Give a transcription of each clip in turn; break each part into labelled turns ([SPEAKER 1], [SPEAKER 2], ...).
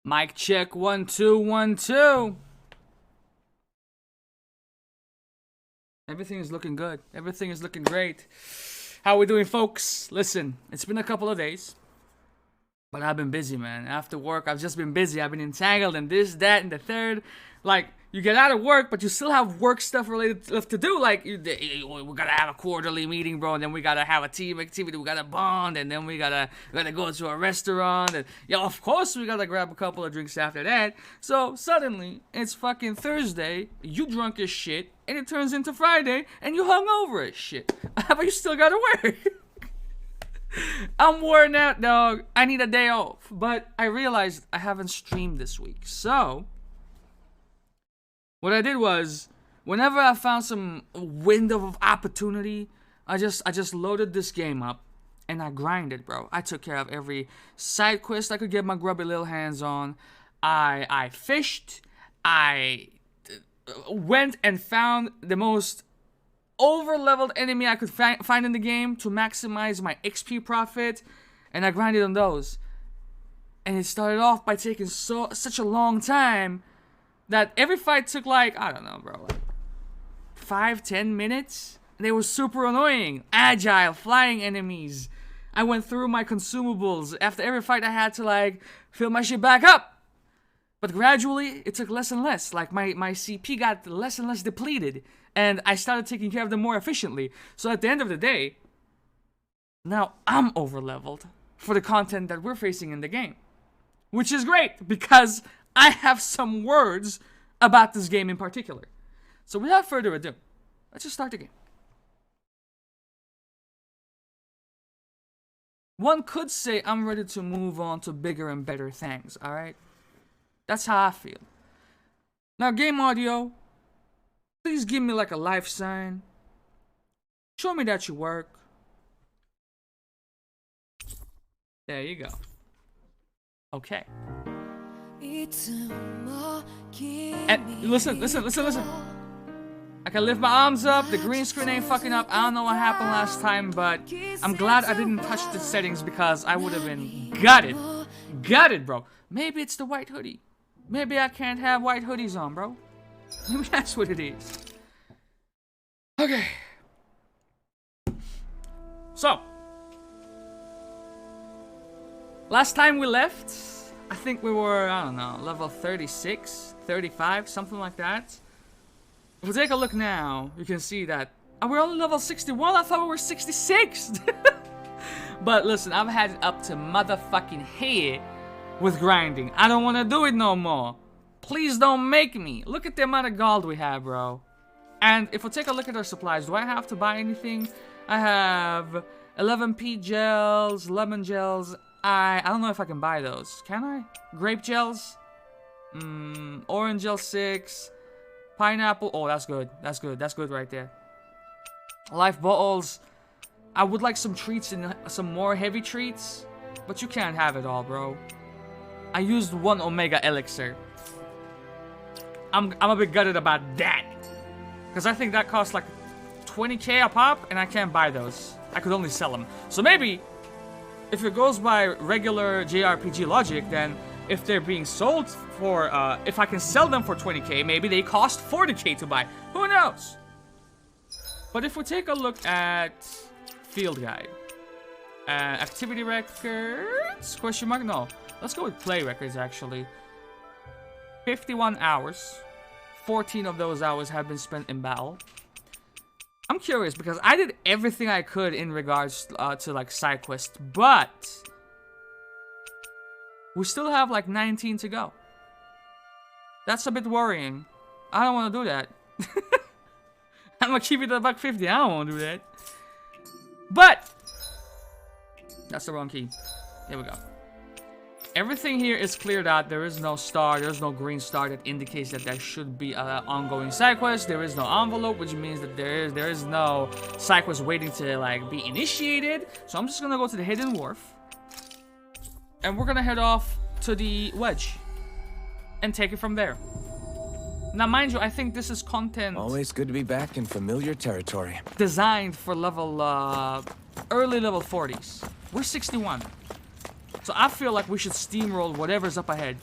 [SPEAKER 1] Mic check 1 2 1 2. Everything is looking good. Everything is looking great. How we doing, folks? Listen, it's been a couple of days, but I've been busy, man. After work, I've just been busy. I've been entangled in this, that, and the third. Like, you get out of work, but you still have work stuff related to do. Like, we gotta have a quarterly meeting, bro, and then we gotta have a team activity. We gotta bond, and then we gotta go to a restaurant, and yeah, of course we gotta grab a couple of drinks after that. So suddenly it's fucking Thursday. You drunk as shit, and it turns into Friday, and you hungover as shit. But you still gotta work. I'm worn out, dog. I need a day off. But I realized I haven't streamed this week. So, what I did was, whenever I found some window of opportunity, I just loaded this game up and I grinded, bro. I took care of every side quest I could get my grubby little hands on. I fished. I went and found the most over-leveled enemy I could find in the game to maximize my XP profit, and I grinded on those. And it started off by taking such a long time that every fight took like, I don't know, bro, like 5-10 minutes. They were super annoying. Agile, flying enemies. I went through my consumables. After every fight I had to like fill my shit back up. But gradually, it took less and less. Like, my CP got less and less depleted. And I started taking care of them more efficiently. So at the end of the day, now I'm over-leveled for the content that we're facing in the game. Which is great, because I have some words about this game in particular. So without further ado, let's just start the game. One could say I'm ready to move on to bigger and better things, alright? That's how I feel. Now, game audio, please give me like a life sign. Show me that you work. There you go. Okay. And listen. I can lift my arms up. The green screen ain't fucking up. I don't know what happened last time, but I'm glad I didn't touch the settings because I would have been gutted. Gutted, bro. Maybe it's the white hoodie. Maybe I can't have white hoodies on, bro. Maybe that's what it is. Okay. So, last time we left, I think we were, I don't know, level 36, 35, something like that. If we take a look now, you can see that we're only level 61. I thought we were 66. But listen, I've had it up to motherfucking here with grinding. I don't want to do it no more. Please don't make me. Look at the amount of gold we have, bro. And if we take a look at our supplies, do I have to buy anything? I have 11 peat gels, lemon gels. I don't know if I can buy those. Can I? Grape gels? Orange gel 6. Pineapple. Oh, that's good. That's good. That's good right there. Life bottles. I would like some treats and some more heavy treats. But you can't have it all, bro. I used 1 Omega Elixir. I'm a bit gutted about that. Because I think that costs like 20k a pop, and I can't buy those. I could only sell them. So maybe, if it goes by regular JRPG logic, then if they're being sold for, if I can sell them for 20k, maybe they cost 40k to buy. Who knows? But if we take a look at field guide, activity records, question mark? No. Let's go with play records, actually. 51 hours. 14 of those hours have been spent in battle. I'm curious, because I did everything I could in regards to, like, side quests, but we still have, like, 19 to go. That's a bit worrying. I don't want to do that. I'm gonna keep it at $150. I don't want to do that. But that's the wrong key. Here we go. Everything here is cleared out. There is no star. There's no green star that indicates that there should be an ongoing side quest. There is no envelope, which means that there is no side quest waiting to like be initiated. So I'm just gonna go to the Hidden Wharf, and we're gonna head off to the Wedge and take it from there. Now, mind you, I think this is content
[SPEAKER 2] always good to be back in familiar territory.
[SPEAKER 1] Designed for level early level 40s. We're 61. So I feel like we should steamroll whatever's up ahead.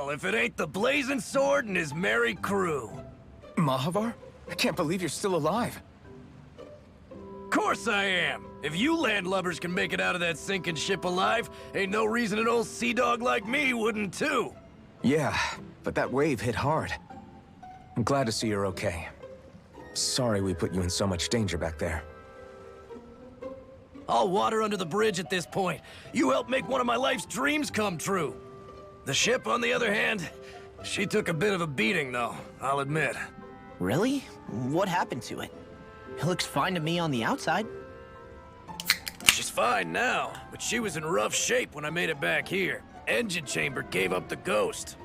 [SPEAKER 3] hell if it ain't the Blazing Sword and his merry crew.
[SPEAKER 2] Mahavar? I can't believe you're still alive.
[SPEAKER 3] Course I am. If you landlubbers can make it out of that sinking ship alive, ain't no reason an old sea dog like me wouldn't too.
[SPEAKER 2] Yeah, but that wave hit hard. I'm glad to see you're okay. Sorry we put you in so much danger back there.
[SPEAKER 3] All water under the bridge at this point. You helped make one of my life's dreams come true. The ship, on the other hand, she took a bit of a beating, though, I'll admit.
[SPEAKER 4] Really? What happened to it? It looks fine to me on the outside.
[SPEAKER 3] She's fine now, but she was in rough shape when I made it back here. Engine chamber gave up the ghost.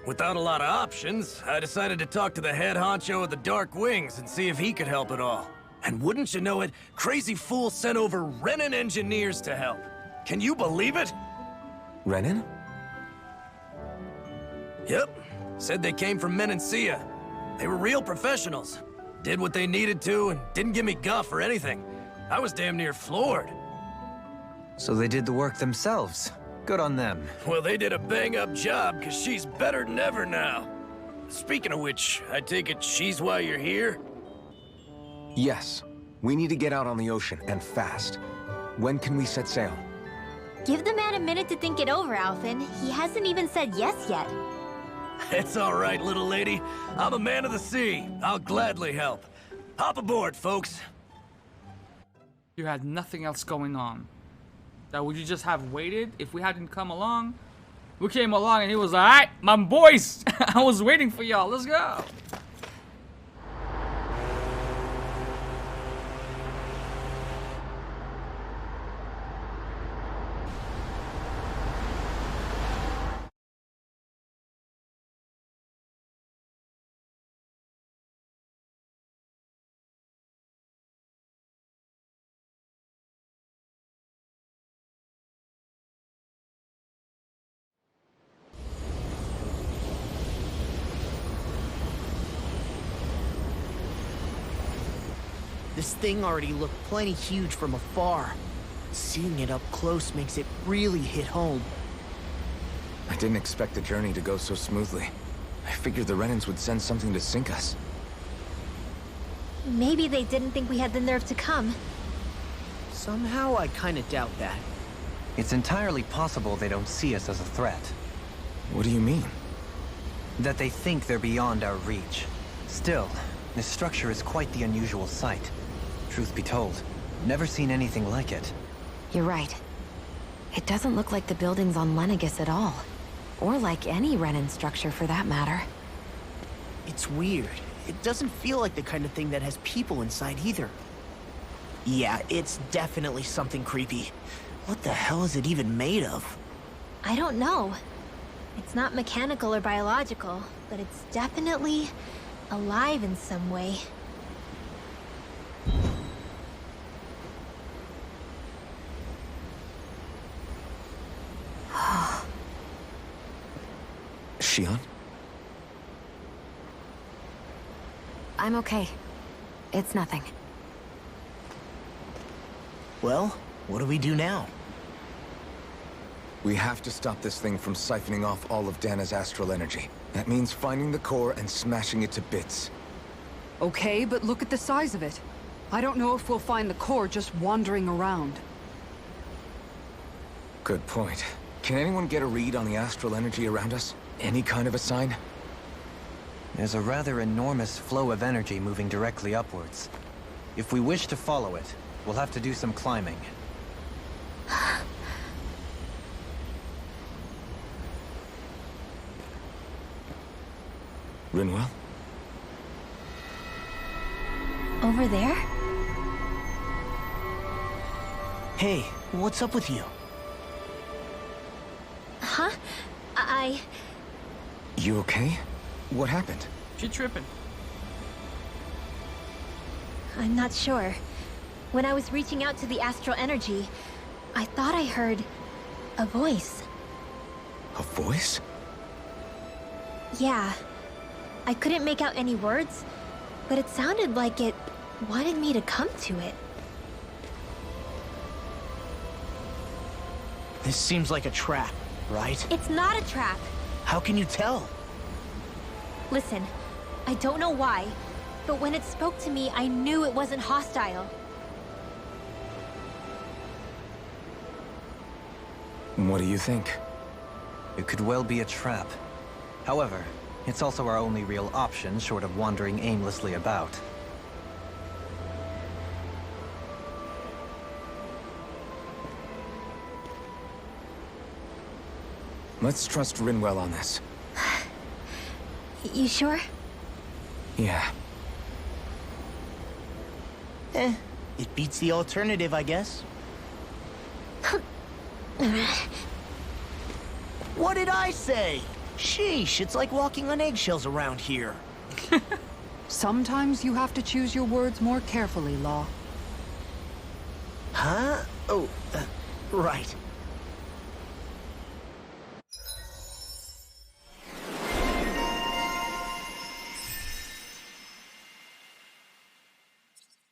[SPEAKER 3] Without a lot of options, I decided to talk to the head honcho of the Dark Wings and see if he could help at all. And wouldn't you know it, Crazy Fool sent over Renan engineers to help. Can you believe it?
[SPEAKER 2] Renan?
[SPEAKER 3] Yep. Said they came from Menancia. They were real professionals. Did what they needed to and didn't give me guff or anything. I was damn near floored.
[SPEAKER 5] So they did the work themselves. Good on them.
[SPEAKER 3] Well, they did a bang-up job, because she's better than ever now. Speaking of which, I take it she's why you're here?
[SPEAKER 2] Yes. We need to get out on the ocean, and fast. When can we set sail?
[SPEAKER 6] Give the man a minute to think it over, Alphen. He hasn't even said yes yet.
[SPEAKER 3] It's all right, little lady. I'm a man of the sea. I'll gladly help. Hop aboard, folks.
[SPEAKER 1] You had nothing else going on. That would you just have waited if we hadn't come along? We came along and he was like, alright, my boys, I was waiting for y'all, let's go.
[SPEAKER 4] This thing already looked plenty huge from afar. Seeing it up close makes it really hit home.
[SPEAKER 2] I didn't expect the journey to go so smoothly. I figured the Renans would send something to sink us.
[SPEAKER 6] Maybe they didn't think we had the nerve to come.
[SPEAKER 4] Somehow I kinda doubt that.
[SPEAKER 5] It's entirely possible they don't see us as a threat.
[SPEAKER 2] What do you mean?
[SPEAKER 5] That they think they're beyond our reach. Still, this structure is quite the unusual sight. Truth be told, never seen anything like it.
[SPEAKER 7] You're right. It doesn't look like the buildings on Lenegis at all. Or like any Renan structure for that matter.
[SPEAKER 4] It's weird. It doesn't feel like the kind of thing that has people inside either. Yeah, it's definitely something creepy. What the hell is it even made of?
[SPEAKER 6] I don't know. It's not mechanical or biological, but it's definitely alive in some way.
[SPEAKER 2] Shion?
[SPEAKER 7] I'm okay. It's nothing.
[SPEAKER 4] Well, what do we do now?
[SPEAKER 2] We have to stop this thing from siphoning off all of Dana's astral energy. That means finding the core and smashing it to bits.
[SPEAKER 8] Okay, but look at the size of it. I don't know if we'll find the core just wandering around.
[SPEAKER 2] Good point. Can anyone get a read on the astral energy around us? Any kind of a sign?
[SPEAKER 5] There's a rather enormous flow of energy moving directly upwards. If we wish to follow it, we'll have to do some climbing.
[SPEAKER 2] Rinwell?
[SPEAKER 6] Over there?
[SPEAKER 4] Hey, what's up with you?
[SPEAKER 6] Huh?
[SPEAKER 2] You okay? What happened?
[SPEAKER 1] She tripping.
[SPEAKER 6] I'm not sure. When I was reaching out to the astral energy, I thought I heard a voice.
[SPEAKER 2] A voice?
[SPEAKER 6] Yeah. I couldn't make out any words, but it sounded like it wanted me to come to it.
[SPEAKER 4] This seems like a trap, right?
[SPEAKER 6] It's not a trap.
[SPEAKER 4] How can you tell?
[SPEAKER 6] Listen, I don't know why, but when it spoke to me, I knew it wasn't hostile.
[SPEAKER 2] What do you think?
[SPEAKER 5] It could well be a trap. However, it's also our only real option short of wandering aimlessly about.
[SPEAKER 2] Let's trust Rinwell on this.
[SPEAKER 6] You sure?
[SPEAKER 2] Yeah.
[SPEAKER 4] It beats the alternative, I guess. What did I say? Sheesh, it's like walking on eggshells around here.
[SPEAKER 8] Sometimes you have to choose your words more carefully, Law.
[SPEAKER 4] Huh? Oh, right.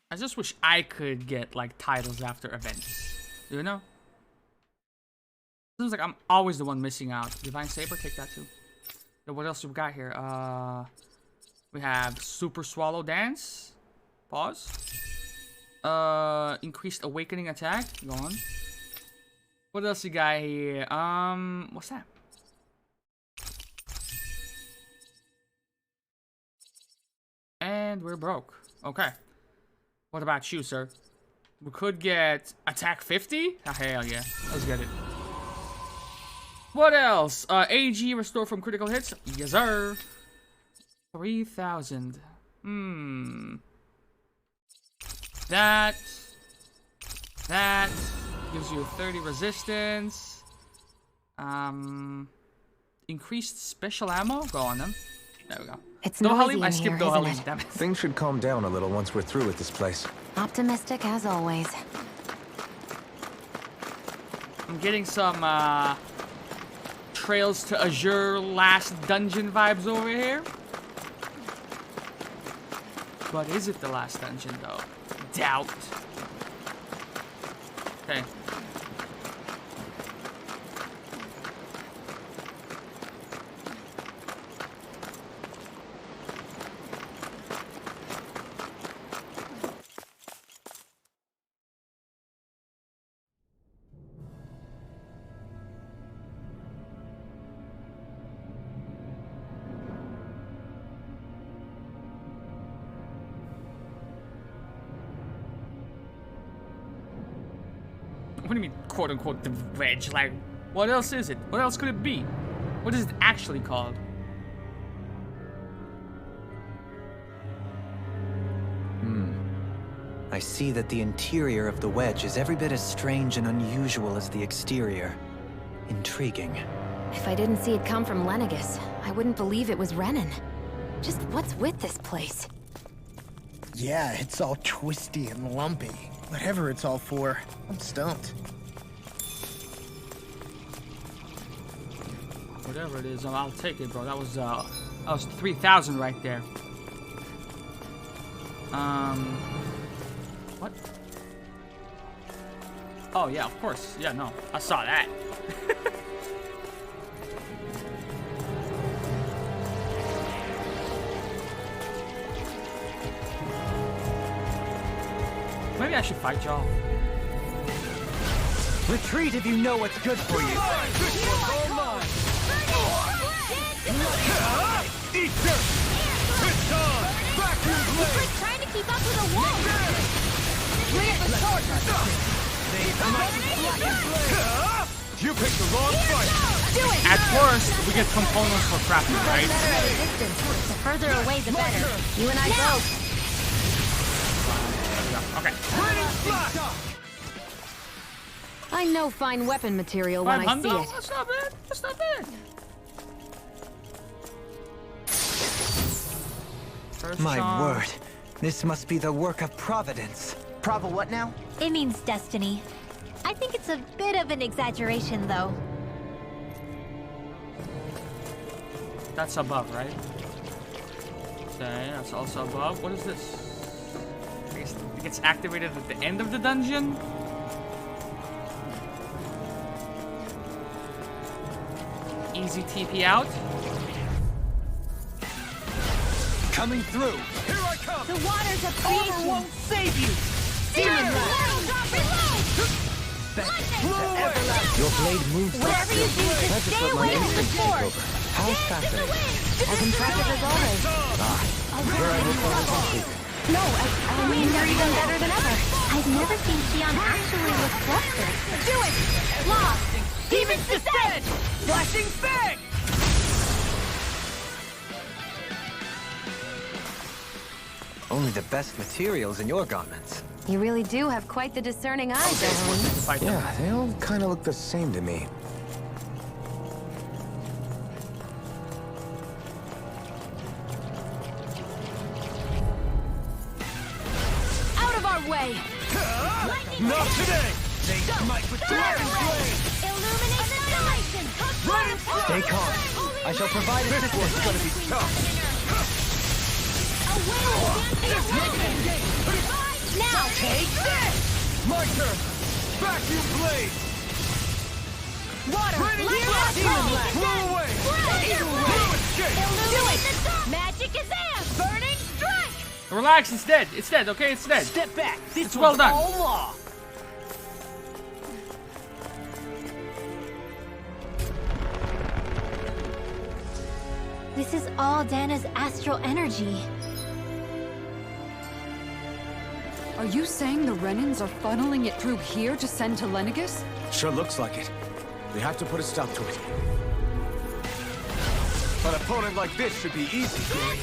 [SPEAKER 1] I just wish I could get like titles after events. You know? Seems like I'm always the one missing out. Divine Saber, take that too. Yo, what else do we got here? We have Super Swallow Dance. Pause. Increased Awakening Attack. Go on. What else you got here? What's that? And we're broke. Okay. What about you, sir? We could get Attack 50? Oh, hell yeah. Let's get it. What else? AG restore from critical hits. Yes, sir. 3,000. That gives you 30 resistance. Increased special ammo. Go on them. There we go.
[SPEAKER 7] It's noisy
[SPEAKER 1] I
[SPEAKER 7] in
[SPEAKER 1] skipped
[SPEAKER 7] here,
[SPEAKER 1] Dohalim.
[SPEAKER 7] isn't it?
[SPEAKER 1] Damn it.
[SPEAKER 2] Things should calm down a little once we're through with this place.
[SPEAKER 7] Optimistic as always.
[SPEAKER 1] I'm getting some Trails to Azure last dungeon vibes over here. But is it the last dungeon though? Doubt. Okay. What do you mean, quote unquote, the wedge? Like, what else is it? What else could it be? What is it actually called?
[SPEAKER 5] I see that the interior of the wedge is every bit as strange and unusual as the exterior. Intriguing.
[SPEAKER 7] If I didn't see it come from Lenegis, I wouldn't believe it was Renan. Just what's with this place?
[SPEAKER 4] Yeah, it's all twisty and lumpy. Whatever it's all for, I'm stumped.
[SPEAKER 1] Whatever it is, I'll take it, bro. That was 3,000 right there. What? Oh yeah, of course. Yeah, no, I saw that. Maybe I should fight y'all.
[SPEAKER 5] Retreat if you know what's good for you.
[SPEAKER 3] Eat this! It's on! Vacuum blade!
[SPEAKER 6] He's trying to keep up with a wolf!
[SPEAKER 3] You picked the wrong fight!
[SPEAKER 6] Do it!
[SPEAKER 1] At first, we get components for crafting, right?
[SPEAKER 6] Resistance. The further away, the better. You and I both.
[SPEAKER 1] Okay.
[SPEAKER 7] I know fine weapon material when I see it.
[SPEAKER 1] That's not bad. That's not bad. First
[SPEAKER 5] My
[SPEAKER 1] song.
[SPEAKER 5] word, this must be the work of Providence.
[SPEAKER 4] Prava what now?
[SPEAKER 6] It means destiny. I think it's a bit of an exaggeration, though.
[SPEAKER 1] That's above, right? Okay, that's also above. What is this? I guess it gets activated at the end of the dungeon. easy TP out.
[SPEAKER 5] Coming through.
[SPEAKER 3] Here I come!
[SPEAKER 6] The waters of creation
[SPEAKER 4] won't save you!
[SPEAKER 6] Demon Reload!
[SPEAKER 2] Your blade moves so
[SPEAKER 6] Whatever you do,
[SPEAKER 2] swiftly.
[SPEAKER 6] just
[SPEAKER 2] That's
[SPEAKER 6] stay
[SPEAKER 2] what my
[SPEAKER 6] away from the
[SPEAKER 2] instincts take
[SPEAKER 6] force.
[SPEAKER 2] over. How fascinating.
[SPEAKER 7] As impressive as always.
[SPEAKER 2] Where I will follow complete.
[SPEAKER 6] No, I mean, they're even better than ever. I've never seen Xion actually look flustered. Do it! Lost! Demons descend!
[SPEAKER 4] Flashing fang!
[SPEAKER 5] Only the best materials in your garments.
[SPEAKER 7] You really do have quite the discerning eye, Zoe.
[SPEAKER 1] Fight them.
[SPEAKER 2] Yeah, they all kind of look the same to me.
[SPEAKER 6] Out of our way!
[SPEAKER 3] Not today! They smite with Dragon Blade!
[SPEAKER 6] Illuminate annihilation!
[SPEAKER 5] Stay calm. I shall provide assistance.
[SPEAKER 3] This one's gonna be tough!
[SPEAKER 6] Now!
[SPEAKER 3] Take this! My turn! Vacuum Blade!
[SPEAKER 6] Water!
[SPEAKER 3] Raining Blast! Blow away! Blue escape!
[SPEAKER 6] Illuminate the dark! Magic is amped! Burning strike!
[SPEAKER 1] Relax, it's dead. It's dead, okay? It's dead.
[SPEAKER 4] Step back! This
[SPEAKER 1] It's well
[SPEAKER 4] one's
[SPEAKER 1] done.
[SPEAKER 4] all law!
[SPEAKER 6] This is all Dana's astral energy.
[SPEAKER 8] Are you saying the Renans are funneling it through here to send to Lenegis?
[SPEAKER 2] Sure looks like it. We have to put a stop to it.
[SPEAKER 3] An opponent like this should be easy.
[SPEAKER 1] Don't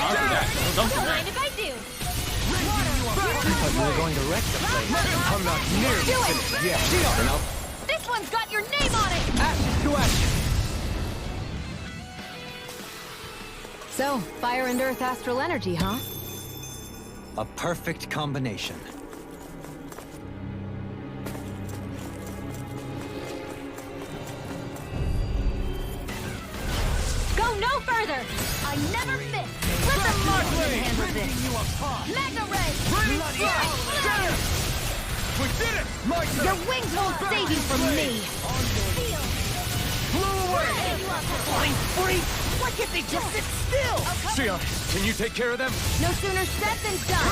[SPEAKER 1] do that. Don't do that.
[SPEAKER 6] Mind if I do?
[SPEAKER 5] But you were going to wreck the place.
[SPEAKER 3] I'm not nearly finished yet.
[SPEAKER 5] Then I'll
[SPEAKER 6] This one's got your name on it!
[SPEAKER 5] ashes to ashes.
[SPEAKER 7] So, fire and earth astral energy, huh?
[SPEAKER 5] A perfect combination.
[SPEAKER 6] Go no further! I never miss! Let the marksman handle this! Mega Ray!
[SPEAKER 3] We did it! My turn!
[SPEAKER 6] Your wings won't save you from me!
[SPEAKER 3] Blew away!
[SPEAKER 4] Flying freak! Why can't they just sit still?
[SPEAKER 3] Xion, can you take care of them?
[SPEAKER 6] No sooner said than done!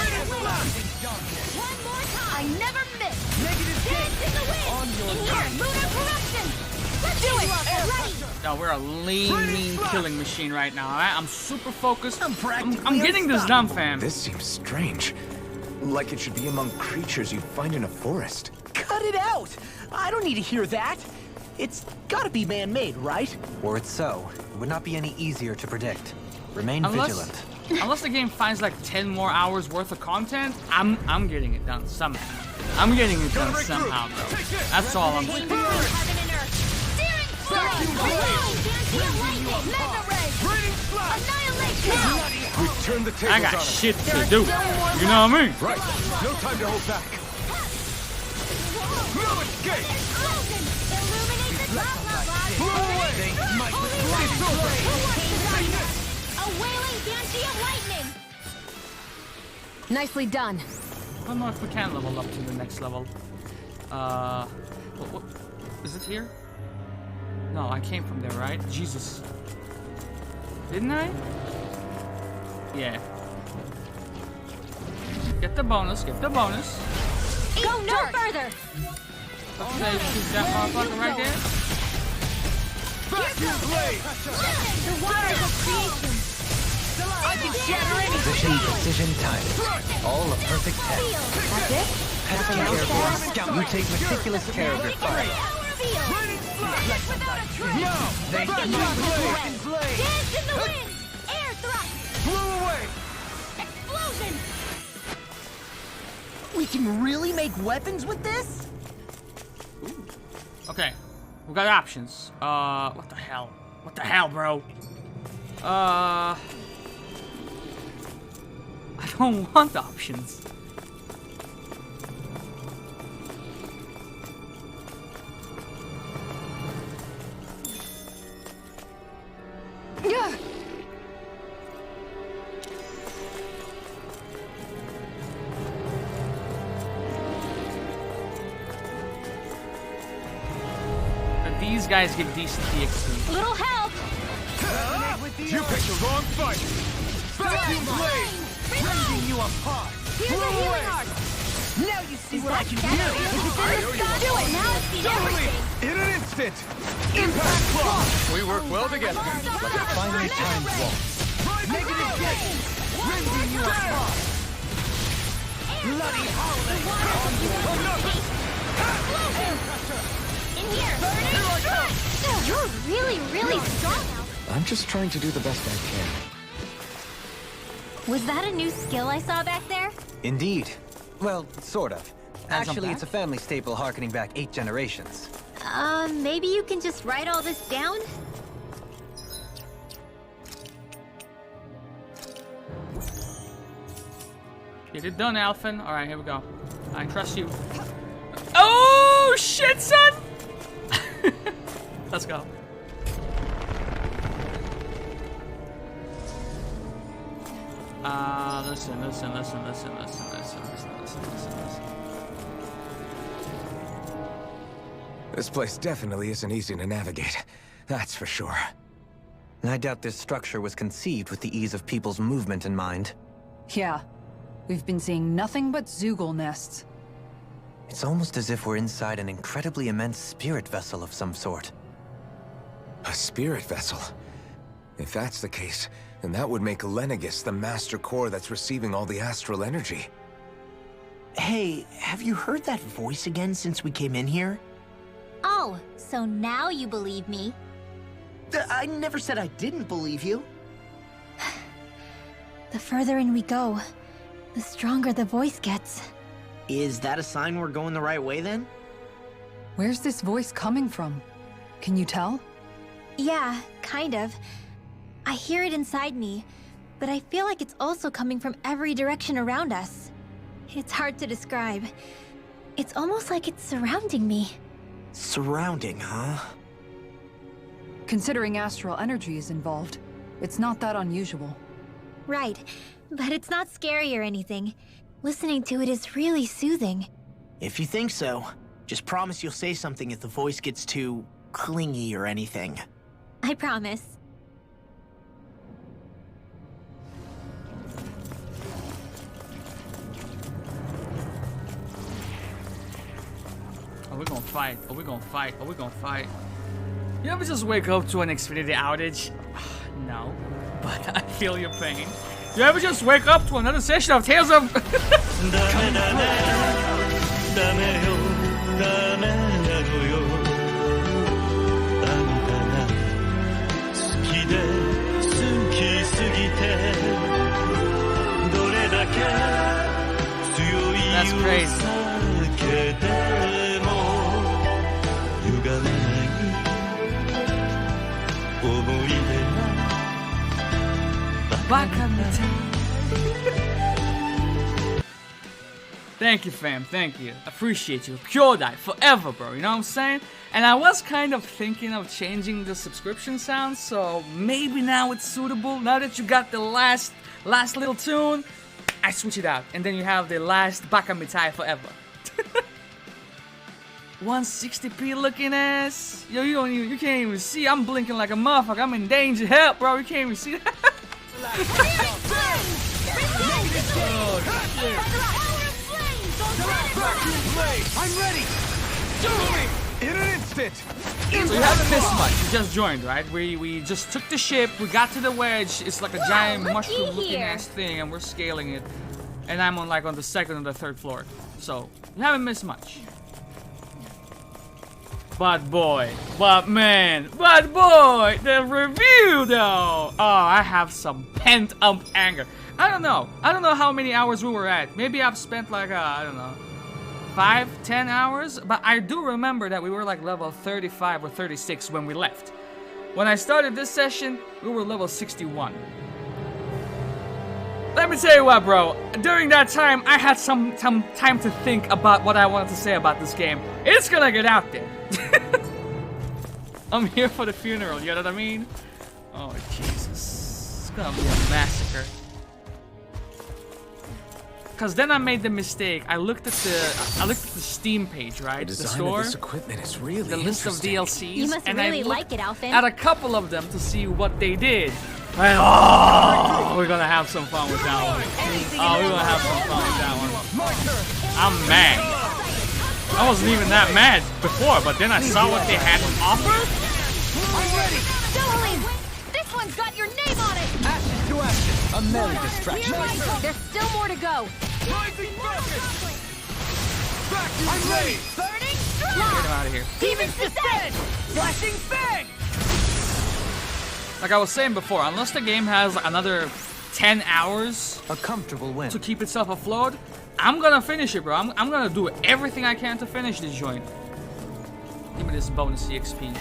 [SPEAKER 6] One more time! I never miss!
[SPEAKER 3] Negative
[SPEAKER 6] Dance in the wind! In here, lunar corruption! Let's do it! Ready!
[SPEAKER 1] No, we're a lean killing machine right now, alright? I'm super focused. I'm
[SPEAKER 4] practically
[SPEAKER 1] getting this done, fam.
[SPEAKER 2] This seems strange. Like it should be among creatures you'd find in a forest.
[SPEAKER 4] Cut it out! I don't need to hear that! It's gotta be man-made, right?
[SPEAKER 5] Were it so, it would not be any easier to predict. Remain vigilant.
[SPEAKER 1] Unless the game finds like 10 more hours worth of content, I'm getting it done somehow. I'm getting it done somehow, bro. That's all I'm saying.
[SPEAKER 6] Heaven and earth! Steering Mega Ray! Annihilation!
[SPEAKER 3] We've turned the tables
[SPEAKER 1] I
[SPEAKER 3] on
[SPEAKER 1] got
[SPEAKER 3] them.
[SPEAKER 1] shit to do. You know what I mean?
[SPEAKER 3] Right. No time to hold back. No escape!
[SPEAKER 6] Explosion! Illuminate the top
[SPEAKER 3] Blow away! It's over!
[SPEAKER 6] A wailing banshee of lightning!
[SPEAKER 7] Nicely done.
[SPEAKER 1] I don't know if we can level up to the next level. What? Is it here? No, I came from there, right? Jesus. Didn't I? Yeah. Get the bonus, get the bonus.
[SPEAKER 6] Go no further!
[SPEAKER 1] Let's say shoot that motherfucker right there.
[SPEAKER 3] Vacuum Blade!
[SPEAKER 6] The waters of creation!
[SPEAKER 4] I can shatter
[SPEAKER 5] Position,
[SPEAKER 4] anything!
[SPEAKER 5] precision, timing. All a perfect test.
[SPEAKER 7] That's it?
[SPEAKER 5] Pest control, scout. You take meticulous care of your fire.
[SPEAKER 3] Now! Vacuum Blade!
[SPEAKER 6] Dance in the wind! Air thrust!
[SPEAKER 3] Blew away!
[SPEAKER 6] Explosion!
[SPEAKER 4] We can really make weapons with this?
[SPEAKER 1] Okay. We got options. What the hell? What the hell, bro? I don't want options.
[SPEAKER 8] Yeah.
[SPEAKER 1] these guys give decent EXP.
[SPEAKER 6] Little help!
[SPEAKER 2] You picked the wrong fight! Vacuum blade! Rending you apart!
[SPEAKER 6] Here's a healing arc!
[SPEAKER 4] Now you see what I can do!
[SPEAKER 6] If it's in the sky, do it! Now I've seen everything!
[SPEAKER 2] In an instant! Impact block! We work well together.
[SPEAKER 5] Like a finely timed waltz.
[SPEAKER 2] Negative gain! Rending you apart!
[SPEAKER 6] Bloody howling! In here! You're really, really strong now.
[SPEAKER 2] I'm just trying to do the best I can.
[SPEAKER 6] Was that a new skill I saw back there?
[SPEAKER 5] Indeed. Well, sort of.
[SPEAKER 1] As I'm
[SPEAKER 5] Actually,
[SPEAKER 1] back?
[SPEAKER 5] it's a family staple harkening back 8 generations.
[SPEAKER 6] Maybe you can just write all this down?
[SPEAKER 1] Get it done, Alphen. Alright, here we go. I trust you. Oh, shit, son! Let's go. Listen.
[SPEAKER 2] This place definitely isn't easy to navigate. That's for sure.
[SPEAKER 5] I doubt this structure was conceived with the ease of people's movement in mind.
[SPEAKER 8] Yeah. We've been seeing nothing but Zoogle nests.
[SPEAKER 5] It's almost as if we're inside an incredibly immense spirit vessel of some sort.
[SPEAKER 2] A spirit vessel? If that's the case, then that would make Lenegis the master core that's receiving all the astral energy.
[SPEAKER 4] Hey, have you heard that voice again since we came in here?
[SPEAKER 6] Oh, so now you believe me.
[SPEAKER 4] I never said I didn't believe you.
[SPEAKER 6] The further in we go, the stronger the voice gets.
[SPEAKER 4] Is that a sign we're going the right way then?
[SPEAKER 8] Where's this voice coming from? Can you tell?
[SPEAKER 6] Yeah, kind of. I hear it inside me, but I feel like it's also coming from every direction around us. It's hard to describe. It's almost like it's surrounding me.
[SPEAKER 4] Surrounding, huh?
[SPEAKER 8] Considering astral energy is involved, it's not that unusual.
[SPEAKER 6] Right, but it's not scary or anything. Listening to it is really soothing.
[SPEAKER 4] If you think so, just promise you'll say something if the voice gets too clingy or anything.
[SPEAKER 6] I promise.
[SPEAKER 1] Are we gonna fight? Are we gonna fight? Are we gonna fight? You ever just wake up to an Xfinity outage? No, but I feel your pain. You ever just wake up to another session of Tales of... That's crazy. Thank you, fam. Thank you. Appreciate you. Kyodai forever, bro. You know what I'm saying? And I was kind of thinking of changing the subscription sound, so maybe now it's suitable. Now that you got the last little tune, I switch it out, and then you have the last Baka Mitai forever. 160p looking ass. Yo, you can't even see. I'm blinking like a motherfucker. I'm in danger. Help, bro. You can't even see that.
[SPEAKER 2] I'm ready! In an instant!
[SPEAKER 1] So you haven't missed much. You just joined, right? We just took the ship. We got to the wedge. It's like a giant mushroom-looking ass thing, and we're scaling it. And I'm on the second or the third floor. So you haven't missed much. But boy, the review though. Oh, I have some pent-up anger. I don't know how many hours we were at. Maybe I've spent like I don't know, 5-10 hours. But I do remember that we were like level 35 or 36 when we left. When I started this session, we were level 61. Let me tell you what, bro. During that time, I had some time to think about what I wanted to say about this game. It's gonna get out there. I'm here for the funeral, you know what I mean? Oh, Jesus. It's gonna be a massacre. Because then I made the mistake. I looked at the Steam page, right?
[SPEAKER 2] The
[SPEAKER 1] The
[SPEAKER 2] design
[SPEAKER 1] store.
[SPEAKER 2] of this equipment is really
[SPEAKER 1] The list of
[SPEAKER 2] interesting.
[SPEAKER 1] DLCs.
[SPEAKER 6] You must
[SPEAKER 1] and
[SPEAKER 6] really
[SPEAKER 1] I
[SPEAKER 6] like
[SPEAKER 1] looked
[SPEAKER 6] it, Alphen.
[SPEAKER 1] at a couple of them to see what they did. Like, oh, we're gonna have some fun with that one. Oh, we're gonna have some fun with that one. I'm mad. I wasn't even that mad before, but then I saw what they had to offer.
[SPEAKER 6] Jolie! This one's got your name on it!
[SPEAKER 5] Ashes to ashes. A merry distraction.
[SPEAKER 6] There's still more to go.
[SPEAKER 3] I'm ready!
[SPEAKER 6] Burning
[SPEAKER 1] Get
[SPEAKER 6] strike!
[SPEAKER 1] him out of here.
[SPEAKER 6] Demons descend!
[SPEAKER 3] Flashing fang!
[SPEAKER 1] Like I was saying before, unless the game has another 10 hours
[SPEAKER 5] A comfortable win.
[SPEAKER 1] to keep itself afloat, I'm gonna finish it, bro. I'm gonna do everything I can to finish this joint. Give me this bonus EXP.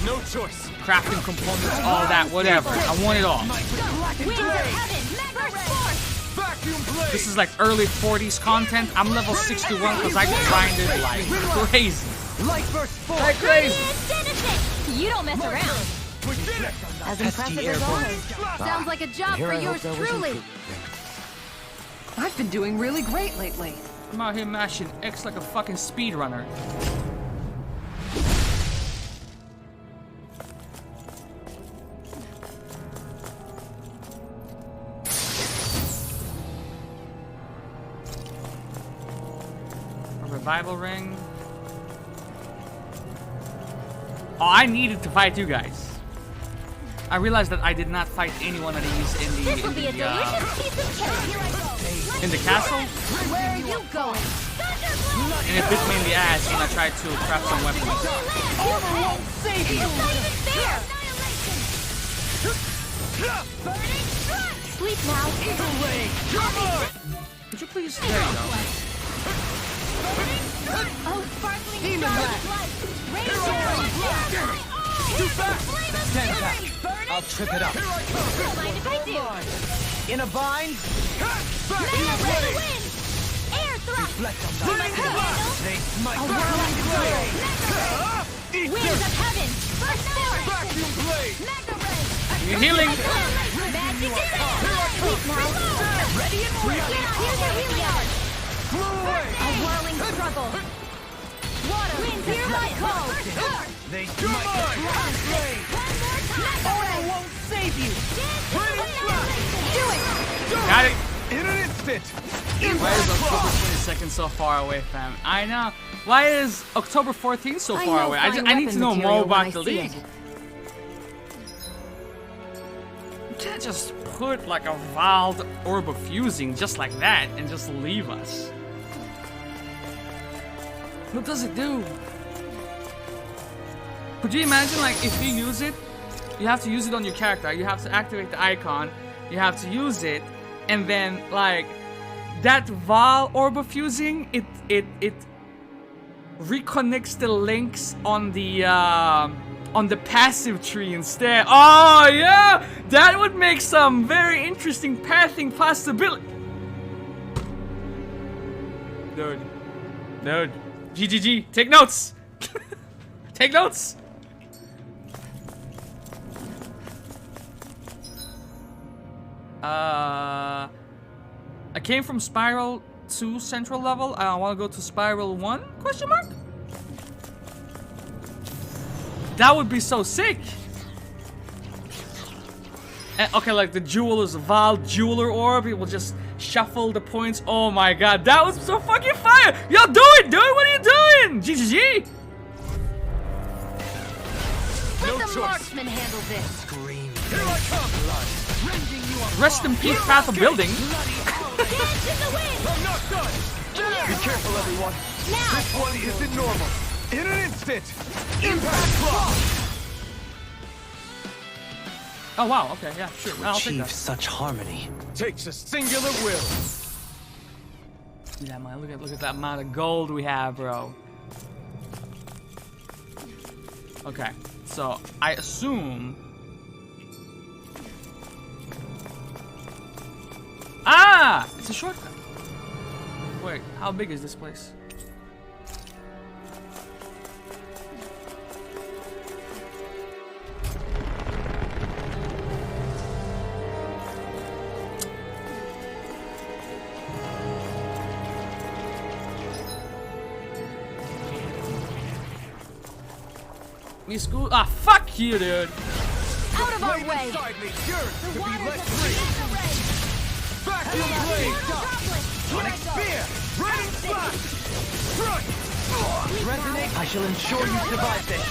[SPEAKER 3] No choice.
[SPEAKER 1] Crafting components, all that, whatever. I want it all.
[SPEAKER 6] Winds of heaven! Burst forth!
[SPEAKER 3] Vacuum blade!
[SPEAKER 1] This is like early 40s content. I'm level 61 because I grinded like crazy.
[SPEAKER 5] Light burst forth.
[SPEAKER 1] Like crazy.
[SPEAKER 6] It's innocent! You don't mess around.
[SPEAKER 3] We did it!
[SPEAKER 6] As impressive as always. Sounds like a job
[SPEAKER 2] Here
[SPEAKER 6] for
[SPEAKER 2] I hope
[SPEAKER 6] yours
[SPEAKER 2] that was
[SPEAKER 6] truly.
[SPEAKER 2] improved.
[SPEAKER 8] I've been doing really great lately.
[SPEAKER 1] I'm out here mashing X like a fucking speedrunner. A revival ring. Oh, I needed to fight you guys. I realized that I did not fight any one of these
[SPEAKER 6] This will be a delicious piece of cake. Here I go.
[SPEAKER 1] in the castle.
[SPEAKER 6] Where are you going? Thunderblade!
[SPEAKER 1] And it bit me in the ass when I tried to craft some weapons.
[SPEAKER 6] Armor won't save you! It's not even fair! Burning strike! Sleep now.
[SPEAKER 3] Eagle ray! Come on!
[SPEAKER 1] Could you please? There you go.
[SPEAKER 6] Oh, sparkling stars of light! Rain
[SPEAKER 3] Too fast!
[SPEAKER 5] Stand back. I'll trip it up.
[SPEAKER 6] Don't mind if I do!
[SPEAKER 5] In a bind.
[SPEAKER 6] Mega ray wind! Air thrust!
[SPEAKER 5] Reflect on
[SPEAKER 6] You
[SPEAKER 5] that.
[SPEAKER 6] must handle!
[SPEAKER 5] They smite.
[SPEAKER 6] A whirling swirl! Winds of heaven! Burst forth!
[SPEAKER 3] Vacuum blade!
[SPEAKER 6] Mega ray!
[SPEAKER 1] You're healing.
[SPEAKER 6] Magic descent! Sleep now!
[SPEAKER 3] Ready and ready!
[SPEAKER 6] Here's your healing hour!
[SPEAKER 3] Flew away!
[SPEAKER 6] A whirling struggle! Water! Winds of heaven! Cold!
[SPEAKER 5] They
[SPEAKER 3] Come
[SPEAKER 5] smite.
[SPEAKER 3] on!
[SPEAKER 6] One more time!
[SPEAKER 5] Order won't save you.
[SPEAKER 6] Do it!
[SPEAKER 1] Got it.
[SPEAKER 3] In an instant!
[SPEAKER 1] Why is October 22nd so far away, fam? I know. Why is October 14th so
[SPEAKER 7] I
[SPEAKER 1] far
[SPEAKER 7] know
[SPEAKER 1] away?
[SPEAKER 7] fine
[SPEAKER 1] I need to
[SPEAKER 7] weapon
[SPEAKER 1] know
[SPEAKER 7] material
[SPEAKER 1] more
[SPEAKER 7] when I
[SPEAKER 1] about the
[SPEAKER 7] see
[SPEAKER 1] league.
[SPEAKER 7] it.
[SPEAKER 1] You can't just put like a wild orb of fusing just like that and just leave us. What does it do? Could you imagine, like, if you use it, you have to use it on your character. You have to activate the icon. You have to use it, and then like that Val orb of fusing, it reconnects the links on the passive tree instead. Oh yeah, that would make some very interesting pathing possibility. Dude, GGG, take notes. Take notes. I came from Spiral 2 Central level. I want to go to Spiral 1? Question mark? That would be so sick. Okay, like the Jeweler's Val Jeweler Orb. It will just shuffle the points. Oh my god, that was so fucking fire. Yo, do it, dude. What are you doing? GGG.
[SPEAKER 6] Let the marksman handle this!
[SPEAKER 5] Scream.
[SPEAKER 3] Here I come! Rending you apart!
[SPEAKER 1] Rest in peace, Path of Building.
[SPEAKER 6] Dance in the wind!
[SPEAKER 3] I'm not done! Be careful, everyone!
[SPEAKER 6] Now!
[SPEAKER 3] This one isn't normal! In an instant! Impact block!
[SPEAKER 1] Oh wow, okay, yeah, sure. I'll take
[SPEAKER 5] Achieve
[SPEAKER 1] that.
[SPEAKER 5] such harmony.
[SPEAKER 3] Takes a singular will!
[SPEAKER 1] Yeah, man, look at that amount of gold we have, bro. Okay, so I assume. Ah! It's a shortcut. Wait, how big is this place? me school. Ah, fuck you, dude.
[SPEAKER 7] Out of our way!
[SPEAKER 2] Inside me, yours to be let free. Vacuum blade. Sonic spear. Rain blast. Front.
[SPEAKER 4] Resonate. I shall ensure you survive this.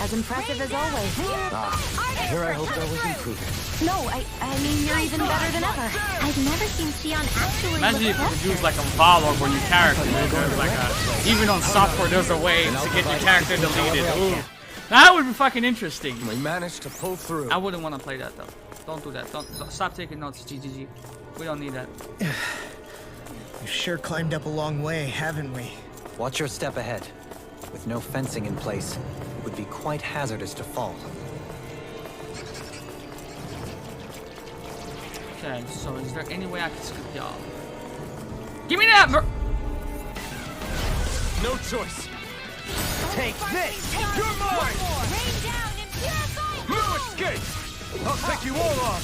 [SPEAKER 7] As impressive as always.
[SPEAKER 2] Here I hope that was improving.
[SPEAKER 7] No, I mean, you're even better than ever.
[SPEAKER 6] I've never seen Xion actually
[SPEAKER 1] Imagine
[SPEAKER 6] look
[SPEAKER 1] if you
[SPEAKER 6] this
[SPEAKER 1] could use like a follow for your character. There's like even on software, there's a way to get your character deleted. Ooh. That would be fucking interesting.
[SPEAKER 2] We managed to pull through.
[SPEAKER 1] I wouldn't want to play that though. Don't do that. Don't stop taking notes, GGG. We don't need that.
[SPEAKER 4] We've sure climbed up a long way, haven't we?
[SPEAKER 5] Watch your step ahead. With no fencing in place, it would be quite hazardous to fall.
[SPEAKER 1] Okay, so is there any way I can skip y'all? Give me that!
[SPEAKER 2] No choice.
[SPEAKER 4] Take this!
[SPEAKER 2] You're mine.
[SPEAKER 6] Rain down and purify
[SPEAKER 2] No escape. I'll take you all on.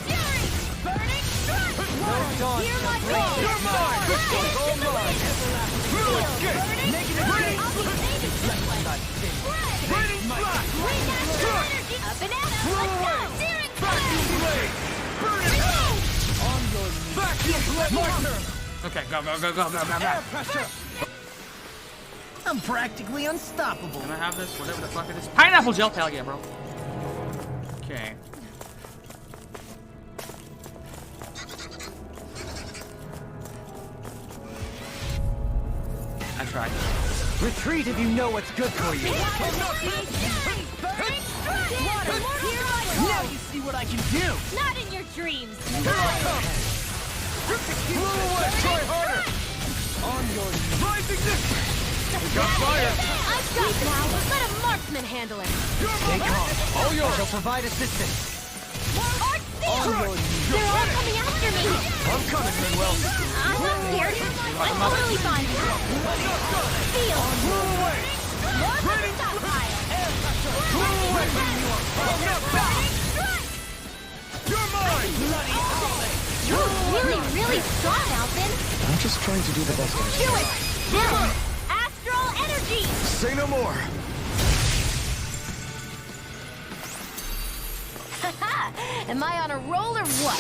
[SPEAKER 6] fury! Burning strike! Hear my call!
[SPEAKER 2] You're mine. This one's all mine. No escape.
[SPEAKER 6] Burning I'll be saving this one!
[SPEAKER 2] Raining blast.
[SPEAKER 6] Bring that energy up and at us! Let's go! Searing
[SPEAKER 2] Vacuum blade. Burn it out. Vacuum blade. My turn.
[SPEAKER 1] Okay, go.
[SPEAKER 4] Air pressure! I'm practically unstoppable.
[SPEAKER 1] Can I have this? Whatever the fuck it is. Pineapple gel. Hell yeah, bro. Okay. I tried.
[SPEAKER 4] Retreat if you know what's good for you. Now you see what I can do.
[SPEAKER 6] Not in your dreams!
[SPEAKER 2] Blow away. Try harder.
[SPEAKER 4] On your knees.
[SPEAKER 2] Rising distance. We got fire.
[SPEAKER 6] I've got it now! Let a marksman handle it!
[SPEAKER 4] Stay calm. All yours. Shall provide assistance.
[SPEAKER 6] Art
[SPEAKER 4] On your knees.
[SPEAKER 6] They're all coming after me!
[SPEAKER 2] I'm coming, Manuel.
[SPEAKER 6] I'm not scared. I'm totally fine. Feel!
[SPEAKER 2] Blow away.
[SPEAKER 6] Raining stockpile!
[SPEAKER 2] Blow away. I'm not back. You're mine.
[SPEAKER 6] You're really, really strong, Alvin!
[SPEAKER 2] I'm just trying to do the best I
[SPEAKER 6] Do
[SPEAKER 2] can.
[SPEAKER 6] it! Now! Astral energy!
[SPEAKER 2] Say no more.
[SPEAKER 7] Am I on a roll or what?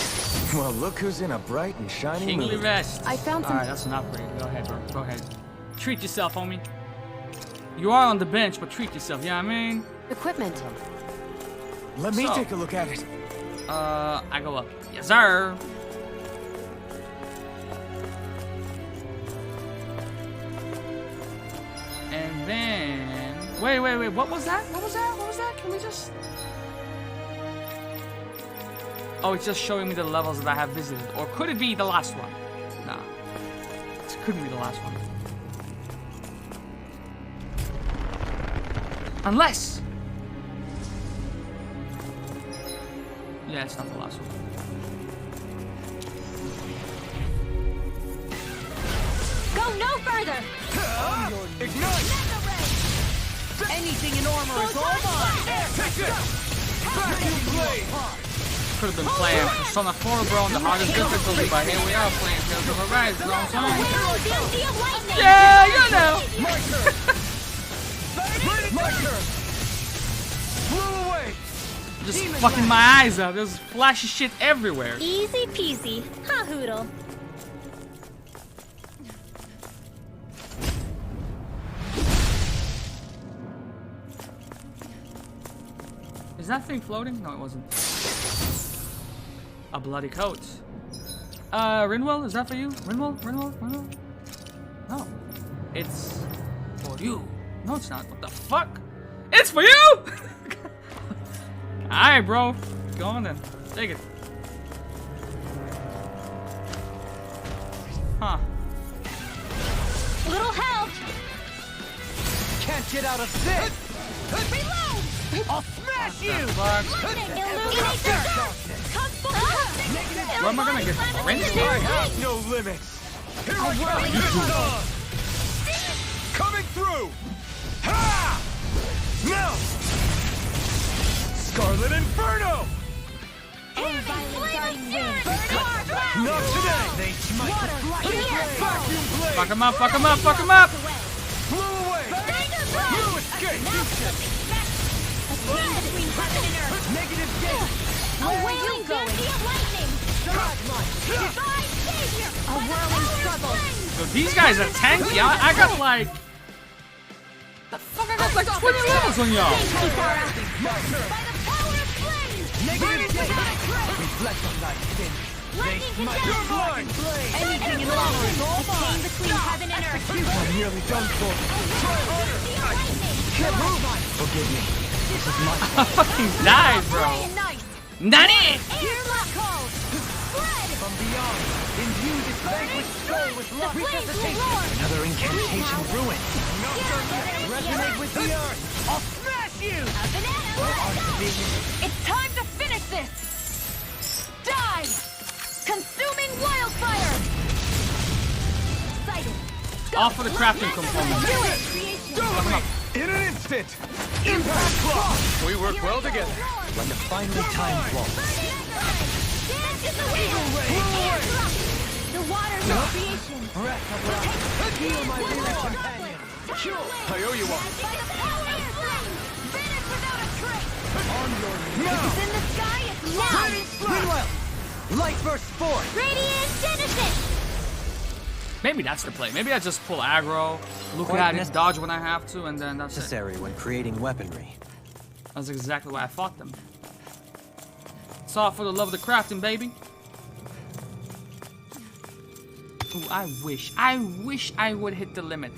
[SPEAKER 2] Well, look who's in a bright and shiny
[SPEAKER 1] Kingly
[SPEAKER 2] mood.
[SPEAKER 1] vest.
[SPEAKER 7] I found some-
[SPEAKER 1] Alright, that's an upgrade. Go ahead, bro. Go ahead. Treat yourself, homie. You are on the bench, but treat yourself. You know what I mean?
[SPEAKER 7] Equipment.
[SPEAKER 2] Let me
[SPEAKER 1] So-
[SPEAKER 2] take a look at it.
[SPEAKER 1] I go up. Yes, sir. And then... Wait. What was that? What was that? Can we just... Oh, it's just showing me the levels that I have visited. Or could it be the last one? Nah. It couldn't be the last one. Unless... Yeah, it's not the last one.
[SPEAKER 6] Go no further!
[SPEAKER 2] Ignite!
[SPEAKER 4] Anything in armor is all mine.
[SPEAKER 2] Take this! Vacuum blade!
[SPEAKER 1] Could have been playing Persona 4, bro, on the hardest difficulty, but here we are playing Tales of Arise, you know what I'm saying?
[SPEAKER 6] Ability of lightning!
[SPEAKER 1] Yeah, you know!
[SPEAKER 2] My turn! My turn! Blow away!
[SPEAKER 1] Just fucking my eyes up. There's flashy shit everywhere.
[SPEAKER 6] Easy peasy. Ha hoodle.
[SPEAKER 1] Is that thing floating? No, it wasn't. A bloody coat. Rinwell, is that for you? Rinwell? No. It's for you. No, it's not. What the fuck? It's for you! Alright, bro. Go on then. Take it. Huh.
[SPEAKER 6] Little help!
[SPEAKER 4] Can't get out of this.
[SPEAKER 6] Reload!
[SPEAKER 4] I'll smash you.
[SPEAKER 1] Fuck.
[SPEAKER 6] Illuminate the dark! Come forward!
[SPEAKER 1] Where am I gonna get rinsed?
[SPEAKER 2] I have no limits! Here I come! Coming through! Ha! Now! Scarlet Inferno! Not today!
[SPEAKER 4] They smite with
[SPEAKER 2] Vacuum blade!
[SPEAKER 1] Fuck him up!
[SPEAKER 2] Blow away!
[SPEAKER 6] between heaven and earth.
[SPEAKER 4] Negative gate.
[SPEAKER 6] A wailing fancy of lightning. Divine savior. A whirling struggle.
[SPEAKER 1] So these guys are tanky. I got like... The fuck, I got like 20 levels on y'all.
[SPEAKER 6] By the power of flames.
[SPEAKER 4] Negative gate.
[SPEAKER 6] Reflect
[SPEAKER 4] on thy sin.
[SPEAKER 6] Lightning contamination. Anything in lava. A chain between heaven and earth.
[SPEAKER 4] I'm nearly done for. Forgive me. This is my
[SPEAKER 1] I fucking died, bro. Nani?
[SPEAKER 4] From beyond, imbue this vanquished soul with love. Another incantation ruined. Resonate with the earth. I'll smash you.
[SPEAKER 6] It's time to finish this. Die! Consuming wildfire. Sighted.
[SPEAKER 1] Off of the crafting component.
[SPEAKER 6] Do it.
[SPEAKER 4] In an instant. Impact clock. We work well together. Like a finely timed waltz.
[SPEAKER 6] The waters of creation.
[SPEAKER 4] Breath of life. Heal my weary companion. Sure. I owe you one.
[SPEAKER 6] Vanish without a trace.
[SPEAKER 4] On your
[SPEAKER 6] It's in the sky. It's now.
[SPEAKER 4] Meanwhile, light burst forth.
[SPEAKER 6] Radiant Genesis.
[SPEAKER 1] Maybe that's the play. Maybe I just pull aggro, look
[SPEAKER 5] Quite
[SPEAKER 1] at it, dodge when I have to, and then that's it.
[SPEAKER 5] Necessary when creating weaponry.
[SPEAKER 1] That's exactly why I fought them. It's all for the love of the crafting, baby. Ooh, I wish I would hit the limit.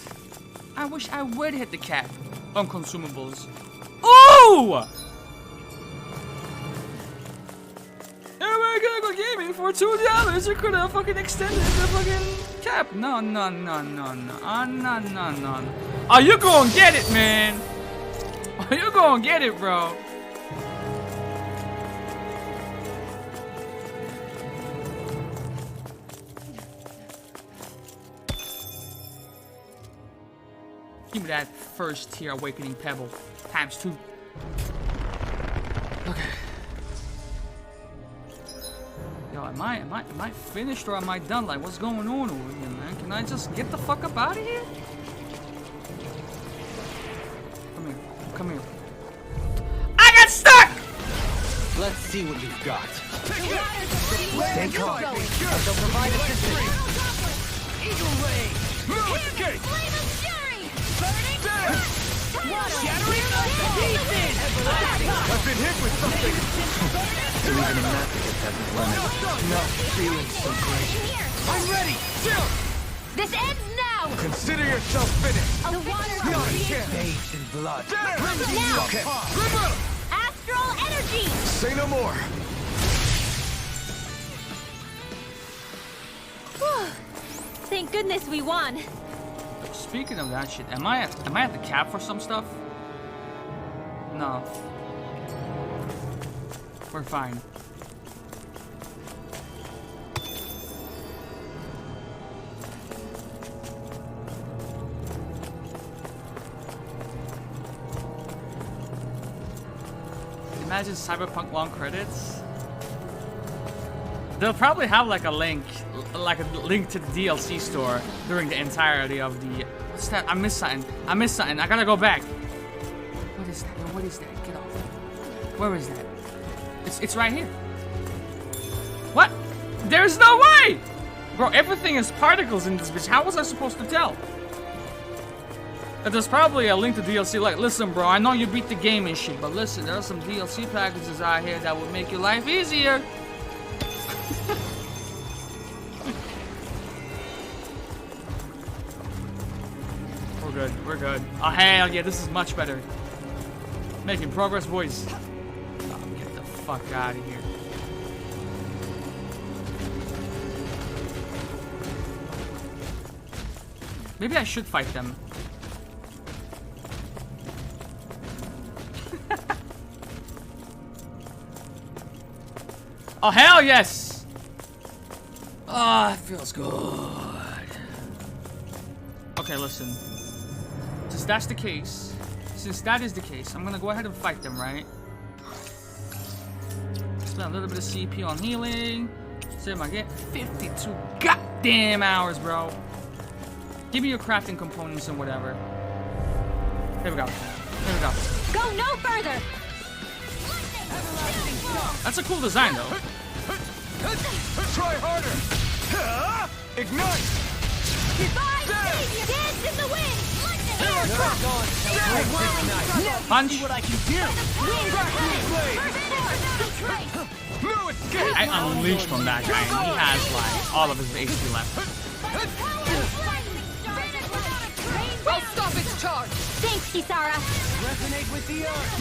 [SPEAKER 1] I wish I would hit the cap on consumables. Ooh! Go gaming for $2. You could have fucking extended the fucking cap. No. No. Oh, you gonna get it, man. Oh, you gonna get it, bro. Give me that first tier awakening pebble ×2. Okay. Yo, am I finished or am I done? Like, what's going on over here, man? Can I just get the fuck up out of here? Come here. I got stuck!
[SPEAKER 5] Let's see what you've got.
[SPEAKER 4] Stay calm. I shall provide assistance. Eagle ray. Move the gate.
[SPEAKER 6] Flame of fury.
[SPEAKER 4] Shattering pieces. I've been hit with something.
[SPEAKER 5] Even a masochist has his limits.
[SPEAKER 4] No feeling so great. I'm ready. Chill.
[SPEAKER 6] This ends now.
[SPEAKER 4] Consider yourself finished.
[SPEAKER 6] The water of
[SPEAKER 4] Not
[SPEAKER 6] creation.
[SPEAKER 4] bathed in blood.
[SPEAKER 6] Now.
[SPEAKER 4] Okay.
[SPEAKER 6] Astral energy.
[SPEAKER 2] Say no more.
[SPEAKER 6] Thank goodness we won.
[SPEAKER 1] Speaking of that shit, am I at the cap for some stuff? No. We're fine. Imagine Cyberpunk long credits. They'll probably have like a link to the DLC store during the entirety of the. What's that? I missed something. I gotta go back. What is that? What is that? Get off. Where is that? It's right here. What? There's no way! Bro, everything is particles in this bitch. How was I supposed to tell? There's probably a link to DLC like, listen bro, I know you beat the game and shit, but listen, there are some DLC packages out here that would make your life easier. We're good. Oh hell yeah, this is much better. Making progress, boys. Oh, get the fuck out of here. Maybe I should fight them. Oh hell yes! Ah, it feels good. Okay, listen. Since that is the case, I'm gonna go ahead and fight them, right? Spend a little bit of CP on healing. See if I get 52 goddamn hours, bro. Give me your crafting components and whatever. Here we go. Here we go.
[SPEAKER 6] Go no further!
[SPEAKER 1] That's a cool design, though.
[SPEAKER 2] Try harder! Ignite!
[SPEAKER 6] Dance in the wind!
[SPEAKER 1] Punch.
[SPEAKER 2] No escape!
[SPEAKER 1] I unleashed from that guy, and he has like all of his HP left.
[SPEAKER 8] I'll stop its charge!
[SPEAKER 6] Thanks, Kisara.
[SPEAKER 4] Resonate with the earth.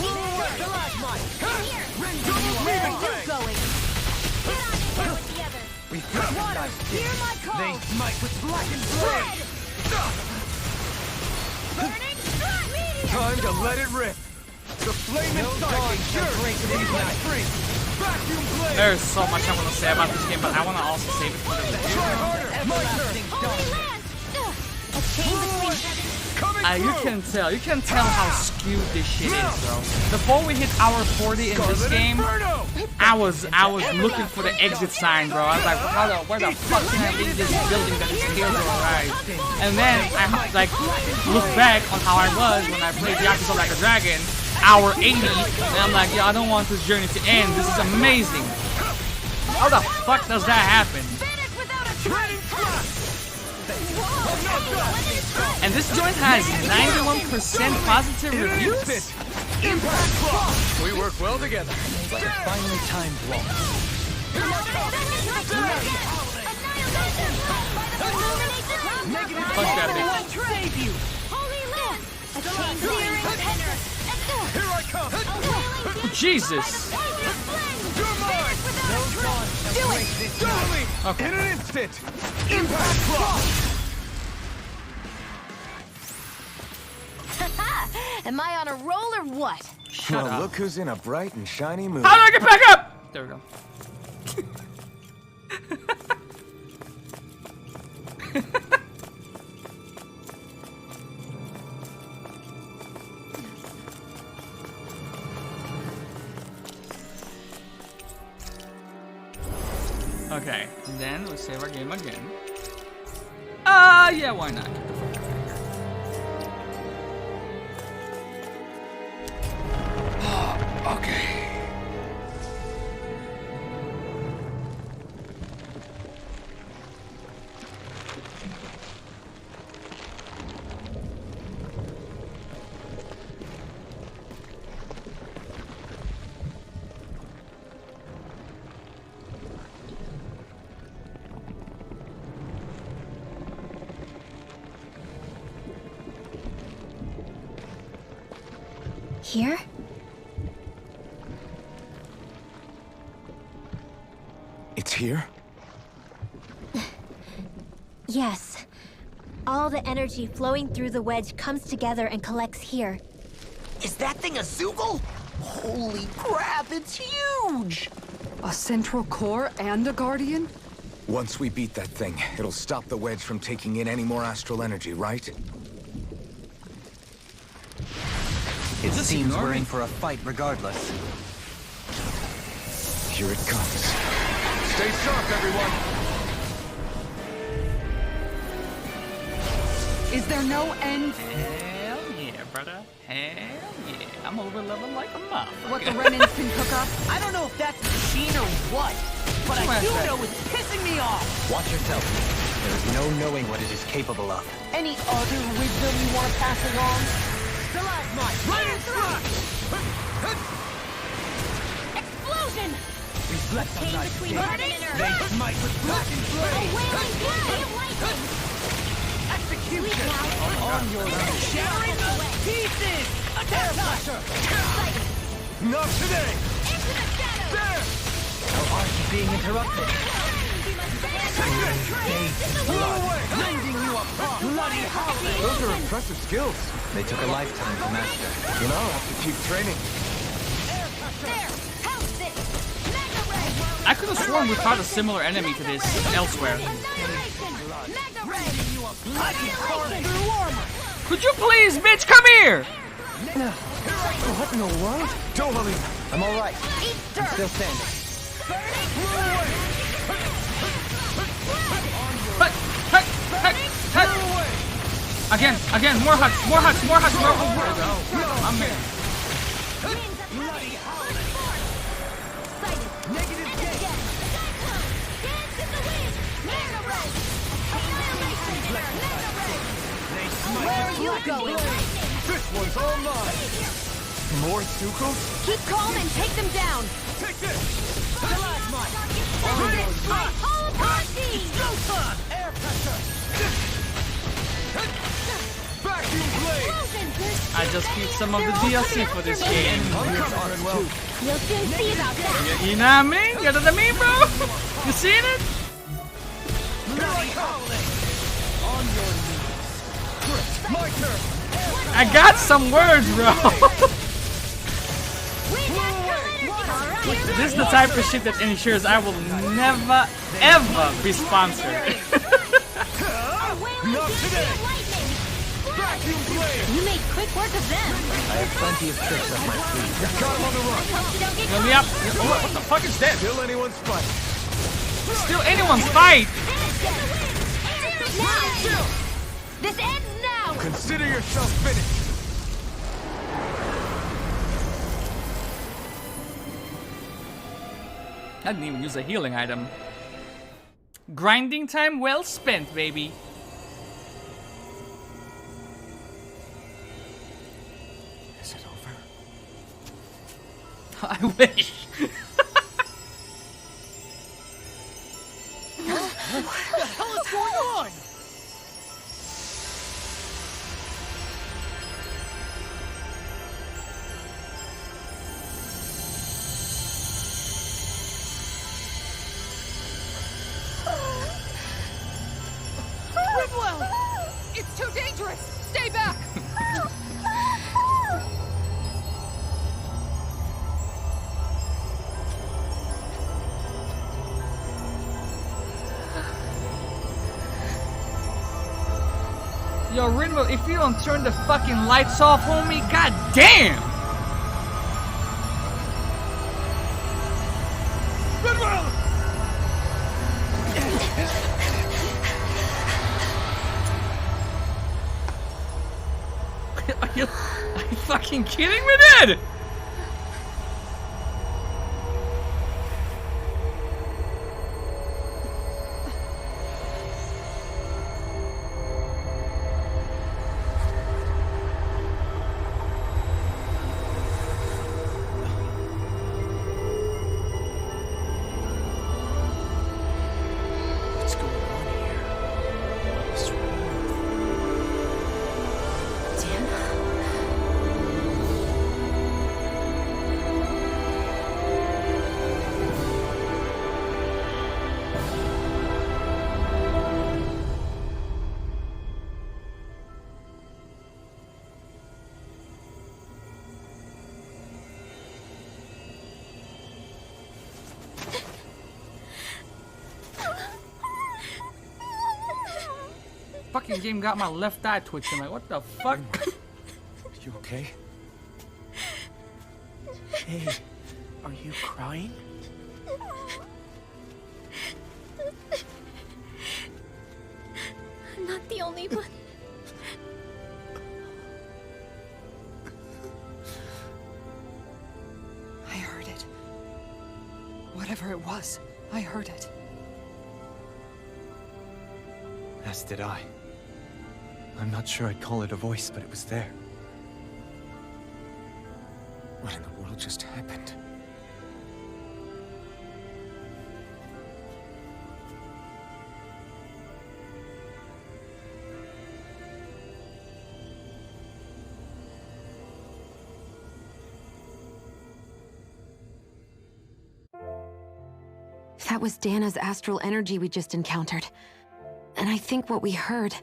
[SPEAKER 6] Where are you going? Get on in here with the others.
[SPEAKER 4] Water, hear my call. They smite with blackened blade.
[SPEAKER 6] Burning strike!
[SPEAKER 2] Time to let it rip! The flame inside is sure to ignite free! Vacuum blade!
[SPEAKER 1] There's so much I want to say about this game, but I want to also save it for the video.
[SPEAKER 2] Try harder! My turn!
[SPEAKER 6] Holy land! A chain between
[SPEAKER 2] Coming
[SPEAKER 1] You can tell how skewed this shit is, bro. Before we hit hour 40 in this game, I was looking for the exit sign, bro. I was like, where the fuck can I leave this building that is here, right? And then I like look back on how I was when I played Yakuza Like a Dragon, hour 80, and I'm like, yo, I don't want this journey to end. This is amazing. How the fuck does that happen? And this joint has 91% positive reviews.
[SPEAKER 2] Impact block! We work well together.
[SPEAKER 5] Like a finely timed walk.
[SPEAKER 1] Punch that bitch.
[SPEAKER 2] Here I come!
[SPEAKER 1] Jesus.
[SPEAKER 2] You're mine! Totally!
[SPEAKER 1] Okay.
[SPEAKER 2] In an instant! Impact block!
[SPEAKER 6] Am I on a roll or what?
[SPEAKER 1] Shut up.
[SPEAKER 2] Look who's in a bright and shiny mood.
[SPEAKER 1] How do I get back up? There we go. Okay, then we save our game again. Yeah, why not? Get the fuck out of here. Okay.
[SPEAKER 6] Here?
[SPEAKER 2] It's here?
[SPEAKER 6] Yes. All the energy flowing through the wedge comes together and collects here.
[SPEAKER 4] Is that thing a Zoogle? Holy crap, it's huge!
[SPEAKER 8] A central core and a guardian?
[SPEAKER 2] Once we beat that thing, it'll stop the wedge from taking in any more astral energy, right?
[SPEAKER 5] It
[SPEAKER 1] Just
[SPEAKER 5] seems
[SPEAKER 1] ignore
[SPEAKER 5] we're
[SPEAKER 1] me.
[SPEAKER 5] in for a fight regardless.
[SPEAKER 2] Here it comes. Stay sharp, everyone!
[SPEAKER 8] Is there no end?
[SPEAKER 1] Hell yeah, brother. Hell yeah. I'm over level like a motherfucker.
[SPEAKER 8] What the Renans can cook up?
[SPEAKER 4] I don't know if that's a machine or what, but I do know it's pissing me off!
[SPEAKER 5] Watch yourself. There is no knowing what it is capable of.
[SPEAKER 4] Any other wisdom you want to pass along? Stalagmite!
[SPEAKER 6] Explosion!
[SPEAKER 4] Reflect on
[SPEAKER 6] Chain
[SPEAKER 4] thy
[SPEAKER 6] between
[SPEAKER 4] skin.
[SPEAKER 6] heaven and
[SPEAKER 4] They
[SPEAKER 6] earth.
[SPEAKER 4] smite with blackened
[SPEAKER 6] A
[SPEAKER 4] blade!
[SPEAKER 6] wailing blade of lightning!
[SPEAKER 4] Execution!
[SPEAKER 6] Sweet
[SPEAKER 4] On your way! Shattering the pieces! Attack Slasher!
[SPEAKER 2] Not today!
[SPEAKER 6] Into the shadows!
[SPEAKER 2] There!
[SPEAKER 5] Our arch is being interrupted.
[SPEAKER 4] Rending you apart! Bloody holiday!
[SPEAKER 2] Those are impressive skills.
[SPEAKER 5] They took a lifetime to master.
[SPEAKER 2] You know, I'll have to keep training.
[SPEAKER 6] There! House it! Mega ray!
[SPEAKER 1] I could have sworn we fought a similar enemy to this elsewhere.
[SPEAKER 6] Annihilation! Mega ray!
[SPEAKER 1] Could you please, bitch, come here?
[SPEAKER 5] What in the world?
[SPEAKER 2] Dohalim!
[SPEAKER 5] I'm all right.
[SPEAKER 6] Eat
[SPEAKER 5] I'm
[SPEAKER 6] dirt!
[SPEAKER 5] still standing.
[SPEAKER 1] Hut, hut, hut, hut. Again, more huts, more huts, more huts, more huts. I'm here.
[SPEAKER 9] Where are you going?
[SPEAKER 3] This one's all mine. More Zuko?
[SPEAKER 9] Keep calm and take them down.
[SPEAKER 3] Take this! Plasmite!
[SPEAKER 9] All upon thee!
[SPEAKER 3] Jotan! Air pressure! Vacuum blade!
[SPEAKER 1] I just keep some of the DLC for this game.
[SPEAKER 9] You'll soon see about that.
[SPEAKER 1] You know what I mean? You know what I mean, bro? You seen it?
[SPEAKER 3] On your knees. Chris, my turn!
[SPEAKER 1] I got some words, bro. This is the type of shit that ensures I will never, ever be sponsored.
[SPEAKER 3] Not today! Vacuum blade!
[SPEAKER 9] You made quick work of them.
[SPEAKER 5] I have plenty of tricks up my sleeve.
[SPEAKER 3] Got him on the run!
[SPEAKER 9] Hope you don't get
[SPEAKER 1] Fill me up. What the fuck is that?
[SPEAKER 3] Still anyone's fight.
[SPEAKER 1] Still anyone's fight.
[SPEAKER 9] now. This ends now.
[SPEAKER 3] Consider yourself finished.
[SPEAKER 1] I didn't even use a healing item. Grinding time well spent, baby.
[SPEAKER 2] Is it over?
[SPEAKER 1] I wish.
[SPEAKER 3] What the hell is going on?
[SPEAKER 8] Ridwell! It's too dangerous! Stay back!
[SPEAKER 1] Yo, Rinvo, if you don't turn the fucking lights off, homie, god damn!
[SPEAKER 3] Ridwell!
[SPEAKER 1] Are you fucking kidding me, dude?
[SPEAKER 3] What's going on here? What's
[SPEAKER 1] Fucking game got my left eye twitching. Like, what the fuck?
[SPEAKER 2] You okay?
[SPEAKER 4] Hey, are you crying?
[SPEAKER 6] I'm not the only one.
[SPEAKER 8] I heard it. Whatever it was, I heard it.
[SPEAKER 5] As did I. I'm not sure I'd call it a voice, but it was there.
[SPEAKER 2] What in the world just happened?
[SPEAKER 7] That was Dana's astral energy we just encountered. And I think what we heard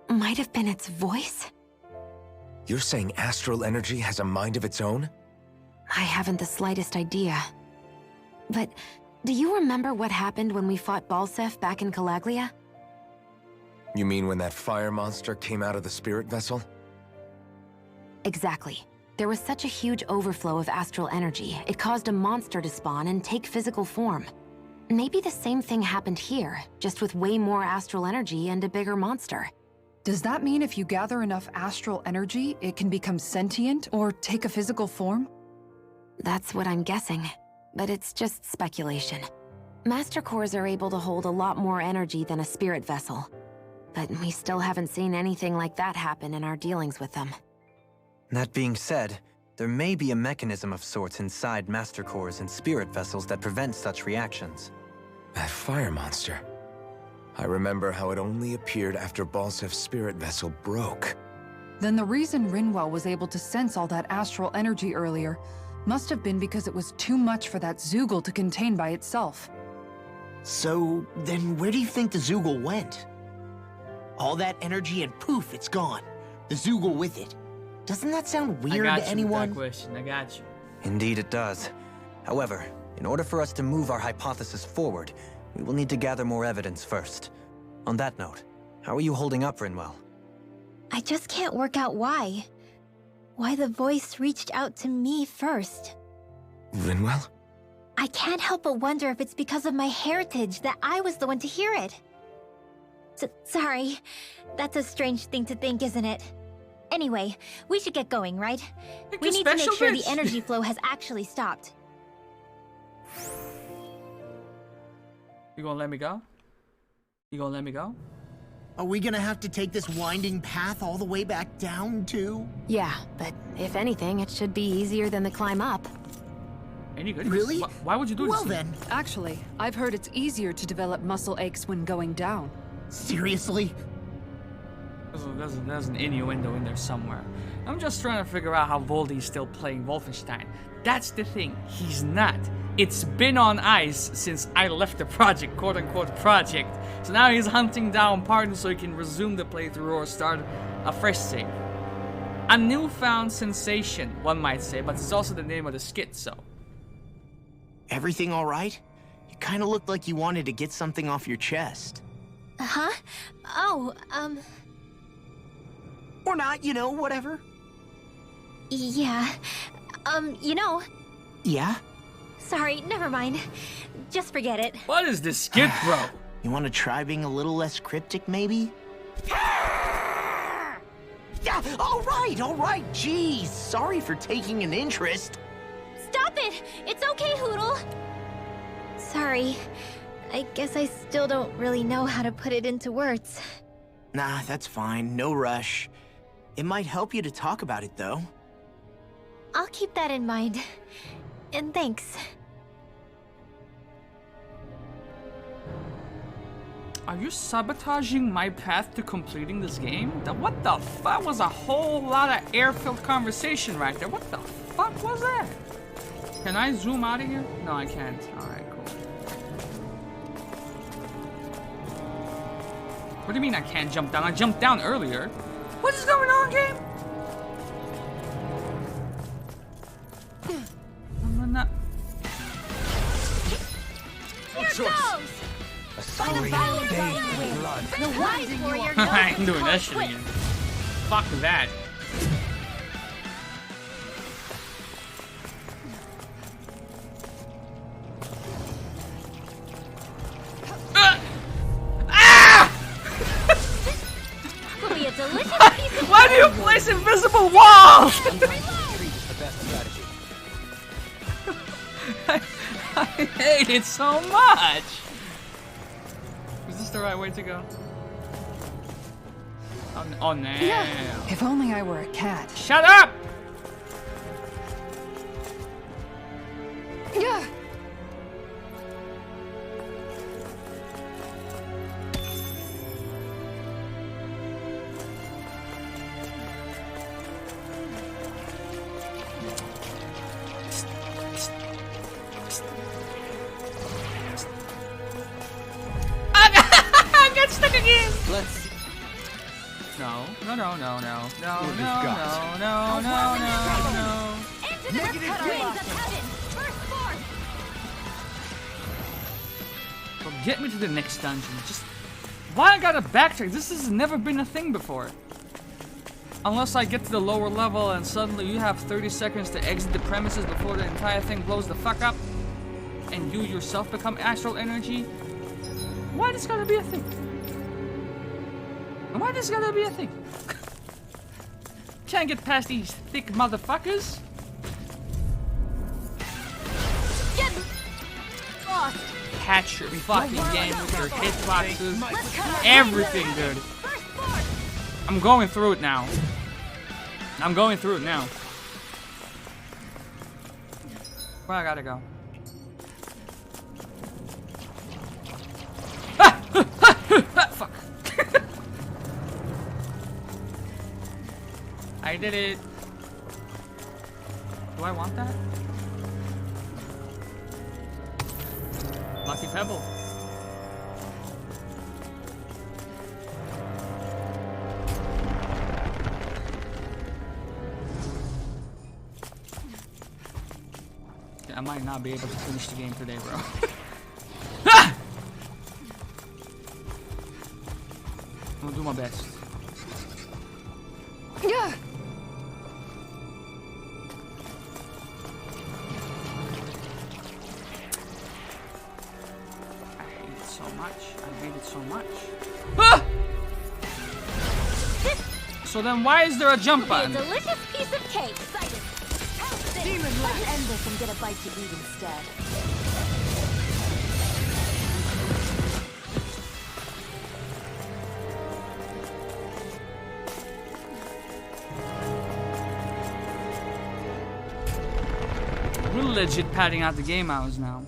[SPEAKER 7] might have been its voice?
[SPEAKER 2] You're saying astral energy has a mind of its own?
[SPEAKER 7] I haven't the slightest idea. But do you remember what happened when we fought Balseph back in Calaglia?
[SPEAKER 2] You mean when that fire monster came out of the spirit vessel?
[SPEAKER 7] Exactly. There was such a huge overflow of astral energy, it caused a monster to spawn and take physical form. Maybe the same thing happened here, just with way more astral energy and a bigger monster.
[SPEAKER 8] Does that mean if you gather enough astral energy, it can become sentient or take a physical form?
[SPEAKER 7] That's what I'm guessing, but it's just speculation. Master cores are able to hold a lot more energy than a spirit vessel, but we still haven't seen anything like that happen in our dealings with them.
[SPEAKER 5] That being said, there may be a mechanism of sorts inside Master cores and spirit vessels that prevent such reactions.
[SPEAKER 2] That fire monster. I remember how it only appeared after Balsef's spirit vessel broke.
[SPEAKER 8] Then the reason Rinwell was able to sense all that astral energy earlier must have been because it was too much for that Zoogle to contain by itself.
[SPEAKER 4] So, then where do you think the Zoogle went? All that energy and poof, it's gone. The Zoogle with it. Doesn't that sound weird to anyone?
[SPEAKER 1] I got you with that question. I got you.
[SPEAKER 5] Indeed it does. However, in order for us to move our hypothesis forward, we will need to gather more evidence first. On that note, how are you holding up, Rinwell?
[SPEAKER 6] I just can't work out why. Why the voice reached out to me first.
[SPEAKER 2] Rinwell?
[SPEAKER 6] I can't help but wonder if it's because of my heritage that I was the one to hear it. Sorry. That's a strange thing to think, isn't it? Anyway, we should get going, right? We need to make sure the energy flow has actually stopped.
[SPEAKER 1] You gonna let me go? You gonna let me go?
[SPEAKER 4] Are we gonna have to take this winding path all the way back down, too?
[SPEAKER 7] Yeah, but if anything, it should be easier than the climb up.
[SPEAKER 1] Any good?
[SPEAKER 4] Really?
[SPEAKER 1] Why would you do this?
[SPEAKER 4] Well then.
[SPEAKER 8] Actually, I've heard it's easier to develop muscle aches when going down.
[SPEAKER 4] Seriously?
[SPEAKER 1] There's an innuendo in there somewhere. I'm just trying to figure out how Voldy's still playing Wolfenstein. That's the thing. He's not. It's been on ice since I left the project, quote-unquote project. So now he's hunting down partners so he can resume the playthrough or start a fresh save. A newfound sensation, one might say, but it's also the name of the skit, so.
[SPEAKER 4] Everything all right? You kind of looked like you wanted to get something off your chest.
[SPEAKER 6] Huh? Oh,
[SPEAKER 4] Or not, you know, whatever.
[SPEAKER 6] Yeah. You know...
[SPEAKER 4] Yeah?
[SPEAKER 6] Sorry, never mind. Just forget it.
[SPEAKER 1] What is this skit, bro?
[SPEAKER 4] You want to try being a little less cryptic, maybe? Yeah, all right, jeez. Sorry for taking an interest.
[SPEAKER 6] Stop it! It's okay, Hootle! Sorry. I guess I still don't really know how to put it into words.
[SPEAKER 4] Nah, that's fine. No rush. It might help you to talk about it, though.
[SPEAKER 6] I'll keep that in mind. And thanks.
[SPEAKER 1] Are you sabotaging my path to completing this game? What the fuck? That was a whole lot of air-filled conversation right there. What the fuck was that? Can I zoom out of here? No, I can't. Alright, cool. What do you mean I can't jump down? I jumped down earlier. What is going on, game? I'm not...
[SPEAKER 9] Here goes!
[SPEAKER 5] A story bathed in blood.
[SPEAKER 9] The wise warrior
[SPEAKER 1] I ain't doing that shit again. Fuck that.
[SPEAKER 6] Will be a delicious piece of
[SPEAKER 1] Why do you place invisible walls? I hate it so much. Is this the right way to go? Oh no.
[SPEAKER 8] If only I were a cat.
[SPEAKER 1] Shut up!
[SPEAKER 8] Yeah.
[SPEAKER 1] I got stuck again.
[SPEAKER 5] Let's
[SPEAKER 1] No. No.
[SPEAKER 9] Into the wings of heaven! First force!
[SPEAKER 1] Well, get me to the next dungeon. Just why I gotta backtrack? This has never been a thing before. Unless I get to the lower level and suddenly you have 30 seconds to exit the premises before the entire thing blows the fuck up, and you yourself become astral energy. Why this gotta be a thing? And why this gotta be a thing? Can't get past these thick motherfuckers.
[SPEAKER 9] Get lost.
[SPEAKER 1] Catch your fucking game with your hitboxes. Everything, dude. I'm going through it now. I'm going through it now. Where I gotta go? Fuck. I did it. Do I want that? Lucky Pebble. I might not be able to finish the game today, bro. Ah! I'm gonna do my best.
[SPEAKER 8] Yeah.
[SPEAKER 1] I hate it so much. I hate it so much. Ah! So then why is there a jump button?
[SPEAKER 9] A delicious piece of cake. Excited. Demon, let's end this and get a bite to eat instead.
[SPEAKER 1] We're legit padding out the game hours now.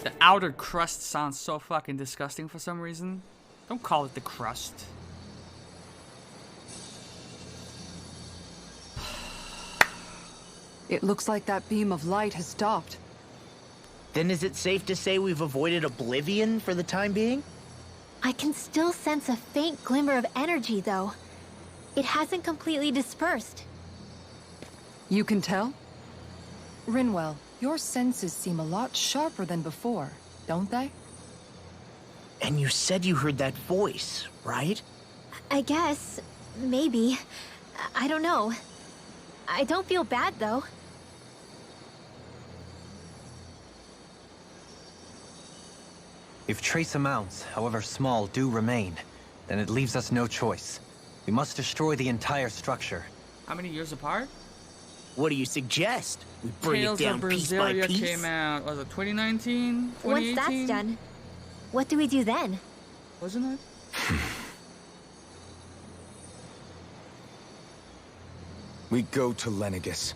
[SPEAKER 1] The outer crust sounds so fucking disgusting for some reason. Don't call it the crust.
[SPEAKER 8] It looks like that beam of light has stopped.
[SPEAKER 4] Then is it safe to say we've avoided oblivion for the time being?
[SPEAKER 6] I can still sense a faint glimmer of energy, though. It hasn't completely dispersed.
[SPEAKER 8] You can tell? Rinwell, your senses seem a lot sharper than before, don't they?
[SPEAKER 4] And you said you heard that voice, right?
[SPEAKER 6] I guess. Maybe. I don't know. I don't feel bad, though.
[SPEAKER 5] If trace amounts, however small, do remain, then it leaves us no choice. We must destroy the entire structure.
[SPEAKER 1] How many years apart?
[SPEAKER 4] What do you suggest? We bring
[SPEAKER 1] Tales
[SPEAKER 4] it down
[SPEAKER 1] of
[SPEAKER 4] piece by
[SPEAKER 1] Berseria
[SPEAKER 4] piece?
[SPEAKER 1] came out, was it 2019?
[SPEAKER 6] Once
[SPEAKER 1] 2018?
[SPEAKER 6] that's done, what do we do then?
[SPEAKER 1] Wasn't it?
[SPEAKER 2] We go to Lenegis.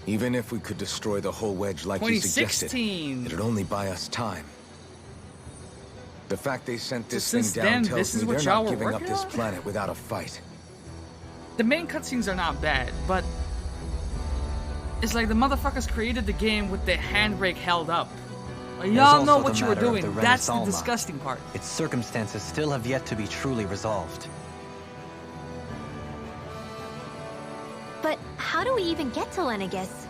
[SPEAKER 2] Even if we could destroy the whole wedge like you suggested,
[SPEAKER 1] 2016.
[SPEAKER 2] it'd only buy us time. The fact they sent this
[SPEAKER 1] So
[SPEAKER 2] thing
[SPEAKER 1] since
[SPEAKER 2] down
[SPEAKER 1] then,
[SPEAKER 2] tells
[SPEAKER 1] this is
[SPEAKER 2] me
[SPEAKER 1] what
[SPEAKER 2] they're
[SPEAKER 1] y'all
[SPEAKER 2] not
[SPEAKER 1] were
[SPEAKER 2] giving up
[SPEAKER 1] working
[SPEAKER 2] this
[SPEAKER 1] on?
[SPEAKER 2] planet without a fight.
[SPEAKER 1] The main cutscenes are not bad, but it's like the motherfuckers created the game with the handbrake held up. Like, y'all know
[SPEAKER 5] also
[SPEAKER 1] what
[SPEAKER 5] the
[SPEAKER 1] you were
[SPEAKER 5] matter of
[SPEAKER 1] doing.
[SPEAKER 5] the
[SPEAKER 1] That's the
[SPEAKER 5] Renaissance.
[SPEAKER 1] disgusting part.
[SPEAKER 5] Its circumstances still have yet to be truly resolved.
[SPEAKER 6] But how do we even get to Lenegis?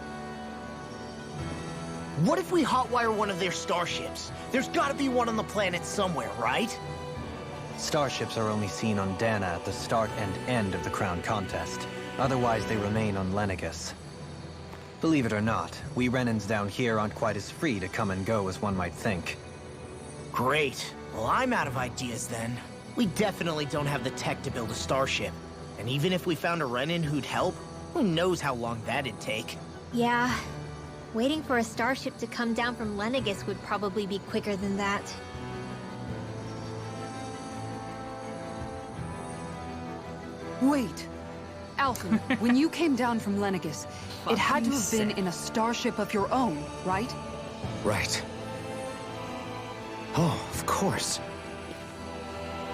[SPEAKER 4] What if we hotwire one of their starships? There's gotta be one on the planet somewhere, right?
[SPEAKER 5] Starships are only seen on Dana at the start and end of the Crown Contest. Otherwise, they remain on Lenegis. Believe it or not, we Renans down here aren't quite as free to come and go as one might think.
[SPEAKER 4] Great. Well, I'm out of ideas then. We definitely don't have the tech to build a starship. And even if we found a Renan who'd help, who knows how long that'd take.
[SPEAKER 6] Yeah. Waiting for a starship to come down from Lenegis would probably be quicker than that.
[SPEAKER 8] Wait. Alphen, when you came down from Lenegis, it had to have been in a starship of your own, right?
[SPEAKER 2] Right. Oh, of course.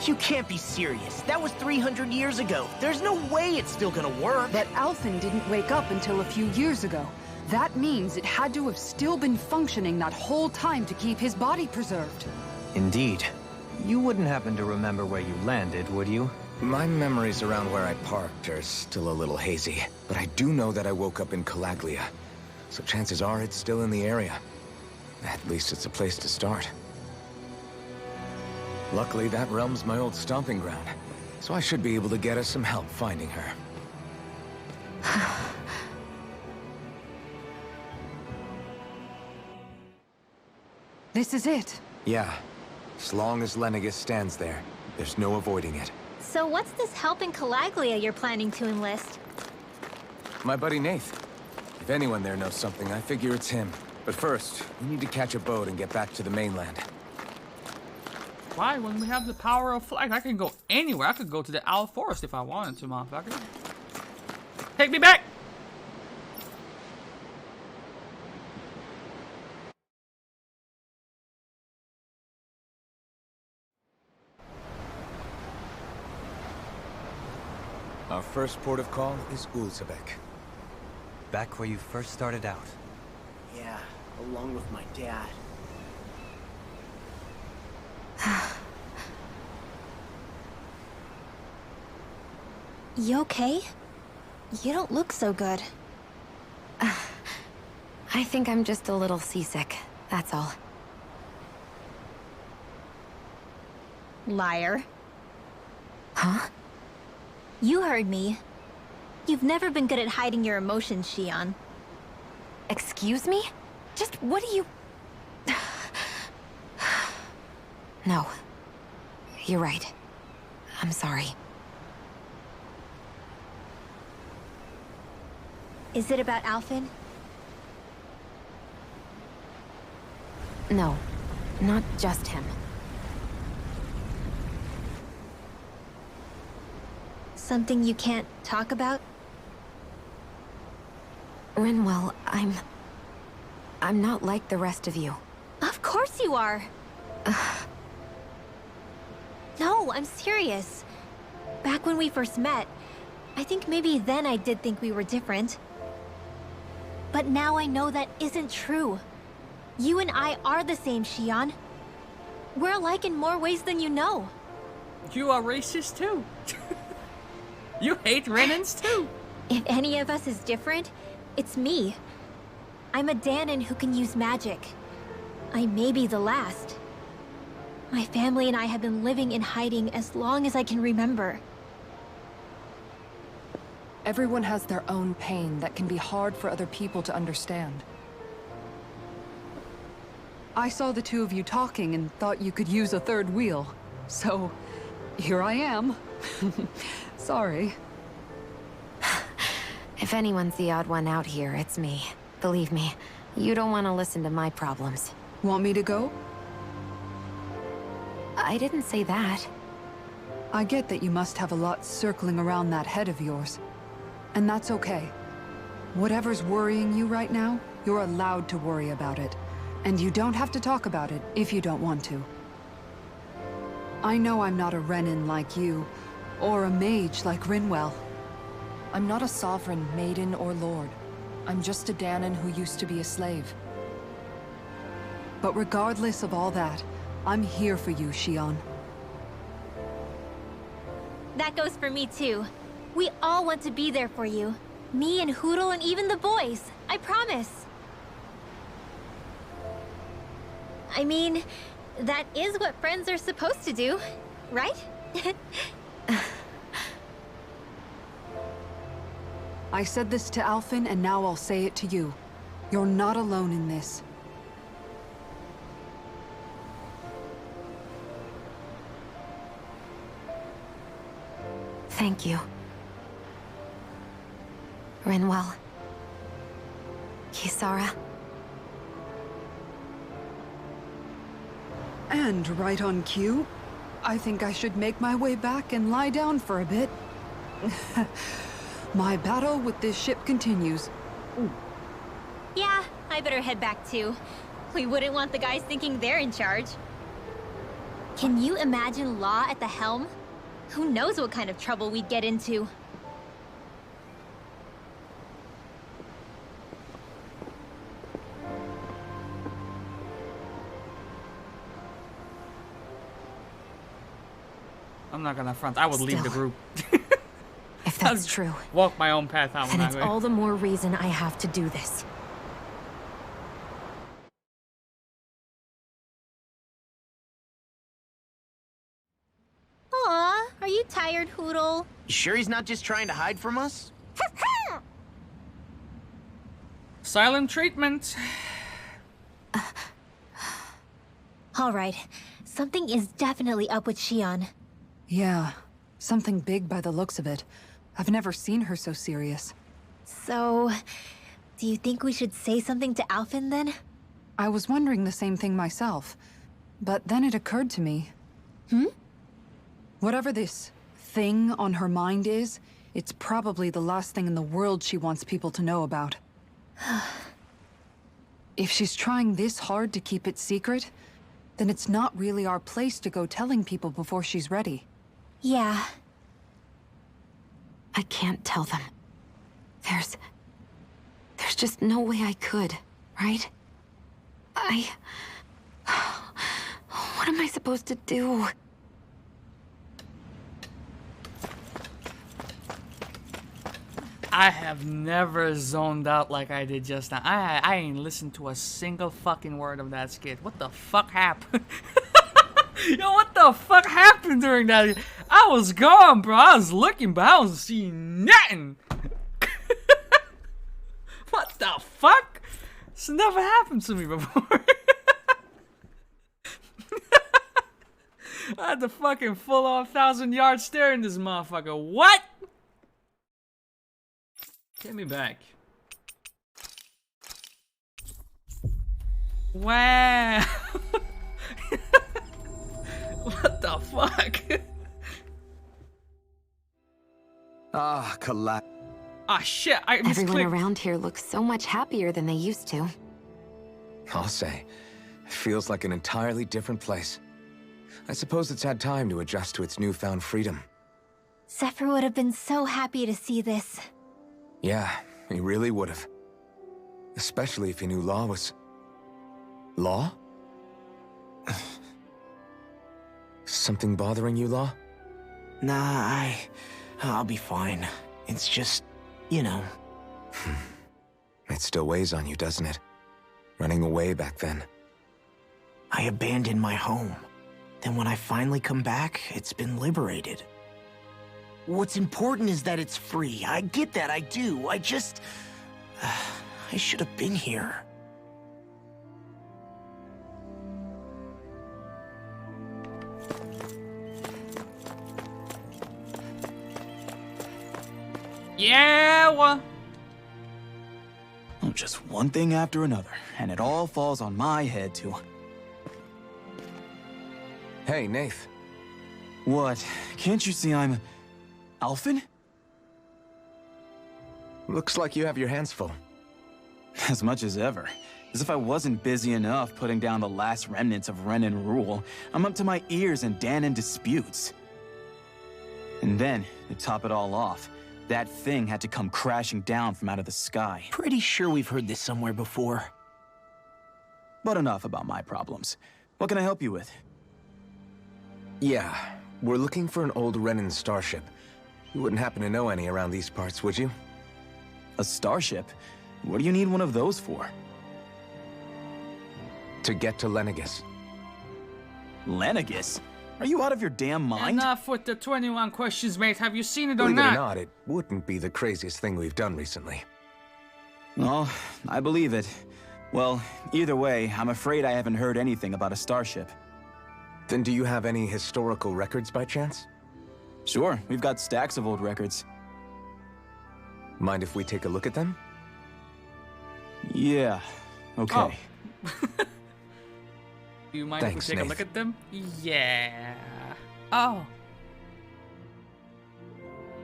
[SPEAKER 4] You can't be serious. That was 300 years ago. There's no way it's still gonna work.
[SPEAKER 8] But Alphen didn't wake up until a few years ago. That means it had to have still been functioning that whole time to keep his body preserved.
[SPEAKER 5] Indeed. You wouldn't happen to remember where you landed, would you?
[SPEAKER 2] My memories around where I parked are still a little hazy, but I do know that I woke up in Calaglia, so chances are it's still in the area. At least it's a place to start. Luckily, that realm's my old stomping ground, so I should be able to get us some help finding her.
[SPEAKER 8] This is it.
[SPEAKER 2] Yeah. As long as Lenegis stands there, there's no avoiding it.
[SPEAKER 6] So what's this help in Calaglia you're planning to enlist?
[SPEAKER 2] My buddy Nath. If anyone there knows something, I figure it's him. But first, we need to catch a boat and get back to the mainland.
[SPEAKER 1] Why? When we have the power of flight, I can go anywhere. I could go to the Owl Forest if I wanted to, motherfucker. Take me back!
[SPEAKER 2] Our first port of call is Ulzebek.
[SPEAKER 5] Back where you first started out.
[SPEAKER 4] Yeah, along with my dad.
[SPEAKER 6] You okay? You don't look so good.
[SPEAKER 7] I think I'm just a little seasick, that's all.
[SPEAKER 6] Liar.
[SPEAKER 7] Huh?
[SPEAKER 6] You heard me. You've never been good at hiding your emotions, Shion.
[SPEAKER 7] Excuse me? Just what do you... No. You're right. I'm sorry.
[SPEAKER 6] Is it about Alphen?
[SPEAKER 7] No. Not just him.
[SPEAKER 6] Something you can't talk about?
[SPEAKER 7] Rinwell, I'm not like the rest of you.
[SPEAKER 6] Of course you are! No, I'm serious. Back when we first met, I think maybe then I did think we were different. But now I know that isn't true. You and I are the same, Shion. We're alike in more ways than you know.
[SPEAKER 1] You are racist too. You hate Renans too.
[SPEAKER 6] If any of us is different, it's me. I'm a Dahnan who can use magic. I may be the last. My family and I have been living in hiding as long as I can remember.
[SPEAKER 8] Everyone has their own pain that can be hard for other people to understand. I saw the two of you talking and thought you could use a third wheel. So, here I am. Sorry.
[SPEAKER 7] If anyone's the odd one out here, it's me. Believe me, you don't want to listen to my problems.
[SPEAKER 8] Want me to go?
[SPEAKER 7] I didn't say that.
[SPEAKER 8] I get that you must have a lot circling around that head of yours. And that's okay. Whatever's worrying you right now, you're allowed to worry about it. And you don't have to talk about it if you don't want to. I know I'm not a Renan like you, or a mage like Rinwell. I'm not a sovereign, maiden, or lord. I'm just a Dahnan who used to be a slave. But regardless of all that, I'm here for you, Shion.
[SPEAKER 6] That goes for me too. We all want to be there for you. Me and Hootle and even the boys. I promise. I mean, that is what friends are supposed to do, right?
[SPEAKER 8] I said this to Alphen, and now I'll say it to you. You're not alone in this.
[SPEAKER 7] Thank you. Rinwell. Kisara.
[SPEAKER 8] And right on cue, I think I should make my way back and lie down for a bit. My battle with this ship continues.
[SPEAKER 6] Yeah, I better head back too. We wouldn't want the guys thinking they're in charge. Can you imagine Law at the helm? Who knows what kind of trouble we'd get into?
[SPEAKER 1] I'm not gonna front. I would leave the
[SPEAKER 7] Still.
[SPEAKER 1] group.
[SPEAKER 7] If that's true,
[SPEAKER 1] Walk my own path out.
[SPEAKER 7] then it's all the more reason I have to do this.
[SPEAKER 6] Aw, are you tired, Hootle?
[SPEAKER 4] You sure he's not just trying to hide from us?
[SPEAKER 1] Silent treatment.
[SPEAKER 6] All right, something is definitely up with Shion.
[SPEAKER 8] Yeah, something big by the looks of it. I've never seen her so serious.
[SPEAKER 6] So, do you think we should say something to Alphen then?
[SPEAKER 8] I was wondering the same thing myself, but then it occurred to me. Whatever this thing on her mind is, it's probably the last thing in the world she wants people to know about. If she's trying this hard to keep it secret, then it's not really our place to go telling people before she's ready.
[SPEAKER 6] Yeah.
[SPEAKER 7] I can't tell them. There's just no way I could, right? What am I supposed to do?
[SPEAKER 1] I have never zoned out like I did just now. I ain't listened to a single fucking word of that skit. What the fuck happened? Yo, what the fuck happened during that? I was gone, bro. I was looking, but I wasn't seeing nothing. What the fuck? This never happened to me before. I had the fucking full-on 1,000-yard stare in this motherfucker. What? Get me back. Wow. What the fuck?
[SPEAKER 2] Ah, Calag.
[SPEAKER 1] Ah, shit. I misclicked.
[SPEAKER 7] Everyone around here looks so much happier than they used to.
[SPEAKER 2] I'll say, it feels like an entirely different place. I suppose it's had time to adjust to its newfound freedom.
[SPEAKER 6] Zephyr would have been so happy to see this.
[SPEAKER 2] Yeah, he really would have. Especially if he knew Law was... Law? Something bothering you, Law?
[SPEAKER 4] Nah, I'll be fine. It's just, you know.
[SPEAKER 2] It still weighs on you, doesn't it? Running away back then.
[SPEAKER 4] I abandoned my home. Then when I finally come back, it's been liberated. What's important is that it's free. I get that, I do. I just... I should have been here.
[SPEAKER 1] Yeah, well.
[SPEAKER 10] Oh, just one thing after another, and it all falls on my head to...
[SPEAKER 2] Hey, Nath.
[SPEAKER 10] What? Can't you see I'm... Alphen?
[SPEAKER 2] Looks like you have your hands full.
[SPEAKER 10] As much as ever. As if I wasn't busy enough putting down the last remnants of Renan rule, I'm up to my ears in Dahnan disputes. And then, to top it all off, that thing had to come crashing down from out of the sky.
[SPEAKER 4] Pretty sure we've heard this somewhere before.
[SPEAKER 10] But enough about my problems. What can I help you with?
[SPEAKER 2] Yeah, we're looking for an old Renan starship. You wouldn't happen to know any around these parts, would you?
[SPEAKER 10] A starship? What do you need one of those for?
[SPEAKER 2] To get to Lenegis.
[SPEAKER 10] Lenegis? Are you out of your damn mind?
[SPEAKER 1] Enough with the 21 questions, mate. Have you seen it or
[SPEAKER 2] Believe it
[SPEAKER 1] not?
[SPEAKER 2] or not, it wouldn't be the craziest thing we've done recently.
[SPEAKER 10] Oh, I believe it. Well, either way, I'm afraid I haven't heard anything about a starship.
[SPEAKER 2] Then do you have any historical records by chance?
[SPEAKER 10] Sure, we've got stacks of old records.
[SPEAKER 2] Mind if we take a look at them?
[SPEAKER 10] Yeah, okay.
[SPEAKER 1] Oh. Do you mind
[SPEAKER 2] Thanks,
[SPEAKER 1] if we take
[SPEAKER 2] Nath.
[SPEAKER 1] a look at them? Yeah. Oh.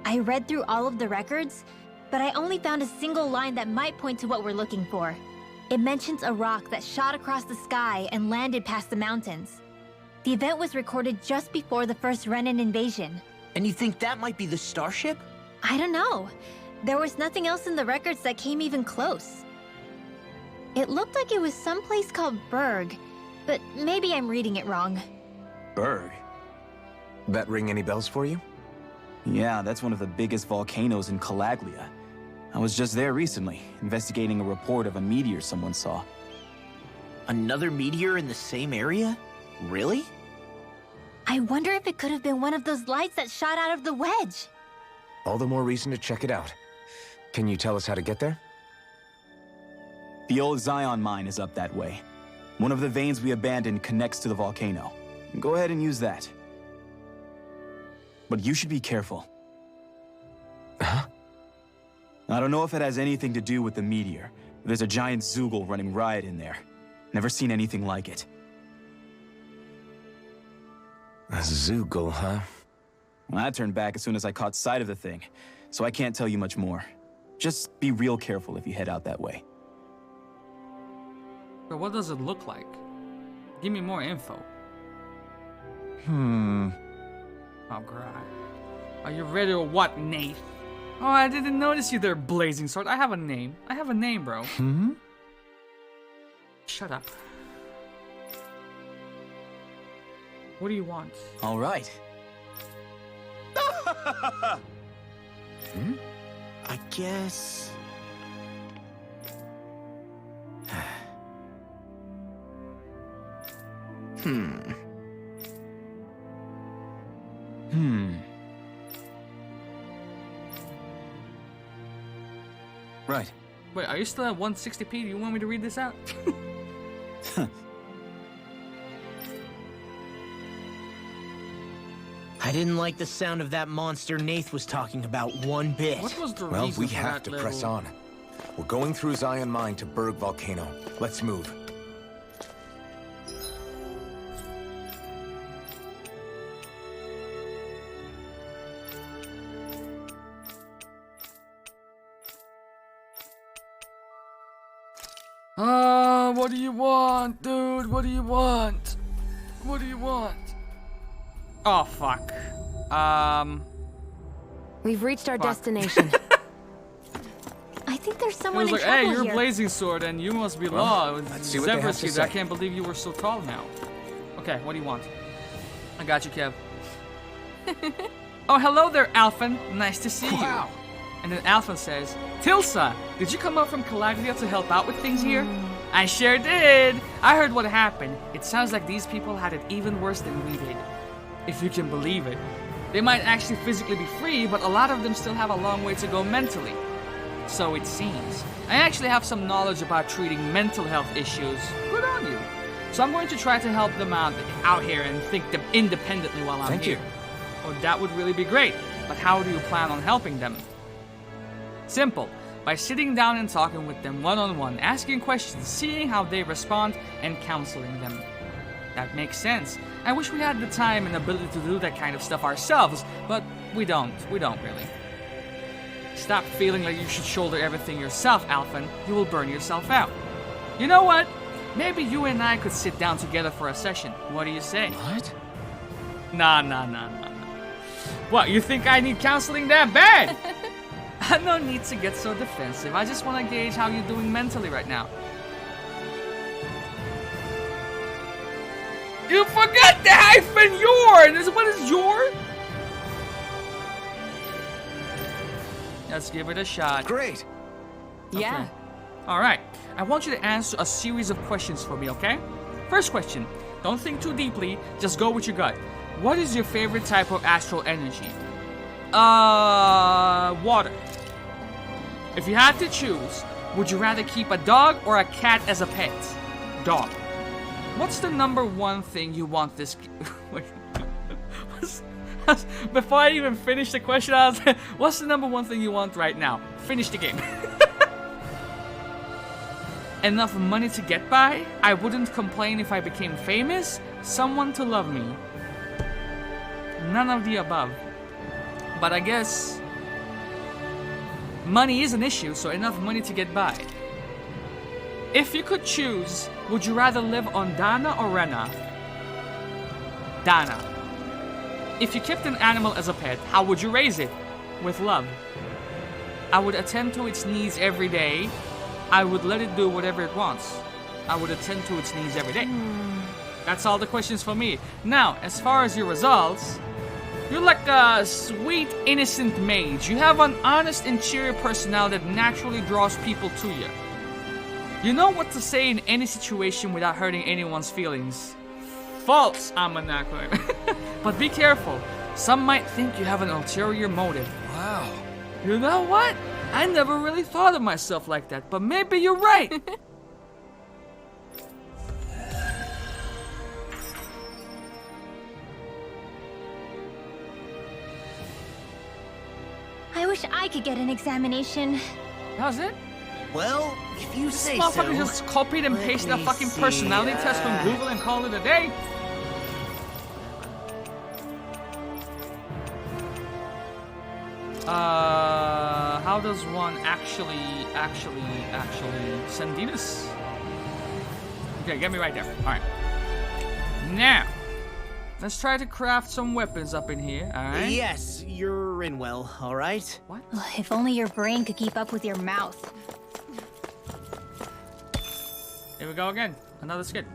[SPEAKER 6] I read through all of the records, but I only found a single line that might point to what we're looking for. It mentions a rock that shot across the sky and landed past the mountains. The event was recorded just before the first Renan invasion.
[SPEAKER 4] And you think that might be the starship?
[SPEAKER 6] I don't know. There was nothing else in the records that came even close. It looked like it was someplace called Berg, but maybe I'm reading it wrong.
[SPEAKER 10] Berg?
[SPEAKER 2] That ring any bells for you?
[SPEAKER 10] Yeah, that's one of the biggest volcanoes in Calaglia. I was just there recently, investigating a report of a meteor someone saw.
[SPEAKER 4] Another meteor in the same area? Really?
[SPEAKER 6] I wonder if it could have been one of those lights that shot out of the wedge.
[SPEAKER 2] All the more reason to check it out. Can you tell us how to get there?
[SPEAKER 10] The old Zion mine is up that way. One of the veins we abandoned connects to the volcano. Go ahead and use that. But you should be careful.
[SPEAKER 2] Huh?
[SPEAKER 10] I don't know if it has anything to do with the meteor. But there's a giant Zoogle running riot in there. Never seen anything like it.
[SPEAKER 2] A Zoogle, huh?
[SPEAKER 10] Well, I turned back as soon as I caught sight of the thing, so I can't tell you much more. Just be real careful if you head out that way.
[SPEAKER 1] But what does it look like? Give me more info. Oh, God. Are you ready or what, Nate? Oh, I didn't notice you there, Blazing Sword. I have a name. I have a name, bro. Shut up. What do you want?
[SPEAKER 10] All right.
[SPEAKER 4] I guess...
[SPEAKER 2] Right.
[SPEAKER 1] Wait, are you still at 160p? Do you want me to read this out?
[SPEAKER 4] I didn't like the sound of that monster Nath was talking about one bit.
[SPEAKER 1] What was the
[SPEAKER 2] Well,
[SPEAKER 1] reason
[SPEAKER 2] we
[SPEAKER 1] for
[SPEAKER 2] have
[SPEAKER 1] that
[SPEAKER 2] to
[SPEAKER 1] little...
[SPEAKER 2] press on. We're going through Zion Mine to Berg Volcano. Let's move.
[SPEAKER 1] What do you want, dude? What do you want? What do you want? Oh, fuck.
[SPEAKER 7] We've reached our destination.
[SPEAKER 6] I think there's
[SPEAKER 1] It
[SPEAKER 6] someone
[SPEAKER 1] was
[SPEAKER 6] in
[SPEAKER 1] like,
[SPEAKER 6] trouble
[SPEAKER 1] hey, you're
[SPEAKER 6] here.
[SPEAKER 1] Blazing Sword and you must be Law.
[SPEAKER 2] let's see what they have to
[SPEAKER 1] Kid, I
[SPEAKER 2] say.
[SPEAKER 1] can't believe you were so tall now. Okay, what do you want? I got you, Kev. Oh, hello there, Alphen. Nice to see you. And then Alphen says, Tilsa, did you come up from Calaglia to help out with things here? I sure did. I heard what happened. It sounds like these people had it even worse than we did. If you can believe it. They might actually physically be free, but a lot of them still have a long way to go mentally. So it seems. I actually have some knowledge about treating mental health issues. Good on you. So I'm going to try to help them out here and think them independently while I'm here. Oh, that would really be great. But how do you plan on helping them? Simple. By sitting down and talking with them one-on-one, asking questions, seeing how they respond, and counseling them. That makes sense. I wish we had the time and ability to do that kind of stuff ourselves, but we don't. We don't really. Stop feeling like you should shoulder everything yourself, Alphen. You will burn yourself out. You know what? Maybe you and I could sit down together for a session. What do you say?
[SPEAKER 2] What?
[SPEAKER 1] Nah. What, you think I need counseling that bad? No need to get so defensive. I just want to gauge how you're doing mentally right now. You forgot the hyphen your! What is your? Let's give it a shot.
[SPEAKER 2] Great.
[SPEAKER 7] Yeah.
[SPEAKER 1] Alright. I want you to answer a series of questions for me, okay? First question. Don't think too deeply. Just go with your gut. What is your favorite type of astral energy? Water. If you had to choose, would you rather keep a dog or a cat as a pet? Dog. What's the number one thing you want this... Wait. Before I even finish the question, I was like, what's the number one thing you want right now? Finish the game. Enough money to get by? I wouldn't complain if I became famous. Someone to love me. None of the above. But I guess... money is an issue, so enough money to get by. If you could choose, would you rather live on Dana or Rena? Dana. If you kept an animal as a pet, how would you raise it? With love. I would attend to its needs every day. I would let it do whatever it wants. I would attend to its needs every day. That's all the questions for me. Now, as far as your results, You're like a sweet, innocent mage. You have an honest interior personality that naturally draws people to you. You know what to say in any situation without hurting anyone's feelings. False, Amanako. But be careful. Some might think you have an ulterior motive.
[SPEAKER 2] Wow.
[SPEAKER 1] You know what? I never really thought of myself like that, but maybe you're right.
[SPEAKER 6] I wish I could get an examination.
[SPEAKER 1] How's it?
[SPEAKER 4] Well, if you
[SPEAKER 1] This
[SPEAKER 4] say
[SPEAKER 1] motherfucker
[SPEAKER 4] so.
[SPEAKER 1] just copied and
[SPEAKER 4] Let
[SPEAKER 1] pasted a
[SPEAKER 4] me
[SPEAKER 1] fucking
[SPEAKER 4] see,
[SPEAKER 1] personality test from Google and called it a day. How does one actually send this? Okay, get me right there. Alright. Now, let's try to craft some weapons up in here, alright?
[SPEAKER 4] Yes, you're Rinwell, all right?
[SPEAKER 1] What?
[SPEAKER 6] Ugh, if only your brain could keep up with your mouth.
[SPEAKER 1] Here we go again. Another skit.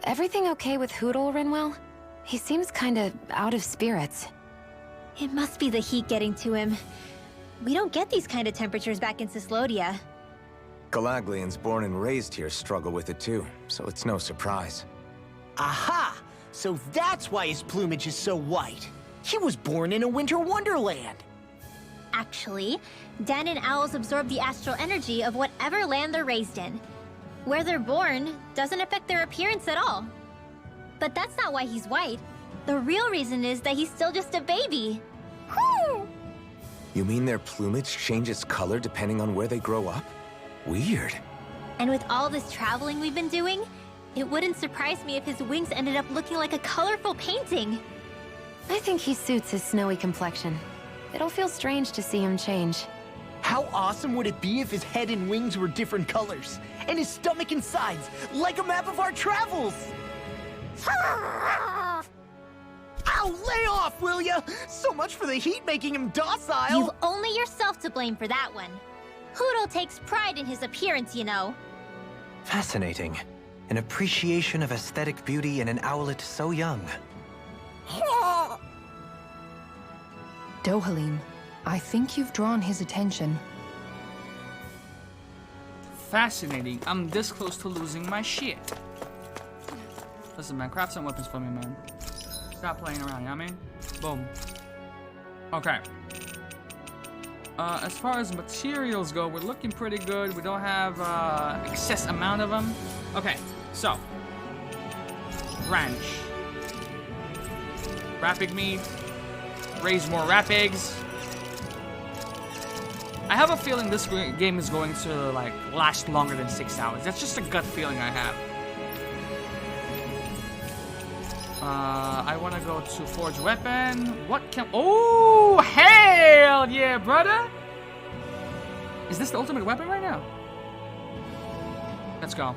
[SPEAKER 7] Everything okay with Hootle, Rinwell? He seems kinda out of spirits.
[SPEAKER 6] It must be the heat getting to him. We don't get these kind of temperatures back in Cyslodia.
[SPEAKER 2] Galaglians born and raised here struggle with it too, so it's no surprise.
[SPEAKER 4] Aha! So that's why his plumage is so white. He was born in a winter wonderland.
[SPEAKER 6] Actually, Dan and owls absorb the astral energy of whatever land they're raised in. Where they're born doesn't affect their appearance at all. But that's not why he's white. The real reason is that he's still just a baby.
[SPEAKER 2] You mean their plumage changes color depending on where they grow up? Weird.
[SPEAKER 6] And with all this traveling we've been doing, it wouldn't surprise me if his wings ended up looking like a colorful painting.
[SPEAKER 7] I think he suits his snowy complexion. It'll feel strange to see him change.
[SPEAKER 4] How awesome would it be if his head and wings were different colors? And his stomach and sides, like a map of our travels! Ow, lay off, will ya? So much for the heat making him docile!
[SPEAKER 6] You've only yourself to blame for that one. Hootle takes pride in his appearance, you know.
[SPEAKER 5] Fascinating. An appreciation of aesthetic beauty in an owlet so young.
[SPEAKER 8] Dohalim, I think you've drawn his attention.
[SPEAKER 1] Fascinating. I'm this close to losing my shit. Listen, man, craft some weapons for me, man. Stop playing around, you know what I mean? Boom. Okay. As far as materials go, we're looking pretty good. We don't have excess amount of them. Okay, so. Ranch. Rapid meat. Raise more rap eggs. I have a feeling this game is going to like last longer than 6 hours. That's just a gut feeling I have. I want to go to forge weapon. What can? Oh, hell yeah, brother! Is this the ultimate weapon right now? Let's go.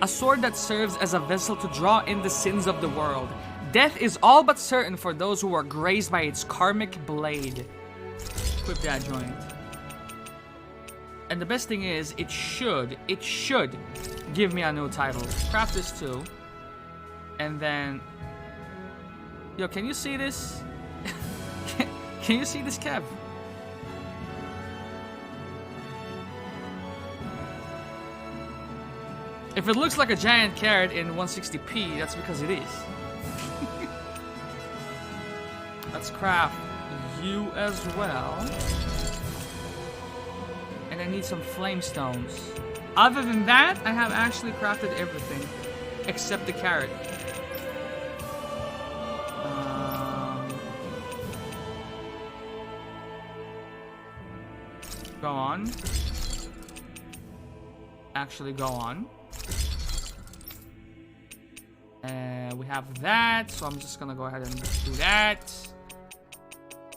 [SPEAKER 1] A sword that serves as a vessel to draw in the sins of the world. Death is all but certain for those who are grazed by its karmic blade. Equip that joint. And the best thing is, it should give me a new title. Craft this too. And then... Yo, can you see this? Can you see this, Kev? If it looks like a giant carrot in 160p, that's because it is. Let's craft you as well. And I need some flame stones. Other than that, I have actually crafted everything except the carrot. Go on. Actually, go on. We have that, so I'm just gonna go ahead and do that. Is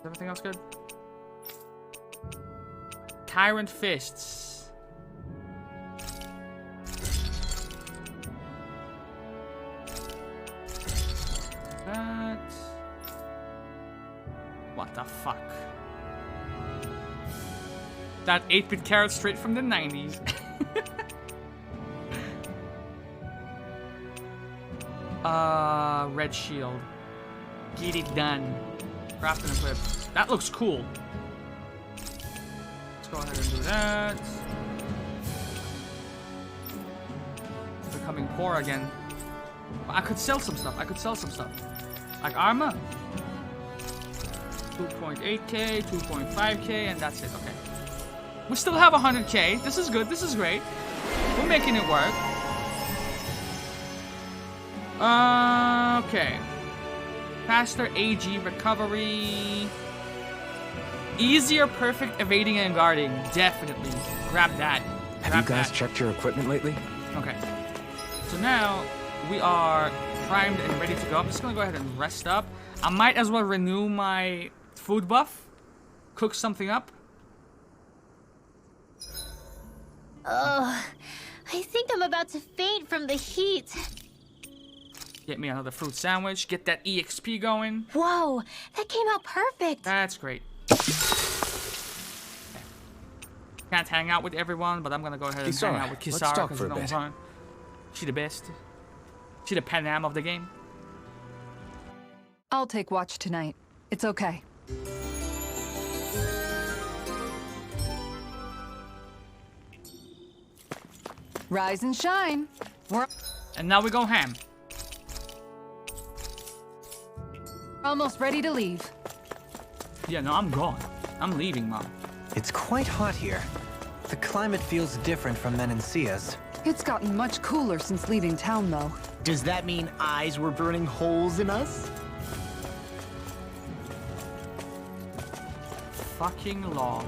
[SPEAKER 1] everything else good? Tyrant Fists. That. What the fuck? That 8-bit carrot straight from the 90s. Red shield. Get it done. Craft and equip. That looks cool. Let's go ahead and do that. Becoming poor again. I could sell some stuff. Like armor. 2.8k, 2.5k, and that's it. Okay. We still have 100k. This is good. This is great. We're making it work. Okay. Faster AG recovery. Easier perfect evading and guarding. Definitely. Grab that.
[SPEAKER 2] Have you guys checked your equipment lately?
[SPEAKER 1] Okay. So now we are primed and ready to go. I'm just gonna go ahead and rest up. I might as well renew my food buff. Cook something up.
[SPEAKER 6] Oh, I think I'm about to faint from the heat.
[SPEAKER 1] Get me another fruit sandwich. Get that EXP going.
[SPEAKER 6] Whoa, that came out perfect.
[SPEAKER 1] That's great. Can't hang out with everyone, but I'm gonna go ahead and hang out with Kisara.
[SPEAKER 2] Let's talk for a bit.
[SPEAKER 1] She the best. She the Panam of the game.
[SPEAKER 8] I'll take watch tonight. It's okay. Rise and shine.
[SPEAKER 1] And now we go ham.
[SPEAKER 8] Almost ready to leave.
[SPEAKER 1] Yeah, no, I'm gone. I'm leaving, Mom.
[SPEAKER 5] It's quite hot here. The climate feels different from Menancia's.
[SPEAKER 8] It's gotten much cooler since leaving town, though.
[SPEAKER 4] Does that mean eyes were burning holes in us?
[SPEAKER 1] Fucking law.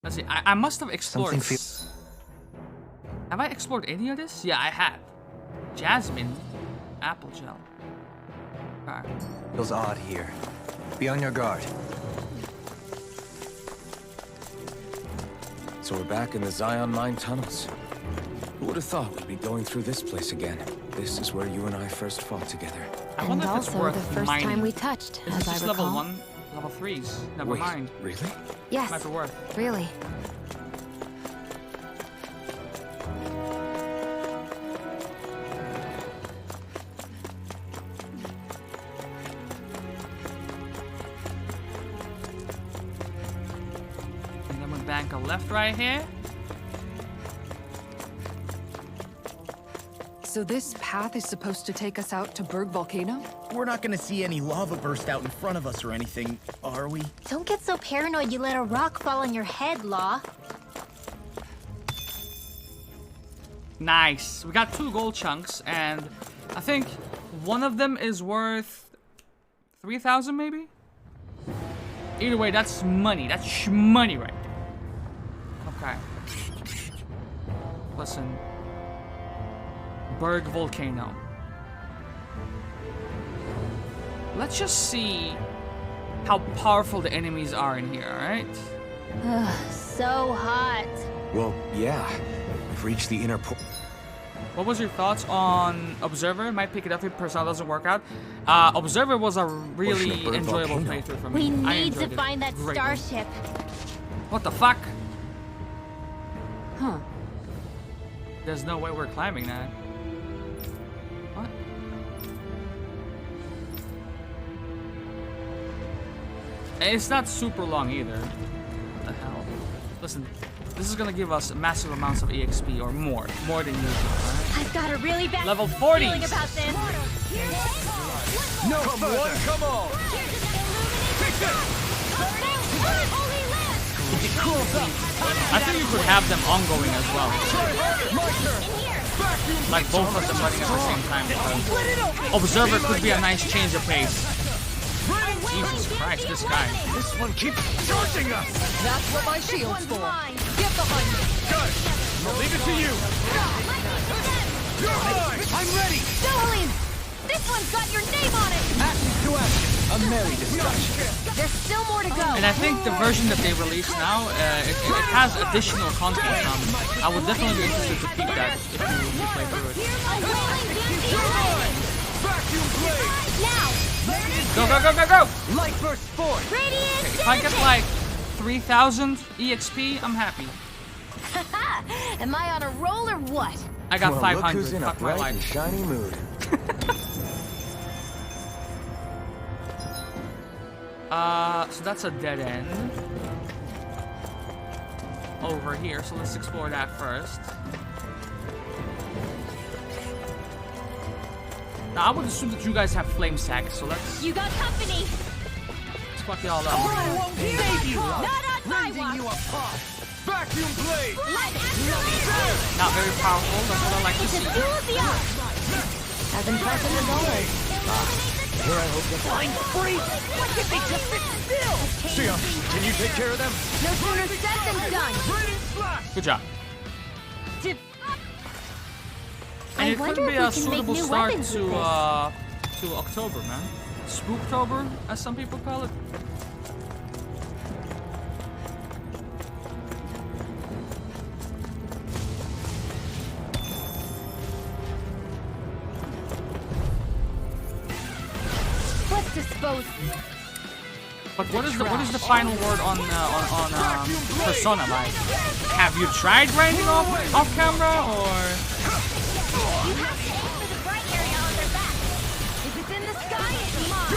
[SPEAKER 1] Let's see, I must have explored. Have I explored any of this? Yeah, I have. Jasmine, apple gel. Alright.
[SPEAKER 5] Feels odd here. Be on your guard.
[SPEAKER 2] So we're back in the Zion Mine tunnels. Who would have thought we'd be going through this place again? This is where you and I first fought together.
[SPEAKER 1] I
[SPEAKER 7] And
[SPEAKER 1] wonder if it's
[SPEAKER 7] also
[SPEAKER 1] worth
[SPEAKER 7] the first
[SPEAKER 1] mining.
[SPEAKER 7] time we touched,
[SPEAKER 1] Is
[SPEAKER 7] as
[SPEAKER 1] this
[SPEAKER 7] I
[SPEAKER 1] just
[SPEAKER 7] recall.
[SPEAKER 1] level 1? Level 3s? Never
[SPEAKER 2] Wait,
[SPEAKER 1] mind.
[SPEAKER 2] really?
[SPEAKER 7] Yes,
[SPEAKER 1] Might be worth.
[SPEAKER 7] really.
[SPEAKER 1] And then we bank a left right here.
[SPEAKER 8] So this path is supposed to take us out to Berg Volcano?
[SPEAKER 4] We're not gonna see any lava burst out in front of us or anything, are we?
[SPEAKER 6] Don't get so paranoid you let a rock fall on your head, Law.
[SPEAKER 1] Nice. We got 2 gold chunks, and I think one of them is worth 3,000 maybe? Either way, that's money. That's money right there. Okay. Listen. Berg Volcano. Let's just see how powerful the enemies are in here, alright?
[SPEAKER 6] Ugh, so hot.
[SPEAKER 2] Well, yeah. We've reached the inner
[SPEAKER 1] What was your thoughts on Observer? Might pick it up if Persona doesn't work out. Observer was a really
[SPEAKER 2] Portion of Berg
[SPEAKER 1] enjoyable
[SPEAKER 2] Volcano.
[SPEAKER 1] playthrough for me.
[SPEAKER 6] We
[SPEAKER 1] I
[SPEAKER 6] need to
[SPEAKER 1] enjoyed it
[SPEAKER 6] find that
[SPEAKER 1] greatly.
[SPEAKER 6] starship.
[SPEAKER 1] What the fuck?
[SPEAKER 8] Huh.
[SPEAKER 1] There's no way we're climbing that. What? And it's not super long either. What the hell? Listen, this is gonna give us massive amounts of EXP or more than usual. Right?
[SPEAKER 6] I've got a really bad
[SPEAKER 1] Level 40s.
[SPEAKER 6] feeling about this.
[SPEAKER 3] No further! Come on!
[SPEAKER 1] I think you could have them ongoing as well. Like both of them running at the same time. Because Observer could be a nice change of pace. Jesus Christ, this guy.
[SPEAKER 3] This one keeps charging us!
[SPEAKER 8] That's what my shield's for.
[SPEAKER 9] Mine.
[SPEAKER 8] Get behind me.
[SPEAKER 3] Good! I'll leave it to you! You're mine! I'm ready!
[SPEAKER 9] Dohalim! This one's got your name on it!
[SPEAKER 5] Action to action. A merry distraction.
[SPEAKER 9] There's still more to go.
[SPEAKER 1] And I think the version that they released now, it has additional content. I would definitely be interested to peek that if you play through it.
[SPEAKER 9] Now!
[SPEAKER 1] Go, go, go, go, go!
[SPEAKER 5] Light burst forth.
[SPEAKER 9] Radiant
[SPEAKER 1] If I get like 3,000 EXP, I'm happy.
[SPEAKER 9] Am I on a roll or what?
[SPEAKER 1] I got
[SPEAKER 2] Well,
[SPEAKER 1] 500.
[SPEAKER 2] look who's in a
[SPEAKER 1] Fuck my
[SPEAKER 2] bright and
[SPEAKER 1] life.
[SPEAKER 2] shiny mood.
[SPEAKER 1] So that's a dead end. Over here, so let's explore that first. Now, I would assume that you guys have flame sacks, so let's
[SPEAKER 9] You got company.
[SPEAKER 1] fuck y'all up.
[SPEAKER 9] Save you. Not on my watch.
[SPEAKER 5] You apart. Vacuum blade.
[SPEAKER 1] Not very powerful, that's what I like to
[SPEAKER 9] It's a
[SPEAKER 1] see.
[SPEAKER 9] duel of the arts. As impressive as always.
[SPEAKER 2] Here I hope that
[SPEAKER 5] Flying free. Why can't they just sit still?
[SPEAKER 3] Sia, can you take care of them?
[SPEAKER 9] No sooner said than done.
[SPEAKER 1] Good job.
[SPEAKER 9] Dip.
[SPEAKER 1] And
[SPEAKER 6] I
[SPEAKER 1] it
[SPEAKER 6] wonder
[SPEAKER 1] couldn't be
[SPEAKER 6] if
[SPEAKER 1] a
[SPEAKER 6] we can make
[SPEAKER 1] suitable
[SPEAKER 6] new
[SPEAKER 1] start
[SPEAKER 6] weapons with
[SPEAKER 1] to October, man. Spooktober, as some people call it.
[SPEAKER 9] Let's dispose.
[SPEAKER 1] But what is the final word on Persona? Like, have you tried grinding off camera or?
[SPEAKER 9] You have to aim for the bright area on their back. If it's in the sky, it's mine.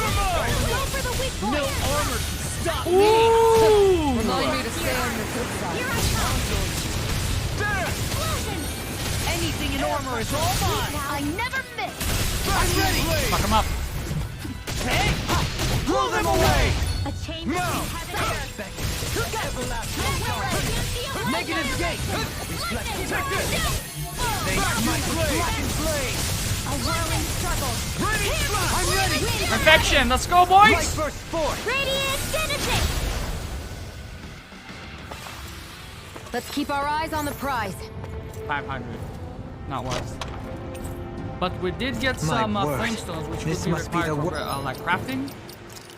[SPEAKER 9] Go for the weak point.
[SPEAKER 5] No armor can stop me.
[SPEAKER 1] Ooh!
[SPEAKER 8] Remind me to stay on the good side.
[SPEAKER 9] Here I come. Explosion.
[SPEAKER 5] Anything in armor is all mine.
[SPEAKER 9] I never miss.
[SPEAKER 5] I'm ready.
[SPEAKER 1] Fuck him up.
[SPEAKER 5] Blow them away.
[SPEAKER 9] A change of heaven.
[SPEAKER 5] Who got everlasting power? Negative gate. Take this. My blade. Blade.
[SPEAKER 9] A whirling struggle.
[SPEAKER 5] Ready. I'm ready.
[SPEAKER 1] Perfection. Let's go,
[SPEAKER 5] Light
[SPEAKER 1] boys.
[SPEAKER 5] burst forth.
[SPEAKER 9] Radiant penetrate.
[SPEAKER 7] Let's keep our eyes on the prize.
[SPEAKER 1] 500. Not worth. But we did get
[SPEAKER 4] My
[SPEAKER 1] some
[SPEAKER 4] word.
[SPEAKER 1] flamestones, which
[SPEAKER 4] This
[SPEAKER 1] would be
[SPEAKER 4] must be
[SPEAKER 1] required
[SPEAKER 4] the
[SPEAKER 1] for like crafting.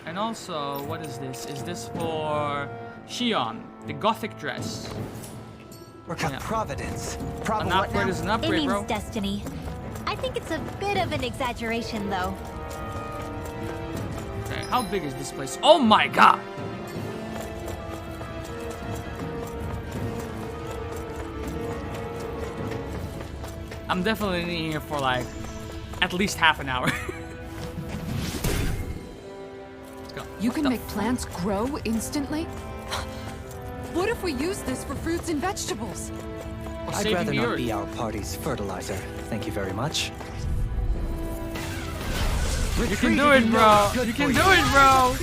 [SPEAKER 1] And also, what is this? Is this for Shion, the Gothic dress?
[SPEAKER 5] Work
[SPEAKER 1] Yeah.
[SPEAKER 5] Providence.
[SPEAKER 1] An upgrade is an
[SPEAKER 6] It
[SPEAKER 1] upgrade,
[SPEAKER 6] means
[SPEAKER 1] bro.
[SPEAKER 6] destiny. I think it's a bit of an exaggeration, though.
[SPEAKER 1] Okay, how big is this place? Oh my god! I'm definitely in here for like at least half an hour. Let's go.
[SPEAKER 8] You
[SPEAKER 1] What
[SPEAKER 8] can
[SPEAKER 1] the
[SPEAKER 8] make plants grow instantly? What if we use this for fruits and vegetables?
[SPEAKER 1] Or
[SPEAKER 5] I'd
[SPEAKER 1] saving
[SPEAKER 5] rather
[SPEAKER 1] the
[SPEAKER 5] not
[SPEAKER 1] earth.
[SPEAKER 5] be our party's fertilizer. Thank you very much.
[SPEAKER 1] You can do it, bro. You can do it, bro.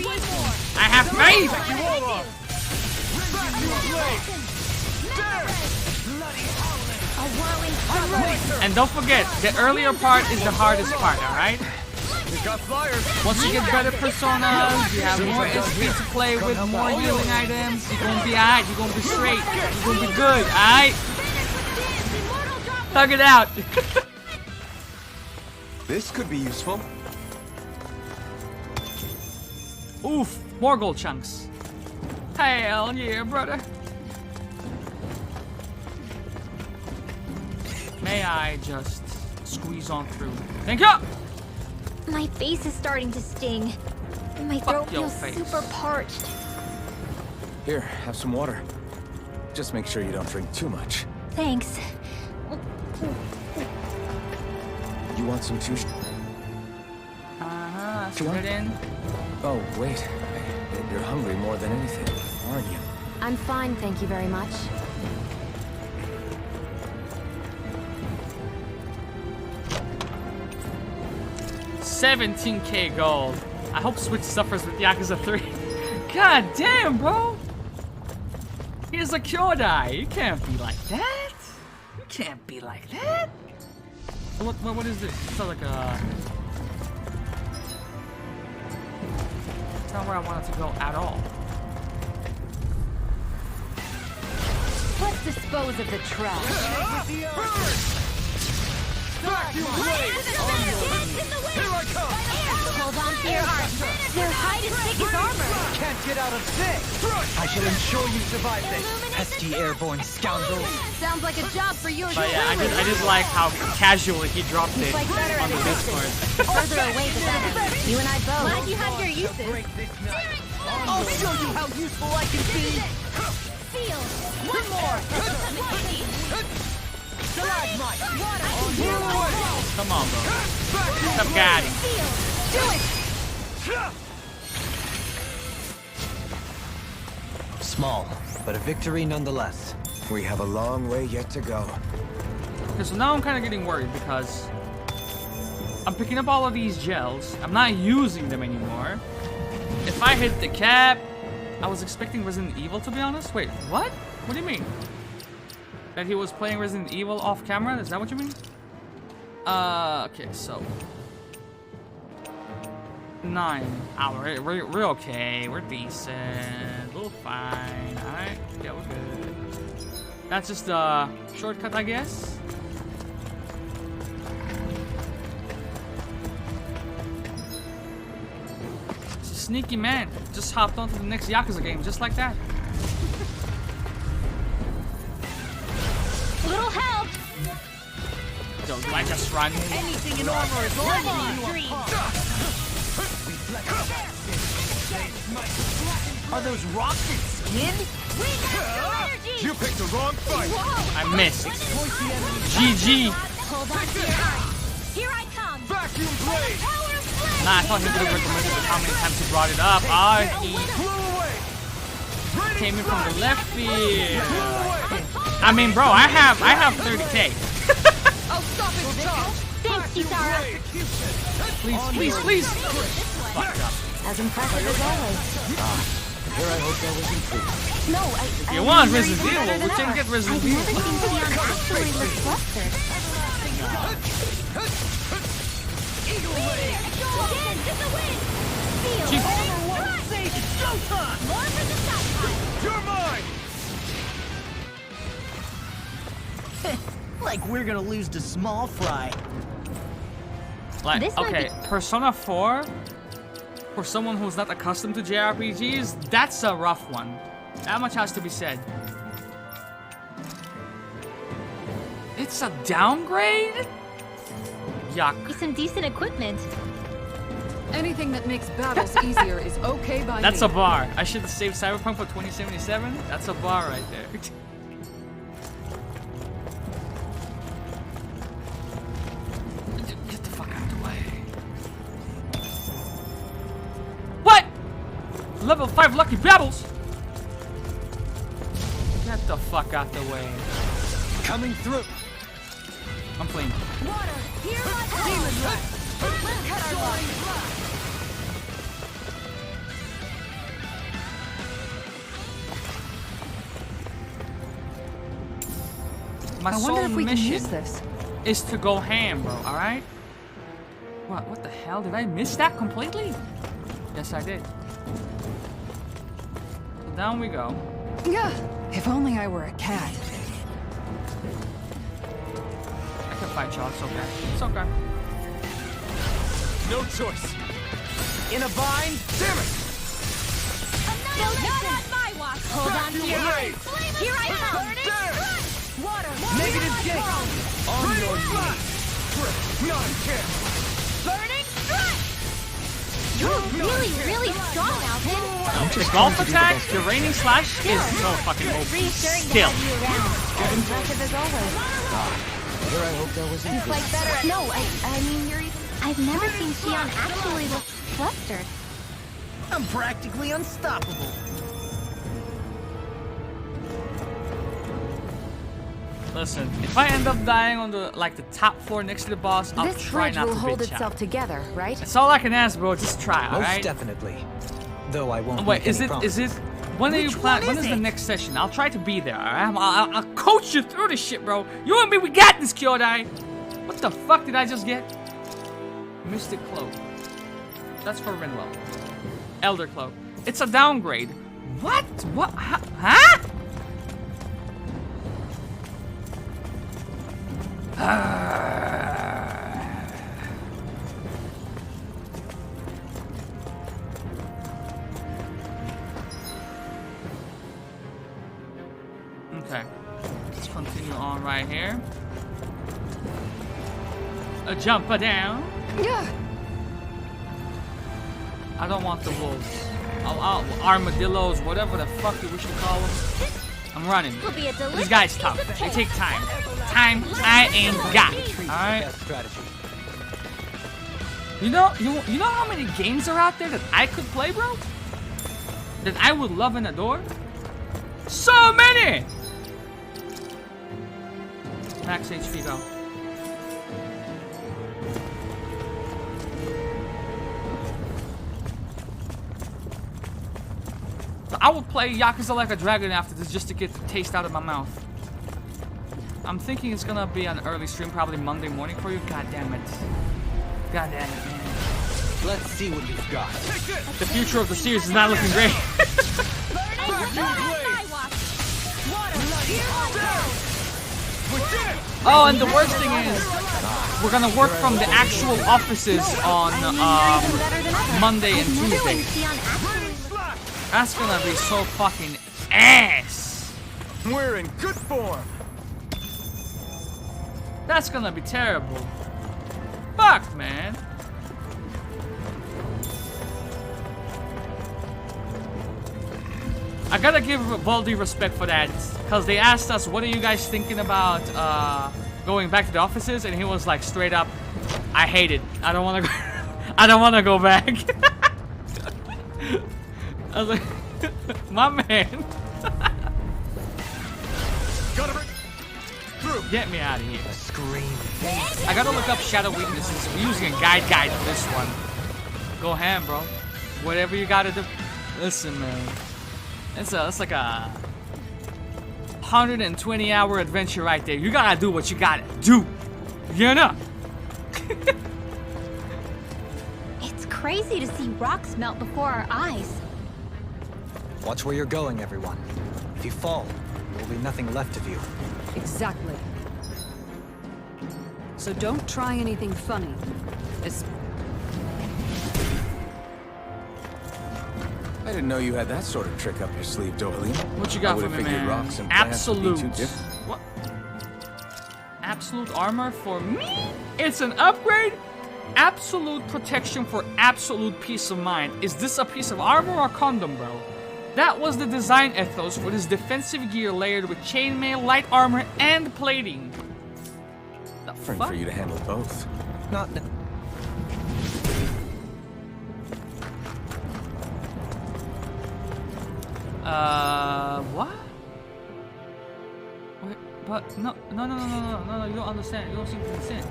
[SPEAKER 1] I have faith.
[SPEAKER 9] A whirling struggle.
[SPEAKER 1] And don't forget, the earlier part is the hardest part, alright? Once you get better personas, you have more SP to play with, more healing items, you're gonna be alright, you're gonna be straight, you're gonna be good, alright? Thug it out.
[SPEAKER 10] This could be useful.
[SPEAKER 1] Oof, more gold chunks. Hell yeah, brother. May I just squeeze on through? Thank you!
[SPEAKER 6] My face is starting to sting. And my
[SPEAKER 1] Fuck
[SPEAKER 6] throat
[SPEAKER 1] your
[SPEAKER 6] feels
[SPEAKER 1] face.
[SPEAKER 6] super parched.
[SPEAKER 2] Here, have some water. Just make sure you don't drink too much.
[SPEAKER 6] Thanks.
[SPEAKER 2] You want some too?
[SPEAKER 1] Put it in.
[SPEAKER 2] Oh, wait. You're hungry more than anything, aren't you?
[SPEAKER 7] I'm fine, thank you very much.
[SPEAKER 1] $17K gold. I hope Switch suffers with Yakuza 3. God damn, bro! Here's a Kyodai. You can't be like that. You can't be like that. So what is this? It's not like a... It's not where I wanted to go at all.
[SPEAKER 9] Let's dispose of the trash. Hold on to your heart. Their hide is thick as armor.
[SPEAKER 5] Can't get out of sight! I shall ensure you survive this, pesky airborne scoundrels.
[SPEAKER 9] Sounds like a job for you.
[SPEAKER 1] But yeah, I just like how casually he dropped it
[SPEAKER 9] Like better
[SPEAKER 1] on the
[SPEAKER 9] at
[SPEAKER 1] Discord.
[SPEAKER 9] Further away, the better. You and I both. Glad you have your uses.
[SPEAKER 5] I'll show you how useful I can be!
[SPEAKER 9] Feel. One more.
[SPEAKER 5] Stalagmite!
[SPEAKER 1] Come on, bro. Stop guiding.
[SPEAKER 9] Do it.
[SPEAKER 5] Small, but a victory nonetheless.
[SPEAKER 2] We have a long way yet to go.
[SPEAKER 1] Okay, so now I'm kind of getting worried because I'm picking up all of these gels. I'm not using them anymore. If I hit the cap, I was expecting Resident Evil, to be honest. Wait, what? What do you mean? That he was playing Resident Evil off camera? Is that what you mean? Okay, so 9 hours. We're okay. We're decent. We're fine. Alright. Yeah, we're good. That's just a shortcut, I guess. It's a sneaky man. Just hopped onto the next Yakuza game, just like that.
[SPEAKER 9] Little help.
[SPEAKER 1] Yo, do I just run?
[SPEAKER 5] Anything in armor is
[SPEAKER 9] Come on, Dream.
[SPEAKER 5] Are those rocks in skin?
[SPEAKER 9] We got some energy.
[SPEAKER 3] You picked the wrong fight!
[SPEAKER 9] Whoa.
[SPEAKER 1] I missed. GG.
[SPEAKER 9] Hold on to your heart. Here I come.
[SPEAKER 3] Vacuum blade!
[SPEAKER 9] Power of flame.
[SPEAKER 1] Nah, I thought he would have recommended it how many times he brought it up. Ah, he came in from the left field. I mean, bro, I have 30k.
[SPEAKER 9] Thanks, Kisara.
[SPEAKER 1] Please. Fucked up.
[SPEAKER 7] As impressive as always.
[SPEAKER 2] Here I hope that was improved.
[SPEAKER 7] No,
[SPEAKER 1] If you want Resident Evil, we can get Resident
[SPEAKER 7] I've never
[SPEAKER 1] Evil.
[SPEAKER 7] seen Sion actually look flustered.
[SPEAKER 9] Again, to the wind. Feel.
[SPEAKER 1] Jeez.
[SPEAKER 9] More for the stockpile.
[SPEAKER 3] You're mine!
[SPEAKER 4] Like we're gonna lose to Small Fry.
[SPEAKER 1] Like,
[SPEAKER 6] This might
[SPEAKER 1] okay, Persona 4, for someone who's not accustomed to JRPGs, that's a rough one. That much has to be said. It's a downgrade? Yuck.
[SPEAKER 6] Some decent equipment.
[SPEAKER 8] Anything that makes battles easier is okay by
[SPEAKER 1] That's
[SPEAKER 8] me.
[SPEAKER 1] a bar. I should have saved Cyberpunk for 2077. That's a bar right there. Get the fuck out of the way. What? Level 5 Lucky Pebbles? Get the fuck out the way.
[SPEAKER 5] Coming through.
[SPEAKER 1] I'm clean.
[SPEAKER 9] Water. Here I come. Let's cut our losses.
[SPEAKER 1] My
[SPEAKER 8] I
[SPEAKER 1] sole
[SPEAKER 8] wonder if we can
[SPEAKER 1] mission
[SPEAKER 8] use this.
[SPEAKER 1] is to go ham, bro, alright? What the hell? Did I miss that completely? Yes, I did. So down we go.
[SPEAKER 8] Yeah, if only I were a cat.
[SPEAKER 1] I can fight y'all, it's okay. It's okay.
[SPEAKER 3] No choice.
[SPEAKER 4] In a bind?
[SPEAKER 3] Damn it!
[SPEAKER 9] Not on my watch. Hold on to your heart. Here I come. Water.
[SPEAKER 4] Negative gate. On your knees.
[SPEAKER 3] Non-care!
[SPEAKER 9] Burning strike. You're really strong, Alvin.
[SPEAKER 1] The golf attack, the raining slash is so fucking OP.
[SPEAKER 9] Reassuring to
[SPEAKER 1] Still.
[SPEAKER 9] have you around.
[SPEAKER 7] As impressive as always.
[SPEAKER 2] Here I hope that was improved.
[SPEAKER 9] Like better.
[SPEAKER 7] No, I mean, you're even...
[SPEAKER 6] I've never seen Xion actually look flustered.
[SPEAKER 4] I'm practically unstoppable.
[SPEAKER 1] Listen, if I end up dying on the top floor next to the boss, I'll
[SPEAKER 7] This
[SPEAKER 1] try
[SPEAKER 7] bridge
[SPEAKER 1] not
[SPEAKER 7] will
[SPEAKER 1] to
[SPEAKER 7] hold
[SPEAKER 1] bitch
[SPEAKER 7] itself
[SPEAKER 1] out.
[SPEAKER 7] together, right?
[SPEAKER 1] That's all I can ask, bro. Just try,
[SPEAKER 5] Most
[SPEAKER 1] alright?
[SPEAKER 5] definitely. Though I won't
[SPEAKER 1] Wait,
[SPEAKER 5] make
[SPEAKER 1] is
[SPEAKER 5] any
[SPEAKER 1] it?
[SPEAKER 5] promises.
[SPEAKER 1] When are you
[SPEAKER 4] Which
[SPEAKER 1] planning?
[SPEAKER 4] one
[SPEAKER 1] When
[SPEAKER 4] is
[SPEAKER 1] is the
[SPEAKER 4] it?
[SPEAKER 1] next session? I'll try to be there. Alright? I'll coach you through this shit, bro. You and me, we got this, Kyodai. What the fuck did I just get? Mystic Cloak. That's for Rinwell. Elder Cloak. It's a downgrade. What? What? Huh? Okay. Let's continue on right here. A jumper down.
[SPEAKER 8] Yeah.
[SPEAKER 1] I don't want the wolves. Armadillos, whatever the fuck you wish to call them. I'm running.
[SPEAKER 9] Will be a
[SPEAKER 1] These
[SPEAKER 9] delicious
[SPEAKER 1] guys
[SPEAKER 9] piece
[SPEAKER 1] tough.
[SPEAKER 9] of
[SPEAKER 1] They
[SPEAKER 9] cake.
[SPEAKER 1] take time. Time I ain't got. Alright?
[SPEAKER 5] Best strategy.
[SPEAKER 1] You know how many games are out there that I could play, bro? That I would love and adore? So many! Max HP go. I would play Yakuza Like a Dragon after this just to get the taste out of my mouth. I'm thinking it's gonna be an early stream, probably Monday morning for you. God damn it. God damn it, man.
[SPEAKER 5] Let's see what you've got.
[SPEAKER 1] The future of the series is not looking great. Oh, and the worst thing is, we're gonna work from the actual offices on Monday and Tuesday. That's gonna be so fucking ass.
[SPEAKER 2] We're in good form.
[SPEAKER 1] That's gonna be terrible. Fuck, man. I gotta give Baldi respect for that, because they asked us, what are you guys thinking about going back to the offices? And he was like, straight up, I hate it. I don't wanna go I don't wanna go back. I was like, my man. Get me out of here.
[SPEAKER 4] Scream.
[SPEAKER 1] I gotta look up shadow weaknesses. We're using a guide for this one. Go ham, bro. Whatever you gotta do. Listen, man. It's like a 120-hour adventure right there. You gotta do what you gotta do. You know?
[SPEAKER 6] It's crazy to see rocks melt before our eyes.
[SPEAKER 5] Watch where you're going, everyone. If you fall, there will be nothing left of you.
[SPEAKER 8] Exactly. So don't try anything funny.
[SPEAKER 2] I didn't know you had that sort of trick up your sleeve, Dohalim.
[SPEAKER 1] What you got
[SPEAKER 2] I
[SPEAKER 1] for
[SPEAKER 2] would've
[SPEAKER 1] me,
[SPEAKER 2] figured
[SPEAKER 1] man?
[SPEAKER 2] rocks and plants would be
[SPEAKER 1] Absolute.
[SPEAKER 2] too different.
[SPEAKER 1] What? Absolute armor for me? It's an upgrade? Absolute protection for absolute peace of mind. Is this a piece of armor or condom, bro? That was the design ethos for this defensive gear layered with chainmail, light armor, and plating. The
[SPEAKER 2] Different
[SPEAKER 1] fuck?
[SPEAKER 2] for you to handle both.
[SPEAKER 5] Not.
[SPEAKER 1] What? Wait, but no, you don't understand. You don't seem to understand.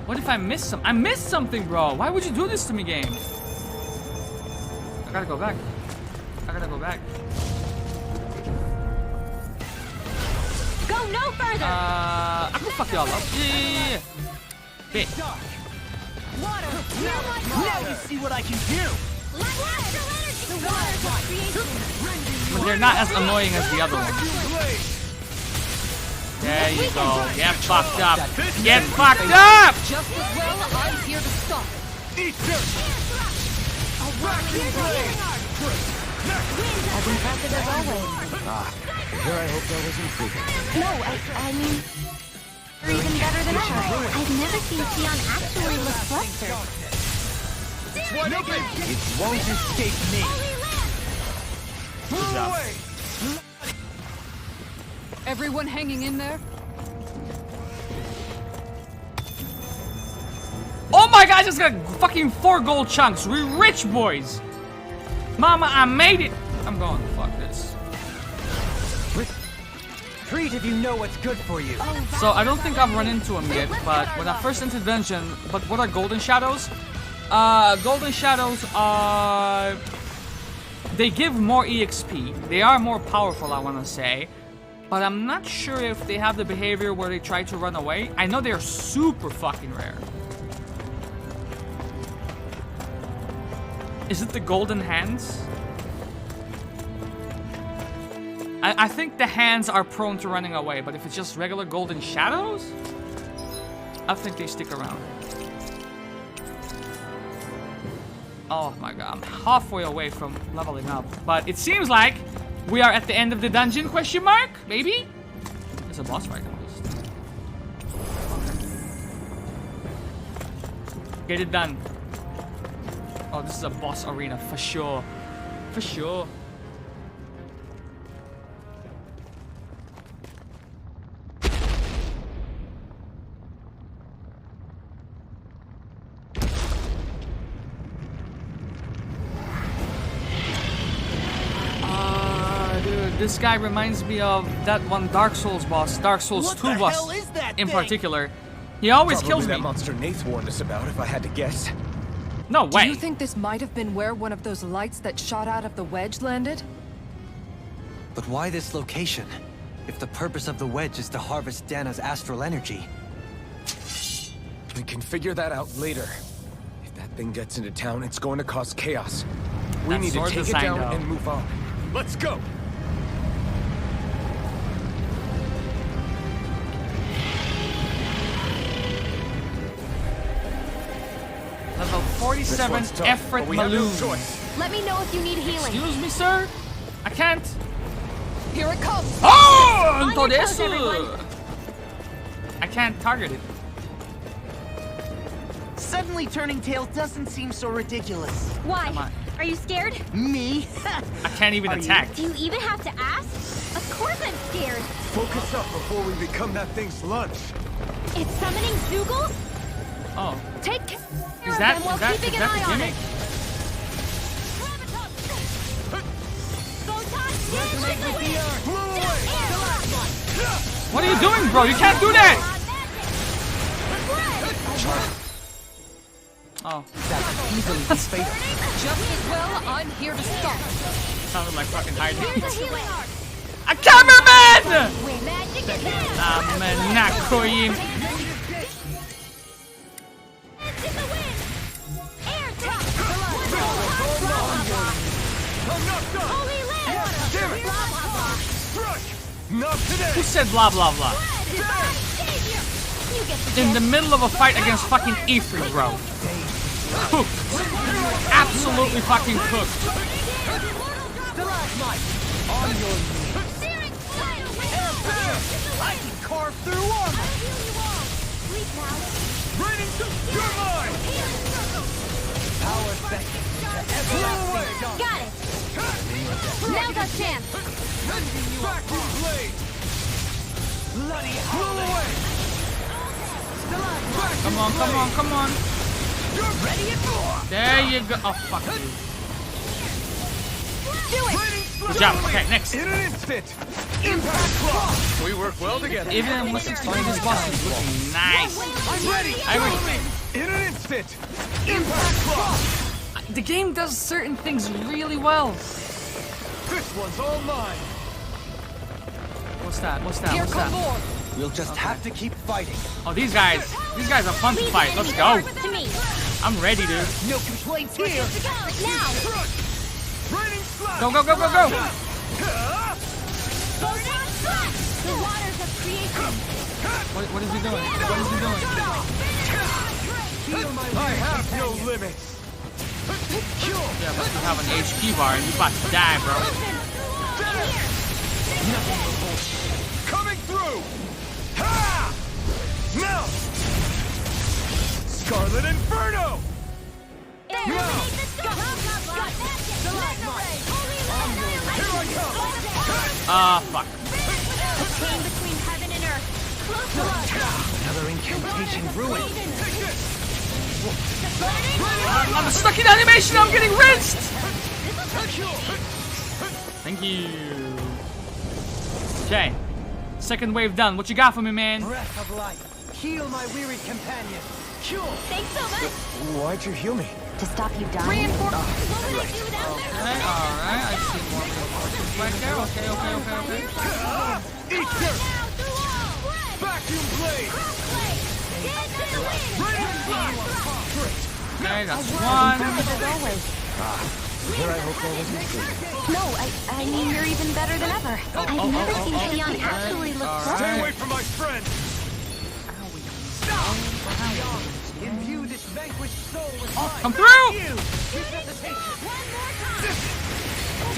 [SPEAKER 1] What if I miss some? I missed something, bro. Why would you do this to me, game? I gotta go back. I gotta go back.
[SPEAKER 9] Go no further.
[SPEAKER 1] I can fuck y'all up. Yeah. Bit.
[SPEAKER 9] Water.
[SPEAKER 4] Now you see what I can do.
[SPEAKER 9] The water creation.
[SPEAKER 1] But they're not as annoying as the other ones. There you go. Get fucked up. Get fucked up!
[SPEAKER 8] Just as well, I'm here to stop.
[SPEAKER 4] Eat dirt.
[SPEAKER 6] As impressive as always.
[SPEAKER 2] Here I hope that wasn't freaking.
[SPEAKER 6] No, I mean, you're even better than ever. I've never seen Sion actually look flustered.
[SPEAKER 4] It won't escape me. Move away.
[SPEAKER 8] Everyone hanging in there?
[SPEAKER 1] Oh my god, I just got fucking 4 gold chunks. We rich boys. Mama, I made it. I'm going, fuck this.
[SPEAKER 5] Treat if you know what's good for you.
[SPEAKER 1] So I don't think I've run into him yet, but when I first entered Dungeon, but what are Golden Shadows? Golden Shadows are... They give more EXP. They are more powerful, I want to say. But I'm not sure if they have the behavior where they try to run away. I know they're super fucking rare. Is it the golden hands? I think the hands are prone to running away, but if it's just regular golden shadows, I think they stick around. Oh my god, I'm halfway away from leveling up. But it seems like we are at the end of the dungeon, question mark? Maybe? It's a boss fight at least. Get it done. Oh, this is a boss arena for sure. For sure. Dude, this guy reminds me of that one Dark Souls boss, Dark Souls 2 boss in particular. He always kills me.
[SPEAKER 2] That monster Nath warned us about, if I had to guess.
[SPEAKER 1] No way.
[SPEAKER 8] Do you think this might have been where one of those lights that shot out of the wedge landed?
[SPEAKER 5] But why this location? If the purpose of the wedge is to harvest Dana's astral energy.
[SPEAKER 2] We can figure that out later. If that thing gets into town, it's going to cause chaos. We
[SPEAKER 1] That
[SPEAKER 2] need to
[SPEAKER 1] sword
[SPEAKER 2] take it
[SPEAKER 1] design,
[SPEAKER 2] down
[SPEAKER 1] though.
[SPEAKER 2] and move on. Let's go!
[SPEAKER 1] Level 47,
[SPEAKER 2] one's tough,
[SPEAKER 1] Efrat
[SPEAKER 2] but we have no
[SPEAKER 1] Maloon.
[SPEAKER 2] choice.
[SPEAKER 9] Let me know if you need healing.
[SPEAKER 1] Excuse me, sir? I can't.
[SPEAKER 8] Here it comes!
[SPEAKER 1] Oh!
[SPEAKER 9] On
[SPEAKER 1] Todo
[SPEAKER 9] your toes,
[SPEAKER 1] eso.
[SPEAKER 9] everyone.
[SPEAKER 1] I can't target it.
[SPEAKER 4] Suddenly turning tail doesn't seem so ridiculous.
[SPEAKER 9] Why?
[SPEAKER 1] Come on.
[SPEAKER 9] Are you scared?
[SPEAKER 4] Me?
[SPEAKER 1] I can't even
[SPEAKER 4] Are you?
[SPEAKER 1] attack.
[SPEAKER 9] Do you even have to ask? Of course I'm scared.
[SPEAKER 2] Focus up before we become that thing's lunch.
[SPEAKER 9] It's summoning Zoogles?
[SPEAKER 1] Oh.
[SPEAKER 9] Take care
[SPEAKER 1] Is
[SPEAKER 9] of
[SPEAKER 1] that,
[SPEAKER 9] them while
[SPEAKER 1] is that,
[SPEAKER 9] keeping
[SPEAKER 1] is
[SPEAKER 9] an
[SPEAKER 1] that
[SPEAKER 9] eye
[SPEAKER 1] the
[SPEAKER 9] on
[SPEAKER 1] gimmick?
[SPEAKER 9] it.
[SPEAKER 1] What are you doing, bro? You can't do that! Oh.
[SPEAKER 8] Just as well, I'm here to stop.
[SPEAKER 1] Sounded like fucking hiding.
[SPEAKER 9] Here's the healing arc.
[SPEAKER 1] A cameraman!
[SPEAKER 9] Magic is here.
[SPEAKER 1] Man, not Korean.
[SPEAKER 9] It's in the wind. Air drop. Holy land. Blah, blah, blah.
[SPEAKER 2] Not today!
[SPEAKER 1] Who said blah blah blah?
[SPEAKER 9] Divine savior. You get the
[SPEAKER 1] In the middle of a fight against fucking Ifrit, bro. Cooked. Absolutely fucking cooked.
[SPEAKER 4] I can carve through armor! Power second to everlasting dawn.
[SPEAKER 9] Got it. Now's our chance.
[SPEAKER 4] Bloody hell!
[SPEAKER 1] Come on, come on, come on. There you go. Oh, fuck you.
[SPEAKER 9] Do it.
[SPEAKER 1] Good job. Okay, next.
[SPEAKER 2] In an instant! Impact block! We work well together.
[SPEAKER 1] Even in 163, this boss is looking nice.
[SPEAKER 2] I'm ready!
[SPEAKER 1] I agree.
[SPEAKER 2] In an instant! Impact block!
[SPEAKER 1] The game does certain things really well.
[SPEAKER 2] This one's all mine!
[SPEAKER 1] What's that? What's that?
[SPEAKER 8] Here
[SPEAKER 1] What's
[SPEAKER 8] come
[SPEAKER 1] that?
[SPEAKER 8] more!
[SPEAKER 5] We'll just have to keep fighting.
[SPEAKER 1] Oh, these guys are fun to fight. Let's go.
[SPEAKER 9] To me.
[SPEAKER 1] I'm ready, dude.
[SPEAKER 4] No complaints here!
[SPEAKER 9] Now.
[SPEAKER 1] Go, go, go, go, go.
[SPEAKER 9] The waters of creation.
[SPEAKER 1] What is he doing? What is he doing?
[SPEAKER 2] I have no limits!
[SPEAKER 1] Yeah, but you have an HP bar and you're about to die, bro.
[SPEAKER 2] Coming through! Ha! Now! Scarlet Inferno!
[SPEAKER 1] Fuck.
[SPEAKER 9] Chain between heaven and earth.
[SPEAKER 4] Another incantation ruined.
[SPEAKER 1] I'm stuck in animation. I'm getting rinsed. Thank you. Okay. Second wave done. What you got for me, man?
[SPEAKER 4] Breath of life. Heal my wearied companion. Cure.
[SPEAKER 9] Thanks so much.
[SPEAKER 2] Why'd you heal me?
[SPEAKER 7] To stop you dying?
[SPEAKER 9] What would I do without them?
[SPEAKER 1] Okay, alright. I see more reinforcements back there. Okay, okay, okay, okay.
[SPEAKER 2] Eat dirt!
[SPEAKER 9] Now through all.
[SPEAKER 2] Vacuum blade!
[SPEAKER 9] Crossblade. Get to the wind.
[SPEAKER 1] Okay, that's one.
[SPEAKER 7] As always.
[SPEAKER 2] Here I hope that wasn't true.
[SPEAKER 7] No, I mean you're even better than ever. I've never seen Leon actually look
[SPEAKER 1] Alright.
[SPEAKER 2] Stay away from my friend!
[SPEAKER 4] Imbue this vanquished soul with life.
[SPEAKER 1] Come through!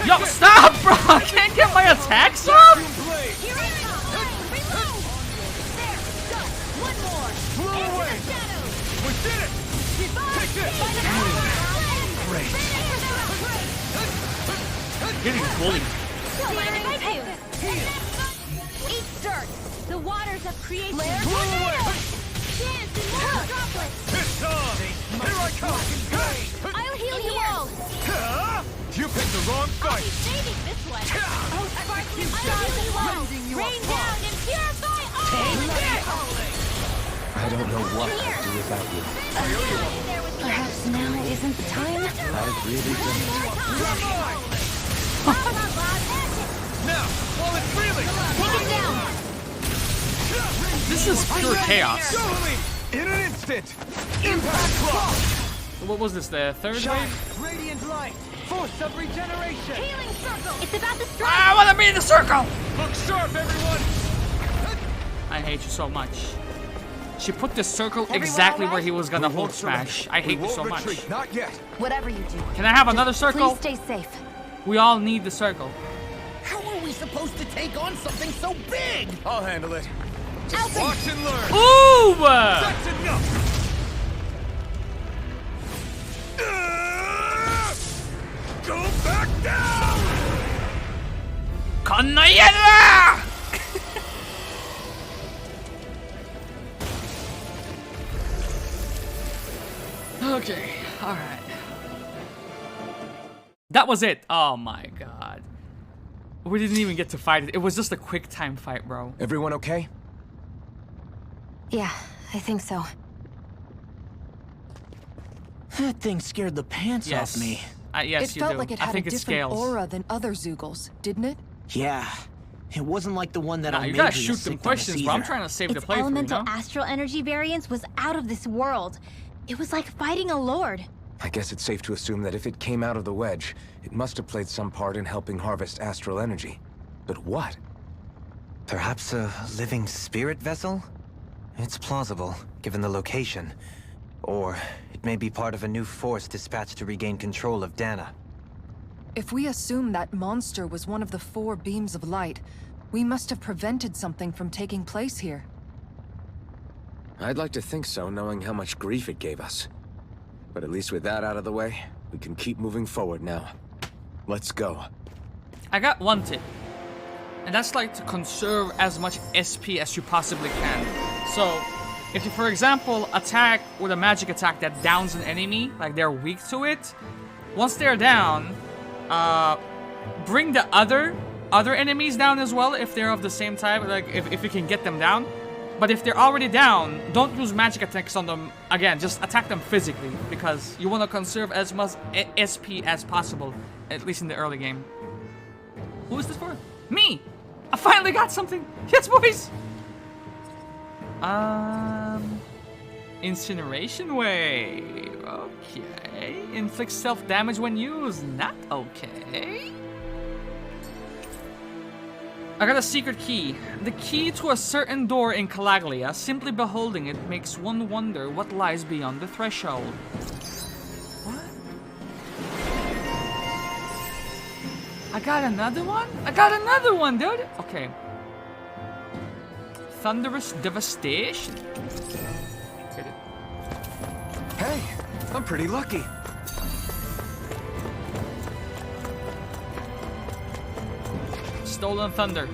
[SPEAKER 1] Yo, stop, bro! I can't get my attacks off?
[SPEAKER 2] Blade!
[SPEAKER 9] Here I come. Reload.
[SPEAKER 3] range.
[SPEAKER 1] Getting bullied.
[SPEAKER 9] What mind if I do? Eat dirt. The waters have created
[SPEAKER 3] Pull away.
[SPEAKER 9] dance in more droplets.
[SPEAKER 3] It's on. Here I come.
[SPEAKER 9] I'll heal you all.
[SPEAKER 3] You picked the wrong
[SPEAKER 9] I'll be saving this one. Oh, Sparkly, I'll heal you all. Rain down and purify all.
[SPEAKER 2] I don't know what I'd do without you.
[SPEAKER 7] Perhaps now isn't the time?
[SPEAKER 2] I really don't.
[SPEAKER 3] Now, while it's reeling,
[SPEAKER 9] Take it down.
[SPEAKER 1] This is pure chaos.
[SPEAKER 3] show me in an instant. Impact clock.
[SPEAKER 1] What was this, the third wave?
[SPEAKER 3] Radiant light. Force of regeneration.
[SPEAKER 9] Healing circle. It's about to strike.
[SPEAKER 1] I want to be in the circle!
[SPEAKER 3] Look sharp, everyone.
[SPEAKER 1] I hate you so much. She put the circle exactly where he was gonna Hulk smash. I hate you so much.
[SPEAKER 3] Not yet.
[SPEAKER 7] Whatever you do,
[SPEAKER 1] Can I have another circle?
[SPEAKER 7] please stay safe.
[SPEAKER 1] We all need the circle.
[SPEAKER 4] How are we supposed to take on something so big?
[SPEAKER 3] I'll handle it. Just watch and learn.
[SPEAKER 1] Ooh!
[SPEAKER 3] That's enough. Go back down.
[SPEAKER 1] Kanayela! Okay, alright. That was it. Oh my god. We didn't even get to fight it. It was just a quick time fight, bro.
[SPEAKER 2] Everyone okay?
[SPEAKER 7] Yeah, I think so.
[SPEAKER 4] That thing scared the pants
[SPEAKER 1] Yes.
[SPEAKER 4] off me.
[SPEAKER 1] Yes,
[SPEAKER 8] It
[SPEAKER 1] you
[SPEAKER 8] felt
[SPEAKER 1] do.
[SPEAKER 8] like it
[SPEAKER 1] I
[SPEAKER 8] had a
[SPEAKER 1] think it
[SPEAKER 8] different
[SPEAKER 1] scales.
[SPEAKER 8] aura than other Zeugles, didn't it?
[SPEAKER 4] Yeah. It wasn't like the one that
[SPEAKER 1] Nah,
[SPEAKER 4] Almandria
[SPEAKER 1] you gotta shoot them
[SPEAKER 4] sicked on us
[SPEAKER 1] questions, bro. I'm
[SPEAKER 4] either.
[SPEAKER 1] trying to save the
[SPEAKER 6] Its
[SPEAKER 1] play for you,
[SPEAKER 6] elemental
[SPEAKER 1] know?
[SPEAKER 6] astral energy variance was out of this world. It was like fighting a lord.
[SPEAKER 2] I guess it's safe to assume that if it came out of the wedge, it must have played some part in helping harvest astral energy. But what?
[SPEAKER 5] Perhaps a living spirit vessel? It's plausible, given the location. Or it may be part of a new force dispatched to regain control of Dana.
[SPEAKER 8] If we assume that monster was one of the 4 beams of light, we must have prevented something from taking place here.
[SPEAKER 2] I'd like to think so, knowing how much grief it gave us. But at least with that out of the way, we can keep moving forward now. Let's go.
[SPEAKER 1] I got one tip. And that's like to conserve as much SP as you possibly can. So, if you, for example, attack with a magic attack that downs an enemy, like they're weak to it, once they're down, bring the other enemies down as well if they're of the same type, like if you can get them down. But if they're already down, don't use magic attacks on them. Again, just attack them physically because you want to conserve as much SP as possible, at least in the early game. Who is this for? Me! I finally got something! Yes, boys! Incineration Wave. Okay. Inflicts self-damage when used. Not okay. I got a secret key. The key to a certain door in Calaglia. Simply beholding it makes one wonder what lies beyond the threshold. What? I got another one? I got another one, dude! Okay. Thunderous Devastation. Get it.
[SPEAKER 2] Hey, I'm pretty lucky.
[SPEAKER 1] Stolen Thunder.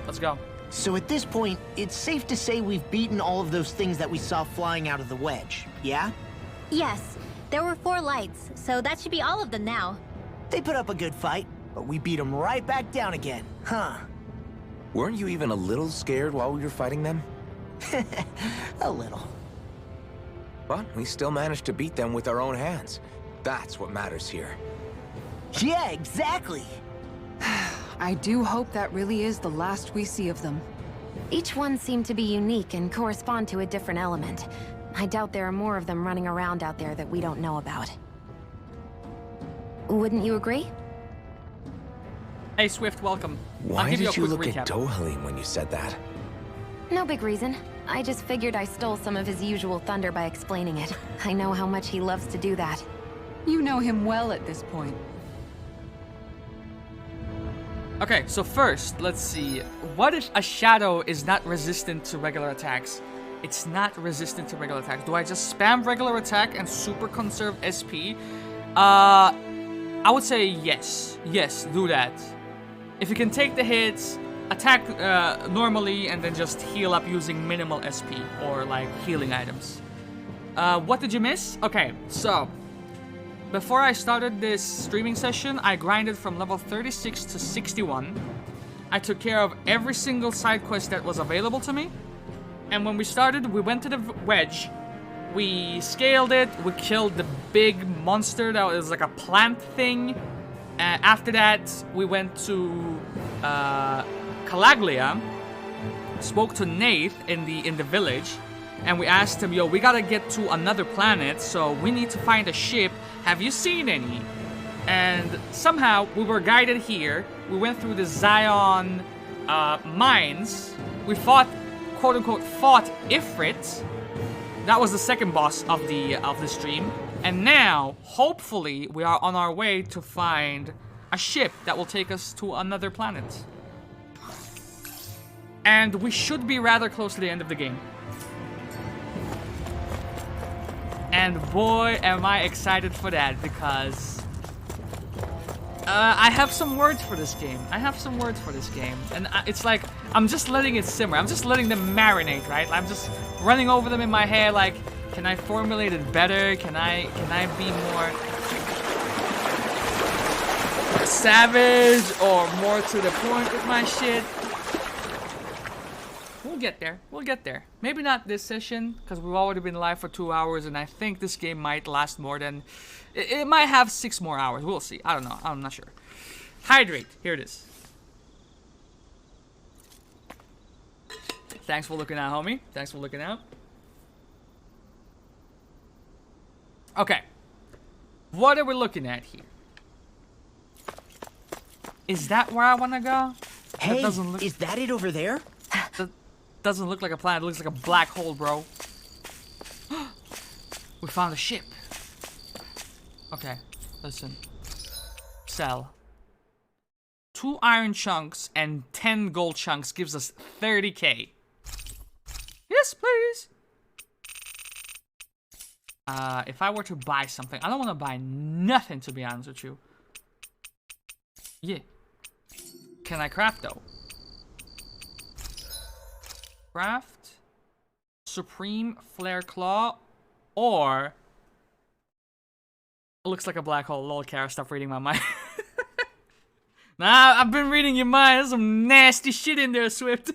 [SPEAKER 1] Let's go.
[SPEAKER 4] So at this point, it's safe to say we've beaten all of those things that we saw flying out of the wedge, yeah?
[SPEAKER 6] Yes, there were 4 lights, so that should be all of them now.
[SPEAKER 4] They put up a good fight, but we beat them right back down again, huh?
[SPEAKER 2] Weren't you even a little scared while we were fighting them?
[SPEAKER 4] A little.
[SPEAKER 2] But we still managed to beat them with our own hands. That's what matters here.
[SPEAKER 4] Yeah, exactly.
[SPEAKER 8] I do hope that really is the last we see of them.
[SPEAKER 7] Each one seemed to be unique and correspond to a different element. I doubt there are more of them running around out there that we don't know about. Wouldn't you agree?
[SPEAKER 1] Hey, Swift, welcome. I'll
[SPEAKER 2] Why
[SPEAKER 1] give you a
[SPEAKER 2] did you
[SPEAKER 1] quick
[SPEAKER 2] look
[SPEAKER 1] recap.
[SPEAKER 2] at Dohalim when you said that?
[SPEAKER 7] No big reason. I just figured I stole some of his usual thunder by explaining it. I know how much he loves to do that.
[SPEAKER 8] You know him well at this point.
[SPEAKER 1] Okay, so first, let's see. What if a shadow is not resistant to regular attacks? It's not resistant to regular attacks. Do I just spam regular attack and super conserve SP? I would say yes. Yes, do that. If you can take the hits, attack normally, and then just heal up using minimal SP or like healing items. What did you miss? Okay, so before I started this streaming session, I grinded from level 36 to 61. I took care of every single side quest that was available to me. And when we started, we went to the wedge. We scaled it. We killed the big monster that was like a plant thing. After that, we went to Calaglia. Spoke to Nath in the village. And we asked him, yo, we gotta get to another planet, so we need to find a ship. Have you seen any? And somehow, we were guided here. We went through the Zion mines. We fought, quote-unquote, fought Ifrit. That was the second boss of the stream. And now, hopefully, we are on our way to find a ship that will take us to another planet. And we should be rather close to the end of the game. And boy, am I excited for that, because I have some words for this game. And it's like, I'm just letting it simmer. I'm just letting them marinate, right? I'm just running over them in my head like, can I formulate it better? Can I be more savage or more to the point with my shit? We'll get there. Maybe not this session, because we've already been live for 2 hours, and I think this game might last more than... It might have 6 more hours. We'll see. I don't know. I'm not sure. Hydrate. Here it is. Thanks for looking out, homie. Thanks for looking out. Okay. What are we looking at here? Is that where I want to go?
[SPEAKER 4] Hey, is that it over there?
[SPEAKER 1] Doesn't look like a planet. It looks like a black hole, bro. We found a ship. Okay, listen. Sell. 2 iron chunks and 10 gold chunks gives us 30k. Yes, please. If I were to buy something, I don't want to buy nothing, to be honest with you. Yeah. Can I craft though? Craft Supreme Flare Claw, or looks like a black hole. Lol, Kara, stop reading my mind. Nah, I've been reading your mind. There's some nasty shit in there, Swift.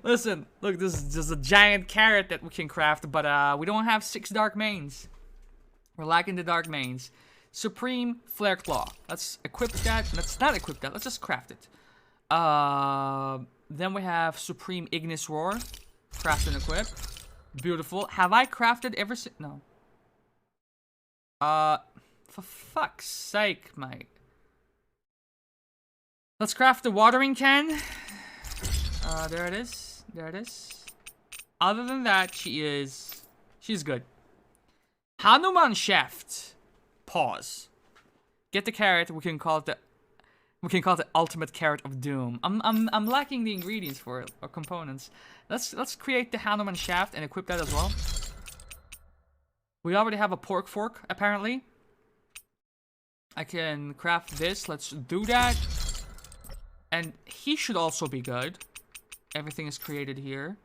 [SPEAKER 1] Listen, look, this is just a giant carrot that we can craft, but we don't have 6 dark mains. We're lacking the dark mains. Supreme Flare Claw. Let's equip that. Let's not equip that. Let's just craft it. Then we have Supreme Ignis Roar. Craft and equip. Beautiful. Have I crafted ever since? No. For fuck's sake, mate. Let's craft the watering can. There it is. There it is. Other than that, she's good. Hanuman Shaft. Pause. Get the carrot. We can call it the ultimate carrot of doom. I'm lacking the ingredients for it, or components. Let's create the Hanuman Shaft and equip that as well. We already have a pork fork, apparently. I can craft this. Let's do that. And he should also be good. Everything is created here.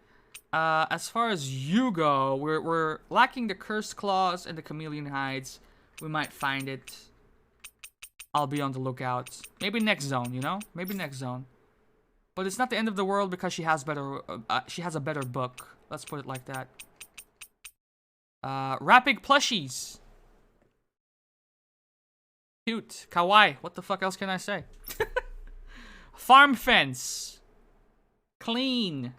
[SPEAKER 1] As far as you go, we're lacking the cursed claws and the chameleon hides. We might find it. I'll be on the lookout. Maybe next zone, you know? Maybe next zone. But it's not the end of the world because she has a better book. Let's put it like that. Rapid plushies. Cute. Kawaii. What the fuck else can I say? Farm fence. Clean.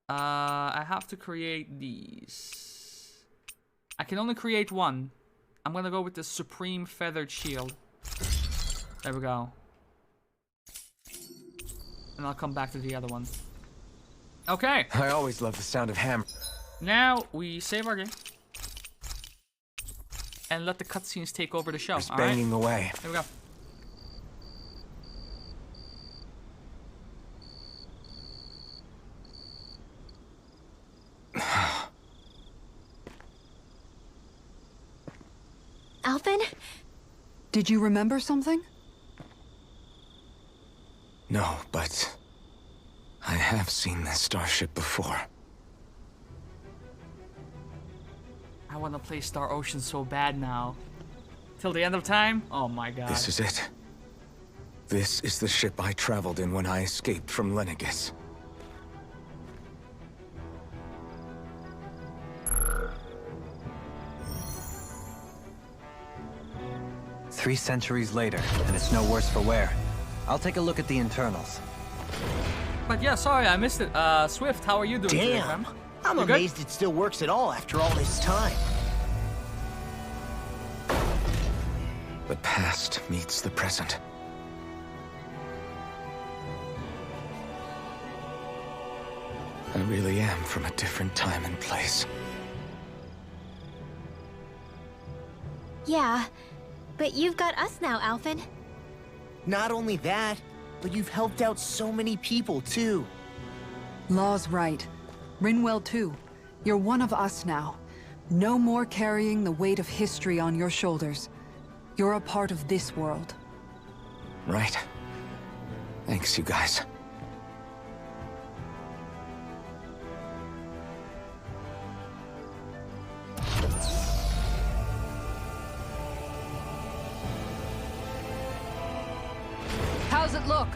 [SPEAKER 1] I have to create these. I can only create one. I'm gonna go with the Supreme Feathered Shield. There we go. And I'll come back to the other one. Okay.
[SPEAKER 2] I always love the sound of hammer.
[SPEAKER 1] Now we save our game. And let the cutscenes take over the show.
[SPEAKER 2] Just banging away.
[SPEAKER 1] Here we go.
[SPEAKER 6] Alphen?
[SPEAKER 8] Did you remember something?
[SPEAKER 2] No, but I have seen this starship before.
[SPEAKER 1] I want to play Star Ocean so bad now. Till the end of time? Oh my god.
[SPEAKER 2] This is it. This is the ship I traveled in when I escaped from Lenegis.
[SPEAKER 5] Three centuries later, and it's no worse for wear. I'll take a look at the internals.
[SPEAKER 1] But yeah, sorry, I missed it. Swift, how are you doing today,
[SPEAKER 4] Damn!
[SPEAKER 1] fam?
[SPEAKER 4] I'm
[SPEAKER 1] You good?
[SPEAKER 4] amazed it still works at all after all this time.
[SPEAKER 2] The past meets the present. I really am from a different time and place.
[SPEAKER 6] Yeah, but you've got us now, Alphen.
[SPEAKER 4] Not only that, but you've helped out so many people, too.
[SPEAKER 8] Law's right. Rinwell too. You're one of us now. No more carrying the weight of history on your shoulders. You're a part of this world.
[SPEAKER 2] Right. Thanks, you guys.
[SPEAKER 8] How's it look?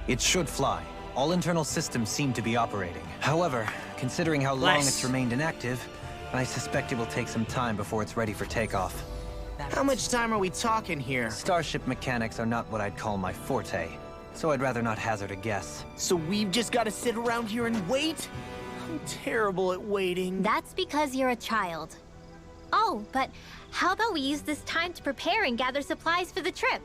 [SPEAKER 5] It should fly. All internal systems seem to be operating. However, considering how long
[SPEAKER 1] Nice.
[SPEAKER 5] it's remained inactive, I suspect it will take some time before it's ready for takeoff.
[SPEAKER 4] How much time are we talking here?
[SPEAKER 5] Starship mechanics are not what I'd call my forte, so I'd rather not hazard a guess.
[SPEAKER 4] So we've just got to sit around here and wait? I'm terrible at waiting.
[SPEAKER 6] That's because you're a child. Oh, but how about we use this time to prepare and gather supplies for the trip?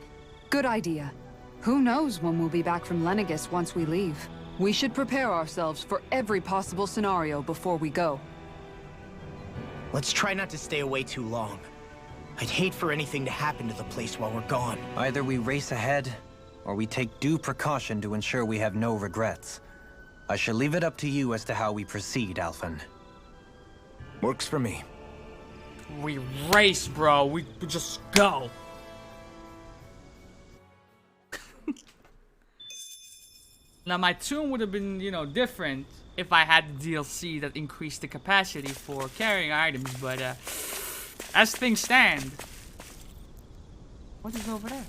[SPEAKER 8] Good idea. Who knows when we'll be back from Lenegis once we leave? We should prepare ourselves for every possible scenario before we go.
[SPEAKER 4] Let's try not to stay away too long. I'd hate for anything to happen to the place while we're gone.
[SPEAKER 5] Either we race ahead, or we take due precaution to ensure we have no regrets. I shall leave it up to you as to how we proceed, Alphen.
[SPEAKER 2] Works for me.
[SPEAKER 1] We race, bro. We just go. Now, my tune would have been, you know, different if I had the DLC that increased the capacity for carrying items, but as things stand... What is over there?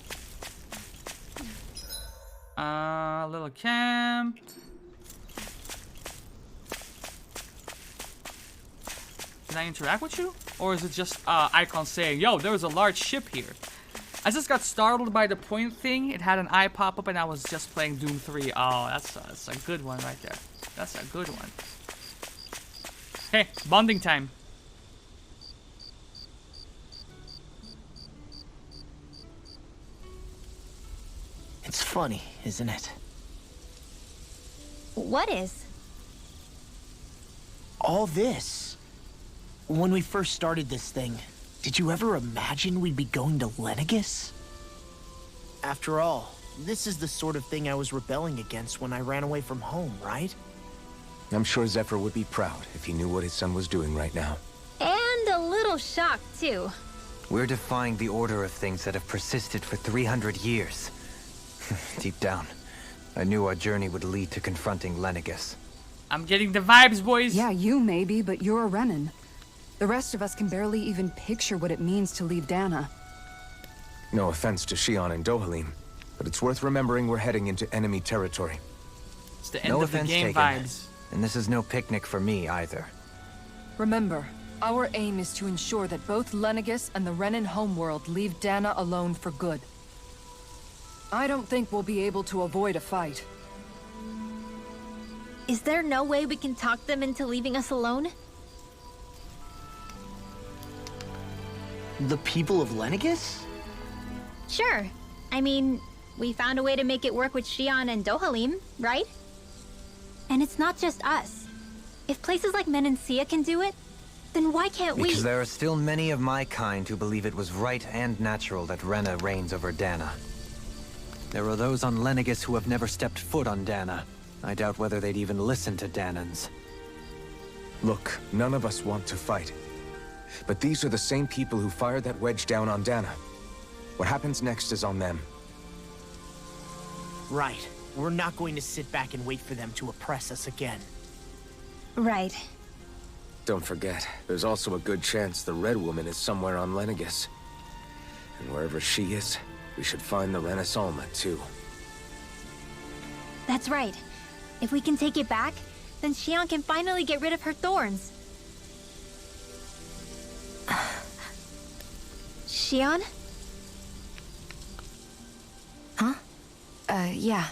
[SPEAKER 1] A little camp. Can I interact with you? Or is it just icon saying, yo, there's a large ship here? I just got startled by the point thing. It had an eye pop up and I was just playing Doom 3. Oh, that's a good one right there. That's a good one. Hey, bonding time.
[SPEAKER 4] It's funny, isn't it?
[SPEAKER 6] What is?
[SPEAKER 4] All this. When we first started this thing, did you ever imagine we'd be going to Lenegis? After all, this is the sort of thing I was rebelling against when I ran away from home, right?
[SPEAKER 2] I'm sure Zephyr would be proud if he knew what his son was doing right now.
[SPEAKER 6] And a little shocked, too.
[SPEAKER 5] We're defying the order of things that have persisted for 300 years. Deep down, I knew our journey would lead to confronting Lenegis.
[SPEAKER 1] I'm getting the vibes, boys.
[SPEAKER 8] Yeah, you maybe, but you're a Renan. The rest of us can barely even picture what it means to leave Dana.
[SPEAKER 2] No offense to Shion and Dohalim, but it's worth remembering we're heading into enemy territory.
[SPEAKER 1] It's the end
[SPEAKER 5] No
[SPEAKER 1] of the
[SPEAKER 5] offense
[SPEAKER 1] game
[SPEAKER 5] taken.
[SPEAKER 1] vibes.
[SPEAKER 5] And this is no picnic for me either.
[SPEAKER 8] Remember, our aim is to ensure that both Lenegis and the Renan homeworld leave Dana alone for good. I don't think we'll be able to avoid a fight.
[SPEAKER 6] Is there no way we can talk them into leaving us alone?
[SPEAKER 4] The people of Lenegis?
[SPEAKER 6] Sure. I mean, we found a way to make it work with Shion and Dohalim, right? And it's not just us. If places like Menancia can do it, then why can't we?
[SPEAKER 5] Because there are still many of my kind who believe it was right and natural that Rena reigns over Dana. There are those on Lenegis who have never stepped foot on Dana. I doubt whether they'd even listen to Danans.
[SPEAKER 2] Look, none of us want to fight. But these are the same people who fired that wedge down on Dana. What happens next is on them.
[SPEAKER 4] Right. We're not going to sit back and wait for them to oppress us again.
[SPEAKER 6] Right.
[SPEAKER 2] Don't forget, there's also a good chance the Red Woman is somewhere on Lenegis. And wherever she is, we should find the Renis Alma, too.
[SPEAKER 6] That's right. If we can take it back, then Xion can finally get rid of her thorns. Xion?
[SPEAKER 7] Huh? Yeah.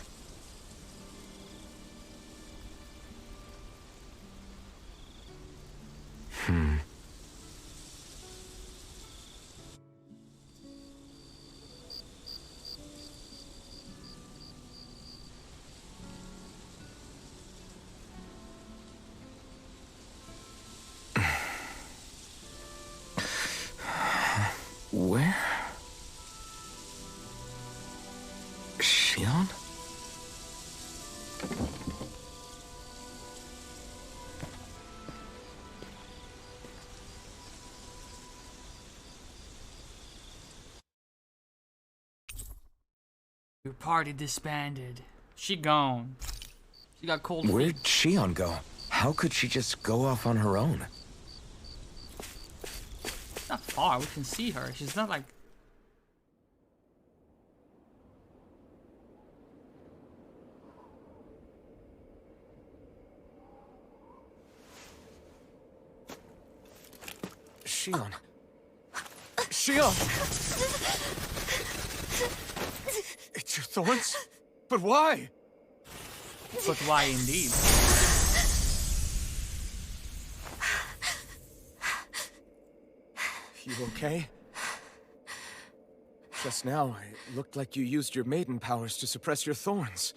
[SPEAKER 2] Where? Xion?
[SPEAKER 1] Your party disbanded. She gone. She got cold feet.
[SPEAKER 2] Where'd Xion go? How could she just go off on her own?
[SPEAKER 1] Not far, we can see her. She's not like...
[SPEAKER 2] Xion. Xion! It's your thorns? But why?
[SPEAKER 1] But why indeed?
[SPEAKER 2] You okay? Just now, it looked like you used your maiden powers to suppress your thorns.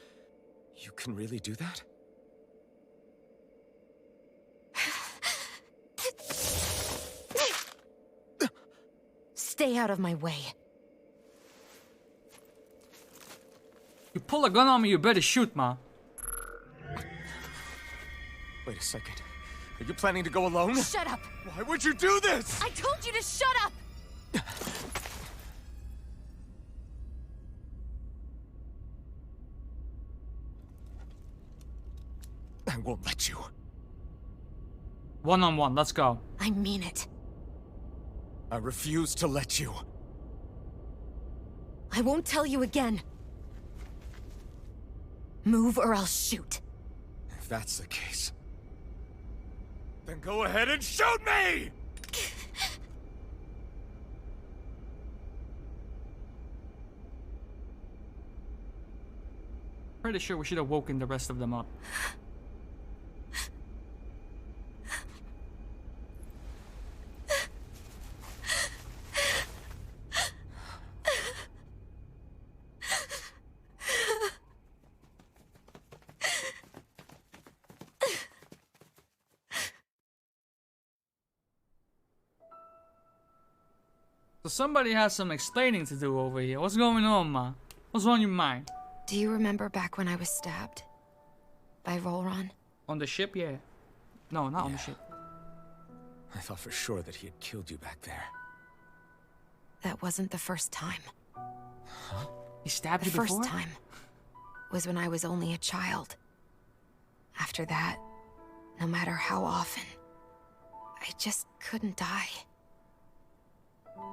[SPEAKER 2] You can really do that?
[SPEAKER 7] Stay out of my way.
[SPEAKER 1] You pull a gun on me, you better shoot, ma.
[SPEAKER 2] Wait a second. Are you planning to go alone?
[SPEAKER 9] Shut up!
[SPEAKER 2] Why would you do this?
[SPEAKER 9] I told you to shut up!
[SPEAKER 2] I won't let you.
[SPEAKER 1] One-on-one, let's go.
[SPEAKER 7] I mean it.
[SPEAKER 2] I refuse to let you.
[SPEAKER 7] I won't tell you again. Move or I'll shoot.
[SPEAKER 2] If that's the case, then go ahead and shoot me!
[SPEAKER 1] Pretty sure we should have woken the rest of them up. So somebody has some explaining to do over here. What's going on, ma? What's on your mind?
[SPEAKER 7] Do you remember back when I was stabbed? By Volron?
[SPEAKER 1] On the ship, yeah. No, not on the ship.
[SPEAKER 2] I thought for sure that he had killed you back there.
[SPEAKER 7] That wasn't the first time.
[SPEAKER 2] Huh?
[SPEAKER 1] He stabbed
[SPEAKER 7] The
[SPEAKER 1] you before?
[SPEAKER 7] first time was when I was only a child. After that, no matter how often, I just couldn't die.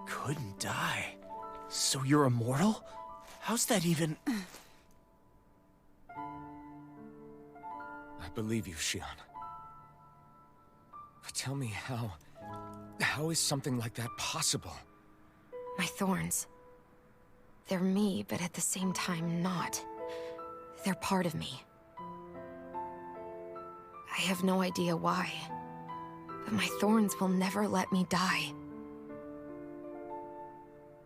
[SPEAKER 4] Couldn't die? So you're immortal? How's that even...
[SPEAKER 2] I believe you, Xion. But tell me how is something like that possible?
[SPEAKER 7] My thorns. They're me, but at the same time not. They're part of me. I have no idea why, but my thorns will never let me die.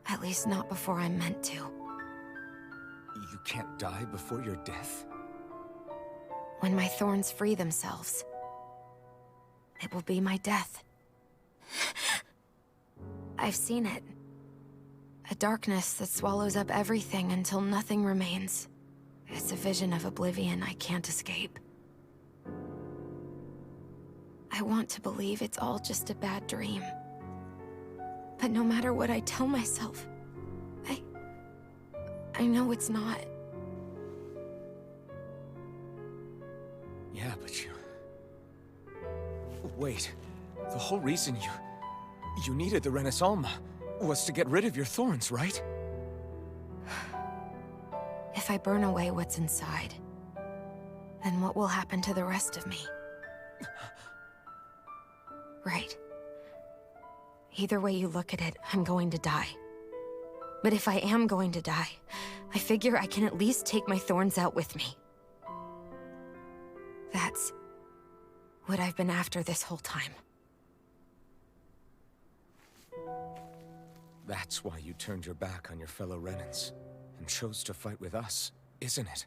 [SPEAKER 7] At least not before I'm meant to.
[SPEAKER 2] You can't die before your death?
[SPEAKER 7] When my thorns free themselves, it will be my death. I've seen it. A darkness that swallows up everything until nothing remains. It's a vision of oblivion I can't escape. I want to believe it's all just a bad dream. But no matter what I tell myself, I know it's not.
[SPEAKER 2] Yeah, but you... Wait. The whole reason you needed the Renaissalma was to get rid of your thorns, right?
[SPEAKER 7] If I burn away what's inside, then what will happen to the rest of me? Right. Either way you look at it, I'm going to die. But if I am going to die, I figure I can at least take my thorns out with me. That's what I've been after this whole time.
[SPEAKER 2] That's why you turned your back on your fellow Renans and chose to fight with us, isn't it?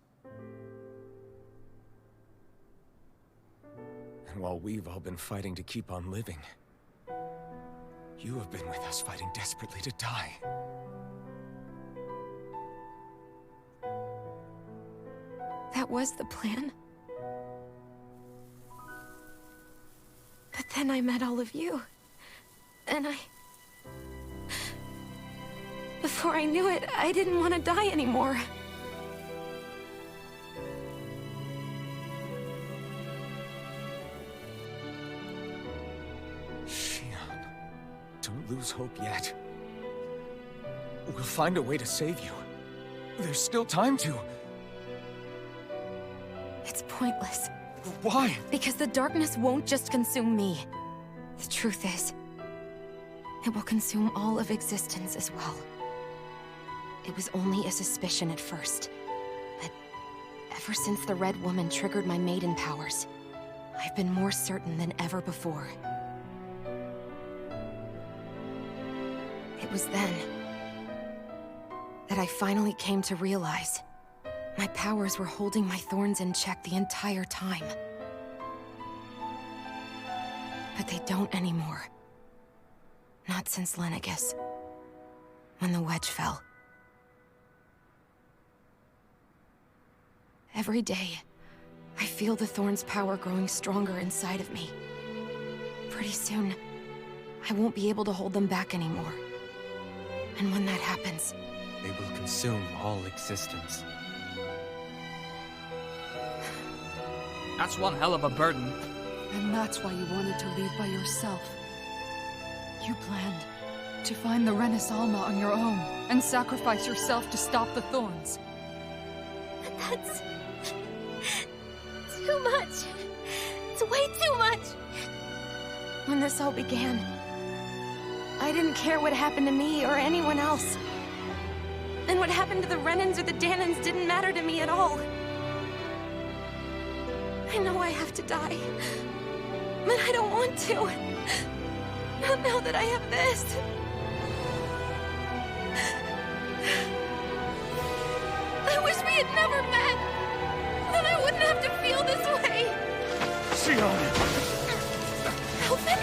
[SPEAKER 2] And while we've all been fighting to keep on living, you have been with us fighting desperately to die.
[SPEAKER 7] That was the plan. But then I met all of you. And before I knew it, I didn't want to die anymore.
[SPEAKER 2] Shionne, don't lose hope yet. We'll find a way to save you. There's still time to...
[SPEAKER 7] It's pointless.
[SPEAKER 2] Why?
[SPEAKER 7] Because the darkness won't just consume me. The truth is, it will consume all of existence as well. It was only a suspicion at first, but ever since the Red Woman triggered my maiden powers, I've been more certain than ever before. It was then that I finally came to realize my powers were holding my thorns in check the entire time. But they don't anymore. Not since Lenegis, when the wedge fell. Every day, I feel the thorn's power growing stronger inside of me. Pretty soon, I won't be able to hold them back anymore. And when that happens,
[SPEAKER 5] They will consume all existence.
[SPEAKER 1] That's one hell of a burden.
[SPEAKER 8] And that's why you wanted to leave by yourself. You planned to find the Renaissalma on your own and sacrifice yourself to stop the thorns.
[SPEAKER 6] That's... too much. It's way too much.
[SPEAKER 7] when this all began, I didn't care what happened to me or anyone else. And what happened to the Renans or the Dahnans didn't matter to me at all. I know I have to die, but I don't want to. Not now that I have this. I wish we had never met. Then I wouldn't have to feel this way.
[SPEAKER 2] Shionne!
[SPEAKER 7] Alvin?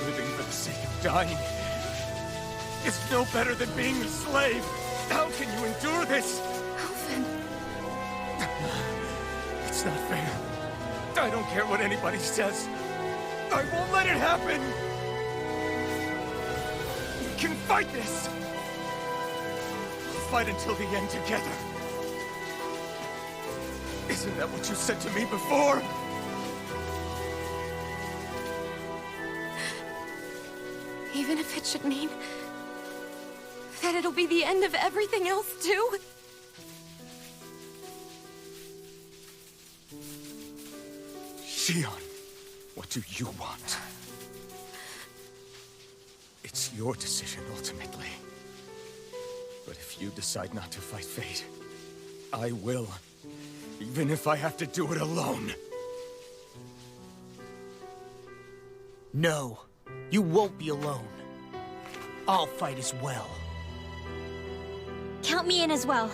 [SPEAKER 2] Living for the sake of dying is no better than being a slave. How can you endure this?
[SPEAKER 7] Alvin.
[SPEAKER 2] It's not fair. I don't care what anybody says. I won't let it happen! We can fight this! We'll fight until the end together. Isn't that what you said to me before?
[SPEAKER 7] Even if it should mean that it'll be the end of everything else, too?
[SPEAKER 2] Shionne, what do you want? It's your decision, ultimately. But if you decide not to fight fate, I will. Even if I have to do it alone.
[SPEAKER 4] No, you won't be alone. I'll fight as well.
[SPEAKER 6] Count me in as well.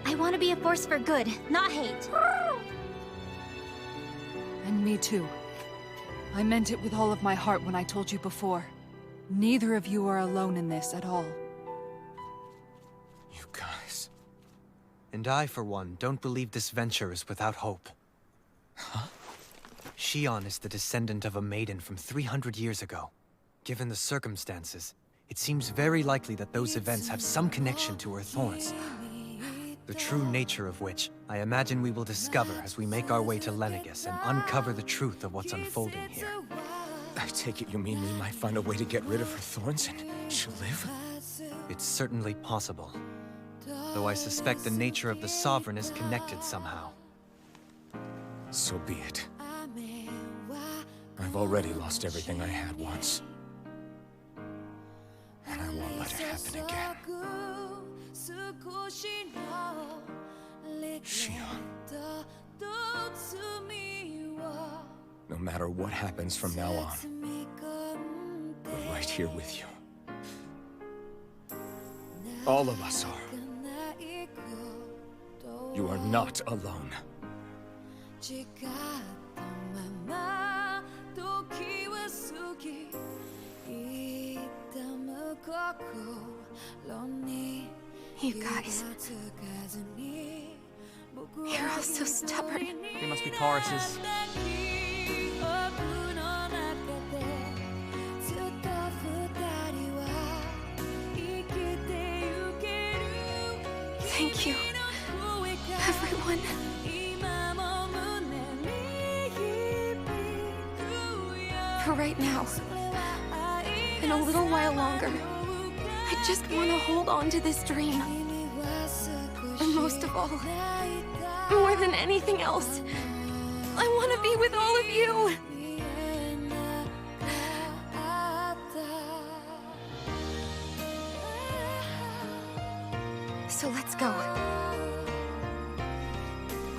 [SPEAKER 6] I want to be a force for good, not hate.
[SPEAKER 8] And me too. I meant it with all of my heart when I told you before. Neither of you are alone in this at all.
[SPEAKER 2] You guys...
[SPEAKER 5] And I, for one, don't believe this venture is without hope.
[SPEAKER 2] Huh?
[SPEAKER 5] Shion is the descendant of a maiden from 300 years ago. Given the circumstances, it seems very likely that those events have some connection to her thorns. The true nature of which, I imagine we will discover as we make our way to Lenegis and uncover the truth of what's unfolding here.
[SPEAKER 2] I take it you mean we might find a way to get rid of her thorns and she'll live?
[SPEAKER 5] It's certainly possible. Though I suspect the nature of the Sovereign is connected somehow.
[SPEAKER 2] So be it. I've already lost everything I had once. And I won't let it happen again. Shion. No matter what happens from now on, we're right here with you. All of us are. You are not alone.
[SPEAKER 7] You guys. You're all so stubborn.
[SPEAKER 1] They must be Tauruses.
[SPEAKER 7] Thank you, everyone. For right now, and a little while longer, I just want to hold on to this dream. And most of all, more than anything else, I want to be with all of you. So let's go.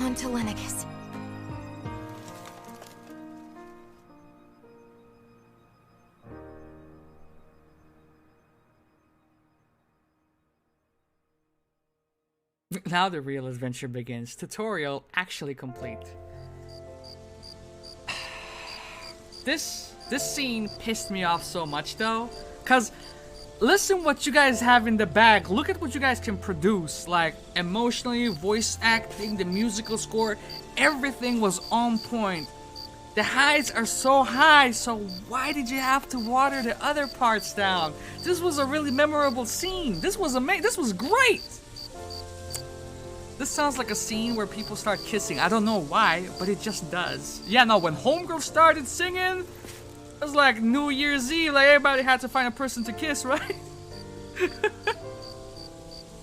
[SPEAKER 7] On to Lenegis.
[SPEAKER 1] Now the real adventure begins. Tutorial actually complete. This scene pissed me off so much though, cause listen what you guys have in the bag. Look at what you guys can produce. Like emotionally, voice acting, the musical score, everything was on point. The highs are so high, so why did you have to water the other parts down? This was a really memorable scene. This was amazing. This was great. This sounds like a scene where people start kissing. I don't know why, but it just does. Yeah, no, when Homegirl started singing, it was like New Year's Eve. Like everybody had to find a person to kiss, right?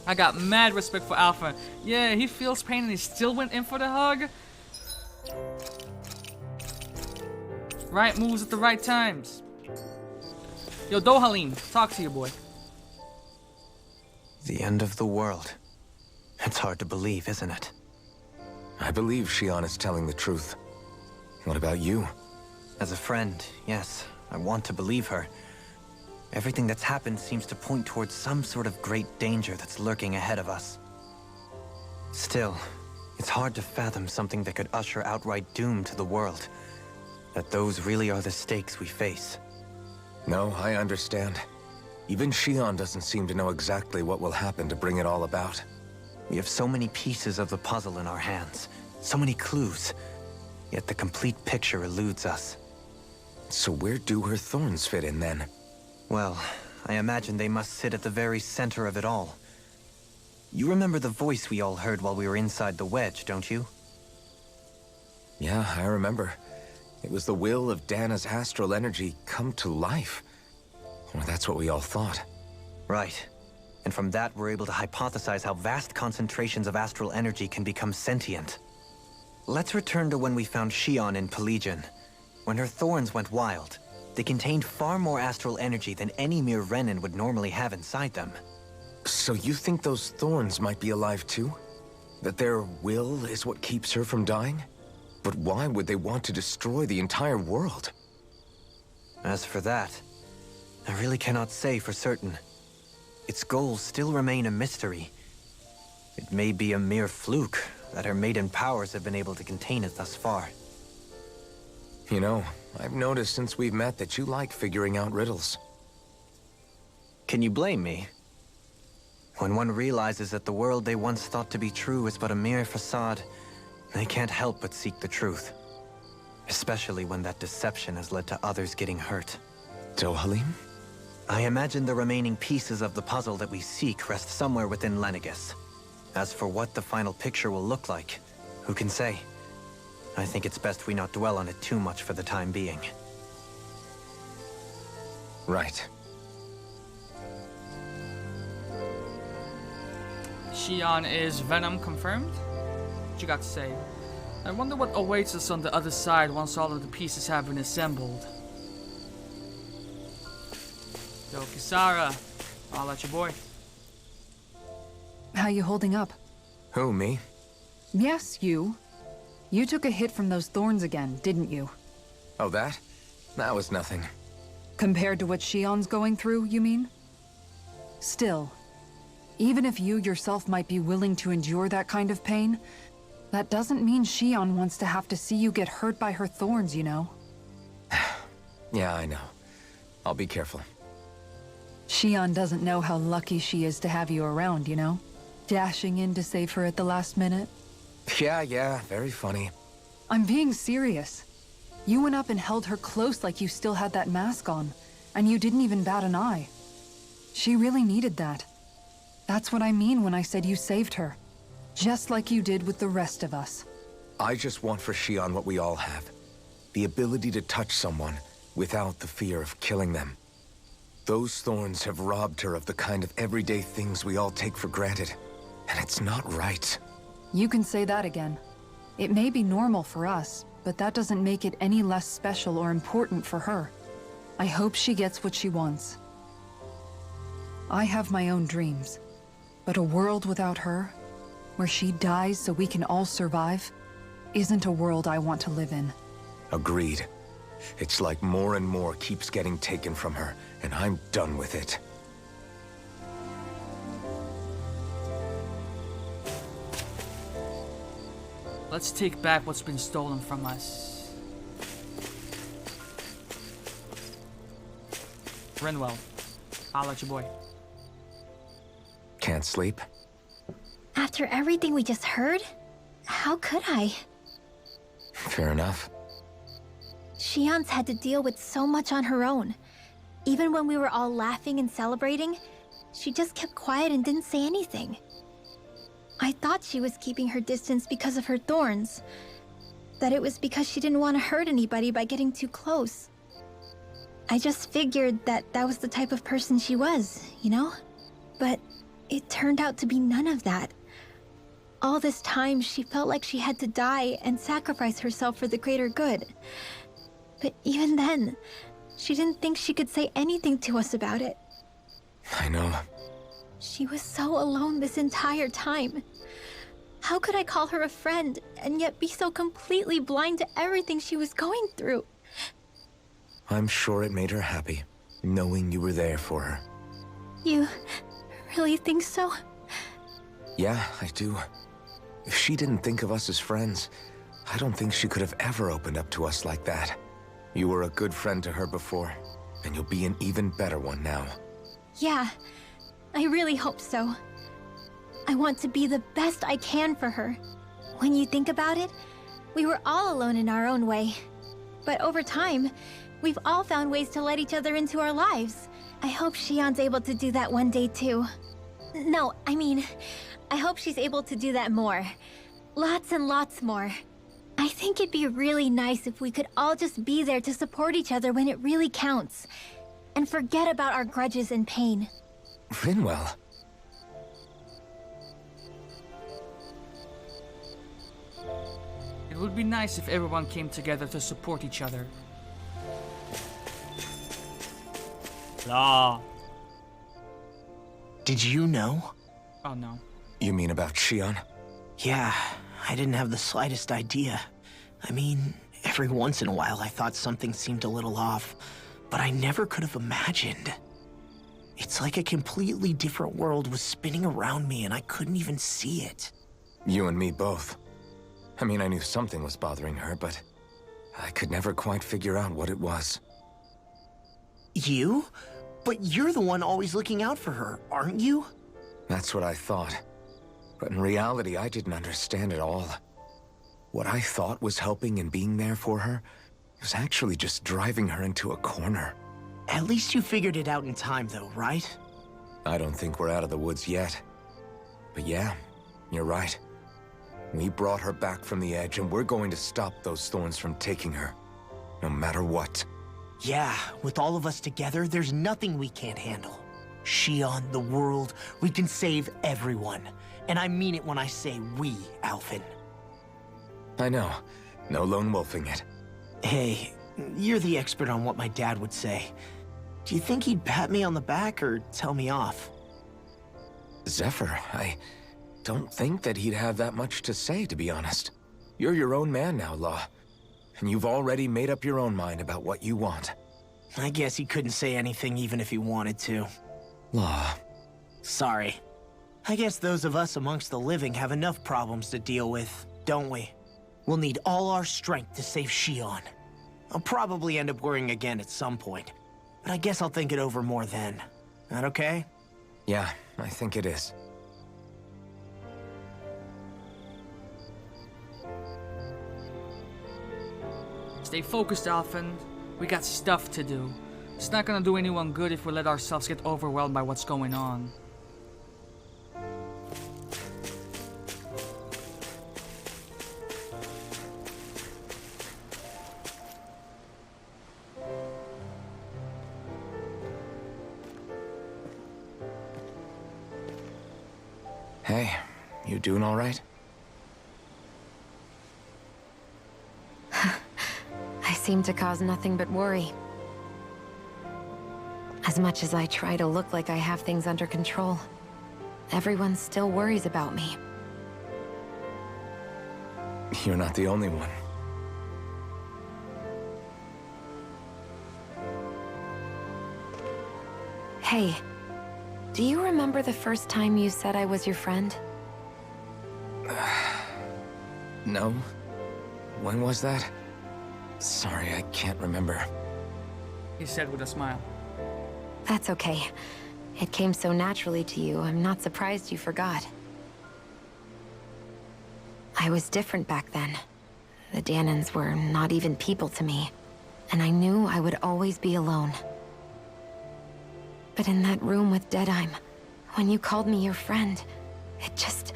[SPEAKER 1] I got mad respect for Alpha. Yeah, he feels pain and he still went in for the hug. Right moves at the right times. Yo, Dohalim, talk to your boy.
[SPEAKER 5] The end of the world. It's hard to believe, isn't it?
[SPEAKER 2] I believe Shion is telling the truth. What about you?
[SPEAKER 5] As a friend, yes, I want to believe her. Everything that's happened seems to point towards some sort of great danger that's lurking ahead of us. Still, it's hard to fathom something that could usher outright doom to the world. That those really are the stakes we face.
[SPEAKER 2] No, I understand. Even Shion doesn't seem to know exactly what will happen to bring it all about.
[SPEAKER 5] We have so many pieces of the puzzle in our hands, so many clues, yet the complete picture eludes us.
[SPEAKER 2] So where do her thorns fit in then?
[SPEAKER 5] Well, I imagine they must sit at the very center of it all. You remember the voice we all heard while we were inside the wedge, don't you?
[SPEAKER 2] Yeah, I remember. It was the will of Dana's astral energy come to life. Or that's what we all thought.
[SPEAKER 5] Right. And from that, we're able to hypothesize how vast concentrations of astral energy can become sentient. Let's return to when we found Shion in Pelegion. When her thorns went wild, they contained far more astral energy than any mere Renin would normally have inside them.
[SPEAKER 2] So you think those thorns might be alive too? That their will is what keeps her from dying? But why would they want to destroy the entire world?
[SPEAKER 5] As for that, I really cannot say for certain. Its goals still remain a mystery. It may be a mere fluke that her maiden powers have been able to contain it thus far.
[SPEAKER 2] You know, I've noticed since we've met that you like figuring out riddles.
[SPEAKER 5] Can you blame me? When one realizes that the world they once thought to be true is but a mere facade, they can't help but seek the truth. Especially when that deception has led to others getting hurt.
[SPEAKER 2] Dohalim?
[SPEAKER 5] I imagine the remaining pieces of the puzzle that we seek rest somewhere within Lenegis. As for what the final picture will look like, who can say? I think it's best we not dwell on it too much for the time being.
[SPEAKER 2] Right.
[SPEAKER 1] Xion is Venom confirmed? What you got to say? I wonder what awaits us on the other side once all of the pieces have been assembled. Yo, Kisara, I'll let your boy.
[SPEAKER 8] How you holding up?
[SPEAKER 2] Who, me?
[SPEAKER 8] Yes, you. You took a hit from those thorns again, didn't you?
[SPEAKER 2] Oh, that? That was nothing.
[SPEAKER 8] Compared to what Xion's going through, you mean? Still, even if you yourself might be willing to endure that kind of pain, that doesn't mean Xion wants to have to see you get hurt by her thorns, you know?
[SPEAKER 2] Yeah, I know. I'll be careful.
[SPEAKER 8] Xion doesn't know how lucky she is to have you around, you know? Dashing in to save her at the last minute.
[SPEAKER 2] Yeah, very funny.
[SPEAKER 8] I'm being serious. You went up and held her close like you still had that mask on, and you didn't even bat an eye. She really needed that. That's what I mean when I said you saved her. Just like you did with the rest of us.
[SPEAKER 2] I just want for Xion what we all have. The ability to touch someone without the fear of killing them. Those thorns have robbed her of the kind of everyday things we all take for granted. And it's not right.
[SPEAKER 8] You can say that again. It may be normal for us, but that doesn't make it any less special or important for her. I hope she gets what she wants. I have my own dreams, but a world without her, where she dies so we can all survive, isn't a world I want to live in.
[SPEAKER 2] Agreed. It's like more and more keeps getting taken from her, and I'm done with it.
[SPEAKER 1] Let's take back what's been stolen from us. Rinwell, I'll let your boy.
[SPEAKER 2] Can't sleep?
[SPEAKER 6] After everything we just heard, how could I?
[SPEAKER 2] Fair enough.
[SPEAKER 6] Xion's had to deal with so much on her own. Even when we were all laughing and celebrating, she just kept quiet and didn't say anything. I thought she was keeping her distance because of her thorns. That it was because she didn't want to hurt anybody by getting too close. I just figured that that was the type of person she was, you know? But it turned out to be none of that. All this time, she felt like she had to die and sacrifice herself for the greater good. But even then, she didn't think she could say anything to us about it.
[SPEAKER 2] I know.
[SPEAKER 6] She was so alone this entire time. How could I call her a friend and yet be so completely blind to everything she was going through?
[SPEAKER 2] I'm sure it made her happy, knowing you were there for her.
[SPEAKER 6] You really think so?
[SPEAKER 2] Yeah, I do. If she didn't think of us as friends, I don't think she could have ever opened up to us like that. You were a good friend to her before, and you'll be an even better one now.
[SPEAKER 6] Yeah, I really hope so. I want to be the best I can for her. When you think about it, we were all alone in our own way. But over time, we've all found ways to let each other into our lives. I hope Xion's able to do that one day too. No, I mean, I hope she's able to do that more. Lots and lots more. I think it'd be really nice if we could all just be there to support each other when it really counts. And forget about our grudges and pain.
[SPEAKER 2] Rinwell.
[SPEAKER 1] It would be nice if everyone came together to support each other. La.
[SPEAKER 4] Did you know?
[SPEAKER 1] Oh no.
[SPEAKER 2] You mean about Xion?
[SPEAKER 4] Yeah, I didn't have the slightest idea. I mean, every once in a while I thought something seemed a little off, but I never could have imagined. It's like a completely different world was spinning around me and I couldn't even see it.
[SPEAKER 2] You and me both. I mean, I knew something was bothering her, but I could never quite figure out what it was.
[SPEAKER 4] You? But you're the one always looking out for her, aren't you?
[SPEAKER 2] That's what I thought. But in reality, I didn't understand it all. What I thought was helping and being there for her was actually just driving her into a corner.
[SPEAKER 4] At least you figured it out in time, though, right?
[SPEAKER 2] I don't think we're out of the woods yet. But yeah, you're right. We brought her back from the edge, and we're going to stop those thorns from taking her. No matter what.
[SPEAKER 4] Yeah, with all of us together, there's nothing we can't handle. Shion, the world, we can save everyone. And I mean it when I say we, Alphen.
[SPEAKER 2] I know. No lone wolfing it.
[SPEAKER 4] Hey, you're the expert on what my dad would say. Do you think he'd pat me on the back or tell me off?
[SPEAKER 2] Zephyr, I don't think that he'd have that much to say, to be honest. You're your own man now, Law. And you've already made up your own mind about what you want.
[SPEAKER 4] I guess he couldn't say anything even if he wanted to.
[SPEAKER 2] Law.
[SPEAKER 4] Sorry. I guess those of us amongst the living have enough problems to deal with, don't we? We'll need all our strength to save Shion. I'll probably end up worrying again at some point, but I guess I'll think it over more then. That okay?
[SPEAKER 2] Yeah, I think it is.
[SPEAKER 1] Stay focused, Alphen. We got stuff to do. It's not gonna do anyone good if we let ourselves get overwhelmed by what's going on.
[SPEAKER 2] Hey, you doing all right?
[SPEAKER 7] I seem to cause nothing but worry. As much as I try to look like I have things under control, everyone still worries about me.
[SPEAKER 2] You're not the only one.
[SPEAKER 7] Hey, do you remember the first time you said I was your friend?
[SPEAKER 2] No? When was that? Sorry, I can't remember.
[SPEAKER 1] He said with a smile.
[SPEAKER 7] That's okay. It came so naturally to you, I'm not surprised you forgot. I was different back then. The Dahnans were not even people to me, and I knew I would always be alone. But in that room with Deadheim, when you called me your friend, it just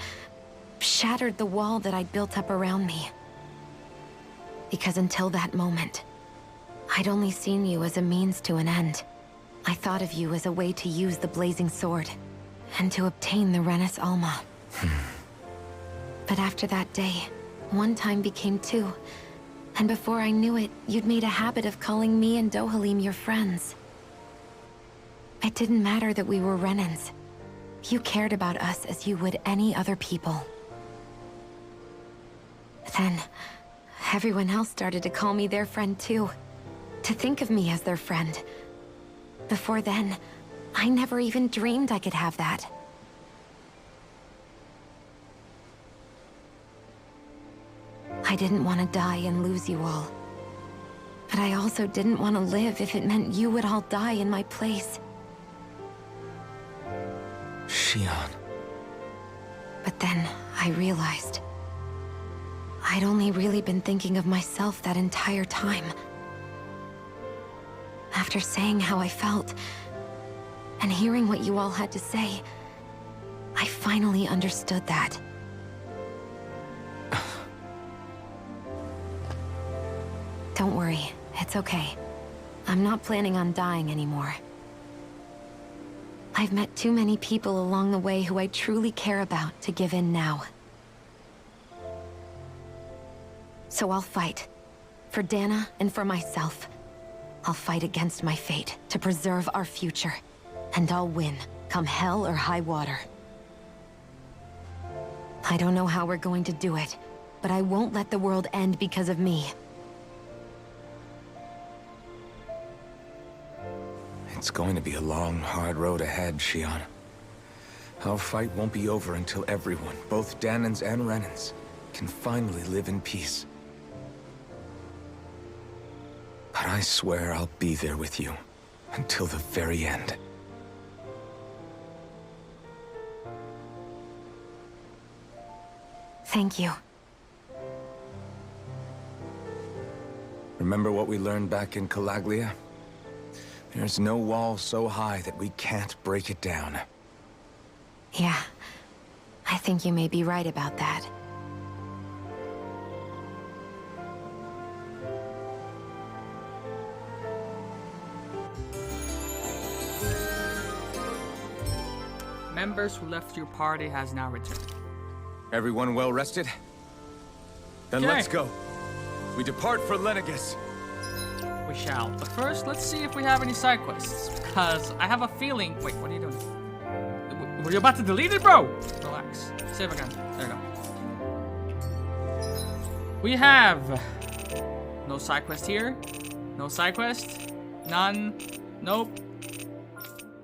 [SPEAKER 7] shattered the wall that I'd built up around me. Because until that moment, I'd only seen you as a means to an end. I thought of you as a way to use the Blazing Sword, and to obtain the Renis Alma. But after that day, one time became two, and before I knew it, you'd made a habit of calling me and Dohalim your friends. It didn't matter that we were Renins. You cared about us as you would any other people. Then, everyone else started to call me their friend too. To think of me as their friend. Before then, I never even dreamed I could have that. I didn't want to die and lose you all. But I also didn't want to live if it meant you would all die in my place.
[SPEAKER 2] Shion.
[SPEAKER 7] But then, I realized I'd only really been thinking of myself that entire time. After saying how I felt, and hearing what you all had to say, I finally understood that. Don't worry, it's okay. I'm not planning on dying anymore. I've met too many people along the way who I truly care about to give in now. So I'll fight. For Dana and for myself. I'll fight against my fate to preserve our future. And I'll win, come hell or high water. I don't know how we're going to do it, but I won't let the world end because of me.
[SPEAKER 2] It's going to be a long, hard road ahead, Shion. Our fight won't be over until everyone, both Dahnans and Renins, can finally live in peace. But I swear I'll be there with you, until the very end.
[SPEAKER 7] Thank you.
[SPEAKER 2] Remember what we learned back in Calaglia? There's no wall so high that we can't break it down.
[SPEAKER 7] Yeah, I think you may be right about that.
[SPEAKER 1] Members who left your party has now returned.
[SPEAKER 2] Everyone well rested? Then
[SPEAKER 1] Okay.
[SPEAKER 2] let's go. We depart for Lenegus.
[SPEAKER 1] We shall. But first, let's see if we have any side quests. Because I have a feeling... Wait, what are you doing? Were you about to delete it, bro? Relax. Save again. There you go. We have... No side quest here. No side quest. None. Nope.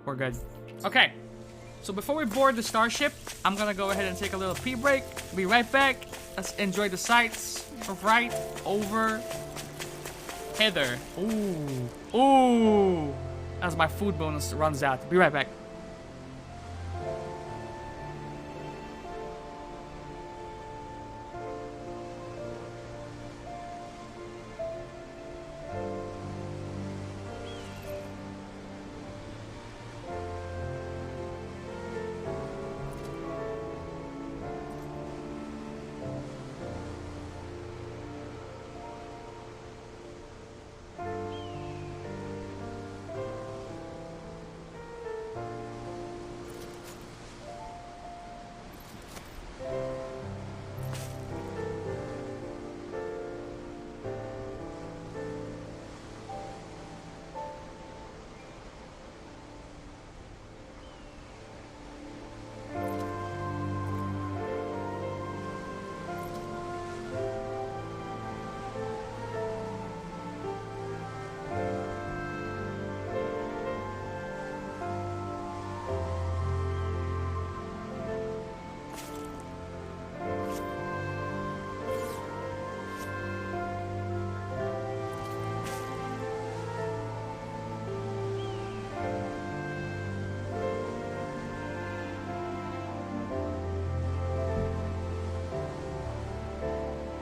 [SPEAKER 1] We're good. Okay. So before we board the starship, I'm gonna go ahead and take a little pee break. Be right back. Let's enjoy the sights. Right over hither. Ooh. Ooh. As my food bonus runs out. Be right back.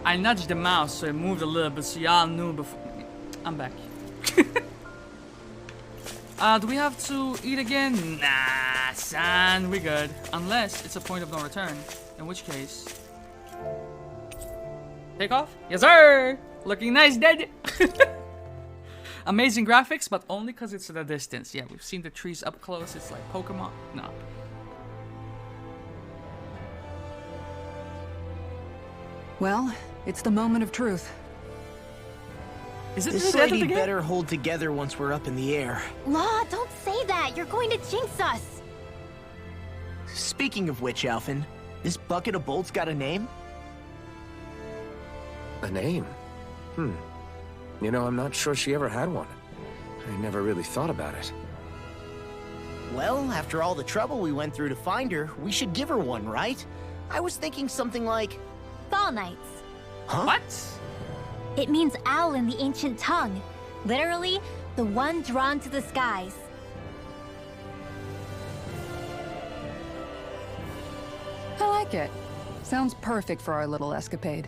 [SPEAKER 1] I nudged the mouse so it moved a little bit so y'all knew before. I'm back. Do we have to eat again? Nah, son, we good. Unless it's a point of no return. In which case... Take off? Yes, sir! Looking nice, dead! Amazing graphics, but only because it's at a distance. Yeah, we've seen the trees up close. It's like Pokemon. No.
[SPEAKER 8] Well, it's the moment of truth.
[SPEAKER 1] Is it
[SPEAKER 4] This
[SPEAKER 1] the end of
[SPEAKER 4] lady
[SPEAKER 1] the game?
[SPEAKER 4] better hold together once we're up in the air.
[SPEAKER 6] Law, don't say that. You're going to jinx us.
[SPEAKER 4] Speaking of which, Alphen, this bucket of bolts got a name?
[SPEAKER 2] A name? You know, I'm not sure she ever had one. I never really thought about it.
[SPEAKER 4] Well, after all the trouble we went through to find her, we should give her one, right? I was thinking something like...
[SPEAKER 6] Fall Knights.
[SPEAKER 4] Huh?
[SPEAKER 1] What?
[SPEAKER 6] It means owl in the ancient tongue. Literally, the one drawn to the skies.
[SPEAKER 8] I like it. Sounds perfect for our little escapade.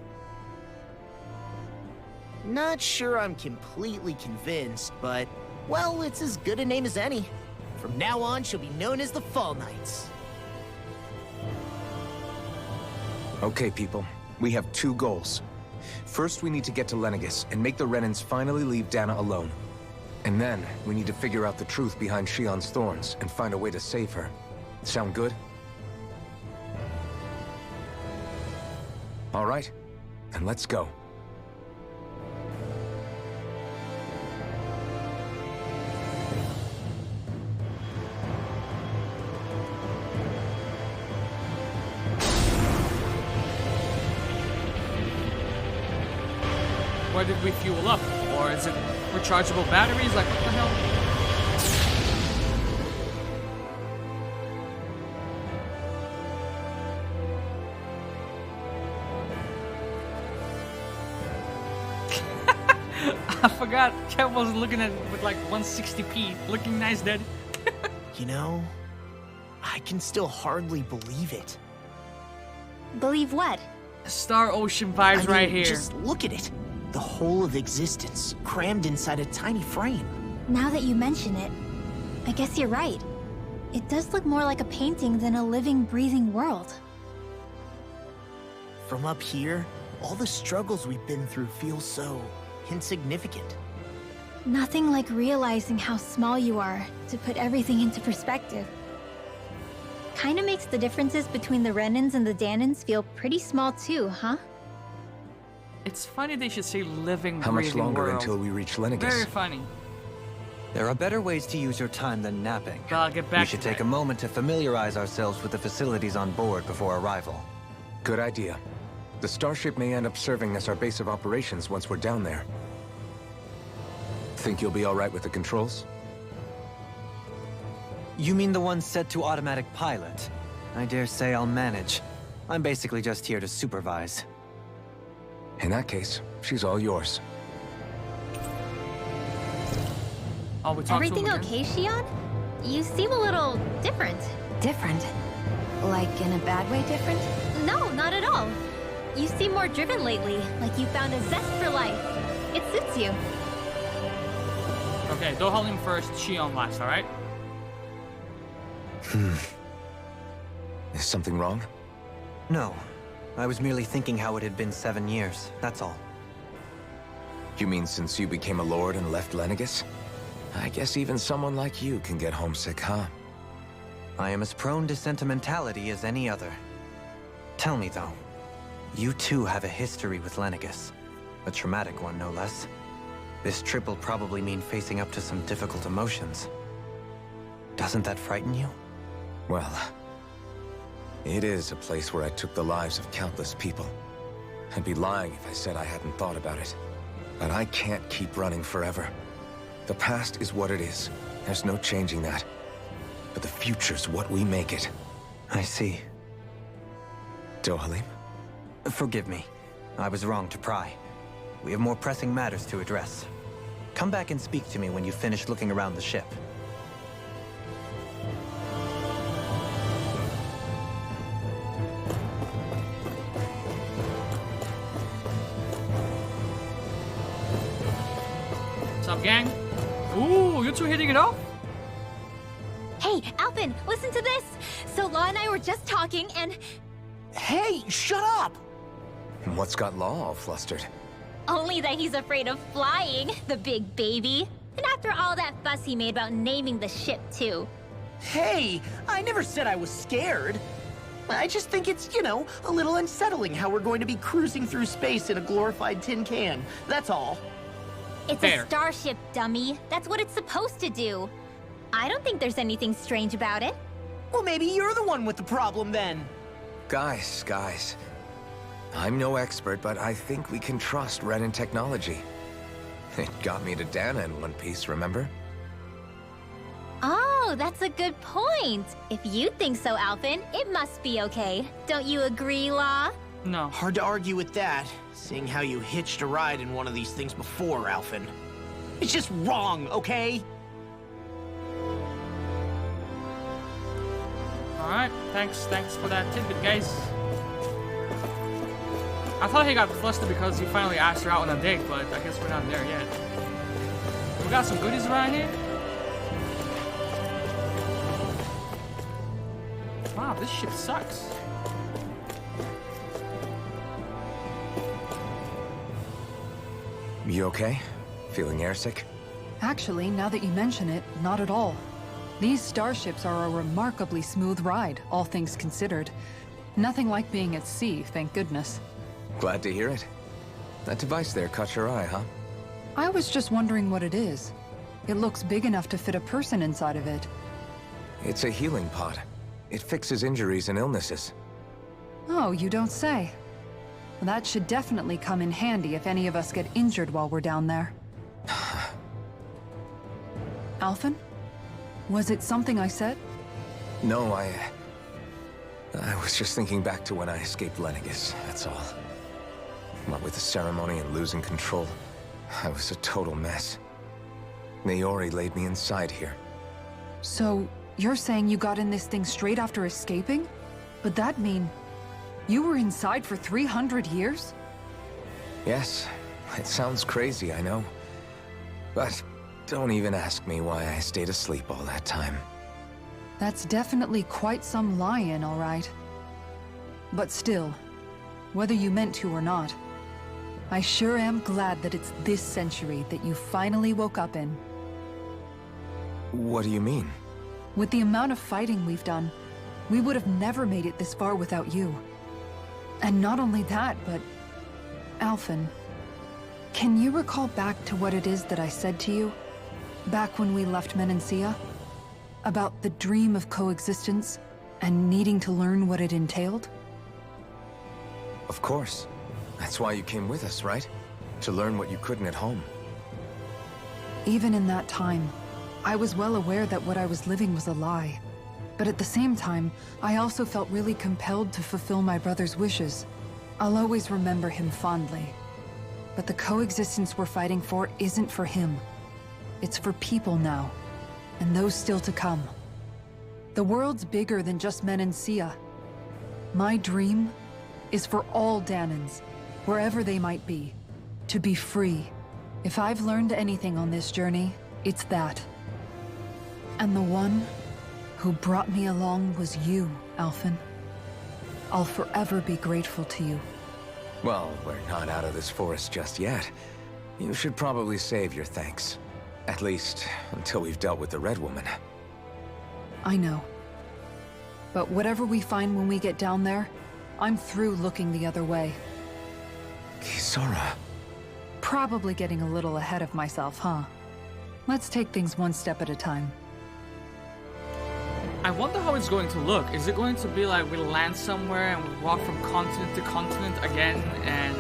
[SPEAKER 4] Not sure I'm completely convinced, but... Well, it's as good a name as any. From now on, she'll be known as the Fall Knights.
[SPEAKER 2] Okay, people. We have two goals. First, we need to get to Lenegus and make the Renans finally leave Dana alone. And then, we need to figure out the truth behind Shion's thorns and find a way to save her. Sound good? All right, then let's go.
[SPEAKER 1] Where did we fuel up? Or is it rechargeable batteries? Like, what the hell? I forgot. Kev was looking at it with like 160p. Looking nice, dead.
[SPEAKER 4] You know, I can still hardly believe it.
[SPEAKER 6] Believe what?
[SPEAKER 1] Star Ocean vibes
[SPEAKER 4] I mean,
[SPEAKER 1] right here.
[SPEAKER 4] Just look at it. the whole of existence, crammed inside a tiny frame.
[SPEAKER 6] Now that you mention it, I guess you're right. It does look more like a painting than a living, breathing world.
[SPEAKER 4] From up here, all the struggles we've been through feel so insignificant.
[SPEAKER 6] Nothing like realizing how small you are to put everything into perspective. Kinda makes the differences between the Renans and the Danans feel pretty small too, huh?
[SPEAKER 1] It's funny they should say living,
[SPEAKER 2] How much
[SPEAKER 1] breathing
[SPEAKER 2] longer
[SPEAKER 1] world.
[SPEAKER 2] until we reach Lenegis?
[SPEAKER 1] Very funny.
[SPEAKER 5] There are better ways to use your time than napping.
[SPEAKER 1] But I'll get back
[SPEAKER 5] We should
[SPEAKER 1] to
[SPEAKER 5] take
[SPEAKER 1] that.
[SPEAKER 5] a moment to familiarize ourselves with the facilities on board before arrival.
[SPEAKER 2] Good idea. The starship may end up serving as our base of operations once we're down there. Think you'll be all right with the controls?
[SPEAKER 5] You mean the one set to automatic pilot? I dare say I'll manage. I'm basically just here to supervise.
[SPEAKER 2] In that case, she's all yours.
[SPEAKER 1] Oh, we talked to
[SPEAKER 6] Everything
[SPEAKER 1] him again?
[SPEAKER 6] okay, Shion? You seem a little different.
[SPEAKER 7] Different? Like in a bad way different?
[SPEAKER 6] No, not at all. You seem more driven lately, like you found a zest for life. It suits you.
[SPEAKER 1] Okay, Dohalim first, Shion last, alright?
[SPEAKER 2] Is something wrong?
[SPEAKER 5] No. I was merely thinking how it had been 7 years, that's all.
[SPEAKER 2] You mean since you became a lord and left Lenegis? I guess even someone like you can get homesick, huh?
[SPEAKER 5] I am as prone to sentimentality as any other. Tell me though, you too have a history with Lenegis. A traumatic one, no less. This trip will probably mean facing up to some difficult emotions. Doesn't that frighten you?
[SPEAKER 2] Well, it is a place where I took the lives of countless people. I'd be lying if I said I hadn't thought about it. But I can't keep running forever. The past is what it is. There's no changing that. But the future's what we make it.
[SPEAKER 5] I see.
[SPEAKER 2] Dohalim?
[SPEAKER 5] Forgive me. I was wrong to pry. We have more pressing matters to address. Come back and speak to me when you've finished looking around the ship.
[SPEAKER 1] What's up, gang? Ooh, you two hitting it off?
[SPEAKER 6] Hey, Alphen, listen to this! So Law and I were just talking and...
[SPEAKER 4] Hey, shut up!
[SPEAKER 2] What's got Law all flustered?
[SPEAKER 6] Only that he's afraid of flying, the big baby. And after all that fuss he made about naming the ship, too.
[SPEAKER 4] Hey, I never said I was scared. I just think it's, you know, a little unsettling how we're going to be cruising through space in a glorified tin can. That's all.
[SPEAKER 6] It's
[SPEAKER 1] Fair.
[SPEAKER 6] a starship, dummy. That's what it's supposed to do. I don't think there's anything strange about it.
[SPEAKER 4] Well, maybe you're the one with the problem then.
[SPEAKER 2] Guys. I'm no expert, but I think we can trust Renan technology. It got me to Dana in one piece, remember?
[SPEAKER 6] Oh, that's a good point. If you think so, Alphen, it must be okay. Don't you agree, Law?
[SPEAKER 1] No.
[SPEAKER 4] Hard to argue with that, seeing how you hitched a ride in one of these things before, Alphen. It's just wrong, okay?
[SPEAKER 1] Alright, thanks for that tidbit, guys. I thought he got flustered because he finally asked her out on a date, but I guess we're not there yet. We got some goodies around here. Wow, this ship sucks.
[SPEAKER 2] You okay? Feeling airsick?
[SPEAKER 8] Actually, now that you mention it, not at all. These starships are a remarkably smooth ride, all things considered. Nothing like being at sea, thank goodness.
[SPEAKER 2] Glad to hear it. That device there caught your eye, huh?
[SPEAKER 8] I was just wondering what it is. It looks big enough to fit a person inside of it.
[SPEAKER 2] It's a healing pod. It fixes injuries and illnesses.
[SPEAKER 8] Oh, you don't say. Well, that should definitely come in handy if any of us get injured while we're down there. Alphen? Was it something I said?
[SPEAKER 2] No, I was just thinking back to when I escaped Lenegis, that's all. What with the ceremony and losing control, I was a total mess. Naori laid me inside here.
[SPEAKER 8] So, you're saying you got in this thing straight after escaping? But that mean... you were inside for 300 years?
[SPEAKER 2] Yes, It sounds crazy, I know. But don't even ask me why I stayed asleep all that time.
[SPEAKER 8] That's definitely quite some lie-in, all right. But still, whether you meant to or not, I sure am glad that it's this century that you finally woke up in.
[SPEAKER 2] What do you mean?
[SPEAKER 8] With the amount of fighting we've done, we would have never made it this far without you. And not only that, but... Alphen, can you recall back to what it is that I said to you? Back when we left Menancia? About the dream of coexistence, and needing to learn what it entailed?
[SPEAKER 2] Of course. That's why you came with us, right? To learn what you couldn't at home.
[SPEAKER 8] Even in that time, I was well aware that what I was living was a lie. But at the same time, I also felt really compelled to fulfill my brother's wishes. I'll always remember him fondly. But the coexistence we're fighting for isn't for him. It's for people now, and those still to come. The world's bigger than just Menancia. My dream is for all Dahnans, wherever they might be, to be free. If I've learned anything on this journey, it's that. And the one who brought me along was you, Alphen. I'll forever be grateful to you.
[SPEAKER 2] Well, we're not out of this forest just yet. You should probably save your thanks. At least, until we've dealt with the Red Woman.
[SPEAKER 8] I know. But whatever we find when we get down there, I'm through looking the other way.
[SPEAKER 2] Kisara.
[SPEAKER 8] Probably getting a little ahead of myself, huh? Let's take things one step at a time.
[SPEAKER 1] I wonder how it's going to look. Is it going to be like we land somewhere and we walk from continent to continent again and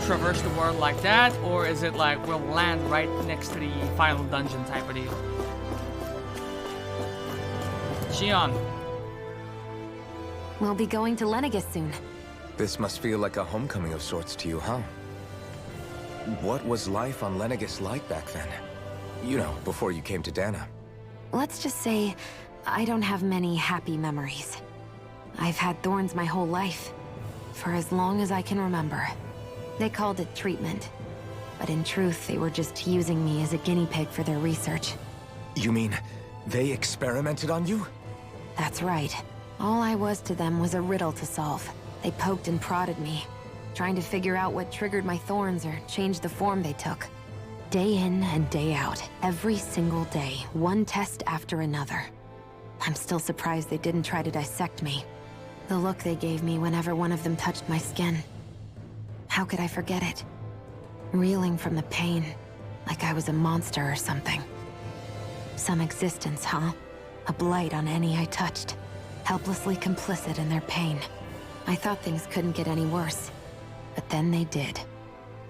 [SPEAKER 1] traverse the world like that? Or is it like we'll land right next to the final dungeon type of deal? Shionne.
[SPEAKER 7] We'll be going to Lenegis soon.
[SPEAKER 2] This must feel like a homecoming of sorts to you, huh? What was life on Lenegis like back then? You know, before you came to Dahna.
[SPEAKER 7] Let's just say, I don't have many happy memories. I've had thorns my whole life, for as long as I can remember. They called it treatment, but in truth, they were just using me as a guinea pig for their research.
[SPEAKER 2] You mean, they experimented on you?
[SPEAKER 7] That's right. All I was to them was a riddle to solve. They poked and prodded me, trying to figure out what triggered my thorns or changed the form they took. Day in and day out, every single day, one test after another. I'm still surprised they didn't try to dissect me. The look they gave me whenever one of them touched my skin. How could I forget it? Reeling from the pain, like I was a monster or something. Some existence, huh? A blight on any I touched. Helplessly complicit in their pain. I thought things couldn't get any worse. But then they did.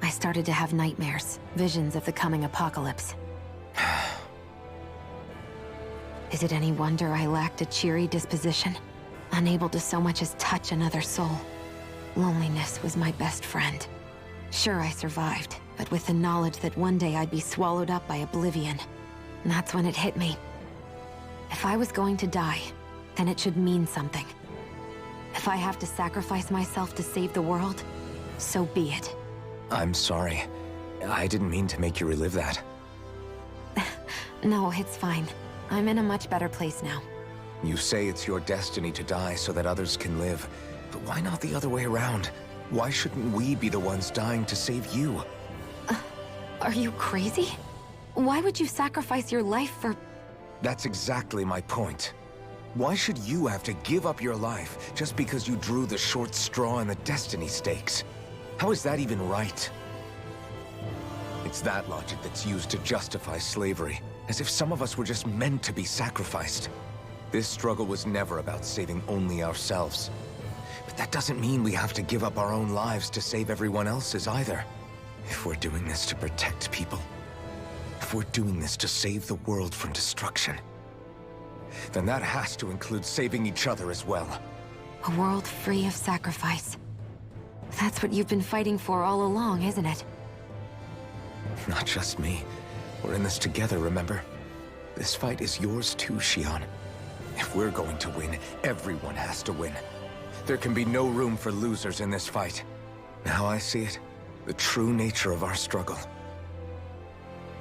[SPEAKER 7] I started to have nightmares, visions of the coming apocalypse. Is it any wonder I lacked a cheery disposition? Unable to so much as touch another soul. Loneliness was my best friend. Sure, I survived, but with the knowledge that one day I'd be swallowed up by oblivion. And that's when it hit me. If I was going to die, then it should mean something. If I have to sacrifice myself to save the world, so be it.
[SPEAKER 2] I'm sorry. I didn't mean to make you relive that.
[SPEAKER 7] No, it's fine. I'm in a much better place now.
[SPEAKER 2] You say it's your destiny to die so that others can live. But why not the other way around? Why shouldn't we be the ones dying to save you?
[SPEAKER 7] Are you crazy? Why would you sacrifice your life for...
[SPEAKER 2] That's exactly my point. Why should you have to give up your life just because you drew the short straw in the destiny stakes? How is that even right? It's that logic that's used to justify slavery, as if some of us were just meant to be sacrificed. This struggle was never about saving only ourselves. But that doesn't mean we have to give up our own lives to save everyone else's either. If we're doing this to protect people, if we're doing this to save the world from destruction, then that has to include saving each other as well.
[SPEAKER 7] A world free of sacrifice. That's what you've been fighting for all along, isn't it?
[SPEAKER 2] Not just me. We're in this together, remember? This fight is yours too, Shionne. If we're going to win, everyone has to win. There can be no room for losers in this fight. Now I see it, The true nature of our struggle.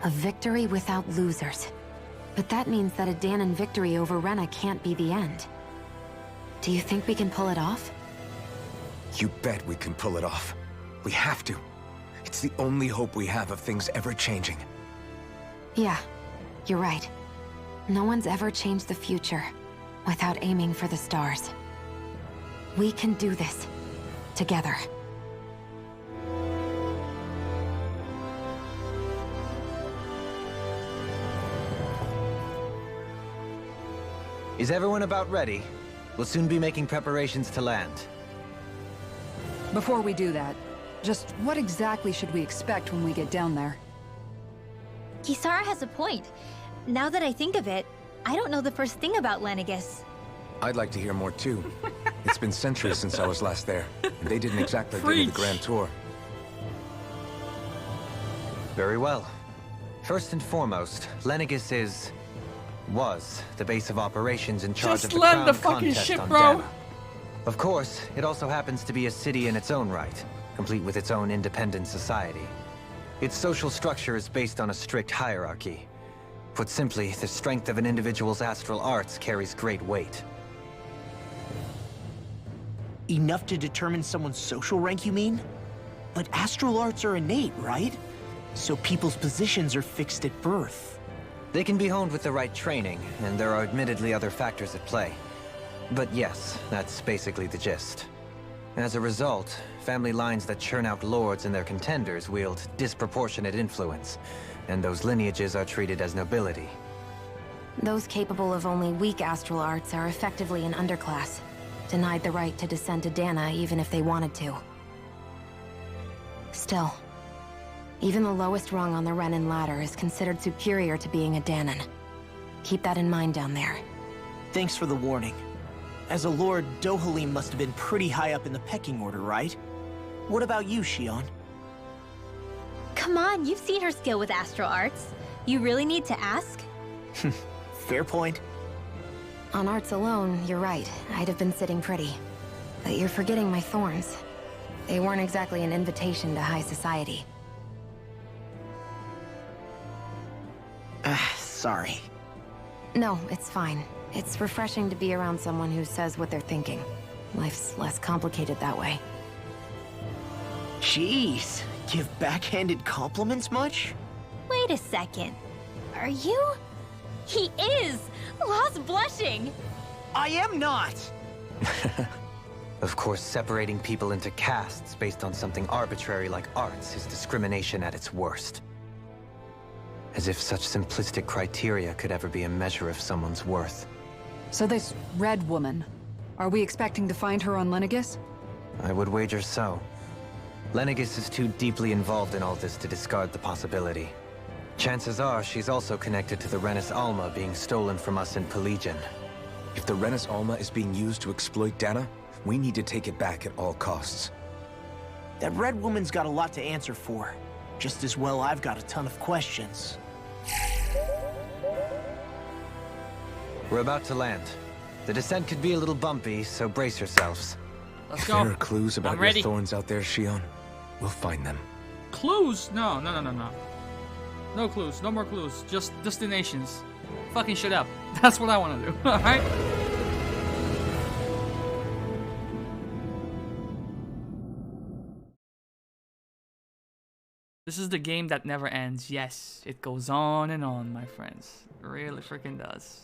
[SPEAKER 7] A victory without losers. But that means that a Dahnan victory over Rena can't be the end. Do you think we can pull it off?
[SPEAKER 2] You bet we can pull it off. We have to. It's the only hope we have of things ever changing.
[SPEAKER 7] Yeah, you're right. No one's ever changed the future without aiming for the stars. We can do this. Together.
[SPEAKER 5] Is everyone about ready? We'll soon be making preparations to land.
[SPEAKER 8] Before we do that, just what exactly should we expect when we get down there?
[SPEAKER 6] Kisara has a point. Now that I think of it, I don't know the first thing about Lenegis.
[SPEAKER 2] I'd like to hear more too. It's been centuries since I was last there, and they didn't exactly give me the grand tour.
[SPEAKER 5] Very well. First and foremost, Lenegis was the base of operations in charge of the
[SPEAKER 1] land
[SPEAKER 5] crown
[SPEAKER 1] the fucking
[SPEAKER 5] contest
[SPEAKER 1] ship,
[SPEAKER 5] on
[SPEAKER 1] bro.
[SPEAKER 5] Dahna. Of course, it also happens to be a city in its own right, complete with its own independent society. Its social structure is based on a strict hierarchy. Put simply, the strength of an individual's astral arts carries great weight.
[SPEAKER 4] Enough to determine someone's social rank, you mean? But astral arts are innate, right? So people's positions are fixed at birth.
[SPEAKER 5] They can be honed with the right training, and there are admittedly other factors at play. But yes, that's basically the gist. As a result, family lines that churn out lords and their contenders wield disproportionate influence, and those lineages are treated as nobility.
[SPEAKER 7] Those capable of only weak astral arts are effectively an underclass, denied the right to descend to Dahna even if they wanted to. Still, even the lowest rung on the Renan ladder is considered superior to being a Dahnan. Keep that in mind down there.
[SPEAKER 4] Thanks for the warning. As a lord, Dohalim must have been pretty high up in the pecking order, right? What about you, Shion?
[SPEAKER 6] Come on, you've seen her skill with astral arts. You really need to ask?
[SPEAKER 4] Fair point.
[SPEAKER 7] On arts alone, you're right. I'd have been sitting pretty. But you're forgetting my thorns. They weren't exactly an invitation to high society.
[SPEAKER 4] Sorry.
[SPEAKER 7] No, it's fine. It's refreshing to be around someone who says what they're thinking. Life's less complicated that way.
[SPEAKER 4] Jeez, give backhanded compliments much?
[SPEAKER 6] Wait a second. Are you? He is! Lost blushing!
[SPEAKER 4] I am not!
[SPEAKER 5] Of course, separating people into castes based on something arbitrary like arts is discrimination at its worst. As if such simplistic criteria could ever be a measure of someone's worth.
[SPEAKER 8] So this Red Woman, are we expecting to find her on Lenegis?
[SPEAKER 5] I would wager so. Lenegis is too deeply involved in all this to discard the possibility. Chances are she's also connected to the Renis Alma being stolen from us in Pelegion.
[SPEAKER 2] If the Renis Alma is being used to exploit Dahna, we need to take it back at all costs.
[SPEAKER 4] That Red Woman's got a lot to answer for. Just as well I've got a ton of questions.
[SPEAKER 5] We're about to land. The descent could be a little bumpy, so brace yourselves.
[SPEAKER 1] Let's
[SPEAKER 2] If
[SPEAKER 1] go.
[SPEAKER 2] there are clues about
[SPEAKER 1] I'm
[SPEAKER 2] your
[SPEAKER 1] ready.
[SPEAKER 2] thorns out there, Shion, we'll find them.
[SPEAKER 1] Clues? No. No clues. No more clues. Just destinations. Fucking shut up. That's what I want to do. Alright? This is the game that never ends. Yes, it goes on and on, my friends. It really freaking does.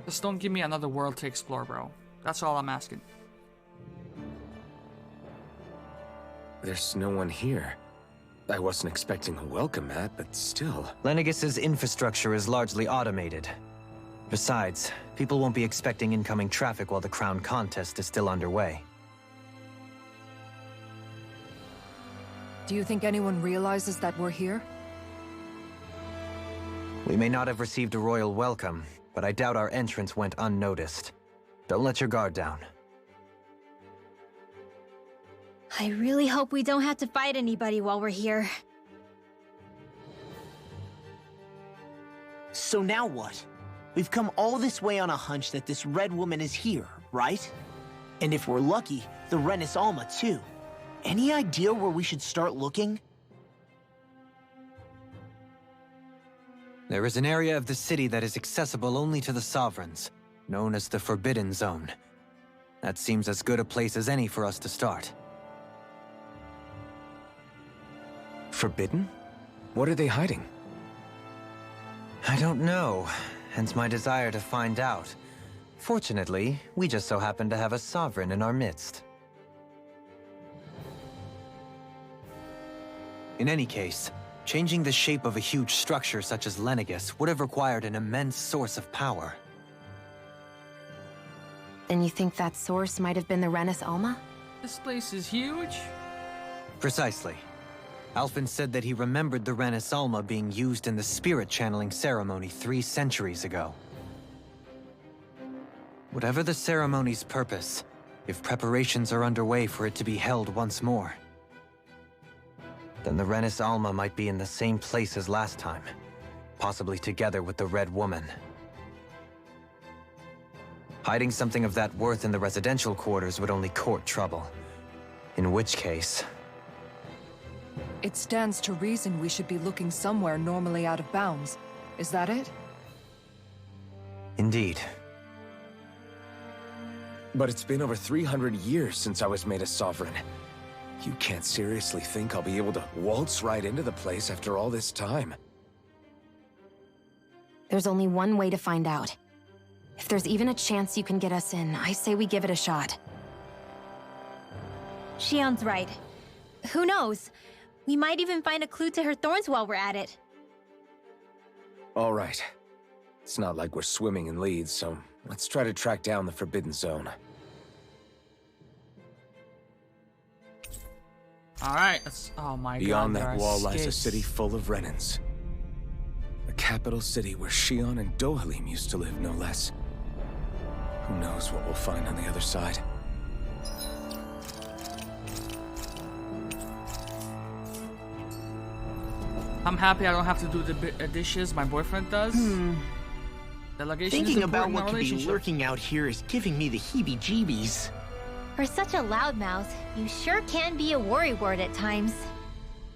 [SPEAKER 1] Just don't give me another world to explore, bro. That's all I'm asking.
[SPEAKER 2] There's no one here. I wasn't expecting a welcome mat, but still.
[SPEAKER 5] Lenegis's infrastructure is largely automated. Besides, people won't be expecting incoming traffic while the crown contest is still underway.
[SPEAKER 8] Do you think anyone realizes that we're here?
[SPEAKER 5] We may not have received a royal welcome, but I doubt our entrance went unnoticed. Don't let your guard down.
[SPEAKER 6] I really hope we don't have to fight anybody while we're here.
[SPEAKER 4] So now what? We've come all this way on a hunch that this Red Woman is here, right? And if we're lucky, the Renis Alma too. Any idea where we should start looking?
[SPEAKER 5] There is an area of the city that is accessible only to the Sovereigns, known as the Forbidden Zone. That seems as good a place as any for us to start.
[SPEAKER 2] Forbidden? What are they hiding?
[SPEAKER 5] I don't know, hence my desire to find out. Fortunately, we just so happen to have a Sovereign in our midst. In any case, changing the shape of a huge structure such as Lenegis would have required an immense source of power.
[SPEAKER 7] Then you think that source might have been the Renis Alma?
[SPEAKER 1] This place is huge.
[SPEAKER 5] Precisely. Alphen said that he remembered the Renis Alma being used in the spirit channeling ceremony 3 centuries ago. Whatever the ceremony's purpose, if preparations are underway for it to be held once more, then the Renis Alma might be in the same place as last time, possibly together with the Red Woman. Hiding something of that worth in the residential quarters would only court trouble. In which case...
[SPEAKER 8] It stands to reason we should be looking somewhere normally out of bounds. Is that it?
[SPEAKER 5] Indeed.
[SPEAKER 2] But it's been over 300 years since I was made a Sovereign. You can't seriously think I'll be able to waltz right into the place after all this time.
[SPEAKER 7] There's only one way to find out. If there's even a chance you can get us in, I say we give it a shot.
[SPEAKER 6] Shion's right. Who knows? We might even find a clue to her thorns while we're at it.
[SPEAKER 2] All right. It's not like we're swimming in leads, so let's try to track down the Forbidden Zone.
[SPEAKER 1] Alright, oh my god.
[SPEAKER 2] Beyond that
[SPEAKER 1] there are
[SPEAKER 2] wall lies a
[SPEAKER 1] skids.
[SPEAKER 2] city full of Renins. A capital city where Shion and Dohalim used to live, no less. Who knows what we'll find on the other side.
[SPEAKER 1] I'm happy I don't have to do the dishes my boyfriend does. Delegation
[SPEAKER 4] Thinking
[SPEAKER 1] is
[SPEAKER 4] about
[SPEAKER 1] important in
[SPEAKER 4] what
[SPEAKER 1] our
[SPEAKER 4] could be
[SPEAKER 1] relationship.
[SPEAKER 4] lurking out here is giving me the heebie-jeebies.
[SPEAKER 6] For such a loudmouth, you sure can be a worrywart at times.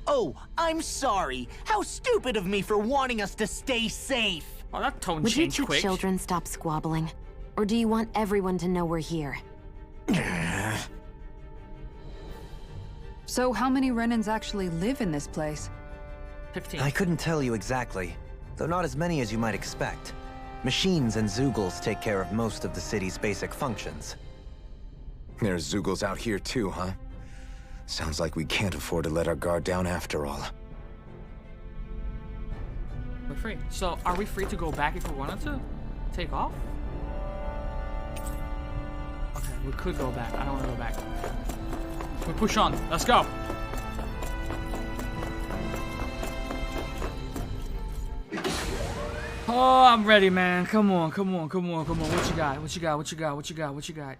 [SPEAKER 4] Oh, I'm sorry. How stupid of me for wanting us to stay safe.
[SPEAKER 1] Oh, that tone
[SPEAKER 7] Would you
[SPEAKER 1] changed
[SPEAKER 7] two
[SPEAKER 1] quick.
[SPEAKER 7] children stop squabbling? Or do you want everyone to know we're here?
[SPEAKER 8] So how many Renins actually live in this place?
[SPEAKER 1] 15.
[SPEAKER 5] I couldn't tell you exactly, though not as many as you might expect. Machines and Zeugles take care of most of the city's basic functions.
[SPEAKER 2] There's Zeugles out here too, huh? Sounds like we can't afford to let our guard down after all.
[SPEAKER 1] We're free. So, are we free to go back if we wanted to? Take off? Okay, we could go back. I don't want to go back. We push on. Let's go. Oh, I'm ready, man. Come on, come on, come on, come on. What you got? What you got? What you got? What you got? What you got?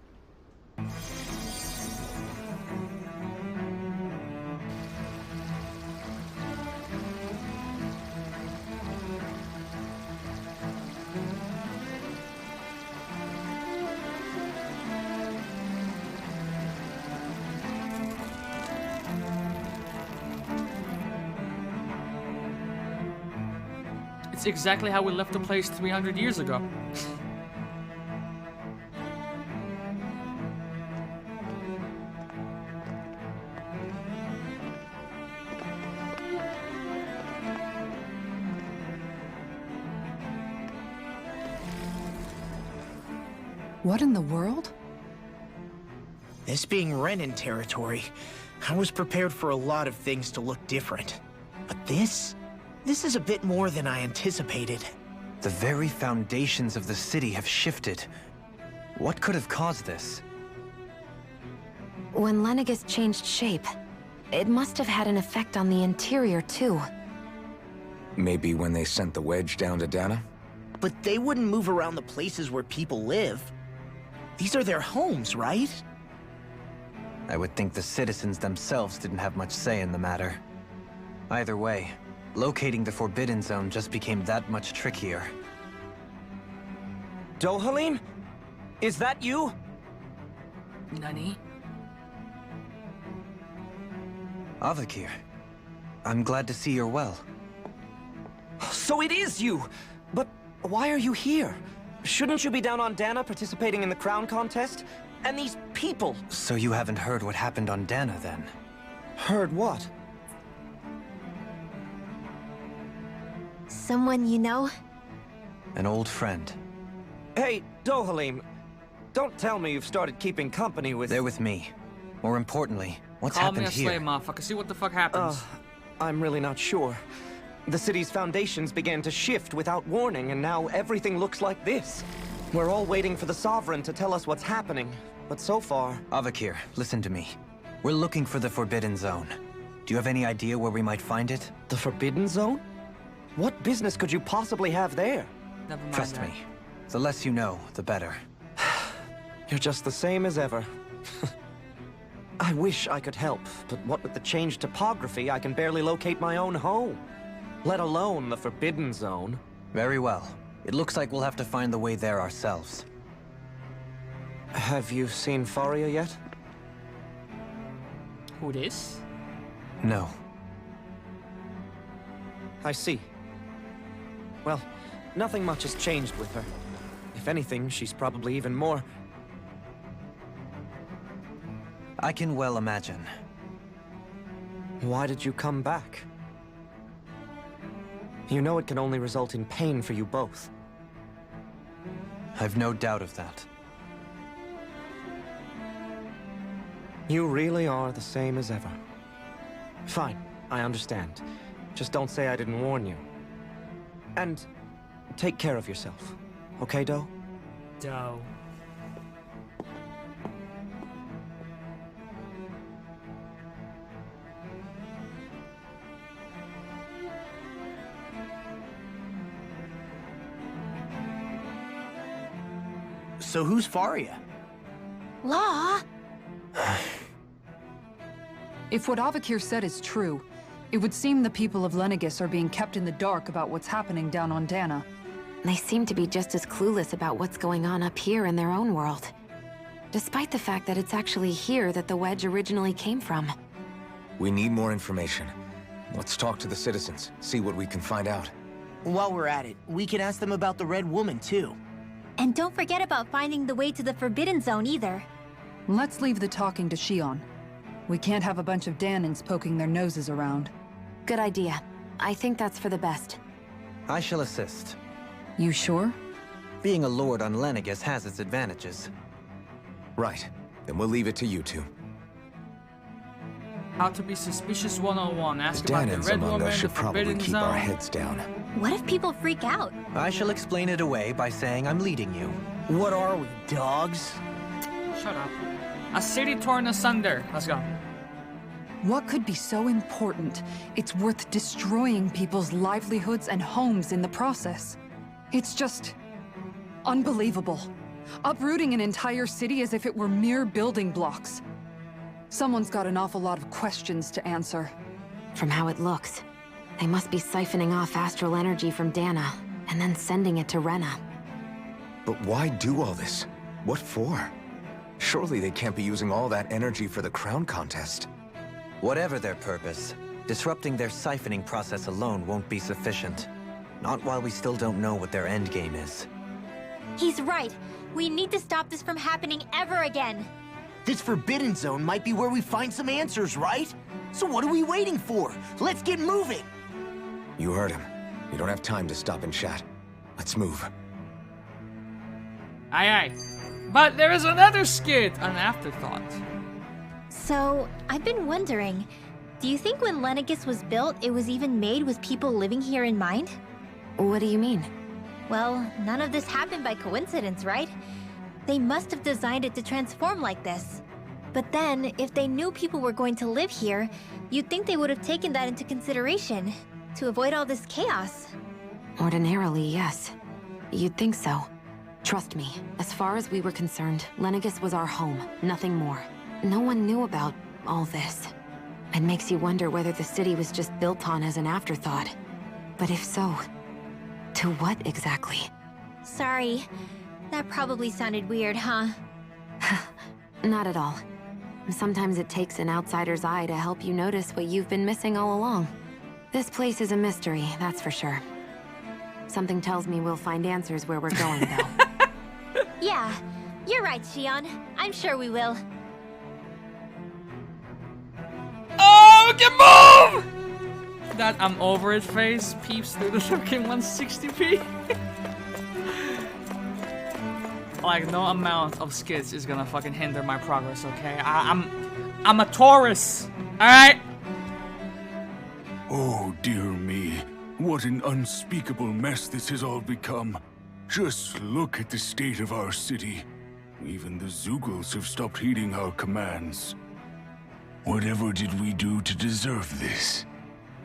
[SPEAKER 1] It's exactly how we left the place 300 years ago.
[SPEAKER 8] What in the world?
[SPEAKER 4] This being Renin territory, I was prepared for a lot of things to look different. But this is a bit more than I anticipated.
[SPEAKER 5] The very foundations of the city have shifted. What could have caused this?
[SPEAKER 7] When Lenegis changed shape, it must have had an effect on the interior too.
[SPEAKER 2] Maybe when they sent the wedge down to Dana?
[SPEAKER 4] But they wouldn't move around the places where people live. These are their homes, right?
[SPEAKER 5] I would think the citizens themselves didn't have much say in the matter. Either way, locating the Forbidden Zone just became that much trickier.
[SPEAKER 11] Dohalim? Is that you?
[SPEAKER 1] Nani?
[SPEAKER 5] Avakir, I'm glad to see you're well.
[SPEAKER 4] So it is you! But why are you here? Shouldn't you be down on Dana participating in the crown contest? And these people!
[SPEAKER 5] So you haven't heard what happened on Dana, then?
[SPEAKER 4] Heard what?
[SPEAKER 6] Someone you know?
[SPEAKER 5] An old friend.
[SPEAKER 4] Hey, Dohalim, don't tell me you've started keeping company with...
[SPEAKER 5] They're with me. More importantly, what's
[SPEAKER 1] Call me
[SPEAKER 5] happened
[SPEAKER 1] a
[SPEAKER 5] here?
[SPEAKER 1] slave, motherfucker. See what the fuck happens.
[SPEAKER 4] I'm really not sure. The city's foundations began to shift without warning, and now everything looks like this. We're all waiting for the Sovereign to tell us what's happening, but so far...
[SPEAKER 5] Avakir, listen to me. We're looking for the Forbidden Zone. Do you have any idea where we might find it?
[SPEAKER 4] The Forbidden Zone? What business could you possibly have there?
[SPEAKER 1] Never mind
[SPEAKER 5] Trust
[SPEAKER 1] that.
[SPEAKER 5] me. The less you know, the better.
[SPEAKER 4] You're just the same as ever. I wish I could help, but what with the changed topography, I can barely locate my own home. Let alone the Forbidden Zone.
[SPEAKER 5] Very well. It looks like we'll have to find the way there ourselves.
[SPEAKER 4] Have you seen Faria yet?
[SPEAKER 1] Who this?
[SPEAKER 5] No.
[SPEAKER 4] I see. Well, nothing much has changed with her. If anything, she's probably even more...
[SPEAKER 5] I can well imagine.
[SPEAKER 4] Why did you come back? You know it can only result in pain for you both.
[SPEAKER 5] I've no doubt of that.
[SPEAKER 4] You really are the same as ever. Fine, I understand. Just don't say I didn't warn you. And take care of yourself, okay, Doe?
[SPEAKER 1] Doe.
[SPEAKER 4] So who's Faria?
[SPEAKER 6] Law?
[SPEAKER 8] If what Avakir said is true, it would seem the people of Lenegis are being kept in the dark about what's happening down on Dana.
[SPEAKER 7] They seem to be just as clueless about what's going on up here in their own world. Despite the fact that it's actually here that the Wedge originally came from.
[SPEAKER 2] We need more information. Let's talk to the citizens, see what we can find out.
[SPEAKER 11] While we're at it, we can ask them about the Red Woman, too.
[SPEAKER 6] And don't forget about finding the way to the Forbidden Zone either.
[SPEAKER 8] Let's leave the talking to Shion. We can't have a bunch of Danins poking their noses around.
[SPEAKER 7] Good idea. I think that's for the best.
[SPEAKER 5] I shall assist.
[SPEAKER 8] You sure?
[SPEAKER 5] Being a lord on Lenegis has its advantages.
[SPEAKER 2] Right. Then we'll leave it to you two.
[SPEAKER 1] How to be suspicious 101. Ask
[SPEAKER 2] The
[SPEAKER 1] about the
[SPEAKER 2] Danins
[SPEAKER 1] Red
[SPEAKER 2] among
[SPEAKER 1] Woman,
[SPEAKER 2] us
[SPEAKER 1] the
[SPEAKER 2] should probably
[SPEAKER 1] Forbidden
[SPEAKER 2] keep
[SPEAKER 1] Zone.
[SPEAKER 2] our heads down.
[SPEAKER 6] What if people freak out?
[SPEAKER 5] I shall explain it away by saying I'm leading you.
[SPEAKER 11] What are we, dogs?
[SPEAKER 1] Shut up. A city torn asunder. Let's go.
[SPEAKER 8] What could be so important? It's worth destroying people's livelihoods and homes in the process. It's just... unbelievable. Uprooting an entire city as if it were mere building blocks. Someone's got an awful lot of questions to answer.
[SPEAKER 7] From how it looks, they must be siphoning off astral energy from Dana, and then sending it to Rena.
[SPEAKER 2] But why do all this? What for? Surely they can't be using all that energy for the crown contest.
[SPEAKER 5] Whatever their purpose, disrupting their siphoning process alone won't be sufficient. Not while we still don't know what their endgame is.
[SPEAKER 6] He's right. We need to stop this from happening ever again.
[SPEAKER 11] This Forbidden Zone might be where we find some answers, right? So what are we waiting for? Let's get moving!
[SPEAKER 2] You heard him. We don't have time to stop and chat. Let's move.
[SPEAKER 1] Aye aye. But there is another skit, an afterthought.
[SPEAKER 6] So, I've been wondering, do you think when Lenegis was built, it was even made with people living here in mind?
[SPEAKER 7] What do you mean?
[SPEAKER 6] Well, none of this happened by coincidence, right? They must have designed it to transform like this. But then, if they knew people were going to live here, you'd think they would have taken that into consideration, to avoid all this chaos.
[SPEAKER 7] Ordinarily, yes. You'd think so. Trust me, as far as we were concerned, Lenegis was our home, nothing more. No one knew about all this. It makes you wonder whether the city was just built on as an afterthought. But if so, to what exactly?
[SPEAKER 6] Sorry. That probably sounded weird, huh?
[SPEAKER 7] Not at all. Sometimes it takes an outsider's eye to help you notice what you've been missing all along. This place is a mystery, that's for sure. Something tells me we'll find answers where we're going, though.
[SPEAKER 6] Yeah, you're right, Shion. I'm sure we will.
[SPEAKER 1] Oh, we can move! That I'm over it face peeps through the fucking 160p. Like, no amount of skits is gonna fucking hinder my progress, okay? I'm a Taurus, alright?
[SPEAKER 12] Oh, dear me. What an unspeakable mess this has all become. Just look at the state of our city. Even the Zeugles have stopped heeding our commands. Whatever did we do to deserve this?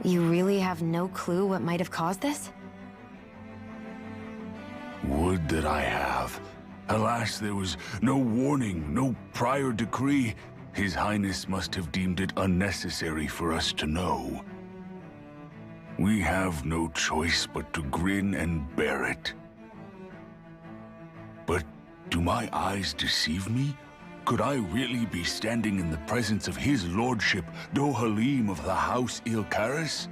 [SPEAKER 7] You really have no clue what might have caused this?
[SPEAKER 12] Would that I have. Alas, there was no warning, no prior decree. His Highness must have deemed it unnecessary for us to know. We have no choice but to grin and bear it. But do my eyes deceive me? Could I really be standing in the presence of his lordship, Dohalim of the House Ilkaris?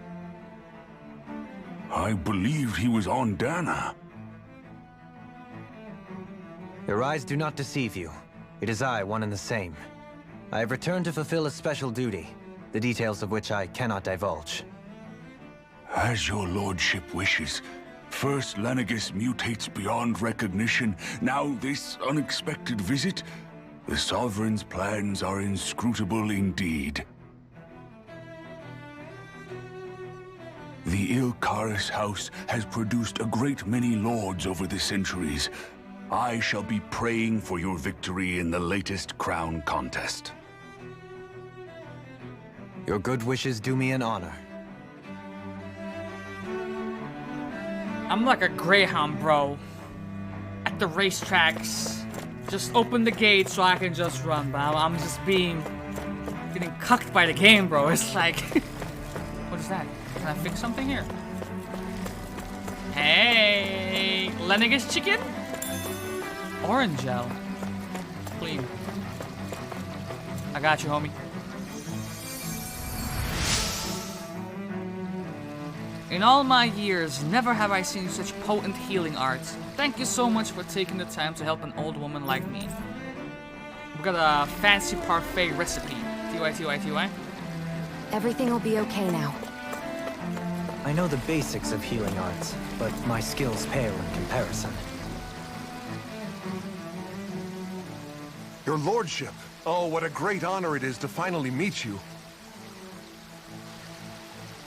[SPEAKER 12] I believed he was on Dana.
[SPEAKER 5] Your eyes do not deceive you. It is I, one and the same. I have returned to fulfill a special duty, the details of which I cannot divulge.
[SPEAKER 12] As your lordship wishes. First Lenegis mutates beyond recognition, now this unexpected visit. The Sovereign's plans are inscrutable indeed. The Ilkaris House has produced a great many lords over the centuries. I shall be praying for your victory in the latest crown contest.
[SPEAKER 5] Your good wishes do me an honor.
[SPEAKER 1] I'm like a greyhound, bro. At the racetracks. Just open the gate so I can just run, but I'm just getting cucked by the game, bro. It's like, what is that? Can I fix something here? Hey, Lenegis chicken? Orange gel. Clean. I got you, homie. In all my years, never have I seen such potent healing art. Thank you so much for taking the time to help an old woman like me. We got a fancy parfait recipe. TY.
[SPEAKER 7] Everything will be okay now.
[SPEAKER 5] I know the basics of healing arts, but my skills pale in comparison.
[SPEAKER 13] Your lordship. Oh, what a great honor it is to finally meet you.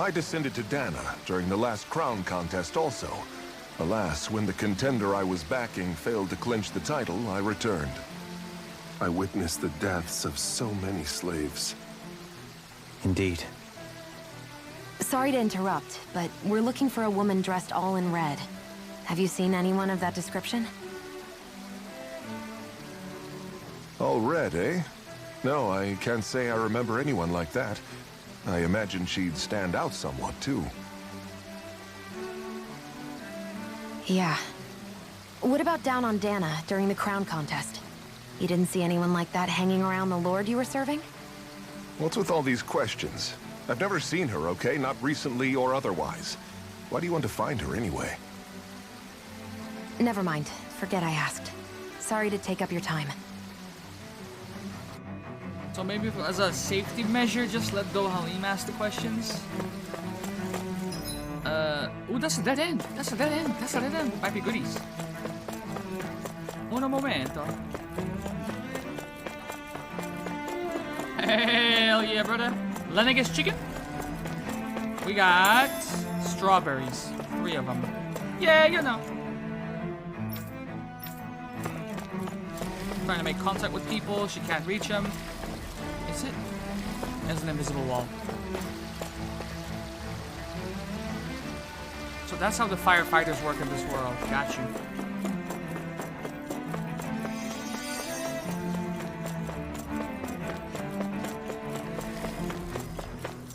[SPEAKER 13] I descended to Dana during the last crown contest also. Alas, when the contender I was backing failed to clinch the title, I returned. I witnessed the deaths of so many slaves.
[SPEAKER 5] Indeed.
[SPEAKER 7] Sorry to interrupt, but we're looking for a woman dressed all in red. Have you seen anyone of that description?
[SPEAKER 13] All red, eh? No, I can't say I remember anyone like that. I imagine she'd stand out somewhat, too.
[SPEAKER 7] Yeah. What about down on Dana during the crown contest? You didn't see anyone like that hanging around the lord you were serving?
[SPEAKER 13] What's with all these questions? I've never seen her, okay? Not recently or otherwise. Why do you want to find her anyway?
[SPEAKER 7] Never mind. Forget I asked. Sorry to take up your time.
[SPEAKER 1] So maybe as a safety measure, just let Dohalim ask the questions. Ooh, that's a dead end. That's a dead end. That's a dead end. Might be goodies. Uno momento. Hell yeah, brother. Lenegis chicken. We got strawberries. 3 of them. Yeah, you know. Trying to make contact with people. She can't reach them. Is it? There's an invisible wall. So that's how the firefighters work in this world. Got you.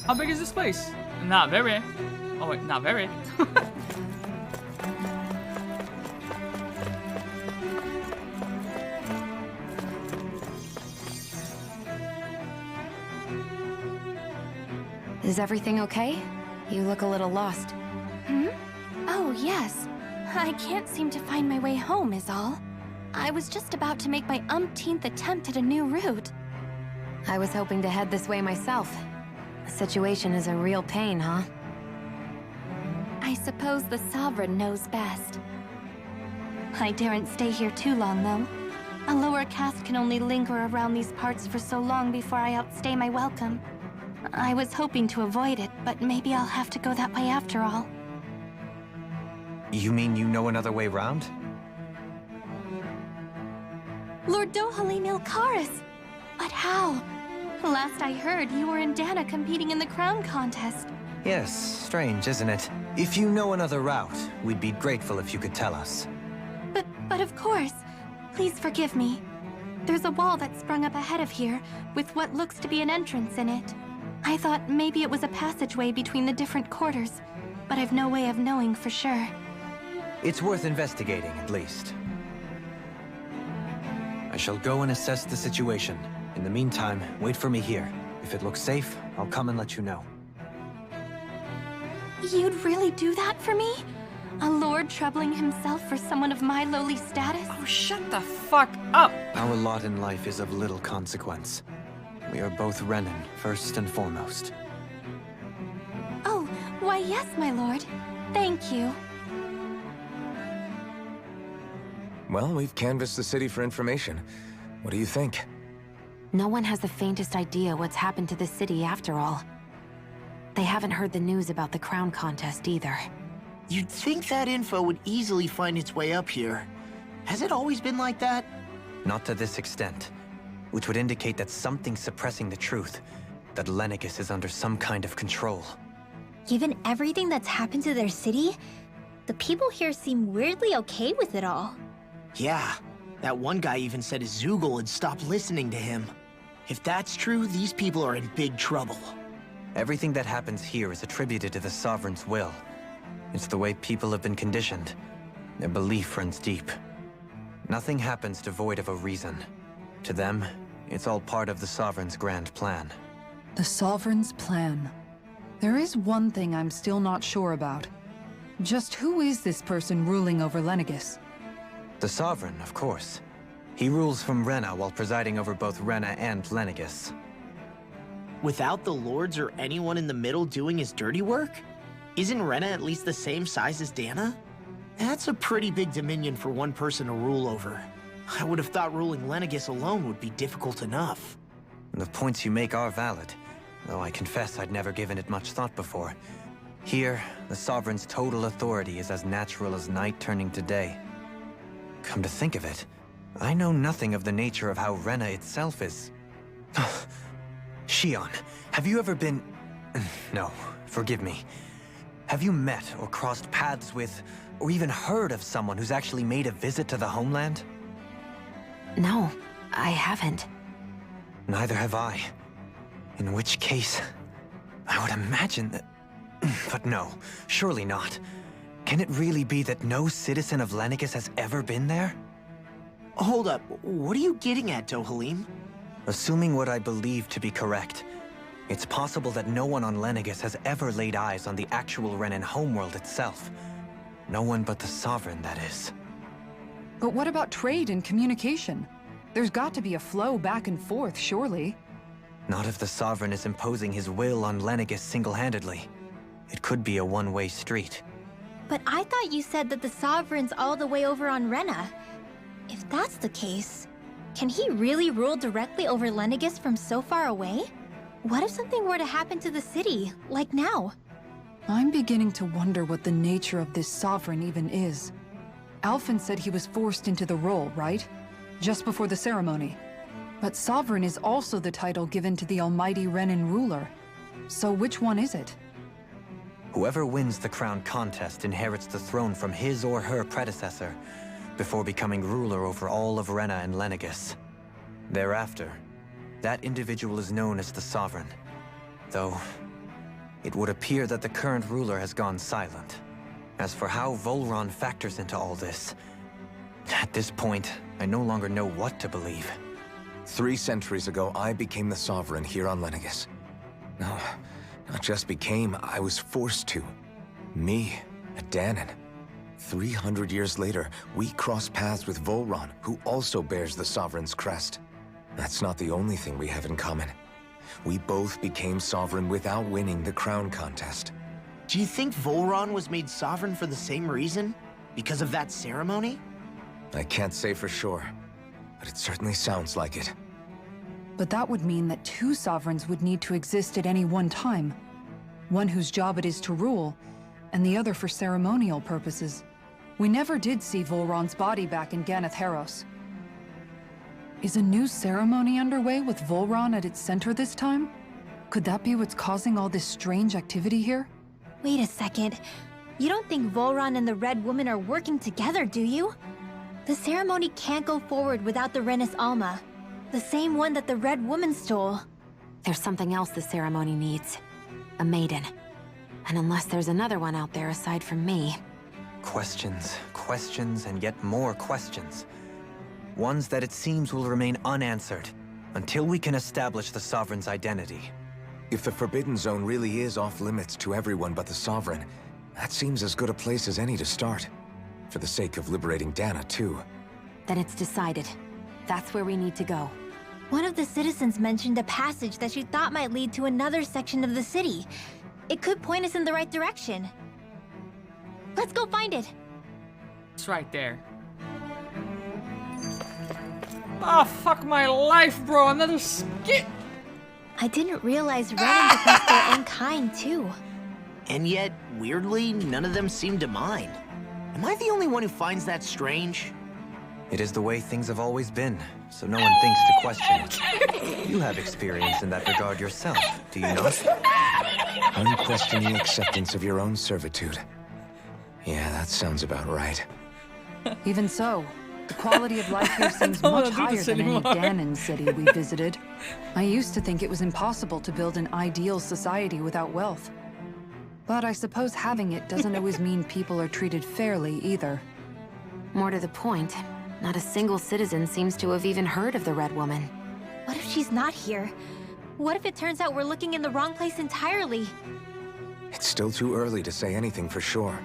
[SPEAKER 1] How big is this place? Not very. Oh wait, not very.
[SPEAKER 7] Is everything okay? You look a little lost.
[SPEAKER 9] Oh, yes. I can't seem to find my way home, is all. I was just about to make my umpteenth attempt at a new route.
[SPEAKER 7] I was hoping to head this way myself. The situation is a real pain, huh?
[SPEAKER 9] I suppose the Sovereign knows best. I daren't stay here too long, though. A lower caste can only linger around these parts for so long before I outstay my welcome. I was hoping to avoid it, but maybe I'll have to go that way after all.
[SPEAKER 5] You mean you know another way round?
[SPEAKER 9] Lord Dohalim Ilkaris! But how? Last I heard, you were in Dana competing in the crown contest.
[SPEAKER 5] Yes, strange, isn't it? If you know another route, we'd be grateful if you could tell us.
[SPEAKER 9] But of course. Please forgive me. There's a wall that sprung up ahead of here, with what looks to be an entrance in it. I thought maybe it was a passageway between the different quarters, but I've no way of knowing for sure.
[SPEAKER 5] It's worth investigating, at least. I shall go and assess the situation. In the meantime, wait for me here. If it looks safe, I'll come and let you know.
[SPEAKER 9] You'd really do that for me? A lord troubling himself for someone of my lowly status?
[SPEAKER 1] Oh, shut the fuck up!
[SPEAKER 5] Our lot in life is of little consequence. We are both Renan, first and foremost.
[SPEAKER 9] Oh, why yes, my lord. Thank you.
[SPEAKER 2] Well, we've canvassed the city for information. What do you think?
[SPEAKER 7] No one has the faintest idea what's happened to the city after all. They haven't heard the news about the crown contest either.
[SPEAKER 11] You'd think that info would easily find its way up here. Has it always been like that?
[SPEAKER 5] Not to this extent, which would indicate that something's suppressing the truth, that Lenegis is under some kind of control.
[SPEAKER 6] Given everything that's happened to their city, the people here seem weirdly okay with it all.
[SPEAKER 11] Yeah, that one guy even said his Zoogle had stopped listening to him. If that's true, these people are in big trouble.
[SPEAKER 5] Everything that happens here is attributed to the Sovereign's will. It's the way people have been conditioned. Their belief runs deep. Nothing happens devoid of a reason. To them, it's all part of the Sovereign's grand plan.
[SPEAKER 8] The Sovereign's plan. There is one thing I'm still not sure about. Just who is this person ruling over Lenegis?
[SPEAKER 5] The Sovereign, of course. He rules from Rena while presiding over both Rena and Lenegis.
[SPEAKER 11] Without the lords or anyone in the middle doing his dirty work? Isn't Rena at least the same size as Dana? That's a pretty big dominion for one person to rule over. I would have thought ruling Lenegis alone would be difficult enough.
[SPEAKER 5] The points you make are valid, though I confess I'd never given it much thought before. Here, the Sovereign's total authority is as natural as night turning to day. Come to think of it, I know nothing of the nature of how Rena itself is. Shion, have you ever been... No, forgive me. Have you met or crossed paths with, or even heard of someone who's actually made a visit to the homeland?
[SPEAKER 7] No, I haven't.
[SPEAKER 5] Neither have I. In which case, I would imagine that... But no, surely not. Can it really be that no citizen of Lenegis has ever been there?
[SPEAKER 11] Hold up, what are you getting at, Dohalim?
[SPEAKER 5] Assuming what I believe to be correct, it's possible that no one on Lenegis has ever laid eyes on the actual Renan homeworld itself. No one but the Sovereign, that is.
[SPEAKER 8] But what about trade and communication? There's got to be a flow back and forth, surely.
[SPEAKER 5] Not if the Sovereign is imposing his will on Lenegis single-handedly. It could be a one-way street.
[SPEAKER 6] But I thought you said that the Sovereign's all the way over on Rena. If that's the case, can he really rule directly over Lenegis from so far away? What if something were to happen to the city, like now?
[SPEAKER 8] I'm beginning to wonder what the nature of this Sovereign even is. Alphen said he was forced into the role, right? Just before the ceremony. But Sovereign is also the title given to the almighty Renan ruler. So which one is it?
[SPEAKER 5] Whoever wins the crown contest inherits the throne from his or her predecessor, before becoming ruler over all of Rena and Lenegis. Thereafter, that individual is known as the Sovereign, though it would appear that the current ruler has gone silent. As for how Volron factors into all this, at this point, I no longer know what to believe.
[SPEAKER 2] 3 centuries ago, I became the Sovereign here on Lenegis. Not just became, I was forced to. Me, a Dahnan. 300 years later, we cross paths with Volron, who also bears the Sovereign's crest. That's not the only thing we have in common. We both became Sovereign without winning the crown contest.
[SPEAKER 11] Do you think Volron was made Sovereign for the same reason? Because of that ceremony?
[SPEAKER 2] I can't say for sure, but it certainly sounds like it.
[SPEAKER 8] But that would mean that two sovereigns would need to exist at any one time. One whose job it is to rule, and the other for ceremonial purposes. We never did see Volron's body back in Ganath Haros. Is a new ceremony underway with Volron at its center this time? Could that be what's causing all this strange activity here?
[SPEAKER 6] Wait a second. You don't think Volron and the Red Woman are working together, do you? The ceremony can't go forward without the Renis Alma. The same one that the Red Woman stole.
[SPEAKER 7] There's something else the ceremony needs. A maiden. And unless there's another one out there aside from me...
[SPEAKER 5] Questions, questions, and yet more questions. Ones that it seems will remain unanswered, until we can establish the Sovereign's identity.
[SPEAKER 2] If the Forbidden Zone really is off-limits to everyone but the Sovereign, that seems as good a place as any to start. For the sake of liberating Dahna, too.
[SPEAKER 7] Then it's decided. That's where we need to go.
[SPEAKER 6] One of the citizens mentioned a passage that she thought might lead to another section of the city. It could point us in the right direction. Let's go find it.
[SPEAKER 1] It's right there. Oh, fuck my life, bro. Another skit.
[SPEAKER 6] I didn't realize Renin defends their own kind, too.
[SPEAKER 11] And yet, weirdly, none of them seem to mind. Am I the only one who finds that strange?
[SPEAKER 5] It is the way things have always been, so no one thinks to question it. You have experience in that regard yourself, do you not?
[SPEAKER 2] Unquestioning acceptance of your own servitude. Yeah, that sounds about right.
[SPEAKER 8] Even so, the quality of life here seems much higher than any Dahnan city we visited. I used to think it was impossible to build an ideal society without wealth. But I suppose having it doesn't always mean people are treated fairly either.
[SPEAKER 7] More to the point, not a single citizen seems to have even heard of the Red Woman.
[SPEAKER 6] What if she's not here? What if it turns out we're looking in the wrong place entirely?
[SPEAKER 2] It's still too early to say anything for sure.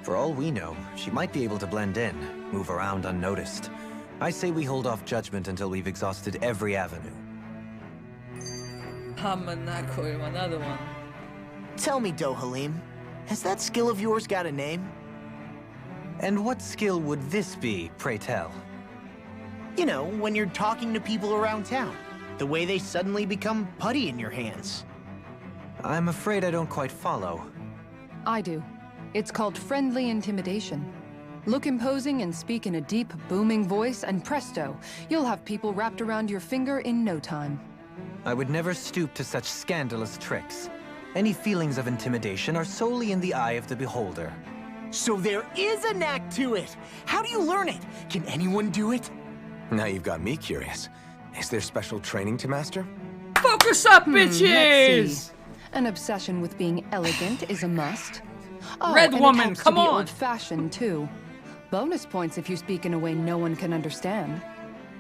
[SPEAKER 5] For all we know, she might be able to blend in, move around unnoticed. I say we hold off judgment until we've exhausted every avenue.
[SPEAKER 1] Another one.
[SPEAKER 11] Tell me, Dohalim, has that skill of yours got a name?
[SPEAKER 5] And what skill would this be, pray tell?
[SPEAKER 11] You know, when you're talking to people around town. The way they suddenly become putty in your hands.
[SPEAKER 5] I'm afraid I don't quite follow.
[SPEAKER 8] I do. It's called friendly intimidation. Look imposing and speak in a deep, booming voice, and presto, you'll have people wrapped around your finger in no time.
[SPEAKER 5] I would never stoop to such scandalous tricks. Any feelings of intimidation are solely in the eye of the beholder.
[SPEAKER 11] So there is a knack to it! How do you learn it? Can anyone do it?
[SPEAKER 2] Now you've got me curious. Is there special training to master?
[SPEAKER 1] Focus up,
[SPEAKER 8] Let's
[SPEAKER 1] bitches!
[SPEAKER 8] see. An obsession with being elegant is a must. Oh,
[SPEAKER 1] Red
[SPEAKER 8] and
[SPEAKER 1] Woman,
[SPEAKER 8] it helps
[SPEAKER 1] come
[SPEAKER 8] to be
[SPEAKER 1] on!
[SPEAKER 8] old-fashioned too. Bonus points if you speak in a way no one can understand.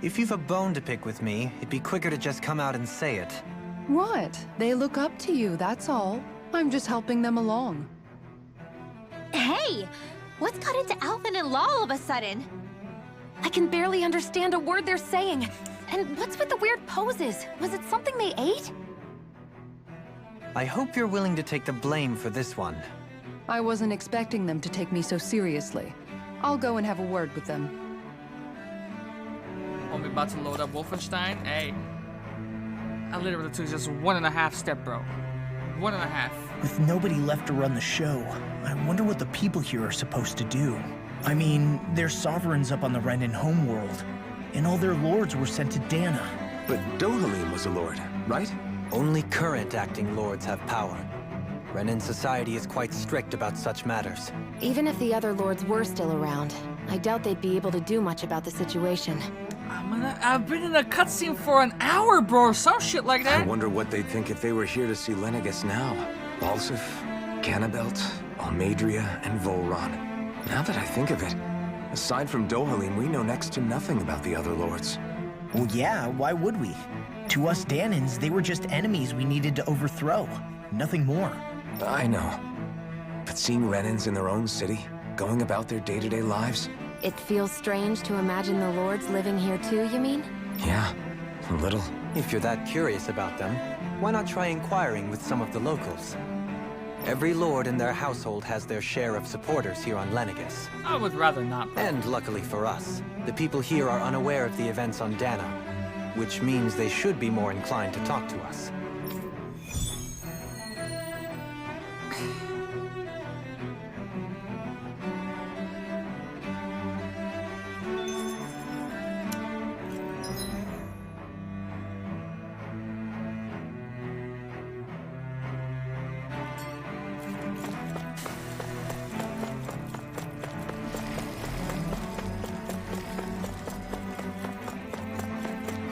[SPEAKER 5] If you've a bone to pick with me, it'd be quicker to just come out and say it.
[SPEAKER 8] What? They look up to you, that's all. I'm just helping them along.
[SPEAKER 6] Hey! What's got into Alvin and Law all of a sudden?
[SPEAKER 7] I can barely understand a word they're saying. And what's with the weird poses? Was it something they ate?
[SPEAKER 5] I hope you're willing to take the blame for this one.
[SPEAKER 8] I wasn't expecting them to take me so seriously. I'll go and have a word with them.
[SPEAKER 1] We about to load up Wolfenstein. Hey. I literally took just 1.5 step, bro. 1.5.
[SPEAKER 11] With nobody left to run the show, I wonder what the people here are supposed to do. I mean, they're sovereigns up on the Renin homeworld, and all their lords were sent to Dahna.
[SPEAKER 2] But Dohalim was a lord, right?
[SPEAKER 5] Only current acting lords have power. Renin society is quite strict about such matters.
[SPEAKER 7] Even if the other lords were still around, I doubt they'd be able to do much about the situation.
[SPEAKER 1] I've been in a cutscene for an hour, bro, or some shit like that.
[SPEAKER 2] I wonder what they'd think if they were here to see Lenegis now. Balsif, Cannabelt, Almadria, and Volron. Now that I think of it, aside from Dohalim, we know next to nothing about the other lords.
[SPEAKER 11] Well, yeah, why would we? To us Danans, they were just enemies we needed to overthrow. Nothing more.
[SPEAKER 2] I know. But seeing Renans in their own city, going about their day-to-day lives?
[SPEAKER 7] It feels strange to imagine the lords living here too, you mean?
[SPEAKER 2] Yeah, a little.
[SPEAKER 5] If you're that curious about them, why not try inquiring with some of the locals? Every lord in their household has their share of supporters here on Lenegis.
[SPEAKER 1] I would rather not.
[SPEAKER 5] And luckily for us, the people here are unaware of the events on Dana, which means they should be more inclined to talk to us.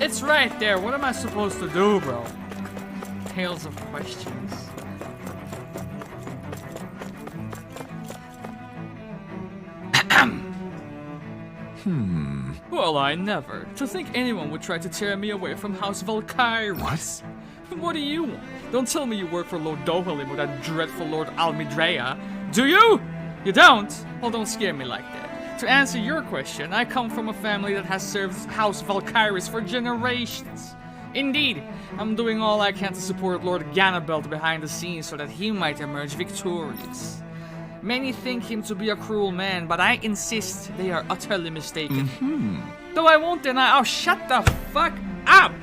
[SPEAKER 1] It's right there. What am I supposed to do, bro? Tales of questions. Well, I never. To think anyone would try to tear me away from House Valkyries. What do you want? Don't tell me you work for Lord Dohalim or that dreadful Lord Almidrea. Do you? You don't? Well, don't scare me like that. To answer your question, I come from a family that has served House Valkyries for generations. Indeed, I'm doing all I can to support Lord Ganabelt behind the scenes so that he might emerge victorious. Many think him to be a cruel man, but I insist they are utterly mistaken. Though I won't deny— oh, shut the fuck up!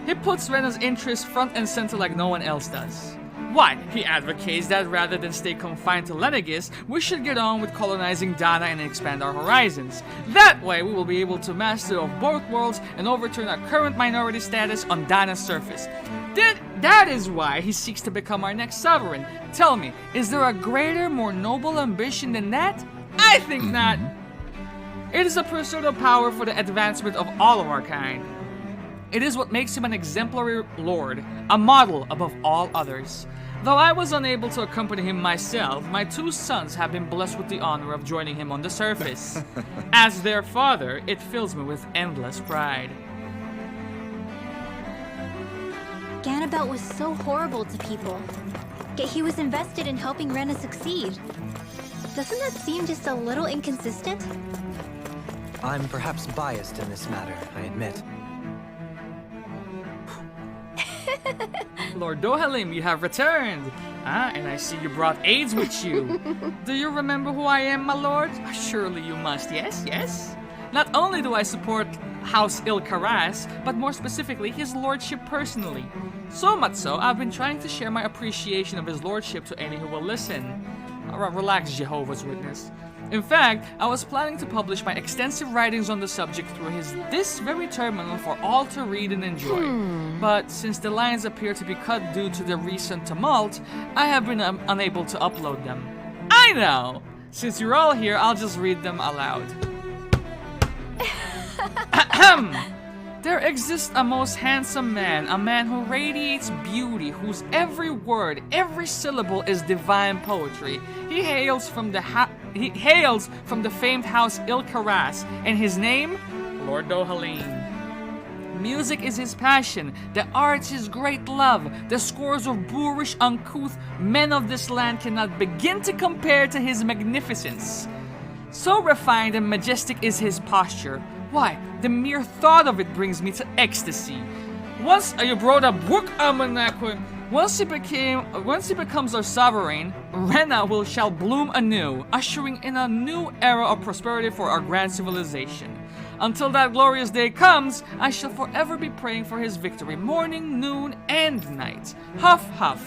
[SPEAKER 1] He puts Rena's interests front and center like no one else does. Why? He advocates that rather than stay confined to Lenegis, we should get on with colonizing Dana and expand our horizons. That way, we will be able to master of both worlds and overturn our current minority status on Dana's surface. That is why he seeks to become our next sovereign. Tell me, is there a greater, more noble ambition than that? I think not. It is a pursuit of power for the advancement of all of our kind. It is what makes him an exemplary lord, a model above all others. Though I was unable to accompany him myself, my two sons have been blessed with the honor of joining him on the surface. As their father, it fills me with endless pride.
[SPEAKER 6] Ganabelt was so horrible to people, yet he was invested in helping Rena succeed. Doesn't that seem just a little inconsistent?
[SPEAKER 5] I'm perhaps biased in this matter, I admit.
[SPEAKER 1] Lord Dohalim, you have returned. And I see you brought aides with you. Do you remember who I am, my lord? Surely you must, yes, yes? Not only do I support House Il-Karas, but more specifically, his lordship personally. So much so, I've been trying to share my appreciation of his lordship to any who will listen. Relax, Jehovah's Witness. In fact, I was planning to publish my extensive writings on the subject through this very terminal for all to read and enjoy. But since the lines appear to be cut due to the recent tumult, I have been unable to upload them. I know! Since you're all here, I'll just read them aloud. There exists a most handsome man, a man who radiates beauty, whose every word, every syllable is divine poetry. He hails from the famed house Il-Karas, and his name, Lord Dohalim. Music is his passion, the arts his great love. The scores of boorish, uncouth men of this land cannot begin to compare to his magnificence. So refined and majestic is his posture. Why, the mere thought of it brings me to ecstasy. Once you brought a book, Once he becomes our sovereign, Rena shall bloom anew, ushering in a new era of prosperity for our grand civilization. Until that glorious day comes, I shall forever be praying for his victory, morning, noon, and night. Huff, huff.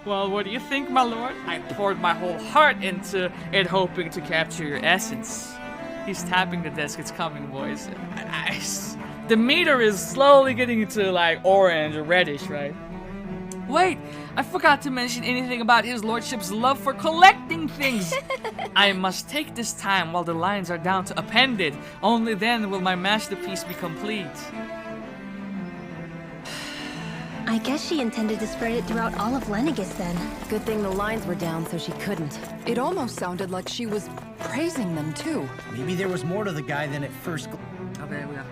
[SPEAKER 1] Well, what do you think, my lord? I poured my whole heart into it, hoping to capture your essence. He's tapping the desk. It's coming, boys. The meter is slowly getting into, like, orange or reddish, right? Wait, I forgot to mention anything about his lordship's love for collecting things. I must take this time while the lines are down to append it. Only then will my masterpiece be complete.
[SPEAKER 6] I guess she intended to spread it throughout all of Lenegis then.
[SPEAKER 7] Good thing the lines were down so she couldn't.
[SPEAKER 8] It almost sounded like she was praising them too.
[SPEAKER 11] Maybe there was more to the guy than at first.
[SPEAKER 1] Okay, we got.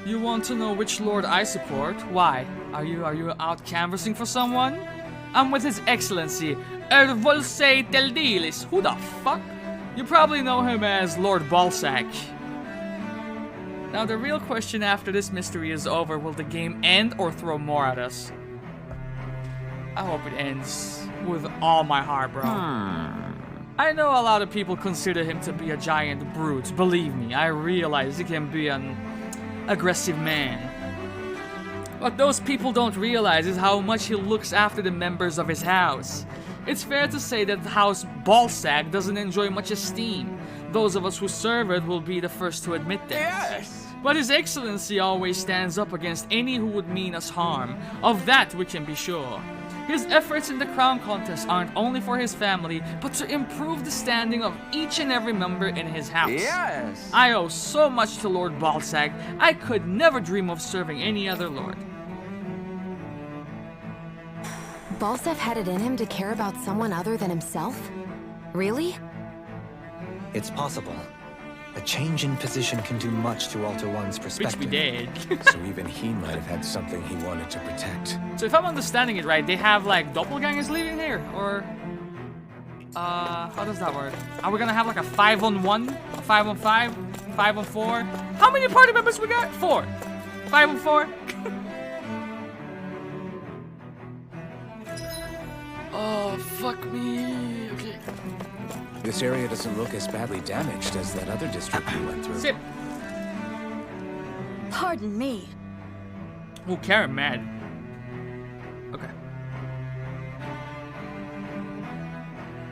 [SPEAKER 1] You want to know which lord I support? Why? Are you out canvassing for someone? I'm with His Excellency, Ervolsei Teldilis. Who the fuck? You probably know him as Lord Balsac. Now the real question after this mystery is over, will the game end or throw more at us? I hope it ends with all my heart, bro. I know a lot of people consider him to be a giant brute. Believe me, I realize he can be an aggressive man. What those people don't realize is how much he looks after the members of his house. It's fair to say that House Balsac doesn't enjoy much esteem. Those of us who serve it will be the first to admit that. Yes! But His Excellency always stands up against any who would mean us harm. Of that we can be sure. His efforts in the crown contest aren't only for his family, but to improve the standing of each and every member in his house.
[SPEAKER 14] Yes!
[SPEAKER 1] I owe so much to Lord Balsac, I could never dream of serving any other lord.
[SPEAKER 7] Balsef had it in him to care about someone other than himself? Really?
[SPEAKER 5] It's possible. A change in position can do much to alter one's perspective.
[SPEAKER 1] Which we did.
[SPEAKER 2] So even he might have had something he wanted to protect.
[SPEAKER 1] So if I'm understanding it right, they have like doppelgangers living here? Or... how does that work? Are we gonna have like a 5-on-1? A 5-on-5? 5-on-4? How many party members we got? 4. 5-on-4? Oh, fuck me. Okay.
[SPEAKER 2] This area doesn't look as badly damaged as that other district we went through.
[SPEAKER 1] Sip.
[SPEAKER 9] Pardon me.
[SPEAKER 1] Oh, Karen mad. Okay.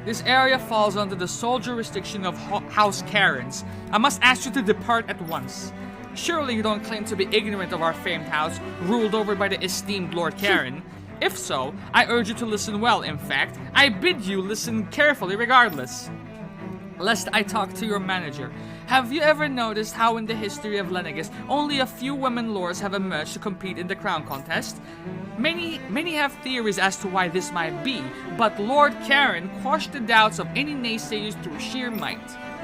[SPEAKER 1] This area falls under the sole jurisdiction of House Karens. I must ask you to depart at once. Surely you don't claim to be ignorant of our famed house, ruled over by the esteemed Lord Karen. If so, I urge you to listen well. In fact, I bid you listen carefully regardless. Lest I talk to your manager. Have you ever noticed how in the history of Lenegis, only a few women lords have emerged to compete in the crown contest? Many have theories as to why this might be, but Lord Karen quashed the doubts of any naysayers through sheer might.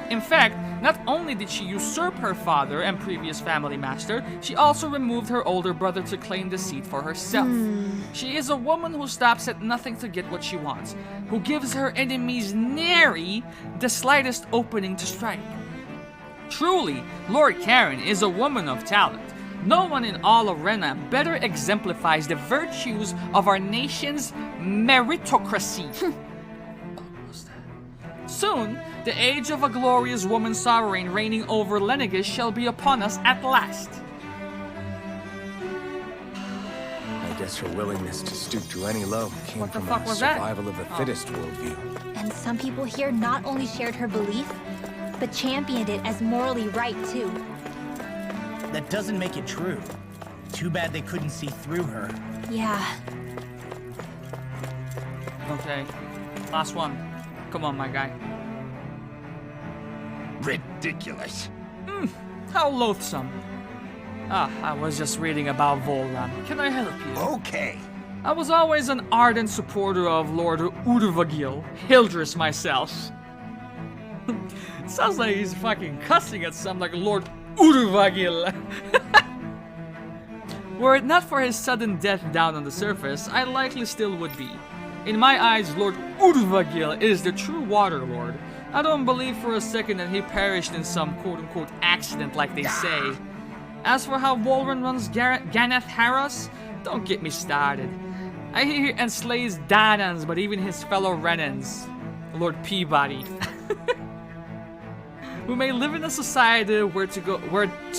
[SPEAKER 1] In fact, not only did she usurp her father and previous family master, she also removed her older brother to claim the seat for herself. She is a woman who stops at nothing to get what she wants, who gives her enemies nary the slightest opening to strike. Truly, Lord Karen is a woman of talent. No one in all Arena better exemplifies the virtues of our nation's meritocracy. Soon, the age of a glorious woman sovereign reigning over Lenegis shall be upon us at last.
[SPEAKER 2] I guess her willingness to stoop to any low came from a
[SPEAKER 1] was that?
[SPEAKER 2] survival of the fittest worldview.
[SPEAKER 6] And some people here not only shared her belief, but championed it as morally right too.
[SPEAKER 11] That doesn't make it true. Too bad they couldn't see through her.
[SPEAKER 6] Yeah.
[SPEAKER 1] Okay, last one. Come on, my guy.
[SPEAKER 14] Ridiculous.
[SPEAKER 1] How loathsome. I was just reading about Volran. Can I help you?
[SPEAKER 14] Okay.
[SPEAKER 1] I was always an ardent supporter of Lord Urvagil, Hildress myself. Sounds like he's fucking cussing at some like Lord Urvagil. Were it not for his sudden death down on the surface, I likely still would be. In my eyes, Lord Urvagil is the true Water Lord. I don't believe for a second that he perished in some quote-unquote accident like they say. As for how Volran runs Ganath Harras, don't get me started. I hear he enslays Danans, but even his fellow Renans. Lord Peabody. We may live in a society where to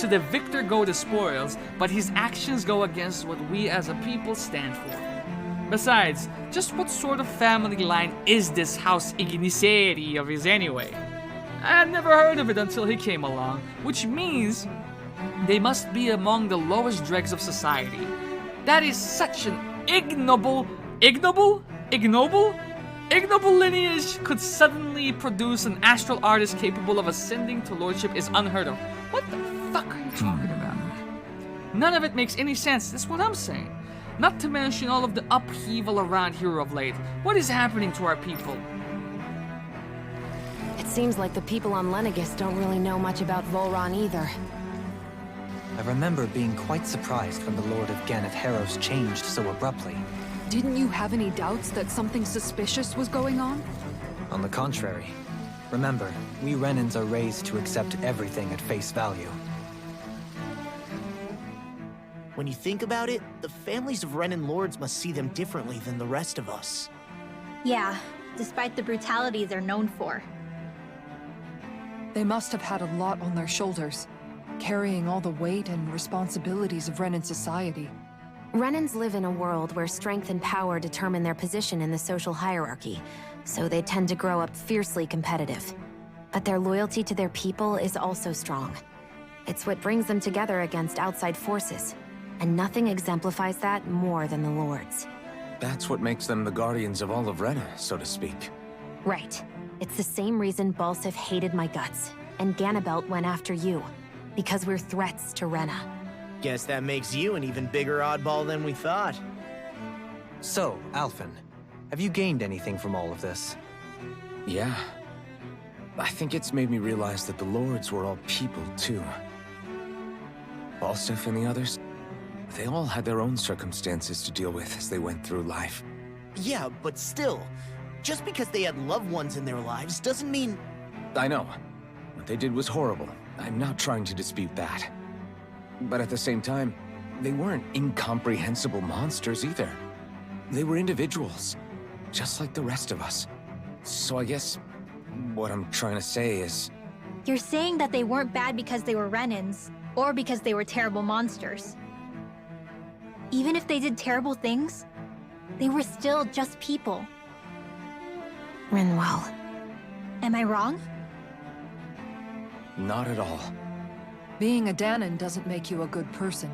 [SPEAKER 1] the victor go the spoils, but his actions go against what we as a people stand for. Besides, just what sort of family line is this House Igniseri of his anyway? I had never heard of it until he came along, which means they must be among the lowest dregs of society. That is such an ignoble lineage could suddenly produce an astral artist capable of ascending to lordship is unheard of. What the fuck are you talking about? None of it makes any sense, that's what I'm saying. Not to mention all of the upheaval around here of late. What is happening to our people?
[SPEAKER 7] It seems like the people on Lenegis don't really know much about Volran either.
[SPEAKER 5] I remember being quite surprised when the Lord of Ganeth Harrows changed so abruptly.
[SPEAKER 8] Didn't you have any doubts that something suspicious was going on?
[SPEAKER 5] On the contrary. Remember, we Renans are raised to accept everything at face value.
[SPEAKER 11] When you think about it, the families of Renan lords must see them differently than the rest of us.
[SPEAKER 6] Yeah, despite the brutality they're known for.
[SPEAKER 8] They must have had a lot on their shoulders, carrying all the weight and responsibilities of Renan society.
[SPEAKER 7] Renans live in a world where strength and power determine their position in the social hierarchy, so they tend to grow up fiercely competitive. But their loyalty to their people is also strong. It's what brings them together against outside forces, and nothing exemplifies that more than the Lords.
[SPEAKER 2] That's what makes them the guardians of all of Rena, so to speak.
[SPEAKER 7] Right. It's the same reason Balsif hated my guts, and Ganabelt went after you. Because we're threats to Rena.
[SPEAKER 11] Guess that makes you an even bigger oddball than we thought.
[SPEAKER 5] So, Alphen, have you gained anything from all of this?
[SPEAKER 2] Yeah. I think it's made me realize that the Lords were all people, too. Balsif and the others, they all had their own circumstances to deal with as they went through life.
[SPEAKER 11] Yeah, but still, just because they had loved ones in their lives doesn't mean...
[SPEAKER 2] I know. What they did was horrible. I'm not trying to dispute that. But at the same time, they weren't incomprehensible monsters either. They were individuals, just like the rest of us. So I guess what I'm trying to say is...
[SPEAKER 6] You're saying that they weren't bad because they were Renans, or because they were terrible monsters. Even if they did terrible things, they were still just people.
[SPEAKER 7] Rinwell.
[SPEAKER 6] Am I wrong?
[SPEAKER 2] Not at all.
[SPEAKER 8] Being a Dahnan doesn't make you a good person.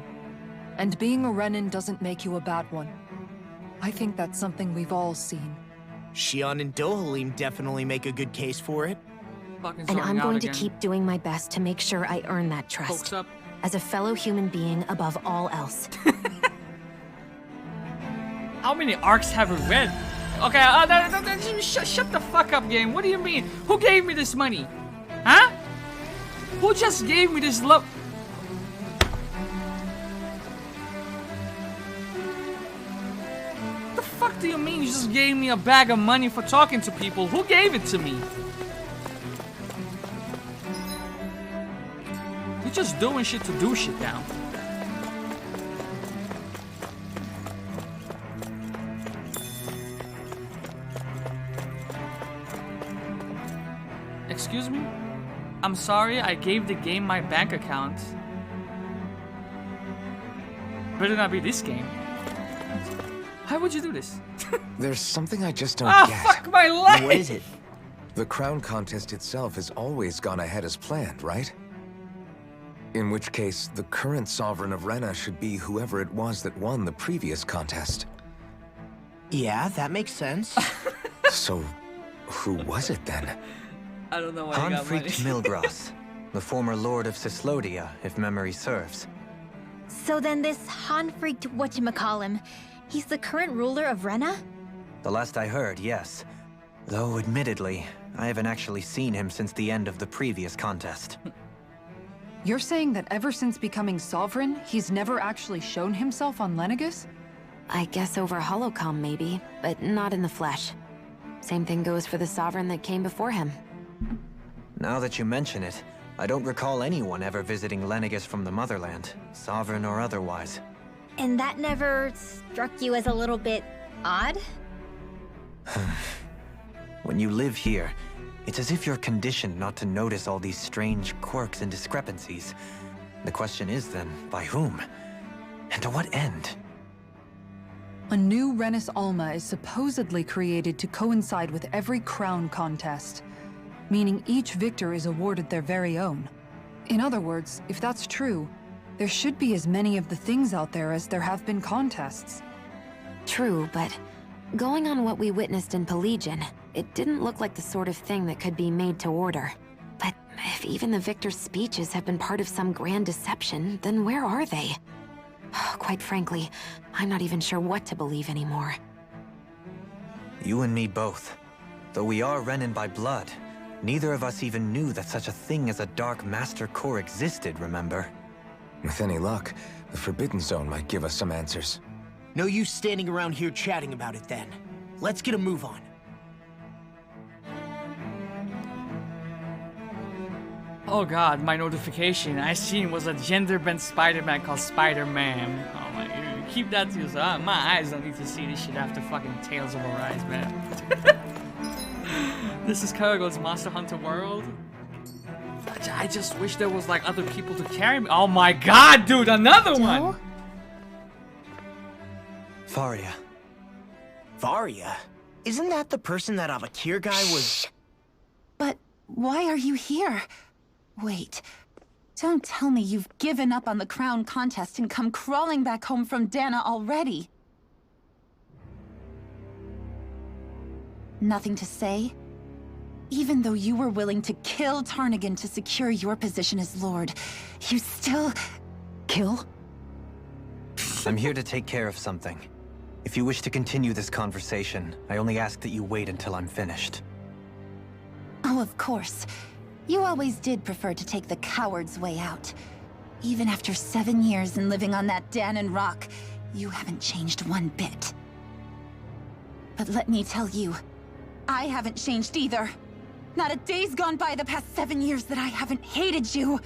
[SPEAKER 8] And being a Renan doesn't make you a bad one. I think that's something we've all seen.
[SPEAKER 11] Shion and Dohalim definitely make a good case for it.
[SPEAKER 7] And I'm going to keep doing my best to make sure I earn that trust. As a fellow human being above all else.
[SPEAKER 1] How many arcs have we read? Okay, shut the fuck up, game. What do you mean? Who gave me this money? Huh? Who just gave me this love? The fuck do you mean you just gave me a bag of money for talking to people? Who gave it to me? You're just doing shit to do shit now. Excuse me? I'm sorry, I gave the game my bank account. Better not be this game. Why would you do this?
[SPEAKER 2] There's something I just don't get.
[SPEAKER 1] Fuck my life!
[SPEAKER 11] What is it?
[SPEAKER 2] The crown contest itself has always gone ahead as planned, right? In which case, the current sovereign of Rena should be whoever it was that won the previous contest.
[SPEAKER 11] Yeah, that makes sense.
[SPEAKER 2] So, who was it then?
[SPEAKER 1] I don't know why I got money.
[SPEAKER 5] Hanfried Milgras, the former lord of Cyslodia, if memory serves.
[SPEAKER 6] So then this Hanfried whatchamacallem, he's the current ruler of Rena?
[SPEAKER 5] The last I heard, yes. Though, admittedly, I haven't actually seen him since the end of the previous contest.
[SPEAKER 8] You're saying that ever since becoming sovereign, he's never actually shown himself on Lenegis?
[SPEAKER 7] I guess over Holocom maybe, but not in the flesh. Same thing goes for the sovereign that came before him.
[SPEAKER 5] Now that you mention it, I don't recall anyone ever visiting Lenegis from the motherland, sovereign or otherwise.
[SPEAKER 6] And that never struck you as a little bit odd?
[SPEAKER 5] When you live here, it's as if you're conditioned not to notice all these strange quirks and discrepancies. The question is then, by whom? And to what end?
[SPEAKER 8] A new Renis Alma is supposedly created to coincide with every crown contest, meaning each victor is awarded their very own. In other words, if that's true, there should be as many of the things out there as there have been contests.
[SPEAKER 7] True, but going on what we witnessed in Pelegion, it didn't look like the sort of thing that could be made to order. But if even the victor's speeches have been part of some grand deception, then where are they? Quite frankly, I'm not even sure what to believe anymore.
[SPEAKER 5] You and me both. Though we are Renan by blood, neither of us even knew that such a thing as a Dark Master Core existed, remember?
[SPEAKER 2] With any luck, the Forbidden Zone might give us some answers.
[SPEAKER 11] No use standing around here chatting about it then. Let's get a move on.
[SPEAKER 1] Oh god, my notification I seen was a gender-bent Spider-Man called Spider-Man. Oh my, you keep that to yourself. My eyes don't need to see this shit after fucking Tales of Arise, man. This is Kerrigan's Monster Hunter World. I just wish there was like other people to carry me. Oh my god, dude, another one!
[SPEAKER 4] Faria.
[SPEAKER 11] Varia? Isn't that the person that Avakir guy was...
[SPEAKER 15] But why are you here? Wait, don't tell me you've given up on the crown contest and come crawling back home from Dana already. Nothing to say? Even though you were willing to kill Tarnigan to secure your position as Lord, you still... kill?
[SPEAKER 5] I'm here to take care of something. If you wish to continue this conversation, I only ask that you wait until I'm finished.
[SPEAKER 15] Oh, of course. You always did prefer to take the coward's way out. Even after 7 years and living on that Danon rock, you haven't changed one bit. But let me tell you, I haven't changed either. Not a day's gone by the past 7 years that I haven't hated you.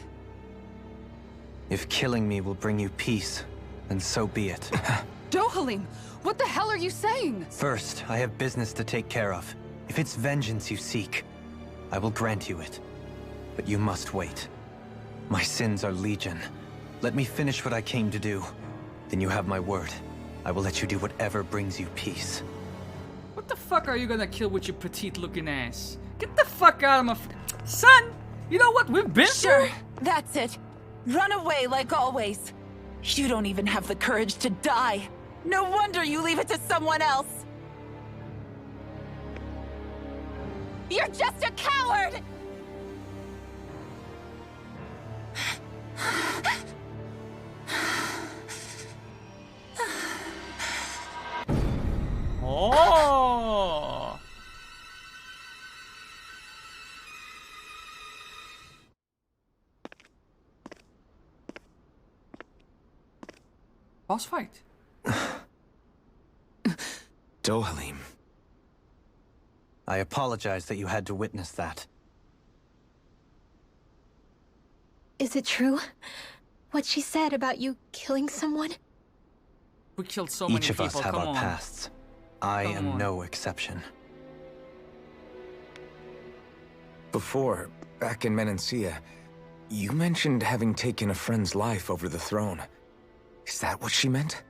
[SPEAKER 5] If killing me will bring you peace, then so be it.
[SPEAKER 8] Dohalim, what the hell are you saying?
[SPEAKER 5] First, I have business to take care of. If it's vengeance you seek, I will grant you it. But you must wait. My sins are legion. Let me finish what I came to do. Then you have my word. I will let you do whatever brings you peace.
[SPEAKER 1] What the fuck are you gonna kill with your petite-looking ass? Get the fuck out of my... Son! You know what? We've been
[SPEAKER 15] Sure, that's it. Run away like always. You don't even have the courage to die. No wonder you leave it to someone else. You're just a coward!
[SPEAKER 1] Oh! Boss fight.
[SPEAKER 2] Dohalim.
[SPEAKER 5] I apologize that you had to witness that.
[SPEAKER 6] Is it true? What she said about you killing someone?
[SPEAKER 1] We killed so many
[SPEAKER 5] people. Each of us have
[SPEAKER 1] Come
[SPEAKER 5] our
[SPEAKER 1] on.
[SPEAKER 5] pasts. I
[SPEAKER 1] Come
[SPEAKER 5] am
[SPEAKER 1] on.
[SPEAKER 5] no exception.
[SPEAKER 2] Before, back in Menancia, you mentioned having taken a friend's life over the throne. Is that what she meant?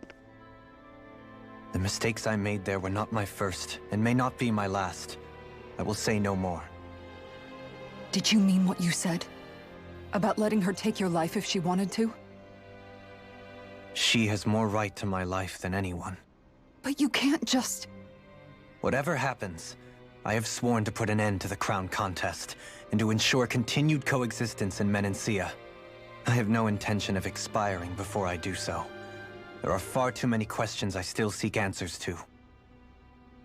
[SPEAKER 5] The mistakes I made there were not my first, and may not be my last. I will say no more.
[SPEAKER 8] Did you mean what you said? About letting her take your life if she wanted to?
[SPEAKER 5] She has more right to my life than anyone.
[SPEAKER 8] But you can't just...
[SPEAKER 5] Whatever happens, I have sworn to put an end to the crown contest, and to ensure continued coexistence in Menancia. I have no intention of expiring before I do so. There are far too many questions I still seek answers to.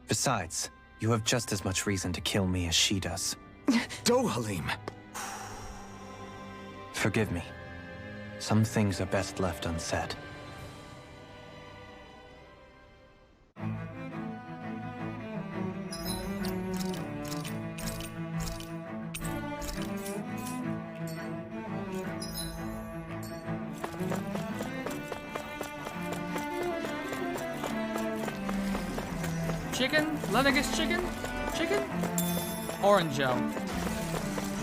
[SPEAKER 5] Besides, you have just as much reason to kill me as she does.
[SPEAKER 2] Dohalim!
[SPEAKER 5] Forgive me. Some things are best left unsaid.
[SPEAKER 1] Chicken? Lennigus chicken? Chicken? Orange gel.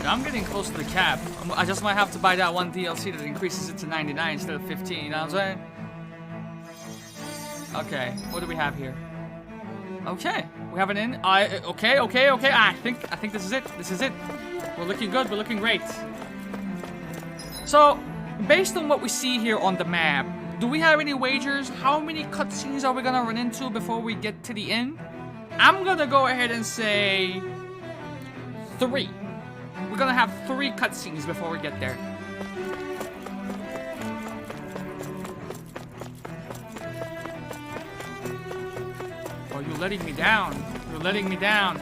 [SPEAKER 1] Yeah, I'm getting close to the cap. I just might have to buy that one DLC that increases it to 99 instead of 15, you know what I'm saying? Okay, what do we have here? Okay, we have an in. Okay. I think this is it. This is it. We're looking good. We're looking great. So, based on what we see here on the map, do we have any wagers? How many cutscenes are we gonna run into before we get to the inn? I'm gonna go ahead and say 3. We're gonna have 3 cutscenes before we get there. Oh, you're letting me down. You're letting me down.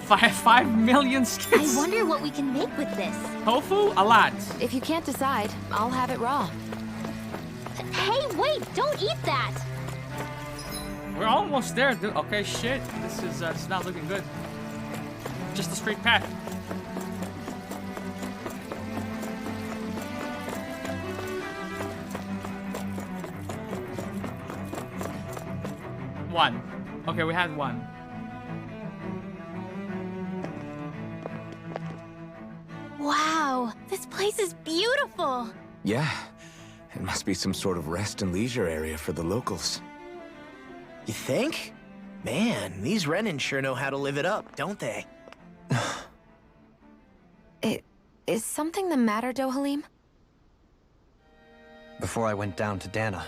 [SPEAKER 1] 5 million skits.
[SPEAKER 6] I wonder what we can make with this.
[SPEAKER 1] Tofu? A lot.
[SPEAKER 7] If you can't decide, I'll have it raw.
[SPEAKER 6] Hey, wait! Don't eat that!
[SPEAKER 1] We're almost there, dude. Okay, shit. This is not looking good. Just a straight path. One. Okay, we had one.
[SPEAKER 6] Wow, this place is beautiful!
[SPEAKER 2] Yeah, it must be some sort of rest and leisure area for the locals.
[SPEAKER 11] You think? Man, these Renan sure know how to live it up, don't they?
[SPEAKER 7] Is something the matter, Dohalim?
[SPEAKER 5] Before I went down to Dana,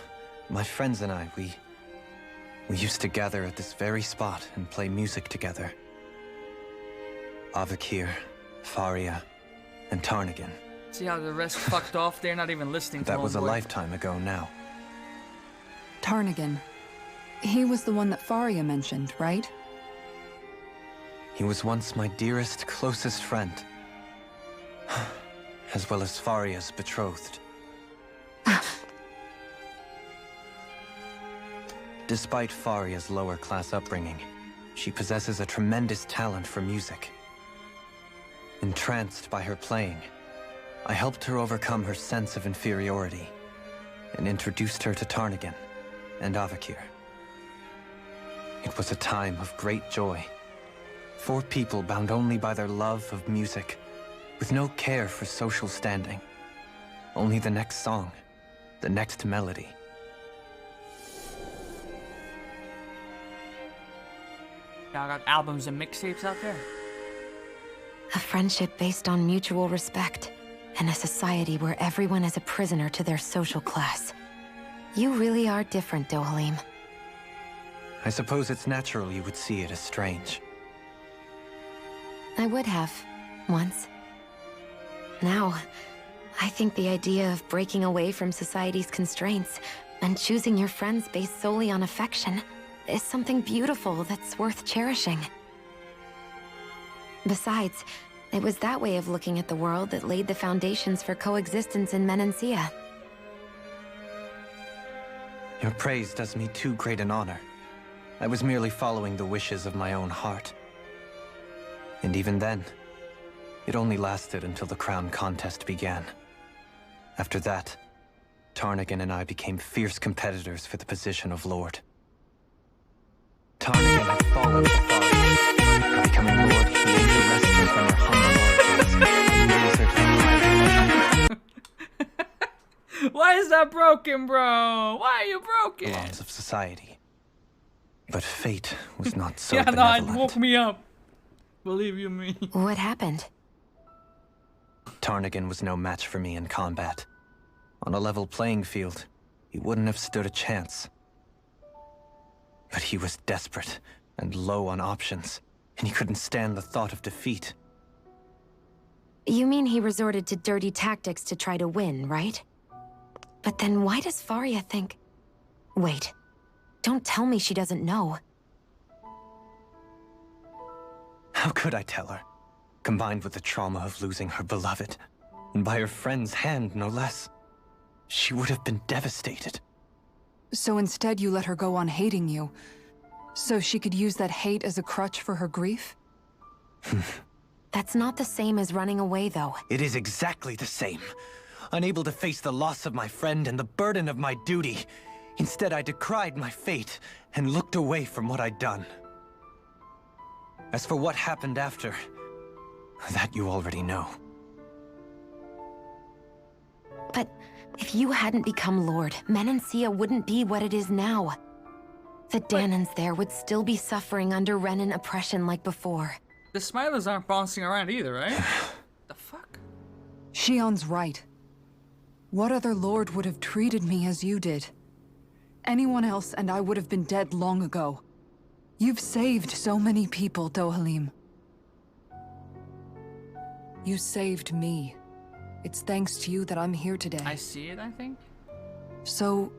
[SPEAKER 5] my friends and I, we used to gather at this very spot and play music together. Avakir, Faria, and Tarnagin.
[SPEAKER 1] See how the rest fucked off? They're not even listening to
[SPEAKER 5] That was a
[SPEAKER 1] homeboy.
[SPEAKER 5] lifetime ago now.
[SPEAKER 8] Tarnagin. He was the one that Faria mentioned, right?
[SPEAKER 5] He was once my dearest, closest friend. As well as Faria's betrothed. Despite Faria's lower-class upbringing, she possesses a tremendous talent for music. Entranced by her playing, I helped her overcome her sense of inferiority and introduced her to Tarnagin and Avakir. It was a time of great joy. 4 people bound only by their love of music, with no care for social standing. Only the next song, the next melody.
[SPEAKER 1] Y'all got albums and mixtapes out there?
[SPEAKER 7] A friendship based on mutual respect, and a society where everyone is a prisoner to their social class. You really are different, Dohalim.
[SPEAKER 5] I suppose it's natural you would see it as strange.
[SPEAKER 7] I would have, once. Now, I think the idea of breaking away from society's constraints and choosing your friends based solely on affection is something beautiful that's worth cherishing. Besides, it was that way of looking at the world that laid the foundations for coexistence in Menancia.
[SPEAKER 5] Your praise does me too great an honor. I was merely following the wishes of my own heart. And even then, it only lasted until the crown contest began. After that, Tarnagin and I became fierce competitors for the position of Lord. Tarnagin had fallen to Faria. Becoming Lord, he aimed to rescue her from her humble origins and raise her to a high.
[SPEAKER 1] Why is that broken, bro? Why are you broken?
[SPEAKER 5] Laws of society. But fate was not so
[SPEAKER 1] yeah, no,
[SPEAKER 5] benevolent.
[SPEAKER 1] it woke me up. Believe you me.
[SPEAKER 7] What happened?
[SPEAKER 5] Tarnagin was no match for me in combat. On a level playing field, he wouldn't have stood a chance. But he was desperate and low on options, and he couldn't stand the thought of defeat.
[SPEAKER 7] You mean he resorted to dirty tactics to try to win, right? But then why does Faria think... Wait, don't tell me she doesn't know.
[SPEAKER 5] How could I tell her? Combined with the trauma of losing her beloved, and by her friend's hand, no less. She would have been devastated.
[SPEAKER 8] So instead you let her go on hating you, so she could use that hate as a crutch for her grief?
[SPEAKER 7] That's not the same as running away, though.
[SPEAKER 5] It is exactly the same. Unable to face the loss of my friend and the burden of my duty. Instead, I decried my fate and looked away from what I'd done. As for what happened after, that you already know.
[SPEAKER 7] But if you hadn't become Lord, Menancia wouldn't be what it is now. The Danans there would still be suffering under Renan oppression like before.
[SPEAKER 1] The Smilers aren't bouncing around either, right? The fuck?
[SPEAKER 8] Shion's right. What other lord would have treated me as you did? Anyone else and I would have been dead long ago. You've saved so many people, Dohalim. You saved me. It's thanks to you that I'm here today.
[SPEAKER 1] I see it, I think.
[SPEAKER 8] So,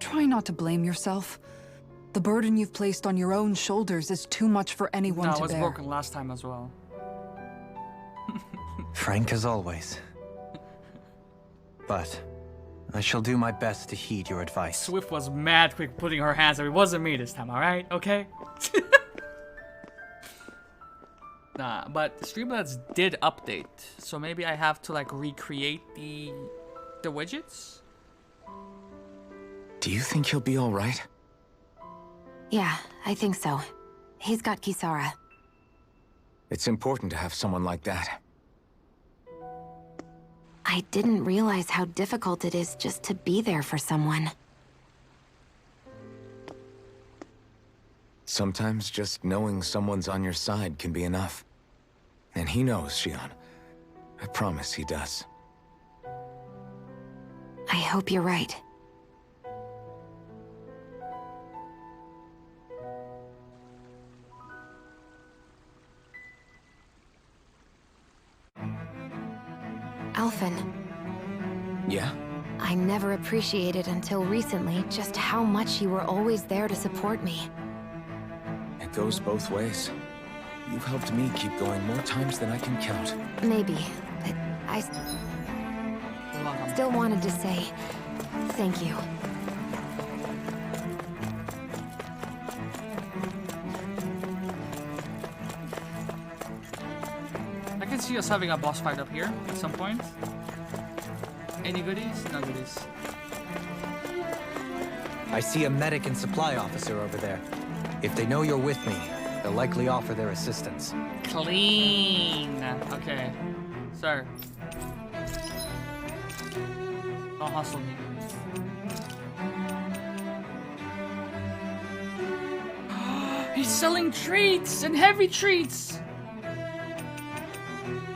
[SPEAKER 8] try not to blame yourself. The burden you've placed on your own shoulders is too much for anyone
[SPEAKER 1] No,
[SPEAKER 8] to
[SPEAKER 1] I was
[SPEAKER 8] bear.
[SPEAKER 1] broken last time as well.
[SPEAKER 5] Frank as always. But I shall do my best to heed your advice.
[SPEAKER 1] Swift was mad quick putting her hands up. It wasn't me this time, alright? Okay? Nah, but Streamlabs did update. So maybe I have to like recreate the widgets?
[SPEAKER 2] Do you think he'll be alright?
[SPEAKER 7] Yeah, I think so. He's got Kisara.
[SPEAKER 2] It's important to have someone like that.
[SPEAKER 7] I didn't realize how difficult it is just to be there for someone.
[SPEAKER 2] Sometimes just knowing someone's on your side can be enough. And he knows, Shion. I promise he does.
[SPEAKER 7] I hope you're right. Alphen.
[SPEAKER 2] Yeah?
[SPEAKER 7] I never appreciated until recently just how much you were always there to support me.
[SPEAKER 2] It goes both ways. You've helped me keep going more times than I can count.
[SPEAKER 7] Maybe, but I still wanted to say thank you.
[SPEAKER 1] I can see us having a boss fight up here at some point. Any goodies? No goodies.
[SPEAKER 5] I see a medic and supply officer over there. If they know you're with me, they'll likely offer their assistance.
[SPEAKER 1] Clean. Okay. Sir. Don't hustle me. He's selling treats and heavy treats.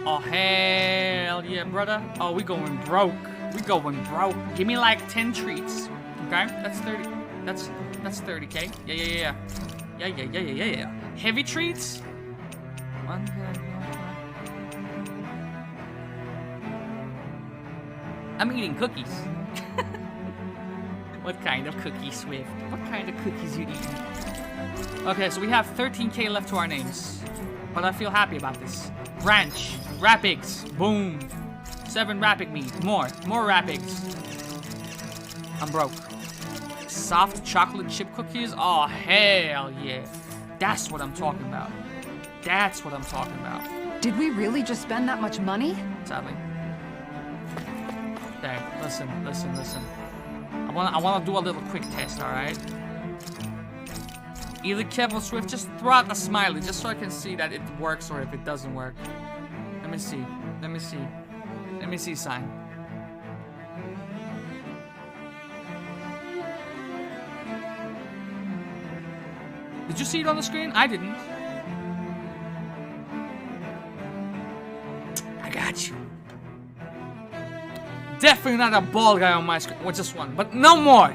[SPEAKER 1] Oh, hell yeah, brother. Oh, we going broke. We going broke. Give me like 10 treats. Okay? That's 30. That's 30k. Yeah. Yeah. Heavy treats? One. I'm eating cookies. What kind of cookies, Swift? What kind of cookies you eating? Okay, so we have 13k left to our names. But I feel happy about this. Ranch. Rapigs. Boom. 7 Rapig meat. More Rapigs. I'm broke. Soft chocolate chip cookies? Oh, hell yeah. That's what I'm talking about. That's what I'm talking about.
[SPEAKER 8] Did we really just spend that much money?
[SPEAKER 1] Sadly. Okay, listen. I wanna do a little quick test, alright? Either Kev or Swift, just throw out the smiley, just so I can see that it works or if it doesn't work. Let me see, sign. Did you see it on the screen? I didn't. I got you. Definitely not a bald guy on my screen. Well, just one, but no more.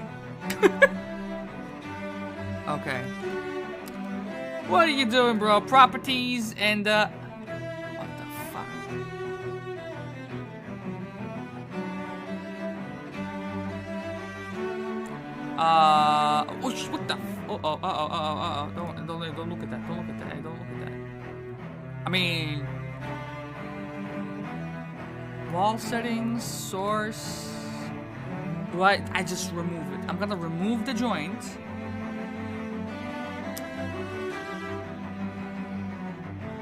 [SPEAKER 1] Okay. What are you doing, bro? Properties and what the fuck? What the? Don't look at that. Don't look at that. Hey, don't look at that. I mean, wall settings, source. Do I just remove it? I'm gonna remove the joint.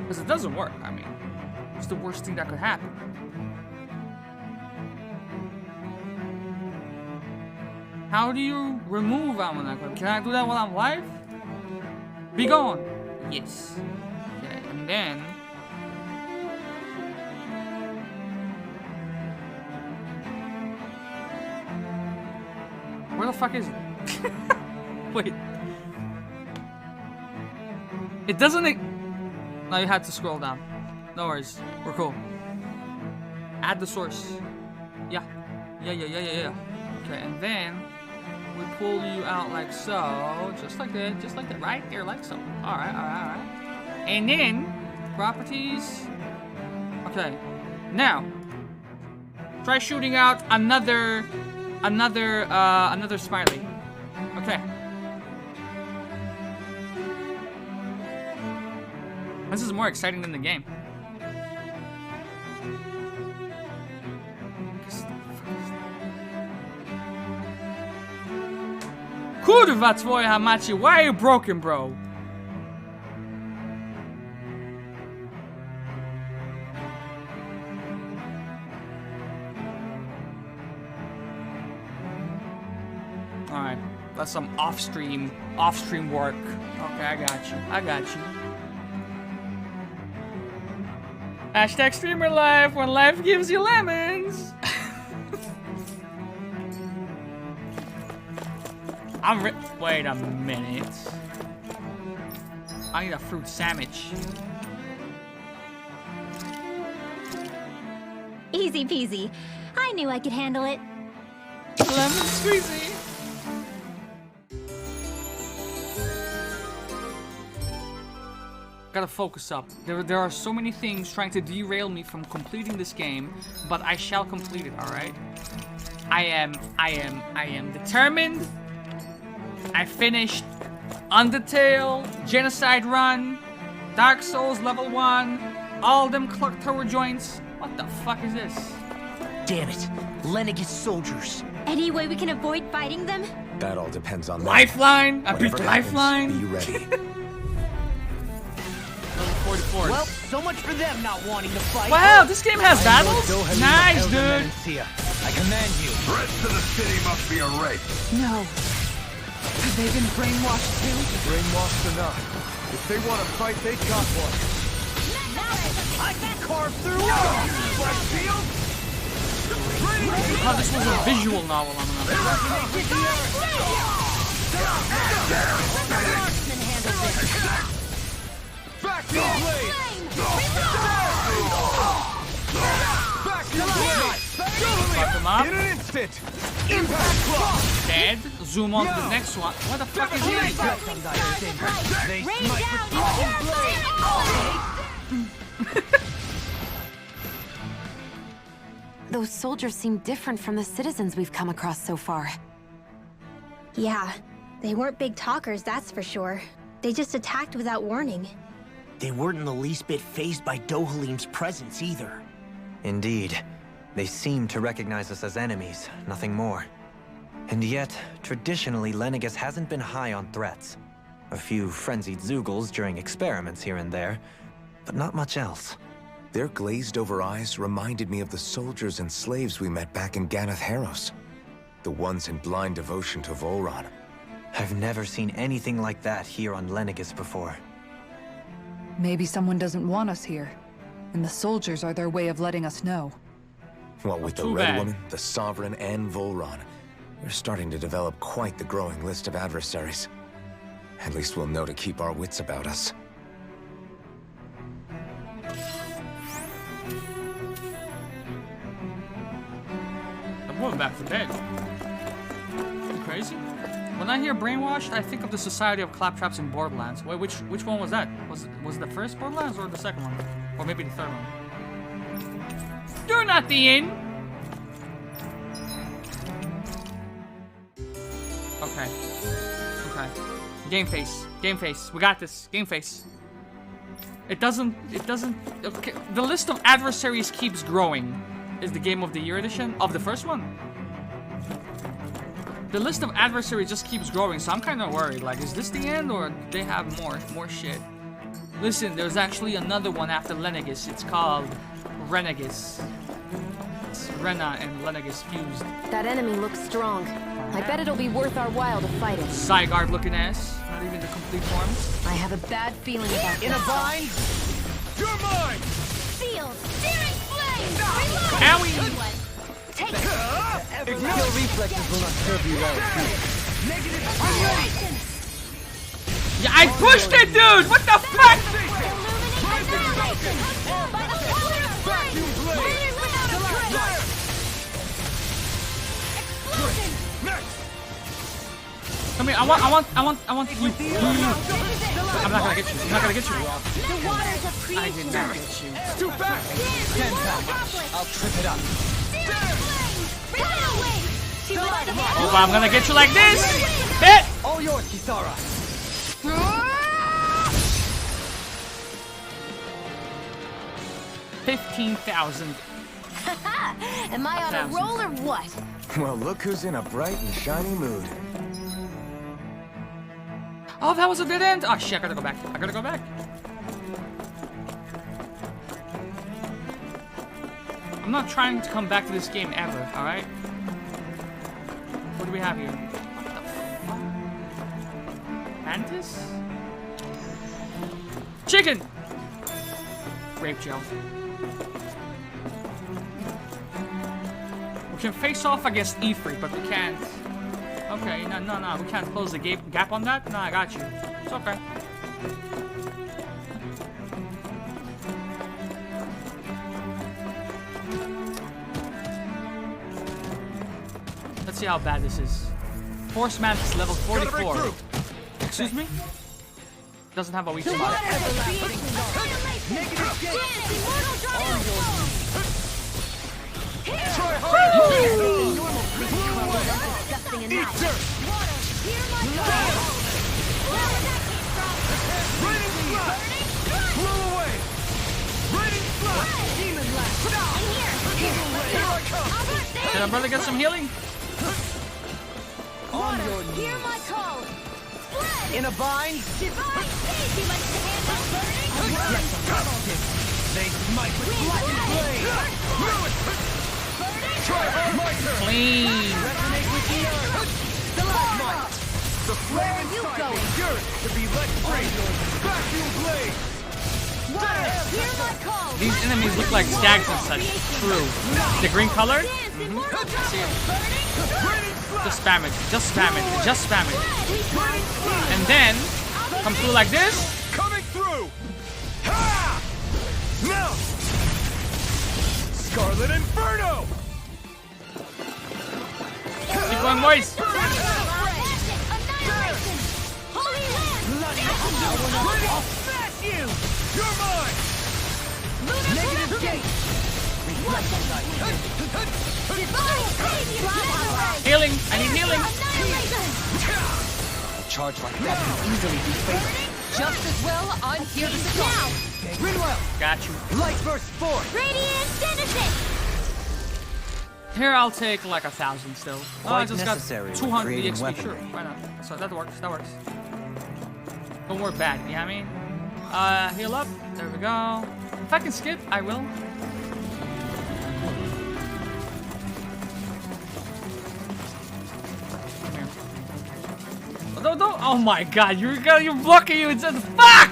[SPEAKER 1] Because it doesn't work. I mean, it's the worst thing that could happen. How do you remove Almanac? Can I do that while I'm live? Be gone. Yes. Okay, and then where the fuck is it? Wait. It doesn't. No, you had to scroll down. No worries. We're cool. Add the source. Yeah. Okay, and then we pull you out like so. Just like that. Right there, like so. Alright. And then, properties. Okay. Now, try shooting out another smiley. Okay. This is more exciting than the game. Kurwa twoja macie, why are you broken, bro? Alright, that's some off-stream work. Okay, I got you. Hashtag streamer life when life gives you lemons. Wait a minute. I need a fruit sandwich.
[SPEAKER 6] Easy peasy. I knew I could handle it.
[SPEAKER 1] Lemon squeezy. Gotta focus up. There are so many things trying to derail me from completing this game, but I shall complete it, alright? I am determined. I finished Undertale, Genocide Run, Dark Souls Level 1, all them clock tower joints. What the fuck is this?
[SPEAKER 11] Damn it. Lenegis soldiers.
[SPEAKER 6] Any way we can avoid fighting them?
[SPEAKER 2] That all depends on
[SPEAKER 1] Lifeline! I beat
[SPEAKER 2] Whatever
[SPEAKER 1] Lifeline!
[SPEAKER 2] happens, be ready.
[SPEAKER 1] Level 44.
[SPEAKER 11] Well, so much for them not wanting to fight.
[SPEAKER 1] Wow, this game has battles? Nice, dude!
[SPEAKER 5] I command you.
[SPEAKER 12] The rest of the city must be erased.
[SPEAKER 8] No. Have they been brainwashed too?
[SPEAKER 13] Brainwashed or not, if they want to fight, they got one.
[SPEAKER 11] I can carve through
[SPEAKER 1] Oh, this was a visual novel, I'm
[SPEAKER 13] Back to the blade! Back to the blade!
[SPEAKER 1] Fuck him up.
[SPEAKER 13] In an instant! Impact block!
[SPEAKER 1] Dead. Zoom on to the next one. What the fuck is this?
[SPEAKER 13] They
[SPEAKER 6] Rain
[SPEAKER 13] smite with
[SPEAKER 6] down!
[SPEAKER 7] Those soldiers seem different from the citizens we've come across so far.
[SPEAKER 6] Yeah, they weren't big talkers, that's for sure. They just attacked without warning.
[SPEAKER 11] They weren't in the least bit fazed by Dohalim's presence either.
[SPEAKER 5] Indeed. They seem to recognize us as enemies, nothing more. And yet, traditionally, Lenegis hasn't been high on threats. A few frenzied Zeugles during experiments here and there, but not much else.
[SPEAKER 2] Their glazed-over eyes reminded me of the soldiers and slaves we met back in Ganath Haros. The ones in blind devotion to Volron.
[SPEAKER 5] I've never seen anything like that here on Lenegis before.
[SPEAKER 8] Maybe someone doesn't want us here, and the soldiers are their way of letting us know.
[SPEAKER 2] What with the
[SPEAKER 1] Too
[SPEAKER 2] Red
[SPEAKER 1] bad.
[SPEAKER 2] Woman, the Sovereign, and Volron, we're starting to develop quite the growing list of adversaries. At least we'll know to keep our wits about us.
[SPEAKER 1] I'm going back to bed. You crazy? When I hear brainwashed, I think of the Society of Claptraps in Borderlands. Wait, which one was that? Was it the first Borderlands or the second one? Or maybe the third one? You're not the inn! Okay. Okay. Game face. Game face. We got this. Game face. It doesn't... Okay. The list of adversaries keeps growing. Is the Game of the Year edition of the first one? The list of adversaries just keeps growing, so I'm kind of worried. Like, is this the end, or do they have more shit? Listen, there's actually another one after Lenegis. It's called Renegis. It's Rena and Lenegis fused.
[SPEAKER 7] That enemy looks strong. I bet it'll be worth our while to fight it.
[SPEAKER 1] Zygarde looking ass. Not even the complete form.
[SPEAKER 7] I have a bad feeling about
[SPEAKER 11] In a vine?
[SPEAKER 13] You're mine!
[SPEAKER 6] Sealed! Searing flame!
[SPEAKER 1] Owie!
[SPEAKER 6] Good one! Take it!
[SPEAKER 5] Skill reflexes will not serve you well.
[SPEAKER 1] Yeah, I pushed it, dude! What the fuck? Come here, I want you. I'm not gonna get you. I'm not gonna get you. I did not get you.
[SPEAKER 13] Too fast!
[SPEAKER 5] I'll trip it up.
[SPEAKER 1] Oh, but I'm gonna get you like this. Hit!
[SPEAKER 5] All yours, Kisara.
[SPEAKER 1] 15,000.
[SPEAKER 9] Am I on a roll or what?
[SPEAKER 2] Well, look who's in a bright and shiny mood.
[SPEAKER 1] Oh, that was a dead end. Oh shit, I gotta go back. I gotta go back. I'm not trying to come back to this game ever, alright? What do we have here? What the fuck? Mantis? Chicken! Grape gel. We can face off against Ifrit, but we can't. Okay, no, we can't close the gap on that? No, I got you. It's okay. Let's see how bad this is. Force Mantis level 44. Excuse me? Doesn't have a weak spot. Can our brother get some healing?
[SPEAKER 16] On your knees. Hear my call. Spread.
[SPEAKER 11] In a bind.
[SPEAKER 16] Divine speed. You must handle burning.
[SPEAKER 3] They might with blackened blade.
[SPEAKER 1] Clean.
[SPEAKER 3] Resonate with the earth. Stalagmite. The flame inside is yours to be let free. Vacuum blade.
[SPEAKER 16] Hear my call.
[SPEAKER 1] These enemies look like stags and such. True. The green color? See it. Just spam it. Just spam it. Just spam it. And then come through like this.
[SPEAKER 3] Coming through. Ha! No. Scarlet Inferno.
[SPEAKER 1] Keep going, boys.
[SPEAKER 3] I'll smash you. You're mine. Negative gate.
[SPEAKER 1] Healing. I need healing.
[SPEAKER 5] A charge like that can easily be fatal.
[SPEAKER 16] Just as well, I'm here to support. Now.
[SPEAKER 3] Grinwell.
[SPEAKER 1] Got you.
[SPEAKER 3] Light burst forth.
[SPEAKER 16] Radiant Genesis.
[SPEAKER 1] Here I'll take like 1,000 still. Oh, I
[SPEAKER 5] Quite
[SPEAKER 1] just
[SPEAKER 5] necessary
[SPEAKER 1] got
[SPEAKER 5] when
[SPEAKER 1] 200
[SPEAKER 5] creating
[SPEAKER 1] XP. Sure,
[SPEAKER 5] weaponry.
[SPEAKER 1] why not? So that works. That works. Don't work bad. You know what I mean? Heal up. There we go. If I can skip, I will. Come here. Oh, don't. Oh my God! You're blocking you. It says fuck.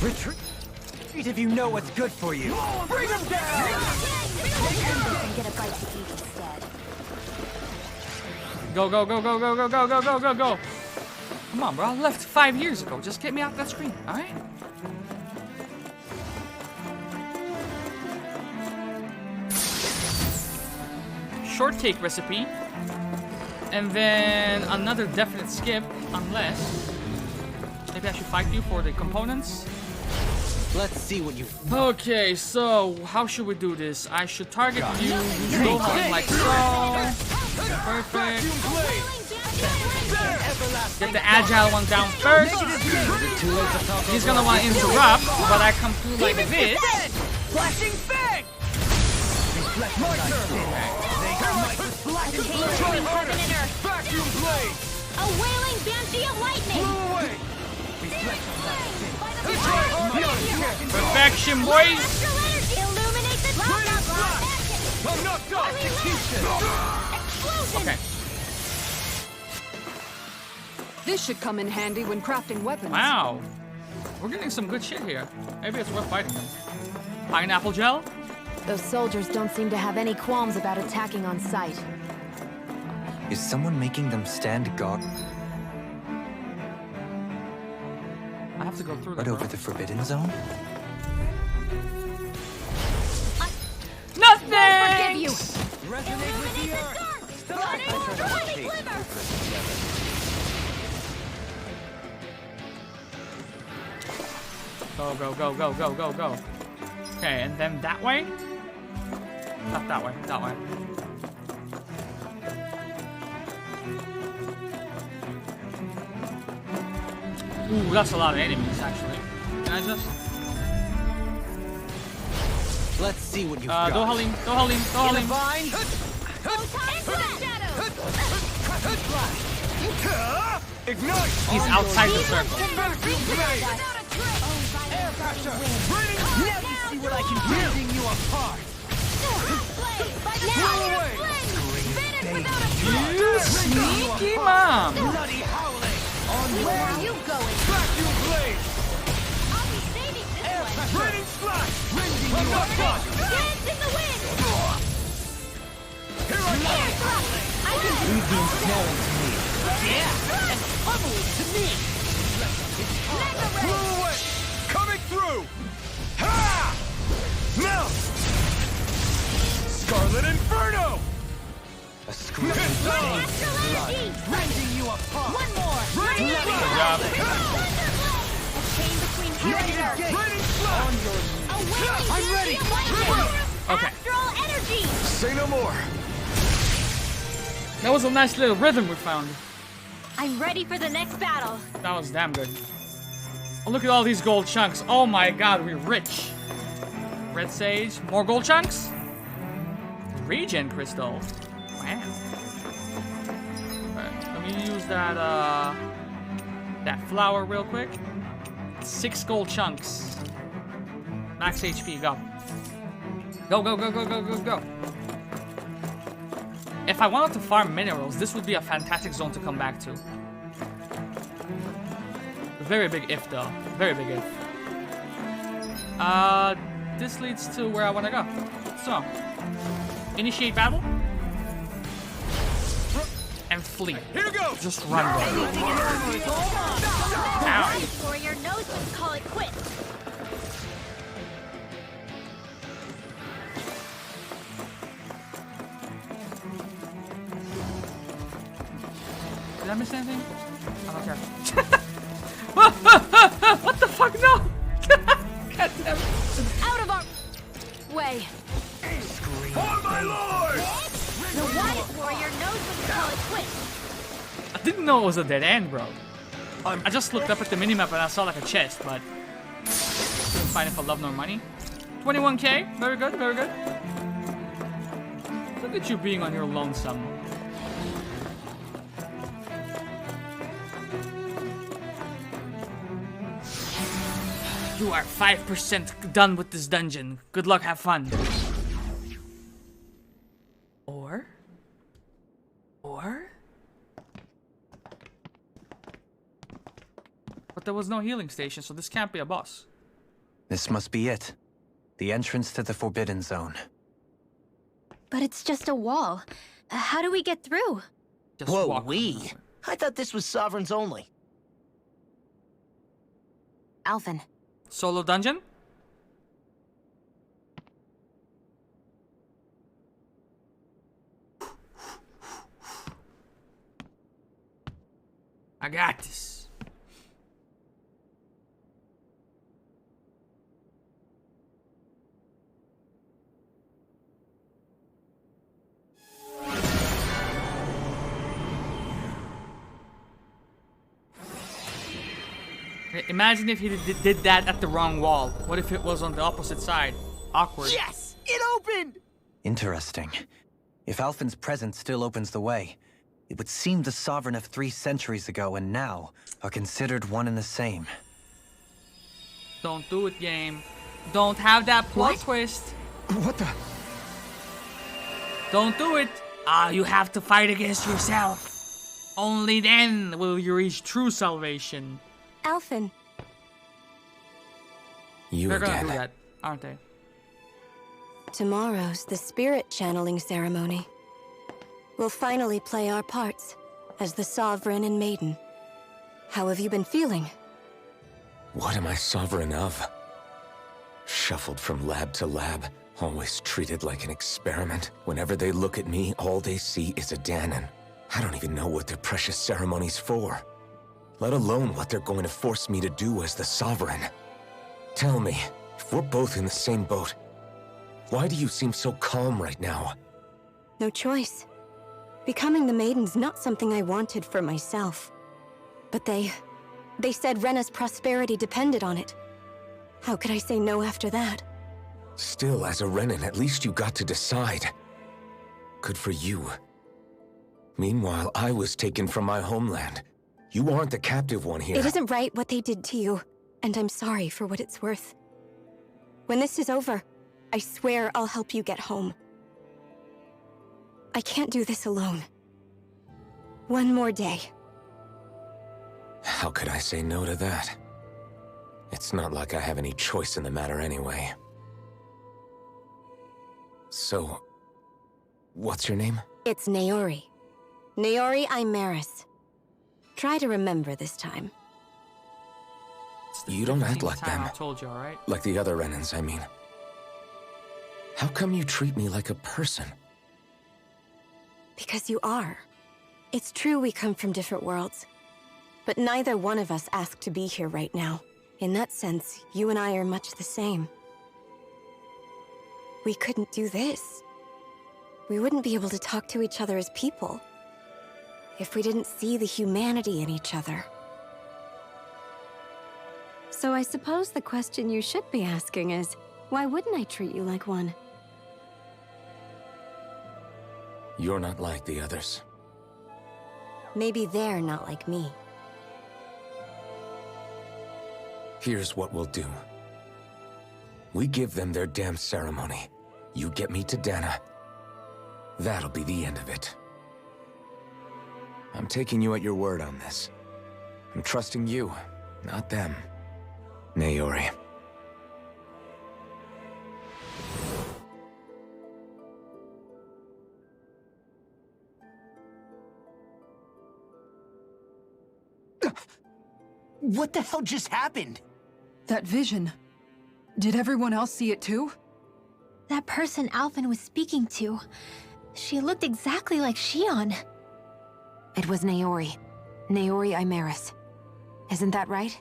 [SPEAKER 5] Retreat if you know what's good for you.
[SPEAKER 3] Bring him down.
[SPEAKER 16] Get a bite to eat instead.
[SPEAKER 1] Go, go, go, go, go, go, go, go, go, go, go. Come on, bro. I left 5 years ago. Just get me off that screen, alright? Short cake recipe. And then another definite skip, unless... Maybe I should fight you for the components.
[SPEAKER 5] Let's see what you...
[SPEAKER 1] Okay, so how should we do this? I should target you, use Gohan like so. Perfect. Get the agile one down first. He's gonna want to interrupt, but I come through like this.
[SPEAKER 3] Flashing fang. Vacuum blade.
[SPEAKER 16] A wailing banshee of lightning.
[SPEAKER 3] Blew away.
[SPEAKER 1] Perfection, boys.
[SPEAKER 16] Illuminate the top.
[SPEAKER 3] I'm knocked off. Execution.
[SPEAKER 1] Okay.
[SPEAKER 8] This should come in handy when crafting weapons.
[SPEAKER 1] Wow. We're getting some good shit here. Maybe it's worth fighting them. Pineapple gel?
[SPEAKER 7] Those soldiers don't seem to have any qualms about attacking on sight.
[SPEAKER 5] Is someone making them stand guard?
[SPEAKER 1] I have to go through
[SPEAKER 5] Right
[SPEAKER 1] that.
[SPEAKER 5] over the Forbidden Zone?
[SPEAKER 1] Nothing!
[SPEAKER 16] Forgive you.
[SPEAKER 3] Resonate with the earth.
[SPEAKER 1] Go, go, go, go, go, go, go. Okay, and then that way? Not that way, that way. Ooh, that's a lot of enemies, actually. Can I just...
[SPEAKER 5] Let's see what you've got.
[SPEAKER 1] Go Halim, go Halim, go Halim. He's outside the circle.
[SPEAKER 14] Air pressure! Now you see what I can do! Ripping you apart!
[SPEAKER 1] You sneaky mom!
[SPEAKER 14] Bloody howling! Where are you going? Vacuum blade!
[SPEAKER 16] I'll be saving this
[SPEAKER 14] Air
[SPEAKER 16] one.
[SPEAKER 14] pressure! Raining slash! Rending you apart!
[SPEAKER 16] Dance in the wind!
[SPEAKER 14] Here I go!
[SPEAKER 16] I can
[SPEAKER 14] Leave the ensnaring to me. Yeah! And pummel it to me! Blew away! Coming through! Ha! Now! Scarlet Inferno!
[SPEAKER 5] A scream.
[SPEAKER 14] Pistol!
[SPEAKER 16] Astral energy!
[SPEAKER 14] Rending you apart!
[SPEAKER 16] One more!
[SPEAKER 14] Raining
[SPEAKER 16] Thunderblade!
[SPEAKER 14] slash!
[SPEAKER 16] A chain between heaven and earth!
[SPEAKER 14] Raining slash!
[SPEAKER 16] A wailing
[SPEAKER 14] I'm ready!
[SPEAKER 1] Okay.
[SPEAKER 16] Astral energy!
[SPEAKER 13] Say no more.
[SPEAKER 1] That was a nice little rhythm we found.
[SPEAKER 16] I'm ready for the next battle.
[SPEAKER 1] That was damn good. Oh, look at all these gold chunks. Oh my god, we're rich. Red Sage. More gold chunks? Regen Crystal. Wow. Alright, let me use that flower real quick. 6 gold chunks. Max HP, go. Go, go, go, go, go, go, go. If I wanted to farm minerals, this would be a fantastic zone to come back to. Very big if though. Very big if. This leads to where I want to go. So, initiate battle. And flee.
[SPEAKER 14] Here goes!
[SPEAKER 1] Just run.
[SPEAKER 16] Ow. Warrior knows when to call it quits.
[SPEAKER 1] Did I miss anything? I don't care. What the fuck? No! God damn it.
[SPEAKER 16] Out of our way.
[SPEAKER 14] For my lord!
[SPEAKER 16] The Wyatt Warrior knows when to call it quits.
[SPEAKER 1] I didn't know it was a dead end, bro. I just looked up at the minimap and I saw like a chest, but couldn't find it for love nor money. 21k, very good, very good. Look at you being on your lonesome. You are 5% done with this dungeon. Good luck, have fun. Or? But there was no healing station, so this can't be a boss.
[SPEAKER 5] This must be it. The entrance to the Forbidden Zone.
[SPEAKER 6] But it's just a wall. How do we get through?
[SPEAKER 1] Just
[SPEAKER 11] Whoa,
[SPEAKER 1] walk.
[SPEAKER 11] we? I thought this was Sovereigns only.
[SPEAKER 7] Alphen,
[SPEAKER 1] Solo dungeon? I got this. Imagine if he did that at the wrong wall. What if it was on the opposite side? Awkward.
[SPEAKER 11] Yes! It opened!
[SPEAKER 5] Interesting. If Alphen's presence still opens the way, it would seem the Sovereign of 3 centuries ago and now are considered one and the same.
[SPEAKER 1] Don't do it, game. Don't have that plot twist.
[SPEAKER 2] What the?
[SPEAKER 1] Don't do it. You have to fight against yourself. Only then will you reach true salvation.
[SPEAKER 9] Alphen.
[SPEAKER 2] You
[SPEAKER 1] They're gonna
[SPEAKER 2] again.
[SPEAKER 1] do that, aren't they?
[SPEAKER 9] Tomorrow's the spirit channeling ceremony. We'll finally play our parts as the Sovereign and Maiden. How have you been feeling?
[SPEAKER 2] What am I sovereign of? Shuffled from lab to lab, always treated like an experiment. Whenever they look at me, all they see is a Dahnan. I don't even know what their precious ceremony's for. Let alone what they're going to force me to do as the Sovereign. Tell me, if we're both in the same boat, why do you seem so calm right now?
[SPEAKER 9] No choice. Becoming the Maiden's not something I wanted for myself. But they said Rena's prosperity depended on it. How could I say no after that?
[SPEAKER 2] Still, as a Renan, at least you got to decide. Good for you. Meanwhile, I was taken from my homeland. You aren't the captive one here.
[SPEAKER 17] It isn't right what they did to you, and I'm sorry for what it's worth. When this is over, I swear I'll help you get home. I can't do this alone. One more day.
[SPEAKER 2] How could I say no to that? It's not like I have any choice in the matter anyway. So, what's your name?
[SPEAKER 17] It's Naori. Naori Imaris. Try to remember this time.
[SPEAKER 2] You don't act like them.
[SPEAKER 1] I told you, alright?
[SPEAKER 2] Like the other Renans, I mean. How come you treat me like a person?
[SPEAKER 17] Because you are. It's true we come from different worlds. But neither one of us asked to be here right now. In that sense, you and I are much the same. We couldn't do this. We wouldn't be able to talk to each other as people if we didn't see the humanity in each other. So I suppose the question you should be asking is, why wouldn't I treat you like one?
[SPEAKER 2] You're not like the others.
[SPEAKER 17] Maybe they're not like me.
[SPEAKER 2] Here's what we'll do. We give them their damn ceremony. You get me to Dana. That'll be the end of it. I'm taking you at your word on this. I'm trusting you, not them. Naori.
[SPEAKER 11] What the hell just happened?
[SPEAKER 8] That vision. Did everyone else see it too?
[SPEAKER 6] That person Alphen was speaking to. She looked exactly like Shion.
[SPEAKER 7] It was Naori. Naori Imaris. Isn't that right?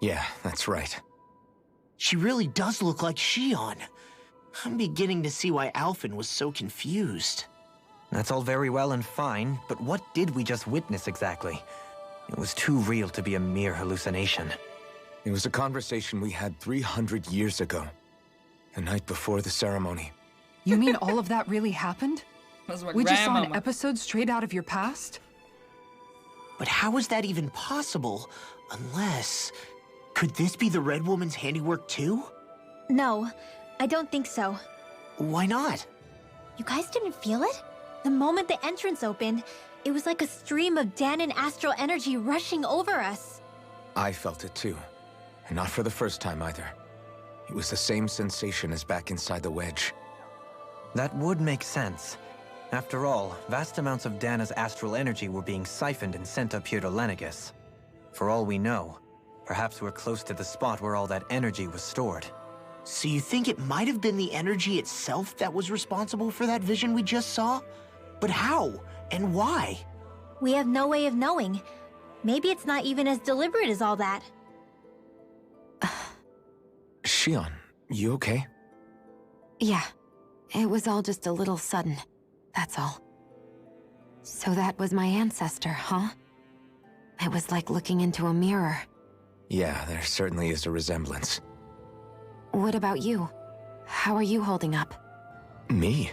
[SPEAKER 2] Yeah, that's right.
[SPEAKER 11] She really does look like Shion. I'm beginning to see why Alphen was so confused.
[SPEAKER 5] That's all very well and fine, but what did we just witness exactly? It was too real to be a mere hallucination.
[SPEAKER 2] It was a conversation we had 300 years ago. The night before the ceremony.
[SPEAKER 8] You mean all of that really happened? We just saw an
[SPEAKER 1] grandmama.
[SPEAKER 8] episode straight out of your past?
[SPEAKER 11] But how is that even possible? Unless... Could this be the Red Woman's handiwork too?
[SPEAKER 6] No, I don't think so.
[SPEAKER 11] Why not?
[SPEAKER 6] You guys didn't feel it? The moment the entrance opened, it was like a stream of Danan astral energy rushing over us.
[SPEAKER 2] I felt it too. And not for the first time either. It was the same sensation as back inside the wedge.
[SPEAKER 5] That would make sense. After all, vast amounts of Dana's astral energy were being siphoned and sent up here to Lenegus. For all we know, perhaps we're close to the spot where all that energy was stored.
[SPEAKER 11] So you think it might have been the energy itself that was responsible for that vision we just saw? But how? And why?
[SPEAKER 6] We have no way of knowing. Maybe it's not even as deliberate as all that.
[SPEAKER 2] Shion, you okay?
[SPEAKER 7] Yeah. It was all just a little sudden. That's all. So that was my ancestor, huh? It was like looking into a mirror.
[SPEAKER 2] Yeah, there certainly is a resemblance.
[SPEAKER 7] What about you? How are you holding up?
[SPEAKER 2] Me?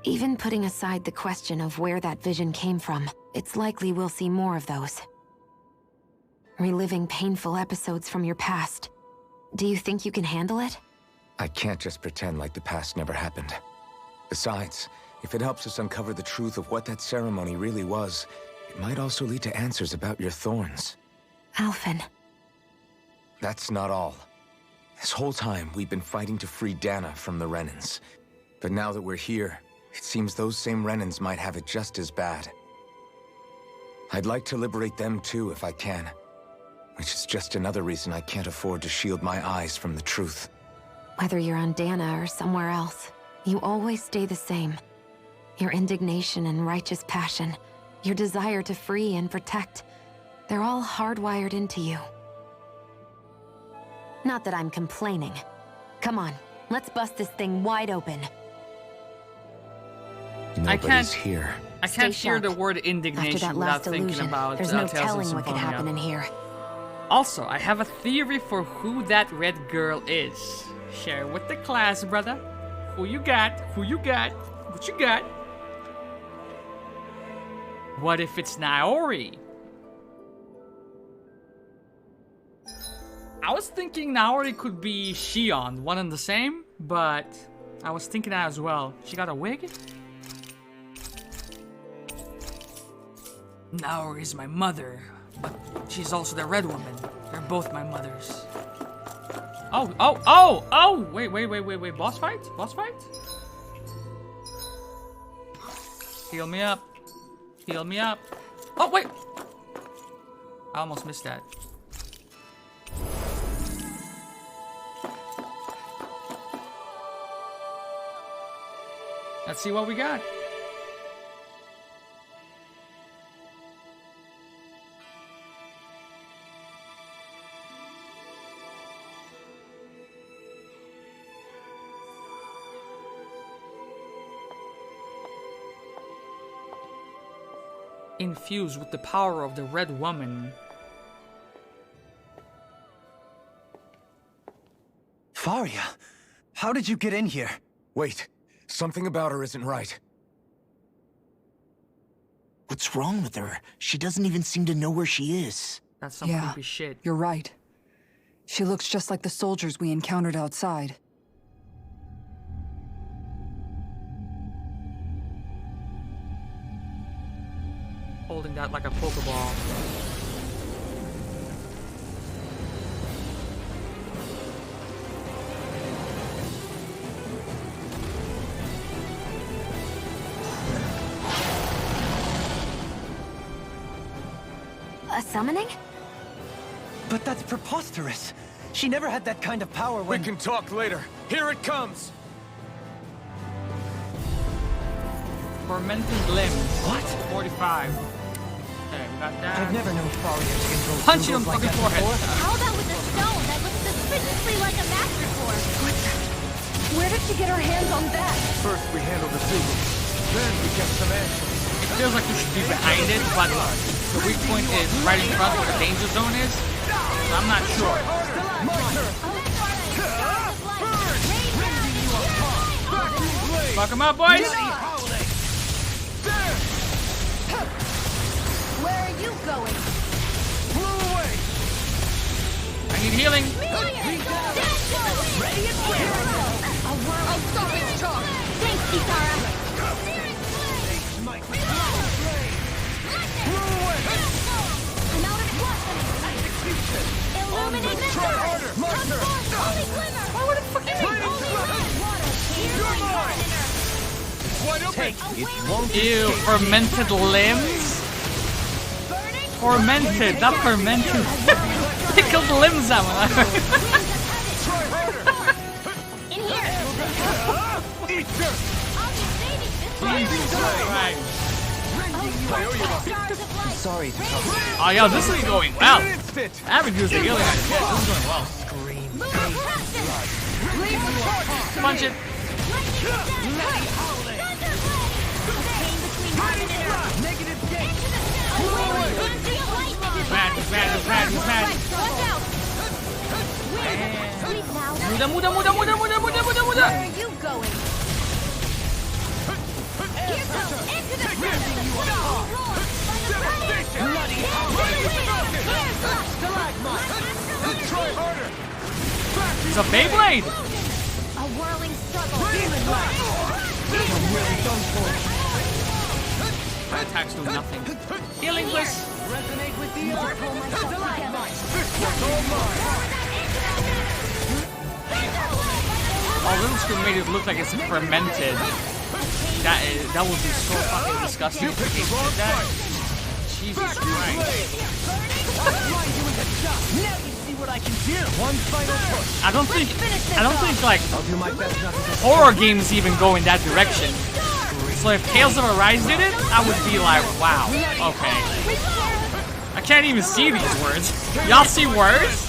[SPEAKER 7] Even putting aside the question of where that vision came from, it's likely we'll see more of those. Reliving painful episodes from your past. Do you think you can handle it?
[SPEAKER 2] I can't just pretend like the past never happened. Besides, if it helps us uncover the truth of what that ceremony really was, it might also lead to answers about your thorns.
[SPEAKER 7] Alphen.
[SPEAKER 2] That's not all. This whole time, we've been fighting to free Dana from the Renans. But now that we're here, it seems those same Renans might have it just as bad. I'd like to liberate them too if I can. Which is just another reason I can't afford to shield my eyes from the truth.
[SPEAKER 7] Whether you're on Dana or somewhere else, you always stay the same. Your indignation and righteous passion, your desire to free and protect, they're all hardwired into you. Not that I'm complaining. Come on, let's bust this thing wide open.
[SPEAKER 2] Nobody's here.
[SPEAKER 1] I can't
[SPEAKER 7] Stay
[SPEAKER 1] hear the
[SPEAKER 7] sharp.
[SPEAKER 1] word
[SPEAKER 7] After
[SPEAKER 1] indignation
[SPEAKER 7] that
[SPEAKER 1] without
[SPEAKER 7] last
[SPEAKER 1] thinking
[SPEAKER 7] illusion,
[SPEAKER 1] about
[SPEAKER 7] there's no
[SPEAKER 1] Tales of
[SPEAKER 7] telling what could
[SPEAKER 1] Symphonia.
[SPEAKER 7] happen in here.
[SPEAKER 1] Also, I have a theory for who that red girl is. Share with the class, brother. Who you got? Who you got? What you got? What if it's Naori? I was thinking Naori could be Shion, one and the same, but I was thinking that as well. She got a wig? Naori is my mother, but she's also the Red Woman. They're both my mothers. Oh! Wait. Boss fight? Boss fight? Heal me up. Heal me up. Oh, wait! I almost missed that. Let's see what we got. Infused with the power of the Red Woman.
[SPEAKER 5] Faria, how did you get in here?
[SPEAKER 2] Wait, something about her isn't right.
[SPEAKER 11] What's wrong with her? She doesn't even seem to know where she is.
[SPEAKER 1] That's some creepy shit.
[SPEAKER 8] You're right. She looks just like the soldiers we encountered outside.
[SPEAKER 1] Holding that like a Pokeball.
[SPEAKER 7] A summoning?
[SPEAKER 5] But that's preposterous. She never had that kind of power when—
[SPEAKER 2] We can talk later. Here it comes!
[SPEAKER 1] Fermented limbs.
[SPEAKER 5] What?
[SPEAKER 1] 45. Okay, we got that.
[SPEAKER 5] I've never known Faria to control
[SPEAKER 1] Punch you in
[SPEAKER 5] symbols
[SPEAKER 1] the
[SPEAKER 5] like
[SPEAKER 1] fucking
[SPEAKER 5] that
[SPEAKER 1] forehead.
[SPEAKER 5] before.
[SPEAKER 6] How about with the stone that looks suspiciously like a master core?
[SPEAKER 15] Where did she get her hands on that?
[SPEAKER 13] First we handle the Sugu. Then we get some answers.
[SPEAKER 1] It feels like you should be behind it, but the weak point is right in front where the danger zone is. So I'm not sure. Fuck him up, boys!
[SPEAKER 6] Where are you going?
[SPEAKER 1] I need healing.
[SPEAKER 6] I'll stop its charge. Thanks, Kitara. I'm out of blossom. Illuminate the sky. Holy glimmer. I would have fucking
[SPEAKER 1] Ew, fermented limbs? Fermented, not fermented. Pickled limbs, that one. Jesus Christ.
[SPEAKER 5] I'm sorry.
[SPEAKER 1] Oh, yo, this is going well. I haven't used the healing on shit. This is going well. Punch it. He's mad. Muda.
[SPEAKER 6] Where are you going?
[SPEAKER 1] He's a Beyblade.
[SPEAKER 6] A whirling struggle.
[SPEAKER 1] My attacks do nothing. Healing bliss.
[SPEAKER 14] Resonate with the
[SPEAKER 1] Oh, Little Screw made it look like it's fermented. That would be so fucking disgusting if they did that. Jesus Christ.
[SPEAKER 14] Now you see what I can do. One final push.
[SPEAKER 1] I don't think like
[SPEAKER 5] I'll do my best not to
[SPEAKER 1] horror games even go in that direction. So if Tales of Arise did it, I would be like, wow, okay. I can't even see these words. Y'all see words?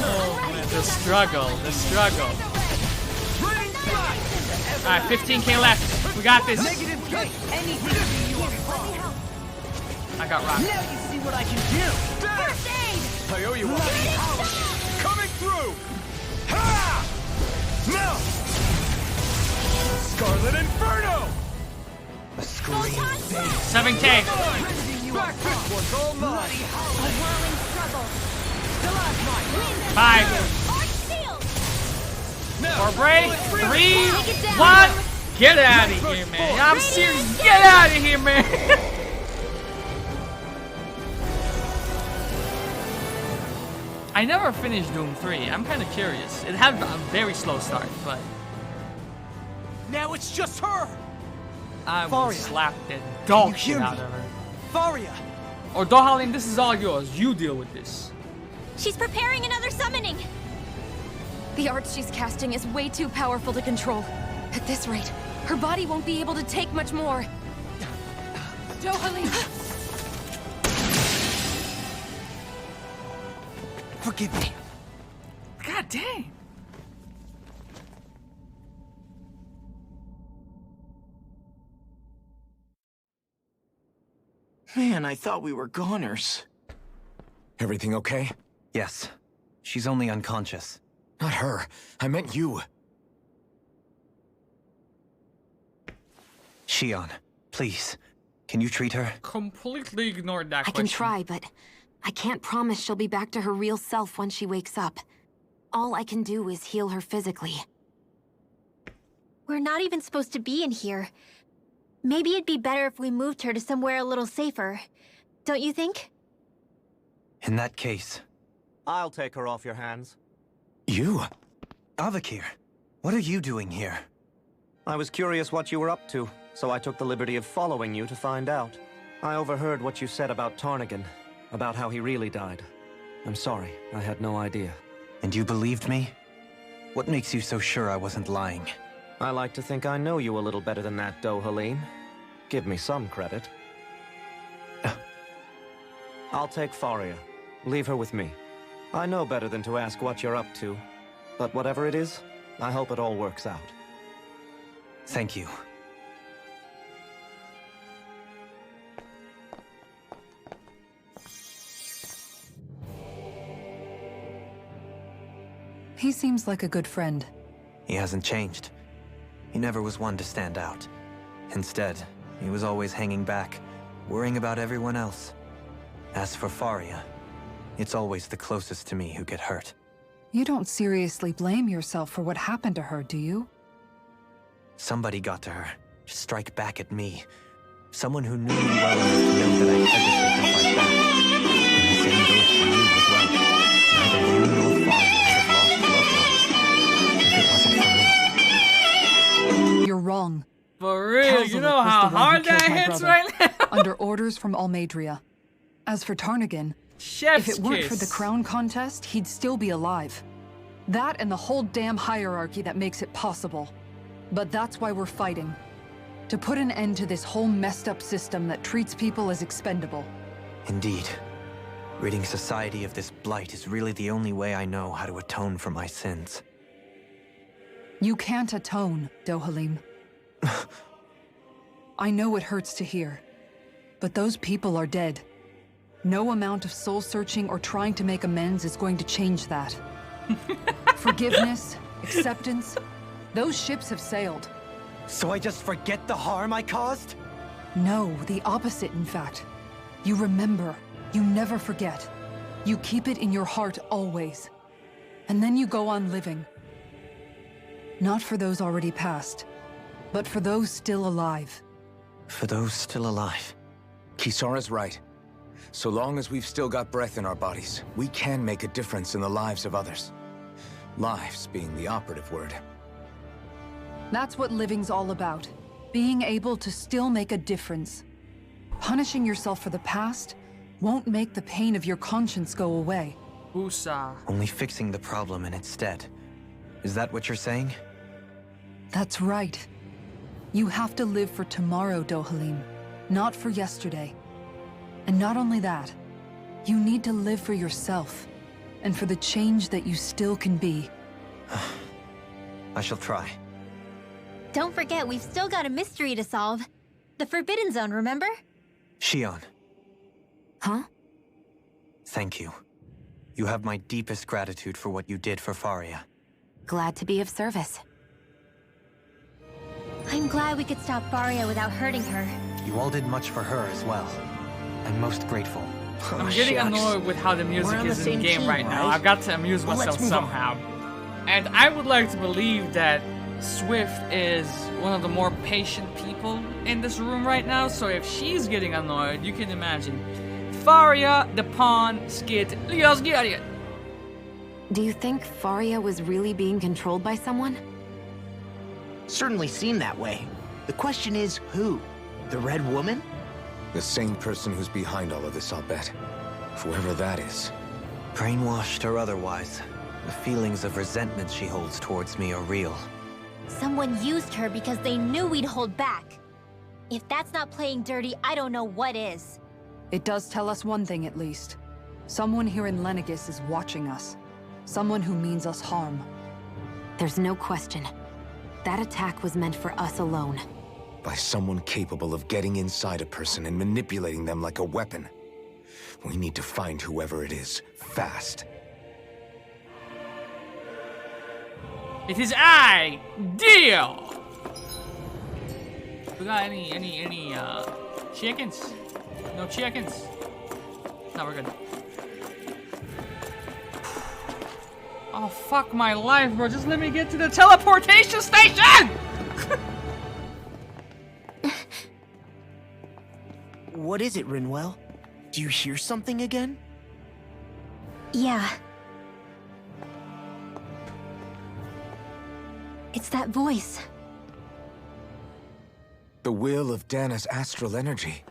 [SPEAKER 1] Oh man, the struggle. Alright, 15k left. We got this. I got rocked.
[SPEAKER 14] Now you see what I can do.
[SPEAKER 13] I owe you one. Coming through! Ha! No!
[SPEAKER 14] Scarlet Inferno!
[SPEAKER 4] A scream.
[SPEAKER 1] 7K.
[SPEAKER 14] Breakfast was all mine.
[SPEAKER 16] A whirling struggle.
[SPEAKER 14] Stalagmite.
[SPEAKER 1] 5. For break. 3, 1. Get out of here, man. I'm serious. Get out of here, man. I never finished Doom 3. I'm kind of curious. It had a very slow start, but
[SPEAKER 14] Now it's just her.
[SPEAKER 1] I will
[SPEAKER 14] Faria,
[SPEAKER 1] slap the
[SPEAKER 14] can
[SPEAKER 1] dog
[SPEAKER 14] you
[SPEAKER 1] shit
[SPEAKER 14] hear
[SPEAKER 1] out
[SPEAKER 14] me?
[SPEAKER 1] of her.
[SPEAKER 14] Faria.
[SPEAKER 1] Or Dohalim, this is all yours. You deal with this.
[SPEAKER 6] She's preparing another summoning.
[SPEAKER 7] The art she's casting is way too powerful to control. At this rate, her body won't be able to take much more. Dohalim!
[SPEAKER 14] Forgive me.
[SPEAKER 1] God dang.
[SPEAKER 4] Man, I thought we were goners.
[SPEAKER 2] Everything okay?
[SPEAKER 5] Yes. She's only unconscious.
[SPEAKER 2] Not her. I meant you.
[SPEAKER 5] Shion, please. Can you treat her?
[SPEAKER 1] Completely ignored that
[SPEAKER 7] I
[SPEAKER 1] question.
[SPEAKER 7] can try, but I can't promise she'll be back to her real self when she wakes up. All I can do is heal her physically.
[SPEAKER 6] We're not even supposed to be in here. Maybe it'd be better if we moved her to somewhere a little safer. Don't you think?
[SPEAKER 5] In that case...
[SPEAKER 18] I'll take her off your hands.
[SPEAKER 5] You? Avakir, what are you doing here?
[SPEAKER 18] I was curious what you were up to, so I took the liberty of following you to find out. I overheard what you said about Tarnagan, about how he really died. I'm sorry, I had no idea.
[SPEAKER 5] And you believed me? What makes you so sure I wasn't lying?
[SPEAKER 18] I like to think I know you a little better than that, Dohalim. Give me some credit. I'll take Faria. Leave her with me. I know better than to ask what you're up to. But whatever it is, I hope it all works out.
[SPEAKER 5] Thank you.
[SPEAKER 8] He seems like a good friend.
[SPEAKER 5] He hasn't changed. He never was one to stand out. Instead, he was always hanging back, worrying about everyone else. As for Faria, it's always the closest to me who get hurt.
[SPEAKER 8] You don't seriously blame yourself for what happened to her, do you?
[SPEAKER 5] Somebody got to her, to strike back at me. Someone who knew me well enough to know that I hesitate to fight back. And the same goes for you as well. Neither you nor Faria would have lost loved ones if it wasn't for me.
[SPEAKER 8] You're wrong.
[SPEAKER 1] For real, you
[SPEAKER 8] Kalzalik
[SPEAKER 1] know
[SPEAKER 8] was
[SPEAKER 1] how
[SPEAKER 8] the one who
[SPEAKER 1] hard that
[SPEAKER 8] killed my
[SPEAKER 1] hits
[SPEAKER 8] brother,
[SPEAKER 1] right now?
[SPEAKER 8] under orders from Almeidria. As for Tarnagan,
[SPEAKER 1] Chef's
[SPEAKER 8] if it weren't for
[SPEAKER 1] kiss.
[SPEAKER 8] the crown contest, he'd still be alive. That and the whole damn hierarchy that makes it possible. But that's why we're fighting. To put an end to this whole messed up system that treats people as expendable.
[SPEAKER 5] Indeed. Ridding society of this blight is really the only way I know how to atone for my sins.
[SPEAKER 8] You can't atone, Dohalim. I know it hurts to hear, but those people are dead. No amount of soul-searching or trying to make amends is going to change that. Forgiveness, acceptance, those ships have sailed.
[SPEAKER 5] So I just forget the harm I caused?
[SPEAKER 8] No, the opposite, in fact. You remember. You never forget. You keep it in your heart always. And then you go on living. Not for those already passed, but for those still alive.
[SPEAKER 5] For those still alive.
[SPEAKER 2] Kisara's right. So long as we've still got breath in our bodies, we can make a difference in the lives of others. Lives being the operative word.
[SPEAKER 8] That's what living's all about. Being able to still make a difference. Punishing yourself for the past won't make the pain of your conscience go away.
[SPEAKER 1] Usa.
[SPEAKER 5] Only fixing the problem in its stead. Is that what you're saying?
[SPEAKER 8] That's right. You have to live for tomorrow, Dohalim, not for yesterday. And not only that, you need to live for yourself, and for the change that you still can be.
[SPEAKER 5] I shall try.
[SPEAKER 6] Don't forget, we've still got a mystery to solve. The Forbidden Zone, remember?
[SPEAKER 5] Shion.
[SPEAKER 7] Huh?
[SPEAKER 5] Thank you. You have my deepest gratitude for what you did for Faria.
[SPEAKER 7] Glad to be of service.
[SPEAKER 6] I'm glad we could stop Faria without hurting her.
[SPEAKER 5] You all did much for her as well. I'm most grateful.
[SPEAKER 1] I'm getting annoyed with how the music is in the game right now. I've got to amuse myself somehow. And I would like to believe that Swift is one of the more patient people in this room right now, so if she's getting annoyed, you can imagine. Faria, the pawn, Skid, Leos Gideon.
[SPEAKER 7] Do you think Faria was really being controlled by someone?
[SPEAKER 11] Certainly seemed that way. The question is, who? The Red Woman?
[SPEAKER 2] The same person who's behind all of this, I'll bet. Whoever that is.
[SPEAKER 5] Brainwashed or otherwise, the feelings of resentment she holds towards me are real.
[SPEAKER 6] Someone used her because they knew we'd hold back. If that's not playing dirty, I don't know what is.
[SPEAKER 8] It does tell us one thing at least. Someone here in Lenegis is watching us. Someone who means us harm.
[SPEAKER 7] There's no question. That attack was meant for us alone.
[SPEAKER 2] By someone capable of getting inside a person and manipulating them like a weapon. We need to find whoever it is, fast.
[SPEAKER 1] It is I, Dio! We got any chickens? No chickens? No, we're good. Oh, fuck my life, bro. Just let me get to the teleportation station!
[SPEAKER 11] What is it, Rinwell? Do you hear something again?
[SPEAKER 6] Yeah. It's that voice.
[SPEAKER 2] The will of Dana's astral energy.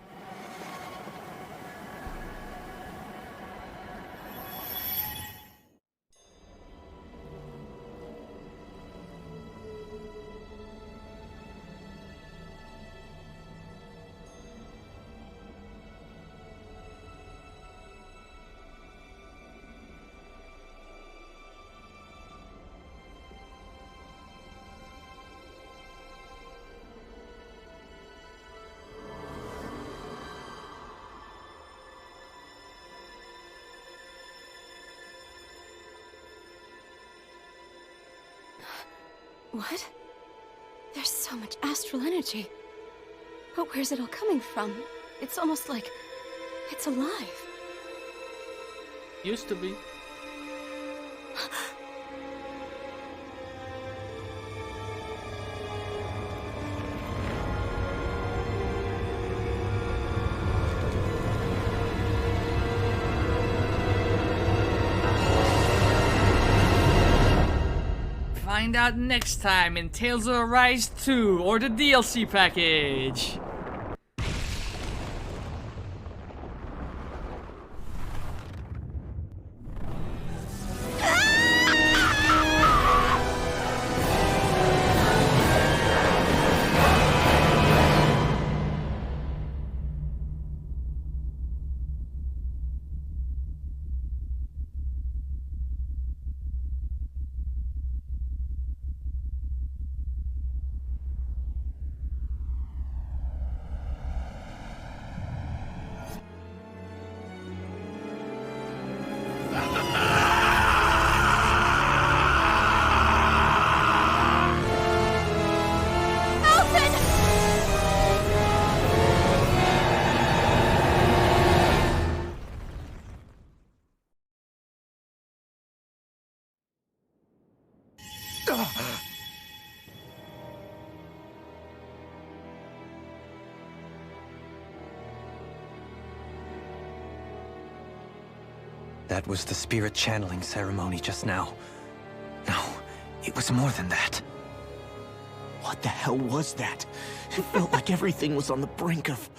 [SPEAKER 17] What? There's so much astral energy. But where's it all coming from? It's almost like it's alive.
[SPEAKER 1] Used to be. Find out next time in Tales of Arise 2 or the DLC package.
[SPEAKER 5] That was the spirit channeling ceremony just now. No, it was more than that.
[SPEAKER 11] What the hell was that? It felt like everything was on the brink of...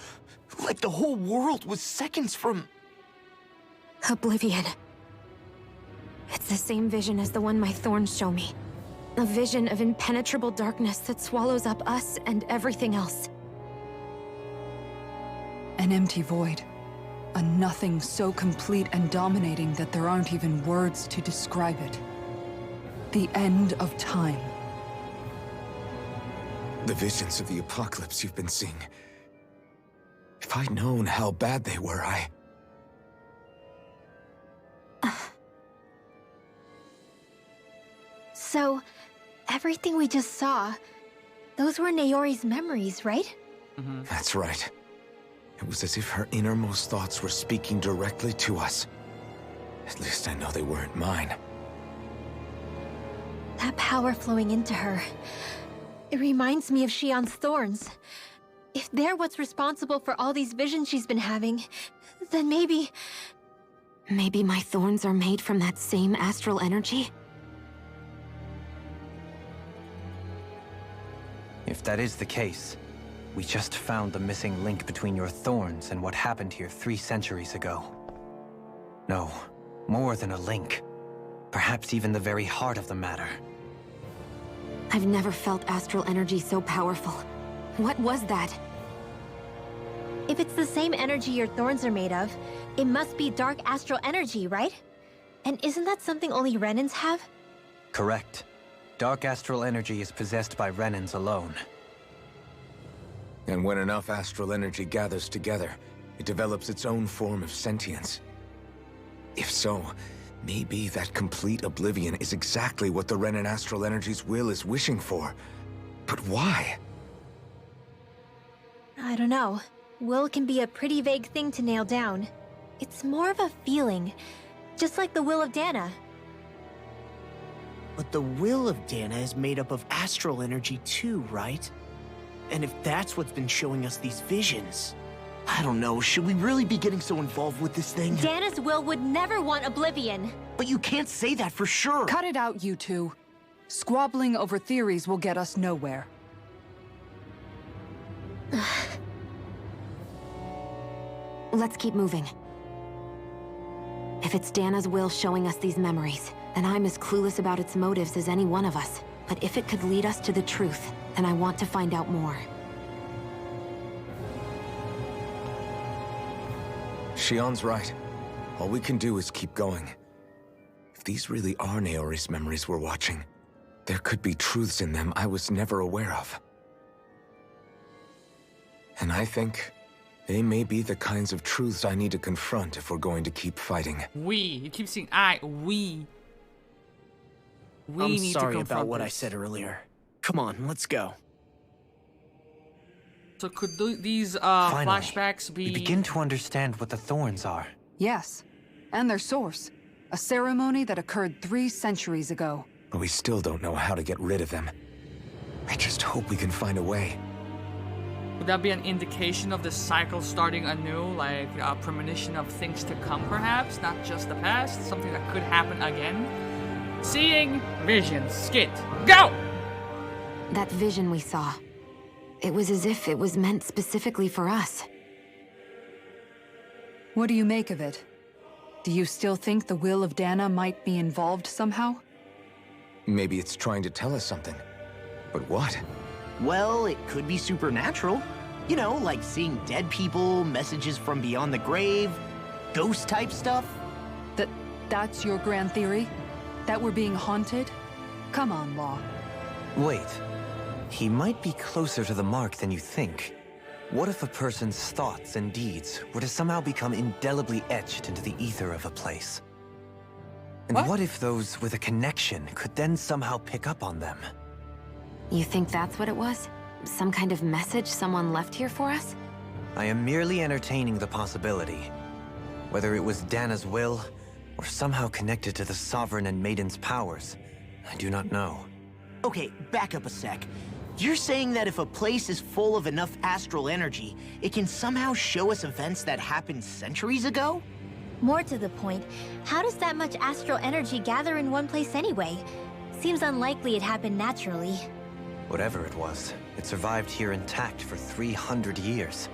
[SPEAKER 11] like the whole world was seconds from...
[SPEAKER 7] Oblivion. It's the same vision as the one my thorns show me. A vision of impenetrable darkness that swallows up us and everything else.
[SPEAKER 8] An empty void. A nothing so complete and dominating that there aren't even words to describe it. The end of time.
[SPEAKER 2] The visions of the apocalypse you've been seeing. If I'd known how bad they were,
[SPEAKER 6] So, everything we just saw, Those were Naori's memories, right?
[SPEAKER 2] That's right. It was as if her innermost thoughts were speaking directly to us. At least I know they weren't mine.
[SPEAKER 6] That power flowing into her. It reminds me of Shion's thorns. If they're what's responsible for all these visions she's been having, then maybe...
[SPEAKER 7] Maybe my thorns are made from that same astral energy?
[SPEAKER 5] If that is the case, we just found the missing link between your thorns and what happened here 3 centuries ago. No, more than a link. Perhaps even the very heart of the matter.
[SPEAKER 7] I've never felt astral energy so powerful. What was that?
[SPEAKER 6] If it's the same energy your thorns are made of, it must be dark astral energy, right? And isn't that something only Renans have?
[SPEAKER 5] Correct. Dark astral energy is possessed by Renans alone.
[SPEAKER 2] And when enough astral energy gathers together, it develops its own form of sentience. If so, maybe that complete oblivion is exactly what the Renan astral energy's will is wishing for. But why?
[SPEAKER 6] I don't know. Will can be a pretty vague thing to nail down. It's more of a feeling, just like the will of Dana.
[SPEAKER 11] But the will of Dana is made up of astral energy too, right? And if that's what's been showing us these visions... I don't know, should we really be getting so involved with this thing?
[SPEAKER 6] Dana's will would never want oblivion.
[SPEAKER 11] But you can't say that for sure.
[SPEAKER 8] Cut it out, you two. Squabbling over theories will get us nowhere.
[SPEAKER 7] Let's keep moving. If it's Dana's will showing us these memories, then I'm as clueless about its motives as any one of us. But if it could lead us to the truth, then I want to find out more.
[SPEAKER 2] Shion's right. All we can do is keep going. If these really are Naori's memories we're watching, there could be truths in them I was never aware of. And I think they may be the kinds of truths I need to confront if we're going to keep fighting.
[SPEAKER 1] We. You keep saying I. We.
[SPEAKER 11] I'm
[SPEAKER 1] need
[SPEAKER 11] sorry
[SPEAKER 1] to
[SPEAKER 11] about what I
[SPEAKER 1] this.
[SPEAKER 11] said earlier. Come on, let's go.
[SPEAKER 1] So could these
[SPEAKER 5] Finally,
[SPEAKER 1] flashbacks be...
[SPEAKER 5] we begin to understand what the thorns are.
[SPEAKER 8] Yes, and their source. A ceremony that occurred 3 centuries ago.
[SPEAKER 2] But we still don't know how to get rid of them. I just hope we can find a way.
[SPEAKER 1] Would that be an indication of the cycle starting anew? Like a premonition of things to come, perhaps? Not just the past? Something that could happen again? Seeing visions. Skit. Go!
[SPEAKER 7] That vision we saw. It was as if it was meant specifically for us.
[SPEAKER 8] What do you make of it? Do you still think the will of Dana might be involved somehow?
[SPEAKER 2] Maybe it's trying to tell us something. But what?
[SPEAKER 11] Well, it could be supernatural. You know, like seeing dead people, messages from beyond the grave, ghost-type stuff.
[SPEAKER 8] That's your grand theory? That we're being haunted? Come on, Law.
[SPEAKER 5] Wait. He might be closer to the mark than you think. What if a person's thoughts and deeds were to somehow become indelibly etched into the ether of a place? And what if those with a connection could then somehow pick up on them?
[SPEAKER 7] You think that's what it was? Some kind of message someone left here for us?
[SPEAKER 5] I am merely entertaining the possibility. Whether it was Dana's will, or somehow connected to the Sovereign and Maiden's powers, I do not know.
[SPEAKER 11] Okay, back up a sec. You're saying that if a place is full of enough astral energy, it can somehow show us events that happened centuries ago?
[SPEAKER 6] More to the point, how does that much astral energy gather in one place anyway? Seems unlikely it happened naturally.
[SPEAKER 5] Whatever it was, it survived here intact for 300 years.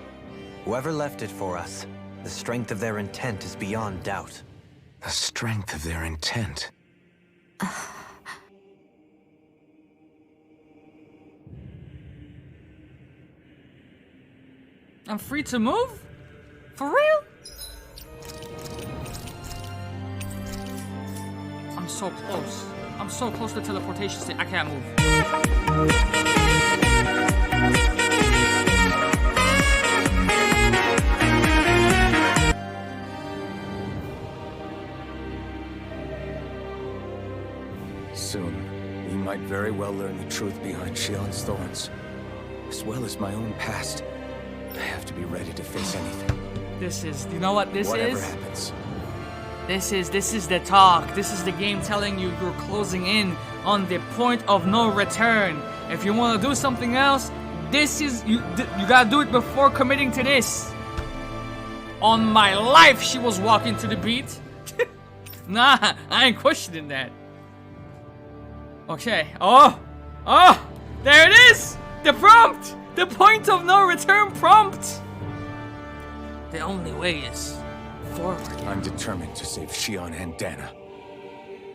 [SPEAKER 5] Whoever left it for us, the strength of their intent is beyond doubt.
[SPEAKER 2] The strength of their intent?
[SPEAKER 1] I'm free to move? For real? I'm so close. I'm so close to teleportation state. I can't move.
[SPEAKER 2] Soon, we might very well learn the truth behind Shion's thorns. as well as my own past. I have to be ready to face anything.
[SPEAKER 1] This is, you know what this
[SPEAKER 2] Whatever
[SPEAKER 1] is?
[SPEAKER 2] happens.
[SPEAKER 1] This is the talk. This is the game telling you you're closing in on the point of no return. If you want to do something else, this is you gotta do it before committing to this. On my life, she was walking to the beat. Nah, I ain't questioning that. Okay. Oh, there it is. The prompt. The point of no return prompt. The only way is forward.
[SPEAKER 2] I'm determined to save Shion and Dana.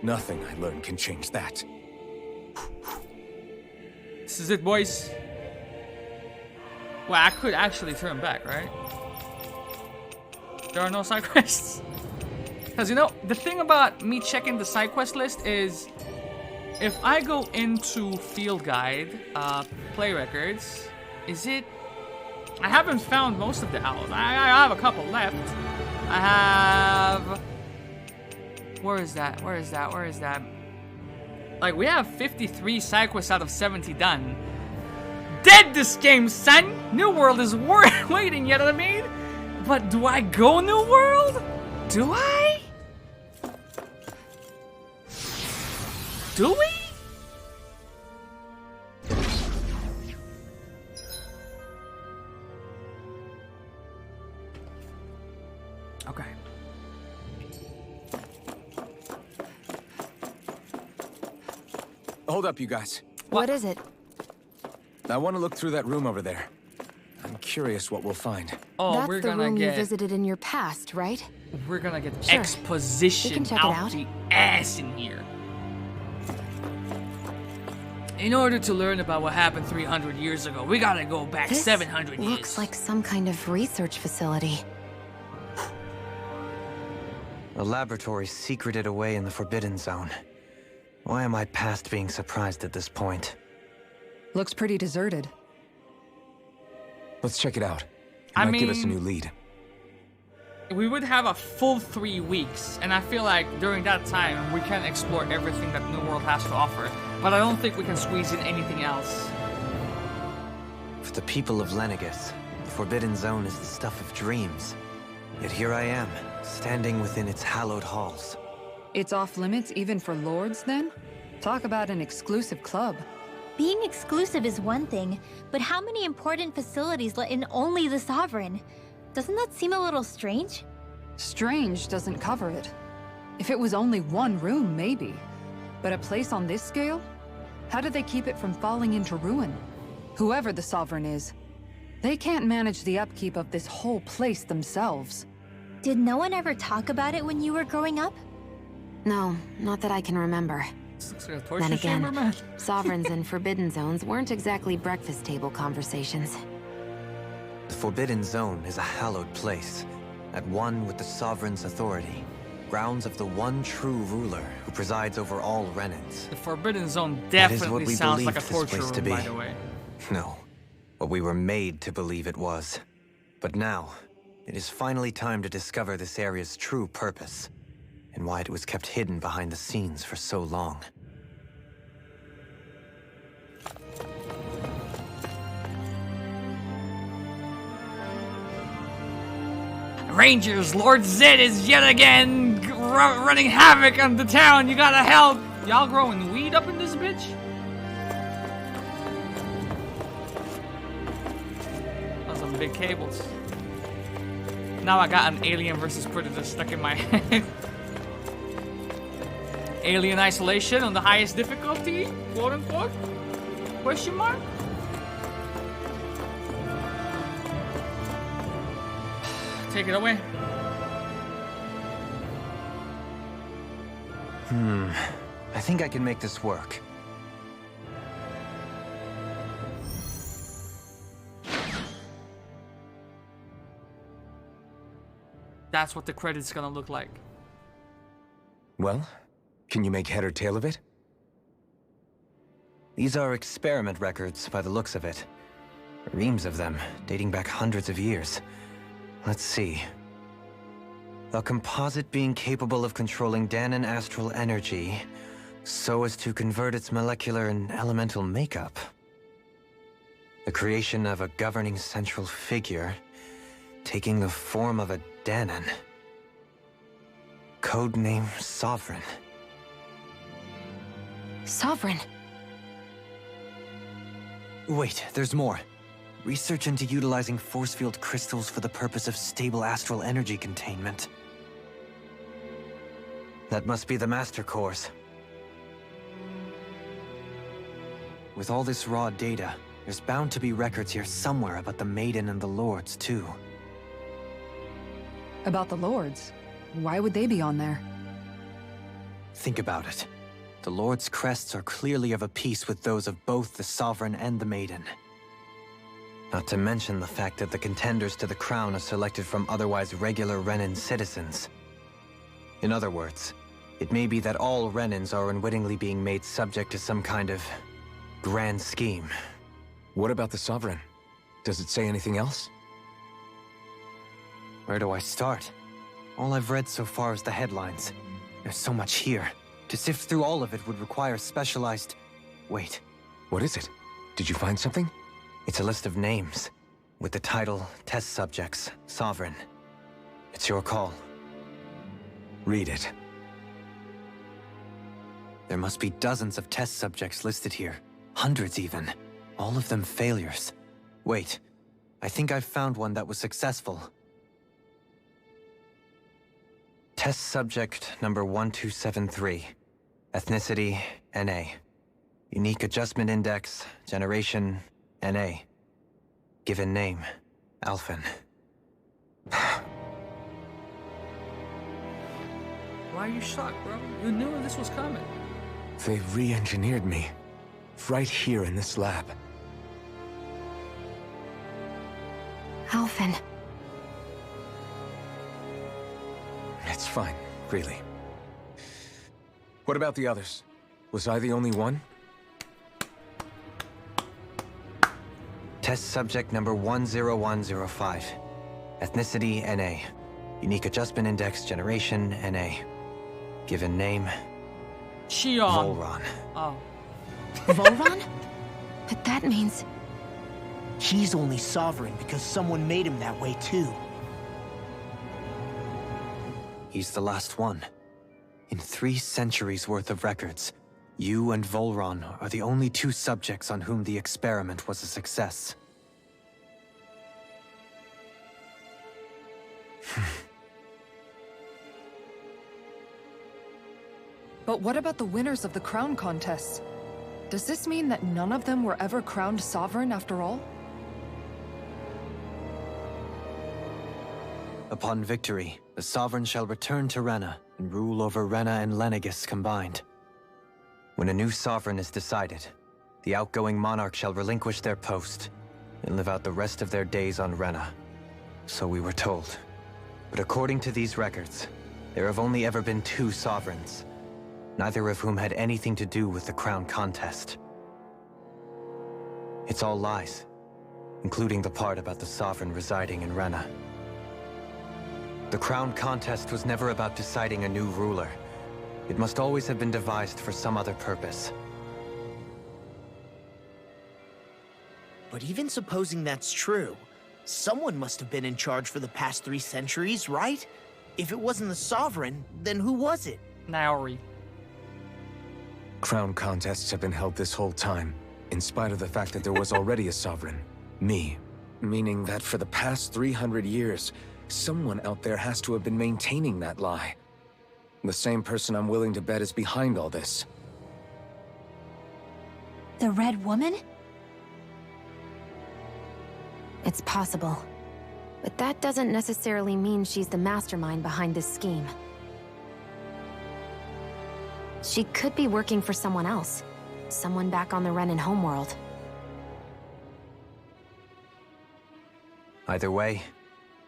[SPEAKER 2] Nothing I learn can change that.
[SPEAKER 1] This is it, boys. Well, I could actually turn back, right? There are no side quests. Because, you know, the thing about me checking the side quest list is if I go into Field Guide, Play Records, is it... I haven't found most of the owls. I have a couple left. I have... Where is that? Where is that? Where is that? Like, we have 53 side quests out of 70 done. Dead this game, son! New World is waiting, you know what I mean? But do I go New World? Do I? Do we? Okay.
[SPEAKER 2] Hold up, you guys.
[SPEAKER 7] What is it?
[SPEAKER 2] I want to look through that room over there. I'm curious what we'll find.
[SPEAKER 1] Oh,
[SPEAKER 7] That's
[SPEAKER 1] we're
[SPEAKER 7] the
[SPEAKER 1] gonna
[SPEAKER 7] room
[SPEAKER 1] get...
[SPEAKER 7] you visited in your past, right?
[SPEAKER 1] We're gonna get
[SPEAKER 7] Sure.
[SPEAKER 1] exposition
[SPEAKER 7] We can check it
[SPEAKER 1] out
[SPEAKER 7] out.
[SPEAKER 1] the ass in here. In order to learn about what happened 300 years ago, we gotta go back
[SPEAKER 7] This
[SPEAKER 1] 700 years.
[SPEAKER 7] looks like some kind of research facility.
[SPEAKER 5] A laboratory secreted away in the Forbidden Zone. Why am I past being surprised at this point?
[SPEAKER 8] Looks pretty deserted.
[SPEAKER 2] Let's check it out. It
[SPEAKER 1] I
[SPEAKER 2] might give us a
[SPEAKER 1] mean-
[SPEAKER 2] new lead.
[SPEAKER 1] We would have a full 3 weeks, and I feel like during that time we can explore everything that New World has to offer. But I don't think we can squeeze in anything else.
[SPEAKER 5] For the people of Lenegus, the Forbidden Zone is the stuff of dreams. Yet here I am, standing within its hallowed halls.
[SPEAKER 8] It's off limits even for lords, then? Talk about an exclusive club.
[SPEAKER 6] Being exclusive is one thing, but how many important facilities let in only the Sovereign? Doesn't that seem a little strange?
[SPEAKER 8] Strange doesn't cover it. If it was only one room, maybe. But a place on this scale? How do they keep it from falling into ruin? Whoever the Sovereign is, they can't manage the upkeep of this whole place themselves.
[SPEAKER 6] Did no one ever talk about it when you were growing up?
[SPEAKER 7] No, not that I can remember.
[SPEAKER 1] This looks like a torture
[SPEAKER 7] Then
[SPEAKER 1] chamber,
[SPEAKER 7] again,
[SPEAKER 1] man.
[SPEAKER 7] sovereigns and forbidden zones weren't exactly breakfast table conversations.
[SPEAKER 5] The Forbidden Zone is a hallowed place, at one with the Sovereign's authority. Grounds of the one true ruler who presides over all Renans.
[SPEAKER 1] The Forbidden Zone
[SPEAKER 5] That is what
[SPEAKER 1] definitely
[SPEAKER 5] we
[SPEAKER 1] sounds like a
[SPEAKER 5] believed this
[SPEAKER 1] torture
[SPEAKER 5] place
[SPEAKER 1] room,
[SPEAKER 5] to be.
[SPEAKER 1] by the way.
[SPEAKER 5] No, what we were made to believe it was. But now, it is finally time to discover this area's true purpose, and why it was kept hidden behind the scenes for so long.
[SPEAKER 1] Rangers, Lord Zed is yet again running havoc on the town. You gotta help. Y'all growing weed up in this bitch? Those some big cables. Now I got an Alien versus Predator stuck in my head. Alien Isolation on the highest difficulty, quote unquote? Question mark? Take it away.
[SPEAKER 5] I think I can make this work.
[SPEAKER 1] That's what the credit's gonna look like.
[SPEAKER 2] Well, can you make head or tail of it?
[SPEAKER 5] These are experiment records by the looks of it. Reams of them, dating back hundreds of years. Let's see. A composite being capable of controlling Danan astral energy so as to convert its molecular and elemental makeup. The creation of a governing central figure, taking the form of a Dahnan. Codename Sovereign.
[SPEAKER 7] Sovereign?
[SPEAKER 5] Wait, there's more. Research into utilizing force field crystals for the purpose of stable astral energy containment. That must be the Master Cores. With all this raw data, there's bound to be records here somewhere about the Maiden and the Lords, too.
[SPEAKER 8] About the Lords? Why would they be on there?
[SPEAKER 5] Think about it. The Lord's crests are clearly of a piece with those of both the Sovereign and the Maiden. Not to mention the fact that the contenders to the crown are selected from otherwise regular Renan citizens. In other words, it may be that all Renans are unwittingly being made subject to some kind of grand scheme.
[SPEAKER 2] What about the Sovereign? Does it say anything else?
[SPEAKER 5] Where do I start? All I've read so far is the headlines. There's so much here. To sift through all of it would require specialized... Wait.
[SPEAKER 2] What is it? Did you find something?
[SPEAKER 5] It's a list of names, with the title, Test Subjects, Sovereign. It's your call.
[SPEAKER 2] Read it.
[SPEAKER 5] There must be dozens of test subjects listed here. Hundreds even. All of them failures. Wait, I think I've found one that was successful. Test subject number 1273. Ethnicity, NA. Unique Adjustment Index, Generation, NA. Given name, Alphen.
[SPEAKER 1] Why are you shocked, bro? You knew this was coming.
[SPEAKER 2] They re-engineered me. Right here in this lab.
[SPEAKER 7] Alphen.
[SPEAKER 2] It's fine, really. What about the others? Was I the only one?
[SPEAKER 5] Test subject number 10105. Ethnicity, NA. Unique Adjustment Index, Generation, NA. Given name...
[SPEAKER 1] Shion.
[SPEAKER 5] Volron.
[SPEAKER 1] Oh.
[SPEAKER 7] Volron? But that means...
[SPEAKER 11] He's only Sovereign because someone made him that way too.
[SPEAKER 5] He's the last one. In 3 centuries worth of records, you and Volron are the only 2 subjects on whom the experiment was a success.
[SPEAKER 8] But what about the winners of the crown contests? Does this mean that none of them were ever crowned sovereign after all?
[SPEAKER 5] Upon victory, the Sovereign shall return to Rena and rule over Rena and Lenegis combined. When a new Sovereign is decided, the outgoing monarch shall relinquish their post and live out the rest of their days on Rena. So we were told. But according to these records, there have only ever been 2 Sovereigns, neither of whom had anything to do with the crown contest. It's all lies, including the part about the Sovereign residing in Rena. The crown contest was never about deciding a new ruler. It must always have been devised for some other purpose.
[SPEAKER 11] But even supposing that's true, someone must have been in charge for the past 3 centuries, right? If it wasn't the Sovereign, then who was it?
[SPEAKER 1] Naori.
[SPEAKER 2] Crown contests have been held this whole time, in spite of the fact that there was already a Sovereign. Me. Meaning that for the past 300 years, someone out there has to have been maintaining that lie. The same person I'm willing to bet is behind all this.
[SPEAKER 6] The Red Woman?
[SPEAKER 7] It's possible. But that doesn't necessarily mean she's the mastermind behind this scheme. She could be working for someone else. Someone back on the Renan homeworld.
[SPEAKER 5] Either way,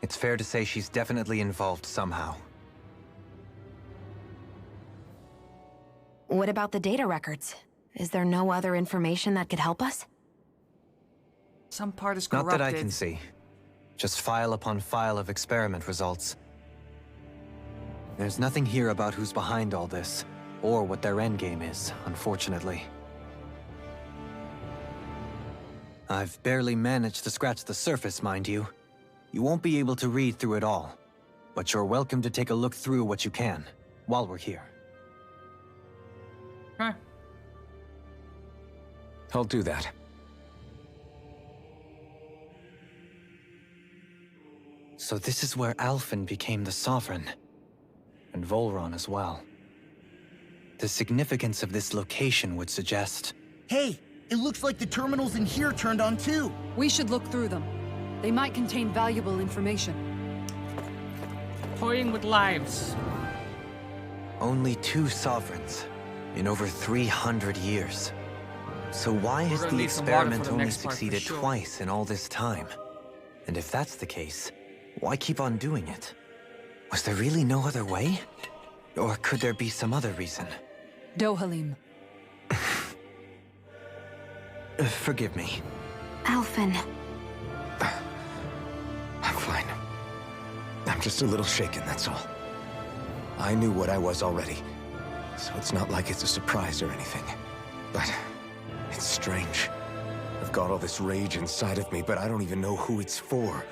[SPEAKER 5] it's fair to say she's definitely involved somehow.
[SPEAKER 7] What about the data records? Is there no other information that could help us?
[SPEAKER 1] Some part is
[SPEAKER 5] Not
[SPEAKER 1] corrupted.
[SPEAKER 5] that I can see. Just file upon file of experiment results. There's nothing here about who's behind all this, or what their endgame is, unfortunately. I've barely managed to scratch the surface, mind you. You won't be able to read through it all, but you're welcome to take a look through what you can while we're here.
[SPEAKER 1] Okay.
[SPEAKER 2] I'll do that.
[SPEAKER 5] So this is where Alphen became the Sovereign, and Volron as well. The significance of this location would suggest...
[SPEAKER 11] Hey, it looks like the terminals in here turned on too.
[SPEAKER 8] We should look through them. They might contain valuable information.
[SPEAKER 1] Toying with lives.
[SPEAKER 5] Only 2 sovereigns in over 300 years. So why has the experiment only succeeded twice in all this time? And if that's the case, why keep on doing it? Was there really no other way? Or could there be some other reason?
[SPEAKER 8] Dohalim.
[SPEAKER 5] Forgive me.
[SPEAKER 7] Alphen.
[SPEAKER 2] I'm fine. I'm just a little shaken, that's all. I knew what I was already, so it's not like it's a surprise or anything. But it's strange. I've got all this rage inside of me, but I don't even know who it's for.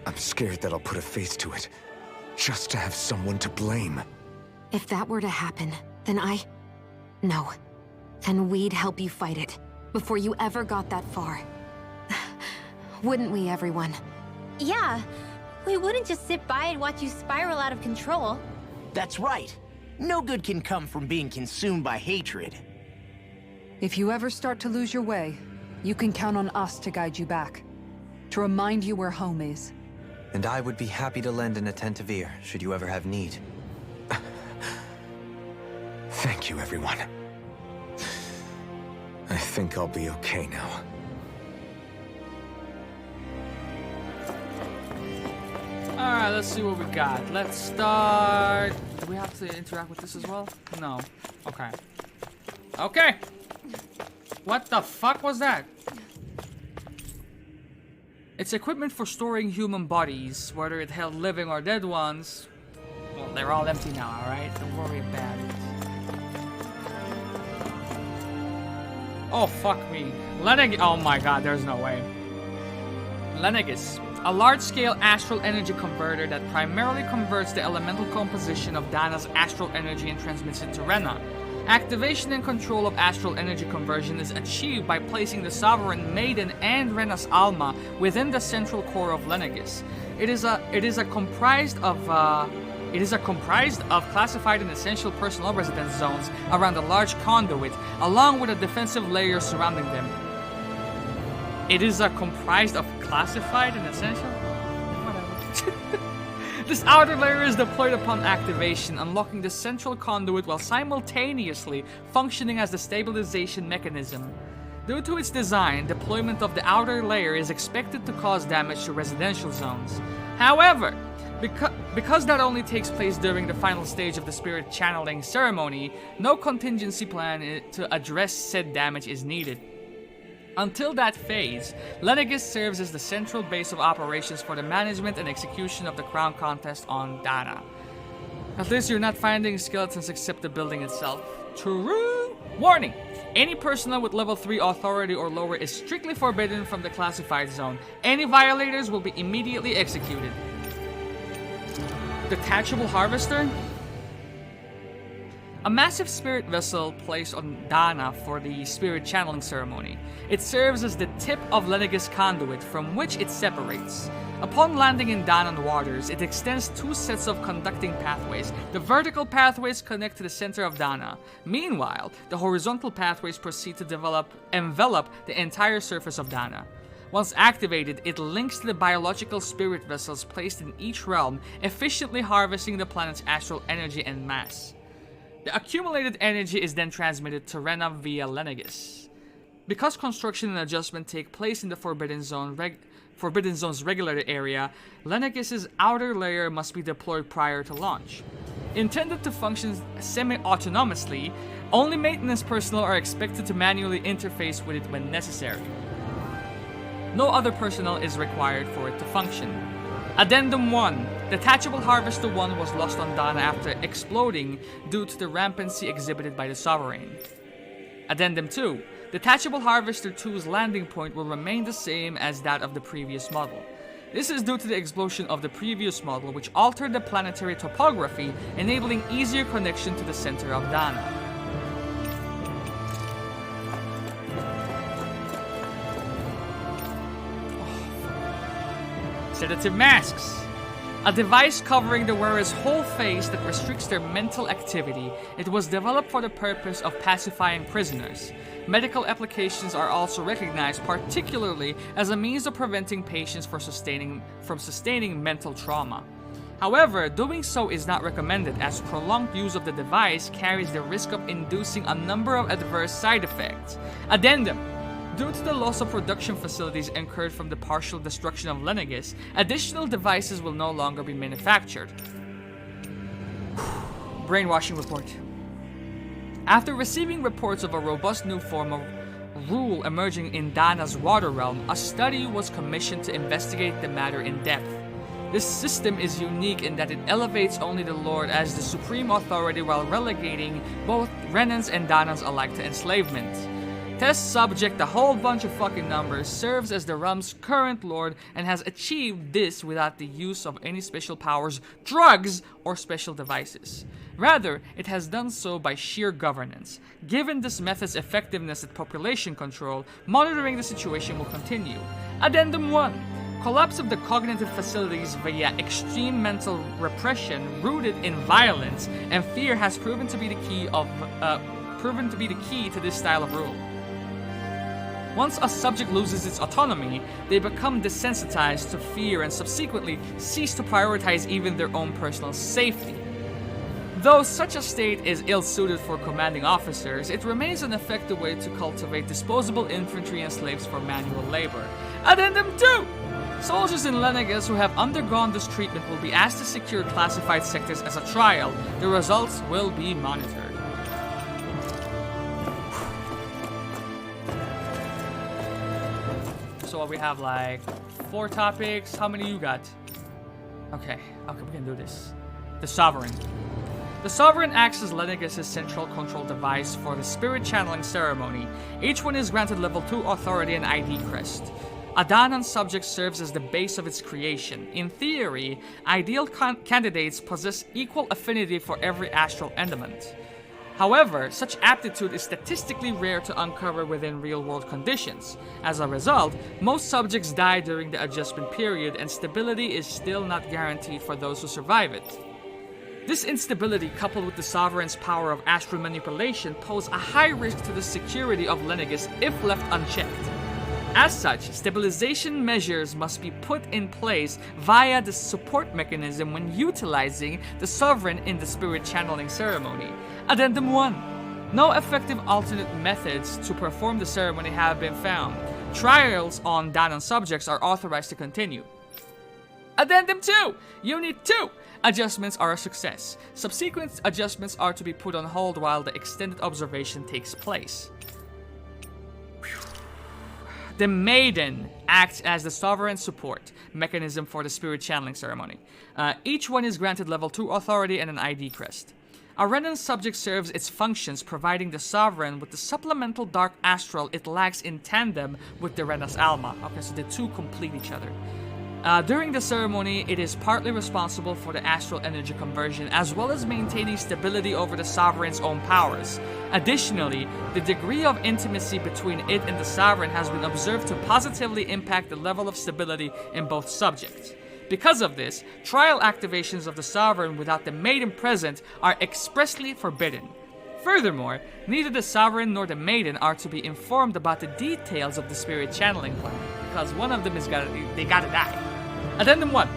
[SPEAKER 2] I'm scared that I'll put a face to it, just to have someone to blame.
[SPEAKER 7] If that were to happen, then No. Then we'd help you fight it, before you ever got that far. Wouldn't we, everyone?
[SPEAKER 6] Yeah. We wouldn't just sit by and watch you spiral out of control.
[SPEAKER 11] That's right. No good can come from being consumed by hatred.
[SPEAKER 8] If you ever start to lose your way, you can count on us to guide you back. To remind you where home is.
[SPEAKER 5] And I would be happy to lend an attentive ear, should you ever have need.
[SPEAKER 2] Thank you, everyone. I think I'll be okay now.
[SPEAKER 1] Alright, let's see what we got. Let's start... Do we have to interact with this as well? No. Okay. Okay! What the fuck was that? It's equipment for storing human bodies, whether it held living or dead ones. Well, they're all empty now, alright? Don't worry about it. Oh, fuck me. Oh my god, there's no way. Lenegis. A large-scale astral energy converter that primarily converts the elemental composition of Dana's astral energy and transmits it to Rena. Activation and control of astral energy conversion is achieved by placing the Sovereign Maiden and Rena's Alma within the central core of Lenegis. It is comprised of classified and essential personal residence zones around a large conduit, along with a defensive layer surrounding them. It is comprised of classified and essential? Whatever. This outer layer is deployed upon activation, unlocking the central conduit while simultaneously functioning as the stabilization mechanism. Due to its design, deployment of the outer layer is expected to cause damage to residential zones. However, because that only takes place during the final stage of the spirit channeling ceremony, no contingency plan to address said damage is needed. Until that phase, Lenegis serves as the central base of operations for the management and execution of the crown contest on Dana. At least you're not finding skeletons except the building itself. True! Warning! Any personnel with level 3 authority or lower is strictly forbidden from the classified zone. Any violators will be immediately executed. Detachable harvester? A massive spirit vessel placed on Dana for the spirit channeling ceremony. It serves as the tip of Lenegis conduit from which it separates. Upon landing in Danan waters, it extends 2 sets of conducting pathways. The vertical pathways connect to the center of Dana. Meanwhile, the horizontal pathways proceed to envelop the entire surface of Dana. Once activated, it links to the biological spirit vessels placed in each realm, efficiently harvesting the planet's astral energy and mass. The accumulated energy is then transmitted to Rena via Lenegis. Because construction and adjustment take place in the Forbidden Zone's regular area, Lenegis' outer layer must be deployed prior to launch. Intended to function semi-autonomously, only maintenance personnel are expected to manually interface with it when necessary. No other personnel is required for it to function. Addendum 1. Detachable Harvester 1 was lost on Dana after exploding due to the rampancy exhibited by the Sovereign. Addendum 2. Detachable Harvester 2's landing point will remain the same as that of the previous model. This is due to the explosion of the previous model, which altered the planetary topography, enabling easier connection to the center of Dana. Sedative masks. A device covering the wearer's whole face that restricts their mental activity. It was developed for the purpose of pacifying prisoners. Medical applications are also recognized, particularly as a means of preventing patients from sustaining mental trauma. However, doing so is not recommended, as prolonged use of the device carries the risk of inducing a number of adverse side effects. Addendum. Due to the loss of production facilities incurred from the partial destruction of Lenegis, additional devices will no longer be manufactured. Brainwashing report. After receiving reports of a robust new form of rule emerging in Dana's water realm, a study was commissioned to investigate the matter in depth. This system is unique in that it elevates only the Lord as the supreme authority while relegating both Renans and Danans alike to enslavement. Test subject, a whole bunch of fucking numbers, serves as the realm's current lord and has achieved this without the use of any special powers, drugs, or special devices. Rather, it has done so by sheer governance. Given this method's effectiveness at population control, monitoring the situation will continue. Addendum 1. Collapse of the cognitive facilities via extreme mental repression rooted in violence and fear has proven to be the key to this style of rule. Once a subject loses its autonomy, they become desensitized to fear and subsequently cease to prioritize even their own personal safety. Though such a state is ill-suited for commanding officers, it remains an effective way to cultivate disposable infantry and slaves for manual labor. Addendum 2! Soldiers in Lenegis who have undergone this treatment will be asked to secure classified sectors as a trial. The results will be monitored. So we have like 4 topics. How many you got? Okay, we can do this. The Sovereign. The Sovereign acts as Lenegis' central control device for the spirit channeling ceremony. Each one is granted level 2 authority and ID crest. A Danan subject serves as the base of its creation. In theory, ideal candidates possess equal affinity for every astral element. However, such aptitude is statistically rare to uncover within real-world conditions. As a result, most subjects die during the adjustment period, and stability is still not guaranteed for those who survive it. This instability, coupled with the Sovereign's power of astral manipulation, pose a high risk to the security of Lenegis if left unchecked. As such, stabilization measures must be put in place via the support mechanism when utilizing the Sovereign in the spirit channeling ceremony. Addendum 1. No effective alternate methods to perform the ceremony have been found. Trials on Danan subjects are authorized to continue. Addendum 2. Unit 2. Adjustments are a success. Subsequent adjustments are to be put on hold while the extended observation takes place. The Maiden acts as the sovereign support mechanism for the spirit channeling ceremony. Each one is granted level 2 authority and an ID crest. A Renan subject serves its functions, providing the sovereign with the supplemental dark astral it lacks in tandem with the Renas Alma. Okay, so the two complete each other. During the ceremony, it is partly responsible for the astral energy conversion, as well as maintaining stability over the Sovereign's own powers. Additionally, the degree of intimacy between it and the Sovereign has been observed to positively impact the level of stability in both subjects. Because of this, trial activations of the Sovereign without the Maiden present are expressly forbidden. Furthermore, neither the Sovereign nor the Maiden are to be informed about the details of the spirit channeling plan, because one of them they gotta die. Addendum 1.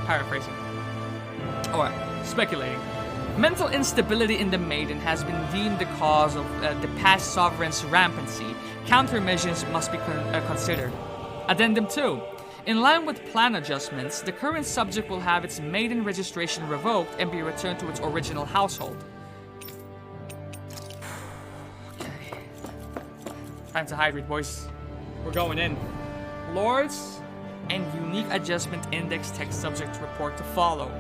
[SPEAKER 1] Paraphrasing. Alright, speculating. Mental instability in the Maiden has been deemed the cause of the past Sovereign's rampancy. Countermeasures must be considered. Addendum 2. In line with plan adjustments, the current subject will have its Maiden registration revoked and be returned to its original household. Okay. Time to hydrate, boys. We're going in. Lords and unique adjustment index text subject report to follow.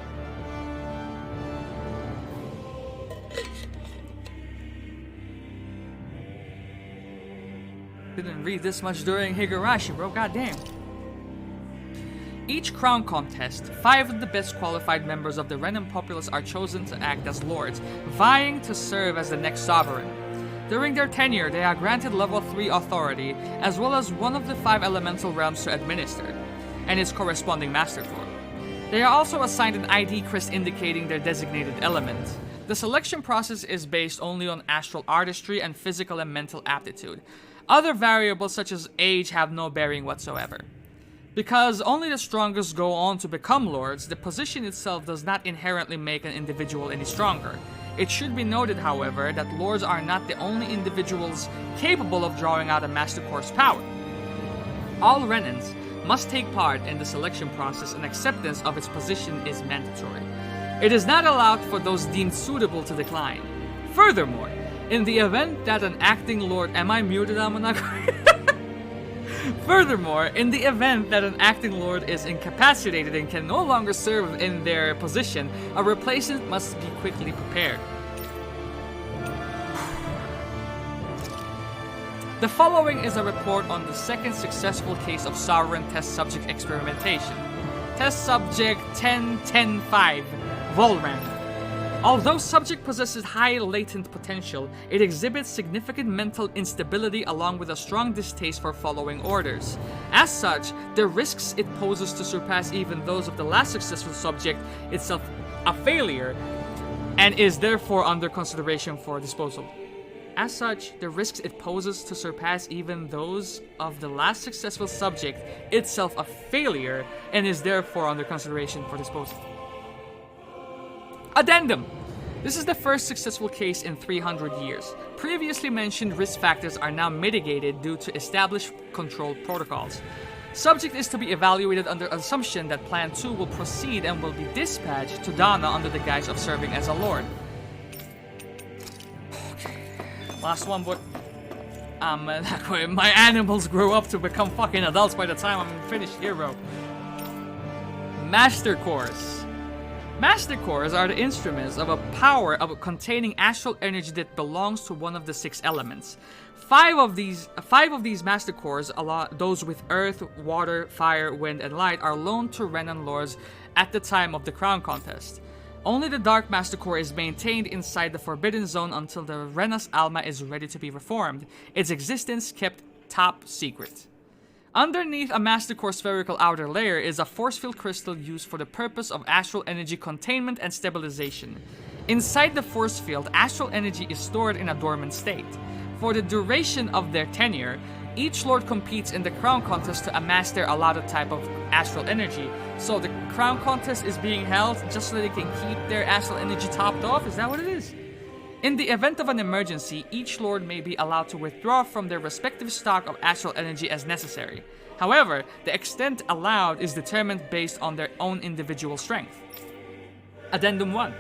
[SPEAKER 1] Didn't read this much during Higurashi, bro. Goddamn. Each crown contest, 5 of the best qualified members of the Renan populace are chosen to act as lords, vying to serve as the next sovereign. During their tenure, they are granted level 3 authority, as well as one of the 5 elemental realms to administer, and its corresponding master core. They are also assigned an ID crest indicating their designated element. The selection process is based only on astral artistry and physical and mental aptitude. Other variables such as age have no bearing whatsoever. Because only the strongest go on to become lords, the position itself does not inherently make an individual any stronger. It should be noted, however, that lords are not the only individuals capable of drawing out a Master Core's power. All Renans must take part in the selection process, and acceptance of its position is mandatory. It is not allowed for those deemed suitable to decline. Furthermore, in the event that an acting lord... Am I muted, Amanako? Furthermore, in the event that an acting lord is incapacitated and can no longer serve in their position, a replacement must be quickly prepared. The following is a report on the second successful case of Sovereign Test Subject experimentation. Test Subject 10-10-5, Volran. Although subject possesses high latent potential, it exhibits significant mental instability along with a strong distaste for following orders. As such, the risks it poses to surpass even those of the last successful subject itself a failure, and is therefore under consideration for disposal. As such, the risks it poses to surpass even those of the last successful subject itself a failure, and is therefore under consideration for disposal. Addendum! This is the first successful case in 300 years. Previously mentioned risk factors are now mitigated due to established control protocols. Subject is to be evaluated under assumption that Plan 2 will proceed and will be dispatched to Dana under the guise of serving as a lord. Okay. Last one, but... my animals grow up to become fucking adults by the time I'm finished here, bro. Master Cores. Master Cores are the instruments of a power of containing astral energy that belongs to one of the 6 elements. 5 of these Master Cores, those with earth, water, fire, wind, and light, are loaned to Renan lords at the time of the crown contest. Only the Dark Master Core is maintained inside the Forbidden Zone until the Renas Alma is ready to be reformed, its existence kept top secret. Underneath a Master Core spherical outer layer is a force field crystal used for the purpose of astral energy containment and stabilization. Inside the force field, astral energy is stored in a dormant state. For the duration of their tenure, each lord competes in the crown contest to amass their allotted type of astral energy. So the crown contest is being held just so they can keep their astral energy topped off? Is that what it is? In the event of an emergency, each lord may be allowed to withdraw from their respective stock of astral energy as necessary. However, the extent allowed is determined based on their own individual strength. Addendum 1.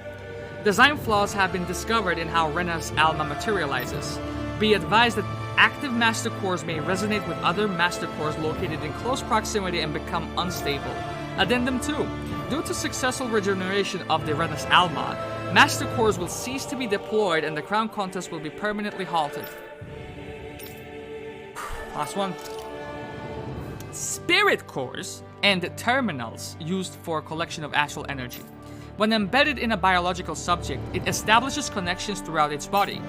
[SPEAKER 1] Design flaws have been discovered in how Renas Alma materializes. Be advised that active Master Cores may resonate with other Master Cores located in close proximity and become unstable. Addendum 2. Due to successful regeneration of the Renas Alma, Master Cores will cease to be deployed and the crown contest will be permanently halted. Last one. Spirit Cores and terminals used for collection of astral energy. When embedded in a biological subject, it establishes connections throughout its body.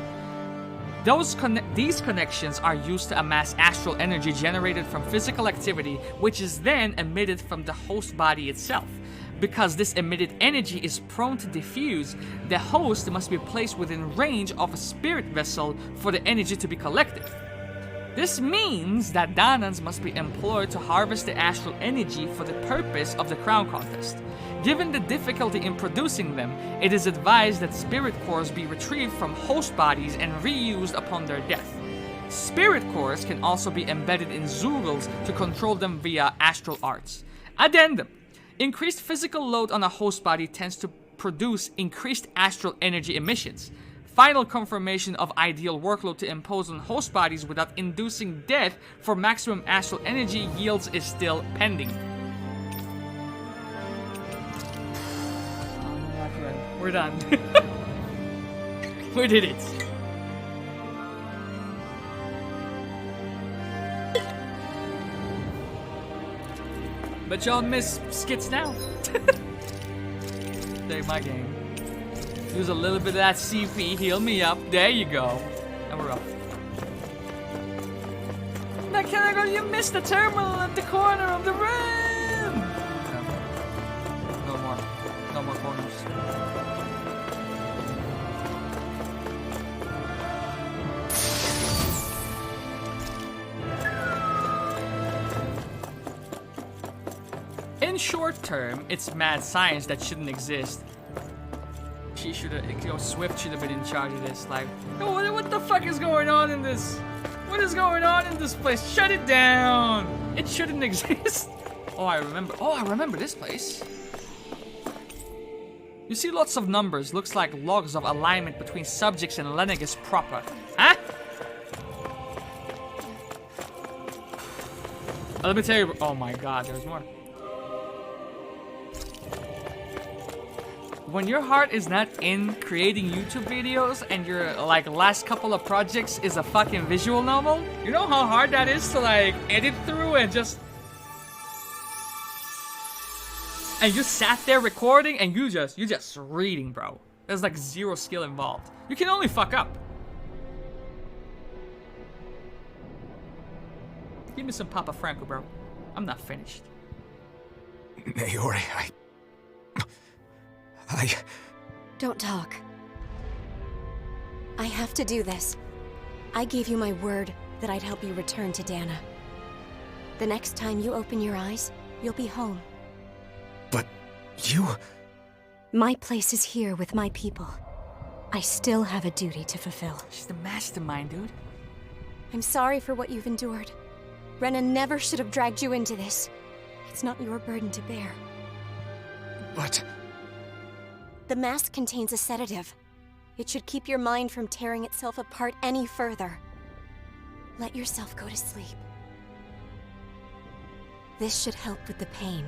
[SPEAKER 1] These connections are used to amass astral energy generated from physical activity, which is then emitted from the host body itself. Because this emitted energy is prone to diffuse, the host must be placed within range of a spirit vessel for the energy to be collected. This means that Danans must be employed to harvest the astral energy for the purpose of the crown contest. Given the difficulty in producing them, it is advised that spirit cores be retrieved from host bodies and reused upon their death. Spirit cores can also be embedded in Zoogles to control them via astral arts. Addendum. Increased physical load on a host body tends to produce increased astral energy emissions. Final confirmation of ideal workload to impose on host bodies without inducing death for maximum astral energy yields is still pending. We're done. We did it. Bet y'all miss skits now. Take my game. Use a little bit of that CP, heal me up. There you go. And we're up. Mechanical, you missed the terminal at the corner of the room! No more. No more corners. In short term, it's mad science that shouldn't exist. She should have, you know, Swift should have been in charge of this. Like, oh, what the fuck is going on in this? What is going on in this place? Shut it down! It shouldn't exist. Oh, I remember this place. You see lots of numbers. Looks like logs of alignment between subjects and Lenegis proper. Huh? Let me tell you. Oh my god, there's more. When your heart is not in creating YouTube videos and your like last couple of projects is a fucking visual novel, you know how hard that is to like edit through and just... And you sat there recording and you just reading, bro. There's like zero skill involved. You can only fuck up. Give me some Papa Franco, bro. I'm not finished.
[SPEAKER 2] Naori,
[SPEAKER 17] Don't talk. I have to do this. I gave you my word that I'd help you return to Dana. The next time you open your eyes, you'll be home.
[SPEAKER 2] But you...
[SPEAKER 17] My place is here with my people. I still have a duty to fulfill.
[SPEAKER 1] She's the mastermind, dude.
[SPEAKER 17] I'm sorry for what you've endured. Renan never should have dragged you into this. It's not your burden to bear.
[SPEAKER 2] But...
[SPEAKER 17] The mask contains a sedative. It should keep your mind from tearing itself apart any further. Let yourself go to sleep. This should help with the pain.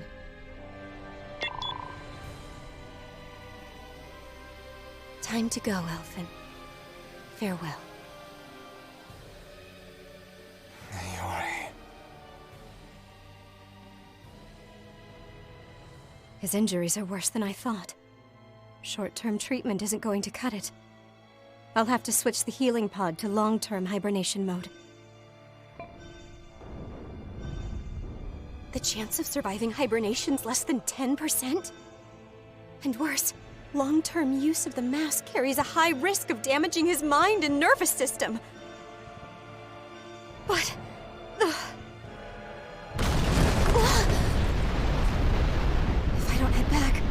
[SPEAKER 17] Time to go, Elfin. Farewell.
[SPEAKER 2] Naori.
[SPEAKER 17] His injuries are worse than I thought. Short-term treatment isn't going to cut it. I'll have to switch the healing pod to long-term hibernation mode. The chance of surviving hibernation's less than 10%? And worse, long-term use of the mask carries a high risk of damaging his mind and nervous system. But... If I don't head back,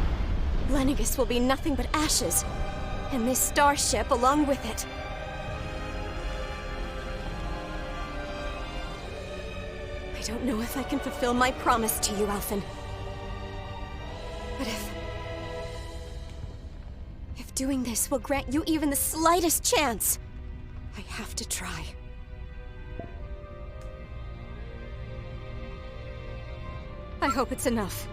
[SPEAKER 17] Lenegis will be nothing but ashes, and this starship along with it. I don't know if I can fulfill my promise to you, Alphen. But if doing this will grant you even the slightest chance, I have to try. I hope it's enough.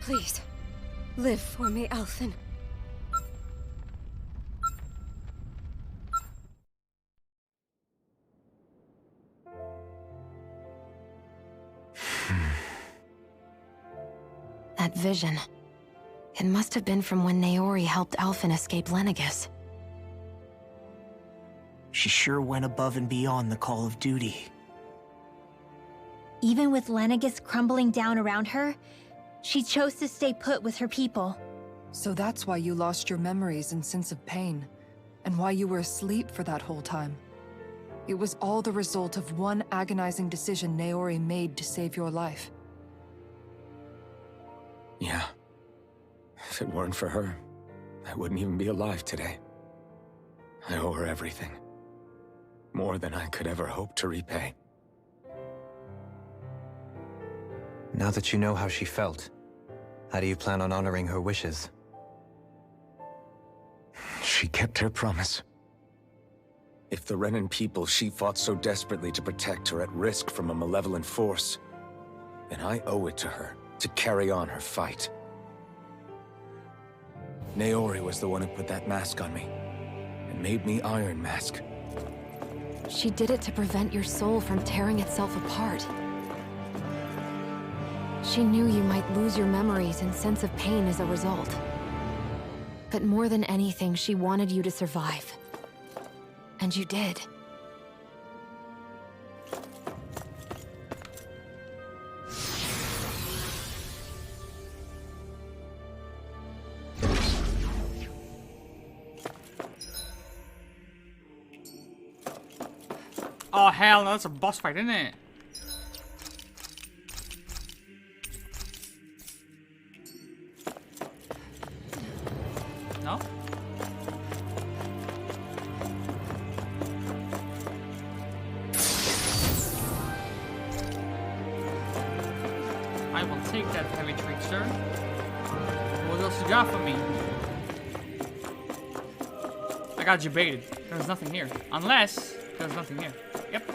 [SPEAKER 17] Please, live for me, Alphen.
[SPEAKER 7] That vision. It must have been from when Naori helped Alphen escape Lenegis.
[SPEAKER 4] She sure went above and beyond the call of duty.
[SPEAKER 6] Even with Lenegis crumbling down around her, she chose to stay put with her people.
[SPEAKER 8] So that's why you lost your memories and sense of pain, and why you were asleep for that whole time. It was all the result of one agonizing decision Naori made to save your life.
[SPEAKER 2] Yeah. If it weren't for her, I wouldn't even be alive today. I owe her everything. More than I could ever hope to repay.
[SPEAKER 5] Now that you know how she felt, how do you plan on honoring her wishes?
[SPEAKER 2] She kept her promise. If the Renan people she fought so desperately to protect are at risk from a malevolent force, then I owe it to her to carry on her fight. Naori was the one who put that mask on me, and made me Iron Mask.
[SPEAKER 7] She did it to prevent your soul from tearing itself apart. She knew you might lose your memories and sense of pain as a result. But more than anything, she wanted you to survive. And you did.
[SPEAKER 1] Oh hell no, that's a boss fight, isn't it? No? I will take that heavy treat, sir. What else you got for me? I got you baited. There's nothing here. Unless there's nothing here. Yep.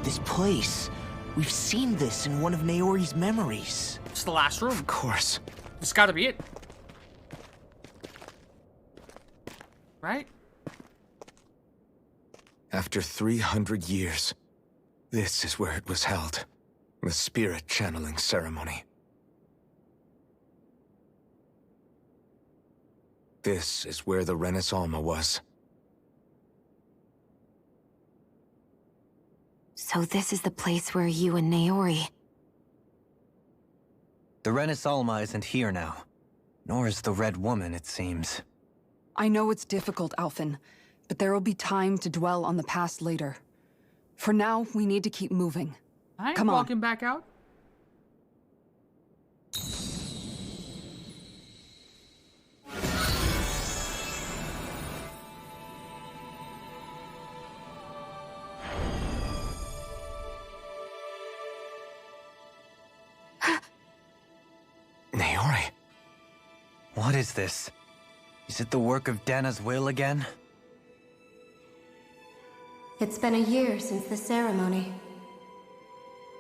[SPEAKER 4] This place. We've seen this in one of Naori's memories.
[SPEAKER 1] It's the last room.
[SPEAKER 4] Of course.
[SPEAKER 1] It's gotta be it. Right?
[SPEAKER 2] After 300 years, this is where it was held. The spirit channeling ceremony. This is where the Renis Alma was.
[SPEAKER 7] So this is the place where you and Naori...
[SPEAKER 5] The Renis Alma isn't here now. Nor is the Red Woman, it seems.
[SPEAKER 8] I know it's difficult, Alphen, but there will be time to dwell on the past later. For now, we need to keep moving.
[SPEAKER 1] I ain't
[SPEAKER 8] Come on.
[SPEAKER 1] walking back out.
[SPEAKER 2] Naori.
[SPEAKER 5] What is this? Is it the work of Dana's will again?
[SPEAKER 17] It's been a year since the ceremony.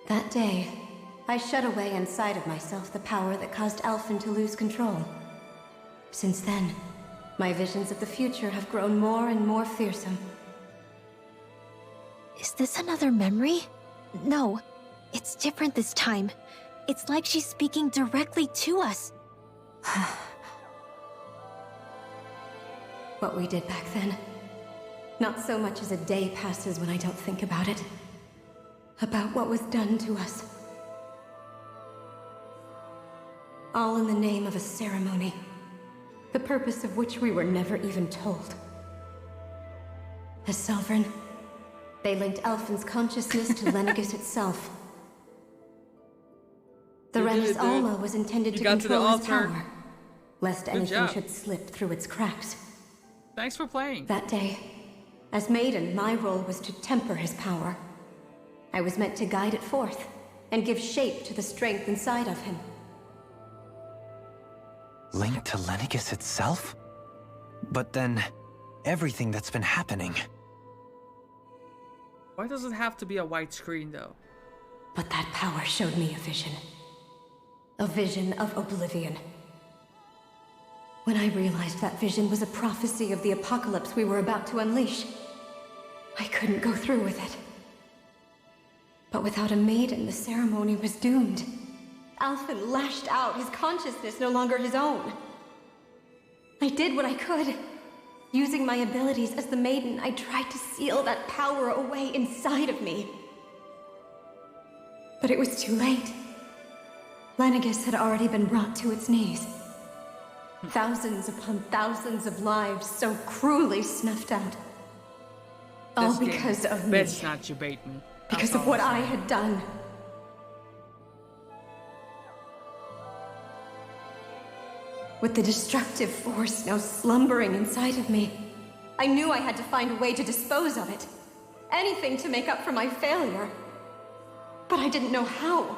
[SPEAKER 17] That day, I shut away inside of myself the power that caused Alphen to lose control. Since then, my visions of the future have grown more and more fearsome.
[SPEAKER 6] Is this another memory? No, it's different this time. It's like she's speaking directly to us.
[SPEAKER 17] What we did back then. Not so much as a day passes when I don't think about it. About what was done to us. All in the name of a ceremony. The purpose of which we were never even told. As Sovereign, they linked Alphen's consciousness to Lenegis itself. The Renis Alma was intended to control his power, lest anything should slip through its cracks.
[SPEAKER 1] Thanks for playing.
[SPEAKER 17] That day, as Maiden, my role was to temper his power. I was meant to guide it forth, and give shape to the strength inside of him.
[SPEAKER 5] Linked to Lenegis itself? But then, everything that's been happening...
[SPEAKER 1] Why does it have to be a white screen, though?
[SPEAKER 17] But that power showed me a vision. A vision of oblivion. When I realized that vision was a prophecy of the apocalypse we were about to unleash, I couldn't go through with it. But without a maiden, the ceremony was doomed. Alphen lashed out, his consciousness no longer his own. I did what I could. Using my abilities as the maiden, I tried to seal that power away inside of me. But it was too late. Lenegis had already been brought to its knees. Thousands upon thousands of lives so cruelly snuffed out. All because of me.
[SPEAKER 1] Best not debate me.
[SPEAKER 17] Because of what I had done. With the destructive force now slumbering inside of me, I knew I had to find a way to dispose of it. Anything to make up for my failure. But I didn't know how.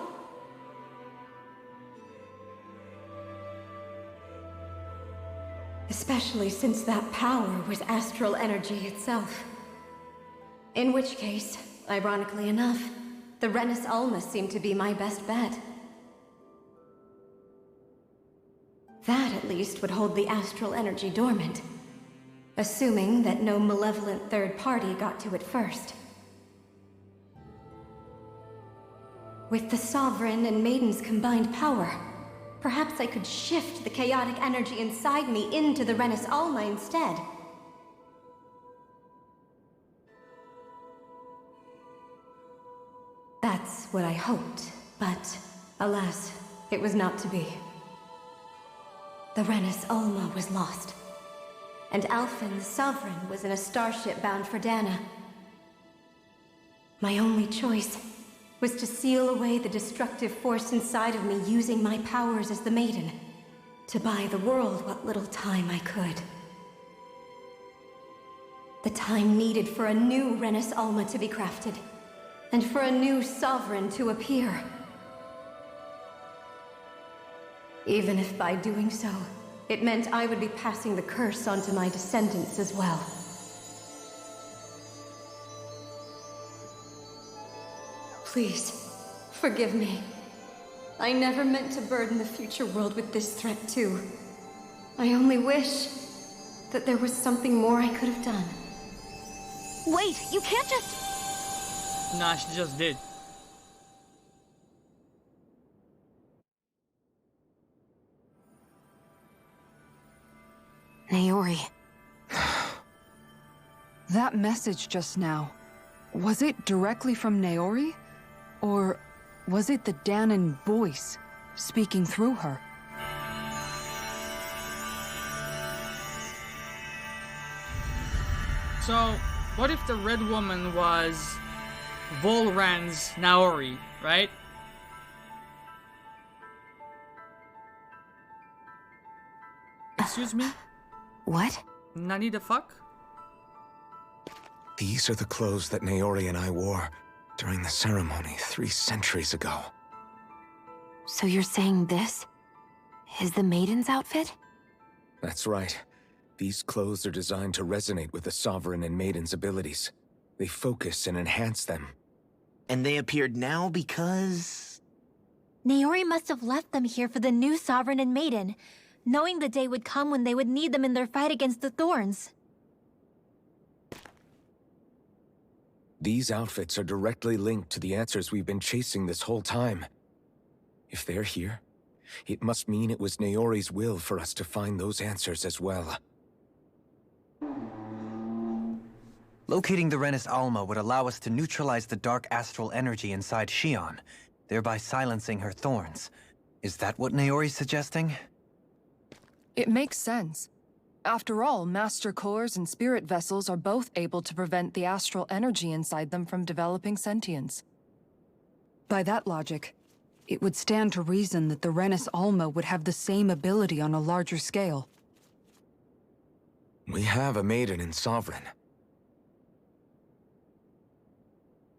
[SPEAKER 17] Especially since that power was astral energy itself. In which case, ironically enough, the Renis Alma seemed to be my best bet. That, at least, would hold the astral energy dormant, assuming that no malevolent third party got to it first. With the Sovereign and Maiden's combined power, perhaps I could shift the chaotic energy inside me into the Renis Alma instead. That's what I hoped, but alas, it was not to be. The Renis Alma was lost, and Alphen the Sovereign was in a starship bound for Dana. My only choice was to seal away the destructive force inside of me using my powers as the Maiden, to buy the world what little time I could. The time needed for a new Renis Alma to be crafted, and for a new Sovereign to appear. Even if by doing so, it meant I would be passing the curse on to my descendants as well. Please, forgive me. I never meant to burden the future world with this threat too. I only wish that there was something more I could have done.
[SPEAKER 6] Wait, you can't just...
[SPEAKER 1] Nah, she just did.
[SPEAKER 7] Naori.
[SPEAKER 8] That message just now, was it directly from Naori? Or was it the Dahnan voice speaking through her?
[SPEAKER 1] So, what if the Red Woman was Volran's Naori, right? Excuse me?
[SPEAKER 7] What?
[SPEAKER 1] Nani the fuck?
[SPEAKER 2] These are the clothes that Naori and I wore during the ceremony 3 centuries ago.
[SPEAKER 7] So you're saying this is the Maiden's outfit?
[SPEAKER 2] That's right. These clothes are designed to resonate with the Sovereign and Maiden's abilities. They focus and enhance them.
[SPEAKER 11] And they appeared now because...
[SPEAKER 6] Naori must have left them here for the new Sovereign and Maiden, knowing the day would come when they would need them in their fight against the Thorns.
[SPEAKER 2] These outfits are directly linked to the answers we've been chasing this whole time. If they're here, it must mean it was Naori's will for us to find those answers as well.
[SPEAKER 5] Locating the Renis Alma would allow us to neutralize the dark astral energy inside Shion, thereby silencing her thorns. Is that what Naori's suggesting?
[SPEAKER 8] It makes sense. After all, Master Cores and Spirit Vessels are both able to prevent the astral energy inside them from developing sentience. By that logic, it would stand to reason that the Renis Alma would have the same ability on a larger scale.
[SPEAKER 2] We have a Maiden and Sovereign.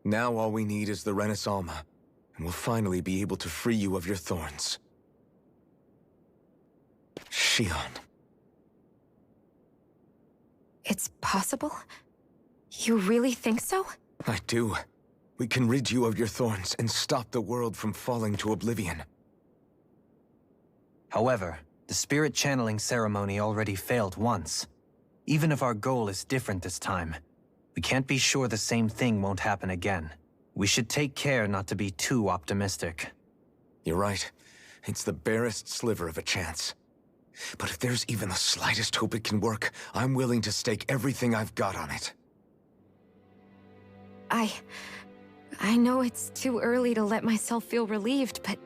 [SPEAKER 2] Now all we need is the Renis Alma, and we'll finally be able to free you of your thorns. Shion.
[SPEAKER 7] It's possible? You really think so?
[SPEAKER 2] I do. We can rid you of your thorns and stop the world from falling to oblivion.
[SPEAKER 5] However, the spirit channeling ceremony already failed once. Even if our goal is different this time, we can't be sure the same thing won't happen again. We should take care not to be too optimistic.
[SPEAKER 2] You're right. It's the barest sliver of a chance. But if there's even the slightest hope it can work, I'm willing to stake everything I've got on it.
[SPEAKER 7] I know it's too early to let myself feel relieved, but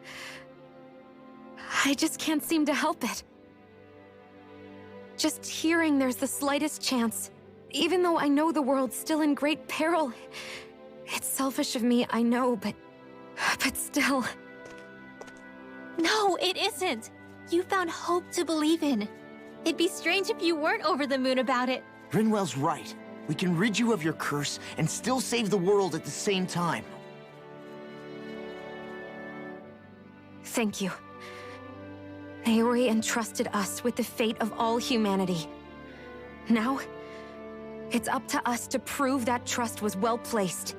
[SPEAKER 7] I just can't seem to help it. Just hearing there's the slightest chance, even though I know the world's still in great peril. It's selfish of me, I know, but still.
[SPEAKER 6] No, it isn't. You found hope to believe in. It'd be strange if you weren't over the moon about it.
[SPEAKER 11] Rinwell's right. We can rid you of your curse and still save the world at the same time.
[SPEAKER 7] Thank you. Naori entrusted us with the fate of all humanity. Now, it's up to us to prove that trust was well placed.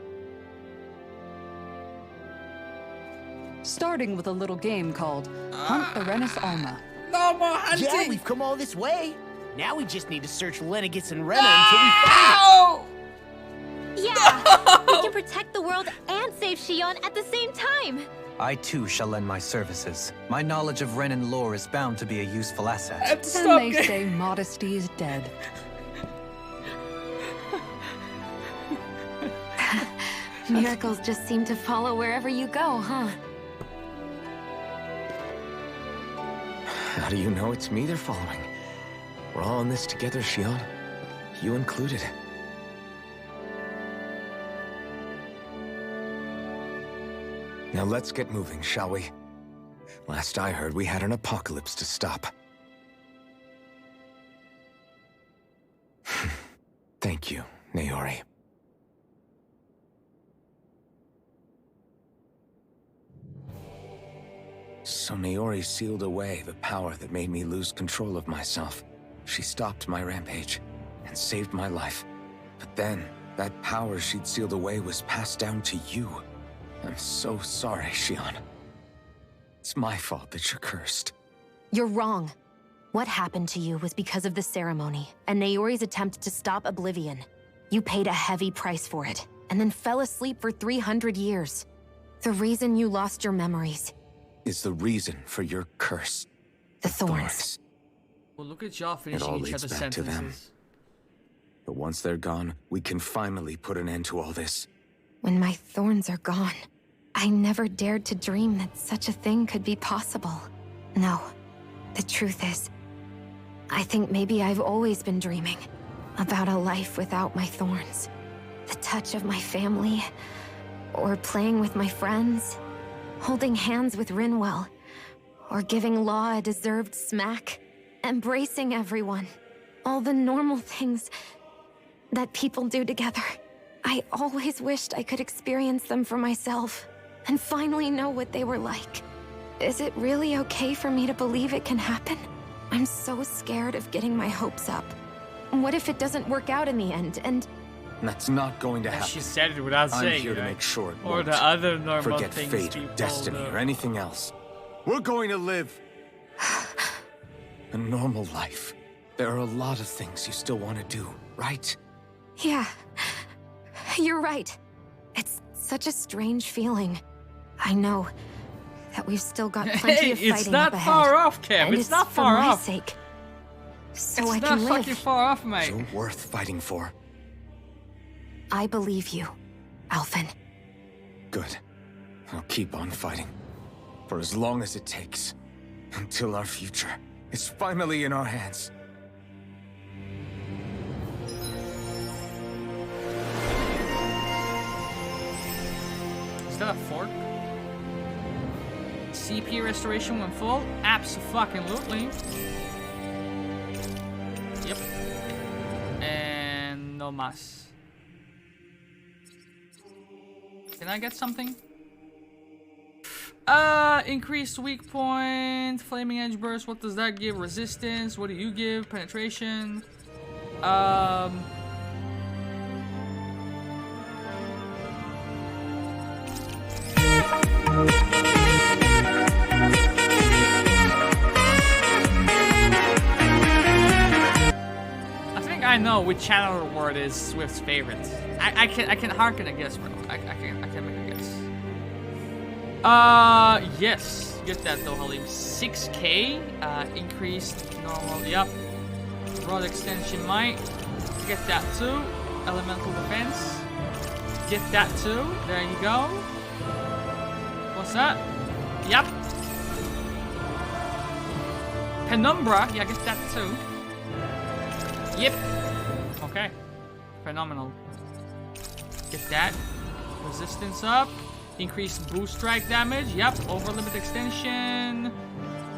[SPEAKER 8] starting with a little game called Hunt the Rennis Alma.
[SPEAKER 1] No more hunting!
[SPEAKER 11] Yeah, we've come all this way. Now we just need to search Lenegis and Rena until we find it.
[SPEAKER 6] Yeah! We can protect the world and save Shion at the same time!
[SPEAKER 5] I too shall lend my services. My knowledge of Renan lore is bound to be a useful asset.
[SPEAKER 8] And they say modesty is dead.
[SPEAKER 7] Miracles just seem to follow wherever you go, huh?
[SPEAKER 2] How do you know it's me they're following? We're all in this together, Shion. You included. Now let's get moving, shall we? Last I heard, we had an apocalypse to stop. Thank you, Naori. So Naori sealed away the power that made me lose control of myself. She stopped my rampage and saved my life. But then, that power she'd sealed away was passed down to you. I'm so sorry, Shion. It's my fault that you're cursed.
[SPEAKER 7] You're wrong. What happened to you was because of the ceremony and Naori's attempt to stop Oblivion. You paid a heavy price for it, and then fell asleep for 300 years. The reason you lost your memories
[SPEAKER 2] is the reason for your curse.
[SPEAKER 7] The thorns.
[SPEAKER 1] Well, look at y'all
[SPEAKER 2] It
[SPEAKER 1] finishing
[SPEAKER 2] all
[SPEAKER 1] each
[SPEAKER 2] leads
[SPEAKER 1] other's
[SPEAKER 2] back to them.
[SPEAKER 1] sentences.
[SPEAKER 2] But once they're gone, we can finally put an end to all this.
[SPEAKER 7] When my thorns are gone, I never dared to dream that such a thing could be possible. No, the truth is, I think maybe I've always been dreaming about a life without my thorns. The touch of my family, or playing with my friends, holding hands with Rinwell, or giving Law a deserved smack, embracing everyone. All the normal things that people do together. I always wished I could experience them for myself, and finally know what they were like. Is it really okay for me to believe it can happen? I'm so scared of getting my hopes up. What if it doesn't work out in the end, and...
[SPEAKER 2] That's not going to happen.
[SPEAKER 1] She said it without saying it.
[SPEAKER 2] I'm here to make sure it
[SPEAKER 1] Or
[SPEAKER 2] won't.
[SPEAKER 1] the other normal
[SPEAKER 2] Forget
[SPEAKER 1] things
[SPEAKER 2] fate,
[SPEAKER 1] people
[SPEAKER 2] destiny,
[SPEAKER 1] do.
[SPEAKER 2] or anything else. We're going to live a normal life. There are a lot of things you still want to do, right?
[SPEAKER 7] Yeah, you're right. It's such a strange feeling. I know that we've still got plenty of fighting
[SPEAKER 1] It's not
[SPEAKER 7] up ahead.
[SPEAKER 1] far off, Kev.
[SPEAKER 7] And
[SPEAKER 1] It's not
[SPEAKER 7] for
[SPEAKER 1] far
[SPEAKER 7] my
[SPEAKER 1] off.
[SPEAKER 7] sake. So
[SPEAKER 1] It's
[SPEAKER 7] I
[SPEAKER 1] not
[SPEAKER 7] can live.
[SPEAKER 1] fucking far off, mate.
[SPEAKER 2] So worth fighting for.
[SPEAKER 7] I believe you, Alphen.
[SPEAKER 2] Good. I'll keep on fighting. For as long as it takes. Until our future is finally in our hands.
[SPEAKER 1] Is that a fork? CP restoration when full? Abso-fucking-lutely. Yep. And no mas. Can I get something? Increased weak point, flaming edge burst. What does that give? Resistance. What do you give? Penetration. I think I know which channel word is Swift's favorite. I can harken a guess, bro. I can make a guess. Yes. Get that though, Halim. 6k, increased normal, yep. Broad extension might. Get that too. Elemental defense. Get that too. There you go. What's that? Yep. Penumbra, yeah, get that too. Yep. Okay. Phenomenal. Get that. Resistance up. Increased boost strike damage. Yep. Over limit extension.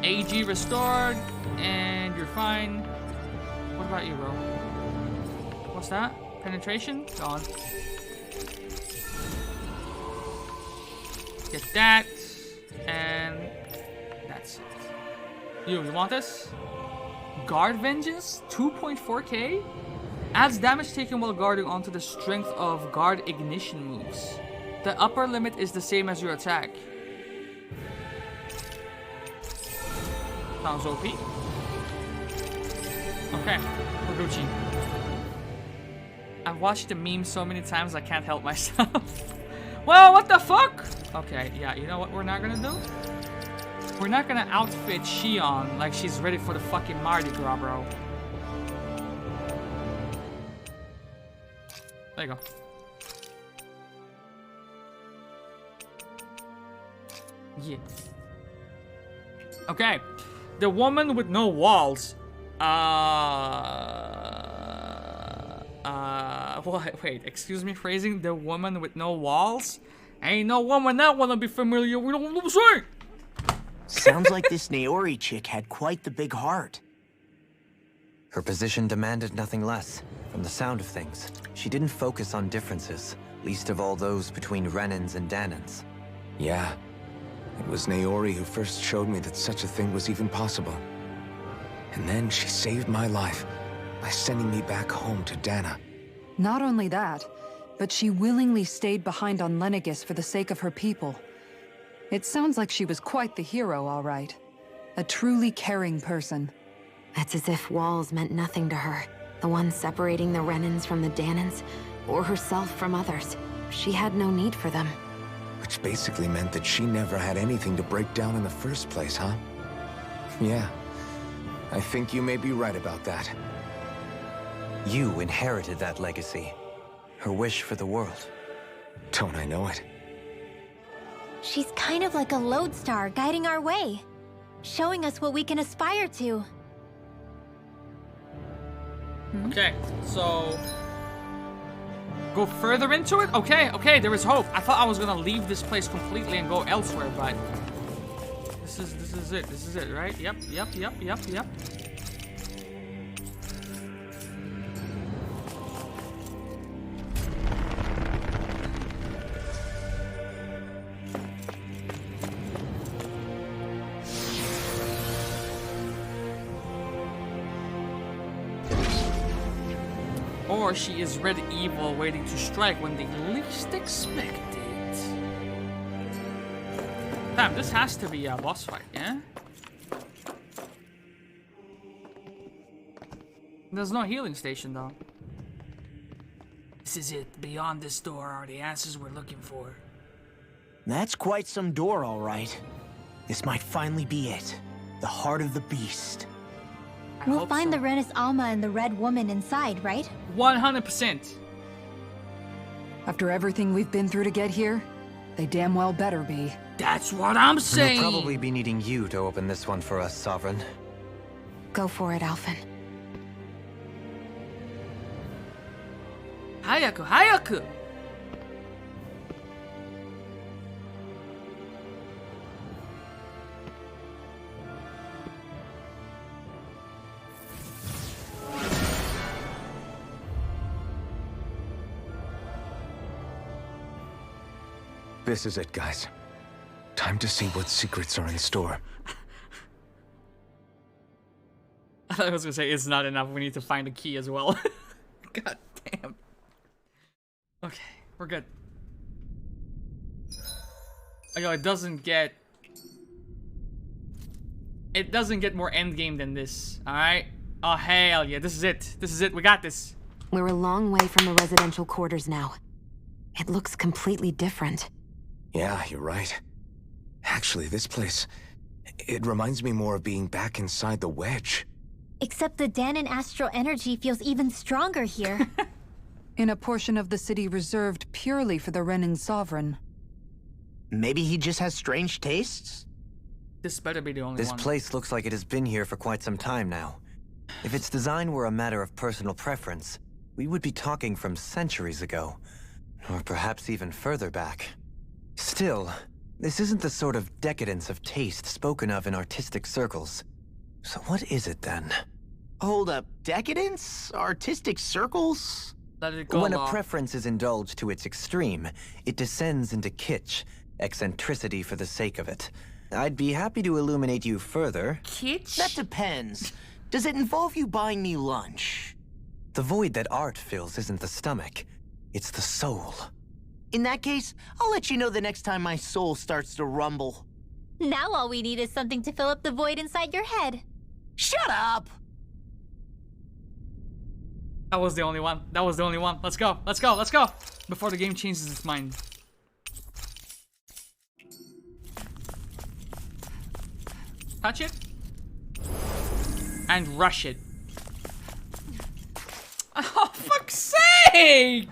[SPEAKER 1] AG restored. And you're fine. What about you, bro? What's that? Penetration? Gone. Get that. And that's it. You want this? Guard Vengeance? 2.4k? Adds damage taken while guarding onto the strength of guard ignition moves. The upper limit is the same as your attack. Sounds OP. Okay, we're Gucci. I've watched the meme so many times I can't help myself. Well, what the fuck? Okay, yeah, you know what we're not gonna do? We're not gonna outfit Xion like she's ready for the fucking Mardi Gras, bro. There you go. Yeah. Okay. The woman with no walls. What? Wait, excuse me, phrasing? The woman with no walls? Ain't no woman that wanna be familiar with what I'm saying.
[SPEAKER 11] Sounds like this Naori chick had quite the big heart.
[SPEAKER 5] Her position demanded nothing less. From the sound of things, she didn't focus on differences, least of all those between Renans and Danans.
[SPEAKER 2] Yeah. It was Naori who first showed me that such a thing was even possible. And then she saved my life by sending me back home to Dana.
[SPEAKER 8] Not only that, but she willingly stayed behind on Lenegis for the sake of her people. It sounds like she was quite the hero, all right. A truly caring person.
[SPEAKER 7] It's as if walls meant nothing to her. The ones separating the Renans from the Danans, or herself from others. She had no need for them.
[SPEAKER 2] Which basically meant that she never had anything to break down in the first place, huh? Yeah. I think you may be right about that.
[SPEAKER 5] You inherited that legacy. Her wish for the world.
[SPEAKER 2] Don't I know it?
[SPEAKER 6] She's kind of like a lodestar guiding our way, showing us what we can aspire to.
[SPEAKER 1] Okay, so go further into it? Okay, there is hope. I thought I was gonna leave this place completely and go elsewhere, but this is it, right? Yep. Or she is red evil waiting to strike when they least expect it. Damn, this has to be a boss fight, yeah? There's no healing station though. This is it. Beyond this door are the answers we're looking for.
[SPEAKER 11] That's quite some door, all right. This might finally be it. The heart of the beast.
[SPEAKER 6] We'll find the Renis Alma and the Red Woman inside, right?
[SPEAKER 1] 100%.
[SPEAKER 8] After everything we've been through to get here, they damn well better be.
[SPEAKER 1] That's what I'm saying.
[SPEAKER 5] We'll probably be needing you to open this one for us, Sovereign.
[SPEAKER 7] Go for it, Alphen.
[SPEAKER 1] Hayaku!
[SPEAKER 2] This is it, guys. Time to see what secrets are in store.
[SPEAKER 1] I was gonna say it's not enough. We need to find a key as well. God damn. Okay, we're good. Yo, it doesn't get more endgame than this. All right. Oh hell yeah! This is it. This is it. We got this.
[SPEAKER 7] We're a long way from the residential quarters now. It looks completely different.
[SPEAKER 2] Yeah, you're right. Actually, this place, it reminds me more of being back inside the Wedge.
[SPEAKER 6] Except the Danan astral energy feels even stronger here.
[SPEAKER 8] In a portion of the city reserved purely for the Renin Sovereign.
[SPEAKER 11] Maybe he just has strange tastes?
[SPEAKER 1] This better be the only
[SPEAKER 5] This
[SPEAKER 1] one.
[SPEAKER 5] place looks like it has been here for quite some time now. If its design were a matter of personal preference, we would be talking from centuries ago. Or perhaps even further back. Still, this isn't the sort of decadence of taste spoken of in artistic circles. So what is it then?
[SPEAKER 11] Hold up, decadence? Artistic circles?
[SPEAKER 1] Let it go,
[SPEAKER 5] When
[SPEAKER 1] Law.
[SPEAKER 5] a preference is indulged to its extreme, it descends into kitsch, eccentricity for the sake of it. I'd be happy to illuminate you further.
[SPEAKER 1] Kitsch?
[SPEAKER 11] That depends. Does it involve you buying me lunch?
[SPEAKER 5] The void that art fills isn't the stomach, it's the soul.
[SPEAKER 11] In that case, I'll let you know the next time my soul starts to rumble.
[SPEAKER 6] Now all we need is something to fill up the void inside your head.
[SPEAKER 11] Shut up!
[SPEAKER 1] That was the only one. That was the only one. Let's go. Let's go. Let's go. Before the game changes its mind. Touch it. And rush it. Oh, fuck's sake!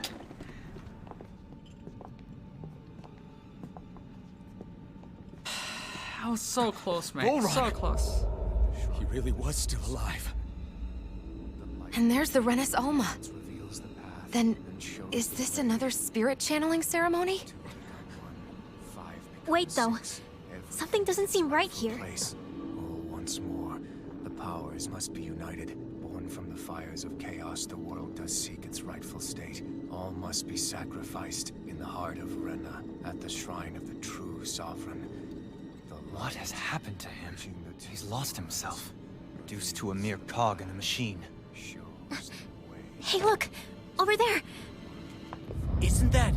[SPEAKER 1] I was so close, man.
[SPEAKER 2] Bullrun.
[SPEAKER 1] So close.
[SPEAKER 2] He really was still alive.
[SPEAKER 7] And there's the Renis Alma. Then, is this another spirit channeling ceremony?
[SPEAKER 6] Wait, though. Something doesn't seem right here.
[SPEAKER 2] Once more, the powers must be united. Born from the fires of chaos, the world does seek its rightful state. All must be sacrificed in the heart of Rena, at the shrine of the true sovereign.
[SPEAKER 5] What has happened to him? He's lost himself, reduced to a mere cog in a machine.
[SPEAKER 6] Hey, look! Over there!
[SPEAKER 11] Isn't that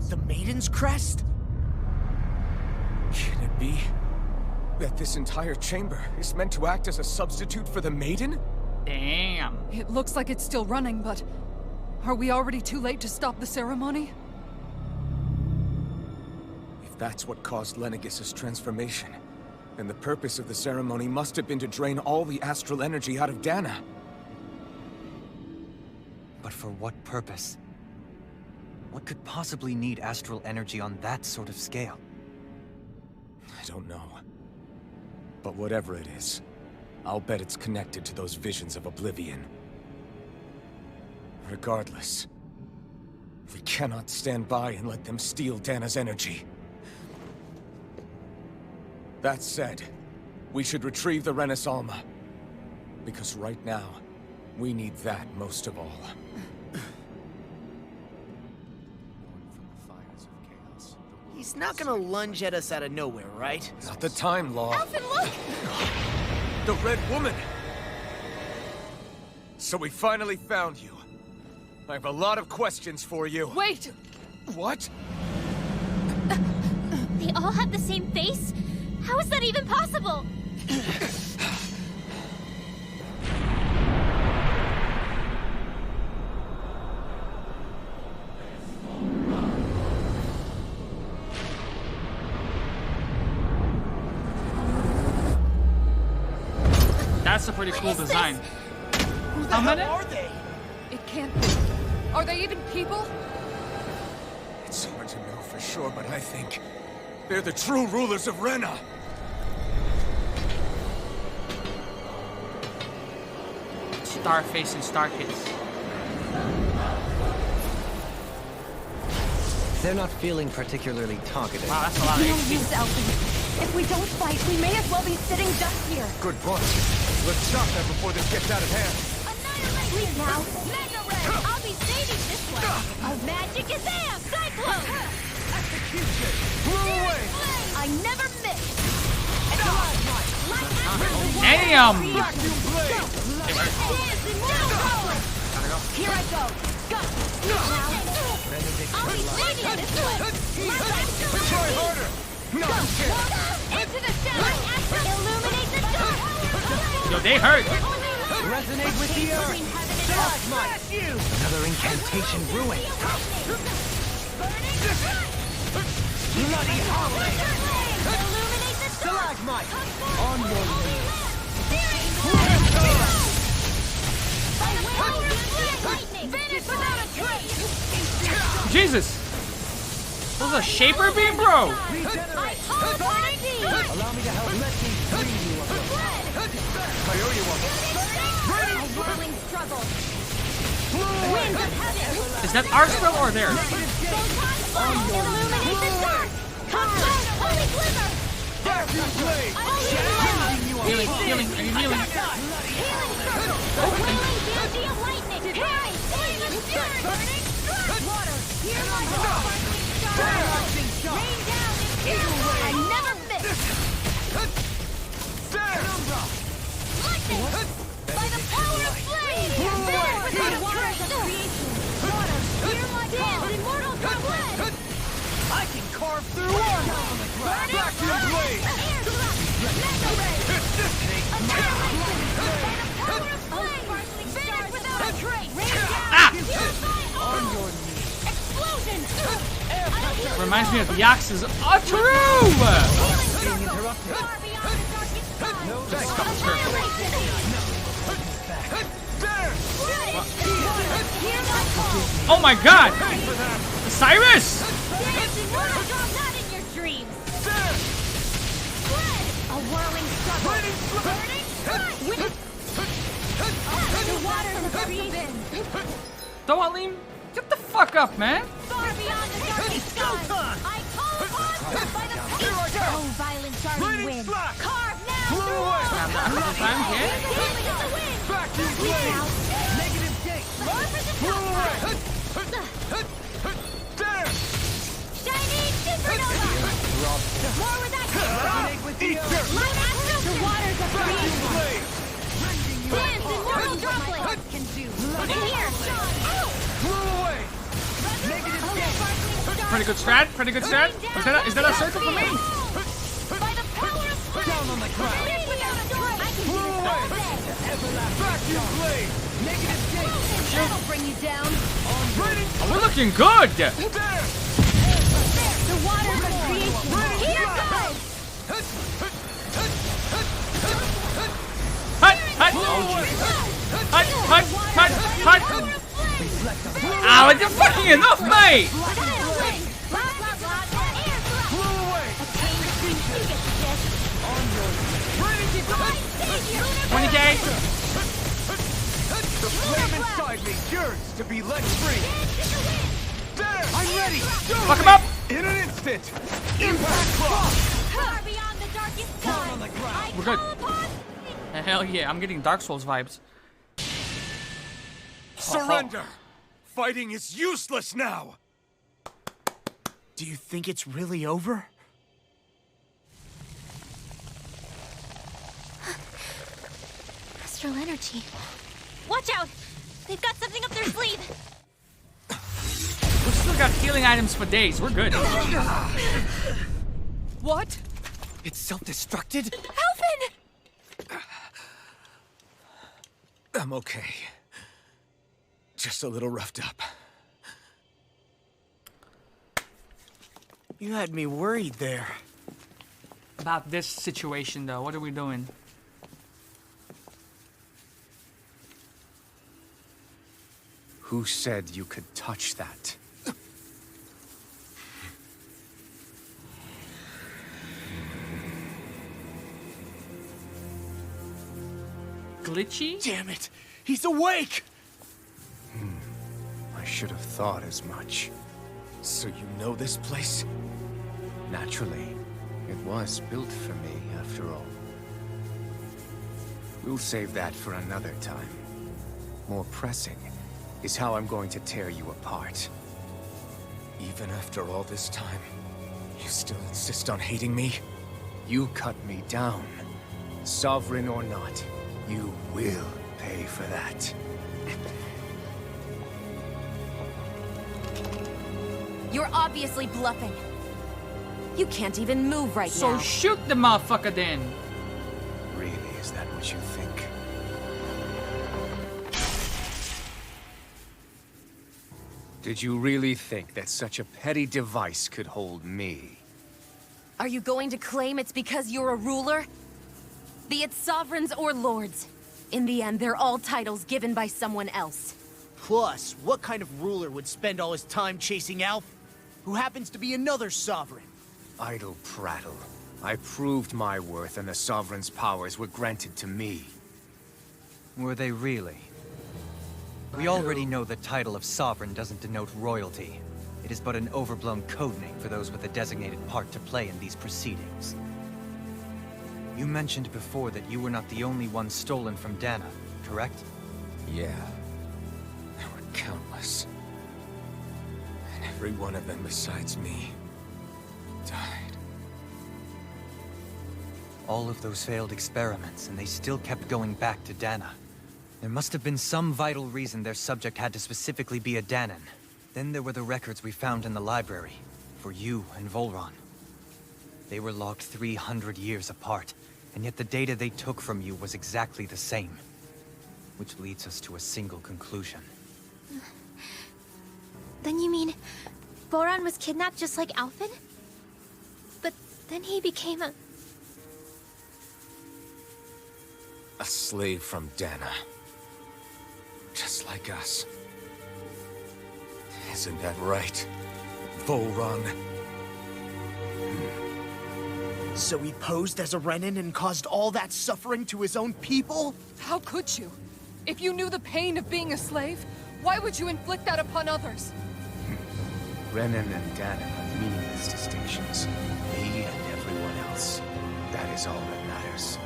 [SPEAKER 11] the Maiden's crest?
[SPEAKER 2] Can it be that this entire chamber is meant to act as a substitute for the Maiden?
[SPEAKER 1] Damn.
[SPEAKER 8] It looks like it's still running, but are we already too late to stop the ceremony?
[SPEAKER 2] If that's what caused Lenegis' transformation, then the purpose of the ceremony must have been to drain all the astral energy out of Dana.
[SPEAKER 5] But for what purpose? What could possibly need astral energy on that sort of scale?
[SPEAKER 2] I don't know. But whatever it is, I'll bet it's connected to those visions of oblivion. Regardless, we cannot stand by and let them steal Dana's energy. That said, we should retrieve the Renis Alma. Because right now, we need that most of all.
[SPEAKER 11] He's not gonna lunge at us out of nowhere, right?
[SPEAKER 2] Not the time, Law.
[SPEAKER 6] Alphen, look!
[SPEAKER 2] The Red Woman! So we finally found you. I have a lot of questions for you.
[SPEAKER 8] Wait!
[SPEAKER 2] What?
[SPEAKER 6] They all have the same face? How is that even possible?
[SPEAKER 1] That's a pretty cool design.
[SPEAKER 8] Who the hell are they? It can't be. Are they even people?
[SPEAKER 2] It's hard to know for sure, but I think they're the true rulers of Rena.
[SPEAKER 1] Starface and Starkids.
[SPEAKER 5] They're not feeling particularly talkative.
[SPEAKER 1] Wow, that's a lot of
[SPEAKER 9] No
[SPEAKER 1] HP.
[SPEAKER 9] use, Alphen. If we don't fight, we may as well be sitting ducks here.
[SPEAKER 2] Good point. Let's stop them before this gets out of hand.
[SPEAKER 6] Sleep now. Mega Red! I'll be saving this one. Oh, magic is there! Cyclone!
[SPEAKER 14] Execution! Blow away!
[SPEAKER 6] I never miss!
[SPEAKER 1] Damn!
[SPEAKER 14] Vacuum blade!
[SPEAKER 6] Here I go! Go! Now! I'll be saving this one!
[SPEAKER 14] Try harder! No!
[SPEAKER 6] Into the shadow! Illuminate the dark!
[SPEAKER 1] Yo, they hurt!
[SPEAKER 14] Resonate with the earth! Stalagmite!
[SPEAKER 5] Another incantation ruined.
[SPEAKER 14] Bloody hollow!
[SPEAKER 6] Illuminate the
[SPEAKER 14] Stalagmite! On your knees!
[SPEAKER 6] Finish without a trace!
[SPEAKER 1] Jesus! Was a shaper beam, bro?
[SPEAKER 14] Allow me to help let me free you of
[SPEAKER 2] I owe you one.
[SPEAKER 6] A whirling struggle! Wind of heaven!
[SPEAKER 1] Is that our spell or theirs?
[SPEAKER 6] Illuminate the dark! Holy glimmer!
[SPEAKER 14] Vacuum blade!
[SPEAKER 1] Healing, healing, are you healing?
[SPEAKER 6] Healing circle! Whirling beauty of lightning! Hurry! Flame of fury! Burning strike! Water! Hear my call! Rain down in fury! I never miss! Lightning! By the power of flame! Fill with the waters of creation! Water! Hear my call! Immortal goblet!
[SPEAKER 14] I can carve through armor! Vacuum blade!
[SPEAKER 1] reminds me of the Axis. Oh, true! Oh my god! Cyrus!
[SPEAKER 16] A whirling struggle. Burning strike. The waters of freezing.
[SPEAKER 1] Doalim, get the fuck up, man!
[SPEAKER 16] Far beyond the darkest sky. I call upon by the power. Oh, violent darting wind. Carve now.
[SPEAKER 14] Back you blade. Negative gate.
[SPEAKER 16] More for the top.
[SPEAKER 14] There.
[SPEAKER 16] Shining supernova. More with that kick. Light after the waters of freezing. Dance immortal droplet. Can do. In here.
[SPEAKER 14] away. Negative gate.
[SPEAKER 1] Pretty good strat, pretty good strat. Is that a circle for me?
[SPEAKER 16] By the power of flame.
[SPEAKER 14] Down on the ground. Blew away. Vacuum blade. Negative gate.
[SPEAKER 16] That'll bring you down.
[SPEAKER 1] Oh, we're looking good.
[SPEAKER 16] The waters of creation. Here goes.
[SPEAKER 1] Hut, hut, hut, hut, hut, hut. Ow, it's fucking enough, mate. 20k.
[SPEAKER 14] The flame inside me yearns to be let free. There, I'm ready.
[SPEAKER 1] Fuck him up.
[SPEAKER 14] In an instant. Impact cross.
[SPEAKER 16] Far beyond the darkest
[SPEAKER 14] Down on the ground.
[SPEAKER 1] We're good. Hell yeah, I'm getting Dark Souls vibes.
[SPEAKER 14] Surrender. Fighting is useless now.
[SPEAKER 11] Do you think it's really over?
[SPEAKER 6] Astral energy. Watch out! They've got something up their sleeve!
[SPEAKER 1] We've still got healing items for days. We're good.
[SPEAKER 14] What? It's self-destructed?
[SPEAKER 6] Alphen!
[SPEAKER 2] I'm okay. Just a little roughed up.
[SPEAKER 11] You had me worried there.
[SPEAKER 1] About this situation, though, what are we doing?
[SPEAKER 2] Who said you could touch that?
[SPEAKER 1] Glitchy?
[SPEAKER 11] Damn it! He's awake!
[SPEAKER 2] I should have thought as much. So you know this place? Naturally. It was built for me, after all. We'll save that for another time. More pressing is how I'm going to tear you apart. Even after all this time, you still insist on hating me? You cut me down. Sovereign or not, you will pay for that.
[SPEAKER 7] You're obviously bluffing. You can't even move right
[SPEAKER 1] So
[SPEAKER 7] now.
[SPEAKER 1] shoot the motherfucker then.
[SPEAKER 2] Really, is that what you think? Did you really think that such a petty device could hold me?
[SPEAKER 7] Are you going to claim it's because you're a ruler? Be it sovereigns or lords. In the end, they're all titles given by someone else.
[SPEAKER 11] Plus, what kind of ruler would spend all his time chasing Alf, who happens to be another sovereign?
[SPEAKER 2] Idle prattle. I proved my worth and the Sovereign's powers were granted to me.
[SPEAKER 5] Were they really? We already know the title of Sovereign doesn't denote royalty. It is but an overblown codename for those with a designated part to play in these proceedings. You mentioned before that you were not the only one stolen from Dana, correct?
[SPEAKER 2] Yeah. There were countless. And every one of them besides me died.
[SPEAKER 5] All of those failed experiments, and they still kept going back to Dana. There must have been some vital reason their subject had to specifically be a Danan. Then there were the records we found in the library, for you and Volron. They were logged 300 years apart, and yet the data they took from you was exactly the same. Which leads us to a single conclusion.
[SPEAKER 6] Then you mean... Voron was kidnapped just like Alphen? But then he became a...
[SPEAKER 2] A slave from Dana. Just like us. Isn't that right, Voron?
[SPEAKER 11] So he posed as a Renan and caused all that suffering to his own people?
[SPEAKER 8] How could you? If you knew the pain of being a slave, why would you inflict that upon others?
[SPEAKER 2] Renan and Dana are meaningless distinctions. Me and everyone else. That is all that matters.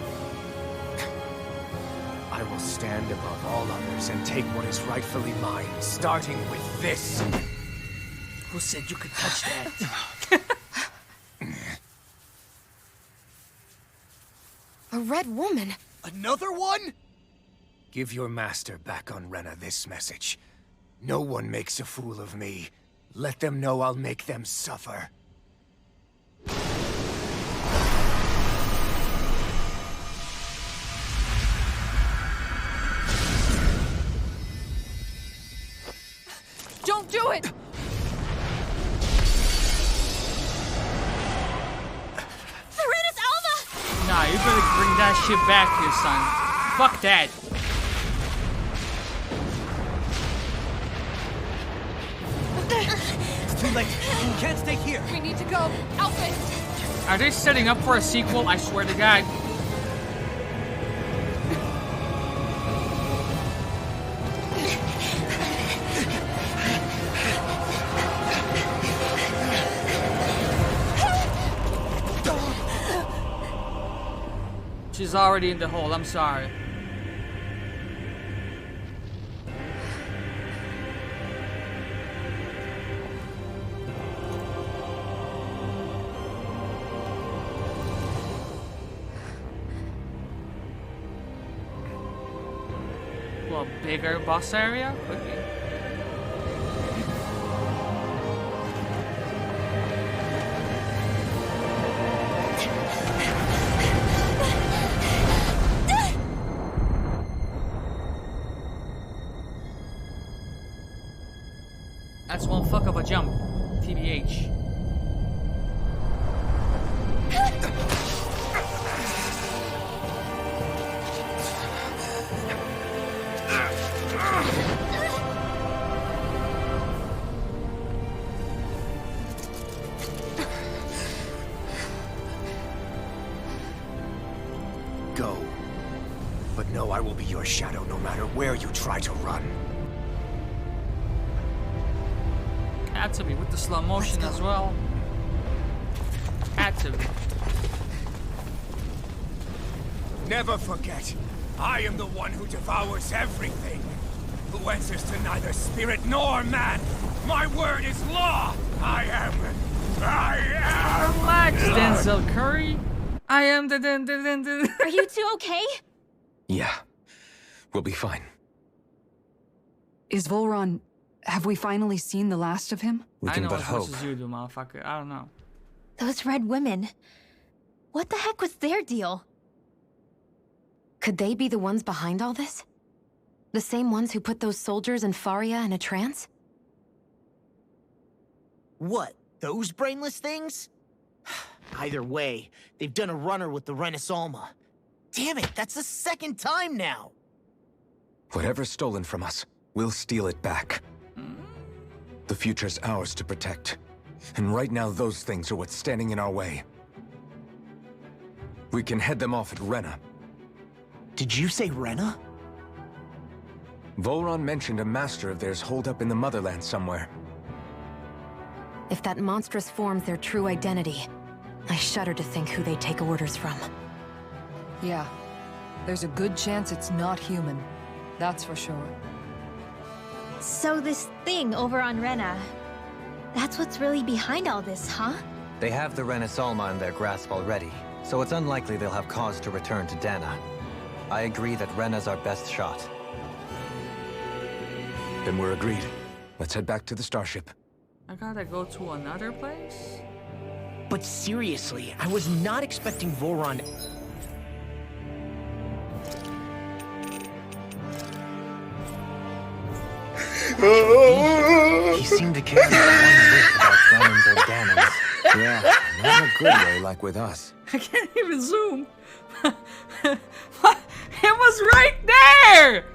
[SPEAKER 2] I will stand above all others and take what is rightfully mine, starting with this.
[SPEAKER 11] Who said you could touch that?
[SPEAKER 7] A red woman?
[SPEAKER 11] Another one?
[SPEAKER 2] Give your master back on Rena this message. No one makes a fool of me. Let them know I'll make them suffer.
[SPEAKER 8] Don't do it!
[SPEAKER 6] Serenus Alva!
[SPEAKER 1] Nah, you better bring that shit back here, son. Fuck that.
[SPEAKER 11] It's too late. You can't stay here.
[SPEAKER 8] We need to go. Alphen!
[SPEAKER 1] Are they setting up for a sequel? I swear to God. She's already in the hole, I'm sorry. Well, bigger boss area? Could be. That's one fuck of a jump. TBH.
[SPEAKER 2] Go. But know I will be your shadow no matter where you try to run.
[SPEAKER 1] Had to be with the slow motion as well. Had to be.
[SPEAKER 2] Never forget, I am the one who devours everything. Who answers to neither spirit nor man. My word is law. I am.
[SPEAKER 1] Relax, Denzel Curry. I am the.
[SPEAKER 6] Are you two okay?
[SPEAKER 2] Yeah, we'll be fine.
[SPEAKER 8] Is Voron... Have we finally seen the last of him?
[SPEAKER 2] We can
[SPEAKER 1] I know
[SPEAKER 2] but
[SPEAKER 1] as
[SPEAKER 2] hope.
[SPEAKER 1] much as you do, motherfucker. I don't know.
[SPEAKER 6] Those red women. What the heck was their deal?
[SPEAKER 7] Could they be the ones behind all this? The same ones who put those soldiers in Faria in a trance?
[SPEAKER 11] What? Those brainless things? Either way, they've done a runner with the Renis Alma. Damn it, that's the second time now!
[SPEAKER 2] Whatever's stolen from us, we'll steal it back. The future's ours to protect. And right now, those things are what's standing in our way. We can head them off at Rena.
[SPEAKER 11] Did you say Rena?
[SPEAKER 2] Voron mentioned a master of theirs holed up in the motherland somewhere.
[SPEAKER 7] If that monstrous form's their true identity, I shudder to think who they take orders from.
[SPEAKER 8] Yeah. There's a good chance it's not human. That's for sure.
[SPEAKER 6] So this thing over on Rena, that's what's really behind all this, huh?
[SPEAKER 5] They have the Renis Alma in their grasp already, so it's unlikely they'll have cause to return to Dana. I agree that Rena's our best shot.
[SPEAKER 2] Then we're agreed. Let's head back to the starship.
[SPEAKER 1] I gotta go to another place?
[SPEAKER 11] But seriously, I was not expecting Voron...
[SPEAKER 5] He seemed to care more than one bit about
[SPEAKER 2] Yeah, not in a good way like with us.
[SPEAKER 1] I can't even zoom. What? It was right there!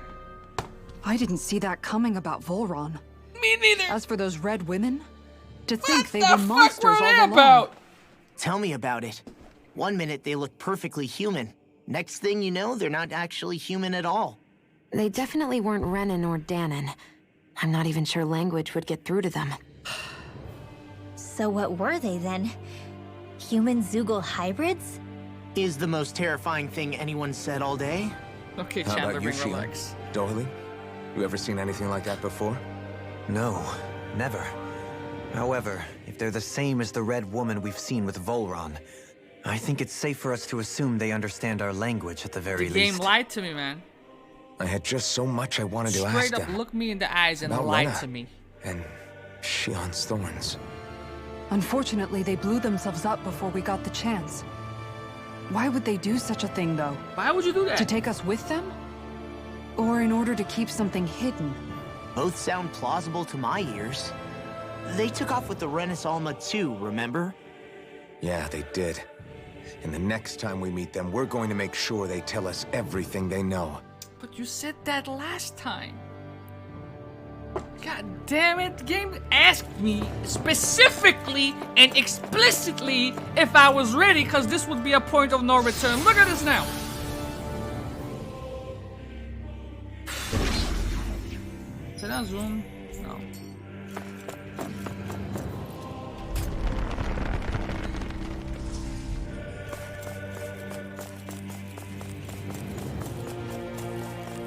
[SPEAKER 8] I didn't see that coming about Volron.
[SPEAKER 1] Me neither.
[SPEAKER 8] As for those red women, to think they
[SPEAKER 1] the
[SPEAKER 8] were
[SPEAKER 1] fuck
[SPEAKER 8] monsters
[SPEAKER 1] were
[SPEAKER 8] all
[SPEAKER 1] they
[SPEAKER 8] along.
[SPEAKER 1] about?
[SPEAKER 11] Tell me about it. One minute they look perfectly human. Next thing you know, they're not actually human at all.
[SPEAKER 7] They definitely weren't Renan or Danon. I'm not even sure language would get through to them.
[SPEAKER 6] So what were they then? Human Zoogle hybrids?
[SPEAKER 11] Is the most terrifying thing anyone said all day.
[SPEAKER 1] Okay,
[SPEAKER 2] How
[SPEAKER 1] Chandler,
[SPEAKER 2] about you,
[SPEAKER 1] bring
[SPEAKER 2] Shion?
[SPEAKER 1] relax.
[SPEAKER 2] Doherty? You ever seen anything like that before?
[SPEAKER 5] No, never. However, if they're the same as the red woman we've seen with Volron, I think it's safe for us to assume they understand our language at the very
[SPEAKER 1] The
[SPEAKER 5] least.
[SPEAKER 1] game lied to me, man.
[SPEAKER 2] I had just so much I wanted to ask
[SPEAKER 1] Straight up
[SPEAKER 2] him.
[SPEAKER 1] look me in the eyes and
[SPEAKER 2] About
[SPEAKER 1] lied
[SPEAKER 2] Rena.
[SPEAKER 1] to me.
[SPEAKER 2] And Shion's thorns.
[SPEAKER 8] Unfortunately, they blew themselves up before we got the chance. Why would they do such a thing, though?
[SPEAKER 1] Why would you do that?
[SPEAKER 8] To take us with them? Or in order to keep something hidden?
[SPEAKER 11] Both sound plausible to my ears. They took off with the Renis Alma too, remember?
[SPEAKER 2] Yeah, they did. And the next time we meet them, we're going to make sure they tell us everything they know.
[SPEAKER 1] But you said that last time. God damn it, the game asked me specifically and explicitly if I was ready, because this would be a point of no return. Look at this now. Did I zoom? No.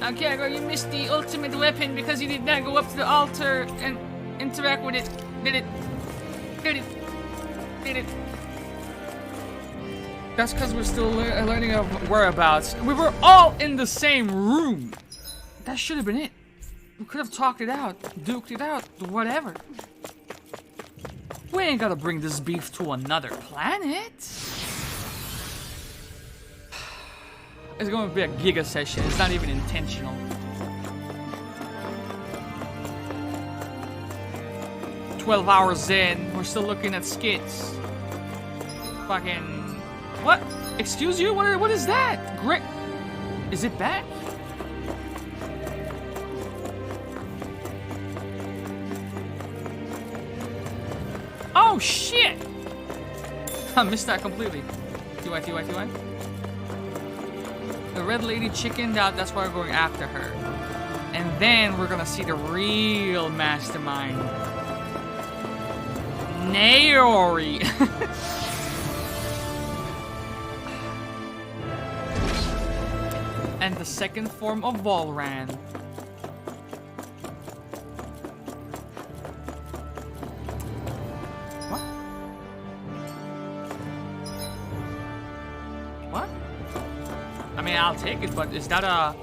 [SPEAKER 1] Okay, girl, you missed the ultimate weapon because you did not go up to the altar and interact with it. Did it? Did it? Did it? That's because we're still learning of whereabouts. We were all in the same room. That should have been it. We could have talked it out, duked it out, whatever. We ain't gotta bring this beef to another planet. It's going to be a giga session. It's not even intentional. "12 hours in, we're still looking at skits. Fucking... What? Excuse you? What is that? Great. Is it back? Oh, shit! I missed that completely. TY. The red lady chickened out, that's why we're going after her. And then we're gonna see the real mastermind. Naori. And the second form of Volran. What? What? I mean, I'll take it, but is that a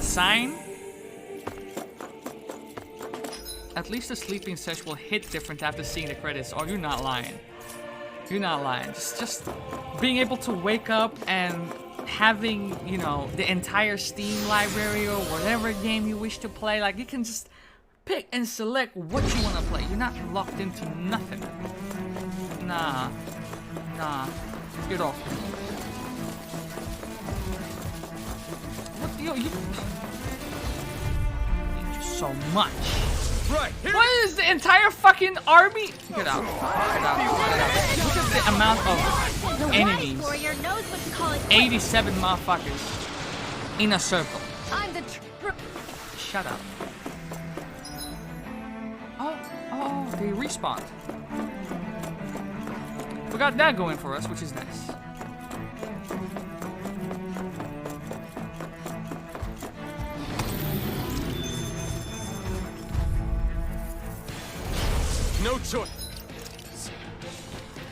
[SPEAKER 1] sign? At least the sleeping sesh will hit different after seeing the credits. Oh, you're not lying. You're not lying. Just being able to wake up and having, you know, the entire Steam library or whatever game you wish to play, like you can just pick and select what you want to play. You're not locked into nothing. Nah. Get off. What, you so much.
[SPEAKER 14] Right.
[SPEAKER 1] What is the entire fucking army? Get out. Look at the amount of enemies. 87 motherfuckers in a circle.
[SPEAKER 14] I'm the
[SPEAKER 1] Shut up. Oh, they respawned. We got that going for us, which is nice.
[SPEAKER 14] No choice.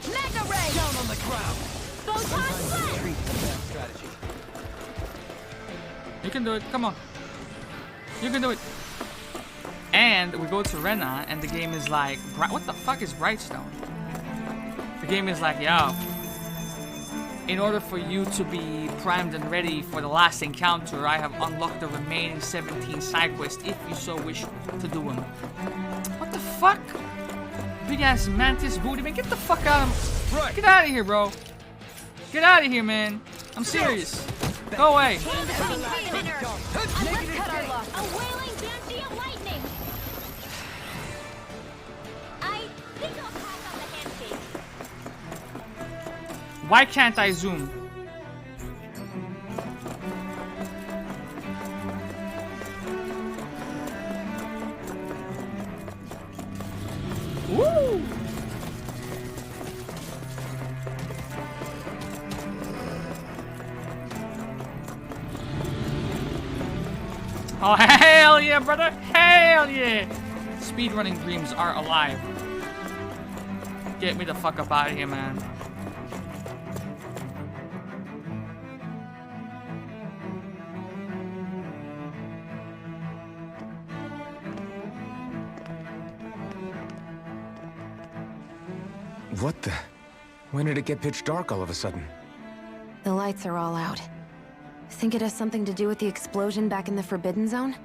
[SPEAKER 16] Mega Ray!
[SPEAKER 14] Down on the ground.
[SPEAKER 16] Photon blast!
[SPEAKER 1] You can do it. Come on. You can do it. And we go to Rena, and the game is like, what the fuck is Brightstone? The game is like, yo, in order for you to be primed and ready for the last encounter, I have unlocked the remaining 17 side quests if you so wish to do them. What the fuck? Big ass mantis booty, man. Get the fuck out of me. Get out of here, bro. Get out of here, man. I'm serious. Go away.
[SPEAKER 14] A wailing banshee of lightning. I think I'll pass on the handshake.
[SPEAKER 1] Why can't I zoom? Woo! Oh, hell yeah, brother! Hell yeah! Speedrunning dreams are alive. Get me the fuck up out of here, man.
[SPEAKER 2] What the? When did it get pitch dark all of a sudden?
[SPEAKER 7] The lights are all out. Think it has something to do with the explosion back in the Forbidden Zone?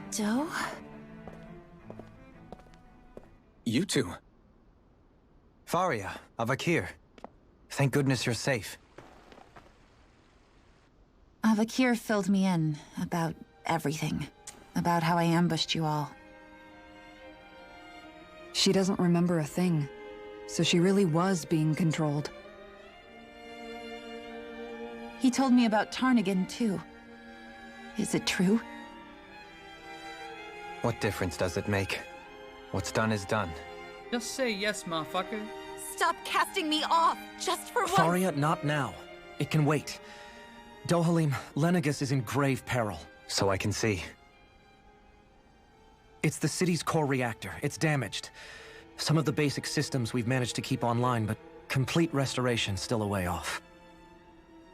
[SPEAKER 15] Doe?
[SPEAKER 2] You two.
[SPEAKER 5] Faria, Avakir. Thank goodness you're safe.
[SPEAKER 15] Avakir filled me in about everything. About how I ambushed you all.
[SPEAKER 8] She doesn't remember a thing. So she really was being controlled.
[SPEAKER 15] He told me about Tarnagin, too. Is it true?
[SPEAKER 5] What difference does it make? What's done is done.
[SPEAKER 1] Just say yes, motherfucker.
[SPEAKER 15] Stop casting me off, just for once!
[SPEAKER 18] Faria, not now. It can wait. Dohalim, Lenegis is in grave peril.
[SPEAKER 5] So I can see.
[SPEAKER 18] It's the city's core reactor. It's damaged. Some of the basic systems we've managed to keep online, but complete restoration still a way off.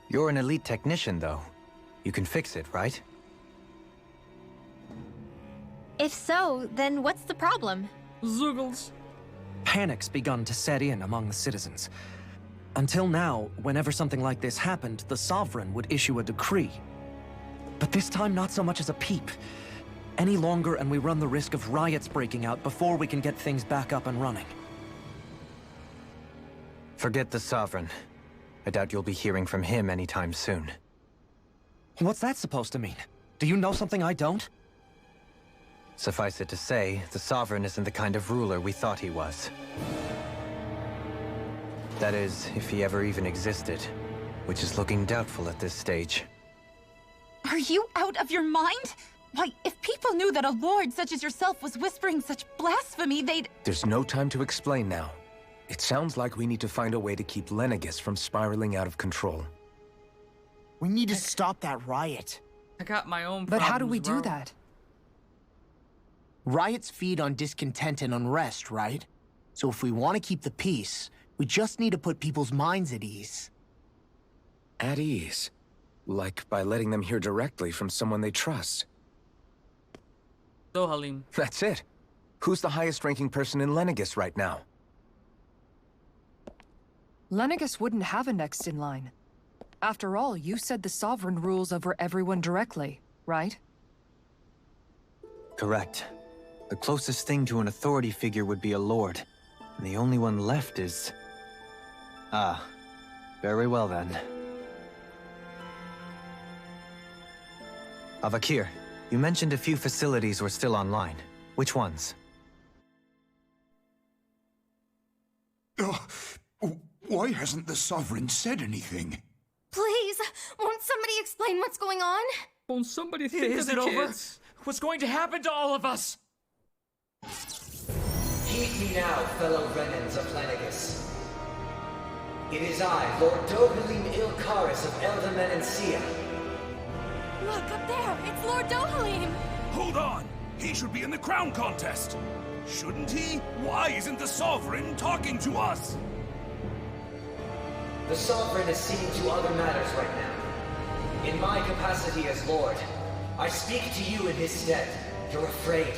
[SPEAKER 5] You're an elite technician, though. You can fix it, right?
[SPEAKER 6] If so, then what's the problem?
[SPEAKER 1] Zoogles.
[SPEAKER 18] Panic's begun to set in among the citizens. Until now, whenever something like this happened, the Sovereign would issue a decree. But this time, not so much as a peep. Any longer, and we run the risk of riots breaking out before we can get things back up and running.
[SPEAKER 5] Forget the Sovereign. I doubt you'll be hearing from him anytime soon.
[SPEAKER 18] What's that supposed to mean? Do you know something I don't?
[SPEAKER 5] Suffice it to say, the Sovereign isn't the kind of ruler we thought he was. That is, if he ever even existed, which is looking doubtful at this stage.
[SPEAKER 15] Are you out of your mind? Why, if people knew that a lord such as yourself was whispering such blasphemy, they'd...
[SPEAKER 2] There's no time to explain now. It sounds like we need to find a way to keep Lenegis from spiraling out of control.
[SPEAKER 11] We need to stop that riot.
[SPEAKER 1] I got my own
[SPEAKER 8] But
[SPEAKER 1] problems,
[SPEAKER 8] how do we
[SPEAKER 1] bro.
[SPEAKER 8] do that?
[SPEAKER 11] Riots feed on discontent and unrest, right? So if we want to keep the peace, we just need to put people's minds at ease.
[SPEAKER 2] At ease? Like by letting them hear directly from someone they trust.
[SPEAKER 1] Dohalim.
[SPEAKER 2] That's it. Who's the highest-ranking person in Lenegis right now?
[SPEAKER 8] Lenegis wouldn't have a next in line. After all, you said the Sovereign rules over everyone directly, right?
[SPEAKER 5] Correct. The closest thing to an authority figure would be a lord. And the only one left is... Ah. Very well then. Avakir, you mentioned a few facilities were still online. Which ones?
[SPEAKER 12] Why hasn't the Sovereign said anything?
[SPEAKER 17] Please, won't somebody explain what's going on?
[SPEAKER 1] Won't somebody think
[SPEAKER 19] Is
[SPEAKER 1] of
[SPEAKER 19] it
[SPEAKER 1] the
[SPEAKER 19] over?
[SPEAKER 1] kids?
[SPEAKER 19] What's going to happen to all of us?
[SPEAKER 20] Heed me now, fellow Renans of Lenegis. It is I, Lord Dohalim Ilkaris of Eldaman and Sia.
[SPEAKER 17] Look, up there! It's Lord Dohalim!
[SPEAKER 12] Hold on! He should be in the crown contest! Shouldn't he? Why isn't the Sovereign talking to us?
[SPEAKER 20] The Sovereign is seeing to other matters right now. In my capacity as Lord, I speak to you in his stead. You're afraid.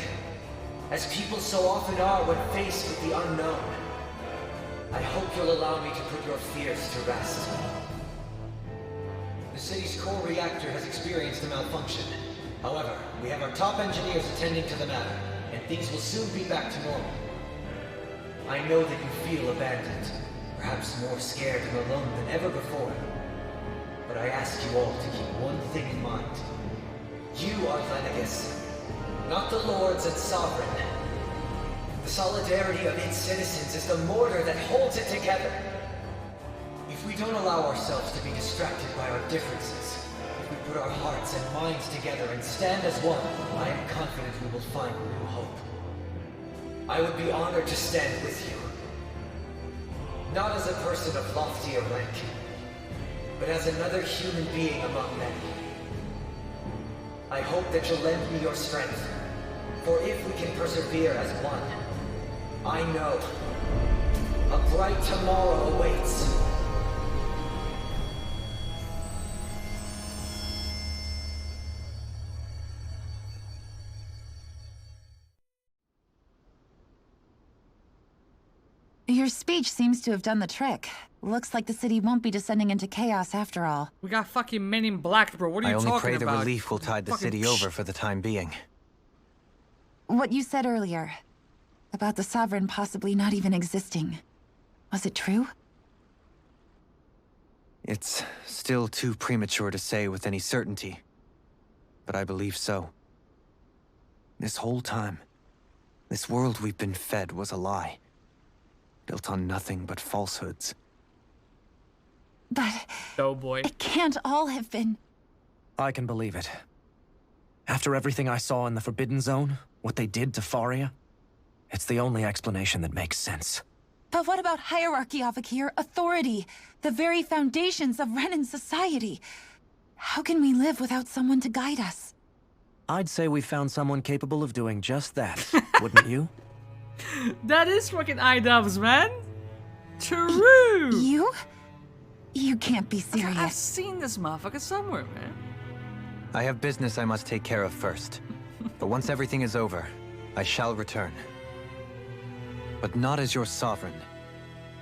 [SPEAKER 20] As people so often are when faced with the unknown. I hope you'll allow me to put your fears to rest. The city's core reactor has experienced a malfunction. However, we have our top engineers attending to the matter, and things will soon be back to normal. I know that you feel abandoned, perhaps more scared and alone than ever before. But I ask you all to keep one thing in mind. You are Lenegis, not the Lords and Sovereign. The solidarity of its citizens is the mortar that holds it together. If we don't allow ourselves to be distracted by our differences, if we put our hearts and minds together and stand as one, I am confident we will find new hope. I would be honored to stand with you. Not as a person of loftier rank, but as another human being among many. I hope that you'll lend me your strength, for if we can persevere as one, I know a bright tomorrow awaits.
[SPEAKER 15] Your speech seems to have done the trick. Looks like the city won't be descending into chaos after all.
[SPEAKER 1] We got fucking Men in Black, bro. What are you talking about?
[SPEAKER 18] I only pray the relief will tide the
[SPEAKER 15] Fucking
[SPEAKER 18] city over for the time being.
[SPEAKER 15] What you said earlier, about the Sovereign possibly not even existing, was it true?
[SPEAKER 18] It's still too premature to say with any certainty, but I believe so. This whole time, this world we've been fed was a lie, built on nothing but falsehoods.
[SPEAKER 15] But
[SPEAKER 1] oh boy,
[SPEAKER 15] it can't all have been.
[SPEAKER 18] I can believe it. After everything I saw in the Forbidden Zone, what they did to Faria, it's the only explanation that makes sense.
[SPEAKER 15] But what about hierarchy, Avakir? Authority, the very foundations of Renan society. How can we live without someone to guide us?
[SPEAKER 18] I'd say we found someone capable of doing just that, wouldn't you?
[SPEAKER 1] That is fucking iDubbbz, man. True.
[SPEAKER 15] You? You can't be serious.
[SPEAKER 1] I've seen this motherfucker somewhere, man.
[SPEAKER 18] I have business I must take care of first. But once everything is over, I shall return. But not as your sovereign,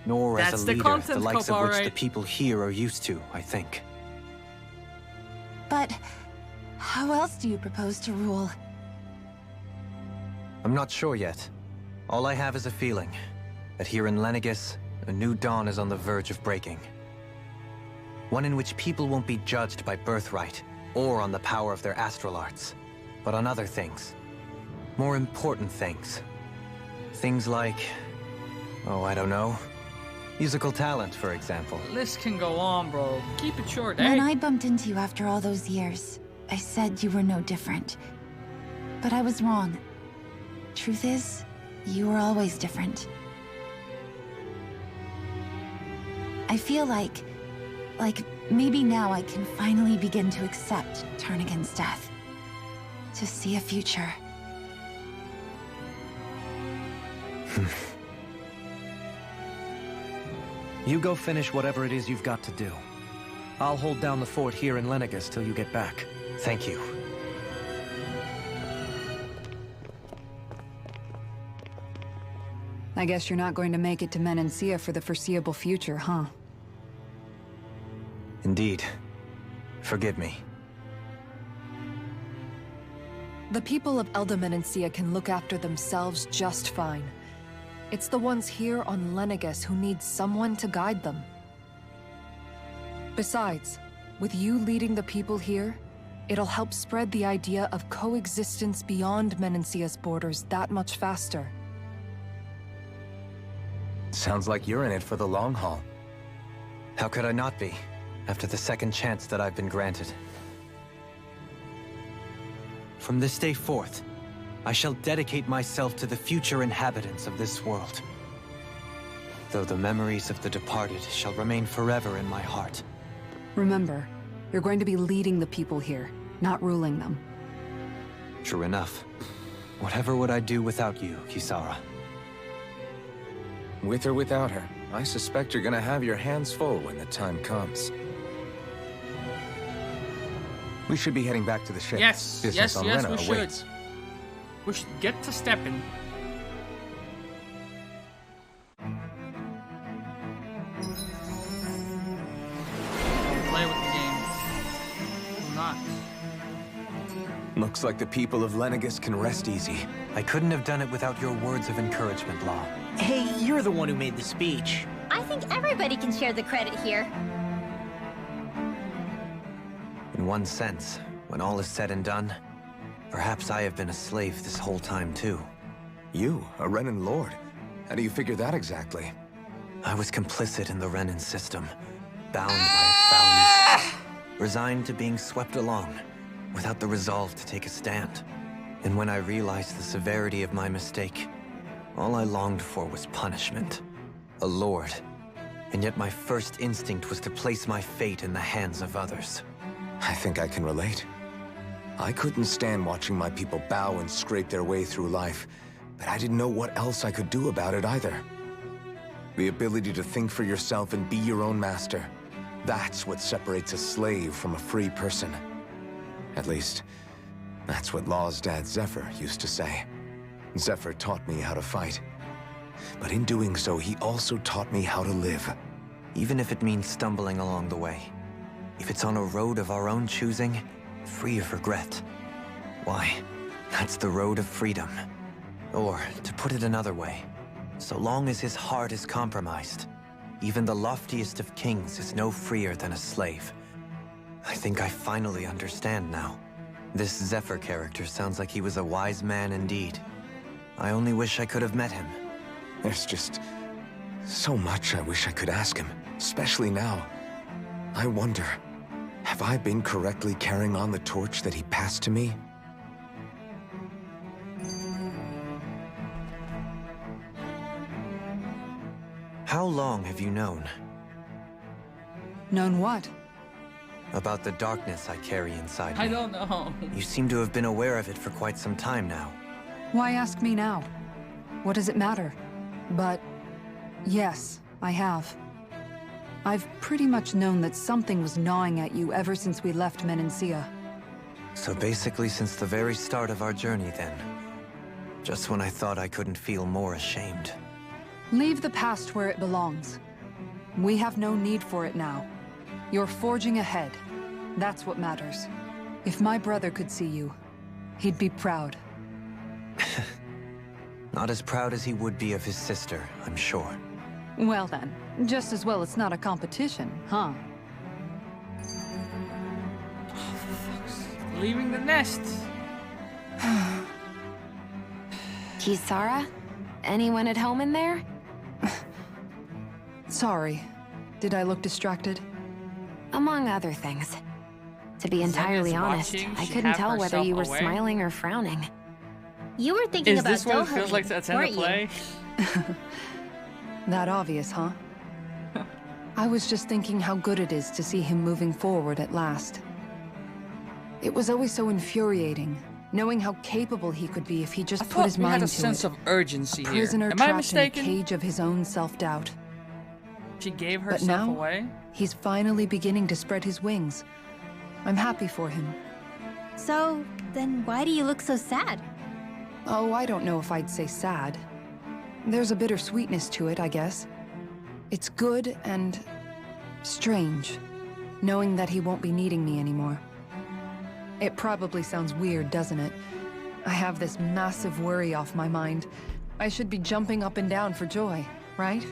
[SPEAKER 18] nor as a leader the likes of which the people here are used to, I think.
[SPEAKER 15] But how else do you propose to rule?
[SPEAKER 18] I'm not sure yet. All I have is a feeling that here in Lenegis, a new dawn is on the verge of breaking. One in which people won't be judged by birthright or on the power of their astral arts, but on other things. More important things. Things like, oh, I don't know, musical talent, for example.
[SPEAKER 1] The list can go on, bro. Keep it short,
[SPEAKER 15] When I bumped into you after all those years, I said you were no different. But I was wrong. Truth is, you were always different. I feel like maybe now I can finally begin to accept Turnagain's death. To see a future.
[SPEAKER 18] You go finish whatever it is you've got to do. I'll hold down the fort here in Lenegis till you get back. Thank you.
[SPEAKER 8] I guess you're not going to make it to Menancia for the foreseeable future, huh?
[SPEAKER 18] Indeed. Forgive me.
[SPEAKER 21] The people of Elda Menancia can look after themselves just fine. It's the ones here on Lenegis who need someone to guide them. Besides, with you leading the people here, it'll help spread the idea of coexistence beyond Menancia's borders that much faster.
[SPEAKER 2] Sounds like you're in it for the long haul.
[SPEAKER 18] How could I not be, after the second chance that I've been granted? From this day forth, I shall dedicate myself to the future inhabitants of this world. Though the memories of the departed shall remain forever in my heart.
[SPEAKER 8] Remember, you're going to be leading the people here, not ruling them.
[SPEAKER 18] True enough. Whatever would I do without you, Kisara?
[SPEAKER 2] With or without her, I suspect you're gonna have your hands full when the time comes. We should be heading back to the ship.
[SPEAKER 1] Yes,
[SPEAKER 2] Business on Rena
[SPEAKER 1] we
[SPEAKER 2] awaits.
[SPEAKER 1] should. We should get to stepping. Play with the game. Do not.
[SPEAKER 2] Looks like the people of Lenegis can rest easy.
[SPEAKER 18] I couldn't have done it without your words of encouragement, Law.
[SPEAKER 11] Hey, you're the one who made the speech.
[SPEAKER 6] I think everybody can share the credit here.
[SPEAKER 18] In one sense, when all is said and done, perhaps I have been a slave this whole time too.
[SPEAKER 2] You, a Renan Lord? How do you figure that exactly?
[SPEAKER 18] I was complicit in the Renan system, bound by its values, resigned to being swept along, without the resolve to take a stand. And when I realized the severity of my mistake, all I longed for was punishment. A lord. And yet my first instinct was to place my fate in the hands of others.
[SPEAKER 2] I think I can relate. I couldn't stand watching my people bow and scrape their way through life, but I didn't know what else I could do about it either. The ability to think for yourself and be your own master. That's what separates a slave from a free person. At least, that's what Law's dad Zephyr used to say. Zephyr taught me how to fight. But in doing so, he also taught me how to live.
[SPEAKER 18] Even if it means stumbling along the way. If it's on a road of our own choosing, free of regret. Why, that's the road of freedom. Or, to put it another way, so long as his heart is compromised, even the loftiest of kings is no freer than a slave. I think I finally understand now. This Zephyr character sounds like he was a wise man indeed. I only wish I could have met him.
[SPEAKER 2] There's just so much I wish I could ask him, especially now. I wonder, have I been correctly carrying on the torch that he passed to me?
[SPEAKER 18] How long have you known?
[SPEAKER 8] Known what?
[SPEAKER 18] About the darkness I carry inside me.
[SPEAKER 1] I don't know.
[SPEAKER 18] You seem to have been aware of it for quite some time now.
[SPEAKER 8] Why ask me now? What does it matter? But yes, I have. I've pretty much known that something was gnawing at you ever since we left Menancia.
[SPEAKER 18] So basically since the very start of our journey then. Just when I thought I couldn't feel more ashamed.
[SPEAKER 8] Leave the past where it belongs. We have no need for it now. You're forging ahead. That's what matters. If my brother could see you, he'd be proud.
[SPEAKER 18] Not as proud as he would be of his sister, I'm sure.
[SPEAKER 8] Well then, just as well it's not a competition, huh?
[SPEAKER 1] Leaving the nest.
[SPEAKER 7] Kisara? Anyone at home in there?
[SPEAKER 8] Sorry. Did I look distracted?
[SPEAKER 7] Among other things. To be entirely honest, I couldn't tell whether you were smiling or frowning.
[SPEAKER 6] You were thinking about
[SPEAKER 1] Is this what it feels like to attend a play?
[SPEAKER 8] That obvious, huh? I was just thinking how good it is to see him moving forward at last. It was always so infuriating, knowing how capable he could be if he just put his mind to it.
[SPEAKER 1] I had a sense of urgency
[SPEAKER 8] here. A prisoner
[SPEAKER 1] Am I
[SPEAKER 8] trapped
[SPEAKER 1] mistaken?
[SPEAKER 8] in a cage of his own self-doubt.
[SPEAKER 1] She gave
[SPEAKER 8] But
[SPEAKER 1] herself
[SPEAKER 8] now,
[SPEAKER 1] away?
[SPEAKER 8] he's finally beginning to spread his wings. I'm happy for him.
[SPEAKER 6] So, then why do you look so sad?
[SPEAKER 8] Oh, I don't know if I'd say sad. There's a bittersweetness to it, I guess. It's good and strange, knowing that he won't be needing me anymore. It probably sounds weird, doesn't it? I have this massive worry off my mind. I should be jumping up and down for joy, right?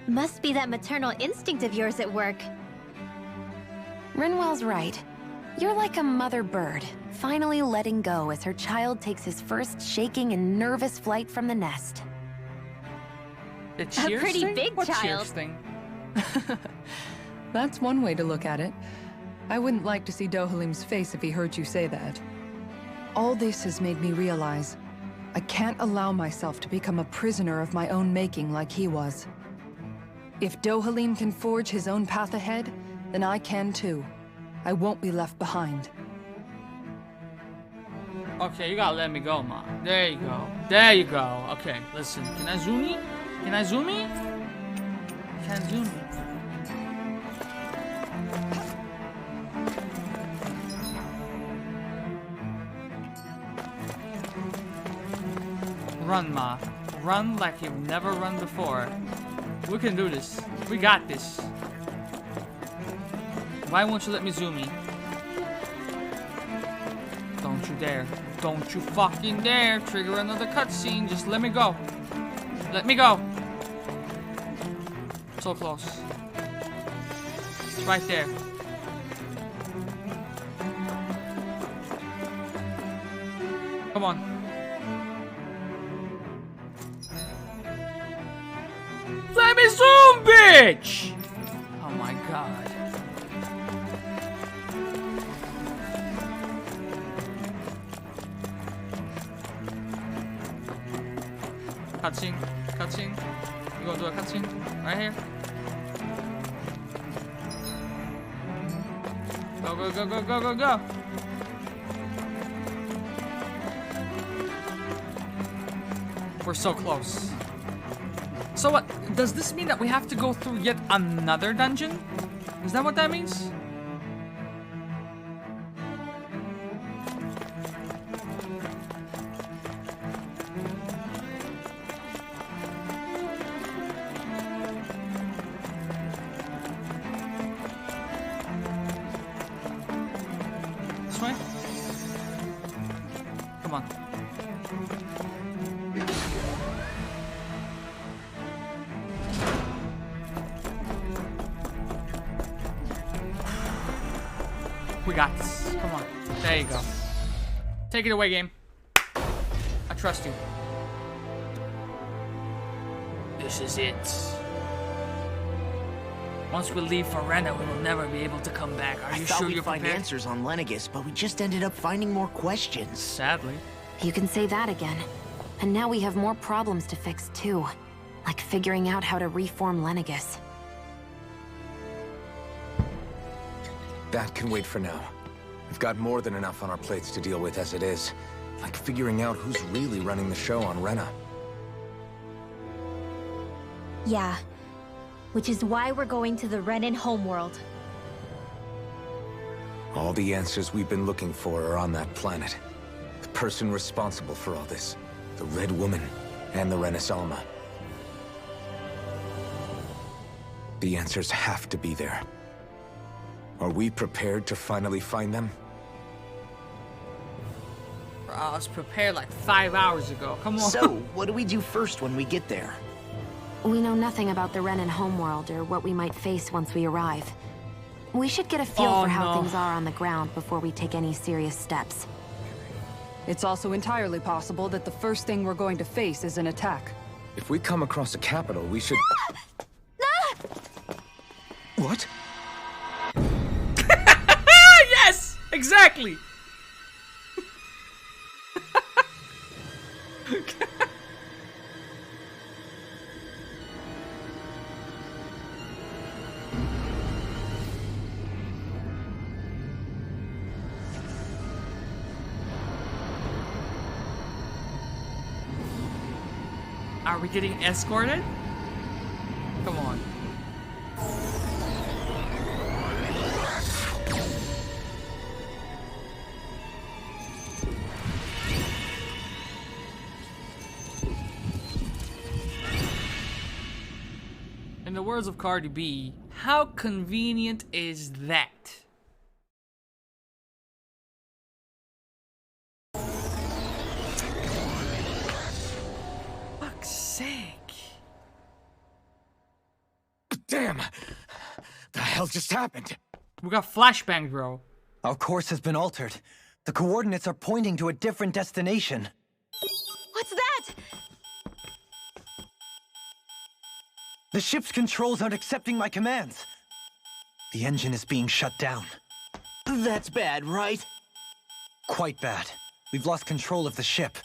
[SPEAKER 6] Must be that maternal instinct of yours at work.
[SPEAKER 7] Rinwell's right. You're like a mother bird, finally letting go as her child takes his first shaking and nervous flight from the nest.
[SPEAKER 1] The
[SPEAKER 6] A
[SPEAKER 1] cheers
[SPEAKER 6] pretty
[SPEAKER 1] thing?
[SPEAKER 6] big
[SPEAKER 1] What
[SPEAKER 6] child.
[SPEAKER 1] cheers thing?
[SPEAKER 8] That's one way to look at it. I wouldn't like to see Dohalim's face if he heard you say that. All this has made me realize I can't allow myself to become a prisoner of my own making like he was. If Dohalim can forge his own path ahead, then I can too. I won't be left behind.
[SPEAKER 1] Okay, you gotta let me go, Ma. There you go. There you go. Okay, listen. Can I zoom me? Can I zoom me? Can't zoom me. Run, Ma. Run like you've never run before. We can do this. We got this. Why won't you let me zoom me? The you dare. Don't you fucking dare trigger another cutscene. Just let me go. Let me go. So close. It's right there. Come on. Let me zoom, bitch! Oh my god. Cutscene. Cutscene. You gonna do a cutscene? Right here. Go, go, go, go, go, go, go. We're so close. So what? Does this mean that we have to go through yet another dungeon? Is that what that means? This way? Come on. We got this. Come on. There you go. Take it away, game. I trust you. This is it. Once we leave for Rena, we will never be able to come back. Are you sure you're prepared?
[SPEAKER 11] I thought we'd find answers on Lenegus, but we just ended up finding more questions.
[SPEAKER 1] Sadly.
[SPEAKER 7] You can say that again. And now we have more problems to fix, too. Like figuring out how to reform Lenegus.
[SPEAKER 2] That can wait for now. We've got more than enough on our plates to deal with as it is. Like figuring out who's really running the show on Rena.
[SPEAKER 6] Yeah. Which is why we're going to the Renan homeworld.
[SPEAKER 2] All the answers we've been looking for are on that planet. The person responsible for all this. The Red Woman and the Renis Alma. The answers have to be there. Are we prepared to finally find them?
[SPEAKER 1] Bro, I was prepared like 5 hours ago. Come on.
[SPEAKER 11] So, what do we do first when we get there?
[SPEAKER 7] We know nothing about the Renan homeworld or what we might face once we arrive. We should get a feel for how things are on the ground before we take any serious steps.
[SPEAKER 8] It's also entirely possible that the first thing we're going to face is an attack.
[SPEAKER 2] If we come across a capital, we should... What?
[SPEAKER 1] Yes! Exactly! Are we getting escorted? Come on. In the words of Cardi B, how convenient is that? Fuck's sake.
[SPEAKER 2] Damn! The hell just happened?
[SPEAKER 1] We got flashbang, bro.
[SPEAKER 18] Our course has been altered. The coordinates are pointing to a different destination.
[SPEAKER 6] What's that?
[SPEAKER 18] The ship's controls aren't accepting my commands. The engine is being shut down.
[SPEAKER 11] That's bad, right?
[SPEAKER 18] Quite bad. We've lost control of the ship.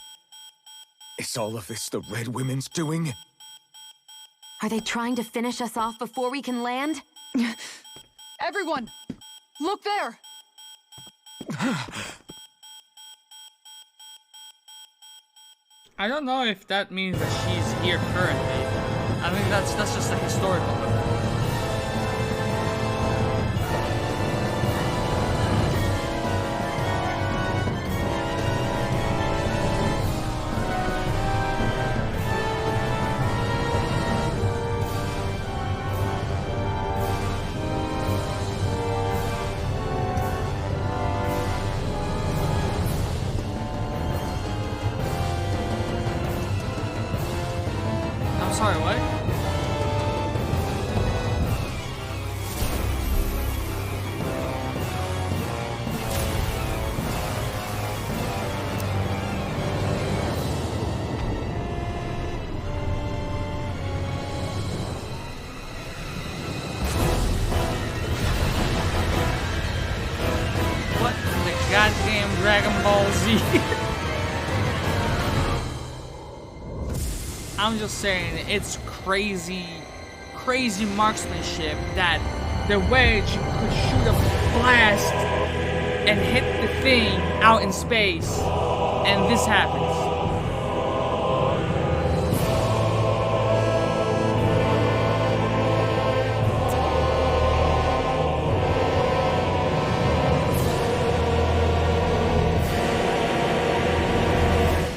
[SPEAKER 2] Is all of this the Red Women's doing?
[SPEAKER 7] Are they trying to finish us off before we can land?
[SPEAKER 8] Everyone! Look there!
[SPEAKER 1] I don't know if that means that she's here currently. I think that's just a historical look. goddamn Dragon Ball Z. I'm just saying, it's crazy marksmanship that the Wedge could shoot a blast and hit the thing out in space, and this happens.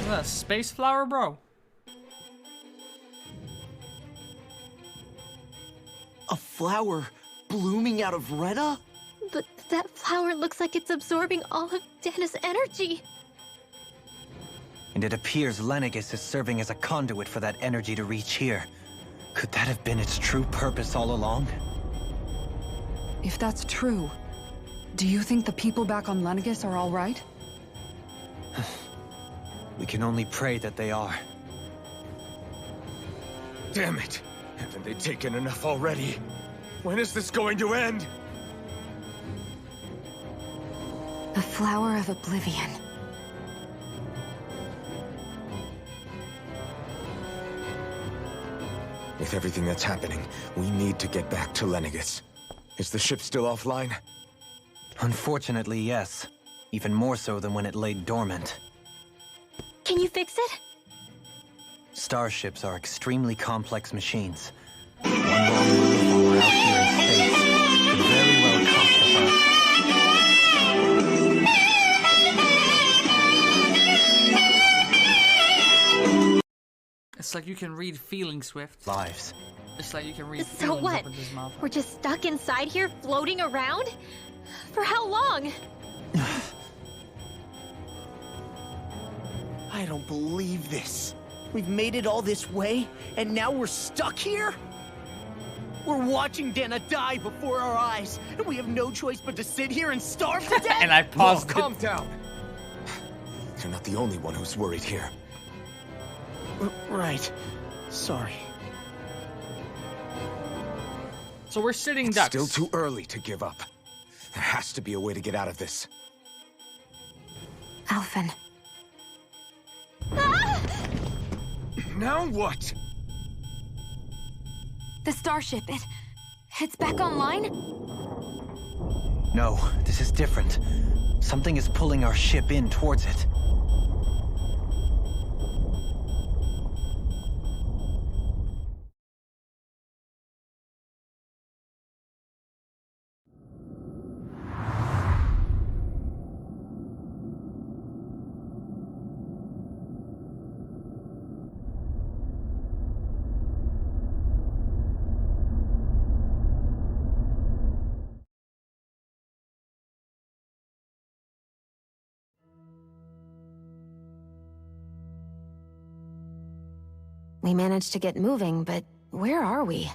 [SPEAKER 1] Is that a space flower, bro?
[SPEAKER 11] A flower blooming out of Rena?
[SPEAKER 6] But that flower looks like it's absorbing all of Dana's energy.
[SPEAKER 18] And it appears Lenegis is serving as a conduit for that energy to reach here. Could that have been its true purpose all along?
[SPEAKER 8] If that's true, do you think the people back on Lenegis are all right?
[SPEAKER 18] We can only pray that they are.
[SPEAKER 2] Damn it! Haven't they taken enough already? When is this going to end?
[SPEAKER 7] The Flower of Oblivion.
[SPEAKER 2] With everything that's happening, we need to get back to Lenegis. Is the ship still offline?
[SPEAKER 18] Unfortunately, yes. Even more so than when it lay dormant.
[SPEAKER 6] Can you fix it?
[SPEAKER 18] Starships are extremely complex machines. One wrong move while out here in space could very well cost us
[SPEAKER 1] It's like you can read feelings, Swift.
[SPEAKER 18] Lives.
[SPEAKER 1] It's like you can read
[SPEAKER 6] So
[SPEAKER 1] feelings
[SPEAKER 6] what?
[SPEAKER 1] up in his mouth.
[SPEAKER 6] We're just stuck inside here, floating around? For how long?
[SPEAKER 11] I don't believe this. We've made it all this way, and now we're stuck here? We're watching Dana die before our eyes, and we have no choice but to sit here and starve to death?
[SPEAKER 1] And I paused.
[SPEAKER 2] Calm down. You're not the only one who's worried here.
[SPEAKER 11] Right. Sorry.
[SPEAKER 1] So we're sitting
[SPEAKER 2] It's
[SPEAKER 1] ducks.
[SPEAKER 2] still too early to give up. There has to be a way to get out of this.
[SPEAKER 7] Alphen.
[SPEAKER 2] Now what?
[SPEAKER 7] The starship, it's back online?
[SPEAKER 18] No, this is different. Something is pulling our ship in towards it.
[SPEAKER 7] We managed to get moving, but where are we?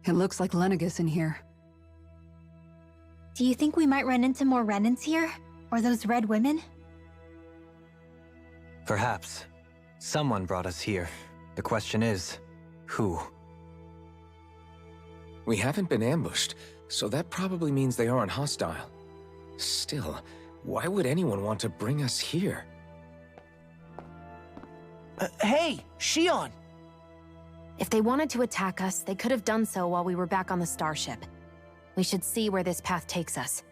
[SPEAKER 8] It looks like Lenegis in here.
[SPEAKER 6] Do you think we might run into more Renans here? Or those red women?
[SPEAKER 18] Perhaps. Someone brought us here. The question is, who?
[SPEAKER 2] We haven't been ambushed, so that probably means they aren't hostile. Still, why would anyone want to bring us here?
[SPEAKER 11] Hey, Shion!
[SPEAKER 7] If they wanted to attack us, they could have done so while we were back on the starship. We should see where this path takes us.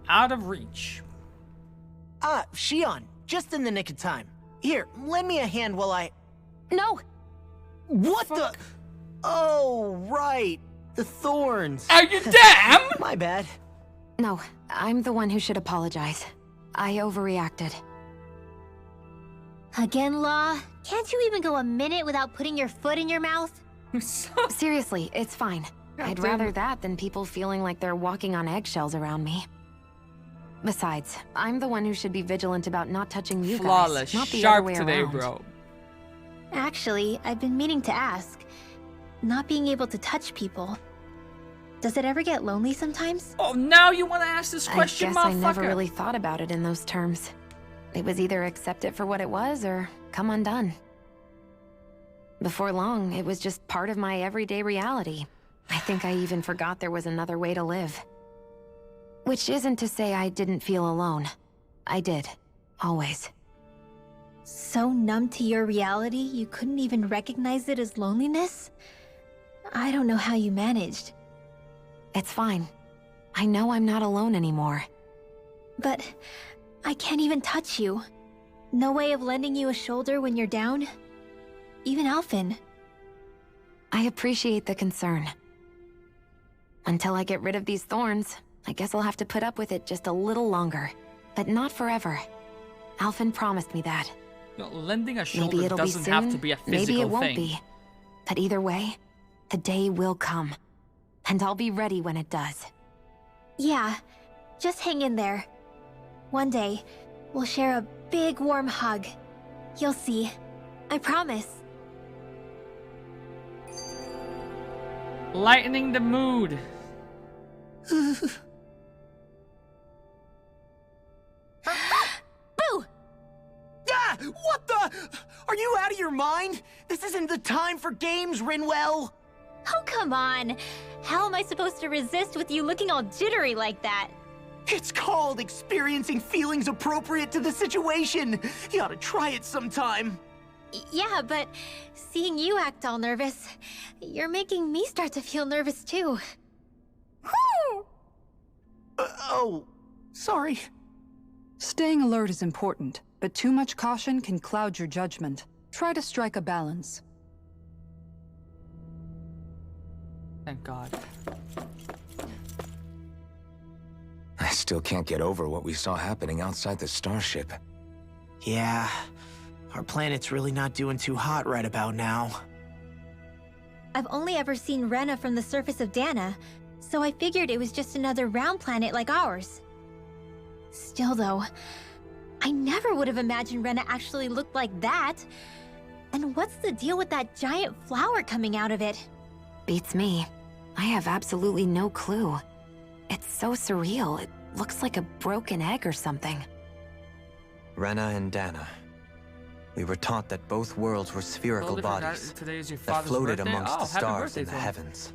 [SPEAKER 1] Out of reach.
[SPEAKER 11] Ah, Shion, just in the nick of time. Here, lend me a hand while I...
[SPEAKER 7] No!
[SPEAKER 11] What the... Oh, right. The thorns.
[SPEAKER 1] Are you damn?
[SPEAKER 11] My bad.
[SPEAKER 7] No, I'm the one who should apologize. I overreacted.
[SPEAKER 6] Again, Law? Can't you even go a minute without putting your foot in your mouth?
[SPEAKER 7] Seriously, it's fine. I'd rather that than people feeling like they're walking on eggshells around me. Besides, I'm the one who should be vigilant about not touching you
[SPEAKER 1] Flawless,
[SPEAKER 7] guys, not the
[SPEAKER 1] sharp
[SPEAKER 7] other way
[SPEAKER 1] today,
[SPEAKER 7] around.
[SPEAKER 1] bro.
[SPEAKER 6] Actually, I've been meaning to ask. Not being able to touch people, does it ever get lonely sometimes?
[SPEAKER 1] Oh, now you want to ask this question,
[SPEAKER 7] I guess
[SPEAKER 1] motherfucker?
[SPEAKER 7] I never really thought about it in those terms. It was either accept it for what it was or come undone. Before long, it was just part of my everyday reality. I think I even forgot there was another way to live. Which isn't to say I didn't feel alone. I did. Always.
[SPEAKER 6] So numb to your reality, you couldn't even recognize it as loneliness? I don't know how you managed.
[SPEAKER 7] It's fine. I know I'm not alone anymore.
[SPEAKER 6] But I can't even touch you. No way of lending you a shoulder when you're down? Even Alphen.
[SPEAKER 7] I appreciate the concern. Until I get rid of these thorns, I guess I'll have to put up with it just a little longer. But not forever. Alphen promised me that.
[SPEAKER 1] No, lending a shoulder
[SPEAKER 7] Maybe it'll
[SPEAKER 1] doesn't
[SPEAKER 7] be soon,
[SPEAKER 1] have to be a physical
[SPEAKER 7] maybe it won't
[SPEAKER 1] thing.
[SPEAKER 7] be. But either way, the day will come. And I'll be ready when it does.
[SPEAKER 6] Yeah, just hang in there. One day, we'll share a big warm hug. You'll see. I promise.
[SPEAKER 1] Lightening the mood.
[SPEAKER 6] Boo!
[SPEAKER 11] Ah! What the? Are you out of your mind? This isn't the time for games, Rinwell!
[SPEAKER 6] Oh, come on. How am I supposed to resist with you looking all jittery like that?
[SPEAKER 11] It's called experiencing feelings appropriate to the situation. You ought to try it sometime.
[SPEAKER 6] Yeah, but seeing you act all nervous, you're making me start to feel nervous too.
[SPEAKER 11] Oh, sorry.
[SPEAKER 8] Staying alert is important, but too much caution can cloud your judgment. Try to strike a balance.
[SPEAKER 1] Thank God.
[SPEAKER 2] I still can't get over what we saw happening outside the starship.
[SPEAKER 11] Yeah, our planet's really not doing too hot right about now.
[SPEAKER 6] I've only ever seen Rena from the surface of Dana, so I figured it was just another round planet like ours. Still though, I never would have imagined Rena actually looked like that. And what's the deal with that giant flower coming out of it?
[SPEAKER 7] Beats me. I have absolutely no clue. It's so surreal. It looks like a broken egg or something.
[SPEAKER 5] Rena and Dana. We were taught that both worlds were spherical bodies
[SPEAKER 1] Today is your
[SPEAKER 5] that
[SPEAKER 1] father's
[SPEAKER 5] floated
[SPEAKER 1] birthday?
[SPEAKER 5] amongst
[SPEAKER 1] Oh,
[SPEAKER 5] the
[SPEAKER 1] happy
[SPEAKER 5] stars
[SPEAKER 1] birthday
[SPEAKER 5] in the
[SPEAKER 1] to him.
[SPEAKER 5] heavens.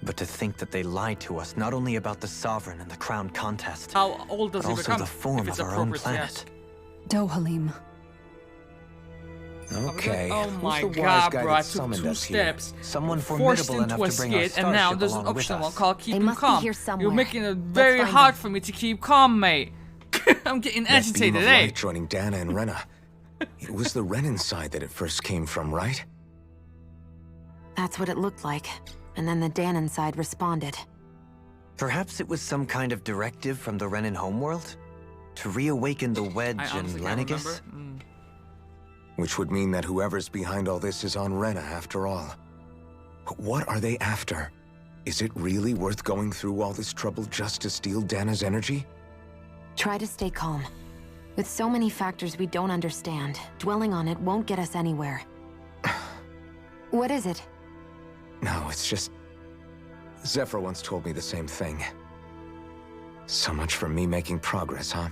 [SPEAKER 5] But to think that they lied to us not only about the Sovereign and the Crown contest,
[SPEAKER 1] How old does
[SPEAKER 5] but
[SPEAKER 1] he
[SPEAKER 5] also
[SPEAKER 1] become?
[SPEAKER 5] the form
[SPEAKER 1] if it's
[SPEAKER 5] of our own
[SPEAKER 1] appropriate to
[SPEAKER 5] planet.
[SPEAKER 1] ask?
[SPEAKER 8] Dohalim.
[SPEAKER 2] Okay,
[SPEAKER 1] Oh
[SPEAKER 2] who's
[SPEAKER 1] my
[SPEAKER 2] the wise
[SPEAKER 1] God,
[SPEAKER 2] guy
[SPEAKER 1] bro!
[SPEAKER 2] that
[SPEAKER 1] I took
[SPEAKER 2] summoned
[SPEAKER 1] 2
[SPEAKER 2] us here?
[SPEAKER 1] steps,
[SPEAKER 5] Someone
[SPEAKER 1] forced
[SPEAKER 5] formidable
[SPEAKER 1] into a
[SPEAKER 5] enough to bring our
[SPEAKER 1] skid, and now
[SPEAKER 5] starship
[SPEAKER 1] there's an
[SPEAKER 5] along with
[SPEAKER 1] optional one
[SPEAKER 5] us.
[SPEAKER 1] called Keep
[SPEAKER 7] They
[SPEAKER 1] Him
[SPEAKER 7] must be
[SPEAKER 1] Calm.
[SPEAKER 7] here
[SPEAKER 1] You're
[SPEAKER 7] somewhere.
[SPEAKER 1] making it
[SPEAKER 7] Let's
[SPEAKER 1] very
[SPEAKER 7] find
[SPEAKER 1] hard
[SPEAKER 7] them.
[SPEAKER 1] for me to keep calm, mate. I'm getting
[SPEAKER 2] That beam
[SPEAKER 1] agitated,
[SPEAKER 2] of
[SPEAKER 1] eh?
[SPEAKER 2] light joining Dana and Rena. It was the Renan side that it first came from, right?
[SPEAKER 7] That's what it looked like. And then the Danon side responded.
[SPEAKER 5] Perhaps it was some kind of directive from the Renan homeworld? To reawaken the wedge
[SPEAKER 1] I
[SPEAKER 5] in
[SPEAKER 1] honestly can't
[SPEAKER 5] Lenegus?
[SPEAKER 1] remember.
[SPEAKER 2] Which would mean that whoever's behind all this is on Rena after all. But what are they after? Is it really worth going through all this trouble just to steal Dana's energy?
[SPEAKER 7] Try to stay calm. With so many factors we don't understand, dwelling on it won't get us anywhere. What is it?
[SPEAKER 2] No, it's just... Zephyr once told me the same thing. So much for me making progress, huh?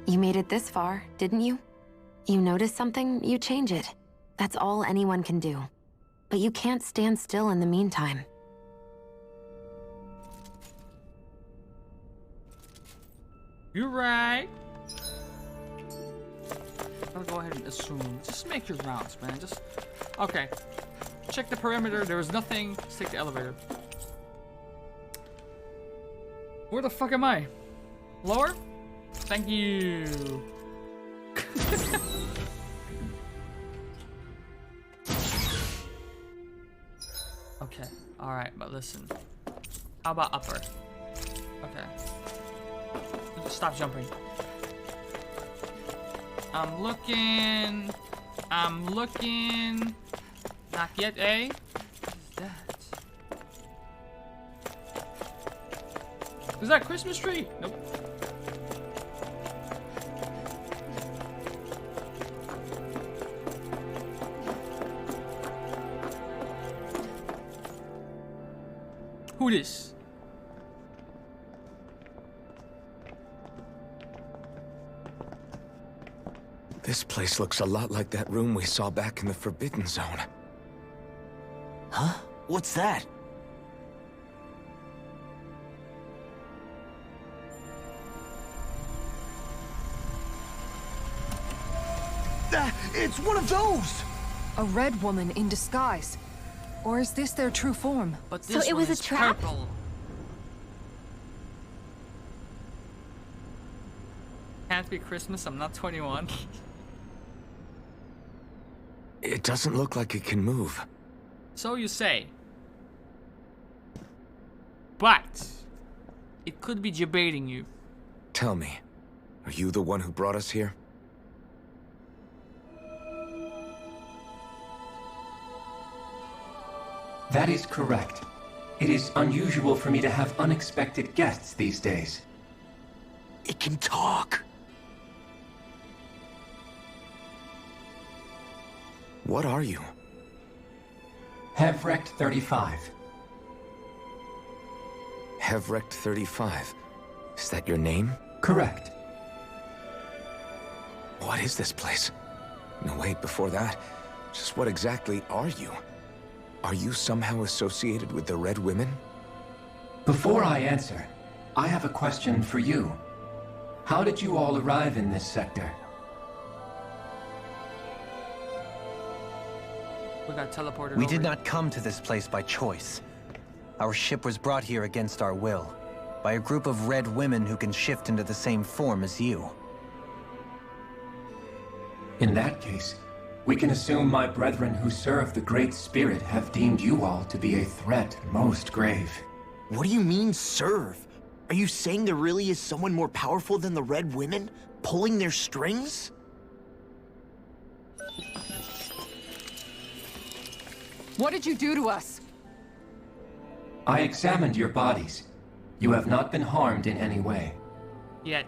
[SPEAKER 7] You made it this far, didn't you? You notice something, you change it. That's all anyone can do. But you can't stand still in the meantime.
[SPEAKER 1] You're right. I'll go ahead and assume. Just make your rounds, man. Just... Okay. Check the perimeter. There is nothing. Just take the elevator. Where the fuck am I? Lower? Thank you. Okay. Alright, but listen. How about upper? Okay. Stop jumping. I'm looking. I'm looking. Not yet, eh? What is that? Is that a Christmas tree? Nope. Who this?
[SPEAKER 2] This place looks a lot like that room we saw back in the Forbidden Zone.
[SPEAKER 4] Huh? What's that? It's one of those!
[SPEAKER 8] A red woman in disguise. Or is this their true form?
[SPEAKER 1] But
[SPEAKER 6] So it was a trap?
[SPEAKER 1] Purple. Can't be Christmas, I'm not 21.
[SPEAKER 2] It doesn't look like it can move.
[SPEAKER 1] So you say. But it could be debating you.
[SPEAKER 2] Tell me, are you the one who brought us here?
[SPEAKER 10] That is correct. It is unusual for me to have unexpected guests these days.
[SPEAKER 4] It can talk.
[SPEAKER 2] What are you?
[SPEAKER 10] Hevrect 35.
[SPEAKER 2] Hevrect 35. Is that your name?
[SPEAKER 10] Correct.
[SPEAKER 2] What is this place? No, wait, before that, just what exactly are you? Are you somehow associated with the Red Women?
[SPEAKER 10] Before I answer, I have a question for you. How did you all arrive in this sector?
[SPEAKER 1] We got teleported
[SPEAKER 18] We
[SPEAKER 1] over.
[SPEAKER 18] did not come to this place by choice. Our ship was brought here against our will, by a group of red women who can shift into the same form as you.
[SPEAKER 10] In that case, we can assume my brethren who serve the Great Spirit have deemed you all to be a threat most grave.
[SPEAKER 11] What do you mean, serve? Are you saying there really is someone more powerful than the Red Women, pulling their strings?
[SPEAKER 8] What did you do to us?
[SPEAKER 10] I examined your bodies. You have not been harmed in any way.
[SPEAKER 1] Yet.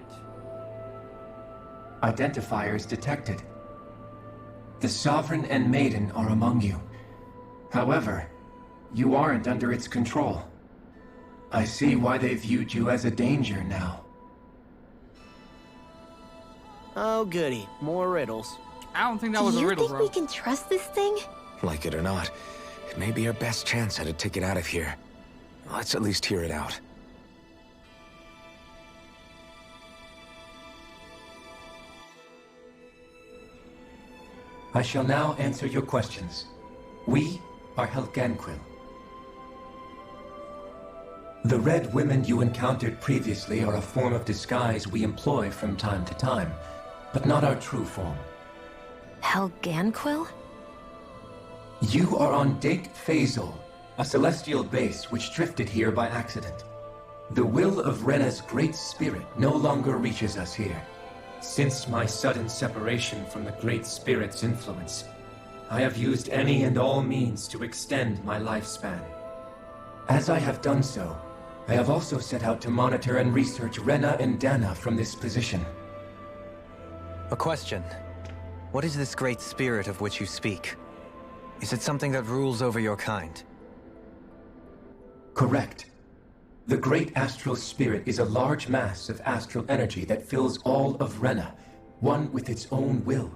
[SPEAKER 10] Identifiers detected. The Sovereign and Maiden are among you. However, you aren't under its control. I see why they viewed you as a danger now.
[SPEAKER 11] Oh, goody. More riddles.
[SPEAKER 1] I don't think that was a riddle, bro.
[SPEAKER 6] Do you think we can trust this thing?
[SPEAKER 2] Like it or not, it may be our best chance at a ticket out of here. Let's at least hear it out.
[SPEAKER 10] I shall now answer your questions. We are Helganquil. The Red Women you encountered previously are a form of disguise we employ from time to time, but not our true form.
[SPEAKER 7] Helganquil?
[SPEAKER 10] You are on Dake Phasal, a celestial base which drifted here by accident. The will of Rena's Great Spirit no longer reaches us here. Since my sudden separation from the Great Spirit's influence, I have used any and all means to extend my lifespan. As I have done so, I have also set out to monitor and research Rena and Dana from this position.
[SPEAKER 18] A question. What is this Great Spirit of which you speak? Is it something that rules over your kind?
[SPEAKER 10] Correct. The Great Astral Spirit is a large mass of astral energy that fills all of Rena, one with its own will,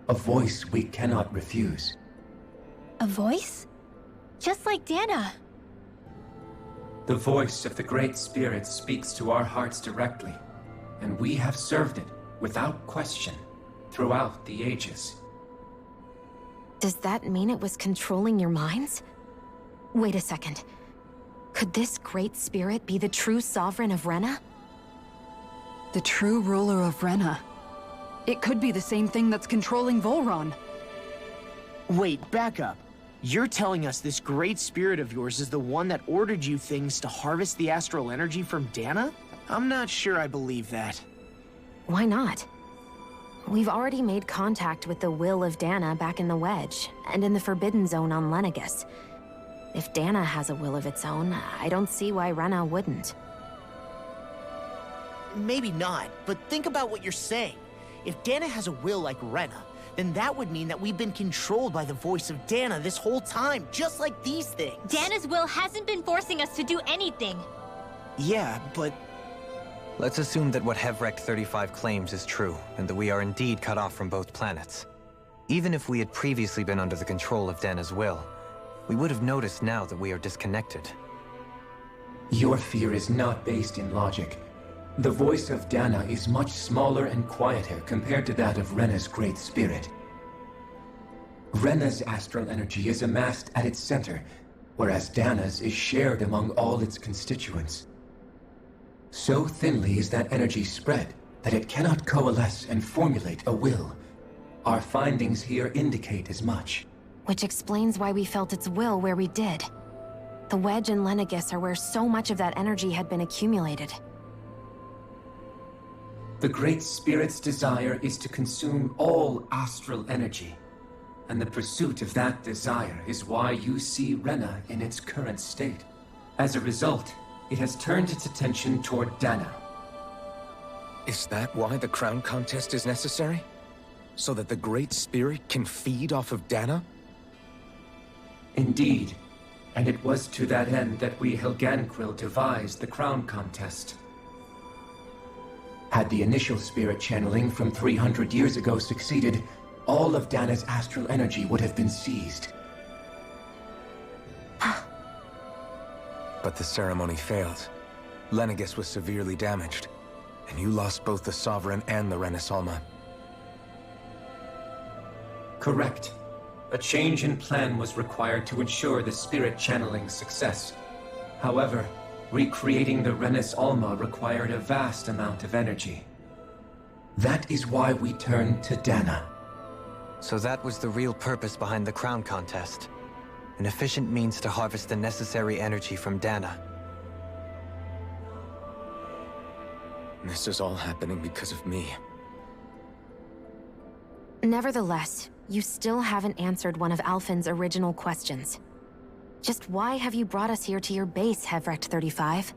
[SPEAKER 10] a voice we cannot refuse.
[SPEAKER 6] A voice? Just like Dana.
[SPEAKER 10] The voice of the Great Spirit speaks to our hearts directly, and we have served it, without question, throughout the ages.
[SPEAKER 7] Does that mean it was controlling your minds? Wait a second. Could this Great Spirit be the true Sovereign of Rena?
[SPEAKER 8] The true ruler of Rena. It could be the same thing that's controlling Volron.
[SPEAKER 11] Wait, back up. You're telling us this Great Spirit of yours is the one that ordered you things to harvest the astral energy from Dana? I'm not sure I believe that.
[SPEAKER 7] Why not? We've already made contact with the will of Dana back in the Wedge, and in the Forbidden Zone on Lenegus. If Dana has a will of its own, I don't see why Rena wouldn't.
[SPEAKER 11] Maybe not, but think about what you're saying. If Dana has a will like Rena, then that would mean that we've been controlled by the voice of Dana this whole time, just like these things.
[SPEAKER 6] Dana's will hasn't been forcing us to do anything.
[SPEAKER 11] Yeah, but...
[SPEAKER 5] Let's assume that what Hevrect 35 claims is true, and that we are indeed cut off from both planets. Even if we had previously been under the control of Dana's will, we would have noticed now that we are disconnected.
[SPEAKER 10] Your fear is not based in logic. The voice of Dana is much smaller and quieter compared to that of Rena's Great Spirit. Rena's astral energy is amassed at its center, whereas Dana's is shared among all its constituents. So thinly is that energy spread that it cannot coalesce and formulate a will. Our findings here indicate as much.
[SPEAKER 7] Which explains why we felt its will where we did. The Wedge and Lenegis are where so much of that energy had been accumulated.
[SPEAKER 10] The Great Spirit's desire is to consume all astral energy, and the pursuit of that desire is why you see Rena in its current state. As a result, it has turned its attention toward Dana.
[SPEAKER 2] Is that why the crown contest is necessary? So that the Great Spirit can feed off of Dana?
[SPEAKER 10] Indeed, and it was to that end that we Helganquil devised the crown contest. Had the initial spirit channeling from 300 years ago succeeded, all of Dana's astral energy would have been seized.
[SPEAKER 2] But the ceremony failed. Lenegis was severely damaged, and you lost both the Sovereign and the Renis Alma.
[SPEAKER 10] Correct. A change in plan was required to ensure the spirit channeling's success. However, recreating the Renis Alma required a vast amount of energy. That is why we turned to Dana.
[SPEAKER 5] So that was the real purpose behind the crown contest. An efficient means to harvest the necessary energy from Dana.
[SPEAKER 2] This is all happening because of me.
[SPEAKER 7] Nevertheless, you still haven't answered one of Alphen's original questions. Just why have you brought us here to your base, Hevrect 35?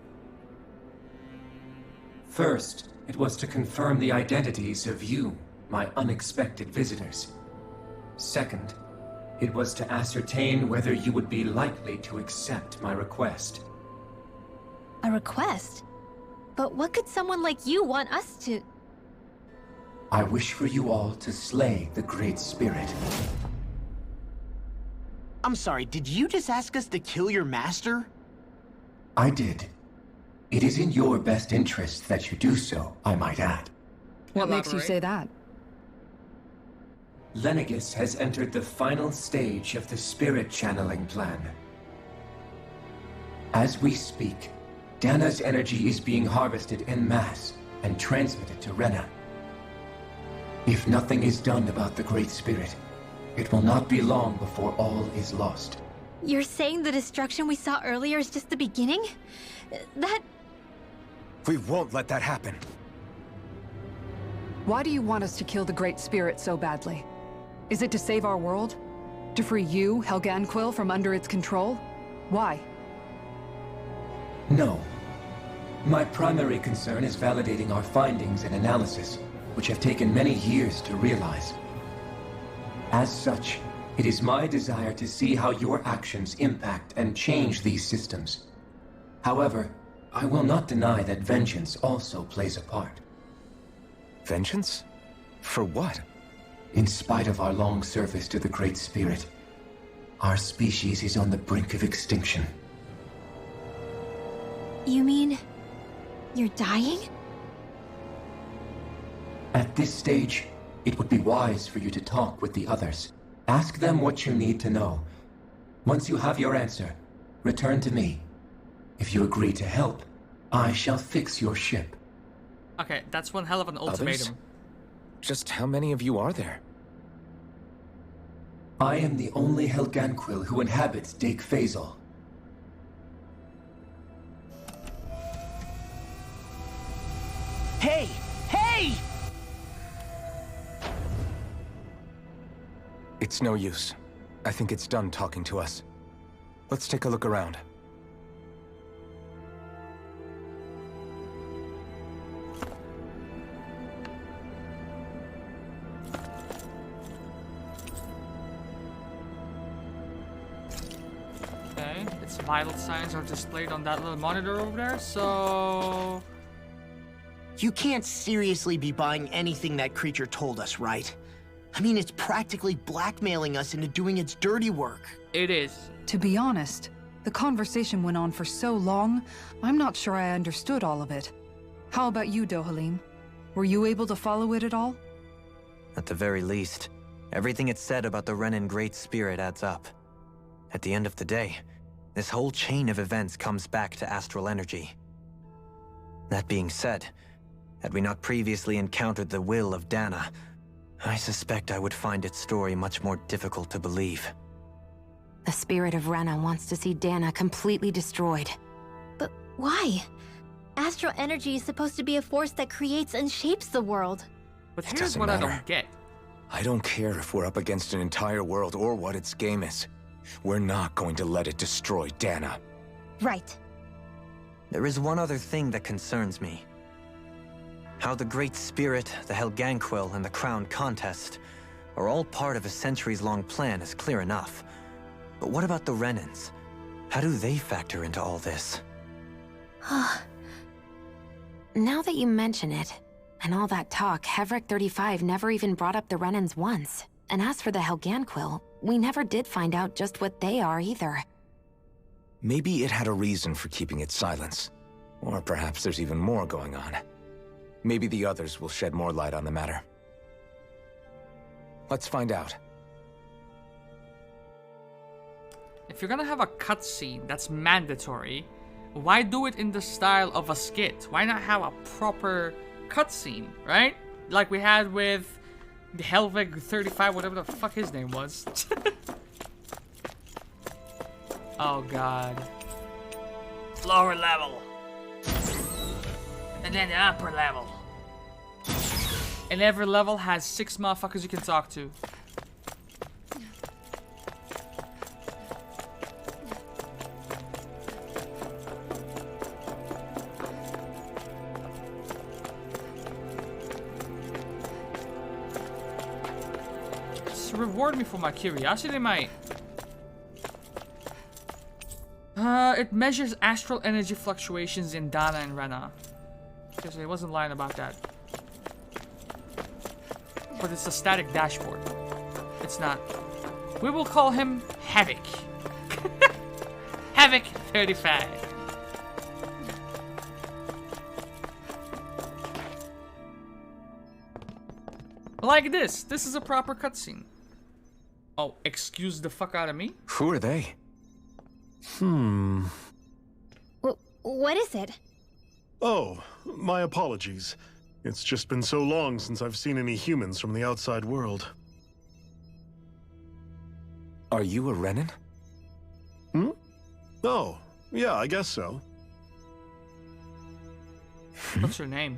[SPEAKER 10] First, it was to confirm the identities of you, my unexpected visitors. Second, it was to ascertain whether you would be likely to accept my request.
[SPEAKER 6] A request? But what could someone like you want us to...
[SPEAKER 10] I wish for you all to slay the Great Spirit.
[SPEAKER 11] I'm sorry, did you just ask us to kill your master?
[SPEAKER 10] I did. It is in your best interest that you do so, I might add.
[SPEAKER 8] What makes you say that?
[SPEAKER 10] Lenegis has entered the final stage of the spirit channeling plan. As we speak, Dana's energy is being harvested en masse and transmitted to Rena. If nothing is done about the Great Spirit, it will not be long before all is lost.
[SPEAKER 6] You're saying the destruction we saw earlier is just the beginning? That...
[SPEAKER 2] We won't let that happen.
[SPEAKER 8] Why do you want us to kill the Great Spirit so badly? Is it to save our world? To free you, Helganquil, from under its control? Why?
[SPEAKER 10] No. My primary concern is validating our findings and analysis, which have taken many years to realize. As such, it is my desire to see how your actions impact and change these systems. However, I will not deny that vengeance also plays a part.
[SPEAKER 2] Vengeance? For what?
[SPEAKER 10] In spite of our long service to the Great Spirit, our species is on the brink of extinction.
[SPEAKER 6] You mean... you're dying?
[SPEAKER 10] At this stage, it would be wise for you to talk with the others. Ask them what you need to know. Once you have your answer, return to me. If you agree to help, I shall fix your ship.
[SPEAKER 1] Okay, that's one hell of an ultimatum.
[SPEAKER 2] Others? Just how many of you are there?
[SPEAKER 10] I am the only Helganquil who inhabits Dake Faisal.
[SPEAKER 11] Hey! Hey!
[SPEAKER 2] It's no use. I think it's done talking to us. Let's take a look around.
[SPEAKER 1] vital signs are displayed on that little monitor over there, so...
[SPEAKER 11] You can't seriously be buying anything that creature told us, right? I mean, it's practically blackmailing us into doing its dirty work.
[SPEAKER 1] It is.
[SPEAKER 8] To be honest, the conversation went on for so long, I'm not sure I understood all of it. How about you, Dohalim? Were you able to follow it at all?
[SPEAKER 5] At the very least, everything it said about the Renan Great Spirit adds up. At the end of the day, this whole chain of events comes back to astral energy. That being said, had we not previously encountered the will of Dana, I suspect I would find its story much more difficult to believe.
[SPEAKER 7] The spirit of Rena wants to see Dana completely destroyed.
[SPEAKER 6] But why? Astral energy is supposed to be a force that creates and shapes the world.
[SPEAKER 1] But here's what I don't get.
[SPEAKER 2] I don't care if we're up against an entire world or what its game is. We're not going to let it destroy Dana.
[SPEAKER 6] Right.
[SPEAKER 5] There is one other thing that concerns me. How the Great Spirit, the Helganquil, and the Crown Contest are all part of a centuries-long plan is clear enough. But what about the Renans? How do they factor into all this?
[SPEAKER 7] Now that you mention it, and all that talk, Hevric 35 never even brought up the Renans once. And as for the Helganquil, we never did find out just what they are either.
[SPEAKER 2] Maybe it had a reason for keeping its silence. Or perhaps there's even more going on. Maybe the others will shed more light on the matter. Let's find out.
[SPEAKER 1] If you're gonna have a cutscene that's mandatory, why do it in the style of a skit? Why not have a proper cutscene, right? Like we had with the Helvig 35, whatever the fuck his name was. Oh god. Lower level. And then the upper level. And every level has 6 motherfuckers you can talk to. Just reward me for my curiosity, mate. It measures astral energy fluctuations in Dana and Rena. Because he wasn't lying about that. But it's a static dashboard. It's not. We will call him Havoc. Havoc 35. Like this. This is a proper cutscene. Oh, excuse the fuck out of me?
[SPEAKER 2] Who are they?
[SPEAKER 6] What is it?
[SPEAKER 3] Oh, my apologies. It's just been so long since I've seen any humans from the outside world.
[SPEAKER 2] Are you a Renan?
[SPEAKER 3] Oh, yeah, I guess so.
[SPEAKER 1] What's your name?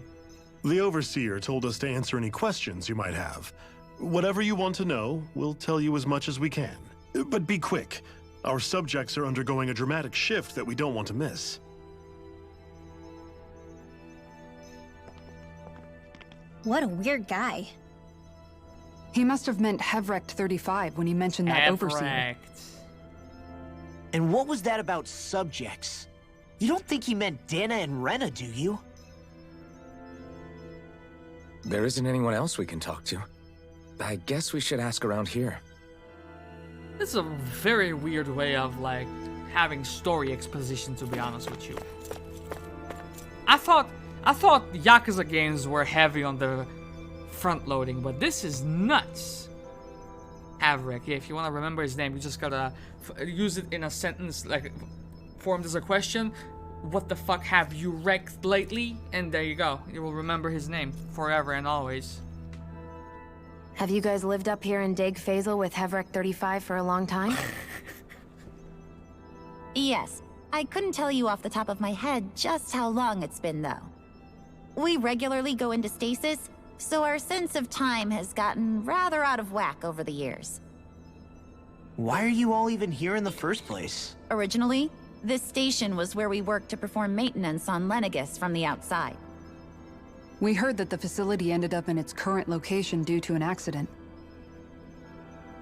[SPEAKER 3] The Overseer told us to answer any questions you might have. Whatever you want to know, we'll tell you as much as we can. But be quick. Our subjects are undergoing a dramatic shift that we don't want to miss.
[SPEAKER 6] What a weird guy.
[SPEAKER 8] He must have meant Hevric 35 when he mentioned that Overseer.
[SPEAKER 11] And what was that about subjects? You don't think he meant Dana and Rena, do you?
[SPEAKER 2] There isn't anyone else we can talk to. I guess we should ask around here.
[SPEAKER 1] This is a very weird way of, like, having story exposition, to be honest with you. I thought Yakuza games were heavy on the front loading, but this is nuts. Hevric, yeah, if you want to remember his name, you just gotta use it in a sentence, like, formed as a question. What the fuck have you wrecked lately? And there you go. You will remember his name forever and always.
[SPEAKER 7] Have you guys lived up here in Deg Faisal with Hevric 35 for a long time?
[SPEAKER 15] Yes. I couldn't tell you off the top of my head just how long it's been, though. We regularly go into stasis, so our sense of time has gotten rather out of whack over the years.
[SPEAKER 11] Why are you all even here in the first place?
[SPEAKER 15] Originally, this station was where we worked to perform maintenance on Lenegis from the outside.
[SPEAKER 8] We heard that the facility ended up in its current location due to an accident.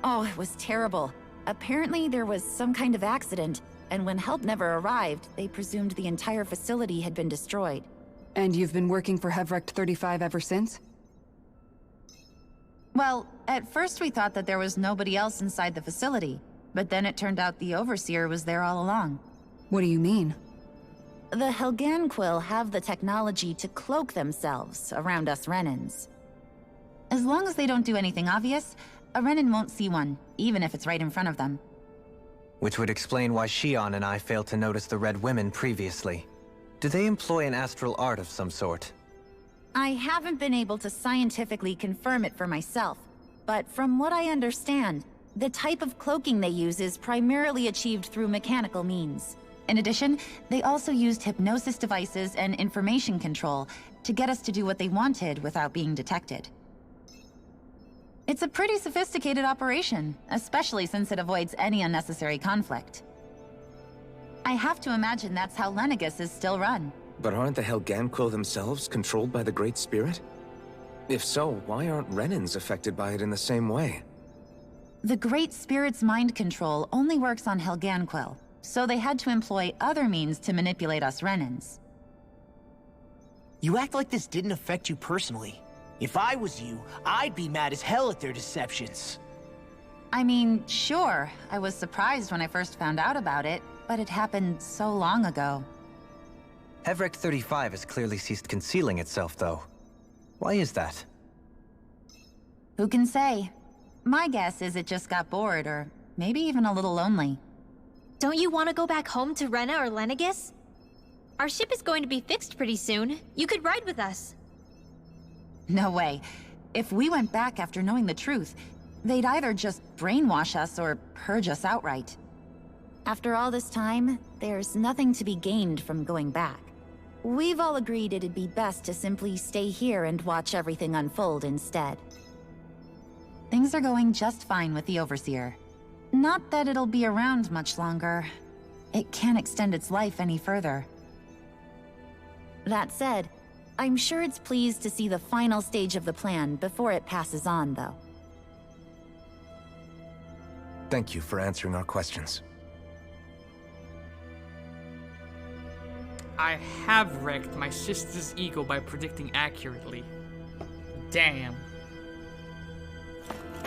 [SPEAKER 15] Oh, it was terrible. Apparently there was some kind of accident, and when help never arrived, they presumed the entire facility had been destroyed.
[SPEAKER 8] And you've been working for Hevrecht 35 ever since?
[SPEAKER 15] Well, at first we thought that there was nobody else inside the facility, but then it turned out the Overseer was there all along.
[SPEAKER 8] What do you mean?
[SPEAKER 15] The Helganquil have the technology to cloak themselves around us Renans. As long as they don't do anything obvious, a Renan won't see one, even if it's right in front of them.
[SPEAKER 5] Which would explain why Shion and I failed to notice the Red Women previously. Do they employ an astral art of some sort?
[SPEAKER 15] I haven't been able to scientifically confirm it for myself, but from what I understand, the type of cloaking they use is primarily achieved through mechanical means. In addition, they also used hypnosis devices and information control to get us to do what they wanted without being detected. It's a pretty sophisticated operation, especially since it avoids any unnecessary conflict. I have to imagine that's how Lenegis is still run.
[SPEAKER 2] But aren't the Helganquil themselves controlled by the Great Spirit? If so, why aren't Renans affected by it in the same way?
[SPEAKER 15] The Great Spirit's mind control only works on Helganquil, so they had to employ other means to manipulate us Renans.
[SPEAKER 11] You act like this didn't affect you personally. If I was you, I'd be mad as hell at their deceptions.
[SPEAKER 15] I mean, sure, I was surprised when I first found out about it, but it happened so long ago.
[SPEAKER 5] Hevrecht 35 has clearly ceased concealing itself, though. Why is that?
[SPEAKER 15] Who can say? My guess is it just got bored, or maybe even a little lonely.
[SPEAKER 6] Don't you want to go back home to Rena or Lenegis? Our ship is going to be fixed pretty soon. You could ride with us.
[SPEAKER 15] No way. If we went back after knowing the truth, they'd either just brainwash us or purge us outright. After all this time, there's nothing to be gained from going back. We've all agreed it'd be best to simply stay here and watch everything unfold instead. Things are going just fine with the Overseer. Not that it'll be around much longer. It can't extend its life any further. That said, I'm sure it's pleased to see the final stage of the plan before it passes on, though.
[SPEAKER 2] Thank you for answering our questions.
[SPEAKER 1] I have wrecked my sister's ego by predicting accurately. Damn.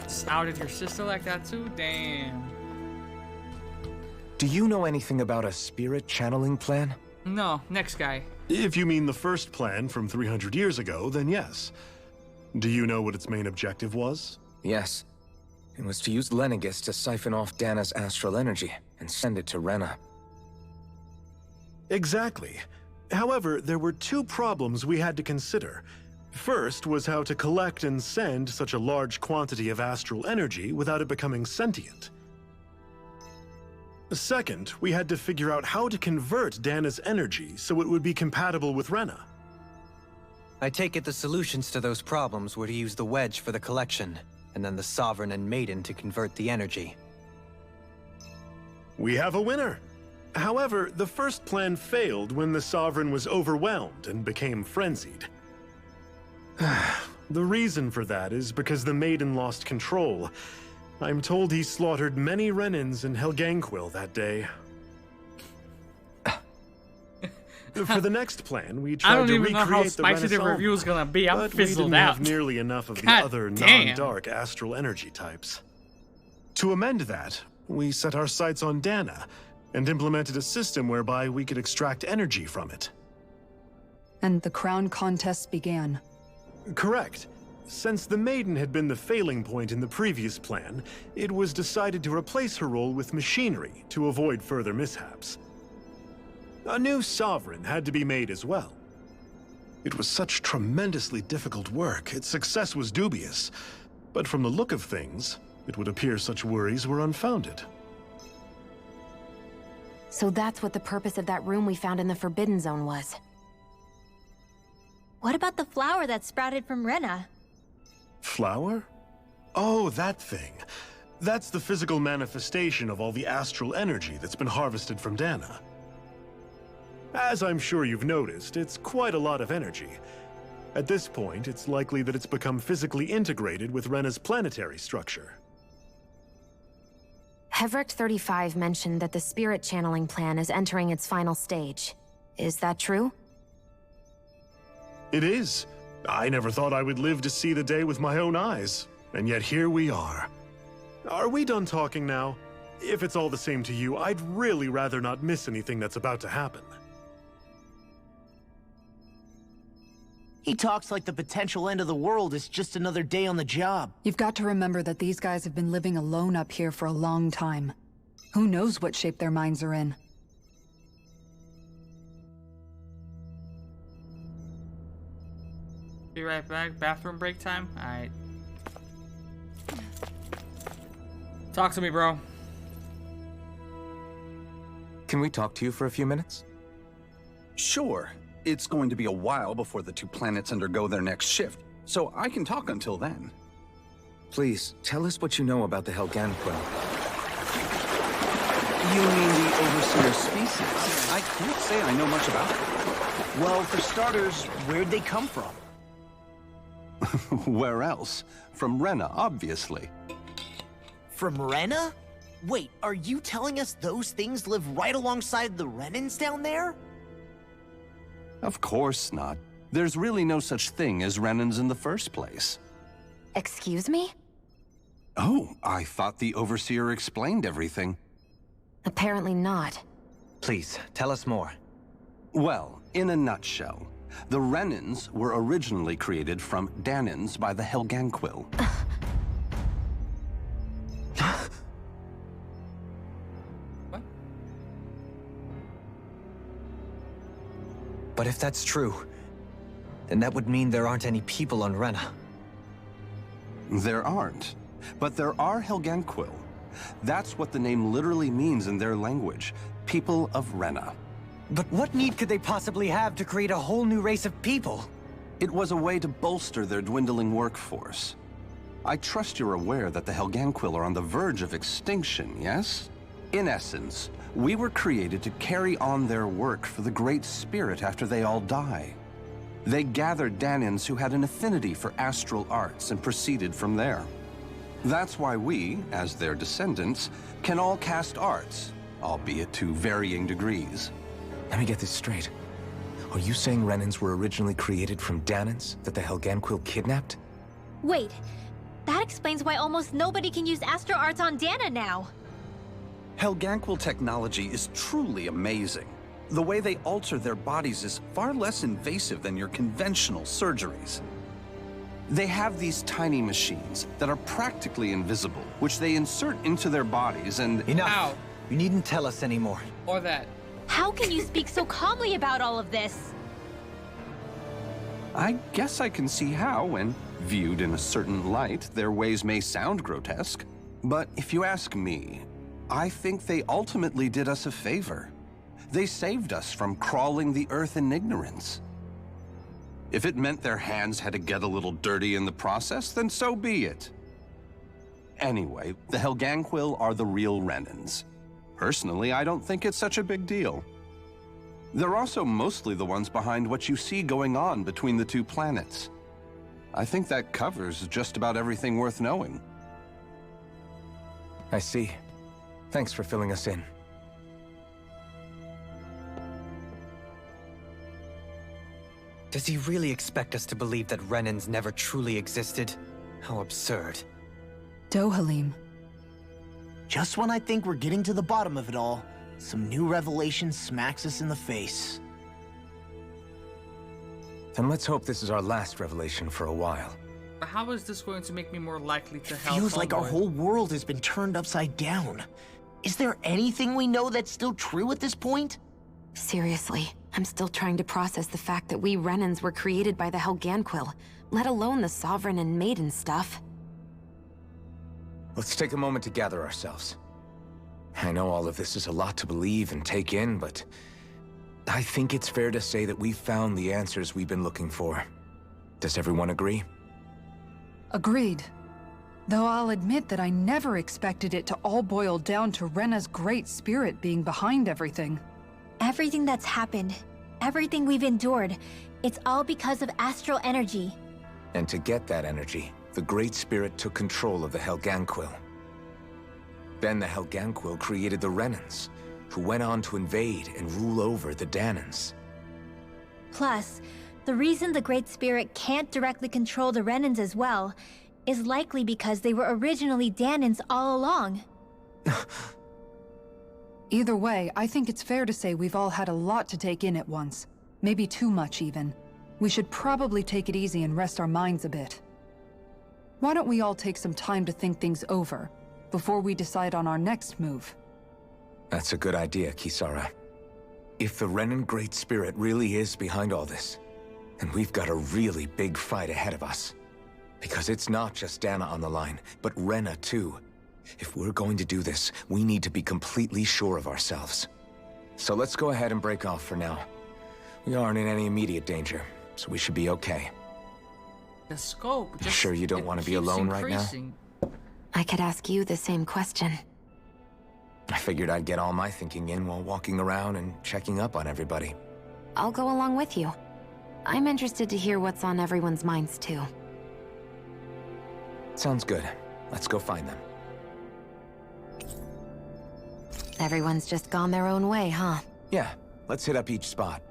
[SPEAKER 1] Just outed your sister like that too? Damn.
[SPEAKER 2] Do you know anything about a spirit channeling plan?
[SPEAKER 1] No, next guy.
[SPEAKER 3] If you mean the first plan from 300 years ago, then yes. Do you know what its main objective was?
[SPEAKER 2] Yes. It was to use Lenegis to siphon off Dana's astral energy and send it to Rena.
[SPEAKER 3] Exactly. However, there were two problems we had to consider. First was how to collect and send such a large quantity of astral energy without it becoming sentient. Second, we had to figure out how to convert Dana's energy so it would be compatible with Rena.
[SPEAKER 5] I take it the solutions to those problems were to use the Wedge for the collection, and then the Sovereign and Maiden to convert the energy.
[SPEAKER 3] We have a winner! However, the first plan failed when the Sovereign was overwhelmed and became frenzied. The reason for that is because the Maiden lost control. I'm told he slaughtered many Renans in Helganquil that day. For the next plan, we tried to recreate the Rena
[SPEAKER 1] I don't even know how spicy the review's gonna be. I'm fizzled out.
[SPEAKER 3] But we didn't have nearly enough of the
[SPEAKER 1] God
[SPEAKER 3] other
[SPEAKER 1] damn.
[SPEAKER 3] non-dark astral energy types. To amend that, we set our sights on Dana and implemented a system whereby we could extract energy from it.
[SPEAKER 8] And the crown contest began.
[SPEAKER 3] Correct. Since the Maiden had been the failing point in the previous plan, it was decided to replace her role with machinery to avoid further mishaps. A new Sovereign had to be made as well. It was such tremendously difficult work, its success was dubious. But from the look of things, it would appear such worries were unfounded.
[SPEAKER 7] So that's what the purpose of that room we found in the Forbidden Zone was.
[SPEAKER 6] What about the flower that sprouted from Rena?
[SPEAKER 3] Flower? Oh, that thing. That's the physical manifestation of all the astral energy that's been harvested from Dana. As I'm sure you've noticed, it's quite a lot of energy. At this point, it's likely that it's become physically integrated with Rena's planetary structure.
[SPEAKER 7] Heverick 35 mentioned that the spirit channeling plan is entering its final stage. Is that true?
[SPEAKER 3] It is. I never thought I would live to see the day with my own eyes, and yet here we are. Are we done talking now? If it's all the same to you, I'd really rather not miss anything that's about to happen.
[SPEAKER 11] He talks like the potential end of the world is just another day on the job.
[SPEAKER 8] You've got to remember that these guys have been living alone up here for a long time. Who knows what shape their minds are in?
[SPEAKER 1] Be right back. Bathroom break time? Alright. Talk to me, bro.
[SPEAKER 2] Can we talk to you for a few minutes?
[SPEAKER 13] Sure. It's going to be a while before the two planets undergo their next shift, so I can talk until then.
[SPEAKER 2] Please, tell us what you know about the Helganquil.
[SPEAKER 13] You mean the Overseer species? I can't say I know much about it.
[SPEAKER 11] Well, for starters, where'd they come from?
[SPEAKER 13] Where else? From Rena, obviously.
[SPEAKER 11] From Rena? Wait, are you telling us those things live right alongside the Renans down there?
[SPEAKER 13] Of course not. There's really no such thing as Renans in the first place.
[SPEAKER 7] Excuse me?
[SPEAKER 13] Oh, I thought the Overseer explained everything.
[SPEAKER 7] Apparently not.
[SPEAKER 5] Please, tell us more.
[SPEAKER 13] Well, in a nutshell, the Renans were originally created from Danans by the Helganquil.
[SPEAKER 5] But if that's true, then that would mean there aren't any people on Rena.
[SPEAKER 13] There aren't, but there are Helganquil. That's what the name literally means in their language, people of Rena.
[SPEAKER 5] But what need could they possibly have to create a whole new race of people?
[SPEAKER 13] It was a way to bolster their dwindling workforce. I trust you're aware that the Helganquil are on the verge of extinction, yes? In essence, we were created to carry on their work for the Great Spirit after they all die. They gathered Danans who had an affinity for astral arts and proceeded from there. That's why we, as their descendants, can all cast arts, albeit to varying degrees.
[SPEAKER 2] Let me get this straight. Are you saying Renans were originally created from Danans that the Helganquil kidnapped?
[SPEAKER 6] Wait, that explains why almost nobody can use astral arts on Dana now.
[SPEAKER 13] Helganquil technology is truly amazing. The way they alter their bodies is far less invasive than your conventional surgeries. They have these tiny machines that are practically invisible, which they insert into their bodies and—
[SPEAKER 5] Enough!
[SPEAKER 1] Ow.
[SPEAKER 5] You needn't tell us anymore.
[SPEAKER 1] Or that.
[SPEAKER 6] How can you speak so calmly about all of this?
[SPEAKER 13] I guess I can see how, when viewed in a certain light, their ways may sound grotesque. But if you ask me, I think they ultimately did us a favor. They saved us from crawling the earth in ignorance. If it meant their hands had to get a little dirty in the process, then so be it. Anyway, the Helganquil are the real Renans. Personally, I don't think it's such a big deal. They're also mostly the ones behind what you see going on between the two planets. I think that covers just about everything worth knowing.
[SPEAKER 2] I see. Thanks for filling us in.
[SPEAKER 5] Does he really expect us to believe that Renans never truly existed? How absurd.
[SPEAKER 8] Dohalim.
[SPEAKER 11] Just when I think we're getting to the bottom of it all, some new revelation smacks us in the face.
[SPEAKER 2] Then let's hope this is our last revelation for a while.
[SPEAKER 1] But how is this going to make me more likely to help?
[SPEAKER 11] Feels like our whole world has been turned upside down. Is there anything we know that's still true at this point?
[SPEAKER 7] Seriously, I'm still trying to process the fact that we Renans were created by the Helganquil, let alone the Sovereign and Maiden stuff.
[SPEAKER 2] Let's take a moment to gather ourselves. I know all of this is a lot to believe and take in, but I think it's fair to say that we've found the answers we've been looking for. Does everyone agree?
[SPEAKER 8] Agreed. Though I'll admit that I never expected it to all boil down to Rena's Great Spirit being behind everything.
[SPEAKER 6] Everything that's happened, everything we've endured, it's all because of astral energy.
[SPEAKER 2] And to get that energy, the Great Spirit took control of the Helganquil. Then the Helganquil created the Renans, who went on to invade and rule over the Danans.
[SPEAKER 6] Plus, the reason the Great Spirit can't directly control the Renans as well is likely because they were originally Danans all along.
[SPEAKER 8] Either way, I think it's fair to say we've all had a lot to take in at once. Maybe too much, even. We should probably take it easy and rest our minds a bit. Why don't we all take some time to think things over, before we decide on our next move?
[SPEAKER 2] That's a good idea, Kisara. If the Renan Great Spirit really is behind all this, then we've got a really big fight ahead of us. Because it's not just Dana on the line, but Rena too. If we're going to do this, we need to be completely sure of ourselves. So let's go ahead and break off for now. We aren't in any immediate danger, so we should be okay.
[SPEAKER 1] The scope just...
[SPEAKER 2] Sure you don't want to be alone right now?
[SPEAKER 7] I could ask you the same question.
[SPEAKER 2] I figured I'd get all my thinking in while walking around and checking up on everybody.
[SPEAKER 7] I'll go along with you. I'm interested to hear what's on everyone's minds too.
[SPEAKER 2] Sounds good. Let's go find them.
[SPEAKER 7] Everyone's just gone their own way, huh?
[SPEAKER 2] Yeah, let's hit up each spot.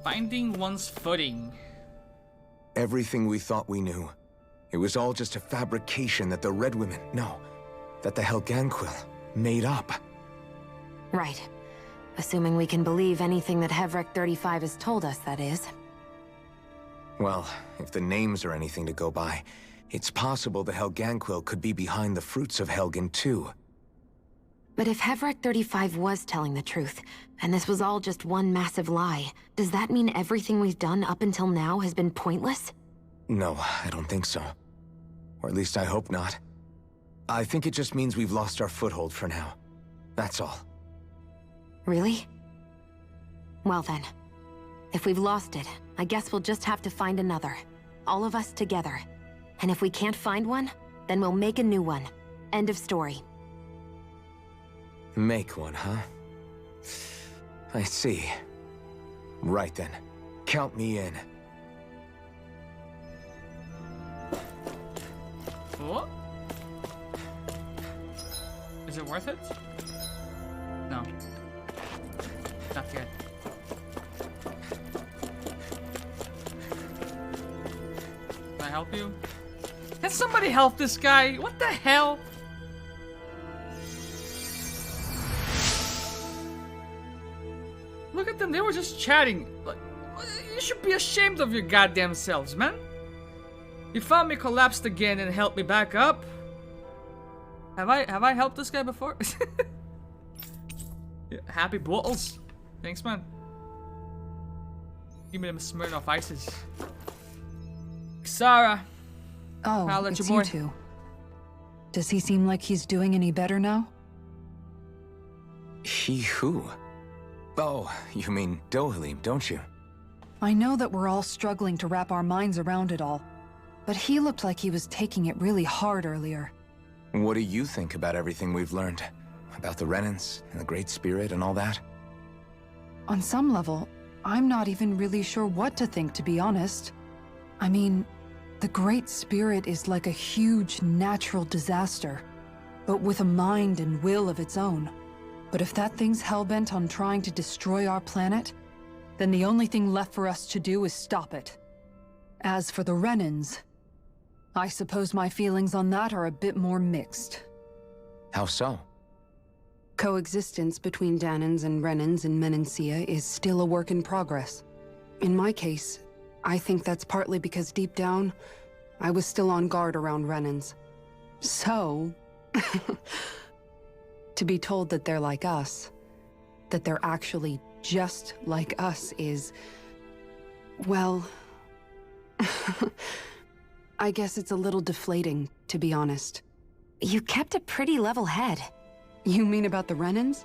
[SPEAKER 1] Finding one's footing.
[SPEAKER 2] Everything we thought we knew. It was all just a fabrication that the Red Women, no, that the Helganquil made up.
[SPEAKER 7] Right. Assuming we can believe anything that Hevrek 35 has told us, that is.
[SPEAKER 2] Well, if the names are anything to go by, it's possible the Helganquil could be behind the fruits of Helgen too.
[SPEAKER 7] But if Hevrek 35 was telling the truth, and this was all just one massive lie, does that mean everything we've done up until now has been pointless?
[SPEAKER 2] No, I don't think so. Or at least I hope not. I think it just means we've lost our foothold for now. That's all.
[SPEAKER 7] Really? Well then, if we've lost it, I guess we'll just have to find another. All of us together. And if we can't find one, then we'll make a new one. End of story.
[SPEAKER 2] Make one, huh? I see. Right then. Count me in.
[SPEAKER 1] What? Is it worth it? No. Not yet. Can I help you? Can somebody help this guy? What the hell? Look at them, they were just chatting. Like, you should be ashamed of your goddamn selves, man. You found me collapsed again and helped me back up. Have I helped this guy before? Yeah, happy bottles. Thanks, man. Give me them Smirnoff Ices. Kisara.
[SPEAKER 8] Oh,
[SPEAKER 1] I'll let
[SPEAKER 8] it's
[SPEAKER 1] you
[SPEAKER 8] you two. Does he seem like he's doing any better now?
[SPEAKER 2] He who? Oh, you mean Dohalim, don't you?
[SPEAKER 8] I know that we're all struggling to wrap our minds around it all, but he looked like he was taking it really hard earlier.
[SPEAKER 2] What do you think about everything we've learned? About the Renans and the Great Spirit and all that?
[SPEAKER 8] On some level, I'm not even really sure what to think, to be honest. I mean, the Great Spirit is like a huge natural disaster, but with a mind and will of its own. But if that thing's hellbent on trying to destroy our planet, then the only thing left for us to do is stop it. As for the Renans, I suppose my feelings on that are a bit more mixed.
[SPEAKER 2] How so?
[SPEAKER 8] Coexistence between Danans and Renans in Menancia is still a work in progress. In my case, I think that's partly because deep down, I was still on guard around Renans. So... to be told that they're like us, that they're actually just like us is... well... I guess it's a little deflating, to be honest.
[SPEAKER 7] You kept a pretty level head.
[SPEAKER 8] You mean about the Renans?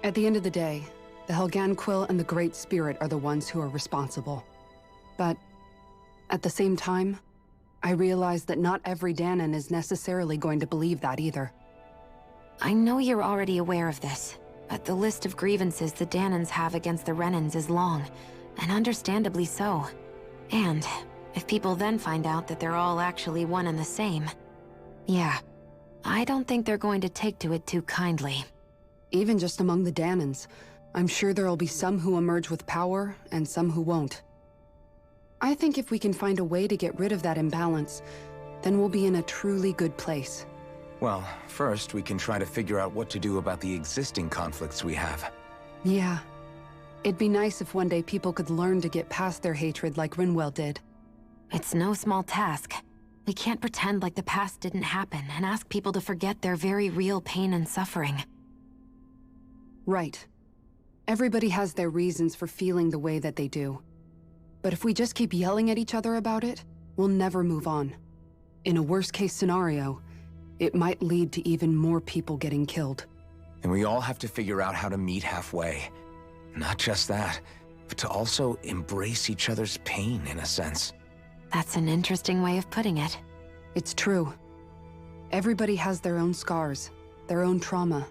[SPEAKER 8] At the end of the day, the Helganquil and the Great Spirit are the ones who are responsible. But at the same time, I realize that not every Danan is necessarily going to believe that either.
[SPEAKER 7] I know you're already aware of this, but the list of grievances the Danans have against the Renans is long, and understandably so. And if people then find out that they're all actually one and the same, yeah, I don't think they're going to take to it too kindly.
[SPEAKER 8] Even just among the Danans, I'm sure there'll be some who emerge with power and some who won't. I think if we can find a way to get rid of that imbalance, then we'll be in a truly good place.
[SPEAKER 2] Well, first we can try to figure out what to do about the existing conflicts we have.
[SPEAKER 8] Yeah. It'd be nice if one day people could learn to get past their hatred like Rinwell did.
[SPEAKER 7] It's no small task. We can't pretend like the past didn't happen and ask people to forget their very real pain and suffering.
[SPEAKER 8] Right. Everybody has their reasons for feeling the way that they do. But if we just keep yelling at each other about it, we'll never move on. In a worst-case scenario, it might lead to even more people getting killed.
[SPEAKER 2] And we all have to figure out how to meet halfway. Not just that, but to also embrace each other's pain, in a sense.
[SPEAKER 7] That's an interesting way of putting it.
[SPEAKER 8] It's true. Everybody has their own scars, their own trauma.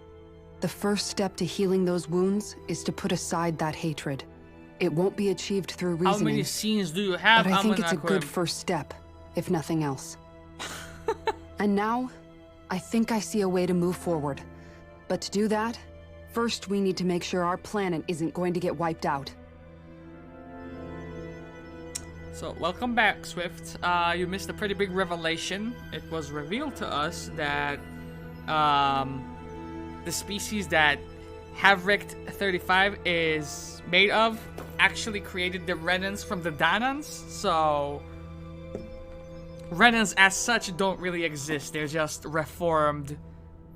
[SPEAKER 8] The first step to healing those wounds is to put aside that hatred. It won't be achieved through reasoning.
[SPEAKER 1] How many scenes do you have?
[SPEAKER 8] But I think it's a good first step, if nothing else. And now, I think I see a way to move forward. But to do that, first we need to make sure our planet isn't going to get wiped out.
[SPEAKER 1] So, welcome back, Swift. You missed a pretty big revelation. It was revealed to us that the species that Havricht 35 is made of actually created the Renans from the Danans. So, Renans as such don't really exist. They're just reformed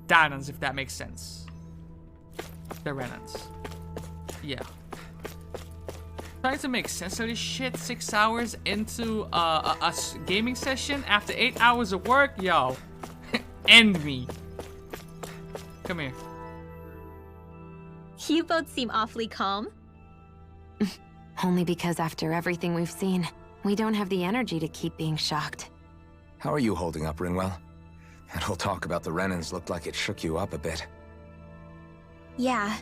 [SPEAKER 1] Danans, if that makes sense. The Renans. Yeah. Trying to make sense of this shit 6 hours into a gaming session after 8 hours of work? Yo. End me. Come here.
[SPEAKER 6] You both seem awfully calm.
[SPEAKER 7] Only because after everything we've seen, we don't have the energy to keep being shocked.
[SPEAKER 2] How are you holding up, Rinwell? That whole talk about the Renans looked like it shook you up a bit.
[SPEAKER 6] Yeah.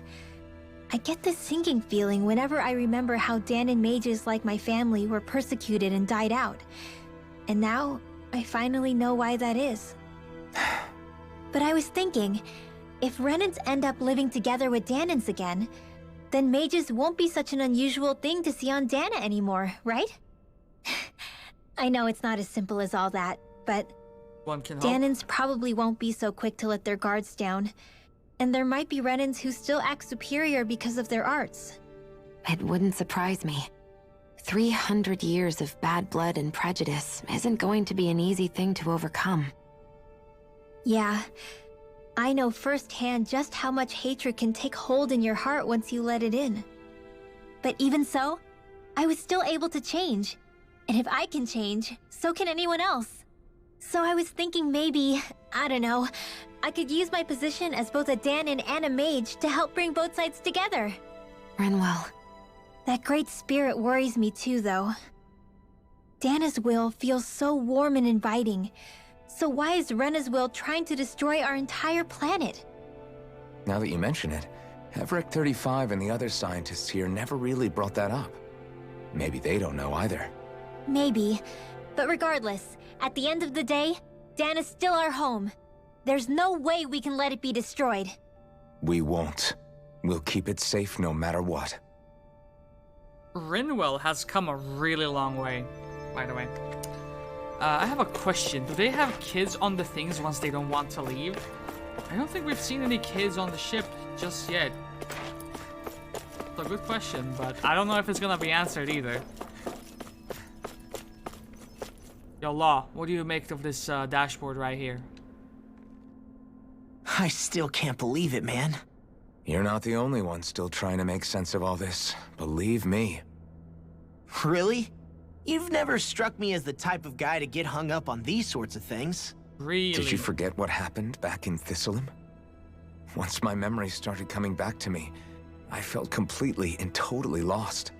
[SPEAKER 6] I get this sinking feeling whenever I remember how Danan mages like my family were persecuted and died out. And now, I finally know why that is. But I was thinking, if Renans end up living together with Danans again, then mages won't be such an unusual thing to see on Dana anymore, right? I know it's not as simple as all that, but
[SPEAKER 1] one can hope.
[SPEAKER 6] Danans probably won't be so quick to let their guards down. And there might be Renans who still act superior because of their arts.
[SPEAKER 7] It wouldn't surprise me. 300 years of bad blood and prejudice isn't going to be an easy thing to overcome.
[SPEAKER 6] Yeah. I know firsthand just how much hatred can take hold in your heart once you let it in. But even so, I was still able to change. And if I can change, so can anyone else. So I was thinking maybe, I don't know, I could use my position as both a Danan and a mage to help bring both sides together.
[SPEAKER 7] Rinwell.
[SPEAKER 6] That great spirit worries me too, though. Dana's will feels so warm and inviting. So why is Rena's will trying to destroy our entire planet?
[SPEAKER 2] Now that you mention it, Havricht 35 and the other scientists here never really brought that up. Maybe they don't know either.
[SPEAKER 6] Maybe. But regardless, at the end of the day, Dana's still our home. There's no way we can let it be destroyed.
[SPEAKER 2] We won't. We'll keep it safe no matter what.
[SPEAKER 1] Rinwell has come a really long way, by the way. I have a question. Do they have kids on the things once they don't want to leave? I don't think we've seen any kids on the ship just yet. It's a good question, but I don't know if it's gonna be answered either. Yo, Law, what do you make of this dashboard right here?
[SPEAKER 11] I still can't believe it, man.
[SPEAKER 2] You're not the only one still trying to make sense of all this. Believe me.
[SPEAKER 11] Really? You've never struck me as the type of guy to get hung up on these sorts of things.
[SPEAKER 1] Really?
[SPEAKER 2] Did you forget what happened back in Thistleum? Once my memories started coming back to me, I felt completely and totally lost.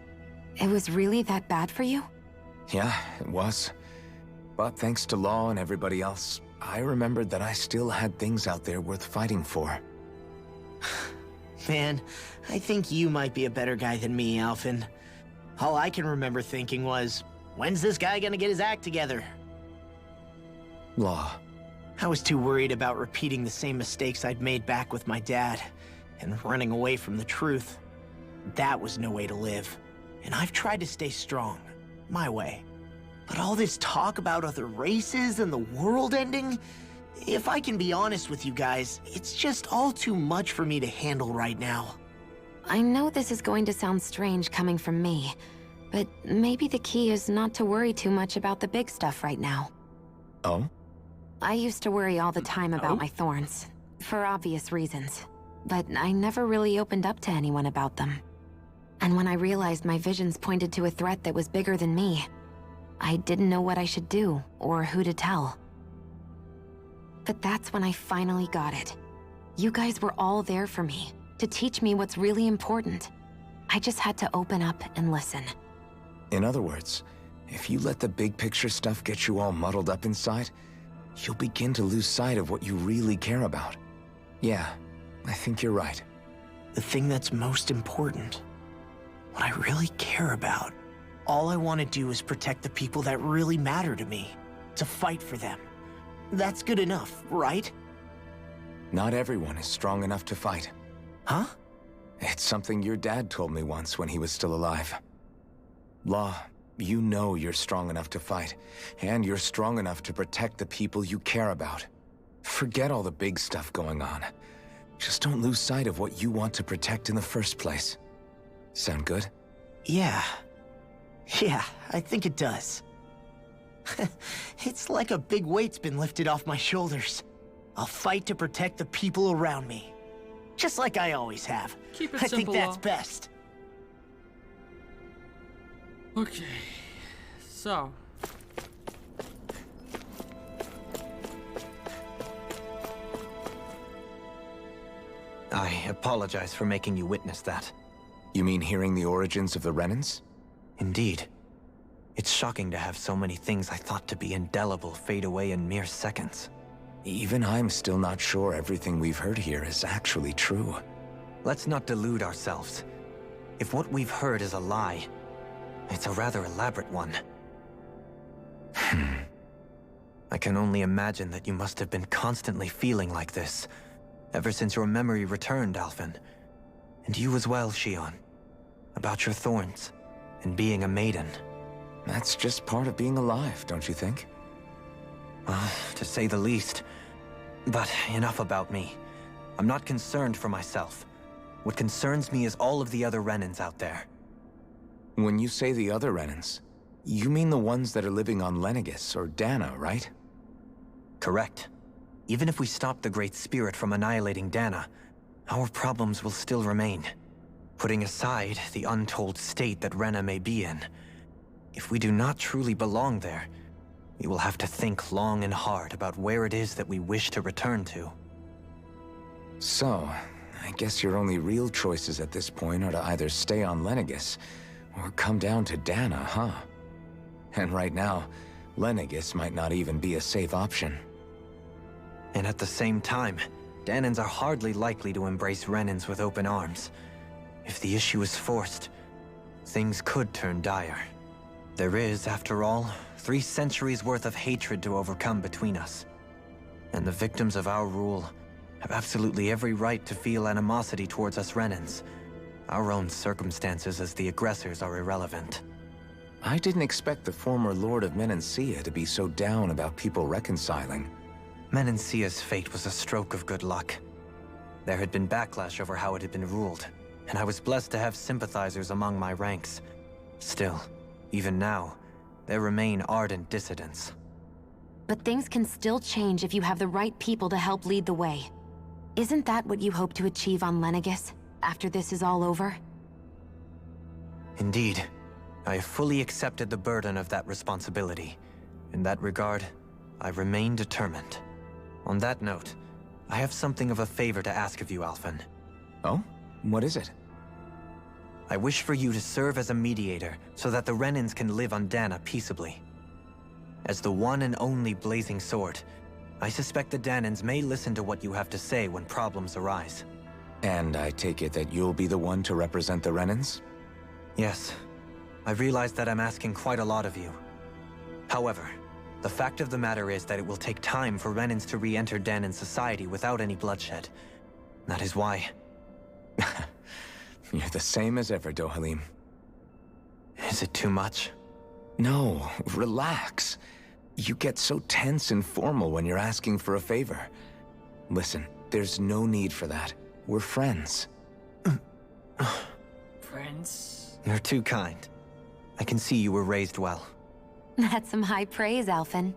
[SPEAKER 7] It was really that bad for you?
[SPEAKER 2] Yeah, it was. But thanks to Law and everybody else, I remembered that I still had things out there worth fighting for.
[SPEAKER 11] Man, I think you might be a better guy than me, Alphen. All I can remember thinking was, when's this guy gonna get his act together?
[SPEAKER 2] Law,
[SPEAKER 11] I was too worried about repeating the same mistakes I'd made back with my dad, and running away from the truth. That was no way to live. And I've tried to stay strong, my way. But all this talk about other races and the world ending, if I can be honest with you guys, it's just all too much for me to handle right now.
[SPEAKER 7] I know this is going to sound strange coming from me, but maybe the key is not to worry too much about the big stuff right now.
[SPEAKER 2] Oh?
[SPEAKER 7] I used to worry all the time about my thorns, for obvious reasons, but I never really opened up to anyone about them. And when I realized my visions pointed to a threat that was bigger than me, I didn't know what I should do or who to tell. But that's when I finally got it. You guys were all there for me, to teach me what's really important. I just had to open up and listen.
[SPEAKER 2] In other words, if you let the big picture stuff get you all muddled up inside, you'll begin to lose sight of what you really care about. Yeah, I think you're right.
[SPEAKER 11] The thing that's most important, what I really care about, all I want to do is protect the people that really matter to me, to fight for them. That's good enough, right?
[SPEAKER 2] Not everyone is strong enough to fight.
[SPEAKER 11] Huh?
[SPEAKER 2] It's something your dad told me once when he was still alive. Law, you know you're strong enough to fight, and you're strong enough to protect the people you care about. Forget all the big stuff going on. Just don't lose sight of what you want to protect in the first place. Sound good?
[SPEAKER 11] Yeah, I think it does. It's like a big weight's been lifted off my shoulders. I'll fight to protect the people around me. Just like I always have.
[SPEAKER 1] Keep it
[SPEAKER 11] I think
[SPEAKER 1] simple,
[SPEAKER 11] that's
[SPEAKER 1] Law.
[SPEAKER 11] best.
[SPEAKER 1] Okay, so...
[SPEAKER 18] I apologize for making you witness that.
[SPEAKER 2] You mean hearing the origins of the Renans?
[SPEAKER 18] Indeed. It's shocking to have so many things I thought to be indelible fade away in mere seconds.
[SPEAKER 2] Even I'm still not sure everything we've heard here is actually true.
[SPEAKER 18] Let's not delude ourselves. If what we've heard is a lie, it's a rather elaborate one. I can only imagine that you must have been constantly feeling like this, ever since your memory returned, Alphen. And you as well, Shion. About your thorns, and being a maiden.
[SPEAKER 2] That's just part of being alive, don't you think?
[SPEAKER 18] Well, to say the least. But enough about me. I'm not concerned for myself. What concerns me is all of the other Renans out there.
[SPEAKER 2] When you say the other Renans, you mean the ones that are living on Lenegis or Dana, right?
[SPEAKER 18] Correct. Even if we stop the Great Spirit from annihilating Dana, our problems will still remain. Putting aside the untold state that Rena may be in, if we do not truly belong there, we will have to think long and hard about where it is that we wish to return to.
[SPEAKER 2] So, I guess your only real choices at this point are to either stay on Lenegis, or come down to Dana, huh? And right now, Lenegis might not even be a safe option.
[SPEAKER 18] And at the same time, Danans are hardly likely to embrace Renans with open arms. If the issue is forced, things could turn dire. There is, after all, 3 centuries worth of hatred to overcome between us. And the victims of our rule have absolutely every right to feel animosity towards us Renans. Our own circumstances as the aggressors are irrelevant.
[SPEAKER 2] I didn't expect the former Lord of Menancia to be so down about people reconciling.
[SPEAKER 18] Menancia's fate was a stroke of good luck. There had been backlash over how it had been ruled, and I was blessed to have sympathizers among my ranks. Still, even now, there remain ardent dissidents.
[SPEAKER 7] But things can still change if you have the right people to help lead the way. Isn't that what you hope to achieve on Lenegis, after this is all over?
[SPEAKER 18] Indeed. I have fully accepted the burden of that responsibility. In that regard, I remain determined. On that note, I have something of a favor to ask of you, Alphen.
[SPEAKER 2] Oh? What is it?
[SPEAKER 18] I wish for you to serve as a mediator so that the Renans can live on Dana peaceably. As the one and only Blazing Sword, I suspect the Danans may listen to what you have to say when problems arise.
[SPEAKER 2] And I take it that you'll be the one to represent the Renans?
[SPEAKER 18] Yes. I realize that I'm asking quite a lot of you. However,
[SPEAKER 5] The fact of the matter is that it will take time for Renans to re-enter Danan society without any bloodshed. That is why...
[SPEAKER 2] You're the same as ever, Dohalim.
[SPEAKER 5] Is it too much?
[SPEAKER 2] No, relax. You get so tense and formal when you're asking for a favor. Listen, there's no need for that. We're friends.
[SPEAKER 1] Friends?
[SPEAKER 5] You're too kind. I can see you were raised well.
[SPEAKER 7] That's some high praise, Alphen.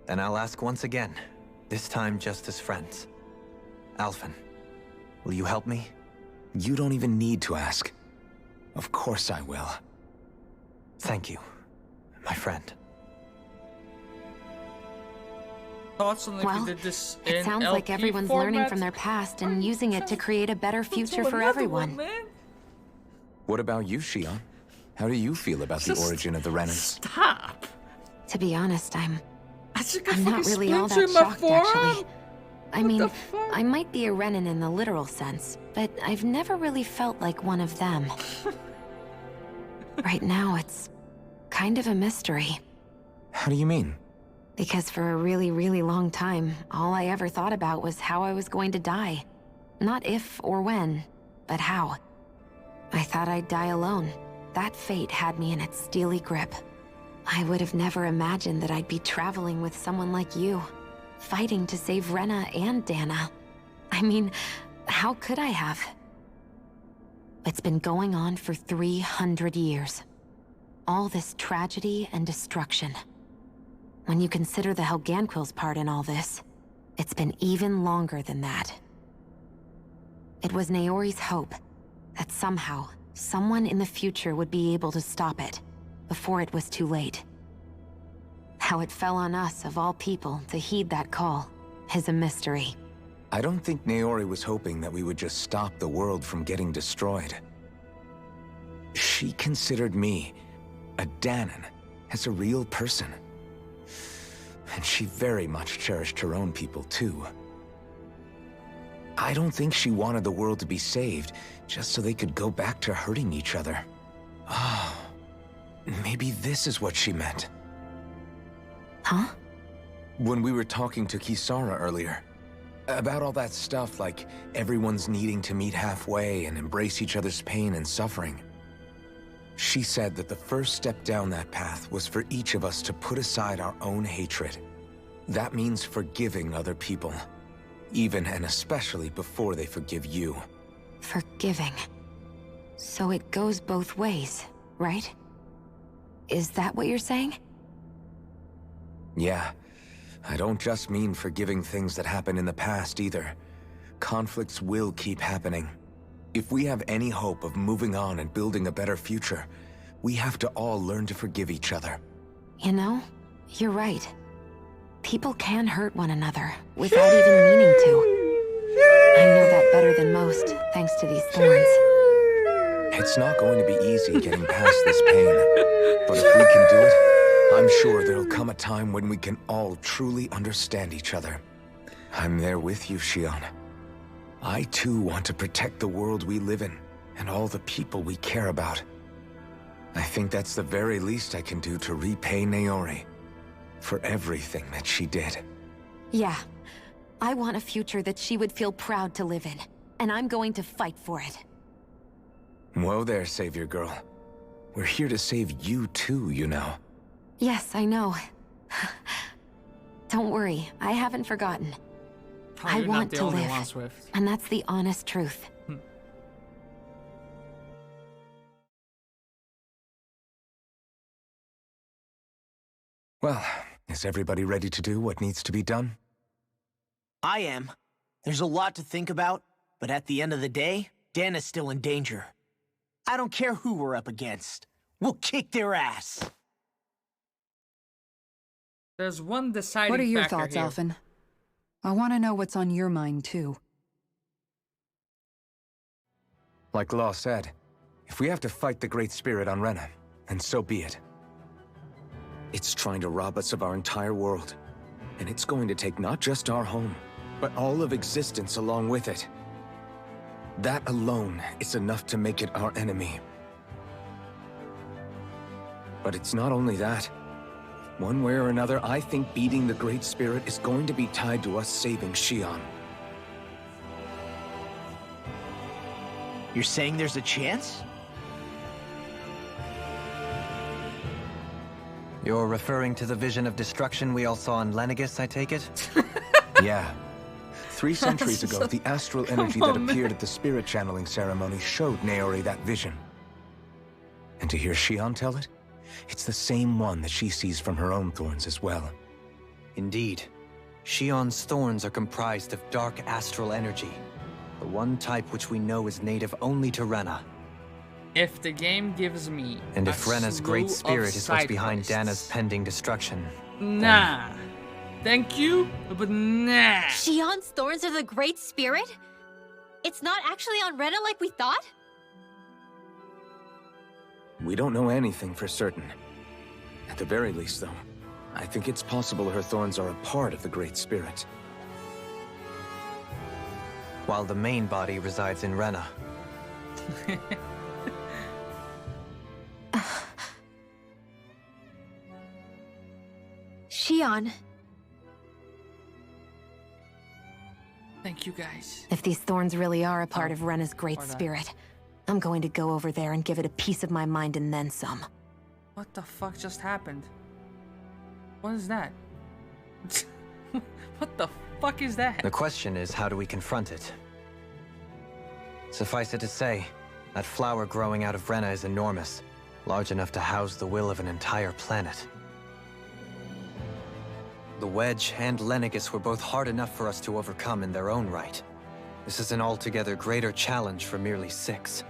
[SPEAKER 5] Then I'll ask once again, this time just as friends. Alphen, will you help me?
[SPEAKER 2] You don't even need to ask. Of course I will.
[SPEAKER 5] Thank you, my friend.
[SPEAKER 1] Thoughts on if
[SPEAKER 7] Well,
[SPEAKER 1] we did this
[SPEAKER 7] it
[SPEAKER 1] in
[SPEAKER 7] sounds
[SPEAKER 1] LP
[SPEAKER 7] like everyone's
[SPEAKER 1] format?
[SPEAKER 7] learning from their past and using it to create a better future for everyone.
[SPEAKER 2] What about you, Shion? How do you feel about the origin of the Renans?
[SPEAKER 1] Stop!
[SPEAKER 7] To be honest, I'm
[SPEAKER 1] I'm
[SPEAKER 7] not really all that shocked, actually. I mean, I might be a Renan in the literal sense, but I've never really felt like one of them. Right now, it's kind of a mystery.
[SPEAKER 2] How do you mean?
[SPEAKER 7] Because for a really, really long time, all I ever thought about was how I was going to die. Not if or when, but how. I thought I'd die alone. That fate had me in its steely grip. I would have never imagined that I'd be traveling with someone like you, fighting to save Rena and Dana. I mean, how could I have? It's been going on for 300 years. All this tragedy and destruction. When you consider the Helganquil's part in all this, it's been even longer than that. It was Naori's hope that somehow, someone in the future would be able to stop it, before it was too late. How it fell on us, of all people, to heed that call, is a mystery.
[SPEAKER 2] I don't think Naori was hoping that we would just stop the world from getting destroyed. She considered me, a Danan, as a real person. And she very much cherished her own people, too. I don't think she wanted the world to be saved, just so they could go back to hurting each other. Oh, maybe this is what she meant.
[SPEAKER 7] Huh?
[SPEAKER 2] When we were talking to Kisara earlier, about all that stuff like everyone's needing to meet halfway and embrace each other's pain and suffering. She said that the first step down that path was for each of us to put aside our own hatred. That means forgiving other people, even and especially before they forgive you.
[SPEAKER 7] Forgiving. So it goes both ways, right? Is that what you're saying?
[SPEAKER 2] Yeah. I don't just mean forgiving things that happened in the past either. Conflicts will keep happening. If we have any hope of moving on and building a better future, we have to all learn to forgive each other.
[SPEAKER 7] You know, you're right. People can hurt one another without even meaning to. I know that better than most, thanks to these thorns.
[SPEAKER 2] It's not going to be easy getting past this pain, but if we can do it, I'm sure there'll come a time when we can all truly understand each other. I'm there with you, Shion. I too want to protect the world we live in, and all the people we care about. I think that's the very least I can do to repay Naori for everything that she did.
[SPEAKER 7] Yeah. I want a future that she would feel proud to live in, and I'm going to fight for it.
[SPEAKER 2] Whoa there, Savior Girl. We're here to save you too, you know.
[SPEAKER 7] Yes, I know. Don't worry, I haven't forgotten. I want to live, and that's the honest truth.
[SPEAKER 2] Well, is everybody ready to do what needs to be done?
[SPEAKER 11] I am. There's a lot to think about, but at the end of the day, Dana's still in danger. I don't care who we're up against. We'll kick their ass.
[SPEAKER 1] There's one deciding
[SPEAKER 8] What are your
[SPEAKER 1] factor
[SPEAKER 8] thoughts,
[SPEAKER 1] here.
[SPEAKER 8] Alphen? I want to know what's on your mind, too.
[SPEAKER 2] Like Law said, if we have to fight the Great Spirit on Rena, then so be it. It's trying to rob us of our entire world. And it's going to take not just our home, but all of existence along with it. That alone is enough to make it our enemy. But it's not only that. One way or another, I think beating the Great Spirit is going to be tied to us saving Xion.
[SPEAKER 11] You're saying there's a chance?
[SPEAKER 5] You're referring to the vision of destruction we all saw in Lenegis, I take it?
[SPEAKER 2] Yeah. 3 centuries ago, the astral energy that appeared at the spirit channeling ceremony showed Naori that vision. And to hear Xion tell it, it's the same one that she sees from her own thorns as well.
[SPEAKER 5] Indeed. Xion's thorns are comprised of dark astral energy, the one type which we know is native only to Rena.
[SPEAKER 1] If the game gives me
[SPEAKER 5] And if Rena's great spirit is what's behind
[SPEAKER 1] quests,
[SPEAKER 5] Dana's pending destruction,
[SPEAKER 1] nah. Thank you, but nah.
[SPEAKER 6] Xion's thorns are the Great Spirit? It's not actually on Rena like we thought?
[SPEAKER 2] We don't know anything for certain. At the very least, though, I think it's possible her thorns are a part of the Great Spirit.
[SPEAKER 5] while the main body resides in Rena.
[SPEAKER 6] Xion.
[SPEAKER 1] Thank you, guys.
[SPEAKER 7] If these thorns really are a part of Rena's great
[SPEAKER 1] or that.
[SPEAKER 7] spirit, I'm going to go over there and give it a piece of my mind and then some.
[SPEAKER 1] What the fuck just happened? What is that? What the fuck is that?
[SPEAKER 5] The question is, how do we confront it? Suffice it to say, that flower growing out of Rena is enormous, large enough to house the will of an entire planet. The Wedge and Lenegis were both hard enough for us to overcome in their own right. This is an altogether greater challenge for merely 6.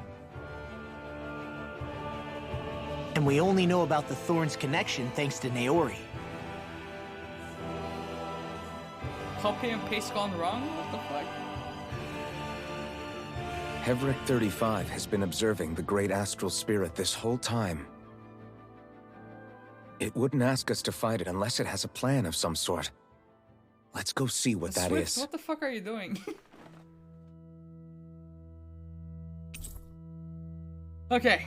[SPEAKER 11] And we only know about the Thorns connection thanks to Naori.
[SPEAKER 1] Copy and paste gone wrong? What the fuck?
[SPEAKER 2] Hevric 35 has been observing the great astral spirit this whole time. It wouldn't ask us to fight it unless it has a plan of some sort. Let's go see what that
[SPEAKER 1] Swift,
[SPEAKER 2] is.
[SPEAKER 1] what the fuck are you doing? Okay.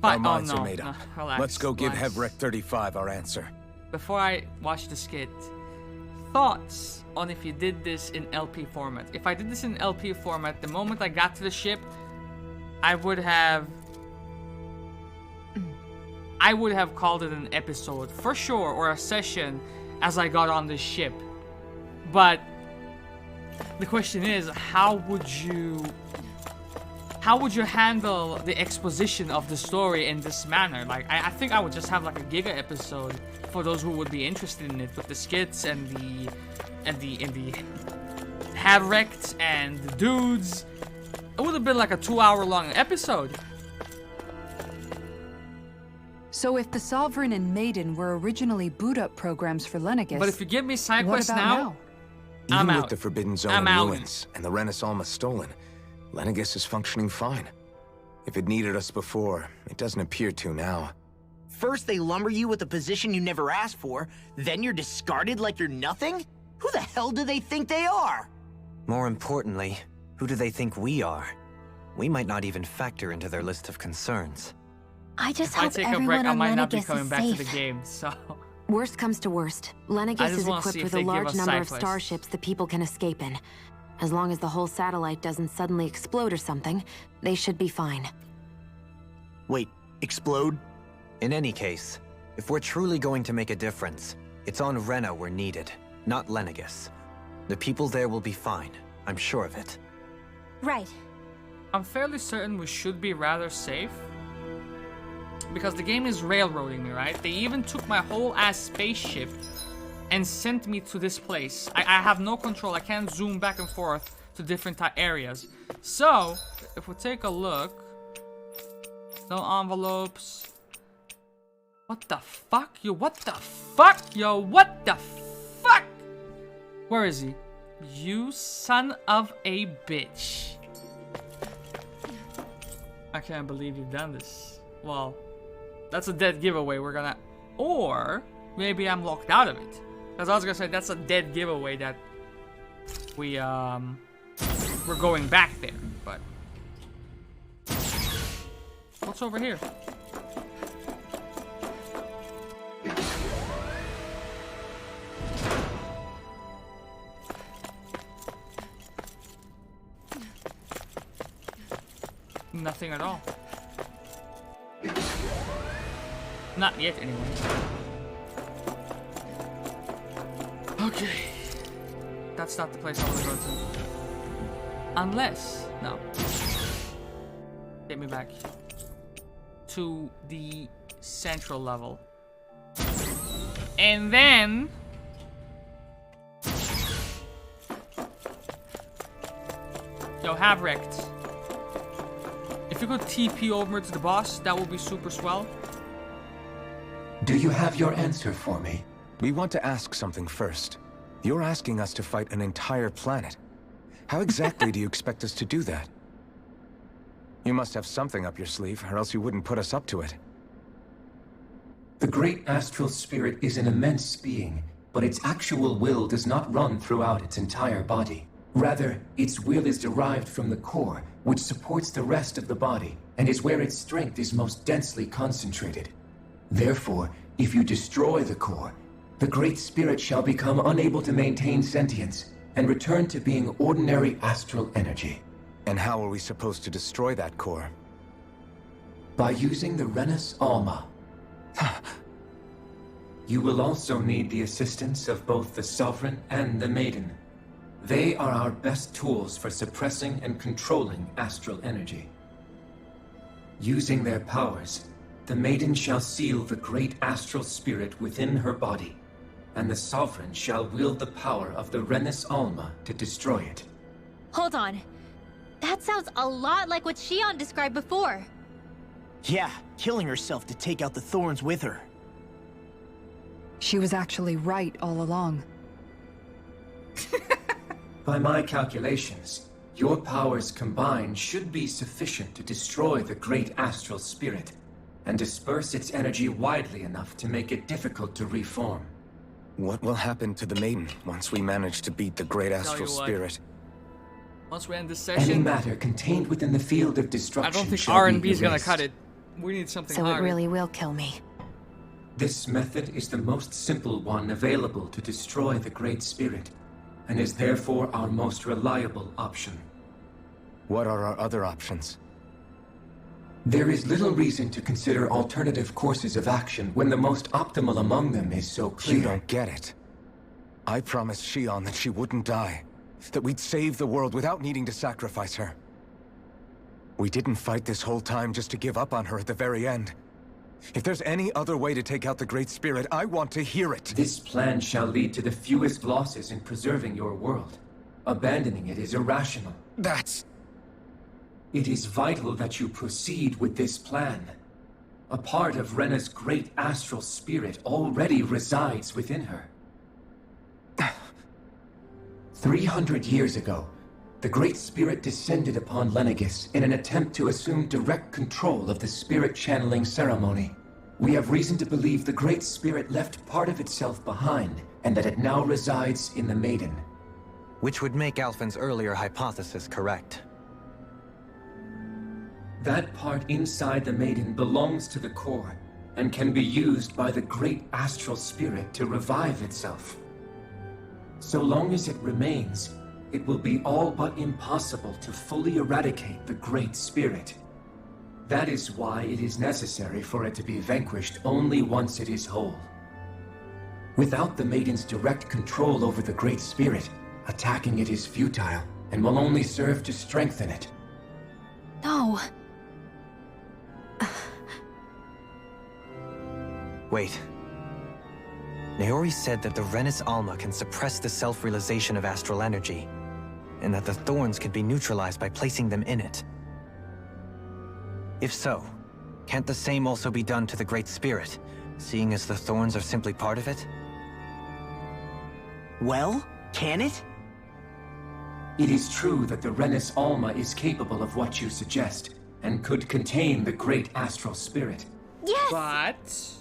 [SPEAKER 2] Our minds are made
[SPEAKER 1] no,
[SPEAKER 2] up.
[SPEAKER 1] relax,
[SPEAKER 2] Let's go give
[SPEAKER 1] relax.
[SPEAKER 2] Hevric 35 our answer.
[SPEAKER 1] Before I watch the skit, thoughts on if you did this in LP format. If I did this in LP format, the moment I got to the ship, I would have called it an episode for sure, or a session as I got on the ship. But the question is, how would you handle the exposition of the story in this manner? Like, I think I would just have like a Giga episode for those who would be interested in it, with the skits and the Havrects and the dudes. It would have been like a 2-hour long episode.
[SPEAKER 8] So if the Sovereign and Maiden were originally boot-up programs for Lenegis...
[SPEAKER 1] But if you give me side
[SPEAKER 8] what
[SPEAKER 1] quests
[SPEAKER 8] about
[SPEAKER 1] now,
[SPEAKER 2] Even
[SPEAKER 1] I'm
[SPEAKER 2] with
[SPEAKER 1] out.
[SPEAKER 2] the Forbidden Zone
[SPEAKER 1] I'm
[SPEAKER 2] in
[SPEAKER 1] out.
[SPEAKER 2] ruins and the Renis almost stolen, Lenegis is functioning fine. If it needed us before, it doesn't appear to now.
[SPEAKER 11] First they lumber you with a position you never asked for, then you're discarded like you're nothing? Who the hell do they think they are?
[SPEAKER 5] More importantly, who do they think we are? We might not even factor into their list of concerns.
[SPEAKER 6] I just
[SPEAKER 1] If I
[SPEAKER 6] hope
[SPEAKER 1] take a
[SPEAKER 6] everyone
[SPEAKER 1] break, I
[SPEAKER 6] on
[SPEAKER 1] might not be
[SPEAKER 6] Lenegis
[SPEAKER 1] coming
[SPEAKER 6] is
[SPEAKER 1] back to
[SPEAKER 6] safe.
[SPEAKER 1] the game, so...
[SPEAKER 7] Worst comes to worst,
[SPEAKER 1] I
[SPEAKER 7] Lenegis
[SPEAKER 1] just
[SPEAKER 7] is
[SPEAKER 1] wanna
[SPEAKER 7] equipped
[SPEAKER 1] see if
[SPEAKER 7] with
[SPEAKER 1] they
[SPEAKER 7] a
[SPEAKER 1] give
[SPEAKER 7] large
[SPEAKER 1] us
[SPEAKER 7] number
[SPEAKER 1] side
[SPEAKER 7] of
[SPEAKER 1] quests.
[SPEAKER 7] starships that people can escape in. As long as the whole satellite doesn't suddenly explode or something, they should be fine.
[SPEAKER 11] Wait, explode?
[SPEAKER 5] In any case, if we're truly going to make a difference, it's on Rena we're needed, not Lenegis. The people there will be fine, I'm sure of it.
[SPEAKER 6] Right.
[SPEAKER 1] I'm fairly certain we should be rather safe. Because the game is railroading me, right? They even took my whole ass spaceship and sent me to this place. I have no control. I can't zoom back and forth to different areas. So, if we take a look... No envelopes. What the fuck? Yo, what the fuck? Yo, what the fuck? Where is he? You son of a bitch. I can't believe you've done this. Well, that's a dead giveaway. We're gonna... Or, maybe I'm locked out of it. Because I was gonna say, that's a dead giveaway that we're going back there, but... What's over here? Nothing at all. Not yet, anyway. Okay. That's not the place I want to go to. Unless... No. Get me back. To the central level. And then... Yo, have wrecked. If you could TP over to the boss, that would be super swell.
[SPEAKER 10] Do you have your answer for me?
[SPEAKER 2] We want to ask something first. You're asking us to fight an entire planet. How exactly do you expect us to do that? You must have something up your sleeve, or else you wouldn't put us up to it.
[SPEAKER 10] The great astral spirit is an immense being, but its actual will does not run throughout its entire body. Rather, its will is derived from the core, which supports the rest of the body, and is where its strength is most densely concentrated. Therefore, if you destroy the core, the Great Spirit shall become unable to maintain sentience, and return to being ordinary astral energy.
[SPEAKER 2] And how are we supposed to destroy that core?
[SPEAKER 10] By using the Renus Alma. You will also need the assistance of both the Sovereign and the Maiden. They are our best tools for suppressing and controlling astral energy. Using their powers, the Maiden shall seal the great astral spirit within her body, and the Sovereign shall wield the power of the Renus Alma to destroy it.
[SPEAKER 6] Hold on. That sounds a lot like what Shion described before.
[SPEAKER 11] Yeah, killing herself to take out the thorns with her.
[SPEAKER 8] She was actually right all along.
[SPEAKER 10] By my calculations, your powers combined should be sufficient to destroy the great astral spirit, and disperse its energy widely enough to make it difficult to reform.
[SPEAKER 2] What will happen to the Maiden once we manage to beat the great
[SPEAKER 1] Tell
[SPEAKER 2] astral
[SPEAKER 1] you what.
[SPEAKER 2] spirit?
[SPEAKER 1] Once we end this
[SPEAKER 10] Any
[SPEAKER 1] session,
[SPEAKER 10] matter contained within the field of
[SPEAKER 1] I
[SPEAKER 10] destruction
[SPEAKER 1] don't think
[SPEAKER 10] shall
[SPEAKER 1] R&B
[SPEAKER 10] be
[SPEAKER 1] is gonna
[SPEAKER 10] erased.
[SPEAKER 1] cut it. We need something
[SPEAKER 7] So
[SPEAKER 1] harder.
[SPEAKER 7] it really will kill me.
[SPEAKER 10] This method is the most simple one available to destroy the Great Spirit, and is therefore our most reliable option.
[SPEAKER 2] What are our other options?
[SPEAKER 10] There is little reason to consider alternative courses of action when the most optimal among them is so clear.
[SPEAKER 2] You don't get it. I promised Shion that she wouldn't die. That we'd save the world without needing to sacrifice her. We didn't fight this whole time just to give up on her at the very end. If there's any other way to take out the Great Spirit, I want to hear it.
[SPEAKER 10] This plan shall lead to the fewest losses in preserving your world. Abandoning it is irrational.
[SPEAKER 2] That's...
[SPEAKER 10] It is vital that you proceed with this plan. A part of Rena's great astral spirit already resides within her. 300 years ago, the Great Spirit descended upon Lenegis in an attempt to assume direct control of the spirit channeling ceremony. We have reason to believe the Great Spirit left part of itself behind, and that it now resides in the Maiden.
[SPEAKER 5] Which would make Alphen's earlier hypothesis correct.
[SPEAKER 10] That part inside the Maiden belongs to the core, and can be used by the great astral spirit to revive itself. So long as it remains, it will be all but impossible to fully eradicate the Great Spirit. That is why it is necessary for it to be vanquished only once it is whole. Without the Maiden's direct control over the Great Spirit, attacking it is futile, and will only serve to strengthen it.
[SPEAKER 6] No.
[SPEAKER 5] Wait. Naori said that the Renus Alma can suppress the self-realization of astral energy, and that the thorns could be neutralized by placing them in it. If so, can't the same also be done to the Great Spirit, seeing as the thorns are simply part of it?
[SPEAKER 11] Well, can it?
[SPEAKER 10] It is true that the Renus Alma is capable of what you suggest, and could contain the great astral spirit.
[SPEAKER 6] Yes!
[SPEAKER 1] But...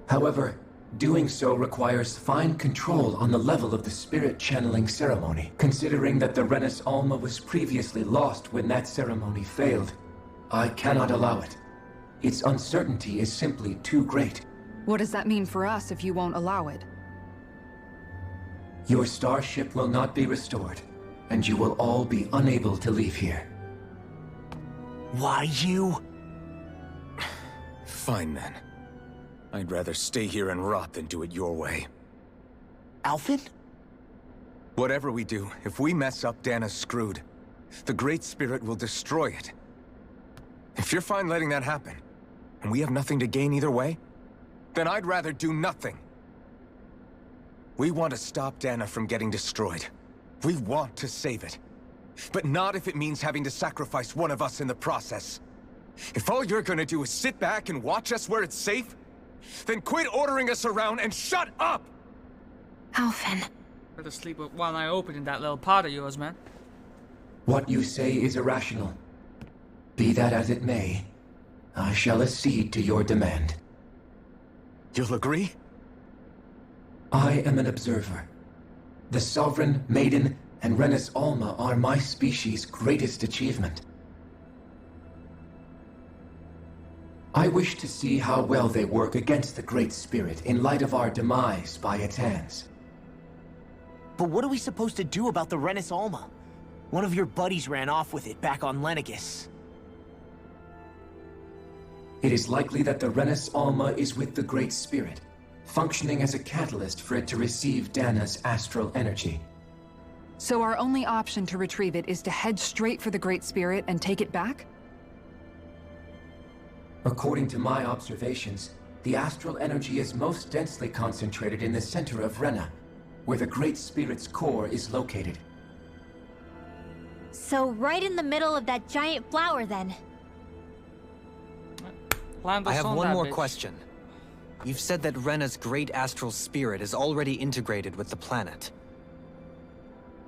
[SPEAKER 10] However, doing so requires fine control on the level of the spirit channeling ceremony, considering that the Renus Alma was previously lost when that ceremony failed. I cannot allow it. Its uncertainty is simply too great.
[SPEAKER 8] What does that mean for us if you won't allow it?
[SPEAKER 10] Your starship will not be restored, and you will all be unable to leave here.
[SPEAKER 11] Why you?
[SPEAKER 2] Fine then. I'd rather stay here and rot than do it your way.
[SPEAKER 11] Alphen?
[SPEAKER 2] Whatever we do, if we mess up, Dana's screwed. The Great Spirit will destroy it. If you're fine letting that happen, and we have nothing to gain either way, then I'd rather do nothing. We want to stop Dana from getting destroyed. We want to save it. But not if it means having to sacrifice one of us in the process. If all you're gonna do is sit back and watch us where it's safe, then quit ordering us around and shut up!
[SPEAKER 7] Alphen.
[SPEAKER 1] Go to sleep with one eye open in that little pot of yours, man.
[SPEAKER 10] What you say is irrational. Be that as it may, I shall accede to your demand.
[SPEAKER 2] You'll agree?
[SPEAKER 10] I am an observer. The Sovereign, Maiden, and Renis Alma are my species' greatest achievement. I wish to see how well they work against the Great Spirit in light of our demise by its hands.
[SPEAKER 11] But what are we supposed to do about the Renis Alma? One of your buddies ran off with it back on Lenegis.
[SPEAKER 10] It is likely that the Renis Alma is with the Great Spirit, functioning as a catalyst for it to receive Dana's astral energy.
[SPEAKER 8] So our only option to retrieve it is to head straight for the Great Spirit and take it back?
[SPEAKER 10] According to my observations, the astral energy is most densely concentrated in the center of Rena, where the Great Spirit's core is located.
[SPEAKER 6] So right in the middle of that giant flower, then.
[SPEAKER 18] I have one more question. You've said that Rena's great astral spirit is already integrated with the planet.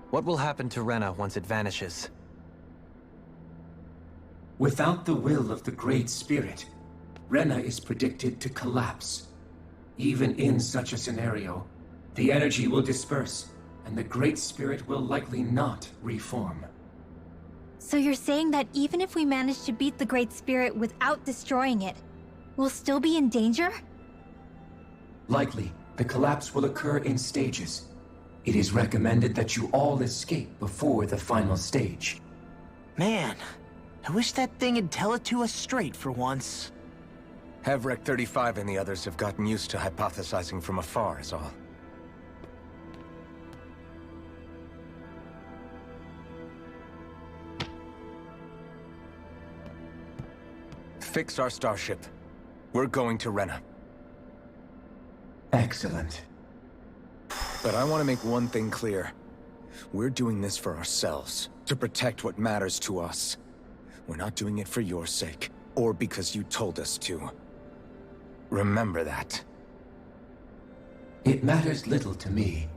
[SPEAKER 18] What will happen to Rena once it vanishes?
[SPEAKER 10] Without the will of the Great Spirit, Rena is predicted to collapse. Even in such a scenario, the energy will disperse, and the Great Spirit will likely not reform.
[SPEAKER 6] So you're saying that even if we manage to beat the Great Spirit without destroying it, we'll still be in danger?
[SPEAKER 10] Likely, the collapse will occur in stages. It is recommended that you all escape before the final stage.
[SPEAKER 11] Man, I wish that thing would tell it to us straight for once.
[SPEAKER 2] Hevrek 35 and the others have gotten used to hypothesizing from afar, is all. Fix our starship. We're going to Rena.
[SPEAKER 10] Excellent.
[SPEAKER 2] But I want to make one thing clear. We're doing this for ourselves, to protect what matters to us. We're not doing it for your sake, or because you told us to. Remember that.
[SPEAKER 10] It matters little to me.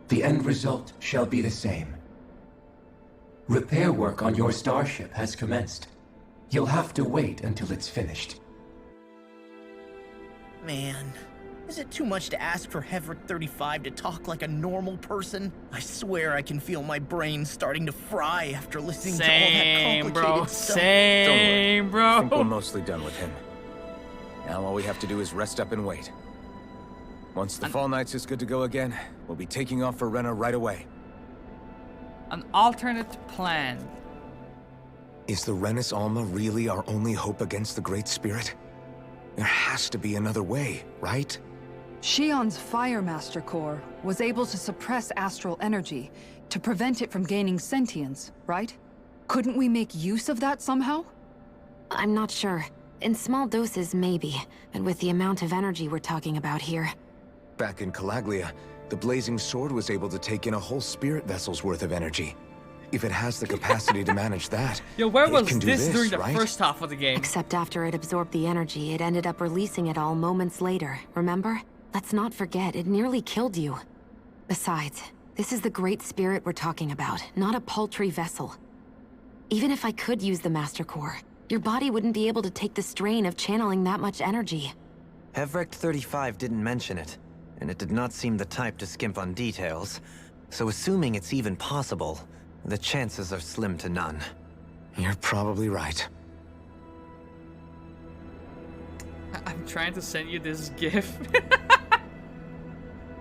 [SPEAKER 10] The end result shall be the same. Repair work on your starship has commenced. You'll have to wait until it's finished.
[SPEAKER 11] Man, is it too much to ask for Hevrek 35 to talk like a normal person? I swear I can feel my brain starting to fry after listening to all that complicated stuff.
[SPEAKER 1] Same, bro.
[SPEAKER 2] I think we're mostly done with him. Now all we have to do is rest up and wait. Once the Fall Knights is good to go again, we'll be taking off for Rena right away.
[SPEAKER 1] An alternate plan.
[SPEAKER 2] Is the Renis Alma really our only hope against the Great Spirit? There has to be another way, right?
[SPEAKER 8] Shion's Fire Master Core was able to suppress astral energy to prevent it from gaining sentience, right? Couldn't we make use of that somehow?
[SPEAKER 7] I'm not sure. In small doses, maybe. And with the amount of energy we're talking about here.
[SPEAKER 2] Back in Calaglia, the Blazing Sword was able to take in a whole spirit vessel's worth of energy. If it has the capacity to manage that,
[SPEAKER 1] Yo, where was
[SPEAKER 2] it can do
[SPEAKER 1] this
[SPEAKER 2] this
[SPEAKER 1] during the
[SPEAKER 2] right?
[SPEAKER 1] first half of the game?
[SPEAKER 7] Except after it absorbed the energy, it ended up releasing it all moments later, remember? Let's not forget, it nearly killed you. Besides, this is the Great Spirit we're talking about, not a paltry vessel. Even if I could use the Master Core, your body wouldn't be able to take the strain of channeling that much energy.
[SPEAKER 18] Hevrek 35 didn't mention it, and it did not seem the type to skimp on details. So assuming it's even possible, the chances are slim to none.
[SPEAKER 2] You're probably right.
[SPEAKER 1] I'm trying to send you this GIF.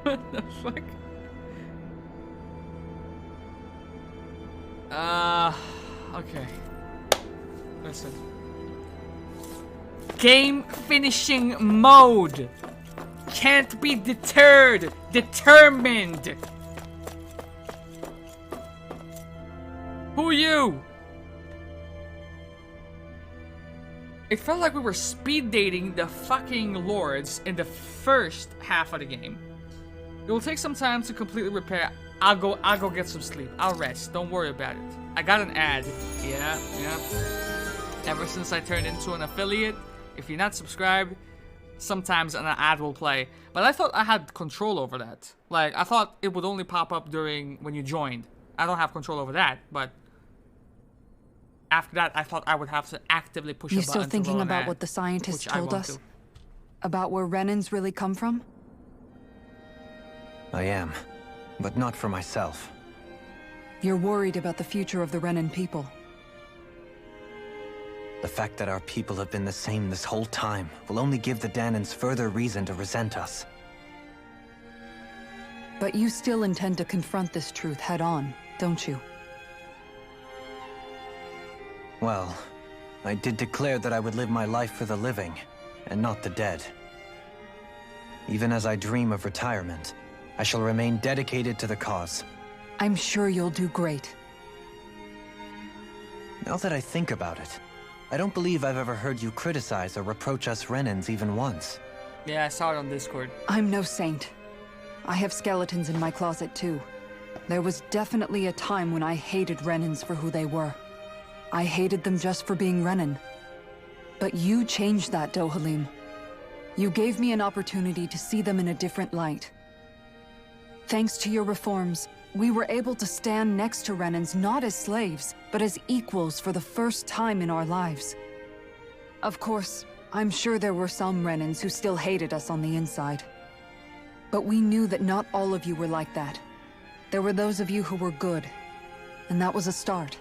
[SPEAKER 1] What the fuck? Okay. Listen. Game finishing mode. Can't be deterred. Determined. Who are you? It felt like we were speed dating the fucking lords in the first half of the game. It will take some time to completely repair. I'll go get some sleep. I'll rest. Don't worry about it. I got an ad. Yeah. Ever since I turned into an affiliate, if you're not subscribed, sometimes an ad will play. But I thought I had control over that. Like, I thought it would only pop up when you joined. I don't have control over that, but after that, I thought I would have to actively push a
[SPEAKER 8] You
[SPEAKER 1] button
[SPEAKER 8] still
[SPEAKER 1] to
[SPEAKER 8] thinking
[SPEAKER 1] roll an
[SPEAKER 8] about
[SPEAKER 1] ad,
[SPEAKER 8] what the scientists
[SPEAKER 1] which I
[SPEAKER 8] told
[SPEAKER 1] won't
[SPEAKER 8] us?
[SPEAKER 1] do.
[SPEAKER 8] About where Renans really come from?
[SPEAKER 5] I am, but not for myself.
[SPEAKER 8] You're worried about the future of the Renan people.
[SPEAKER 5] The fact that our people have been the same this whole time will only give the Danans further reason to resent us.
[SPEAKER 8] But you still intend to confront this truth head on, don't you?
[SPEAKER 5] Well, I did declare that I would live my life for the living, and not the dead. Even as I dream of retirement, I shall remain dedicated to the cause.
[SPEAKER 8] I'm sure you'll do great.
[SPEAKER 5] Now that I think about it, I don't believe I've ever heard you criticize or reproach us Renans even once.
[SPEAKER 1] Yeah, I saw it on Discord.
[SPEAKER 8] I'm no saint. I have skeletons in my closet too. There was definitely a time when I hated Renans for who they were. I hated them just for being Renan. But you changed that, Dohalim. You gave me an opportunity to see them in a different light. Thanks to your reforms, we were able to stand next to Renans not as slaves, but as equals for the first time in our lives. Of course, I'm sure there were some Renans who still hated us on the inside. But we knew that not all of you were like that. There were those of you who were good, and that was a start.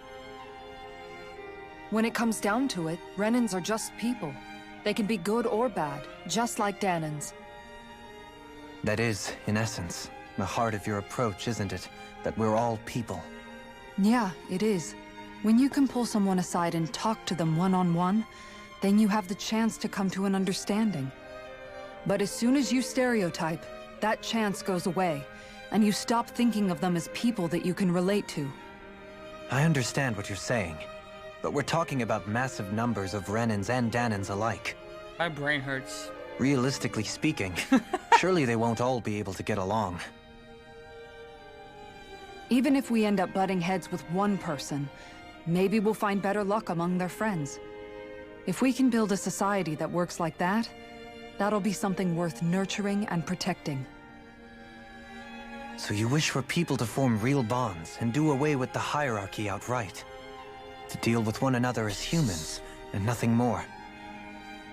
[SPEAKER 8] When it comes down to it, Renans are just people. They can be good or bad, just like Danans.
[SPEAKER 5] That is, in essence, the heart of your approach, isn't it? That we're all people.
[SPEAKER 8] Yeah, it is. When you can pull someone aside and talk to them one-on-one, then you have the chance to come to an understanding. But as soon as you stereotype, that chance goes away, and you stop thinking of them as people that you can relate to.
[SPEAKER 5] I understand what you're saying, but we're talking about massive numbers of Renans and Danans alike.
[SPEAKER 1] My brain hurts.
[SPEAKER 5] Realistically speaking, surely they won't all be able to get along.
[SPEAKER 8] Even if we end up butting heads with one person, maybe we'll find better luck among their friends. If we can build a society that works like that, that'll be something worth nurturing and protecting.
[SPEAKER 5] So you wish for people to form real bonds and do away with the hierarchy outright? To deal with one another as humans, and nothing more?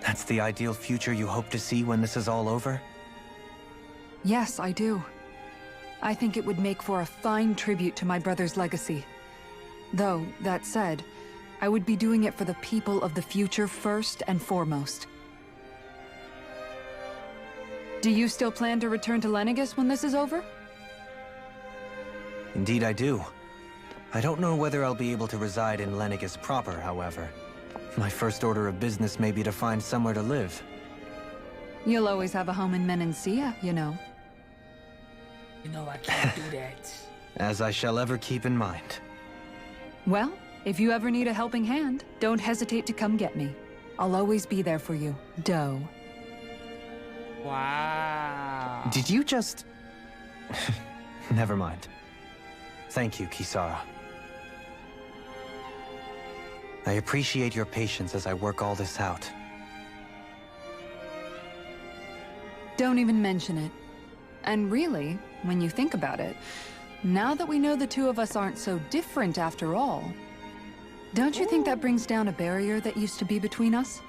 [SPEAKER 5] That's the ideal future you hope to see when this is all over?
[SPEAKER 8] Yes, I do. I think it would make for a fine tribute to my brother's legacy. Though, that said, I would be doing it for the people of the future first and foremost. Do you still plan to return to Lenegis when this is over?
[SPEAKER 5] Indeed I do. I don't know whether I'll be able to reside in Lenegis proper, however. My first order of business may be to find somewhere to live.
[SPEAKER 8] You'll always have a home in Menancia, you know.
[SPEAKER 1] You know I can't do that.
[SPEAKER 5] As I shall ever keep in mind.
[SPEAKER 8] Well, if you ever need a helping hand, don't hesitate to come get me. I'll always be there for you, Doe.
[SPEAKER 1] Wow.
[SPEAKER 5] Did you just... Never mind. Thank you, Kisara. I appreciate your patience as I work all this out.
[SPEAKER 8] Don't even mention it. And really, when you think about it, now that we know the two of us aren't so different after all, don't you think that brings down a barrier that used to be between us?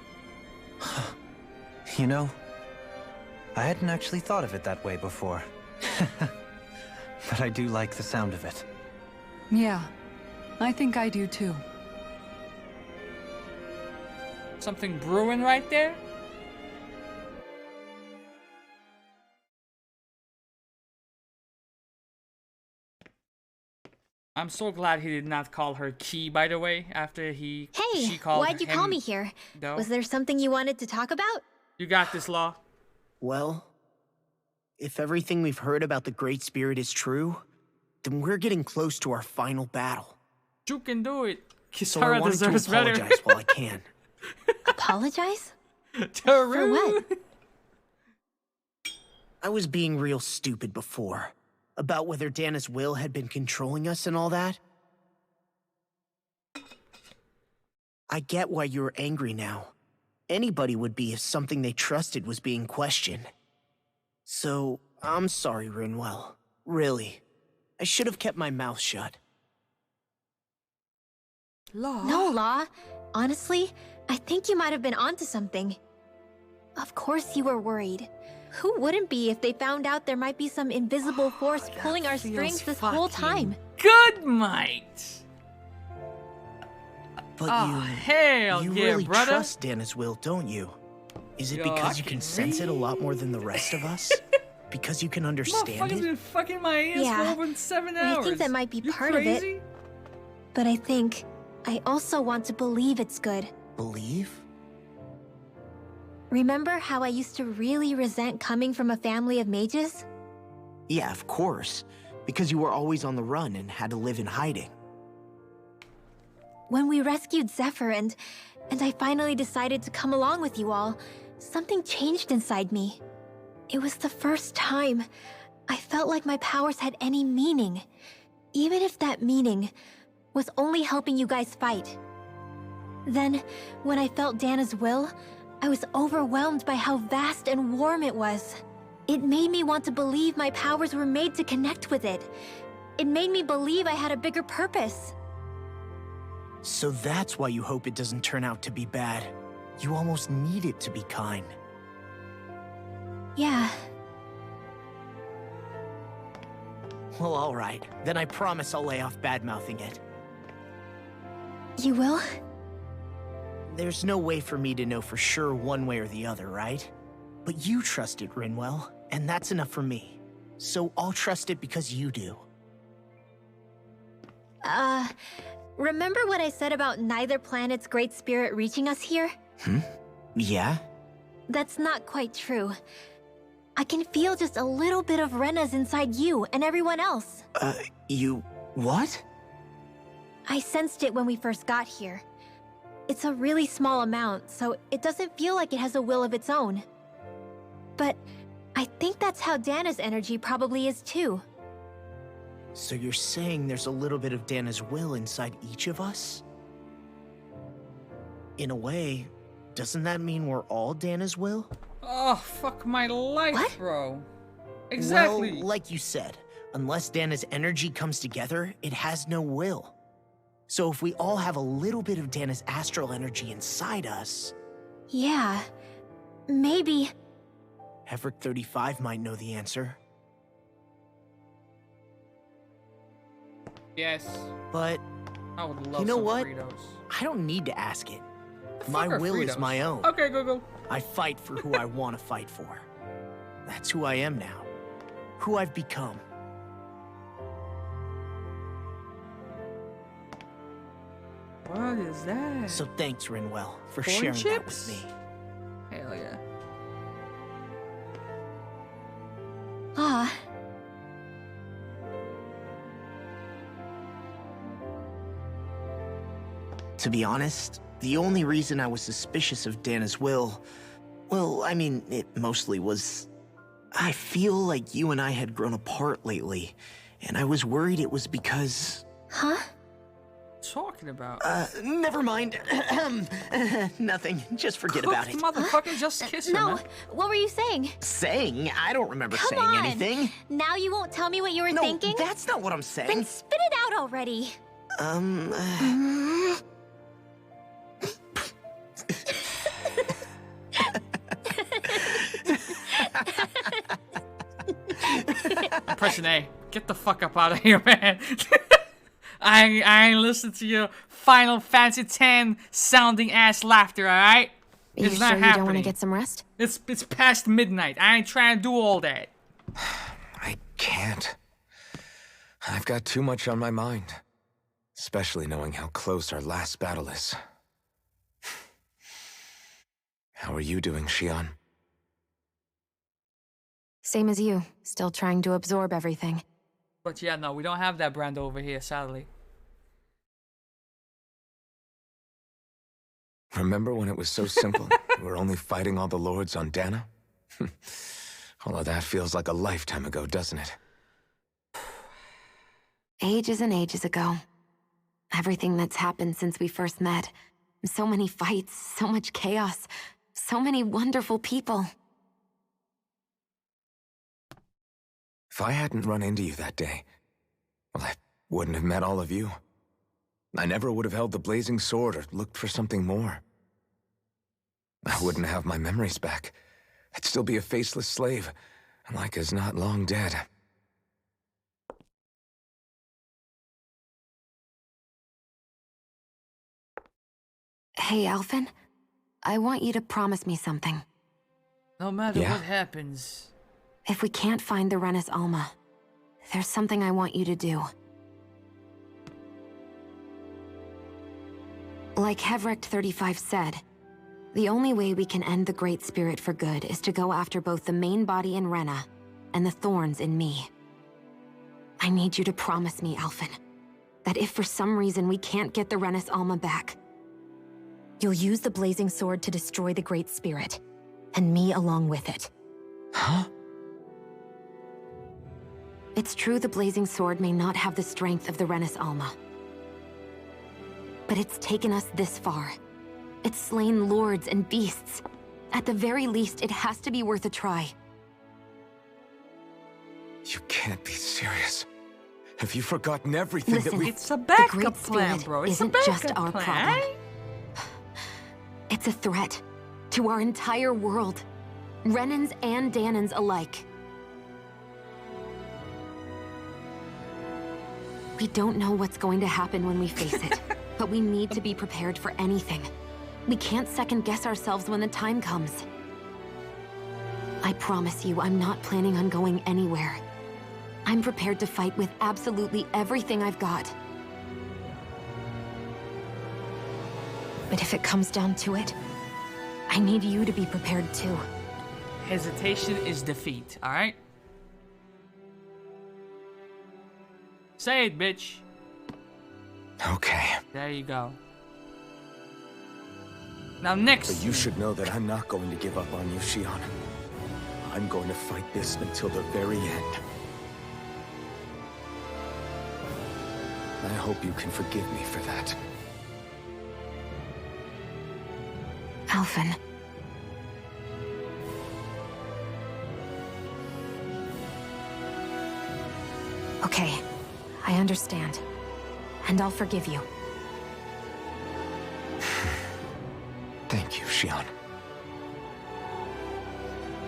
[SPEAKER 5] You know, I hadn't actually thought of it that way before. But I do like the sound of it.
[SPEAKER 8] Yeah, I think I do too.
[SPEAKER 1] Something brewing right there? I'm so glad he did not call her Key, by the way, after she called
[SPEAKER 6] why'd you call me here?
[SPEAKER 1] No.
[SPEAKER 6] Was there something you wanted to talk about?
[SPEAKER 1] You got this, Law.
[SPEAKER 11] Well, if everything we've heard about the Great Spirit is true, then we're getting close to our final battle.
[SPEAKER 1] You can do it.
[SPEAKER 11] So I
[SPEAKER 1] Kisara
[SPEAKER 11] wanted to
[SPEAKER 1] deserves better.
[SPEAKER 11] apologize while I can.
[SPEAKER 6] Apologize?
[SPEAKER 1] For
[SPEAKER 6] what?
[SPEAKER 11] I was being real stupid before. About whether Dana's will had been controlling us and all that. I get why you're angry now. Anybody would be if something they trusted was being questioned. So, I'm sorry, Rinwell. Really. I should have kept my mouth shut.
[SPEAKER 6] Law? No, Law. Honestly, I think you might have been onto something. Of course you were worried. Who wouldn't be if they found out there might be some invisible force pulling our strings this whole time?
[SPEAKER 1] Good, mate.
[SPEAKER 11] But
[SPEAKER 1] hell
[SPEAKER 11] you
[SPEAKER 1] yeah,
[SPEAKER 11] really
[SPEAKER 1] brother.
[SPEAKER 11] trust Dana's will, don't you? Is it because you can sense it a lot more than the rest of us? Because you can understand
[SPEAKER 1] Motherfucker's
[SPEAKER 11] it?
[SPEAKER 1] been fucking my ears for over 7 hours.
[SPEAKER 6] I think that might be
[SPEAKER 1] You
[SPEAKER 6] part
[SPEAKER 1] crazy?
[SPEAKER 6] of it. But I think I also want to believe it's good.
[SPEAKER 11] Believe?
[SPEAKER 6] Remember how I used to really resent coming from a family of mages?
[SPEAKER 11] Yeah, of course. Because you were always on the run and had to live in hiding.
[SPEAKER 6] When we rescued Zephyr and I finally decided to come along with you all, something changed inside me. It was the first time I felt like my powers had any meaning, even if that meaning was only helping you guys fight. Then, when I felt Dana's will, I was overwhelmed by how vast and warm it was. It made me want to believe my powers were made to connect with it. It made me believe I had a bigger purpose.
[SPEAKER 11] So that's why you hope it doesn't turn out to be bad. You almost need it to be kind.
[SPEAKER 6] Yeah.
[SPEAKER 11] Well, alright. Then I promise I'll lay off bad-mouthing it.
[SPEAKER 6] You will?
[SPEAKER 11] There's no way for me to know for sure one way or the other, right? But you trust it, Rinwell, and that's enough for me. So I'll trust it because you do.
[SPEAKER 6] Remember what I said about neither planet's great spirit reaching us here?
[SPEAKER 11] Yeah?
[SPEAKER 6] That's not quite true. I can feel just a little bit of Rena's inside you and everyone else.
[SPEAKER 11] What?
[SPEAKER 6] I sensed it when we first got here. It's a really small amount, so it doesn't feel like it has a will of its own. But I think that's how Dana's energy probably is too.
[SPEAKER 11] So you're saying there's a little bit of Dana's will inside each of us? In a way, doesn't that mean we're all Dana's will?
[SPEAKER 1] Oh, fuck my life, bro. Exactly.
[SPEAKER 11] Well, like you said, unless Dana's energy comes together, it has no will. So if we all have a little bit of Dana's astral energy inside us...
[SPEAKER 6] Yeah, maybe...
[SPEAKER 11] Heverick 35 might know the answer.
[SPEAKER 1] Yes.
[SPEAKER 11] But,
[SPEAKER 1] I would love
[SPEAKER 11] you know
[SPEAKER 1] some
[SPEAKER 11] what?
[SPEAKER 1] Fritos.
[SPEAKER 11] I don't need to ask it.
[SPEAKER 1] The
[SPEAKER 11] My
[SPEAKER 1] fuck are
[SPEAKER 11] will is
[SPEAKER 1] Fritos?
[SPEAKER 11] my own.
[SPEAKER 1] Okay, Google.
[SPEAKER 11] I fight for who I want to fight for. That's who I am now. Who I've become.
[SPEAKER 1] What is that?
[SPEAKER 11] So thanks, Rinwell, for
[SPEAKER 1] Corn
[SPEAKER 11] sharing that
[SPEAKER 1] chips?
[SPEAKER 11] with me.
[SPEAKER 1] Hell yeah.
[SPEAKER 6] Ah.
[SPEAKER 11] To be honest, the only reason I was suspicious of Dana's will, well, I mean, it mostly was... I feel like you and I had grown apart lately, and I was worried it was because...
[SPEAKER 6] Huh?
[SPEAKER 1] Talking about?
[SPEAKER 11] Never mind. Nothing. Just forget about it.
[SPEAKER 1] Motherfucker, just kiss her,
[SPEAKER 6] No,
[SPEAKER 1] man.
[SPEAKER 6] what were you saying?
[SPEAKER 11] Saying? I don't remember
[SPEAKER 6] Come
[SPEAKER 11] saying
[SPEAKER 6] on.
[SPEAKER 11] anything.
[SPEAKER 6] Now you won't tell me what you were thinking?
[SPEAKER 11] That's not what I'm saying.
[SPEAKER 6] Then spit it out already.
[SPEAKER 1] I'm pressing A. Get the fuck up out of here, man. I ain't listen to your Final Fantasy X sounding ass laughter, alright?
[SPEAKER 7] You
[SPEAKER 1] It's
[SPEAKER 7] sure
[SPEAKER 1] not
[SPEAKER 7] you
[SPEAKER 1] happening.
[SPEAKER 7] don't want to get some rest?
[SPEAKER 1] It's past midnight. I ain't trying to do all that.
[SPEAKER 2] I can't. I've got too much on my mind. Especially knowing how close our last battle is. How are you doing, Shion?
[SPEAKER 7] Same as you, still trying to absorb everything.
[SPEAKER 1] But yeah, no, we don't have that brand over here, sadly.
[SPEAKER 2] Remember when it was so simple? We were only fighting all the lords on Dana? All of that feels like a lifetime ago, doesn't it?
[SPEAKER 7] Ages and ages ago. Everything that's happened since we first met. So many fights, so much chaos, so many wonderful people.
[SPEAKER 2] If I hadn't run into you that day, well, I wouldn't have met all of you. I never would have held the blazing sword or looked for something more. I wouldn't have my memories back. I'd still be a faceless slave, like as not long dead.
[SPEAKER 7] Hey, Alphen. I want you to promise me something.
[SPEAKER 1] No matter what happens.
[SPEAKER 7] If we can't find the Renis Alma, there's something I want you to do. Like Hevrecht 35 said, the only way we can end the Great Spirit for good is to go after both the main body in Rena and the thorns in me. I need you to promise me, Alphen, that if for some reason we can't get the Renis Alma back, you'll use the blazing sword to destroy the Great Spirit, and me along with it.
[SPEAKER 2] Huh?
[SPEAKER 7] It's true the blazing sword may not have the strength of the Renis Alma. But it's taken us this far. It's slain lords and beasts. At the very least, it has to be worth a try.
[SPEAKER 2] You can't be serious. Have you forgotten everything
[SPEAKER 7] Listen,
[SPEAKER 2] that we—
[SPEAKER 1] It's a backup
[SPEAKER 7] the Great
[SPEAKER 1] plan,
[SPEAKER 7] Spirit
[SPEAKER 1] bro. It's
[SPEAKER 7] isn't
[SPEAKER 1] a backup
[SPEAKER 7] just our
[SPEAKER 1] plan.
[SPEAKER 7] problem. It's a threat to our entire world. Renans and Danans alike. We don't know what's going to happen when we face it, but we need to be prepared for anything. We can't second-guess ourselves when the time comes. I promise you, I'm not planning on going anywhere. I'm prepared to fight with absolutely everything I've got. But if it comes down to it, I need you to be prepared too.
[SPEAKER 1] Hesitation is defeat, alright? Say it, bitch.
[SPEAKER 2] Okay.
[SPEAKER 1] There you go. Now next.
[SPEAKER 2] But you should know that I'm not going to give up on you, Shion. I'm going to fight this until the very end. I hope you can forgive me for that.
[SPEAKER 7] Alphen. Okay, I understand. And I'll forgive you.
[SPEAKER 2] Thank you, Shion.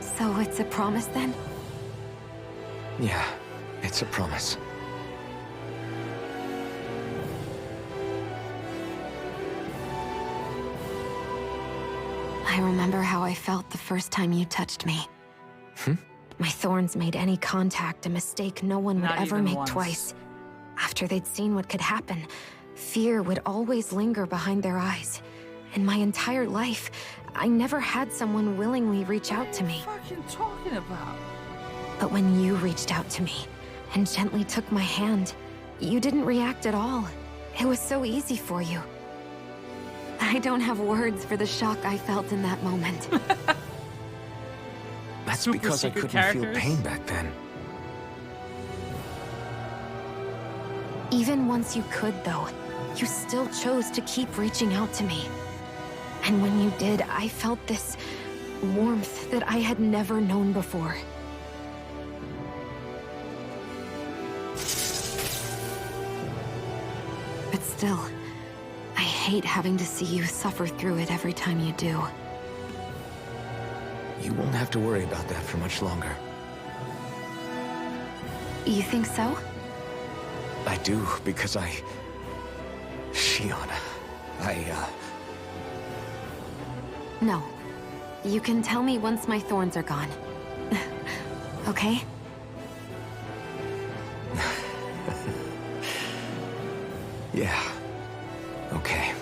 [SPEAKER 7] So it's a promise then?
[SPEAKER 2] Yeah, it's a promise.
[SPEAKER 7] I remember how I felt the first time you touched me. My thorns made any contact a mistake no one would
[SPEAKER 1] Not
[SPEAKER 7] ever
[SPEAKER 1] even
[SPEAKER 7] make
[SPEAKER 1] once.
[SPEAKER 7] twice. After they'd seen what could happen, fear would always linger behind their eyes. In my entire life, I never had someone willingly reach out to me.
[SPEAKER 1] What are you fucking talking about?
[SPEAKER 7] But when you reached out to me and gently took my hand, you didn't react at all. It was so easy for you. I don't have words for the shock I felt in that moment.
[SPEAKER 2] That's
[SPEAKER 1] Super
[SPEAKER 2] because I
[SPEAKER 1] secret
[SPEAKER 2] couldn't feel
[SPEAKER 1] characters?
[SPEAKER 2] pain back then.
[SPEAKER 7] Even once you could, though, you still chose to keep reaching out to me. And when you did, I felt this warmth that I had never known before. But still, I hate having to see you suffer through it every time you do.
[SPEAKER 2] You won't have to worry about that for much longer.
[SPEAKER 7] You think so?
[SPEAKER 2] I do, because Shion,
[SPEAKER 7] No. You can tell me once my thorns are gone. Okay?
[SPEAKER 2] Yeah. Okay.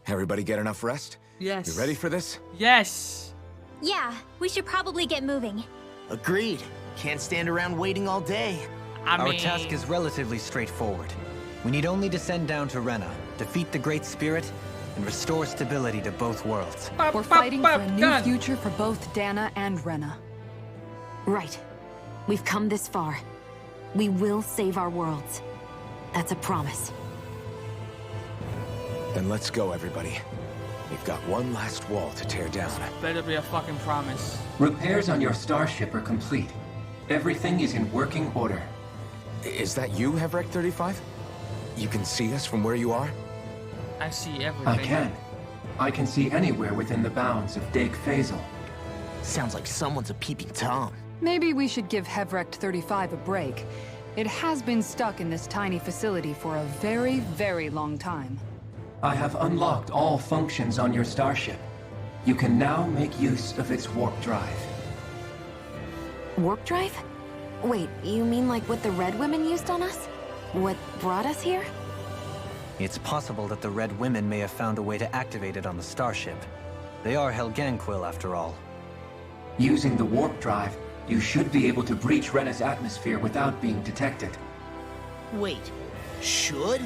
[SPEAKER 2] Everybody get enough rest?
[SPEAKER 1] Yes.
[SPEAKER 2] You ready for this?
[SPEAKER 1] Yes.
[SPEAKER 6] Yeah, we should probably get moving.
[SPEAKER 11] Agreed. Can't stand around waiting all day.
[SPEAKER 5] Our task is relatively straightforward. We need only descend down to Rena, defeat the Great Spirit, and restore stability to both worlds.
[SPEAKER 8] We're fighting for a new future for both Dana and Rena.
[SPEAKER 7] Right. We've come this far. We will save our worlds. That's a promise.
[SPEAKER 2] Then let's go, everybody. We've got one last wall to tear down.
[SPEAKER 1] Better be a fucking promise.
[SPEAKER 10] Repairs on your starship are complete. Everything is in working order.
[SPEAKER 2] Is that you, Hevrek 35? You can see us from where you are?
[SPEAKER 1] I see everything.
[SPEAKER 10] I can. I can see anywhere within the bounds of Dake Faisal.
[SPEAKER 11] Sounds like someone's a peeping Tom.
[SPEAKER 8] Maybe we should give Hevrek 35 a break. It has been stuck in this tiny facility for a very, very long time.
[SPEAKER 10] I have unlocked all functions on your starship. You can now make use of its warp drive.
[SPEAKER 7] Warp drive? Wait, you mean like what the Red Women used on us? What brought us here?
[SPEAKER 5] It's possible that the Red Women may have found a way to activate it on the starship. They are Helganquil, after all.
[SPEAKER 10] Using the warp drive, you should be able to breach Rena's atmosphere without being detected.
[SPEAKER 11] Wait, should?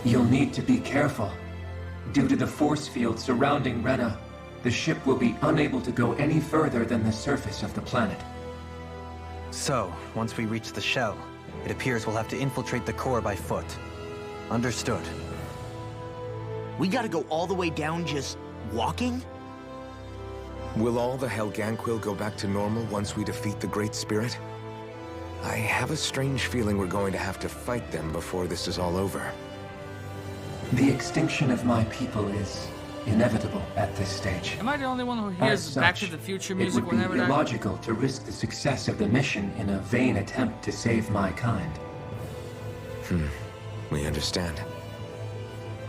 [SPEAKER 10] You'll need to be careful. Due to the force field surrounding Rena, the ship will be unable to go any further than the surface of the planet.
[SPEAKER 5] So, once we reach the shell, it appears we'll have to infiltrate the core by foot. Understood.
[SPEAKER 11] We gotta go all the way down just walking?
[SPEAKER 2] Will all the Helganquil go back to normal once we defeat the Great Spirit? I have a strange feeling we're going to have to fight them before this is all over.
[SPEAKER 10] The extinction of my people is inevitable at this stage.
[SPEAKER 1] Am I the only one who
[SPEAKER 10] As
[SPEAKER 1] hears Back to
[SPEAKER 10] such,
[SPEAKER 1] the Future
[SPEAKER 10] it
[SPEAKER 1] music
[SPEAKER 10] would be
[SPEAKER 1] whenever that?
[SPEAKER 10] illogical to risk the success of the mission in a vain attempt to save my kind.
[SPEAKER 2] We understand.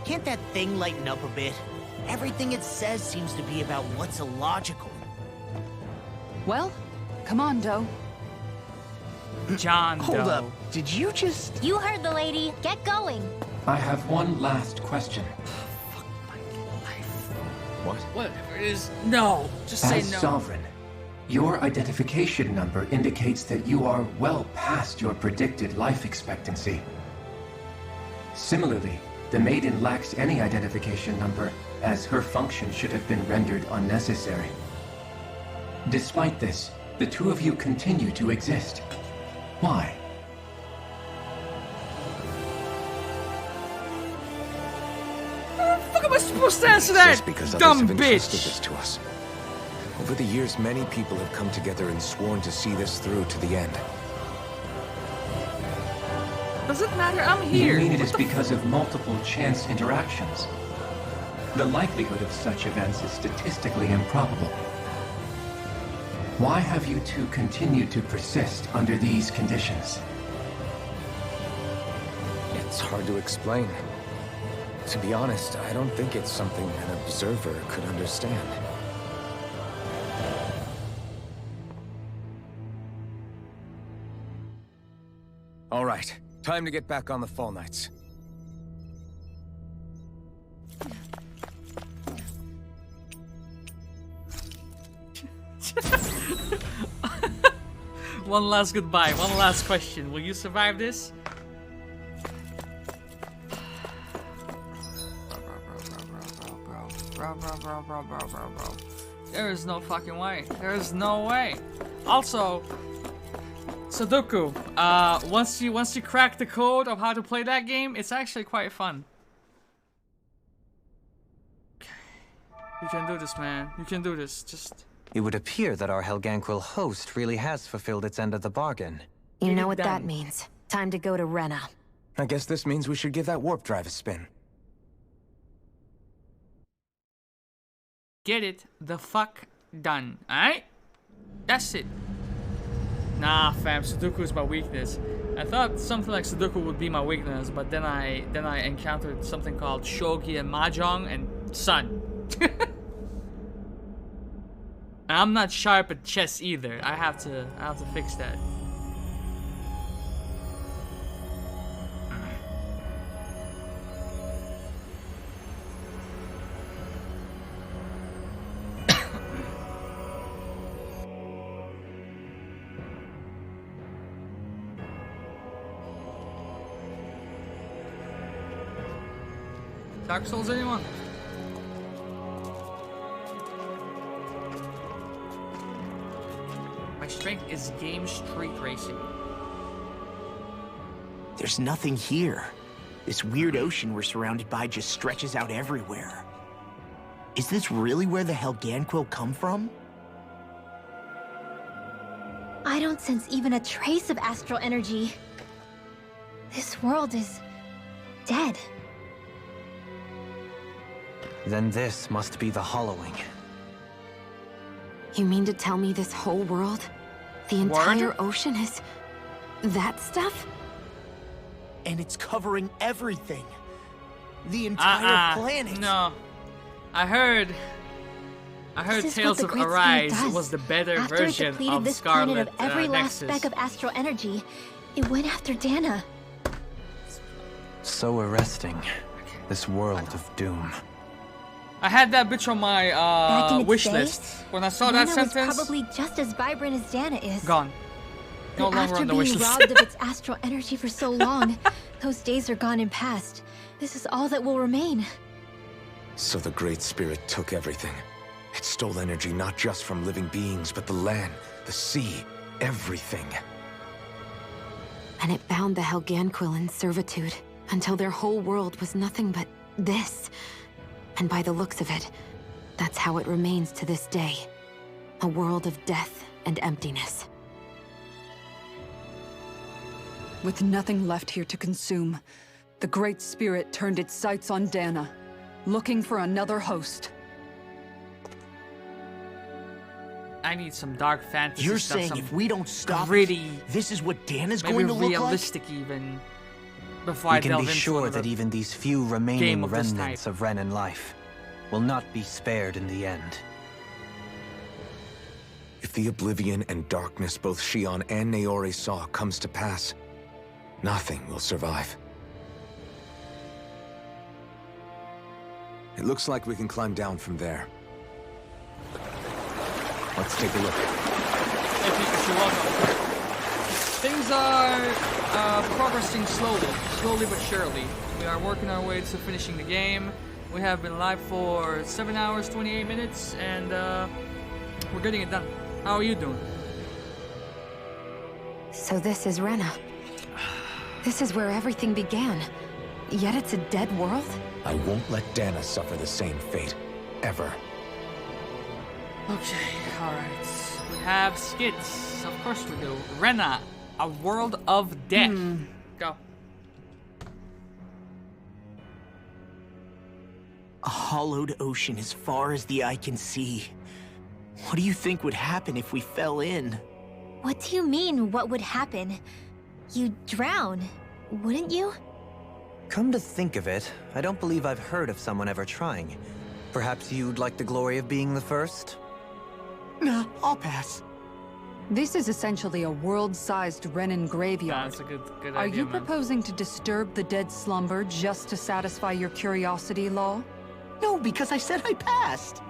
[SPEAKER 11] Can't that thing lighten up a bit? Everything it says seems to be about what's illogical.
[SPEAKER 8] Well, come on, Doe.
[SPEAKER 1] John
[SPEAKER 11] Hold
[SPEAKER 1] Doe.
[SPEAKER 11] up, did you just...
[SPEAKER 6] You heard the lady. Get going.
[SPEAKER 10] I have one last question.
[SPEAKER 2] What?
[SPEAKER 1] Whatever it is. No. Just say
[SPEAKER 10] As
[SPEAKER 1] no.
[SPEAKER 10] Sovereign, your identification number indicates that you are well past your predicted life expectancy. Similarly, the Maiden lacks any identification number, as her function should have been rendered unnecessary. Despite this, the two of you continue to exist. Why?
[SPEAKER 1] How the fuck am I supposed to answer that?
[SPEAKER 2] Just because
[SPEAKER 1] Dumb
[SPEAKER 2] others have entrusted
[SPEAKER 1] bitch.
[SPEAKER 2] this to us. Over the years, many people have come together and sworn to see this through to the end.
[SPEAKER 1] Does it matter? I'm here.
[SPEAKER 10] You mean it is because of multiple chance interactions? The likelihood of such events is statistically improbable. Why have you two continued to persist under these conditions?
[SPEAKER 2] It's hard to explain. To be honest, I don't think it's something an observer could understand. All right, time to get back on the Fall Knights.
[SPEAKER 1] One last goodbye. One last question. Will you survive this? Bro. There is no fucking way. There is no way. Also, Sudoku. Once you crack the code of how to play that game, it's actually quite fun. Okay. You can do this, man. You can do this. Just.
[SPEAKER 5] It would appear that our Helganquil host really has fulfilled its end of the bargain.
[SPEAKER 7] You know what that means. Time to go to Rena.
[SPEAKER 2] I guess this means we should give that warp drive a spin.
[SPEAKER 1] Get it the fuck done, alright? That's it. Nah, fam, Sudoku is my weakness. I thought something like Sudoku would be my weakness, but then I encountered something called Shogi and Mahjong and Sun. I'm not sharp at chess either. I have to fix that. Dark Souls, anyone? My strength is game street racing.
[SPEAKER 11] There's nothing here. This weird ocean we're surrounded by just stretches out everywhere. Is this really where the Helganquil come from?
[SPEAKER 6] I don't sense even a trace of astral energy. This world is dead.
[SPEAKER 18] Then this must be the Hollowing.
[SPEAKER 7] You mean to tell me this whole world, the entire ocean is that stuff?
[SPEAKER 11] And it's covering everything. The entire planet.
[SPEAKER 1] No. I heard Tales of Arise was the better version of
[SPEAKER 6] this
[SPEAKER 1] Scarlet
[SPEAKER 6] planet of every last
[SPEAKER 1] Nexus.
[SPEAKER 6] speck of astral energy. It went after Dana.
[SPEAKER 18] So arresting. This world of doom.
[SPEAKER 1] I had that bitch on my
[SPEAKER 6] Back in its
[SPEAKER 1] wish
[SPEAKER 6] day,
[SPEAKER 1] list. When I saw
[SPEAKER 6] Dana
[SPEAKER 1] that sentence,
[SPEAKER 6] was probably just as vibrant as Dana is.
[SPEAKER 1] gone. No
[SPEAKER 6] But
[SPEAKER 1] longer
[SPEAKER 6] after
[SPEAKER 1] on the wish
[SPEAKER 6] being
[SPEAKER 1] list.
[SPEAKER 6] robbed of its astral energy for so long, those days are gone and past. This is all that will remain.
[SPEAKER 2] So the Great Spirit took everything. It stole energy not just from living beings, but the land, the sea, everything.
[SPEAKER 7] And it bound the Helganquil in servitude until their whole world was nothing but this. And by the looks of it, that's how it remains to this day. A world of death and emptiness.
[SPEAKER 8] With nothing left here to consume, the Great Spirit turned its sights on Dana, looking for another host.
[SPEAKER 1] I need some dark fantasy
[SPEAKER 11] You're
[SPEAKER 1] stuff.
[SPEAKER 11] saying
[SPEAKER 1] some
[SPEAKER 11] if we don't stop
[SPEAKER 1] gritty,
[SPEAKER 11] this is what Dana's
[SPEAKER 1] maybe
[SPEAKER 11] going to look like?
[SPEAKER 1] realistic even. Before I
[SPEAKER 18] We can
[SPEAKER 1] delve
[SPEAKER 18] be
[SPEAKER 1] into
[SPEAKER 18] sure
[SPEAKER 1] another
[SPEAKER 18] that even these few
[SPEAKER 1] game
[SPEAKER 18] remaining
[SPEAKER 1] of this
[SPEAKER 18] remnants
[SPEAKER 1] type.
[SPEAKER 18] of Renan life will not be spared in the end.
[SPEAKER 2] If the oblivion and darkness both Shion and Naori saw comes to pass, nothing will survive. It looks like we can climb down from there. Let's take a look.
[SPEAKER 1] Hey Pikachu, welcome. Things are progressing slowly but surely. We are working our way to finishing the game. We have been live for 7 hours, 28 minutes, and we're getting it done. How are you doing?
[SPEAKER 7] So this is Rena. This is where everything began. Yet it's a dead world?
[SPEAKER 2] I won't let Dana suffer the same fate, ever.
[SPEAKER 1] Okay, alright. We have skits. Of course we do. Rena, a world of death. Go.
[SPEAKER 11] A hollowed ocean as far as the eye can see. What do you think would happen if we fell in?
[SPEAKER 6] What do you mean, what would happen? You'd drown, wouldn't you?
[SPEAKER 5] Come to think of it, I don't believe I've heard of someone ever trying. Perhaps you'd like the glory of being the first?
[SPEAKER 11] Nah, I'll pass.
[SPEAKER 8] This is essentially a world-sized Renan graveyard.
[SPEAKER 1] That's a good
[SPEAKER 8] Are
[SPEAKER 1] idea,
[SPEAKER 8] you
[SPEAKER 1] man.
[SPEAKER 8] proposing to disturb the dead slumber just to satisfy your curiosity, Law?
[SPEAKER 11] No, because I said I passed.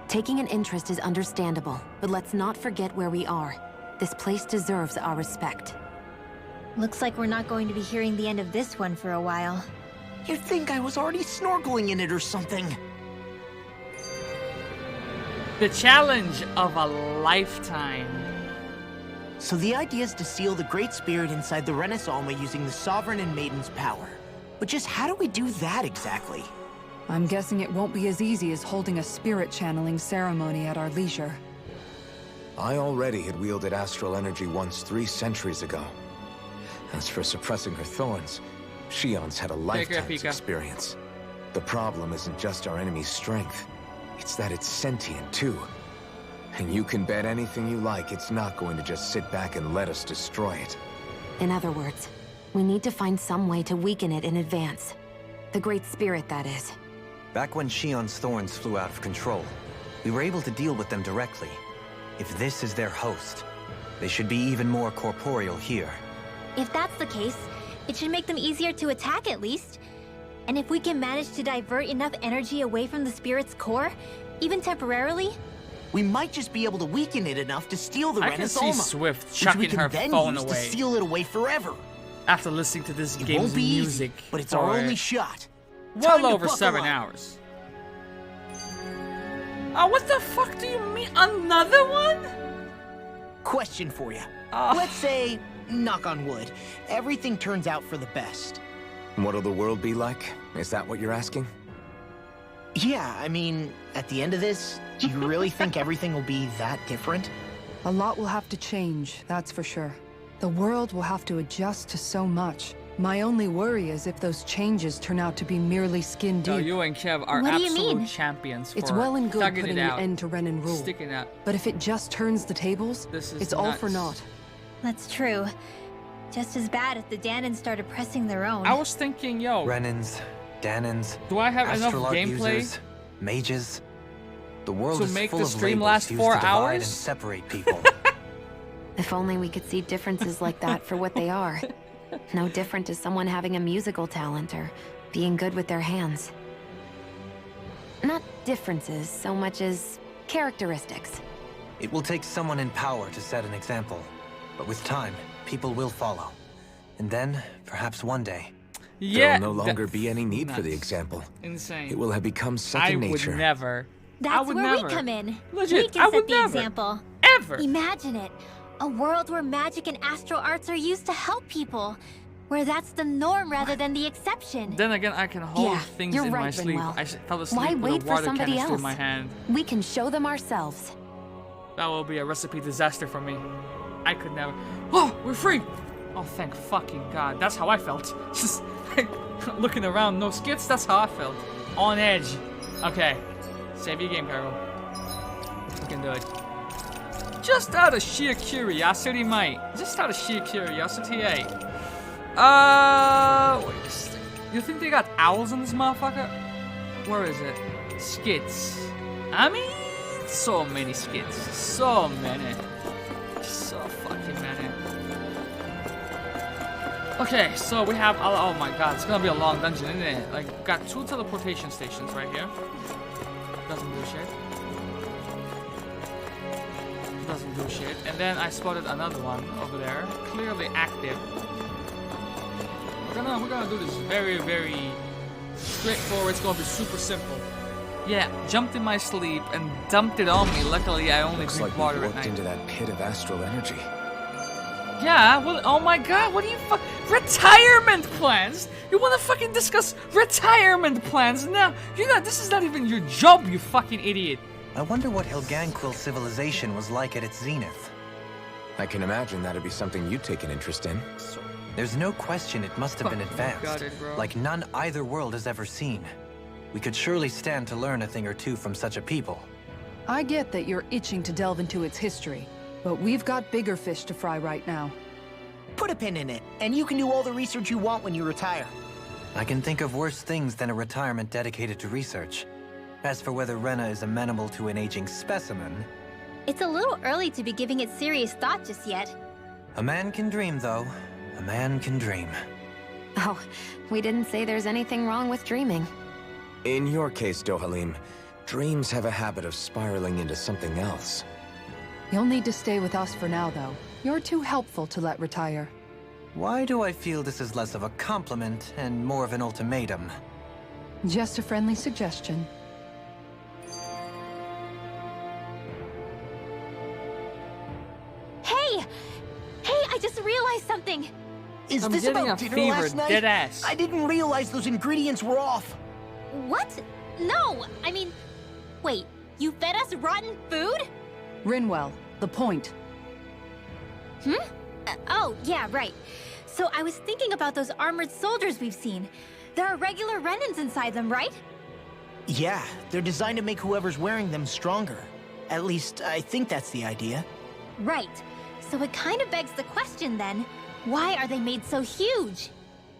[SPEAKER 7] Taking an interest is understandable, but let's not forget where we are. This place deserves our respect.
[SPEAKER 6] Looks like we're not going to be hearing the end of this one for a while.
[SPEAKER 11] You'd think I was already snorkeling in it or something.
[SPEAKER 1] The challenge of a lifetime.
[SPEAKER 11] So the idea is to seal the Great Spirit inside the Renas Alma using the Sovereign and Maiden's power. But just how do we do that exactly?
[SPEAKER 8] I'm guessing it won't be as easy as holding a spirit channeling ceremony at our leisure.
[SPEAKER 2] I already had wielded astral energy once 3 centuries ago. As for suppressing her thorns, Shion's had a lifetime's experience. The problem isn't just our enemy's strength. It's that it's sentient, too. And you can bet anything you like it's not going to just sit back and let us destroy it.
[SPEAKER 7] In other words, we need to find some way to weaken it in advance. The Great Spirit, that is.
[SPEAKER 5] Back when Shion's thorns flew out of control, we were able to deal with them directly. If this is their host, they should be even more corporeal here.
[SPEAKER 6] If that's the case, it should make them easier to attack at least. And if we can manage to divert enough energy away from the spirit's core, even temporarily,
[SPEAKER 11] we might just be able to weaken it enough to steal the
[SPEAKER 1] I can
[SPEAKER 11] Rena's
[SPEAKER 1] see
[SPEAKER 11] Alma,
[SPEAKER 1] Swift
[SPEAKER 11] which
[SPEAKER 1] chucking
[SPEAKER 11] we can
[SPEAKER 1] her
[SPEAKER 11] then
[SPEAKER 1] phone
[SPEAKER 11] use
[SPEAKER 1] away.
[SPEAKER 11] to steal it away forever.
[SPEAKER 1] After listening to this
[SPEAKER 11] It
[SPEAKER 1] game's
[SPEAKER 11] won't be
[SPEAKER 1] music
[SPEAKER 11] easy, but it's
[SPEAKER 1] for
[SPEAKER 11] our only shot.
[SPEAKER 1] well
[SPEAKER 11] Time to
[SPEAKER 1] over
[SPEAKER 11] buckle
[SPEAKER 1] 7
[SPEAKER 11] up.
[SPEAKER 1] hours. Oh, what the fuck do you mean? Another one?
[SPEAKER 11] Question for you. Let's say, knock on wood, everything turns out for the best.
[SPEAKER 2] What'll the world be like? Is that what you're asking?
[SPEAKER 11] Yeah, I mean, at the end of this, do you really think everything will be that different?
[SPEAKER 8] A lot will have to change, that's for sure. The world will have to adjust to so much. My only worry is if those changes turn out to be merely skin deep.
[SPEAKER 1] No, you and Kev are
[SPEAKER 8] What do you
[SPEAKER 1] absolute
[SPEAKER 8] mean?
[SPEAKER 1] champions for
[SPEAKER 8] It's well and good
[SPEAKER 1] thugging
[SPEAKER 8] putting
[SPEAKER 1] it
[SPEAKER 8] an
[SPEAKER 1] out,
[SPEAKER 8] end to Renan rule.
[SPEAKER 1] sticking out.
[SPEAKER 8] But if it just turns the tables,
[SPEAKER 1] This is
[SPEAKER 8] it's all for
[SPEAKER 1] nuts.
[SPEAKER 8] naught.
[SPEAKER 6] that's true. Just as bad if the Danon started pressing their own.
[SPEAKER 1] I was thinking, yo,
[SPEAKER 5] Renans, Danons,
[SPEAKER 1] do I have enough
[SPEAKER 5] Astrolart
[SPEAKER 1] gameplay
[SPEAKER 5] users, mages. The world
[SPEAKER 1] to
[SPEAKER 5] is
[SPEAKER 1] make
[SPEAKER 5] full
[SPEAKER 1] the
[SPEAKER 5] of
[SPEAKER 1] stream
[SPEAKER 5] labels
[SPEAKER 1] last
[SPEAKER 5] used
[SPEAKER 1] 4
[SPEAKER 5] to divide
[SPEAKER 1] hours?
[SPEAKER 5] and separate people.
[SPEAKER 7] If only we could see differences like that for what they are. No different to someone having a musical talent or being good with their hands. Not differences so much as characteristics.
[SPEAKER 5] It will take someone in power to set an example, but with time, people will follow. And then, perhaps one day,
[SPEAKER 1] Yeah,
[SPEAKER 2] There'll no longer
[SPEAKER 1] that's
[SPEAKER 2] be any need for the
[SPEAKER 1] nuts.
[SPEAKER 2] example.
[SPEAKER 1] Insane.
[SPEAKER 2] It will have become second
[SPEAKER 1] I
[SPEAKER 2] nature.
[SPEAKER 1] would never. I
[SPEAKER 6] That's
[SPEAKER 1] would
[SPEAKER 6] where
[SPEAKER 1] never.
[SPEAKER 6] we come in.
[SPEAKER 1] Legit,
[SPEAKER 6] we can
[SPEAKER 1] I
[SPEAKER 6] set
[SPEAKER 1] would
[SPEAKER 6] the
[SPEAKER 1] never.
[SPEAKER 6] example.
[SPEAKER 1] Ever.
[SPEAKER 6] Imagine it. A world where magic and astral arts are used to help people. Where that's the norm rather than the exception.
[SPEAKER 1] Then again, I can hold
[SPEAKER 7] Yeah,
[SPEAKER 1] things
[SPEAKER 7] you're
[SPEAKER 1] in my
[SPEAKER 7] right,
[SPEAKER 1] sleep.
[SPEAKER 7] Rinwell.
[SPEAKER 1] I fell asleep
[SPEAKER 7] Why
[SPEAKER 1] with
[SPEAKER 7] wait
[SPEAKER 1] a
[SPEAKER 7] for
[SPEAKER 1] water
[SPEAKER 7] somebody
[SPEAKER 1] canister
[SPEAKER 7] else?
[SPEAKER 1] in my hand.
[SPEAKER 7] We can show them ourselves.
[SPEAKER 1] That will be a recipe disaster for me. I could never. Oh, we're free! Oh, thank fucking God. That's how I felt. Just like looking around, no skits. That's how I felt. On edge. Okay. Save your game, Carol. We can do it. Just out of sheer curiosity, mate. Just out of sheer curiosity, eh? Wait a second. You think they got owls in this motherfucker? Where is it? Skits. I mean, so many skits. So many. So fucking many. Okay, so we have, oh my God, it's gonna be a long dungeon, isn't it? Like, got 2 teleportation stations right here. Doesn't do shit. Doesn't do shit. And then I spotted another one over there, clearly active. We're gonna do this very, very straightforward. It's gonna be super simple. Yeah, jumped in my sleep and dumped it on me. Luckily, I only
[SPEAKER 2] Looks
[SPEAKER 1] drink
[SPEAKER 2] like
[SPEAKER 1] water
[SPEAKER 2] we
[SPEAKER 1] at
[SPEAKER 2] walked
[SPEAKER 1] night.
[SPEAKER 2] into that pit of astral energy.
[SPEAKER 1] Yeah, well, oh my God, what do you retirement plans? You wanna fucking discuss retirement plans now? You know, this is not even your job, you fucking idiot.
[SPEAKER 5] I wonder what Ilganquil civilization was like at its zenith.
[SPEAKER 2] I can imagine that'd be something you'd take an interest in.
[SPEAKER 5] There's no question it must have been
[SPEAKER 1] Fucking
[SPEAKER 5] advanced,
[SPEAKER 1] got it, bro.
[SPEAKER 5] like none either world has ever seen. We could surely stand to learn a thing or two from such a people.
[SPEAKER 8] I get that you're itching to delve into its history, but we've got bigger fish to fry right now.
[SPEAKER 11] Put a pin in it, and you can do all the research you want when you retire.
[SPEAKER 5] I can think of worse things than a retirement dedicated to research. As for whether Rena is amenable to an aging specimen...
[SPEAKER 6] It's a little early to be giving it serious thought just yet.
[SPEAKER 5] A man can dream, though. A man can dream.
[SPEAKER 7] Oh, we didn't say there's anything wrong with dreaming.
[SPEAKER 2] In your case, Dohalim, dreams have a habit of spiraling into something else.
[SPEAKER 8] You'll need to stay with us for now, though. You're too helpful to let retire.
[SPEAKER 5] Why do I feel this is less of a compliment and more of an ultimatum?
[SPEAKER 8] Just a friendly suggestion.
[SPEAKER 6] Hey! Hey, I just realized something!
[SPEAKER 11] Is
[SPEAKER 1] I'm
[SPEAKER 11] this
[SPEAKER 1] getting
[SPEAKER 11] about
[SPEAKER 1] a
[SPEAKER 11] dinner
[SPEAKER 1] fever,
[SPEAKER 11] last night?
[SPEAKER 1] dead ass.
[SPEAKER 11] I didn't realize those ingredients were off.
[SPEAKER 6] What? No, I mean... Wait, you fed us rotten food?
[SPEAKER 8] Rinwell, the point.
[SPEAKER 6] Oh, yeah, right. So I was thinking about those armored soldiers we've seen. There are regular Renans inside them, right?
[SPEAKER 11] Yeah, they're designed to make whoever's wearing them stronger. At least, I think that's the idea.
[SPEAKER 6] Right. So it kind of begs the question then, Why are they made so huge?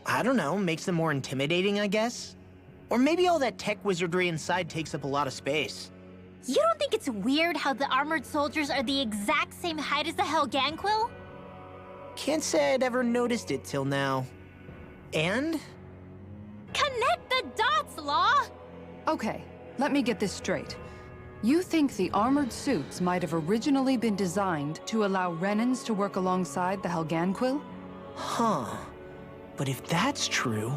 [SPEAKER 11] I don't know, makes them more intimidating, I guess? Or maybe all that tech wizardry inside takes up a lot of space.
[SPEAKER 6] You don't think it's weird how the armored soldiers are the exact same height as the Helganquil?
[SPEAKER 11] Can't say I'd ever noticed it till now. And?
[SPEAKER 6] Connect the dots, Law!
[SPEAKER 8] Okay, let me get this straight. You think the armored suits might have originally been designed to allow Renans to work alongside the Helganquil?
[SPEAKER 11] Huh. But if that's true,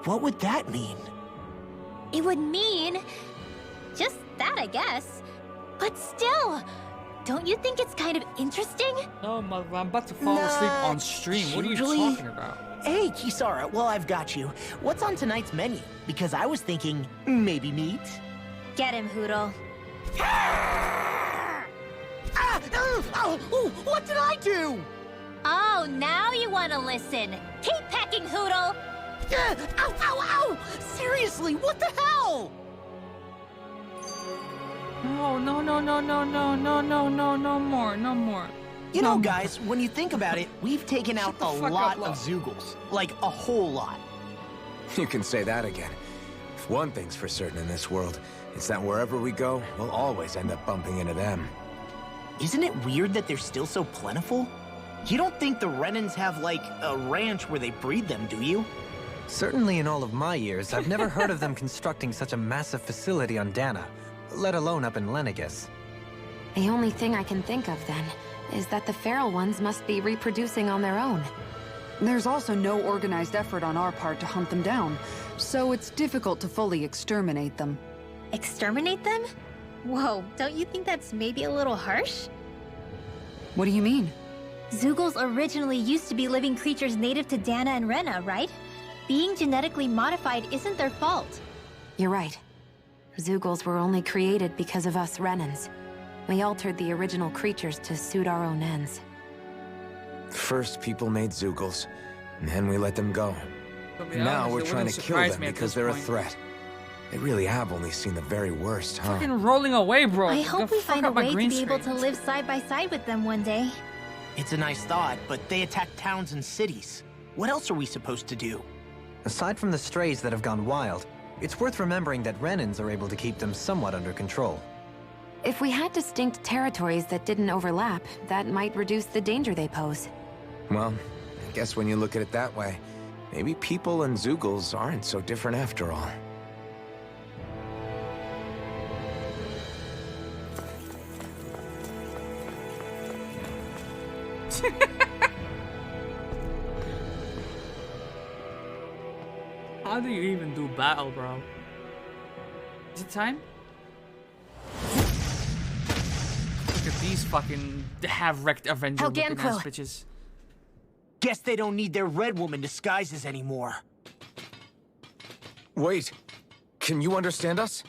[SPEAKER 11] what would that mean?
[SPEAKER 6] It would mean... just that, I guess. But still, don't you think it's kind of interesting?
[SPEAKER 1] No, mother, I'm about to fall asleep on stream. What are you talking about?
[SPEAKER 11] Hey, Kisara, well, I've got you. What's on tonight's menu? Because I was thinking, maybe meat?
[SPEAKER 6] Get him, Hootle.
[SPEAKER 11] What did I do?
[SPEAKER 6] Oh, now you want to listen. Keep pecking, Hootle!
[SPEAKER 11] Ow, ow, ow! Seriously, what the hell?
[SPEAKER 1] No, no, no, no, no, no, no, no, no, no more, no more.
[SPEAKER 11] You know, guys, when you think about it, we've taken out a lot of Zeugles. Like, a whole lot.
[SPEAKER 2] You can say that again. If one thing's for certain in this world, it's that wherever we go, we'll always end up bumping into them.
[SPEAKER 11] Isn't it weird that they're still so plentiful? You don't think the Renans have, like, a ranch where they breed them, do you?
[SPEAKER 5] Certainly in all of my years, I've never heard of them constructing such a massive facility on Dana, let alone up in Lenegis.
[SPEAKER 7] The only thing I can think of, then, is that the feral ones must be reproducing on their own.
[SPEAKER 8] There's also no organized effort on our part to hunt them down, so it's difficult to fully exterminate them.
[SPEAKER 6] Exterminate them? Whoa, don't you think that's maybe a little harsh?
[SPEAKER 8] What do you mean?
[SPEAKER 6] Zeugles originally used to be living creatures native to Dana and Rena, right? Being genetically modified isn't their fault.
[SPEAKER 7] You're right. Zeugles were only created because of us Renans. We altered the original creatures to suit our own ends.
[SPEAKER 2] First, people made Zeugles, and then we let them go. Now we're trying to kill them because they're a threat. They really have only seen the very worst, huh?
[SPEAKER 1] Fucking rolling away, bro.
[SPEAKER 6] I hope we find a way to be able to
[SPEAKER 1] screen.
[SPEAKER 6] live side by side with them one day.
[SPEAKER 11] It's a nice thought, but they attack towns and cities. What else are we supposed to do?
[SPEAKER 5] Aside from the strays that have gone wild, it's worth remembering that Renans are able to keep them somewhat under control.
[SPEAKER 7] If we had distinct territories that didn't overlap, that might reduce the danger they pose.
[SPEAKER 2] Well, I guess when you look at it that way, maybe people and Zeugles aren't so different after all.
[SPEAKER 1] How do you even do battle, bro? Is it time? Look at these fucking have-wrecked Avenger looking ass bitches.
[SPEAKER 11] Guess they don't need their Red Woman disguises anymore.
[SPEAKER 2] Wait, can you understand us?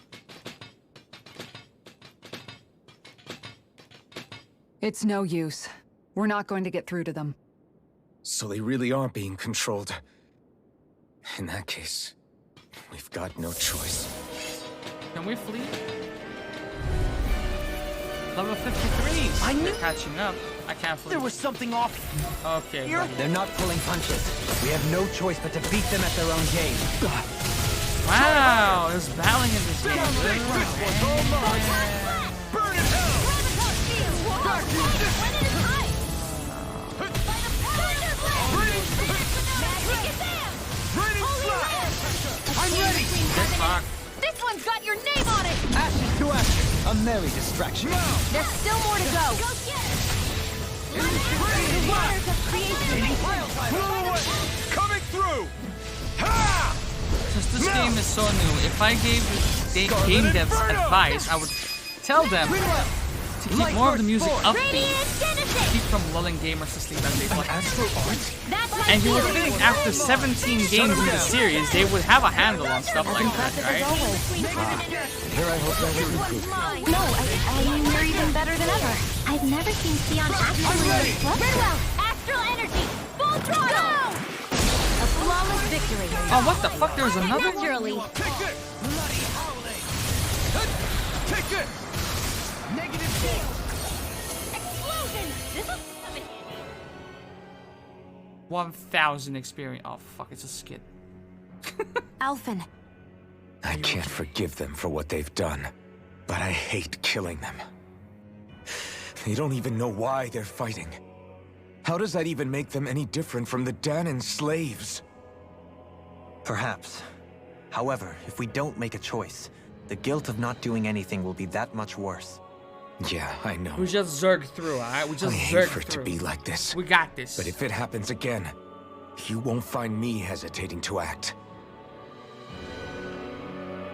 [SPEAKER 8] It's no use. We're not going to get through to them.
[SPEAKER 2] So they really are being controlled. In that case, we've got no choice.
[SPEAKER 1] Can we flee? Level 53.
[SPEAKER 11] I knew.
[SPEAKER 1] They're catching up. I can't flee.
[SPEAKER 11] There was something off.
[SPEAKER 1] Okay. buddy.
[SPEAKER 5] They're not pulling punches. We have no choice but to beat them at their own game.
[SPEAKER 1] Wow, there's battling in this game.
[SPEAKER 14] Burn in hell! Back to I'm ready!
[SPEAKER 16] This one's got your name on it!
[SPEAKER 5] Ashes to ashes, a merry distraction.
[SPEAKER 16] There's still more to go! Go get it! Waters of creation!
[SPEAKER 14] Coming through! Ha!
[SPEAKER 1] Since this game is so new, if I gave game devs advice, I would tell them to keep more of the music upbeat, keep from lulling gamers to sleep as they play. And you would think after 17 games in the series, they would have a handle on stuff like that, right?
[SPEAKER 2] Here I hope that you're improving.
[SPEAKER 6] No, I mean, you're even better than ever. I've never seen Sion actually look well. Astral energy! Full throttle!
[SPEAKER 16] A flawless victory.
[SPEAKER 1] Oh, what the fuck? There's another one?
[SPEAKER 6] Naturally.
[SPEAKER 14] Take it! Take it!
[SPEAKER 16] Negative shield! Explosion! This is...
[SPEAKER 1] 1,000 experience. Oh fuck, it's a skit.
[SPEAKER 7] Alphen.
[SPEAKER 2] I can't forgive them for what they've done, but I hate killing them. They don't even know why they're fighting. How does that even make them any different from the Dahnan slaves?
[SPEAKER 5] Perhaps. However, if we don't make a choice, the guilt of not doing anything will be that much worse.
[SPEAKER 2] Yeah, I know.
[SPEAKER 1] We just zerged through, alright? We just
[SPEAKER 2] I hate
[SPEAKER 1] zerged
[SPEAKER 2] for it
[SPEAKER 1] through.
[SPEAKER 2] to be like this.
[SPEAKER 1] We got this.
[SPEAKER 2] But if it happens again, you won't find me hesitating to act.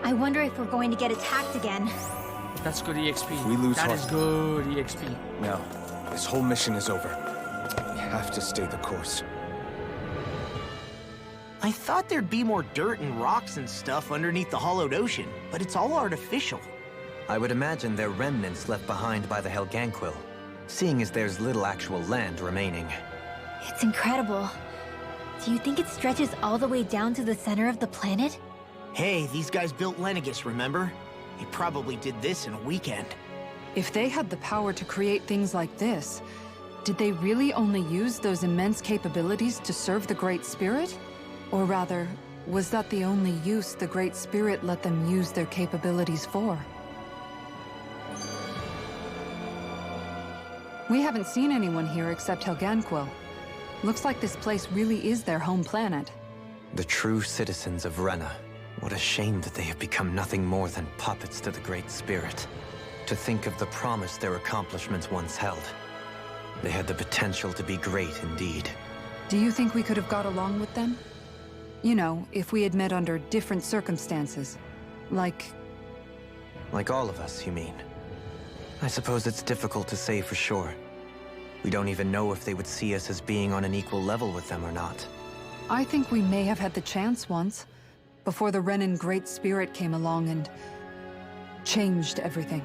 [SPEAKER 6] I wonder if we're going to get attacked again.
[SPEAKER 1] That's good EXP.
[SPEAKER 2] If we lose
[SPEAKER 1] That
[SPEAKER 2] heart,
[SPEAKER 1] is good EXP.
[SPEAKER 2] No, this whole mission is over. We have to stay the course.
[SPEAKER 11] I thought there'd be more dirt and rocks and stuff underneath the hollowed ocean, but it's all artificial.
[SPEAKER 5] I would imagine they're remnants left behind by the Helganquil, seeing as there's little actual land remaining.
[SPEAKER 6] It's incredible. Do you think it stretches all the way down to the center of the planet?
[SPEAKER 11] Hey, these guys built Lenegis, remember? They probably did this in a weekend.
[SPEAKER 8] If they had the power to create things like this, did they really only use those immense capabilities to serve the Great Spirit? Or rather, was that the only use the Great Spirit let them use their capabilities for? We haven't seen anyone here except Helganquil. Looks like this place really is their home planet.
[SPEAKER 5] The true citizens of Rena. What a shame that they have become nothing more than puppets to the Great Spirit. To think of the promise their accomplishments once held. They had the potential to be great indeed.
[SPEAKER 8] Do you think we could have got along with them? You know, if we had met under different circumstances. Like
[SPEAKER 5] all of us, you mean? I suppose it's difficult to say for sure. We don't even know if they would see us as being on an equal level with them or not.
[SPEAKER 8] I think we may have had the chance once, before the Renan Great Spirit came along and changed everything.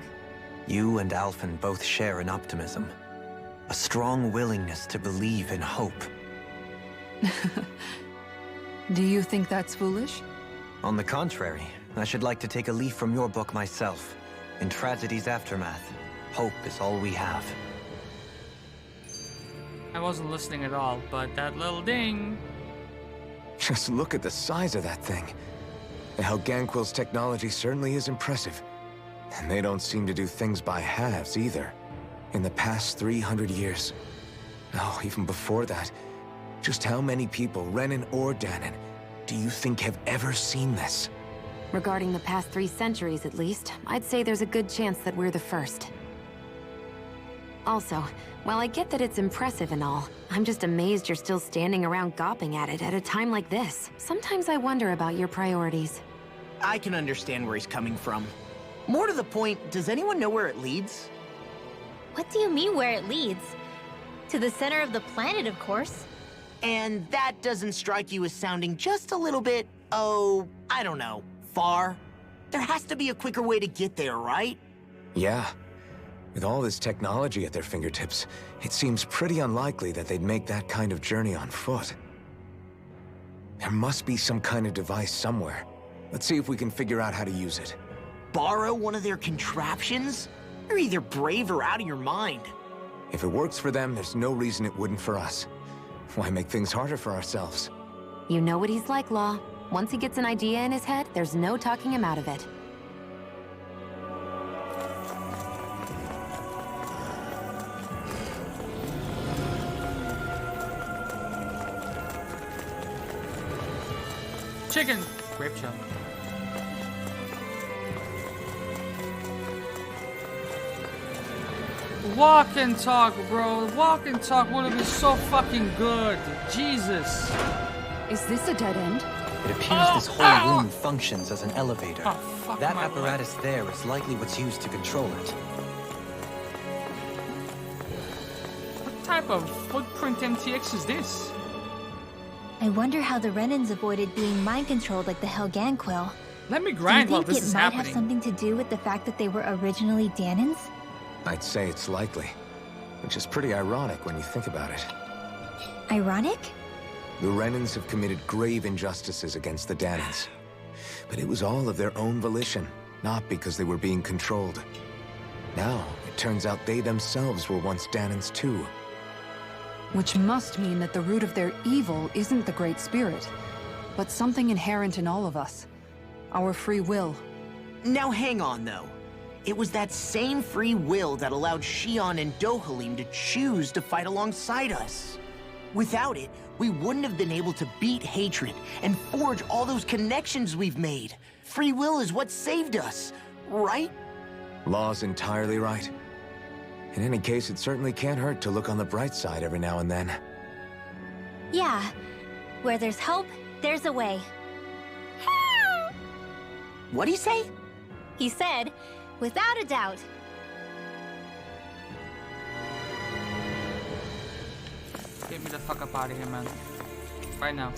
[SPEAKER 5] You and Alphen both share an optimism. A strong willingness to believe in hope.
[SPEAKER 8] Do you think that's foolish?
[SPEAKER 5] On the contrary, I should like to take a leaf from your book myself. In Tragedy's Aftermath, hope is all we have.
[SPEAKER 1] I wasn't listening at all, but that little ding.
[SPEAKER 2] Just look at the size of that thing. The Helganquil's technology certainly is impressive. And they don't seem to do things by halves either. In the past 300 years. Oh, even before that. Just how many people, Renan or Dahnan, do you think have ever seen this?
[SPEAKER 7] Regarding the past 3 centuries at least, I'd say there's a good chance that we're the first. Also, while I get that it's impressive and all, I'm just amazed you're still standing around gawping at it at a time like this. Sometimes I wonder about your priorities.
[SPEAKER 11] I can understand where he's coming from. More to the point, does anyone know where it leads?
[SPEAKER 6] What do you mean where it leads? To the center of the planet, of course.
[SPEAKER 11] And that doesn't strike you as sounding just a little bit, oh, I don't know, far? There has to be a quicker way to get there, right?
[SPEAKER 2] Yeah. With all this technology at their fingertips, it seems pretty unlikely that they'd make that kind of journey on foot. There must be some kind of device somewhere. Let's see if we can figure out how to use it.
[SPEAKER 11] Borrow one of their contraptions? You're either brave or out of your mind.
[SPEAKER 2] If it works for them, there's no reason it wouldn't for us. Why make things harder for ourselves?
[SPEAKER 7] You know what he's like, Law. Once he gets an idea in his head, there's no talking him out of it.
[SPEAKER 1] Chicken! Grape shot. Walk and talk, bro. Walk and talk would have been so fucking good. Jesus.
[SPEAKER 8] Is this a dead end?
[SPEAKER 5] It appears this whole room functions as an elevator.
[SPEAKER 1] Oh, fuck
[SPEAKER 5] That
[SPEAKER 1] my
[SPEAKER 5] apparatus there is likely what's used to control it.
[SPEAKER 1] What type of footprint MTX is this?
[SPEAKER 6] I wonder how the Renans avoided being mind-controlled like the Helganquil.
[SPEAKER 1] Let me grind while
[SPEAKER 6] Do you
[SPEAKER 1] this
[SPEAKER 6] think
[SPEAKER 1] is
[SPEAKER 6] it might
[SPEAKER 1] happening.
[SPEAKER 6] have something to do with the fact that they were originally Dahnans?
[SPEAKER 2] I'd say it's likely. Which is pretty ironic when you think about it.
[SPEAKER 6] Ironic?
[SPEAKER 2] The Renans have committed grave injustices against the Dahnans. But it was all of their own volition, not because they were being controlled. Now, it turns out they themselves were once Dahnans too.
[SPEAKER 8] Which must mean that the root of their evil isn't the Great Spirit, but something inherent in all of us. Our free will.
[SPEAKER 11] Now hang on, though. It was that same free will that allowed Shion and Dohalim to choose to fight alongside us. Without it, we wouldn't have been able to beat hatred and forge all those connections we've made. Free will is what saved us, right?
[SPEAKER 2] Law's entirely right. In any case, it certainly can't hurt to look on the bright side every now and then.
[SPEAKER 6] Yeah. Where there's hope, there's a way.
[SPEAKER 11] What'd he say?
[SPEAKER 6] He said, without a doubt.
[SPEAKER 1] Get me the fuck up out of here, man. Right now.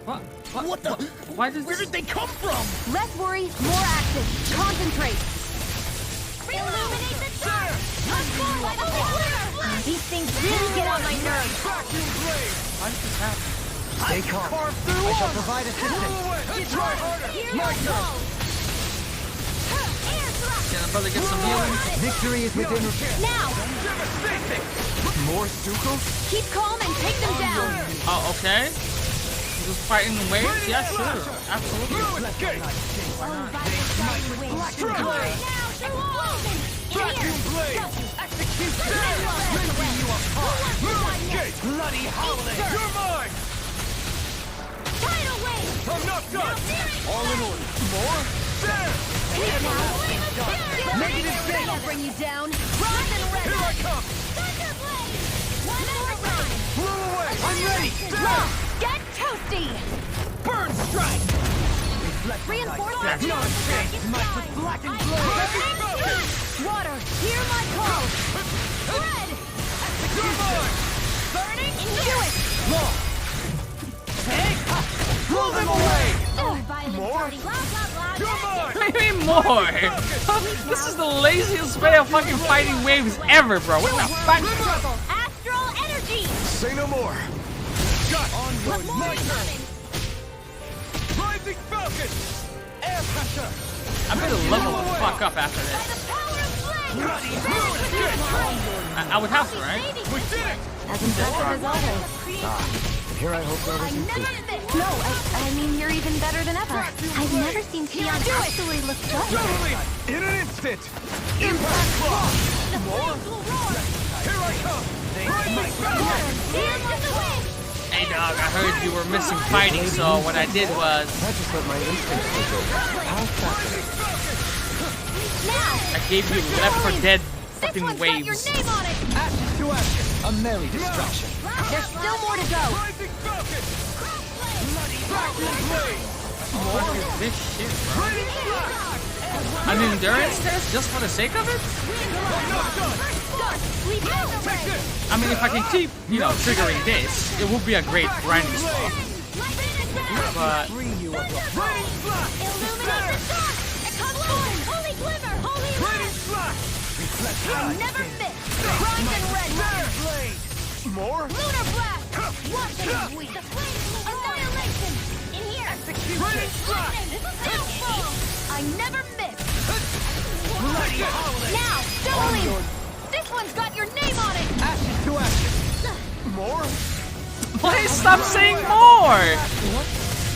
[SPEAKER 1] What?
[SPEAKER 11] What the?
[SPEAKER 1] Why did?
[SPEAKER 11] Where did they come from?
[SPEAKER 16] Less worry, more action. Concentrate.
[SPEAKER 6] Illuminate the dark! These things really get on my nerves.
[SPEAKER 1] Why did this happen?
[SPEAKER 5] Stay calm. I shall provide assistance.
[SPEAKER 6] Try harder. My turn.
[SPEAKER 1] Can I probably get some healing?
[SPEAKER 5] Victory is within reach.
[SPEAKER 6] Now!
[SPEAKER 2] More Stuko?
[SPEAKER 6] Keep calm and take them down.
[SPEAKER 1] Oh, okay. Just fighting the waves? Yeah, sure. Absolutely. Why not?
[SPEAKER 14] Bloody howling! You're mine!
[SPEAKER 6] Tidal wave!
[SPEAKER 14] I'm not done! All in order. More? There!
[SPEAKER 16] Negative thing will bring you down. Rise and red.
[SPEAKER 14] Here I come!
[SPEAKER 6] Thunderblade! One more time!
[SPEAKER 14] Blow away! I'm ready!
[SPEAKER 16] Rock, get toasty.
[SPEAKER 14] Burn strike!
[SPEAKER 16] Reinforcements.
[SPEAKER 14] No escape!
[SPEAKER 16] Black and blue. Water, hear my call. Red.
[SPEAKER 14] You're mine!
[SPEAKER 16] Burning. Do it.
[SPEAKER 14] Take! Blow them away!
[SPEAKER 6] More?
[SPEAKER 14] You're mine!
[SPEAKER 1] What do you mean more? This is the laziest way of fucking fighting waves ever, bro. What the fuck?
[SPEAKER 6] Astral energy!
[SPEAKER 2] Say no more.
[SPEAKER 14] Got onward, my turn! Rising Falcon! Air pressure!
[SPEAKER 1] I'm gonna level the fuck up after this. I would have to, right?
[SPEAKER 14] We did it!
[SPEAKER 7] As impressive as always.
[SPEAKER 2] And here I hope that was included.
[SPEAKER 7] No, I mean, you're even better than ever.
[SPEAKER 6] I've never seen Shion actually look good.
[SPEAKER 14] Totally! In an instant! Impact block! More? Here I come! Rising Falcon!
[SPEAKER 1] Hey dog, I heard you were missing fighting, so what I did was
[SPEAKER 2] I just let my instincts take over. How fascinating.
[SPEAKER 1] I gave you Left 4 Dead fucking
[SPEAKER 6] Got your
[SPEAKER 1] waves.
[SPEAKER 6] name on it!
[SPEAKER 5] Ashes to ashes. A merry destruction.
[SPEAKER 16] There's still more to go.
[SPEAKER 14] Rising Falcon! Vacuum blade!
[SPEAKER 1] What is this shit, bro? An endurance test just for the sake of it? I mean, if I can keep, you know, triggering this, it would be a great grinding spot. But
[SPEAKER 14] Raining blast!
[SPEAKER 6] Holy glimmer! Holy
[SPEAKER 14] Raining blast!
[SPEAKER 16] Never miss. Rise and red.
[SPEAKER 14] Blade! More?
[SPEAKER 6] Lunar blast! What the annihilation! In here!
[SPEAKER 14] Raining blast!
[SPEAKER 16] I never miss.
[SPEAKER 14] Bloody howling!
[SPEAKER 16] Now, Dohalim. This one's got your name on it.
[SPEAKER 5] Ashes to ashes.
[SPEAKER 14] More?
[SPEAKER 1] please stop saying more!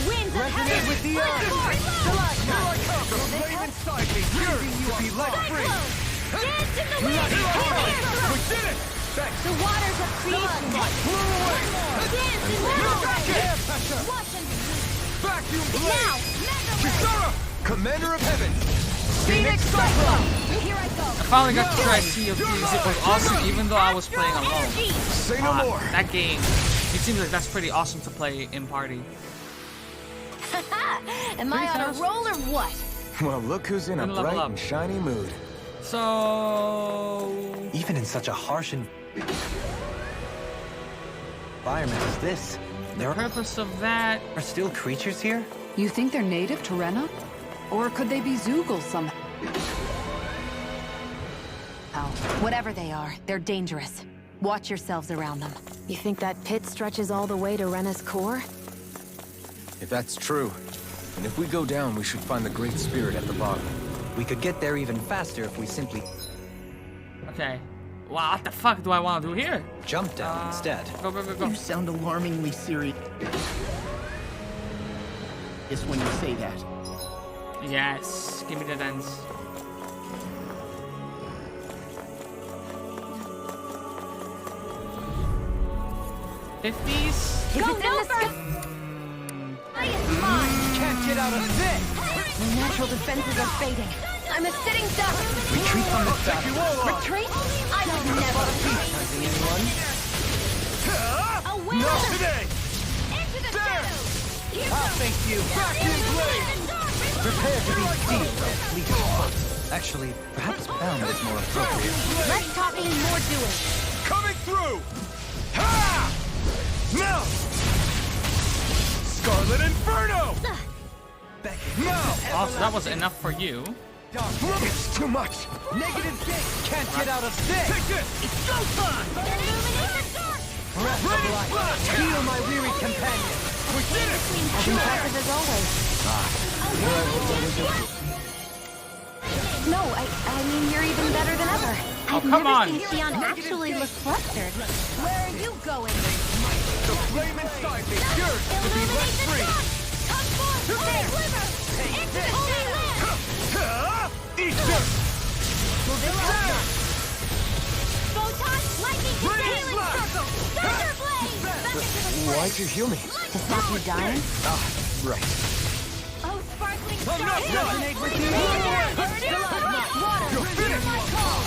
[SPEAKER 16] Winds of heaven.
[SPEAKER 5] with the earth.
[SPEAKER 14] Here I come! The flame inside me yearning to be let free!
[SPEAKER 16] Dance in the wind.
[SPEAKER 14] We did it! Thanks!
[SPEAKER 16] The waters of creation.
[SPEAKER 14] Blew away!
[SPEAKER 16] Dance in the
[SPEAKER 14] Air pressure!
[SPEAKER 16] Watch and
[SPEAKER 14] Vacuum
[SPEAKER 16] now,
[SPEAKER 14] blade!
[SPEAKER 16] Mega
[SPEAKER 14] Kisara!
[SPEAKER 5] Commander of Heaven.
[SPEAKER 16] Phoenix Cyclone. Here I go.
[SPEAKER 1] I finally got to try Sea of Thieves. It was awesome even though I was playing alone.
[SPEAKER 2] Say no more.
[SPEAKER 1] That game, it seems like that's pretty awesome to play in party.
[SPEAKER 6] Am I on a roll or what?
[SPEAKER 2] Well, look who's in a
[SPEAKER 1] Gonna level
[SPEAKER 2] bright
[SPEAKER 1] up.
[SPEAKER 2] and shiny mood.
[SPEAKER 1] So...
[SPEAKER 5] Even in such a harsh environment as this, there
[SPEAKER 1] The purpose of that...
[SPEAKER 5] are still creatures here?
[SPEAKER 8] You think they're native to Rena? Or could they be Zoogle somehow?
[SPEAKER 7] Whatever they are, they're dangerous. Watch yourselves around them. You think that pit stretches all the way to Rena's core?
[SPEAKER 2] If that's true, And if we go down, we should find the Great Spirit at the bottom.
[SPEAKER 5] We could get there even faster if we simply...
[SPEAKER 1] Okay. Well, what the fuck do I want to do here?
[SPEAKER 5] Jump down instead.
[SPEAKER 1] Go, go, go, go.
[SPEAKER 11] You sound alarmingly serious when you say that.
[SPEAKER 1] Yes. Give me the dance. '50s.
[SPEAKER 16] Go, Nova!
[SPEAKER 14] Can't get out of this!
[SPEAKER 16] My natural defenses are fading. I'm a sitting duck.
[SPEAKER 5] Retreat from the battle.
[SPEAKER 16] Retreat? I would never.
[SPEAKER 5] Recognizing anyone?
[SPEAKER 16] Away
[SPEAKER 14] Not
[SPEAKER 16] with
[SPEAKER 14] today!
[SPEAKER 16] Into the shadows!
[SPEAKER 14] Thank you! Back in blade!
[SPEAKER 5] Prepare to be seized by fleeting foot. Actually, perhaps bound is more appropriate.
[SPEAKER 16] Less talking and more doing.
[SPEAKER 14] Coming through! Ha! Now! Scarlet Inferno! Now!
[SPEAKER 1] Oh, so that was enough for you.
[SPEAKER 2] It's too much!
[SPEAKER 14] Negative gate! Can't get out of this! Take this! It's go time!
[SPEAKER 5] Breath of life! Heal my weary companion!
[SPEAKER 14] We did it!
[SPEAKER 7] As impressive as always. No, I mean, you're even better than ever.
[SPEAKER 6] I've
[SPEAKER 1] come
[SPEAKER 6] never
[SPEAKER 1] on.
[SPEAKER 6] seen Xion actually look flustered.
[SPEAKER 16] Where are you going?
[SPEAKER 14] The flame inside me yearns to be let free!
[SPEAKER 16] Come forth! Holy Quiver! Into the shadows!
[SPEAKER 14] Eat this!
[SPEAKER 16] Down! Photon, lightning,
[SPEAKER 14] Radiant
[SPEAKER 16] healing
[SPEAKER 14] blast!
[SPEAKER 16] circle! Thunder blade! Back into the
[SPEAKER 2] Why'd you heal me?
[SPEAKER 7] To stop you dying?
[SPEAKER 2] Right.
[SPEAKER 16] Oh, sparkling
[SPEAKER 14] I'm
[SPEAKER 16] star!
[SPEAKER 14] not resonate with you!
[SPEAKER 16] Water!
[SPEAKER 14] You're finished!
[SPEAKER 16] My call!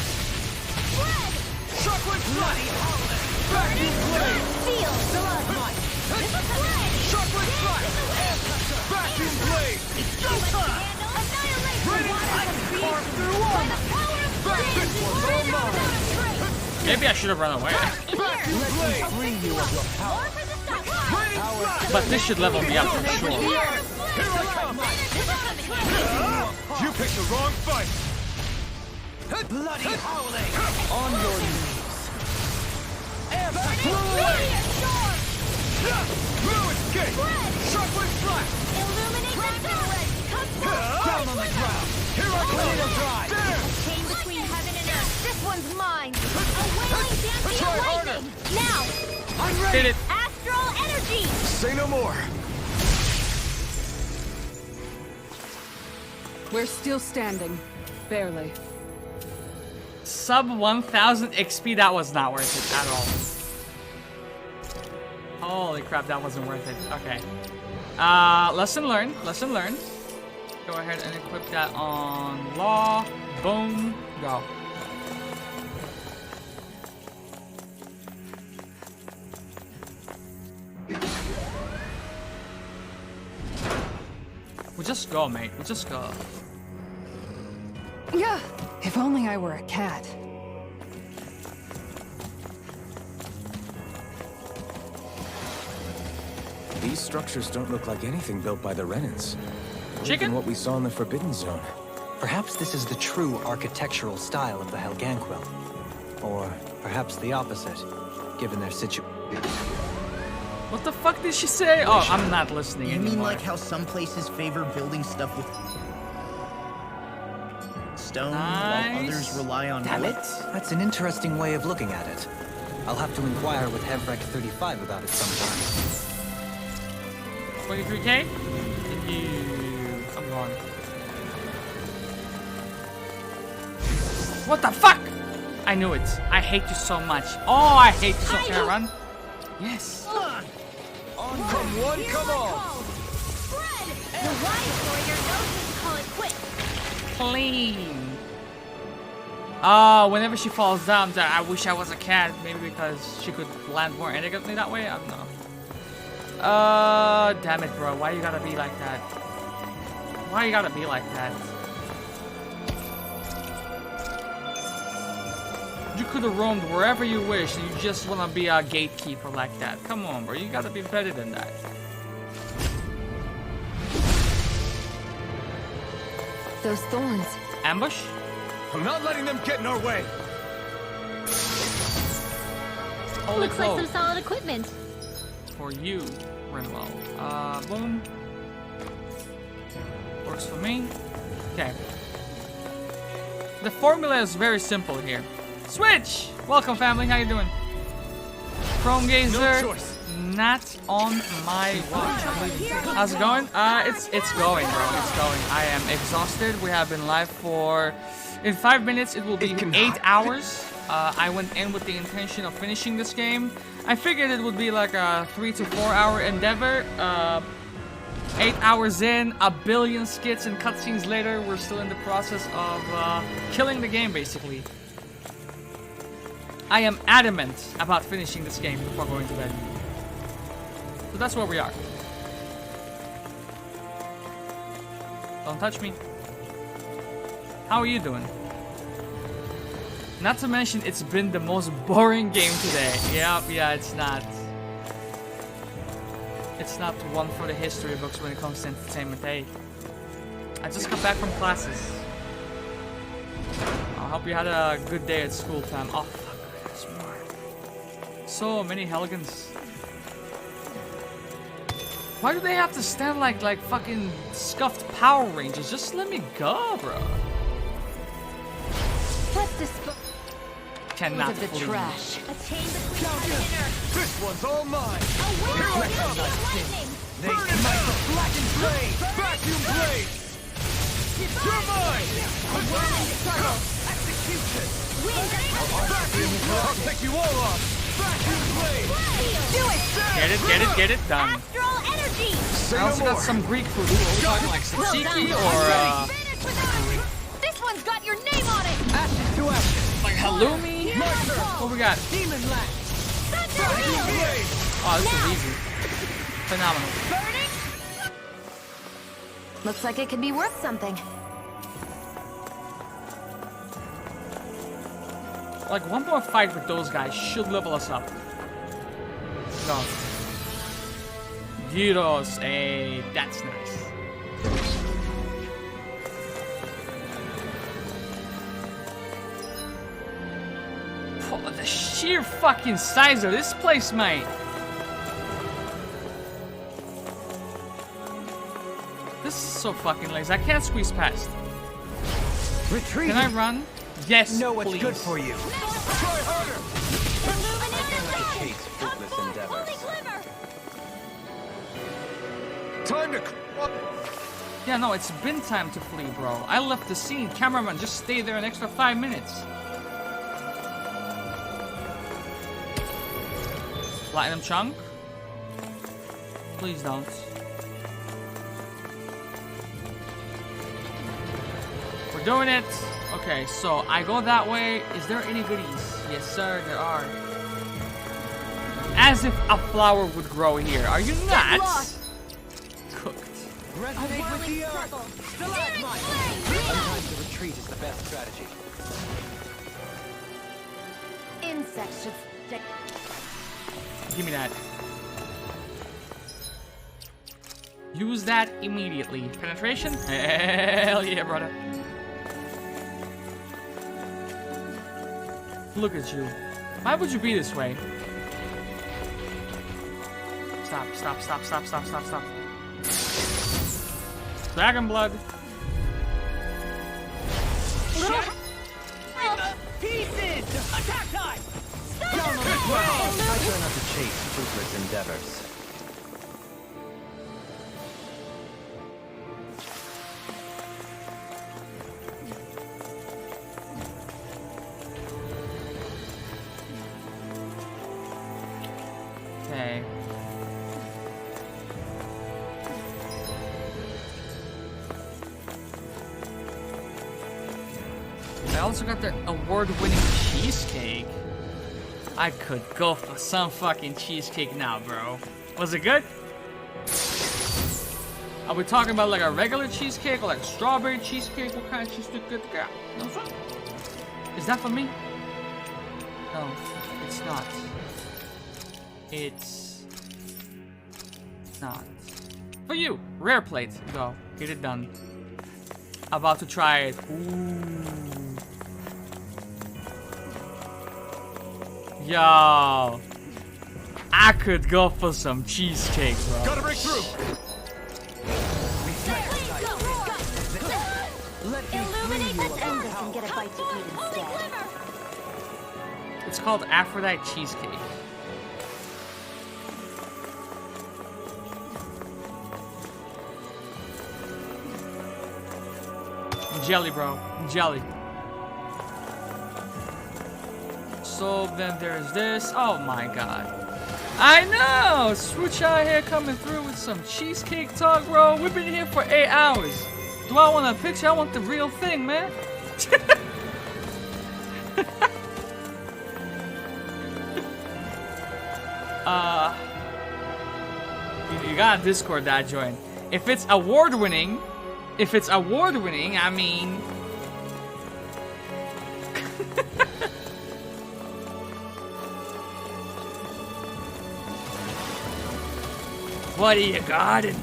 [SPEAKER 16] Spread!
[SPEAKER 14] Chocolate bloody Back in blade!
[SPEAKER 16] Feel! Blood!
[SPEAKER 14] Chocolate flash! Back in blade! It's go time!
[SPEAKER 16] Annihilate!
[SPEAKER 14] Radiant light! Carve through
[SPEAKER 16] By
[SPEAKER 14] armor!
[SPEAKER 16] the power of
[SPEAKER 14] Back this one's all mine!
[SPEAKER 1] Maybe I should have run away.
[SPEAKER 14] Back in blade! Free you of your power! Radiant flash!
[SPEAKER 1] But this should level me up for sure.
[SPEAKER 14] Here I come! You picked the wrong fight! Bloody howling! On your knees! Blue escape! Chocolate flash!
[SPEAKER 16] Illuminate the dark! Come forth!
[SPEAKER 14] Down on the ground! Here I come! There!
[SPEAKER 16] Chain between heaven and earth! This one's mine! A wailing dancing
[SPEAKER 14] Try
[SPEAKER 16] of
[SPEAKER 14] harder.
[SPEAKER 16] lightning! Now!
[SPEAKER 14] I'm
[SPEAKER 1] Did
[SPEAKER 14] ready!
[SPEAKER 1] it.
[SPEAKER 16] Astral energy!
[SPEAKER 2] Say no more!
[SPEAKER 8] We're still standing. Barely.
[SPEAKER 1] Sub 1000 XP, that was not worth it at all. Holy crap, that wasn't worth it. Okay. Lesson learned. Lesson learned. Go ahead and equip that on Law. Boom. Go. We'll just go, mate. We'll just go.
[SPEAKER 8] Yeah. If only I were a cat.
[SPEAKER 2] These structures don't look like anything built by the Renans. Or
[SPEAKER 1] Chicken?
[SPEAKER 2] even what we saw in the Forbidden Zone.
[SPEAKER 5] Perhaps this is the true architectural style of the Helganquil. Or perhaps the opposite, given their situation.
[SPEAKER 1] What the fuck did she say? Oh, I'm not listening
[SPEAKER 11] You
[SPEAKER 1] anymore.
[SPEAKER 11] mean like how some places favor building stuff with stone while others rely on wood?
[SPEAKER 5] That's an interesting way of looking at it. I'll have to inquire with Hevrek 35 about it sometime.
[SPEAKER 1] 23k? Thank you. I'm gone. What the fuck? I knew it. I hate you so much. Oh, I hate you so much. Can I run? Yes.
[SPEAKER 14] On come one, come all!
[SPEAKER 16] Spread! The wise warrior knows when to call it quits.
[SPEAKER 1] Clean. Oh, whenever she falls down, I wish I was a cat. Maybe because she could land more elegantly that way? I don't know. Damn it, bro. Why you gotta be like that? Why you gotta be like that? You could have roamed wherever you wish, and you just wanna be a gatekeeper like that. Come on, bro. You gotta be better than that.
[SPEAKER 7] Those thorns.
[SPEAKER 1] Ambush?
[SPEAKER 14] I'm not letting them get in our way!
[SPEAKER 1] Holy
[SPEAKER 6] Looks like
[SPEAKER 1] clothes.
[SPEAKER 6] some solid equipment.
[SPEAKER 1] For you, Renwell. Boom. works for me. Okay. The formula is very simple here. Switch! Welcome, family. How you doing? Chrome Gazer. Not on my watch. How's it going? It's going, bro. It's going. I am exhausted. We have been live for... In 5 minutes, it will be 8 hours. I went in with the intention of finishing this game. I figured it would be like a 3 to 4 hour endeavor. 8 hours in, a billion skits and cutscenes later, we're still in the process of killing the game, basically. I am adamant about finishing this game before going to bed. So that's where we are. Don't touch me. How are you doing? Not to mention, it's been the most boring game today. Yeah, it's not. It's not one for the history books when it comes to entertainment. Hey, I just got back from classes. I hope you had a good day at school, fam. Oh, fuck, there's more. So many Helgans. Why do they have to stand like fucking scuffed Power Rangers? Just let me go, bro.
[SPEAKER 16] Let's dispose
[SPEAKER 1] Cannot
[SPEAKER 16] of the
[SPEAKER 1] flee.
[SPEAKER 16] trash. A chain between heaven and earth.
[SPEAKER 14] This one's all mine.
[SPEAKER 16] A whirlwind of lightning.
[SPEAKER 14] They ignite the blackened blade. Vacuum blades. You're mine.
[SPEAKER 16] A whirling circle.
[SPEAKER 14] Execution.
[SPEAKER 16] Wind of
[SPEAKER 14] Vacuum blade. I'll take you all off. Vacuum blade.
[SPEAKER 16] Do it.
[SPEAKER 1] Get it, done.
[SPEAKER 16] Astral energy.
[SPEAKER 1] I also got some Greek food. Are we talking like tzatziki or
[SPEAKER 16] This one's got your name on it.
[SPEAKER 14] Ashes to ashes.
[SPEAKER 1] like halloumi? What we got?
[SPEAKER 14] Demon lash.
[SPEAKER 16] Thunder
[SPEAKER 14] blade.
[SPEAKER 1] Oh, this is easy. Phenomenal.
[SPEAKER 7] Looks like it could be worth something.
[SPEAKER 1] Like one more fight with those guys should level us up. Go. Gyros, hey, that's nice. Oh, the sheer fucking size of this place, mate. This is so fucking lazy. I can't squeeze past.
[SPEAKER 14] Retreat.
[SPEAKER 1] Can I run? Yes,
[SPEAKER 14] know what's
[SPEAKER 1] please.
[SPEAKER 14] good for you. Try harder.
[SPEAKER 5] Chase fruitless endeavors.
[SPEAKER 14] Time to.
[SPEAKER 1] Yeah, no, it's been time to flee, bro. I left the scene. Cameraman, just stay there an extra 5 minutes. Platinum chunk? Please don't. We're doing it. Okay, so I go that way. Is there any goodies? Yes, sir, there are. As if a flower would grow here. Are you nuts? Cooked.
[SPEAKER 14] Resonate with the earth.
[SPEAKER 5] Sometimes the retreat is the best strategy.
[SPEAKER 16] Insects should stick.
[SPEAKER 1] Give me that. Use that immediately. Penetration? Hell yeah, brother. Look at you. Why would you be this way? Stop, stop, stop, stop, stop, stop, stop. Dragon blood.
[SPEAKER 14] Pieces! Attack time!
[SPEAKER 5] Down on the ground! I try not to chase fruitless endeavors.
[SPEAKER 1] Okay. I also got the award-winning cheesecake. I could go for some fucking cheesecake now, bro. Was it good? Are we talking about like a regular cheesecake or like a strawberry cheesecake? What kind of cheesecake good? Is that for me? No, it's not. It's not. For you, rare plate. Go, get it done. About to try it. Ooh. Yo, I could go for some cheesecake, bro.
[SPEAKER 14] Gotta break through.
[SPEAKER 1] called Aphrodite cheesecake. Jelly, bro. Jelly. So then there's this. Oh my god. I know! Swooch out here coming through with some cheesecake talk, bro. We've been here for 8 hours. Do I want a picture? I want the real thing, man. You got Discord that join. If it's award-winning, I mean... What are you guarding?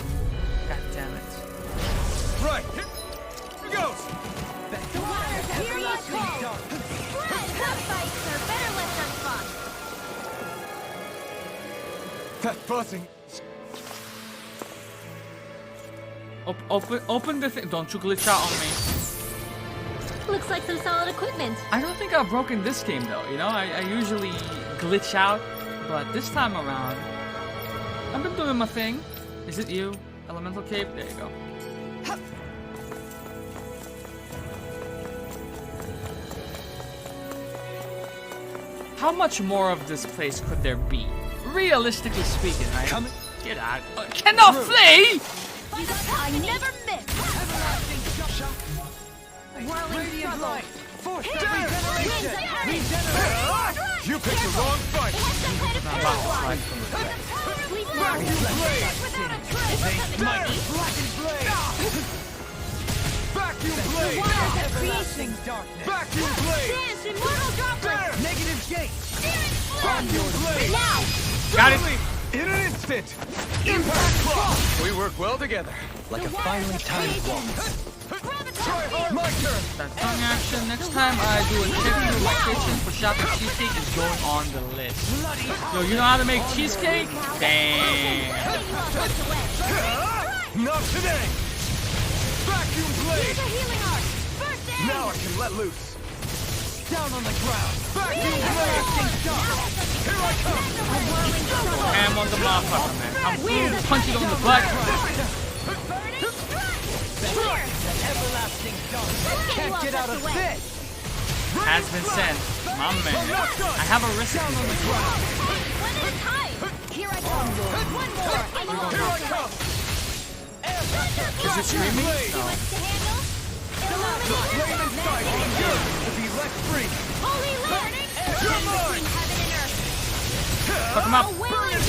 [SPEAKER 1] God damn it.
[SPEAKER 14] Right. Here goes.
[SPEAKER 16] Here you go. Some fights are better left unfought.
[SPEAKER 14] That buzzing.
[SPEAKER 1] Open the thing. Don't you glitch out on me.
[SPEAKER 6] Looks like some solid equipment.
[SPEAKER 1] I don't think I've broken this game though. You know, I usually glitch out, but this time around, I've been doing my thing. Is it you? Elemental cape? There you go. How much more of this place could there be? Realistically speaking, right? Get out. Cannot flee!
[SPEAKER 16] I never miss. Whirling trouble.
[SPEAKER 14] You picked the wrong fight. Vacuum blade. Vacuum blade.
[SPEAKER 16] Dance immortal droplet.
[SPEAKER 14] Negative gate.
[SPEAKER 16] Vacuum blade. Now.
[SPEAKER 1] Got it.
[SPEAKER 14] In an instant. Impact block. We work well together.
[SPEAKER 5] Like a finely timed walk.
[SPEAKER 14] Try hard. My turn.
[SPEAKER 1] That tongue action. Next time I do a trip through my kitchen for shopping cheesecake is going on the list. Yo, you know how to make cheesecake? Damn.
[SPEAKER 14] Not today. Vacuum blade.
[SPEAKER 16] Use a healing arc. First aid.
[SPEAKER 14] Now I can let loose. Down on the ground. Vacuum blade. Here I come.
[SPEAKER 1] Ham on the motherfucker, man. I'm cool. Punch it on the butt.
[SPEAKER 14] Everlasting dark. Can't get out of this.
[SPEAKER 1] Has been sent. My man. I have a recipe.
[SPEAKER 16] One at a time. Here I come. One more.
[SPEAKER 14] Here I come.
[SPEAKER 1] Is it streaming? No.
[SPEAKER 14] Flame and sight. Good to be let free.
[SPEAKER 16] Holy learning.
[SPEAKER 14] You're mine.
[SPEAKER 16] Heaven and earth.
[SPEAKER 1] Fuck him up.
[SPEAKER 16] Wailing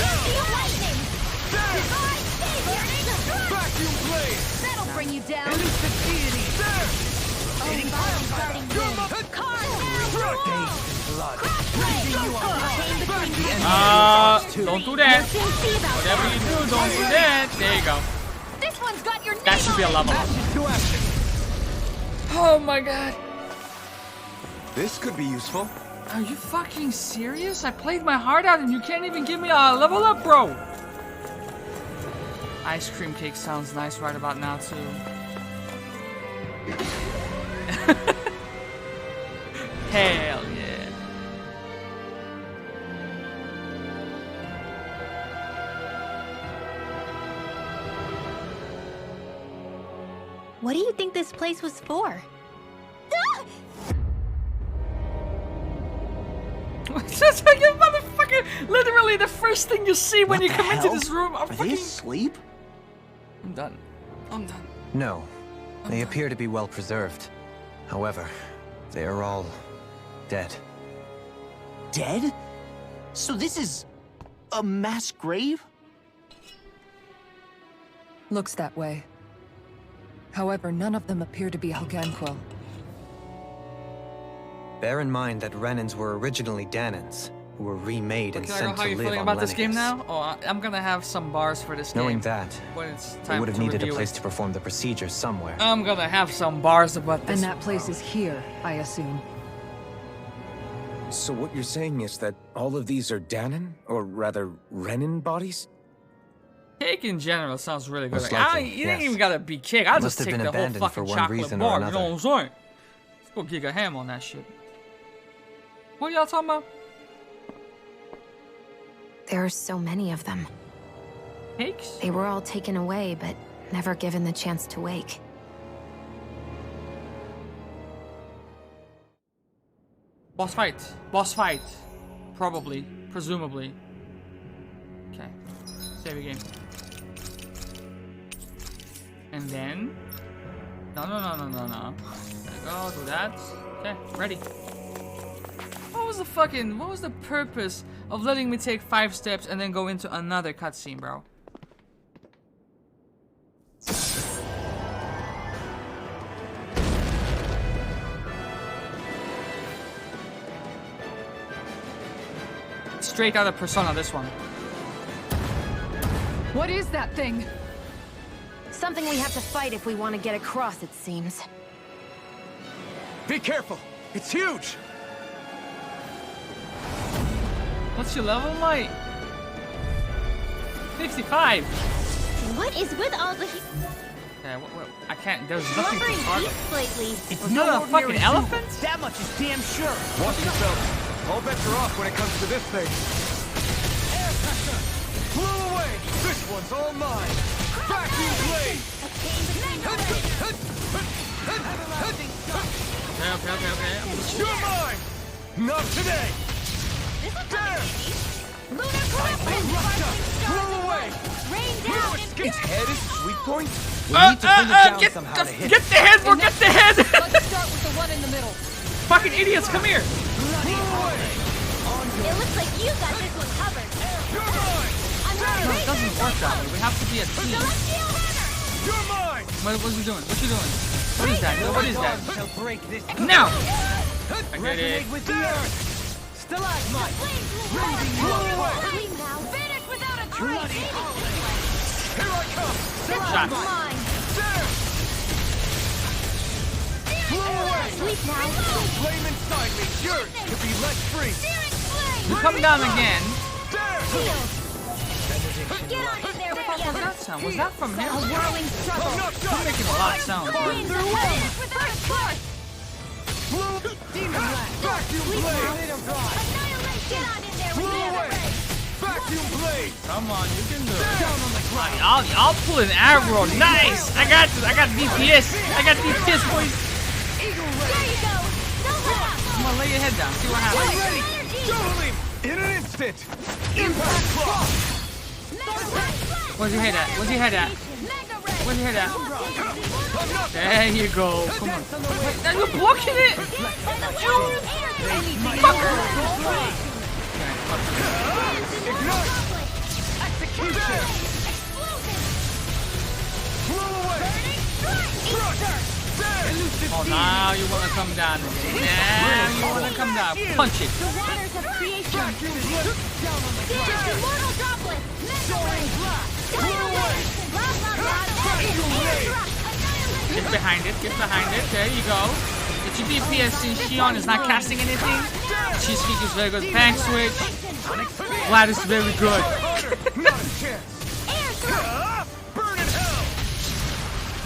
[SPEAKER 16] lightning. Divine savior.
[SPEAKER 14] Vacuum blade.
[SPEAKER 16] That'll bring you down.
[SPEAKER 14] Release the deity. There.
[SPEAKER 16] Starting car
[SPEAKER 1] Don't do that. Whatever you do, don't do that. There you go.
[SPEAKER 16] This one's got your name
[SPEAKER 1] That should be a level up. Oh my god.
[SPEAKER 2] This could be useful.
[SPEAKER 1] Are you fucking serious? I played my heart out and you can't even give me a level up, bro. Ice cream cake sounds nice right about now, too. Hell yeah.
[SPEAKER 6] What do you think this place was for?
[SPEAKER 1] Just like a motherfucker. Literally the first thing you see when you come into this room.
[SPEAKER 11] Are they asleep?
[SPEAKER 1] I'm done. I'm done.
[SPEAKER 5] No, they appear to be well preserved. However, they are all dead.
[SPEAKER 11] Dead? So this is a mass grave?
[SPEAKER 8] Looks that way. However, none of them appear to be Helgenquil.
[SPEAKER 5] Bear in mind that Renans were originally Danans, who were remade and
[SPEAKER 1] Can I
[SPEAKER 5] sent
[SPEAKER 1] know how
[SPEAKER 5] to
[SPEAKER 1] you're
[SPEAKER 5] live
[SPEAKER 1] feeling
[SPEAKER 5] on
[SPEAKER 1] about this game
[SPEAKER 5] Lenegis.
[SPEAKER 1] now? Oh, I'm gonna have some bars for this
[SPEAKER 5] Knowing
[SPEAKER 1] game.
[SPEAKER 5] that,
[SPEAKER 1] when it's
[SPEAKER 5] they
[SPEAKER 1] time
[SPEAKER 5] would have
[SPEAKER 1] to
[SPEAKER 5] needed a
[SPEAKER 1] review
[SPEAKER 5] place
[SPEAKER 1] it.
[SPEAKER 5] to perform the procedure somewhere.
[SPEAKER 1] I'm gonna have some bars about this.
[SPEAKER 8] And that place is here, I assume.
[SPEAKER 2] So what you're saying is that all of these are Danon, or rather Renan bodies?
[SPEAKER 1] Cake in general sounds really good.
[SPEAKER 2] Most
[SPEAKER 1] Like,
[SPEAKER 2] likely,
[SPEAKER 1] you ain't
[SPEAKER 2] yes.
[SPEAKER 1] even gotta be cake. I'll
[SPEAKER 5] Must
[SPEAKER 1] just
[SPEAKER 5] have
[SPEAKER 1] take
[SPEAKER 5] been
[SPEAKER 1] the whole
[SPEAKER 5] abandoned
[SPEAKER 1] fucking
[SPEAKER 5] for one
[SPEAKER 1] chocolate
[SPEAKER 5] reason or
[SPEAKER 1] bar. You know
[SPEAKER 5] another.
[SPEAKER 1] what I'm saying? Let's go gig a ham on that shit. What y'all talking about?
[SPEAKER 7] There are so many of them.
[SPEAKER 1] Cakes?
[SPEAKER 7] They were all taken away, but never given the chance to wake.
[SPEAKER 1] Boss fight. Boss fight. Probably. Presumably. Okay. Save again. And then... No. There you go, do that. Okay, ready. What was the purpose of letting me take 5 steps and then go into another cutscene, bro? Straight out of Persona, this one.
[SPEAKER 21] What is that thing?
[SPEAKER 7] Something we have to fight if we want to get across, it seems.
[SPEAKER 14] Be careful! It's huge!
[SPEAKER 1] What's your level, Mike? 55.
[SPEAKER 6] What is with all the...
[SPEAKER 1] Okay, what, I can't, there's nothing to
[SPEAKER 6] Lumbering
[SPEAKER 1] target.
[SPEAKER 6] beasts lately.
[SPEAKER 1] Was that a fucking elephant?
[SPEAKER 11] That much is damn sure.
[SPEAKER 14] Watch yourself. All bets are off when it comes to this thing. Air pressure! Blew away! This one's all mine! Vacuum blade!
[SPEAKER 1] Okay.
[SPEAKER 14] You're mine! Not today! There!
[SPEAKER 6] Lunar collision!
[SPEAKER 14] Blew away!
[SPEAKER 6] Rain down!
[SPEAKER 14] Its head is the sweak point?
[SPEAKER 5] We need to bring it down
[SPEAKER 1] get,
[SPEAKER 5] somehow to hit
[SPEAKER 1] get the head, bro, get the head!
[SPEAKER 21] Let's start with the one in the middle.
[SPEAKER 1] Fucking idiots, come here!
[SPEAKER 6] It looks like you got this one covered.
[SPEAKER 1] No, it doesn't work that way. We have to be a team.
[SPEAKER 14] You're mine!
[SPEAKER 1] What's he doing? What's he doing? What is that? What is that?
[SPEAKER 5] shall break this.
[SPEAKER 1] Now! I get it.
[SPEAKER 5] Resonate with the earth. Stalagmite.
[SPEAKER 6] Finish without a trace!
[SPEAKER 14] Here I come!
[SPEAKER 1] Shot.
[SPEAKER 6] Mine!
[SPEAKER 14] Blew away!
[SPEAKER 6] Sleep now!
[SPEAKER 14] Flame inside me! Yours to be let free!
[SPEAKER 1] You come down again.
[SPEAKER 6] Get on in there with
[SPEAKER 1] What was that sound? Was that from him?
[SPEAKER 6] A whirling struggle!
[SPEAKER 1] You're making a lot of sound.
[SPEAKER 6] Winds of finish without a trace!
[SPEAKER 14] Demon blast! Vacuum blade!
[SPEAKER 6] Annihilate! Get on in there with
[SPEAKER 14] Blew
[SPEAKER 6] the other
[SPEAKER 14] away!
[SPEAKER 6] ray!
[SPEAKER 14] Vacuum blade!
[SPEAKER 1] Come on, you can do it. I'll pull an aggro. Nice! I got this. I got DPS. I got DPS, boys.
[SPEAKER 6] There you go! No left!
[SPEAKER 1] Come on, lay your head down. See what happens.
[SPEAKER 14] Ready! Totally! In an instant! Impact block!
[SPEAKER 1] Where's your head at? Where's your head at? Where's your head at? There you go. Come on. Wait, now you're blocking it! You fucker!
[SPEAKER 14] Execution! Blew away!
[SPEAKER 1] Oh, now you want to come down. Now you want to come down. Punch it.
[SPEAKER 6] The waters of creation! Immortal droplet!
[SPEAKER 1] Get behind it. Get behind it. There you go. Get your DPS since Shion is not casting anything. Cheesecake is very good. Tank switch. Vlad is very good.
[SPEAKER 14] Not a chance! Burn in hell!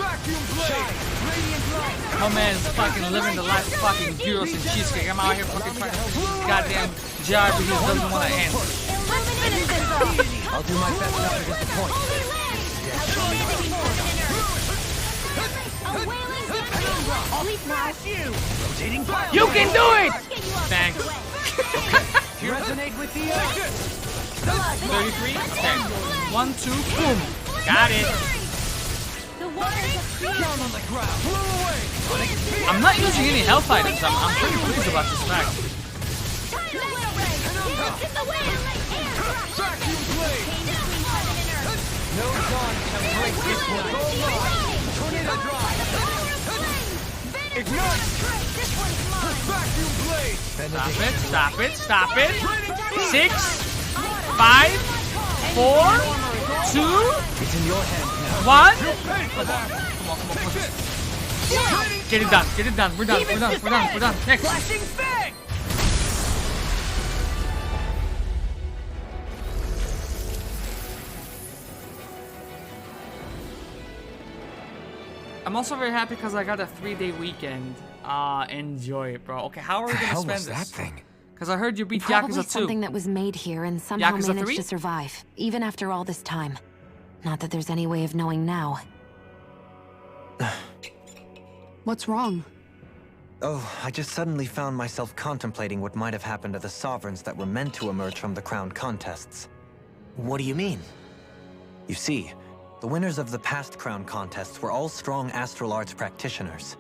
[SPEAKER 14] Vacuum blade! Radiant light!
[SPEAKER 1] My man's fucking living the life of fucking gyros and cheesecake. I'm out here fucking trying to goddamn job because it doesn't want to end.
[SPEAKER 5] I'll do my best not to disappoint.
[SPEAKER 1] You can do it! Thanks.
[SPEAKER 5] Resonate with the earth.
[SPEAKER 1] 33? Okay. 1, 2, boom. Got it.
[SPEAKER 14] Down on the ground! Blew away!
[SPEAKER 1] I'm not using any health items. I'm pretty pleased about this fact.
[SPEAKER 14] Vacuum blade!
[SPEAKER 5] No dawn shall break this one.
[SPEAKER 14] Tornado drive! Ignite! Vacuum blade!
[SPEAKER 1] Stop it, stop it, stop it. 6, 5, 4, 2,
[SPEAKER 5] It's in your hands now.
[SPEAKER 1] 1.
[SPEAKER 14] Come on.
[SPEAKER 1] Get it done, get it done. We're done, we're done, we're done, we're done. Next.
[SPEAKER 14] Flashing fang!
[SPEAKER 1] I'm also very happy because I got a 3-day weekend. Enjoy it, bro. Okay, how are we gonna
[SPEAKER 2] hell
[SPEAKER 1] spend
[SPEAKER 2] was
[SPEAKER 1] this?
[SPEAKER 2] that thing?
[SPEAKER 1] Because I heard you beat
[SPEAKER 7] Probably
[SPEAKER 1] Yakuza 2.
[SPEAKER 7] something that was made here and somehow
[SPEAKER 1] Yakuza
[SPEAKER 7] managed
[SPEAKER 1] 3?
[SPEAKER 7] to survive, even after all this time. Not that there's any way of knowing now.
[SPEAKER 8] What's wrong?
[SPEAKER 5] Oh, I just suddenly found myself contemplating what might have happened to the Sovereigns that were meant to emerge from the crown contests.
[SPEAKER 11] What do you mean?
[SPEAKER 5] You see, the winners of the past crown contests were all strong astral arts practitioners.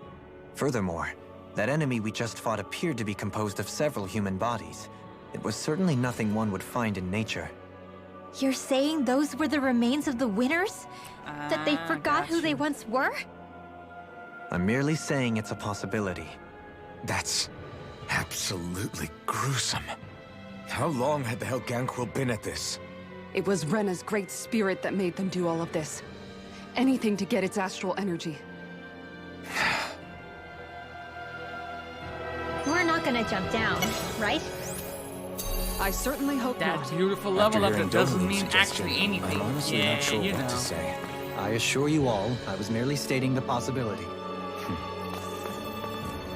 [SPEAKER 5] Furthermore, that enemy we just fought appeared to be composed of several human bodies. It was certainly nothing one would find in nature.
[SPEAKER 6] You're saying those were the remains of the winners? That they forgot who they once were?
[SPEAKER 5] I'm merely saying it's a possibility.
[SPEAKER 2] That's absolutely gruesome. How long had the Helganquil been at this?
[SPEAKER 8] It was Rena's great spirit that made them do all of this. Anything to get its astral energy.
[SPEAKER 6] We're not gonna jump down, right?
[SPEAKER 8] I certainly hope
[SPEAKER 1] that
[SPEAKER 8] not.
[SPEAKER 1] beautiful level up that doesn't mean actually anything.
[SPEAKER 5] I'm honestly
[SPEAKER 1] Yeah,
[SPEAKER 5] not sure
[SPEAKER 1] you
[SPEAKER 5] what
[SPEAKER 1] know.
[SPEAKER 5] to say. I assure you all, I was merely stating the possibility.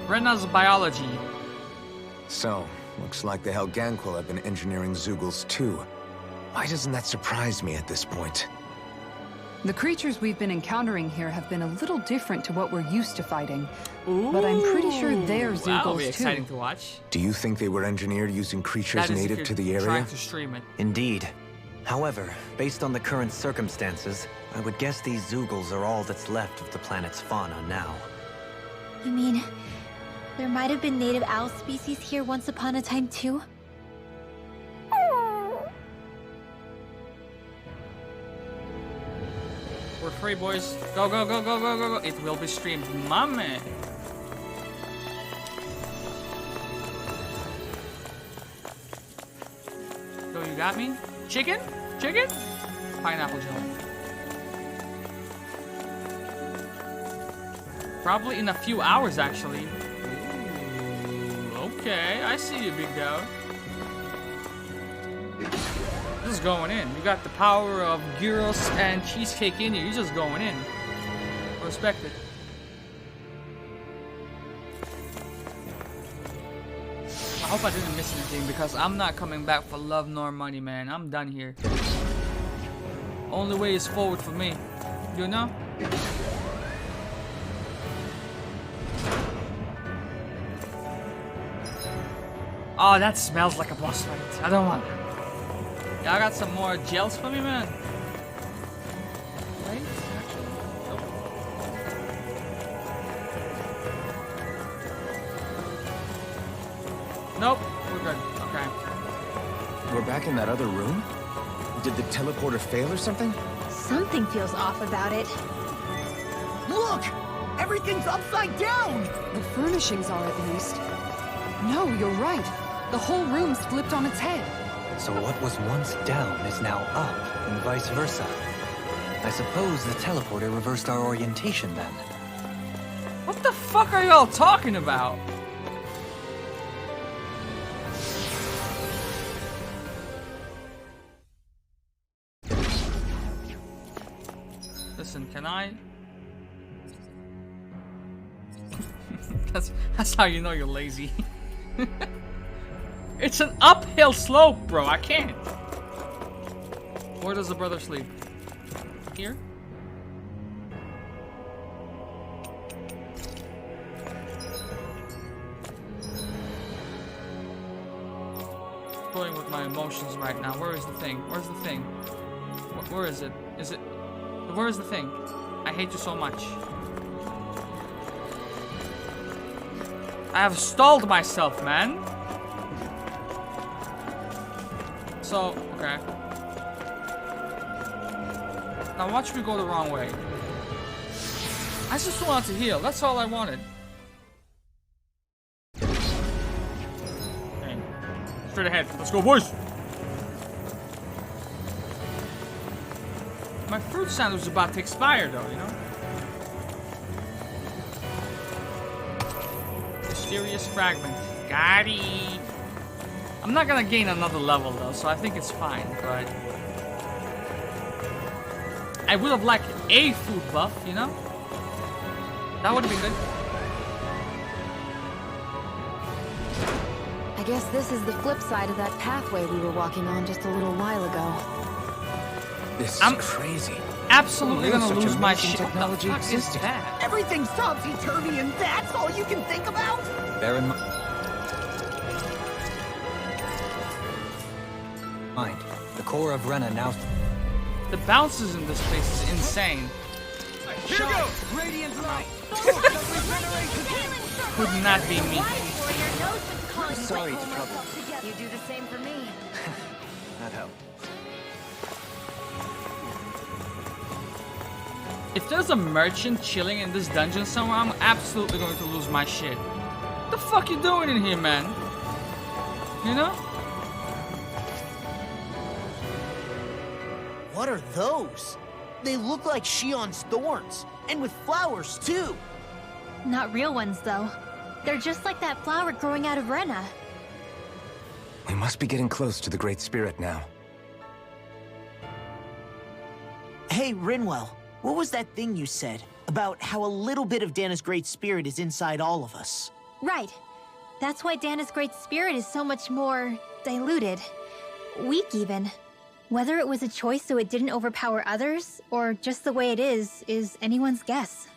[SPEAKER 1] Rena's biology.
[SPEAKER 2] So, looks like the Helganquil have been engineering Zeugles too. Why doesn't that surprise me at this point?
[SPEAKER 8] The creatures we've been encountering here have been a little different to what we're used to fighting. But I'm pretty sure they're Zeugles
[SPEAKER 1] That'll be
[SPEAKER 8] too.
[SPEAKER 1] exciting to watch.
[SPEAKER 2] Do you think they were engineered using creatures
[SPEAKER 1] That is if
[SPEAKER 2] native
[SPEAKER 1] you're
[SPEAKER 2] to the area?
[SPEAKER 1] trying to stream it.
[SPEAKER 5] Indeed. However, based on the current circumstances, I would guess these Zeugles are all that's left of the planet's fauna now.
[SPEAKER 6] You mean, there might have been native owl species here once upon a time too?
[SPEAKER 1] We're free, boys. Go, go, go, go, go, go, go. It will be streamed. My man. Go, you got me? Chicken? Chicken? Pineapple jelly. Probably in a few hours, actually. Ooh, okay, I see you, big dog. Just going in. You got the power of gyros and cheesecake in you. You're just going in. Respect it. I hope I didn't miss anything because I'm not coming back for love nor money, man. I'm done here. Only way is forward for me. You know? Oh, that smells like a boss fight. I don't want it. Yeah, I got some more gels for me, man. Right? Actually, nope. Nope, we're good. Okay.
[SPEAKER 2] We're back in that other room? Did the teleporter fail or something?
[SPEAKER 6] Something feels off about it.
[SPEAKER 4] Look! Everything's upside down!
[SPEAKER 8] The furnishings are at least. No, you're right. The whole room's flipped on its head.
[SPEAKER 5] So what was once down is now up, and vice versa. I suppose the teleporter reversed our orientation then.
[SPEAKER 1] What the fuck are y'all talking about? Listen, can I? That's how you know you're lazy. It's an uphill slope, bro. I can't. Where does the brother sleep? Here? Going with my emotions right now. Where is the thing? Where's the thing? Where is it? Is it? Where is the thing? I hate you so much. I have stalled myself, man. So, okay. Now watch me go the wrong way. I just wanted to heal. That's all I wanted. Okay. Straight ahead. Let's go, boys. My fruit sandwich is about to expire, though, you know? Mysterious fragment. Got it. I'm not gonna gain another level though, so I think it's fine, but I would have liked a food buff, you know? That would have been good.
[SPEAKER 7] I guess this is the flip side of that pathway we were walking on just a little while ago.
[SPEAKER 2] This
[SPEAKER 1] I'm
[SPEAKER 2] is crazy.
[SPEAKER 1] Absolutely gonna
[SPEAKER 4] Such
[SPEAKER 1] lose my
[SPEAKER 4] amazing
[SPEAKER 1] shit.
[SPEAKER 4] technology
[SPEAKER 1] What the fuck is
[SPEAKER 4] existed.
[SPEAKER 1] that?
[SPEAKER 11] Everything's topsy-turvy and that's all you can think about?
[SPEAKER 5] Bear in mind, the core of Rena now...
[SPEAKER 1] The bounces in this place is insane.
[SPEAKER 14] Here goes! Radiant light!
[SPEAKER 1] Could not be me.
[SPEAKER 5] I'm sorry to trouble.
[SPEAKER 7] You do the same for me.
[SPEAKER 5] That helped.
[SPEAKER 1] If there's a merchant chilling in this dungeon somewhere, I'm absolutely going to lose my shit. What the fuck you doing in here, man? You know?
[SPEAKER 11] What are those? They look like Shion's thorns, and with flowers too.
[SPEAKER 6] Not real ones, though. They're just like that flower growing out of Rena.
[SPEAKER 2] We must be getting close to the Great Spirit now.
[SPEAKER 11] Hey, Rinwell, what was that thing you said about how a little bit of Dana's Great Spirit is inside all of us?
[SPEAKER 6] Right. That's why Dana's Great Spirit is so much more diluted. Weak, even. Whether it was a choice so it didn't overpower others, or just the way it is anyone's guess.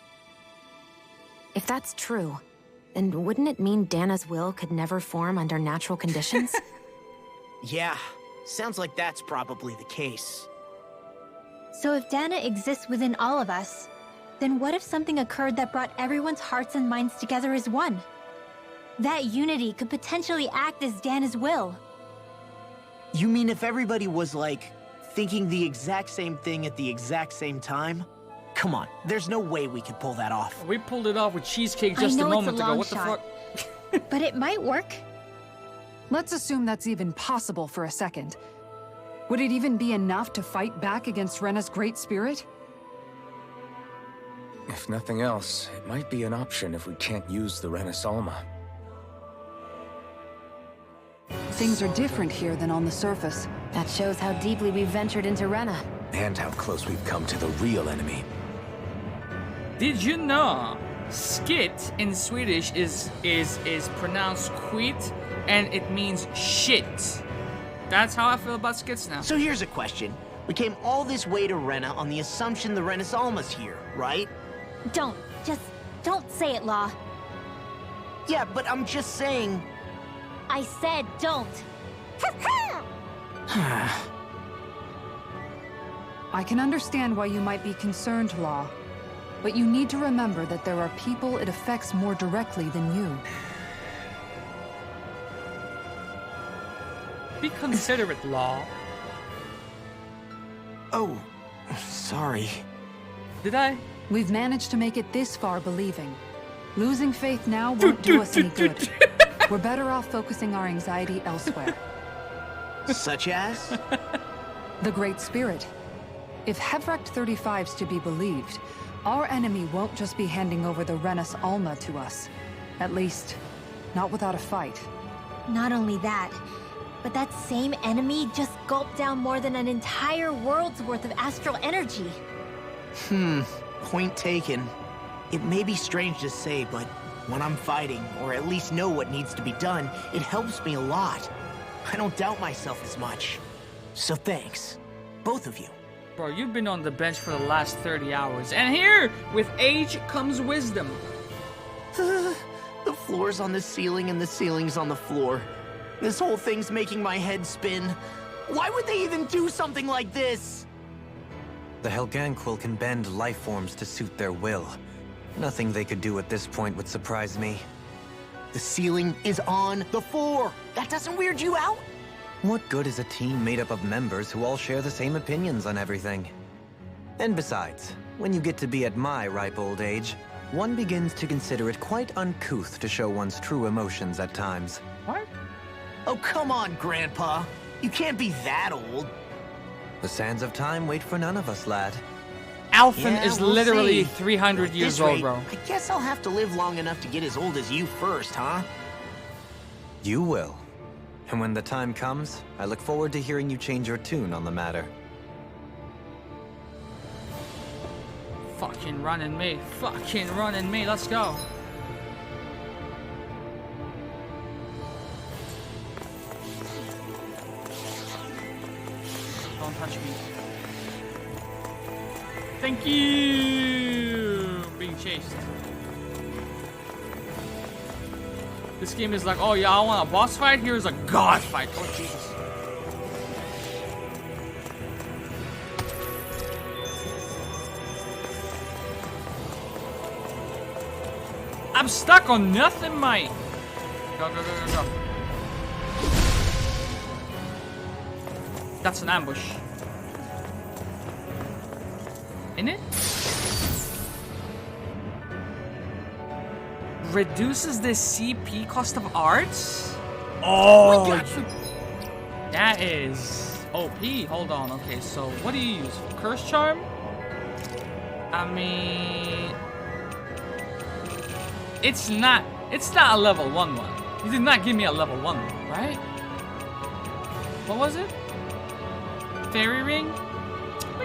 [SPEAKER 7] If that's true, then wouldn't it mean Dana's will could never form under natural conditions?
[SPEAKER 11] Yeah, sounds like that's probably the case.
[SPEAKER 6] So if Dana exists within all of us, then what if something occurred that brought everyone's hearts and minds together as one? That unity could potentially act as Dana's will.
[SPEAKER 11] You mean if everybody was, like, thinking the exact same thing at the exact same time? Come on, there's no way we could pull that off.
[SPEAKER 1] We pulled it off with Cheesecake just a moment ago. What the fuck?
[SPEAKER 6] But it might work.
[SPEAKER 8] Let's assume that's even possible for a second. Would it even be enough to fight back against Rena's Great Spirit?
[SPEAKER 2] If nothing else, it might be an option if we can't use the Renis Alma.
[SPEAKER 8] Things are different here than on the surface.
[SPEAKER 7] That shows how deeply we've ventured into Rena.
[SPEAKER 2] And how close we've come to the real enemy.
[SPEAKER 1] Did you know skit in Swedish is pronounced quit, and it means shit. That's how I feel about skits now.
[SPEAKER 11] So here's a question. We came all this way to Rena on the assumption the Renis Alma's here, right?
[SPEAKER 6] Don't say it, Law.
[SPEAKER 11] Yeah, but I'm just saying...
[SPEAKER 6] I said don't.
[SPEAKER 8] I can understand why you might be concerned, Law. But you need to remember that there are people it affects more directly than you.
[SPEAKER 1] Be considerate, Law.
[SPEAKER 11] Oh, sorry.
[SPEAKER 1] Did I?
[SPEAKER 8] We've managed to make it this far believing. Losing faith now won't do us any good. We're better off focusing our anxiety elsewhere.
[SPEAKER 11] Such as?
[SPEAKER 8] The Great Spirit. If Hevrecht 35's to be believed, our enemy won't just be handing over the Renis Alma to us. At least, not without a fight.
[SPEAKER 6] Not only that, but that same enemy just gulped down more than an entire world's worth of astral energy.
[SPEAKER 11] Point taken. It may be strange to say, but when I'm fighting, or at least know what needs to be done, it helps me a lot. I don't doubt myself as much. So thanks, both of you.
[SPEAKER 1] Bro, you've been on the bench for the last 30 hours, and here, with age comes wisdom.
[SPEAKER 11] The floor's on the ceiling and the ceiling's on the floor. This whole thing's making my head spin. Why would they even do something like this?
[SPEAKER 5] The Helganquil can bend life forms to suit their will. Nothing they could do at this point would surprise me.
[SPEAKER 11] The ceiling is on the floor. That doesn't weird you out?
[SPEAKER 5] What good is a team made up of members who all share the same opinions on everything? And besides, when you get to be at my ripe old age, one begins to consider it quite uncouth to show one's true emotions at times.
[SPEAKER 1] What?
[SPEAKER 11] Oh, come on, Grandpa. You can't be that old.
[SPEAKER 5] The sands of time wait for none of us, lad.
[SPEAKER 1] Alphen is
[SPEAKER 11] we'll
[SPEAKER 1] literally
[SPEAKER 11] see.
[SPEAKER 1] 300
[SPEAKER 11] At
[SPEAKER 1] years
[SPEAKER 11] this
[SPEAKER 1] old,
[SPEAKER 11] rate,
[SPEAKER 1] bro.
[SPEAKER 11] I guess I'll have to live long enough to get as old as you first, huh?
[SPEAKER 5] You will. And when the time comes, I look forward to hearing you change your tune on the matter.
[SPEAKER 1] Fucking running me. Fucking running me. Let's go. Don't touch me. Thank you! Being chased. This game is like, oh yeah, I want a boss fight. Here's a god fight. Oh Jesus. I'm stuck on nothing, mate. Go, go, go, go, go. That's an ambush. In it? Reduces the CP cost of arts? Oh, that is OP. Hold on. Okay, so what do you use? Curse Charm? I mean, it's not a level 1 one. You did not give me a level 1 one, right? What was it? Fairy ring?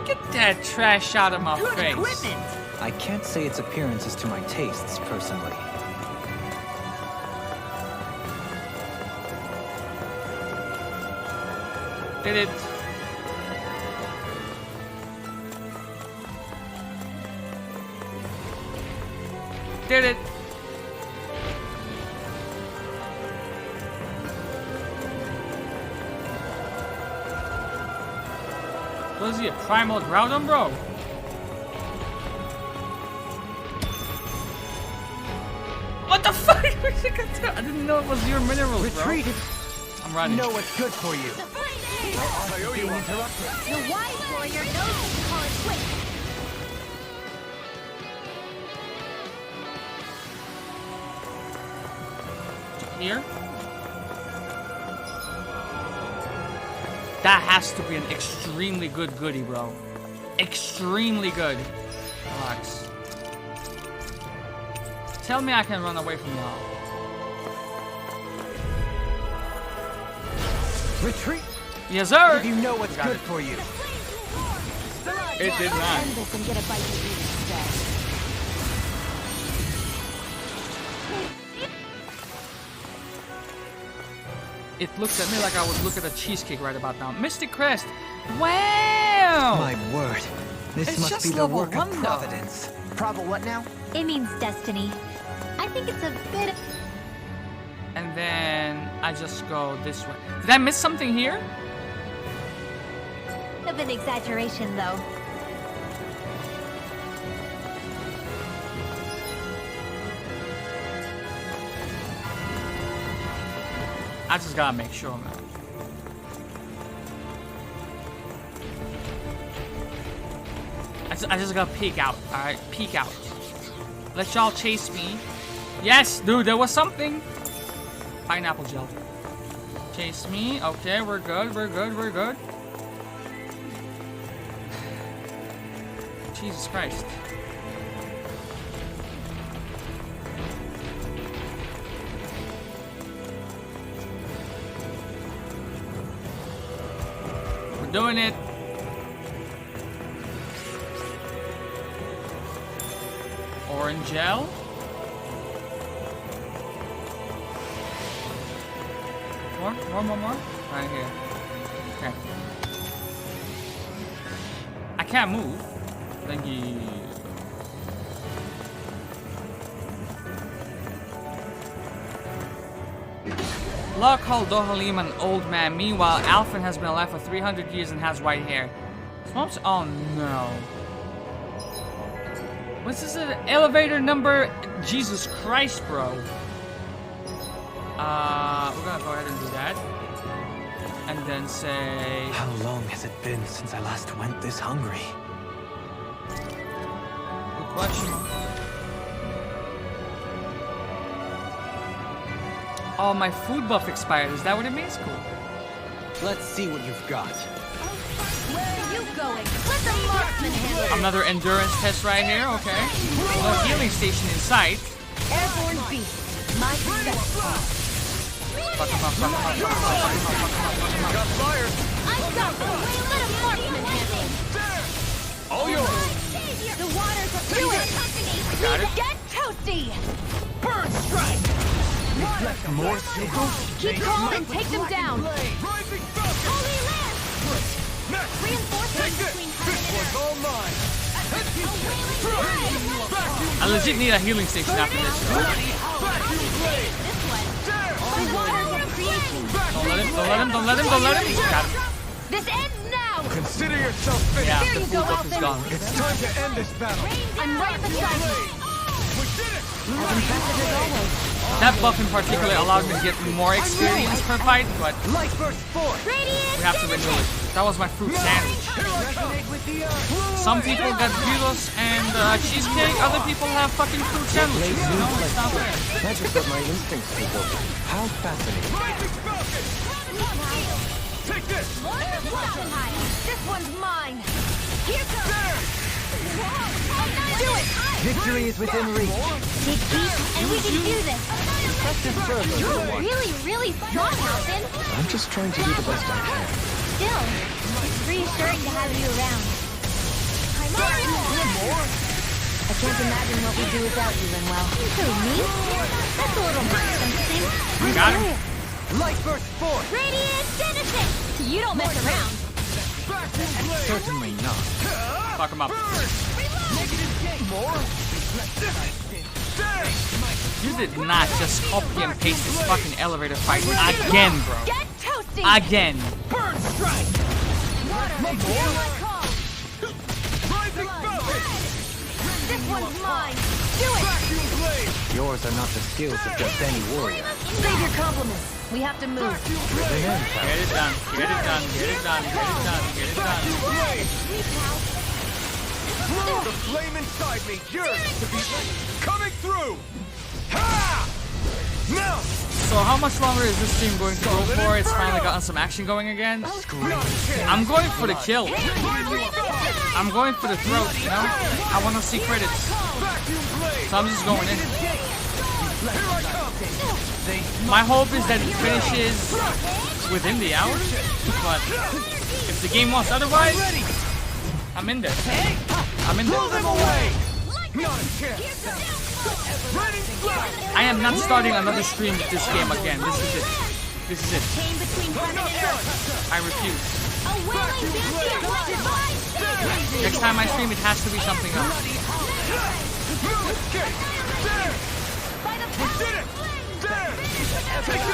[SPEAKER 1] Get that trash out of my face. Equipment.
[SPEAKER 5] I can't say its appearance is to my tastes, personally.
[SPEAKER 1] Did it? Did it? Was he a primal Groudon, bro? What the fuck? I didn't know it was your minerals,
[SPEAKER 14] Retreat.
[SPEAKER 1] I'm running.
[SPEAKER 14] Know what's good for you.
[SPEAKER 16] Being interrupted. The wise warrior knows to call it quits.
[SPEAKER 1] Here? That has to be an extremely good goodie, bro. Extremely good. Relax. Tell me I can run away from y'all.
[SPEAKER 14] Retreat.
[SPEAKER 1] Yes, sir.
[SPEAKER 14] If you know what's good for you.
[SPEAKER 1] It did not.
[SPEAKER 16] End this and get a bite to eat instead.
[SPEAKER 1] It looked at me like I would look at a cheesecake right about now. Mystic Crest. Wow.
[SPEAKER 5] My word. This
[SPEAKER 1] It's
[SPEAKER 5] must
[SPEAKER 1] just
[SPEAKER 5] be the
[SPEAKER 1] level
[SPEAKER 5] work of
[SPEAKER 1] 1 though.
[SPEAKER 5] Providence.
[SPEAKER 11] Prava what now?
[SPEAKER 6] It means destiny. I think it's a bit
[SPEAKER 1] And then I just go this way. Did I miss something here?
[SPEAKER 6] of an exaggeration, though.
[SPEAKER 1] I just gotta make sure, man. I just gotta peek out, alright? Peek out. Let y'all chase me. Yes, dude, there was something. Pineapple gel. Chase me. Okay, we're good, we're good, we're good. Jesus Christ. We're doing it. Orange gel. More. Right here. Okay. I can't move. Thank you. Law called Dohalim an old man. Meanwhile, Alphen has been alive for 300 years and has white hair. Swamps? Oh no. What's this? Elevator number? Jesus Christ, bro. We're gonna go ahead and do that. And then say...
[SPEAKER 5] How long has it been since I last went this hungry?
[SPEAKER 1] Good question. Oh, my food buff expired. Is that what it means? Cool.
[SPEAKER 5] Let's see what you've got.
[SPEAKER 16] Where are you going? Let the marksman handle it.
[SPEAKER 1] Another endurance test right here. Okay. No healing station in sight.
[SPEAKER 16] Airborne beast. My best.
[SPEAKER 14] Got fire.
[SPEAKER 16] I've got the way. Let a marksman handle it.
[SPEAKER 14] All yours.
[SPEAKER 16] The waters of you are touching me.
[SPEAKER 1] Got it.
[SPEAKER 16] Get toasty.
[SPEAKER 14] Burn strike. More signals.
[SPEAKER 16] Keep calm and take them down.
[SPEAKER 14] Rising Falcon.
[SPEAKER 16] Holy Lance.
[SPEAKER 1] I legit need a healing station after this. Don't let him. Got him.
[SPEAKER 16] This ends now!
[SPEAKER 14] Consider yourself finished.
[SPEAKER 1] Yeah,
[SPEAKER 16] There
[SPEAKER 1] the
[SPEAKER 16] you
[SPEAKER 1] full
[SPEAKER 16] go,
[SPEAKER 1] buff is
[SPEAKER 16] Alphen.
[SPEAKER 1] gone.
[SPEAKER 14] It's time to end this battle.
[SPEAKER 16] I'm right beside you.
[SPEAKER 17] As impressive as always.
[SPEAKER 1] That buff in particular allowed me to get more experience per fight, but
[SPEAKER 14] Light burst forth.
[SPEAKER 1] we have to renew it. That was my fruit sandwich. Some people got gyros and cheesecake, other people have fucking fruit sandwiches. No, it's not fair.
[SPEAKER 5] That's just what my instincts take over. How fascinating.
[SPEAKER 14] Take this.
[SPEAKER 16] This one's mine. Here goes. Do it.
[SPEAKER 5] Victory is within reach.
[SPEAKER 16] Dig deep, and we can do this. You're really strong, Alphen.
[SPEAKER 5] I'm just trying to do the best I can.
[SPEAKER 16] Still, it's reassuring to have you around. I'm on it.
[SPEAKER 17] I can't imagine what we'd do without you, Rinwell.
[SPEAKER 16] Who, me? That's a little much, don't you think?
[SPEAKER 1] Got him.
[SPEAKER 14] Light burst forth.
[SPEAKER 16] Radiant, finish it! You don't mess around.
[SPEAKER 5] Certainly not.
[SPEAKER 1] Fuck him up. You did not just copy and paste this fucking elevator fight again, bro.
[SPEAKER 16] Get toasty!
[SPEAKER 1] Again.
[SPEAKER 14] Burn strike.
[SPEAKER 16] Hear my call. This one's mine. Do it!
[SPEAKER 5] Yours are not the skills of just any warrior.
[SPEAKER 17] Save your compliments. We have to move.
[SPEAKER 1] Get it done. Get it done. Get it done. Get it done. Get it done.
[SPEAKER 14] The flame inside me yearns to be coming through. Ha! Now.
[SPEAKER 1] So how much longer is this stream going to go for? It's finally gotten some action going again. I'm going for the kill. I'm going for the throat, you know? I want to see credits. So I'm just going in. My hope is that it finishes within the hour. But if the game wants otherwise, I'm in there. I'm in there. I am not starting another stream with this game again. This is it. This is it. I refuse. Next time I stream, it has to be something else.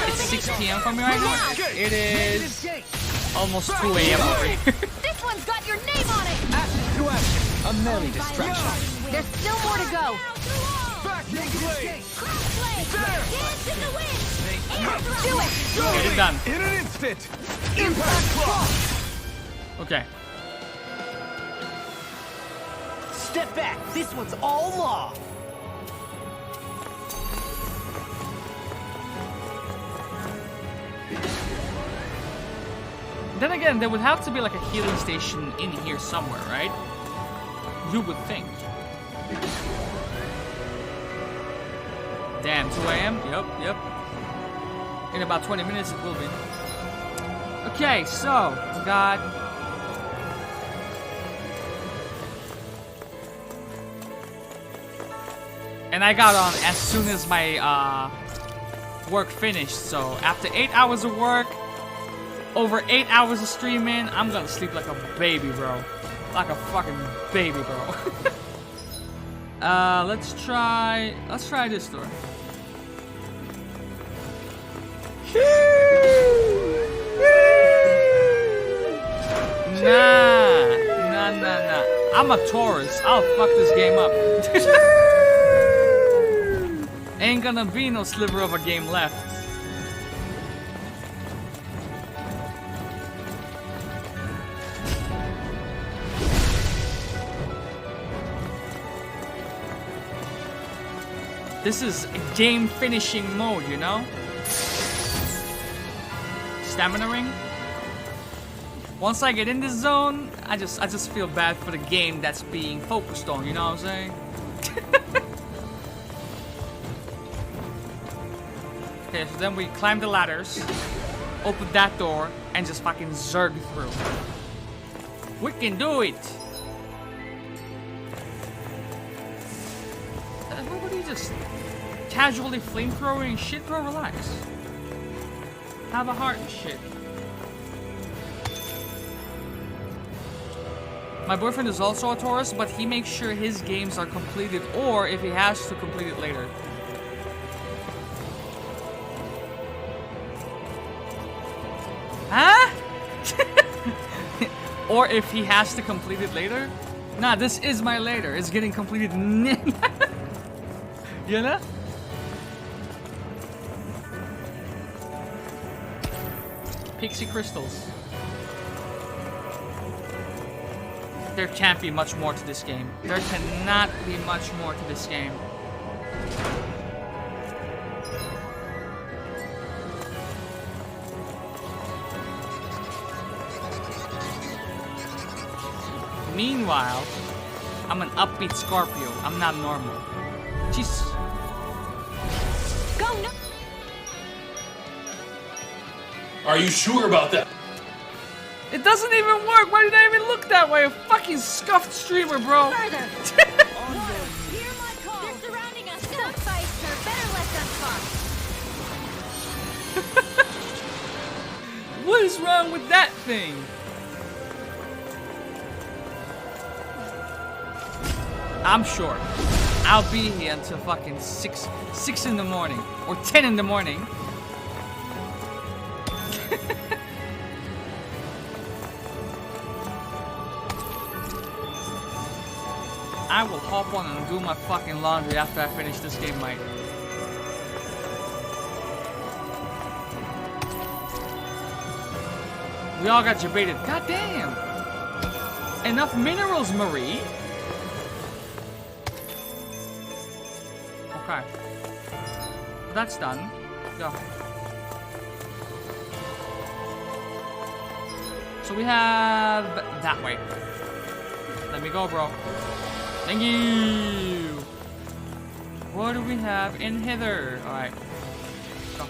[SPEAKER 1] It's 6 p.m. for me right now. It is almost 2 a.m. over here.
[SPEAKER 16] This one's got your name on it!
[SPEAKER 14] To action.
[SPEAKER 5] A merry distraction.
[SPEAKER 16] There's still more to go. Do it!
[SPEAKER 1] Get it done.
[SPEAKER 14] In an instant. Impact block.
[SPEAKER 1] Okay.
[SPEAKER 11] Step back. This one's all law.
[SPEAKER 1] Then again, there would have to be like a healing station in here somewhere, right? You would think. Damn, 2 a.m.? Yep. In about 20 minutes it will be. Okay, so, we got... And I got on as soon as my work finished, so after 8 hours of work, over 8 hours of streaming, I'm gonna sleep like a baby, bro. Like a fucking baby, bro. Let's try this door. Nah. I'm a Taurus. I'll fuck this game up. Ain't gonna be no sliver of a game left. This is game finishing mode, you know? Stamina ring. Once I get in this zone, I just feel bad for the game that's being focused on, you know what I'm saying? Okay, so then we climb the ladders, open that door, and just fucking zerg through. We can do it! What are you just casually flamethrowing shit, bro? Relax. Have a heart and shit. My boyfriend is also a Taurus, but he makes sure his games are completed, or if he has to complete it later. Huh? Or if he has to complete it later? Nah, this is my later. It's getting completed. You know? Pixie crystals. There can't be much more to this game. There cannot be much more to this game. Meanwhile, I'm an upbeat Scorpio. I'm not normal. Jesus.
[SPEAKER 16] Go no.
[SPEAKER 9] Are you sure about that?
[SPEAKER 1] It doesn't even work. Why did I even look that way? A fucking scuffed streamer, bro.
[SPEAKER 16] Further. Water, hear my call. They're surrounding us. Some fights are better left unfought.
[SPEAKER 1] What is wrong with that thing? I'm sure I'll be here until fucking 6 in the morning or 10 in the morning. I will hop on and do my fucking laundry after I finish this game, mate. We all got debated. God damn! Enough minerals, Marie. Okay. That's done. Go. So we have that way. Let me go, bro. Thank you. What do we have in hither? All right. Go.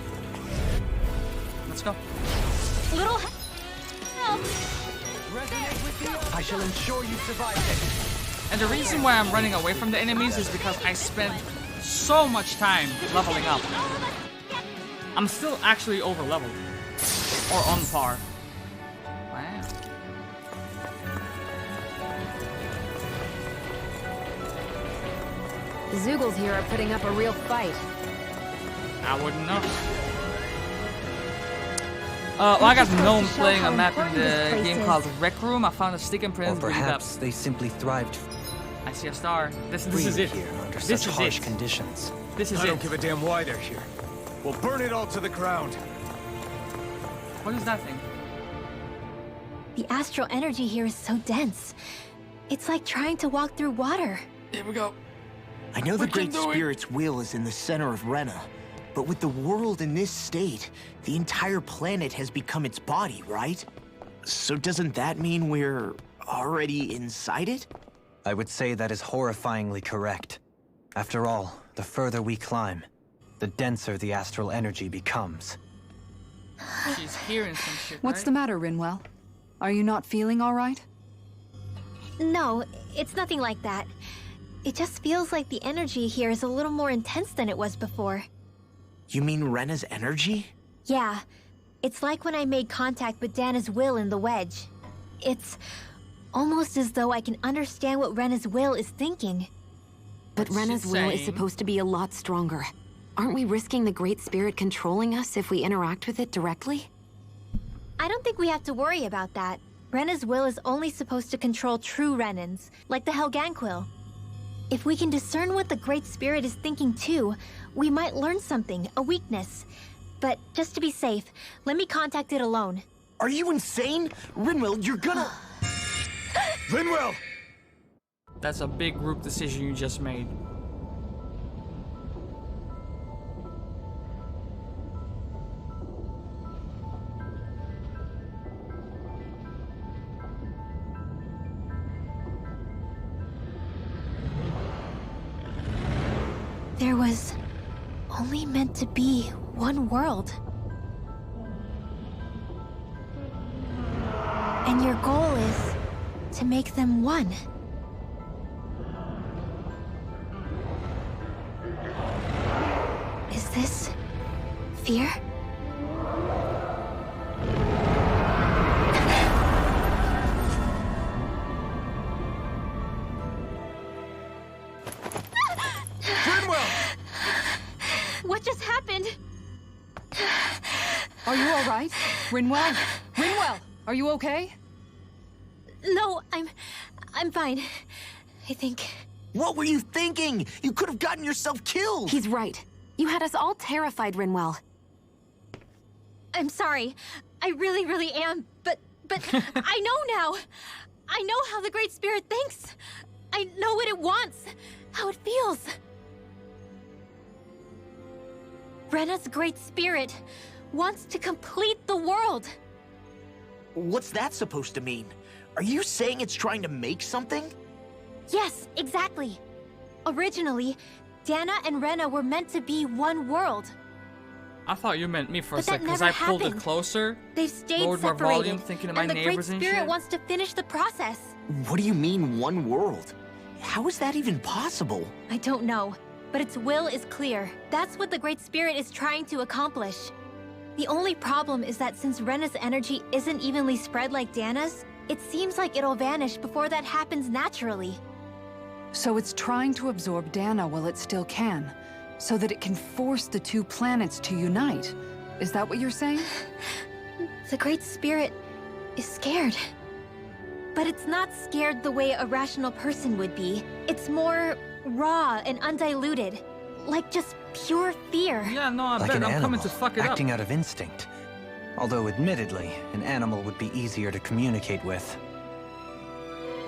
[SPEAKER 1] Let's go.
[SPEAKER 16] Little help.
[SPEAKER 5] I shall ensure you survive it.
[SPEAKER 1] And the reason why I'm running away from the enemies is because I spent so much time leveling up. I'm still actually over leveled. Or on par. Wow.
[SPEAKER 7] The Zoogles here are putting up a real fight.
[SPEAKER 1] I wouldn't know. Well, I got Gnome playing a map in the game called Rec Room. I found a stick and print.
[SPEAKER 18] Or perhaps they simply thrived.
[SPEAKER 1] I see a star. This is it.
[SPEAKER 18] Here under
[SPEAKER 1] This
[SPEAKER 18] such
[SPEAKER 1] is
[SPEAKER 18] harsh
[SPEAKER 1] it.
[SPEAKER 18] conditions.
[SPEAKER 1] This is
[SPEAKER 14] I
[SPEAKER 1] it.
[SPEAKER 14] don't give a damn why they're here. We'll burn it all to the ground.
[SPEAKER 1] What is that thing?
[SPEAKER 6] The astral energy here is so dense. It's like trying to walk through water.
[SPEAKER 1] Here we go.
[SPEAKER 11] I know the Great Spirit's will is in the center of Rena, but with the world in this state, the entire planet has become its body, right? So doesn't that mean we're already inside it?
[SPEAKER 5] I would say that is horrifyingly correct. After all, the further we climb, the denser the astral energy becomes.
[SPEAKER 1] She's hearing some shit,
[SPEAKER 8] What's
[SPEAKER 1] right?
[SPEAKER 8] the matter, Rinwell? Are you not feeling all right?
[SPEAKER 6] No, it's nothing like that. It just feels like the energy here is a little more intense than it was before.
[SPEAKER 11] You mean Rena's energy?
[SPEAKER 6] Yeah. It's like when I made contact with Dana's will in the wedge. It's almost as though I can understand what Rena's will is thinking.
[SPEAKER 7] But Rena's will is supposed to be a lot stronger. Aren't we risking the Great Spirit controlling us if we interact with it directly?
[SPEAKER 6] I don't think we have to worry about that. Rena's will is only supposed to control true Renans, like the Helganquil. If we can discern what the Great Spirit is thinking too, we might learn something, a weakness. But just to be safe, let me contact it alone.
[SPEAKER 11] Are you insane? Rinwell, you're gonna...
[SPEAKER 14] Rinwell!
[SPEAKER 1] That's a big group decision you just made.
[SPEAKER 6] There was only meant to be one world. And your goal is to make them one. Is this fear?
[SPEAKER 8] Are you all right? Rinwell? Rinwell, are you okay?
[SPEAKER 6] No, I'm fine. I think.
[SPEAKER 11] What were you thinking? You could have gotten yourself killed!
[SPEAKER 7] He's right. You had us all terrified, Rinwell.
[SPEAKER 6] I'm sorry. I really, really am. But I know now. I know how the Great Spirit thinks. I know what it wants. How it feels. Rena's Great Spirit wants to complete the world.
[SPEAKER 11] What's that supposed to mean? Are you saying it's trying to make something?
[SPEAKER 6] Yes, exactly. Originally, Dana and Rena were meant to be one world.
[SPEAKER 1] I thought you meant me for a
[SPEAKER 6] But that
[SPEAKER 1] second because
[SPEAKER 6] never
[SPEAKER 1] I pulled it
[SPEAKER 6] happened.
[SPEAKER 1] closer.
[SPEAKER 6] They've stayed
[SPEAKER 1] lowered my
[SPEAKER 6] separated,
[SPEAKER 1] volume, thinking of my
[SPEAKER 6] and the Great
[SPEAKER 1] neighbors and
[SPEAKER 6] Spirit
[SPEAKER 1] shit.
[SPEAKER 6] wants to finish the process.
[SPEAKER 11] What do you mean, one world? How is that even possible?
[SPEAKER 6] I don't know, but its will is clear. That's what the Great Spirit is trying to accomplish. The only problem is that since Rena's energy isn't evenly spread like Dana's, it seems like it'll vanish before that happens naturally.
[SPEAKER 8] So it's trying to absorb Dana while it still can, so that it can force the two planets to unite. Is that what you're saying?
[SPEAKER 6] The Great Spirit is scared. But it's not scared the way a rational person would be. It's more raw and undiluted. Like just pure fear.
[SPEAKER 1] Yeah, no, I
[SPEAKER 5] Like
[SPEAKER 1] bet
[SPEAKER 5] an
[SPEAKER 1] I'm
[SPEAKER 5] animal,
[SPEAKER 1] coming to fuck it
[SPEAKER 5] acting
[SPEAKER 1] up.
[SPEAKER 5] out of instinct. Although, admittedly, an animal would be easier to communicate with.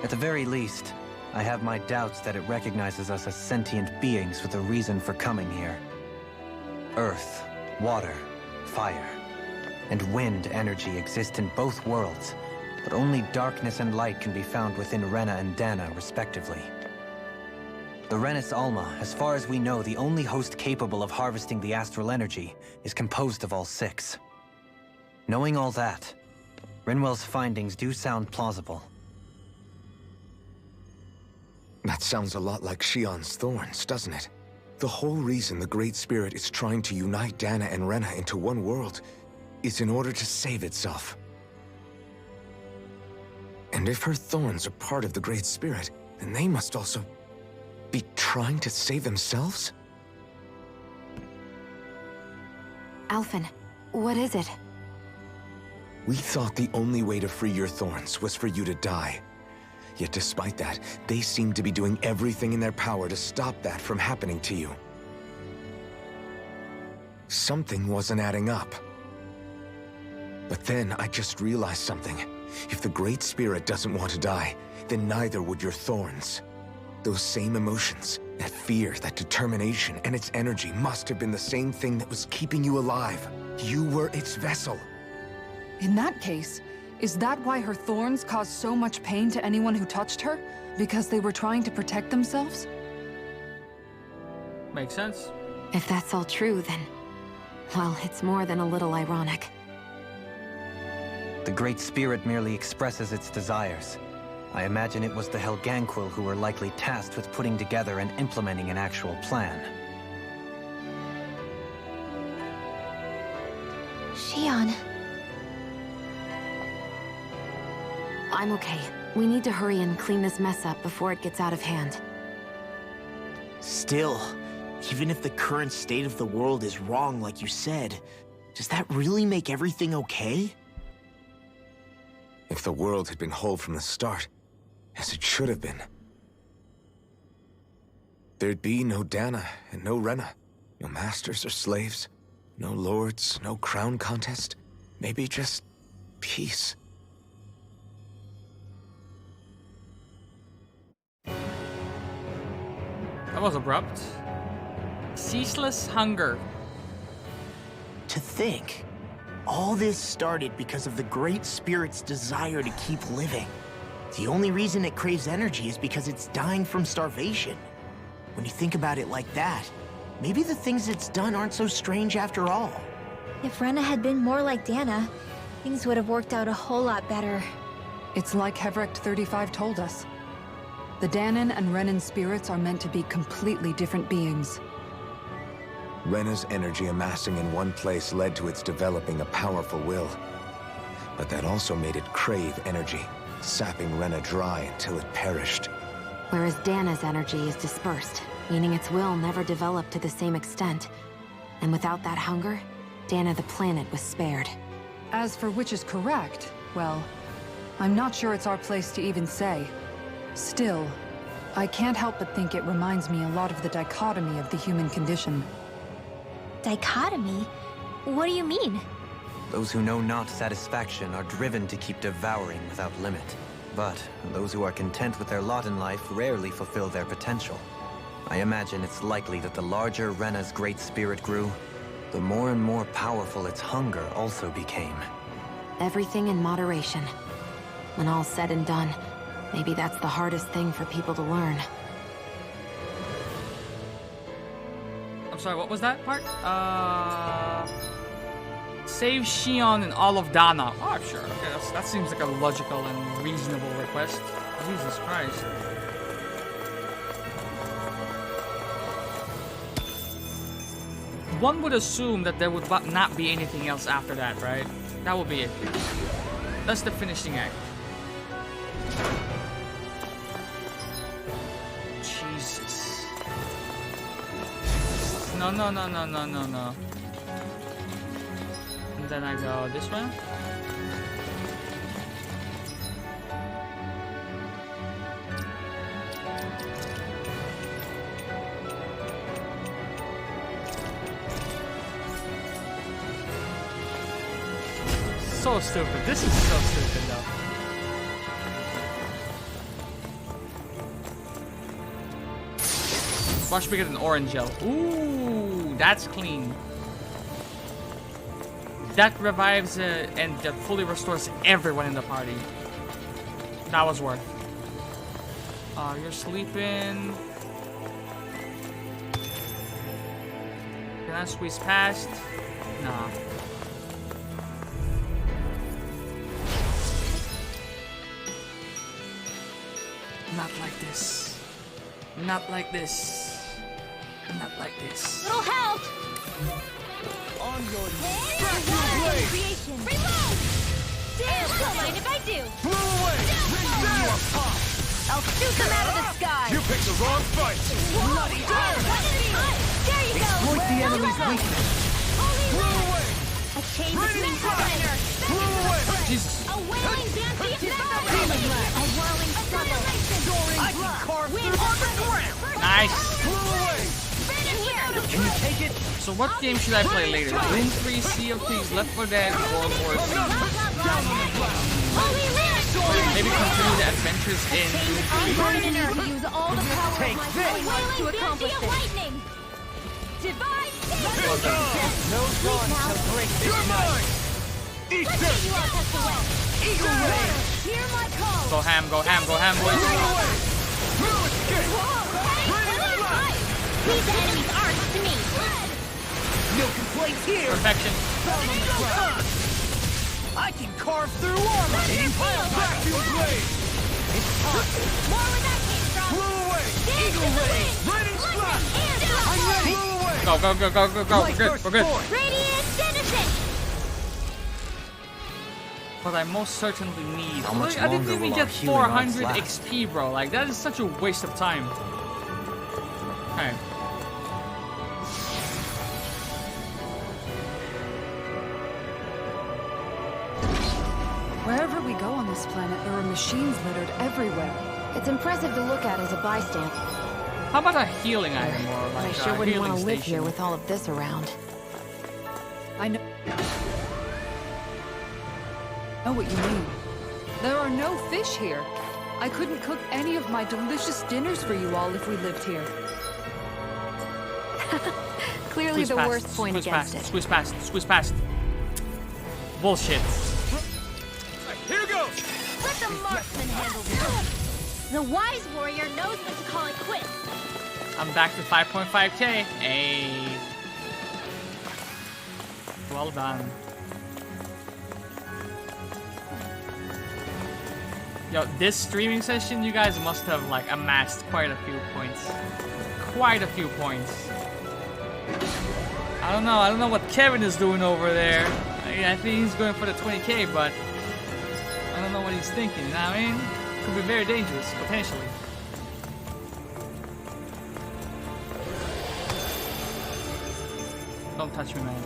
[SPEAKER 5] At the very least, I have my doubts that it recognizes us as sentient beings with a reason for coming here. Earth, water, fire, and wind energy exist in both worlds, but only darkness and light can be found within Rena and Dana, respectively. The Renis Alma, as far as we know, the only host capable of harvesting the astral energy, is composed of all six. Knowing all that, Rinwell's findings do sound plausible.
[SPEAKER 2] That sounds a lot like Shion's thorns, doesn't it? The whole reason the Great Spirit is trying to unite Dana and Rena into one world is in order to save itself. And if her thorns are part of the Great Spirit, then they must also be trying to save themselves?
[SPEAKER 7] Alphen, what is it?
[SPEAKER 2] We thought the only way to free your thorns was for you to die. Yet despite that, they seem to be doing everything in their power to stop that from happening to you. Something wasn't adding up. But then I just realized something. If the Great Spirit doesn't want to die, then neither would your thorns. Those same emotions, that fear, that determination, and its energy must have been the same thing that was keeping you alive. You were its vessel.
[SPEAKER 8] In that case, is that why her thorns caused so much pain to anyone who touched her? Because they were trying to protect themselves?
[SPEAKER 1] Makes sense.
[SPEAKER 7] If that's all true, then... well, it's more than a little ironic.
[SPEAKER 5] The Great Spirit merely expresses its desires. I imagine it was the Helganquil who were likely tasked with putting together and implementing an actual plan.
[SPEAKER 6] Shion.
[SPEAKER 7] I'm okay. We need to hurry and clean this mess up before it gets out of hand.
[SPEAKER 11] Still, even if the current state of the world is wrong like you said, does that really make everything okay?
[SPEAKER 2] If the world had been whole from the start, as it should have been, there'd be no Dana and no Rena, no masters or slaves, no lords, no crown contest, maybe just peace.
[SPEAKER 1] That was abrupt. Ceaseless hunger.
[SPEAKER 11] To think, all this started because of the Great Spirit's desire to keep living. The only reason it craves energy is because it's dying from starvation. When you think about it like that, maybe the things it's done aren't so strange after all.
[SPEAKER 6] If Rena had been more like Dana, things would have worked out a whole lot better.
[SPEAKER 8] It's like Hevericht 35 told us. The Danan and Renan spirits are meant to be completely different beings.
[SPEAKER 2] Rena's energy amassing in one place led to its developing a powerful will. But that also made it crave energy, sapping Rena dry until it perished.
[SPEAKER 7] Whereas Dana's energy is dispersed, meaning its will never developed to the same extent. And without that hunger, Dana the planet was spared.
[SPEAKER 8] As for which is correct, well, I'm not sure it's our place to even say. Still, I can't help but think it reminds me a lot of the dichotomy of the human condition.
[SPEAKER 6] Dichotomy? What do you mean?
[SPEAKER 5] Those who know not satisfaction are driven to keep devouring without limit. But those who are content with their lot in life rarely fulfill their potential. I imagine it's likely that the larger Rena's great spirit grew, the more and more powerful its hunger also became.
[SPEAKER 7] Everything in moderation. When all's said and done, maybe that's the hardest thing for people to learn.
[SPEAKER 1] I'm sorry, what was that part? Save Xion and all of Dana. Oh, sure. Okay, that seems like a logical and reasonable request. Jesus Christ. One would assume that there would not be anything else after that, right? That would be it. That's the finishing act. Jesus. No. And then I go this way. So stupid. This is so stupid though. Watch me get an orange gel. Ooh, that's clean. That revives and fully restores everyone in the party. That was worth. You're sleeping. Can I squeeze past? Nah. Not like this. Not like this. Not like this.
[SPEAKER 16] Little help!
[SPEAKER 14] On your
[SPEAKER 16] creation. Reload! Damn, don't mind if I do.
[SPEAKER 14] Blew away!
[SPEAKER 16] I'll shoot them out of the sky.
[SPEAKER 14] You picked the wrong fight.
[SPEAKER 16] Bloody hell! There you go.
[SPEAKER 14] Exploit the enemy's weakness. Blew away!
[SPEAKER 16] A chain between heaven.
[SPEAKER 14] Blew away!
[SPEAKER 1] Jesus.
[SPEAKER 16] A wailing dancing demon blast. A whirling struggle.
[SPEAKER 14] I can carve through the ground.
[SPEAKER 1] Nice.
[SPEAKER 14] Blew away!
[SPEAKER 1] Can you take it? So what game should I play later? Doom 3, Sea of Thieves, Left 4 Dead, World War II? Maybe continue the adventures in Doom 3?
[SPEAKER 16] Use all the power of my wailing to accomplish this. Divide
[SPEAKER 14] No dawn shall break this night. Eat this! Eagle Ray!
[SPEAKER 16] Hear my call.
[SPEAKER 1] Go ham, boys.
[SPEAKER 16] Leave the enemy's arms to me.
[SPEAKER 14] No complaints here.
[SPEAKER 1] Perfection.
[SPEAKER 14] I can carve through armor. Vacuum blade. It's time.
[SPEAKER 16] More where that came from.
[SPEAKER 14] Blew away. Eagle Ray. Raining splash. I'm ready. Blew away.
[SPEAKER 1] Go. We're good.
[SPEAKER 16] Radiant Denizen.
[SPEAKER 1] But I most certainly need.
[SPEAKER 5] How much
[SPEAKER 1] I didn't
[SPEAKER 5] longer
[SPEAKER 1] even
[SPEAKER 5] will
[SPEAKER 1] get
[SPEAKER 5] our healing arts
[SPEAKER 1] 400
[SPEAKER 5] last?
[SPEAKER 1] XP, bro. Like, that is such a waste of time. Okay.
[SPEAKER 8] Wherever we go on this planet, there are machines littered everywhere.
[SPEAKER 7] It's impressive to look at as a bystander.
[SPEAKER 1] How about a healing item or
[SPEAKER 7] But
[SPEAKER 1] like
[SPEAKER 7] I sure
[SPEAKER 1] a
[SPEAKER 7] wouldn't
[SPEAKER 1] healing
[SPEAKER 7] want to live
[SPEAKER 1] station?
[SPEAKER 7] here with all of this around.
[SPEAKER 8] I know what you mean. There are no fish here. I couldn't cook any of my delicious dinners for you all if we lived here.
[SPEAKER 7] Clearly
[SPEAKER 1] Squeeze
[SPEAKER 7] the
[SPEAKER 1] past,
[SPEAKER 7] worst point
[SPEAKER 1] squeeze
[SPEAKER 7] against
[SPEAKER 1] past,
[SPEAKER 7] it.
[SPEAKER 1] Squeeze past. Bullshit.
[SPEAKER 14] Here goes.
[SPEAKER 16] Let the marksman handle this. The wise warrior knows when to call it quits.
[SPEAKER 1] I'm back to 5.5k. Hey. Well done. Yo, this streaming session, you guys must have like amassed quite a few points. Quite a few points. I don't know what Kevin is doing over there. I think he's going for the 20k, but I don't know what he's thinking, you know what I mean? Could be very dangerous, potentially. Don't touch me, man.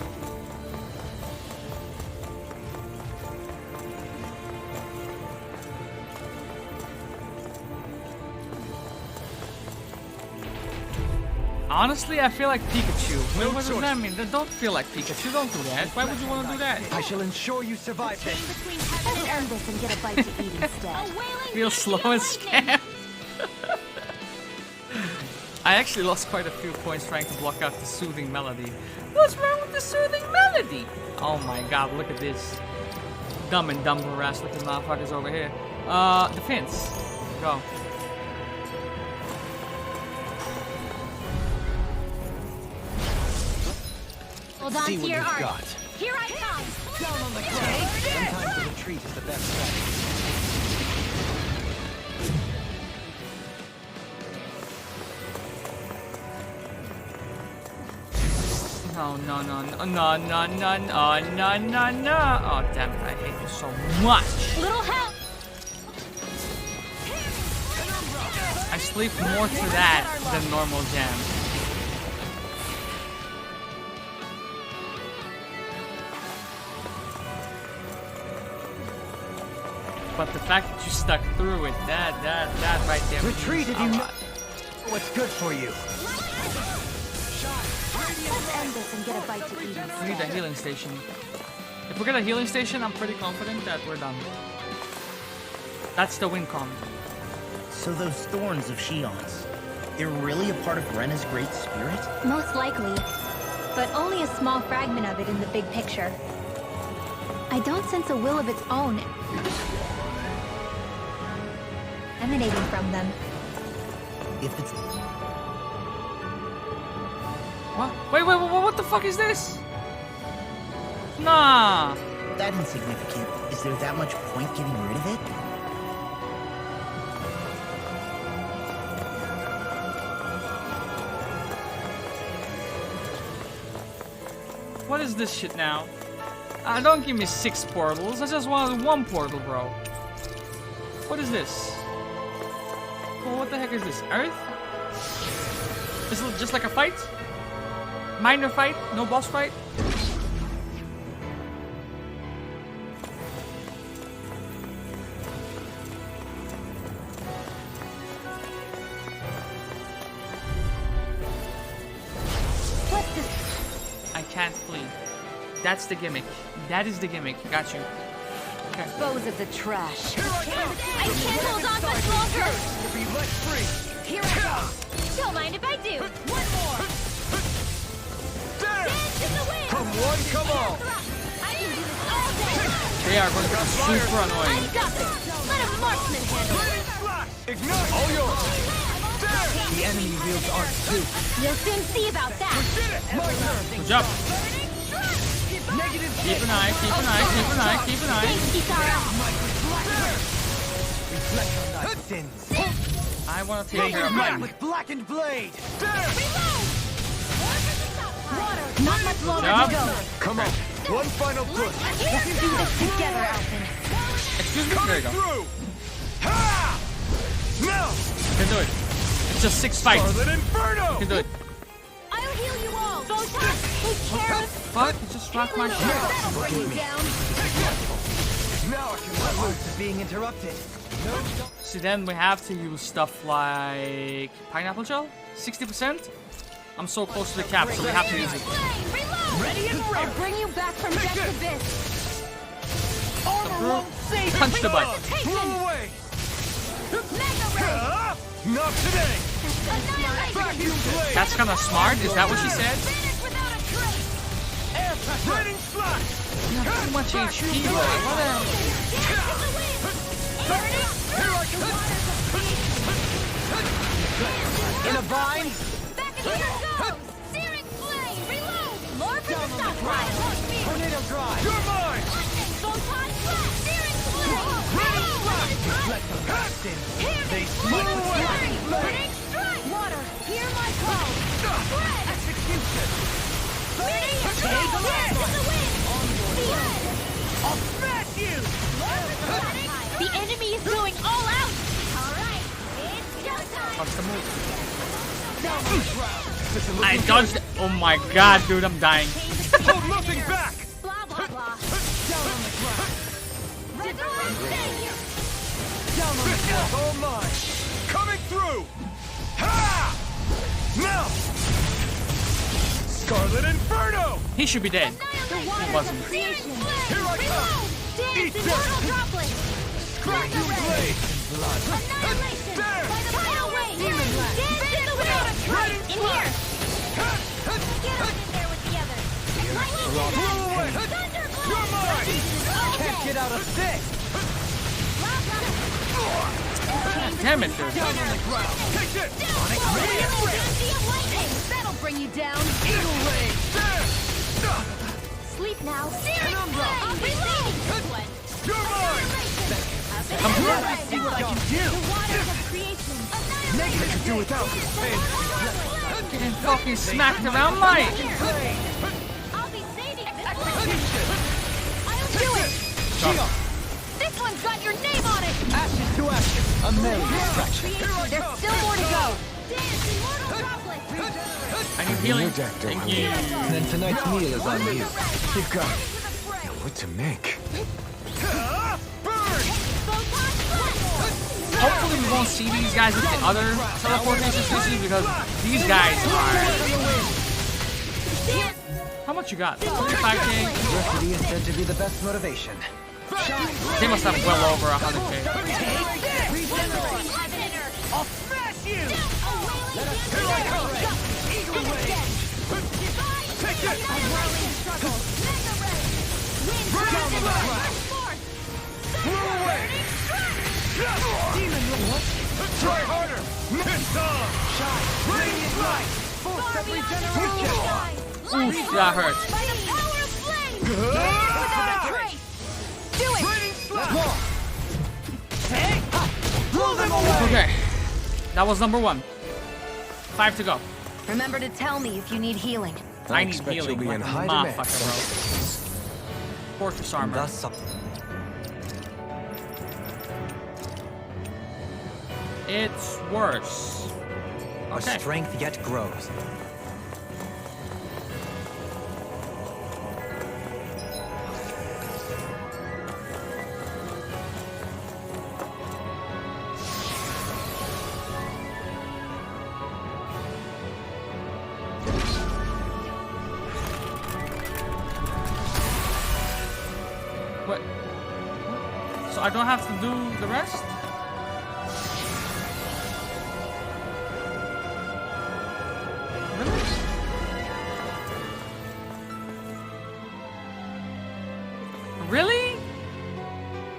[SPEAKER 1] Honestly, I feel like Pikachu. What does that mean? Don't feel like Pikachu. Don't do that. Why would you want to do that?
[SPEAKER 14] I shall ensure you survive this.
[SPEAKER 16] Let's end this and get a bite to eat instead.
[SPEAKER 1] Feel slow and scam. I actually lost quite a few points trying to block out the soothing melody. What's wrong with the soothing melody? Oh my god, look at this. Dumb and dumber ass looking motherfuckers over here. Defense. Go.
[SPEAKER 6] Hold on
[SPEAKER 14] See
[SPEAKER 6] to
[SPEAKER 14] what
[SPEAKER 6] your
[SPEAKER 14] you've
[SPEAKER 6] art.
[SPEAKER 14] got.
[SPEAKER 6] Here I come.
[SPEAKER 14] Down on the ground. Sometimes the retreat is the best strategy.
[SPEAKER 1] No. Oh, damn it. I hate you so much.
[SPEAKER 6] Little help.
[SPEAKER 1] I sleep more to that than normal jam. But the fact that you stuck through it, that right there.
[SPEAKER 14] Retreat if you know what's good for you.
[SPEAKER 16] Let's end this and get a bite to eat instead.
[SPEAKER 1] We need a healing station. If we get a healing station, I'm pretty confident that we're done. That's the win con.
[SPEAKER 11] So those thorns of Shion's, they're really a part of Rena's great spirit?
[SPEAKER 6] Most likely, but only a small fragment of it in the big picture. I don't sense a will of its own emanating from them.
[SPEAKER 11] If it's...
[SPEAKER 1] What? Wait, what the fuck is this? Nah.
[SPEAKER 11] That insignificant. Is there that much point getting rid of it?
[SPEAKER 1] What is this shit now? Don't give me 6 portals. I just wanted 1 portal, bro. What is this? Well, what the heck is this? Earth? Is it just like a fight? Minor fight? No boss fight? I can't flee. That's the gimmick. That is the gimmick. Got you. Okay.
[SPEAKER 16] Dispose of the trash.
[SPEAKER 6] I can't hold on much longer!
[SPEAKER 14] To be let free.
[SPEAKER 6] Here I go! Don't mind if I do! One more! Dance in the wind!
[SPEAKER 14] Come one, come all.
[SPEAKER 6] I can do this all day!
[SPEAKER 1] They are going to be super annoying.
[SPEAKER 6] I got this! Let a marksman handle it!
[SPEAKER 14] Ignite! All yours. The enemy wields art too.
[SPEAKER 6] You'll soon see about that!
[SPEAKER 14] My turn.
[SPEAKER 1] Good job.
[SPEAKER 14] Negative.
[SPEAKER 1] Keep an eye, keep an eye, keep an eye, keep an eye.
[SPEAKER 6] Thanks, Kisara!
[SPEAKER 14] Reflect on thy sins.
[SPEAKER 1] I want to take care of
[SPEAKER 14] Back
[SPEAKER 1] him.
[SPEAKER 14] with blackened blade.
[SPEAKER 6] Water! Not much longer
[SPEAKER 1] Job.
[SPEAKER 6] to go!
[SPEAKER 14] Come on. One final push.
[SPEAKER 6] We can do this together, Alphen!
[SPEAKER 1] Excuse me? There you go.
[SPEAKER 14] Through. Ha! Now.
[SPEAKER 1] You can do it. It's just 6 fights.
[SPEAKER 14] Scarlet Inferno.
[SPEAKER 1] You can do it.
[SPEAKER 6] I'll heal you all! Photon, take care of...
[SPEAKER 1] Fuck, you just rocked my shit.
[SPEAKER 6] That'll bring you down!
[SPEAKER 14] Now I can let loose of being interrupted. No.
[SPEAKER 1] See, then we have to use stuff like pineapple gel, 60%. I'm so close to the cap, so we have to use it.
[SPEAKER 16] Ready and ready. I'll bring you back from death abyss.
[SPEAKER 14] Armor won't save
[SPEAKER 1] Punch
[SPEAKER 14] me.
[SPEAKER 1] the button.
[SPEAKER 14] Throw away.
[SPEAKER 6] Mega ray!
[SPEAKER 14] Not today.
[SPEAKER 6] Annihilate!
[SPEAKER 14] Vacuum blade.
[SPEAKER 1] That's kind of smart. Is that what she said?
[SPEAKER 6] Finish without a trace!
[SPEAKER 14] Air Lightning slash.
[SPEAKER 1] You have too much HP, bro. What the hell?
[SPEAKER 14] Here I come. In a vine.
[SPEAKER 6] Back in here goes! Searing flame! Reload! More for the stockpile!
[SPEAKER 14] Tornado drive. You're mine.
[SPEAKER 6] Photon blast! Searing flame! Reload!
[SPEAKER 14] Reflect on thy sins. They
[SPEAKER 6] Flame!
[SPEAKER 14] smite with
[SPEAKER 6] Flame!
[SPEAKER 14] blade.
[SPEAKER 6] Burning strike! Water! Hear my call! Spread!
[SPEAKER 14] Execution.
[SPEAKER 6] Ready? Take the wind! Speed!
[SPEAKER 14] I'll smash you.
[SPEAKER 6] The enemy is going all out! Alright, it's showtime!
[SPEAKER 1] What's the move?
[SPEAKER 14] Listen,
[SPEAKER 1] I dodged it. Oh my god, dude, I'm dying.
[SPEAKER 14] hold nothing back.
[SPEAKER 6] Blah blah blah.
[SPEAKER 14] Down on the ground.
[SPEAKER 6] Divine savior!
[SPEAKER 14] Down on the ground. All mine. Coming through. Ha! Now. Scarlet Inferno!
[SPEAKER 1] He should be dead. He wasn't.
[SPEAKER 14] Here I come! Eat this! Crack your blade! Blood! There!
[SPEAKER 16] Demon Blast! In here! Get on in there with the others! Lightning Blast!
[SPEAKER 14] You're mine!
[SPEAKER 16] Can't get out of this!
[SPEAKER 1] God damn it, dude.
[SPEAKER 14] Down on the ground! Take this!
[SPEAKER 16] That'll bring you down!
[SPEAKER 14] Eagle Ray! There!
[SPEAKER 16] Sleep now!
[SPEAKER 14] Penumbra!
[SPEAKER 16] I'll reload!
[SPEAKER 14] You're mine!
[SPEAKER 1] Come through.
[SPEAKER 14] Let's see what I can do! Negative can do without this.
[SPEAKER 1] Getting fucking smacked around, Mike.
[SPEAKER 16] I'll be saving I'll do it!
[SPEAKER 14] Shion!
[SPEAKER 16] This one's got your name on it!
[SPEAKER 14] Ashes to ashes! A merry distraction!
[SPEAKER 16] There's still more to go! Dance, immortal droplet!
[SPEAKER 1] I need healing.
[SPEAKER 2] Thank
[SPEAKER 1] you.
[SPEAKER 5] Then tonight's meal is on you.
[SPEAKER 2] Keep going. What to make?
[SPEAKER 1] Hopefully we won't see these guys with the other teleportation species because these guys are... How much you got? 55k?
[SPEAKER 5] Diversity is said to be the best motivation.
[SPEAKER 1] They must have well over 100k.
[SPEAKER 14] I'll smash you! Here I come! Eagle Ray! Take it! Down the left! Blow away! Demon what? Try harder! Piston! Shot! Radiant light! Full step regeneration!
[SPEAKER 1] Oof, that hurt.
[SPEAKER 16] Do it!
[SPEAKER 14] Flaming slap! Hey! Blow them away!
[SPEAKER 1] Okay, that was number 1. 5 to go.
[SPEAKER 7] Remember to tell me if you need healing.
[SPEAKER 1] I need
[SPEAKER 2] expect
[SPEAKER 1] healing
[SPEAKER 2] you'll be
[SPEAKER 1] like
[SPEAKER 2] in
[SPEAKER 1] a
[SPEAKER 2] high demand.
[SPEAKER 1] motherfucker, bro. Fortress armor.
[SPEAKER 5] Thus,
[SPEAKER 1] It's worse.
[SPEAKER 5] our
[SPEAKER 1] Okay.
[SPEAKER 5] strength yet grows.
[SPEAKER 1] What? So I don't have to do the rest? Really?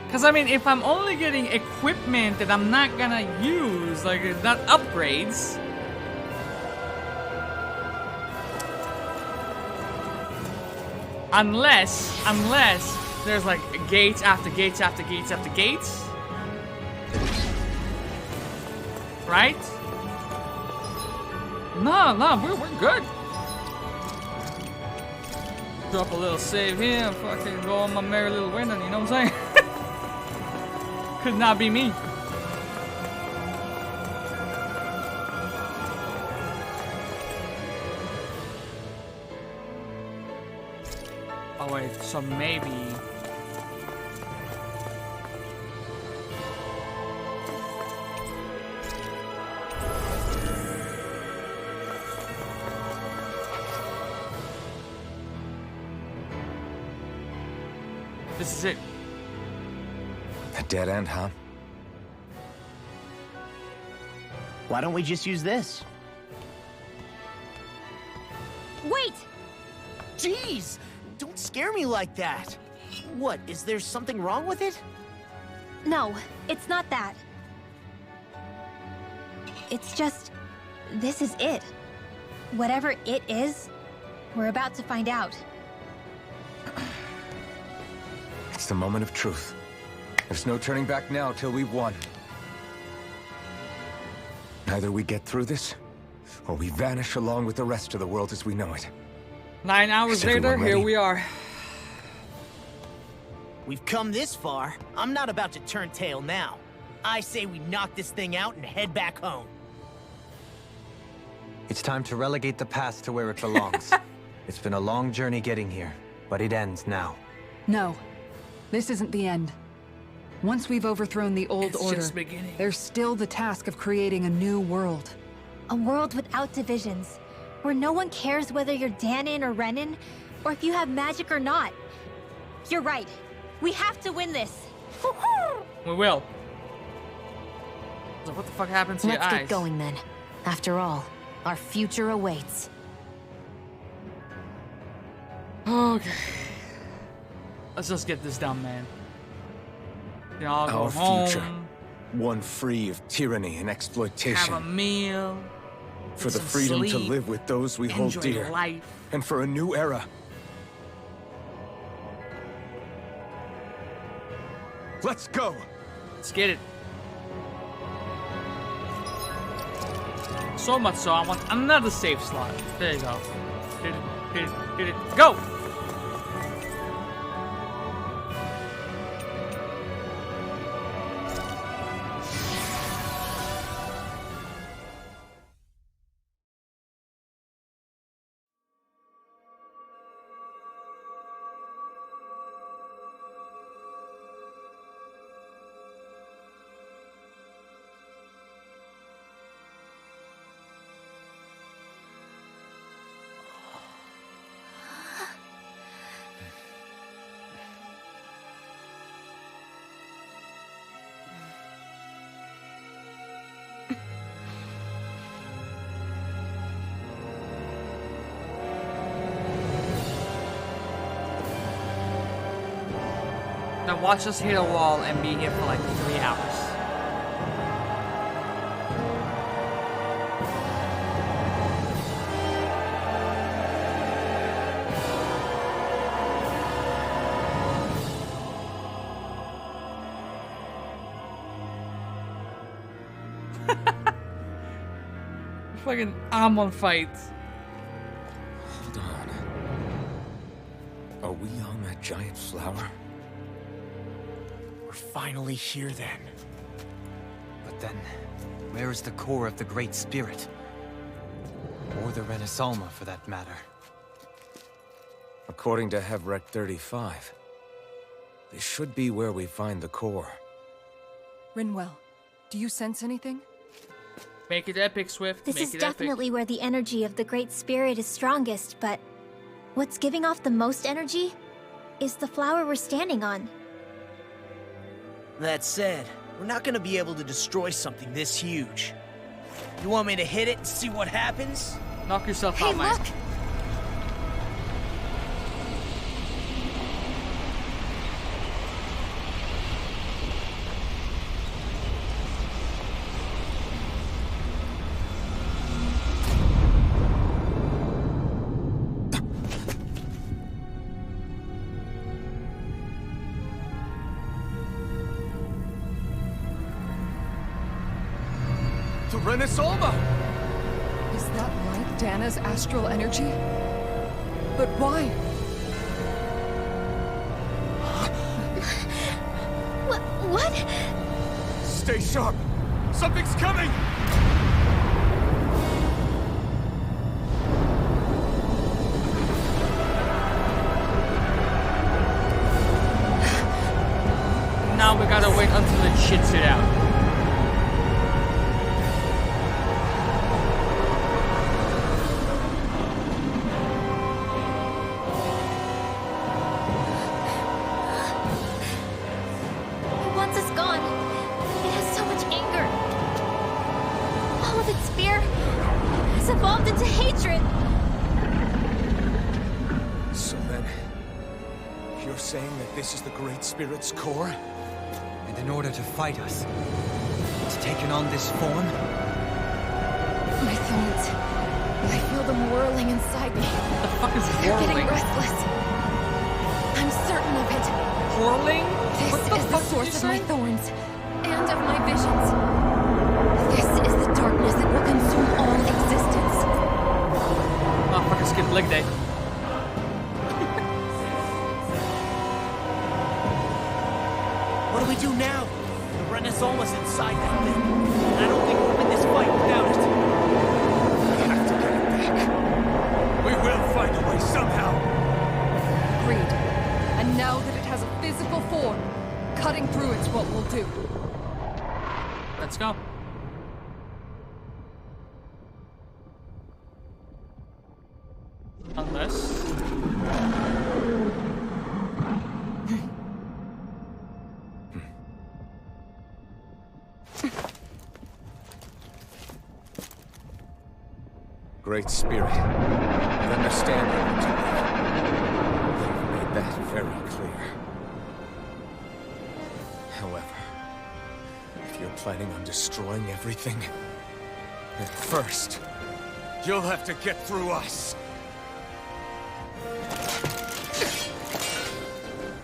[SPEAKER 1] Because I mean, if I'm only getting equipment that I'm not gonna use, like not upgrades. Unless there's like gates after gates after gates after gates. Right? No, we're good. Drop a little save here and fucking go on my merry little way, then, you know what I'm saying? Could not be me. Oh wait, so maybe... This is it.
[SPEAKER 2] A dead end, huh?
[SPEAKER 11] Why don't we just use this?
[SPEAKER 16] Wait!
[SPEAKER 11] Jeez! Don't scare me like that! What, is there something wrong with it?
[SPEAKER 6] No, it's not that. It's just... this is it. Whatever it is, we're about to find out.
[SPEAKER 2] It's the moment of truth. There's no turning back now till we've won. Either we get through this, or we vanish along with the rest of the world as we know it.
[SPEAKER 1] 9 hours
[SPEAKER 2] Is
[SPEAKER 1] later,
[SPEAKER 2] everyone
[SPEAKER 1] here
[SPEAKER 2] ready?
[SPEAKER 1] we are.
[SPEAKER 11] We've come this far. I'm not about to turn tail now. I say we knock this thing out and head back home.
[SPEAKER 5] It's time to relegate the past to where it belongs. It's been a long journey getting here, but it ends now.
[SPEAKER 8] No. This isn't the end. Once we've overthrown the old
[SPEAKER 1] It's
[SPEAKER 8] order,
[SPEAKER 1] just beginning.
[SPEAKER 8] there's still the task of creating a new world.
[SPEAKER 6] A world without divisions, where no one cares whether you're Danon or Renan, or if you have magic or not. You're right. We have to win this.
[SPEAKER 1] We will. So what the fuck happened to your eyes?
[SPEAKER 7] Let's get going then. After all, our future awaits.
[SPEAKER 1] Okay. Let's just get this done, man. Then I'll go
[SPEAKER 2] Our
[SPEAKER 1] home,
[SPEAKER 2] future. One free of tyranny and exploitation.
[SPEAKER 1] have a meal,
[SPEAKER 2] For
[SPEAKER 1] get
[SPEAKER 2] the
[SPEAKER 1] some
[SPEAKER 2] freedom to
[SPEAKER 1] sleep,
[SPEAKER 2] live with those we hold
[SPEAKER 1] enjoy
[SPEAKER 2] dear.
[SPEAKER 1] life.
[SPEAKER 2] And for a new era. Let's go!
[SPEAKER 1] Let's get it. So much so, I want another save slot. There you go. Hit it, hit it, hit it. Go! Now watch us hit a wall and be here for like 3 hours. Fucking Amon fight.
[SPEAKER 2] Hold on. Are we on that giant flower?
[SPEAKER 11] We're finally here then.
[SPEAKER 5] But then, where is the core of the Great Spirit? Or the Renaissalma, for that matter?
[SPEAKER 2] According to Hevrek 35, this should be where we find the core.
[SPEAKER 21] Rinwell, do you sense anything?
[SPEAKER 1] Make it epic, Swift.
[SPEAKER 6] This
[SPEAKER 1] Make
[SPEAKER 6] is
[SPEAKER 1] it
[SPEAKER 6] definitely
[SPEAKER 1] epic.
[SPEAKER 6] where the energy of the Great Spirit is strongest, but what's giving off the most energy is the flower we're standing on.
[SPEAKER 11] That said, we're not gonna be able to destroy something this huge. You want me to hit it and see what happens?
[SPEAKER 1] Knock yourself
[SPEAKER 6] Hey,
[SPEAKER 1] out, Mike.
[SPEAKER 6] look!
[SPEAKER 14] The Renaissalma!
[SPEAKER 21] Is that like Dana's astral energy? But why?
[SPEAKER 6] What?
[SPEAKER 14] Stay sharp! Something's coming!
[SPEAKER 1] Now we gotta wait until it shits it out.
[SPEAKER 6] It wants us gone. It has so much anger. All of its fear has evolved into hatred.
[SPEAKER 2] So then, you're saying that this is the Great Spirit's core?
[SPEAKER 5] And in order to fight us, it's taken on this form?
[SPEAKER 21] My thorns. I feel them whirling inside me.
[SPEAKER 1] What the fuck is
[SPEAKER 21] They're
[SPEAKER 1] whirling?
[SPEAKER 21] getting restless. I'm certain of it.
[SPEAKER 1] Whirling?
[SPEAKER 21] This
[SPEAKER 1] What the
[SPEAKER 21] is the
[SPEAKER 1] fuck did
[SPEAKER 21] source
[SPEAKER 1] you
[SPEAKER 21] of my
[SPEAKER 1] say?
[SPEAKER 21] thorns and of my visions. This is the darkness that will consume all existence.
[SPEAKER 1] Oh, fucking skip leg day.
[SPEAKER 11] What do we do now? The Renaissalma's inside that thing. I don't think we'll win this fight without it.
[SPEAKER 2] We have to get it back.
[SPEAKER 14] We will find a way somehow!
[SPEAKER 8] Agreed. And now that it has a physical form, cutting through it's what we'll do.
[SPEAKER 1] Let's go.
[SPEAKER 2] Great Spirit, and understand how to live. You've made that very clear. However, if you're planning on destroying everything, then first, you'll have to get through us.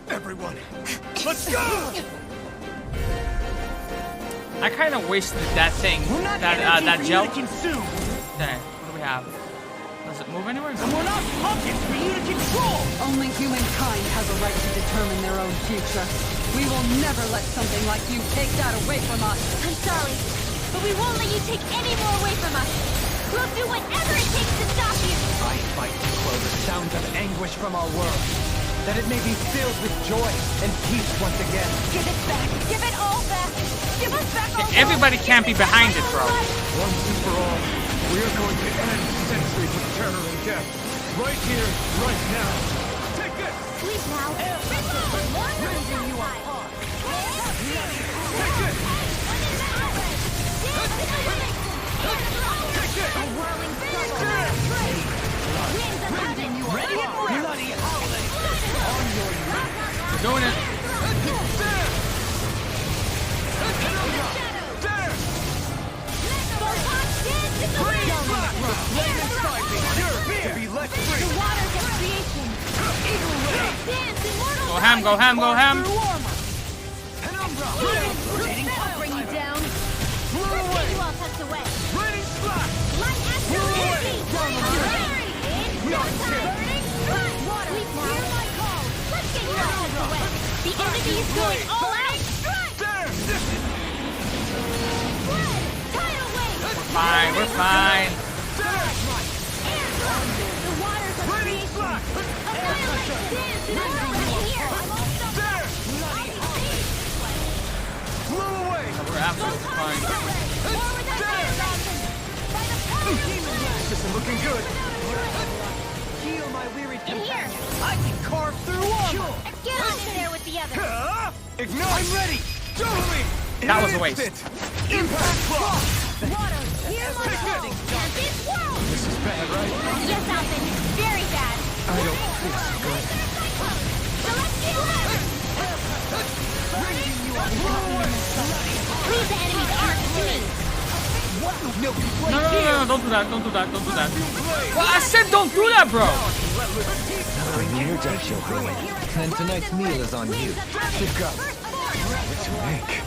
[SPEAKER 2] Everyone, let's go!
[SPEAKER 1] I kind of wasted that thing, that gel. Okay, what do we have? Does it move anywhere?
[SPEAKER 8] And we're not pumpkins for you to control! Only humankind has a right to determine their own future. We will never let something like you take that away from us.
[SPEAKER 6] I'm sorry, but we won't let you take any more away from us. We'll do whatever it takes to stop you.
[SPEAKER 14] I fight to quell the sounds of anguish from our world, that it may be filled with joy and peace once again.
[SPEAKER 6] Give it back. Give it all back. Give us back all.
[SPEAKER 1] Everybody can't be behind it, bro.
[SPEAKER 14] Once and for all, we are going to end centuries of terror and death. Right here, right now. Take this!
[SPEAKER 6] Sleep now.
[SPEAKER 14] Raising you up high. Take it! Take it!
[SPEAKER 6] A whirling circle. Winds of heaven.
[SPEAKER 14] Ready and bloody howling. On your knees.
[SPEAKER 1] We're doing it. Go ham, go ham, go ham.
[SPEAKER 6] I'll bring you down. First you all tucked away. Light absolutely. Sleep now. Let's get you all tucked away. The enemy is going all out.
[SPEAKER 1] We're fine, we're fine.
[SPEAKER 6] The waters of creation. A violent dance in order here.
[SPEAKER 1] We're absolutely fine.
[SPEAKER 14] This isn't looking good. Heal my wearied companion. I can carve through armor.
[SPEAKER 6] Get on in there with the others.
[SPEAKER 14] Ignite. I'm ready. Show me.
[SPEAKER 1] That was a waste.
[SPEAKER 14] Impact block.
[SPEAKER 6] Water, hear my call. And this world.
[SPEAKER 14] This is bad, right?
[SPEAKER 6] Yes, Alvin. Very bad.
[SPEAKER 14] I don't feel so good.
[SPEAKER 6] Celestial Lever.
[SPEAKER 14] Raising you up.
[SPEAKER 6] Leave the enemy's arc to me.
[SPEAKER 1] No, don't do that, don't do that, don't do that. Well, I said don't do that, bro.
[SPEAKER 5] Bring me your death shield, Rowan. And tonight's meal is on you.
[SPEAKER 14] Good God.
[SPEAKER 2] What to make?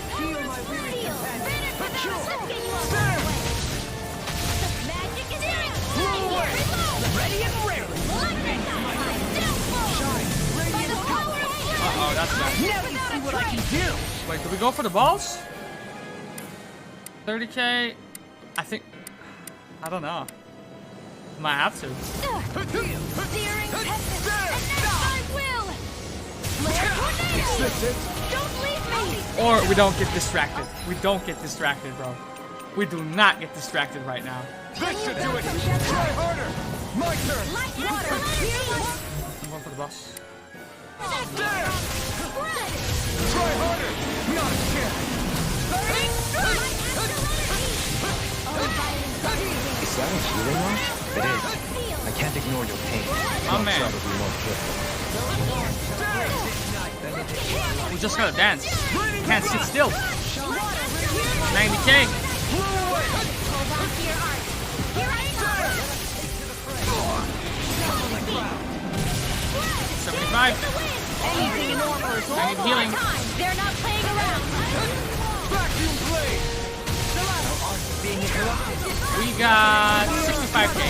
[SPEAKER 6] Ready and rare.
[SPEAKER 1] Uh-oh, that's bad.
[SPEAKER 14] Now you see what I can do.
[SPEAKER 1] Wait, do we go for the balls? 30k? I think... I don't know. Might have to.
[SPEAKER 6] Searing tempest, and then I will. Don't leave me.
[SPEAKER 1] Or we don't get distracted. We don't get distracted, bro. We do not get distracted right now.
[SPEAKER 14] This should do it. Try harder. My turn.
[SPEAKER 1] I'm going for the boss.
[SPEAKER 14] There. Try harder. Not a chance.
[SPEAKER 5] Is that a healing art? It is. I can't ignore your pain.
[SPEAKER 1] Oh, man.
[SPEAKER 5] Try to be more careful.
[SPEAKER 1] We just gotta dance. Can't sit still. 90k. 75.
[SPEAKER 6] Anything in order is
[SPEAKER 1] I need healing.
[SPEAKER 6] They're not playing around.
[SPEAKER 14] Vacuum blade.
[SPEAKER 1] We got 65k.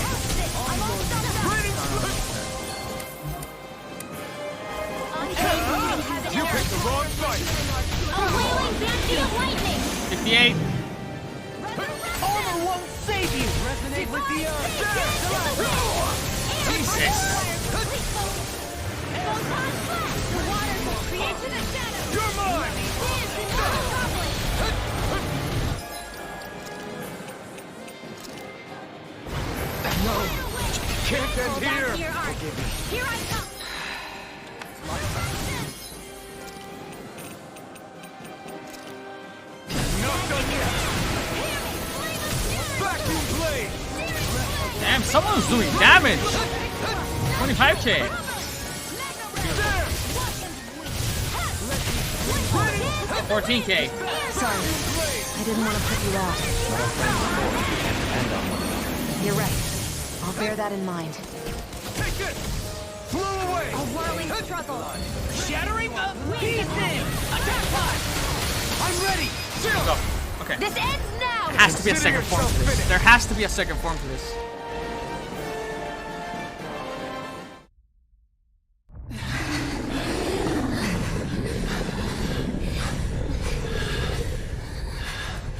[SPEAKER 14] You picked the wrong fight.
[SPEAKER 6] A wailing banshee of lightning.
[SPEAKER 1] 58.
[SPEAKER 14] Armor won't save you. Resonate with the earth.
[SPEAKER 1] Jesus.
[SPEAKER 14] You're mine. No, can't end here.
[SPEAKER 6] Here I come.
[SPEAKER 14] Not done yet. Vacuum blade.
[SPEAKER 1] Damn, someone's doing damage. 25k. 14k.
[SPEAKER 7] Sorry, I didn't want to put you off. You're right. I'll bear that in mind.
[SPEAKER 14] Take it! Flew away!
[SPEAKER 16] A whirling struggle.
[SPEAKER 14] Shattering the pieces! Attack pod! I'm ready!
[SPEAKER 1] Let's go. Okay.
[SPEAKER 16] This ends now!
[SPEAKER 1] There has to be a second form to this. There has to be a second form to this.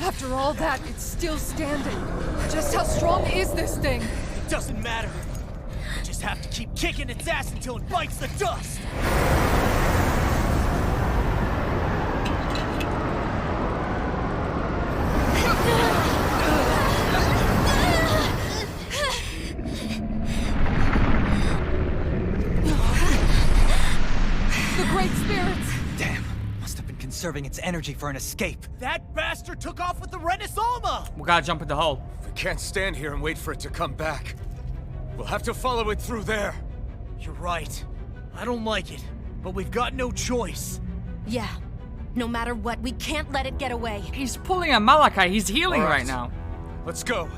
[SPEAKER 21] After all that, it's still standing. Just how strong is this thing?
[SPEAKER 14] It doesn't matter. We just have to keep kicking its ass until it bites the dust!
[SPEAKER 21] The Great Spirits!
[SPEAKER 19] Damn. Must have been conserving its energy for an escape.
[SPEAKER 14] That bastard took off with the Renis Alma!
[SPEAKER 1] We gotta jump in the hole.
[SPEAKER 14] We can't stand here and wait for it to come back. We'll have to follow it through there. You're right. I don't like it, but we've got no choice.
[SPEAKER 16] Yeah. No matter what, we can't let it get away.
[SPEAKER 1] He's pulling a Malachi. He's healing right now.
[SPEAKER 14] Let's go.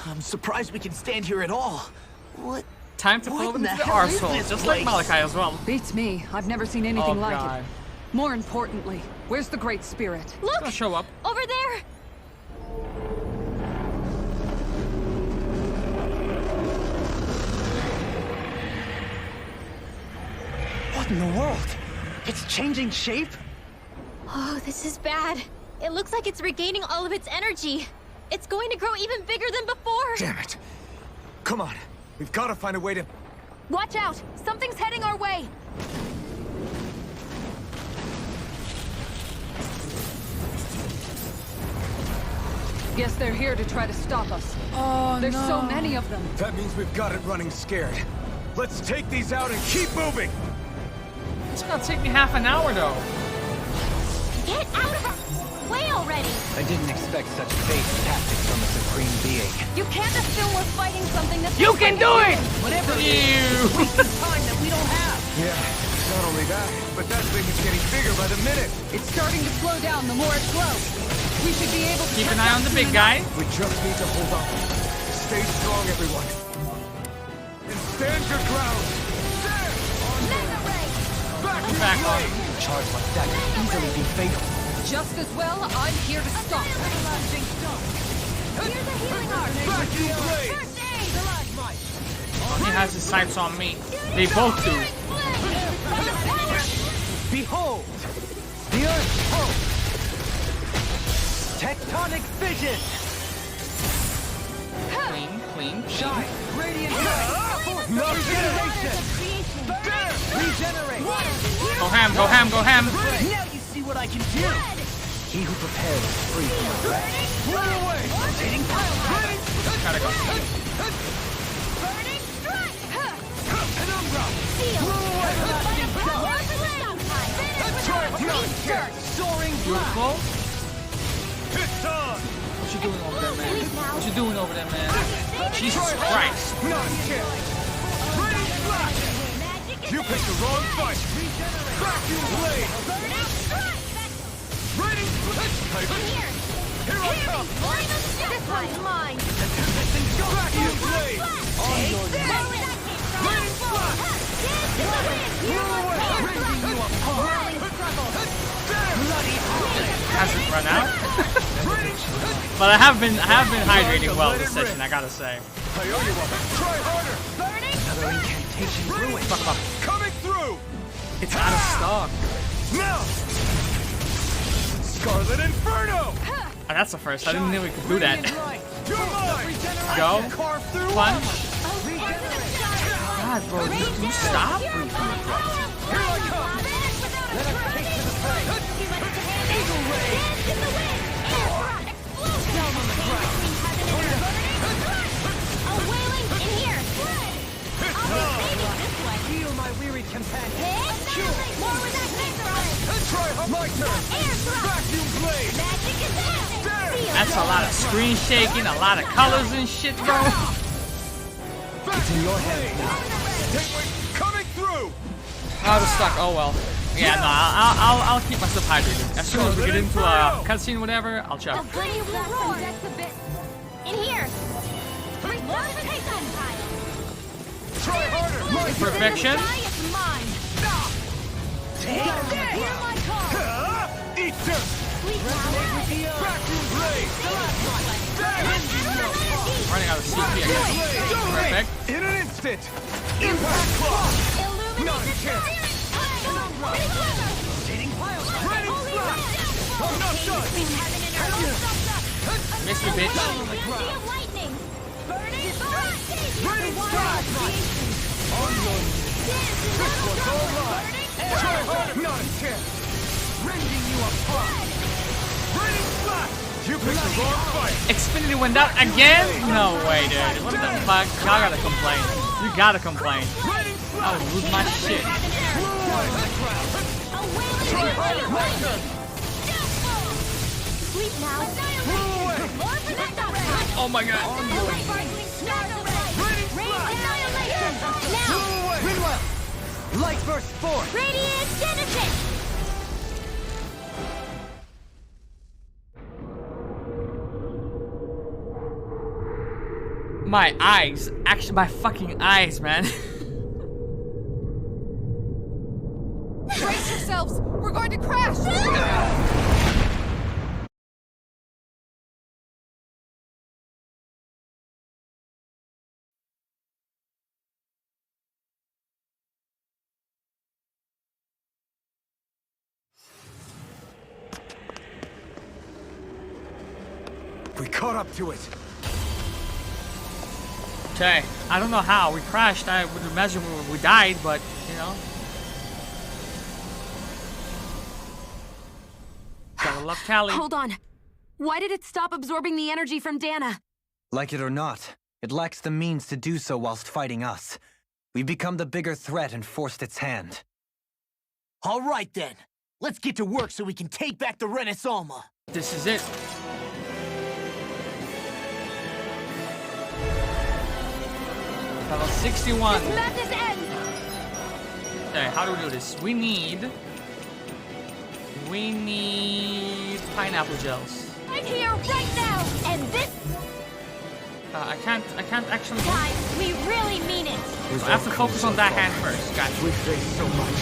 [SPEAKER 11] I'm surprised we can stand here at all. What?
[SPEAKER 1] Time to follow
[SPEAKER 11] What
[SPEAKER 1] him
[SPEAKER 11] in
[SPEAKER 1] to
[SPEAKER 11] the
[SPEAKER 1] the
[SPEAKER 11] hell is
[SPEAKER 1] arsehole,
[SPEAKER 11] this
[SPEAKER 1] just like
[SPEAKER 11] place?
[SPEAKER 1] Malachi as well.
[SPEAKER 8] Beats me. I've never seen anything like
[SPEAKER 1] God.
[SPEAKER 8] it. More importantly, where's the Great Spirit?
[SPEAKER 1] He's
[SPEAKER 16] Look!
[SPEAKER 1] gonna show up.
[SPEAKER 16] Over there!
[SPEAKER 19] What in the world? It's changing shape?
[SPEAKER 6] Oh, this is bad. It looks like it's regaining all of its energy. It's going to grow even bigger than before.
[SPEAKER 14] Damn it. Come on. We've got to find a way to...
[SPEAKER 16] Watch out! Something's heading our way!
[SPEAKER 8] Guess they're here to try to stop us.
[SPEAKER 1] Oh,
[SPEAKER 8] There's so many of them.
[SPEAKER 14] That means we've got it running scared. Let's take these out and keep moving!
[SPEAKER 1] It's gonna take me half an hour though.
[SPEAKER 6] Get out of our way already!
[SPEAKER 5] I didn't expect such base tactics from a supreme being.
[SPEAKER 16] You can't assume we're fighting something that's...
[SPEAKER 1] You can do it!
[SPEAKER 14] Whatever
[SPEAKER 1] You!
[SPEAKER 14] wasting time that we don't have! Yeah, not only that, but that thing is getting bigger by the minute!
[SPEAKER 8] It's starting to slow down the more it grows. We should be able to
[SPEAKER 1] Keep an eye on the big guy.
[SPEAKER 14] We just need to hold on. Stay strong, everyone. And stand your ground! There!
[SPEAKER 16] Mega Ray!
[SPEAKER 14] Back
[SPEAKER 1] on.
[SPEAKER 19] A charge like that could easily be fatal.
[SPEAKER 8] Just as well, I'm here to stop.
[SPEAKER 16] Here's a healing art!
[SPEAKER 14] Back you blaze!
[SPEAKER 16] First aid!
[SPEAKER 1] He has his sights on me. They both do.
[SPEAKER 19] Behold! The Earth's hope! Tectonic vision!
[SPEAKER 1] Clean.
[SPEAKER 19] Shine! Radiant light! Regeneration! Regenerate!
[SPEAKER 1] Go ham.
[SPEAKER 19] Now you see what I can do! He who prepares is free from regret.
[SPEAKER 14] Run away!
[SPEAKER 19] Rotating power!
[SPEAKER 1] Gotta go.
[SPEAKER 16] Burning strike!
[SPEAKER 14] Penumbra!
[SPEAKER 16] Seal!
[SPEAKER 14] Everlasting power!
[SPEAKER 16] Restart!
[SPEAKER 19] Soaring
[SPEAKER 1] Beautiful.
[SPEAKER 14] It's on!
[SPEAKER 1] What you doing over there, man? What you doing over there, man? Jesus Christ.
[SPEAKER 14] Not yet! Ready, flash! You picked the wrong fight! Vacuum blade! Ready, flash! Here I come!
[SPEAKER 16] This one's mine!
[SPEAKER 14] Vacuum blade! On your neck! Ready, flash!
[SPEAKER 1] Hasn't run out. But I have been hydrating well this session, I gotta say.
[SPEAKER 14] Try harder!
[SPEAKER 19] Another incantation ruined.
[SPEAKER 1] Fuck up.
[SPEAKER 14] Coming through!
[SPEAKER 1] It's out of stock.
[SPEAKER 14] Now! Scarlet Inferno!
[SPEAKER 1] Oh, that's the first. I didn't know we could do that.
[SPEAKER 14] You're mine!
[SPEAKER 1] Go.
[SPEAKER 14] Carve through!
[SPEAKER 1] Punch. God, bro, you stop?
[SPEAKER 14] Here I come! Let us take to the fray! Eagle Ray!
[SPEAKER 6] A wailing in here!
[SPEAKER 1] shaking, a lot of colors and shit, bro.
[SPEAKER 14] It's in your hands now. Coming through.
[SPEAKER 1] Out of stock. Oh well. Yeah, no, I'll keep myself hydrated. As soon as we get into a cutscene, whatever, I'll chop.
[SPEAKER 16] In here.
[SPEAKER 14] Try harder.
[SPEAKER 1] Perfection.
[SPEAKER 14] Eat this. Vacuum blade.
[SPEAKER 1] Running out of CP again. Perfect.
[SPEAKER 14] In an instant. Impact clock. Not a chance. Raining slash. I'm not done.
[SPEAKER 1] Miss me, bitch.
[SPEAKER 14] Raining slash. On your this one's all mine. Try harder. Not a chance. Rending you apart. Raining slash. You picked the wrong fight.
[SPEAKER 1] Xfinity went out again? No way, dude. What the fuck? Y'all gotta complain. You gotta complain. I would lose my shit. Oh my god.
[SPEAKER 14] Light burst forth.
[SPEAKER 16] Radiant Genesis.
[SPEAKER 1] My eyes. Actually, my fucking eyes, man.
[SPEAKER 21] Brace yourselves! We're going to crash!
[SPEAKER 14] We caught up to it.
[SPEAKER 1] Okay, I don't know how. We crashed. I would imagine we died, but, you know. Gotta love Callie.
[SPEAKER 7] Hold on. Why did it stop absorbing the energy from Dana?
[SPEAKER 5] Like it or not, it lacks the means to do so whilst fighting us. We've become the bigger threat and forced its hand.
[SPEAKER 11] All right then. Let's get to work so we can take back the Renaissance.
[SPEAKER 1] This is it. Level 61. Okay, how do we do this? We need pineapple gels.
[SPEAKER 16] I'm here right now, and this.
[SPEAKER 1] I can't actually.
[SPEAKER 16] Guys, we really mean it.
[SPEAKER 1] So I have to focus on that hand first. Gotcha.
[SPEAKER 14] We've faced so much.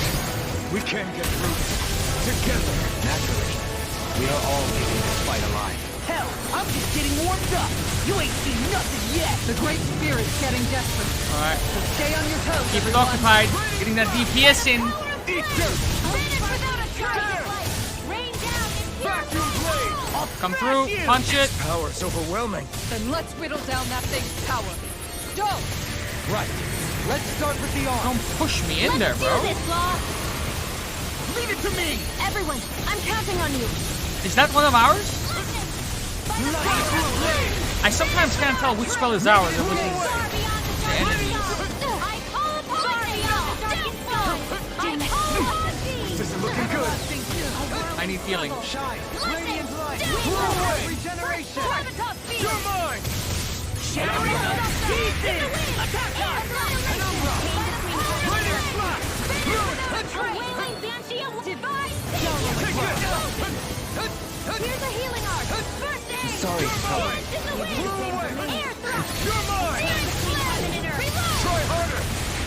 [SPEAKER 14] We can get through this together.
[SPEAKER 5] Naturally, we are all leaving this fight alive.
[SPEAKER 11] Hell, I'm just getting warmed up. You ain't seen nothing yet.
[SPEAKER 8] The Great Spirit's getting desperate.
[SPEAKER 1] Alright.
[SPEAKER 8] So stay on your toes.
[SPEAKER 1] Keep it occupied. Getting that DPS in. Come through. Punch it.
[SPEAKER 14] Power's overwhelming.
[SPEAKER 8] Then let's whittle down that thing's power. Go!
[SPEAKER 14] Right. Let's start with the arm.
[SPEAKER 1] Don't push me in there, bro.
[SPEAKER 16] Let's do this, Law.
[SPEAKER 11] Leave it to me.
[SPEAKER 16] Everyone, I'm counting on you.
[SPEAKER 1] Is that one of ours? I sometimes can't tell which spell is ours and which is the enemy's.
[SPEAKER 14] This is looking good.
[SPEAKER 1] I need healing.
[SPEAKER 14] Shine. Radiant light. Blow away. Regeneration. You're mine.
[SPEAKER 16] Here's a healing art. First aid.
[SPEAKER 5] Sorry,
[SPEAKER 14] You're mine. Try harder.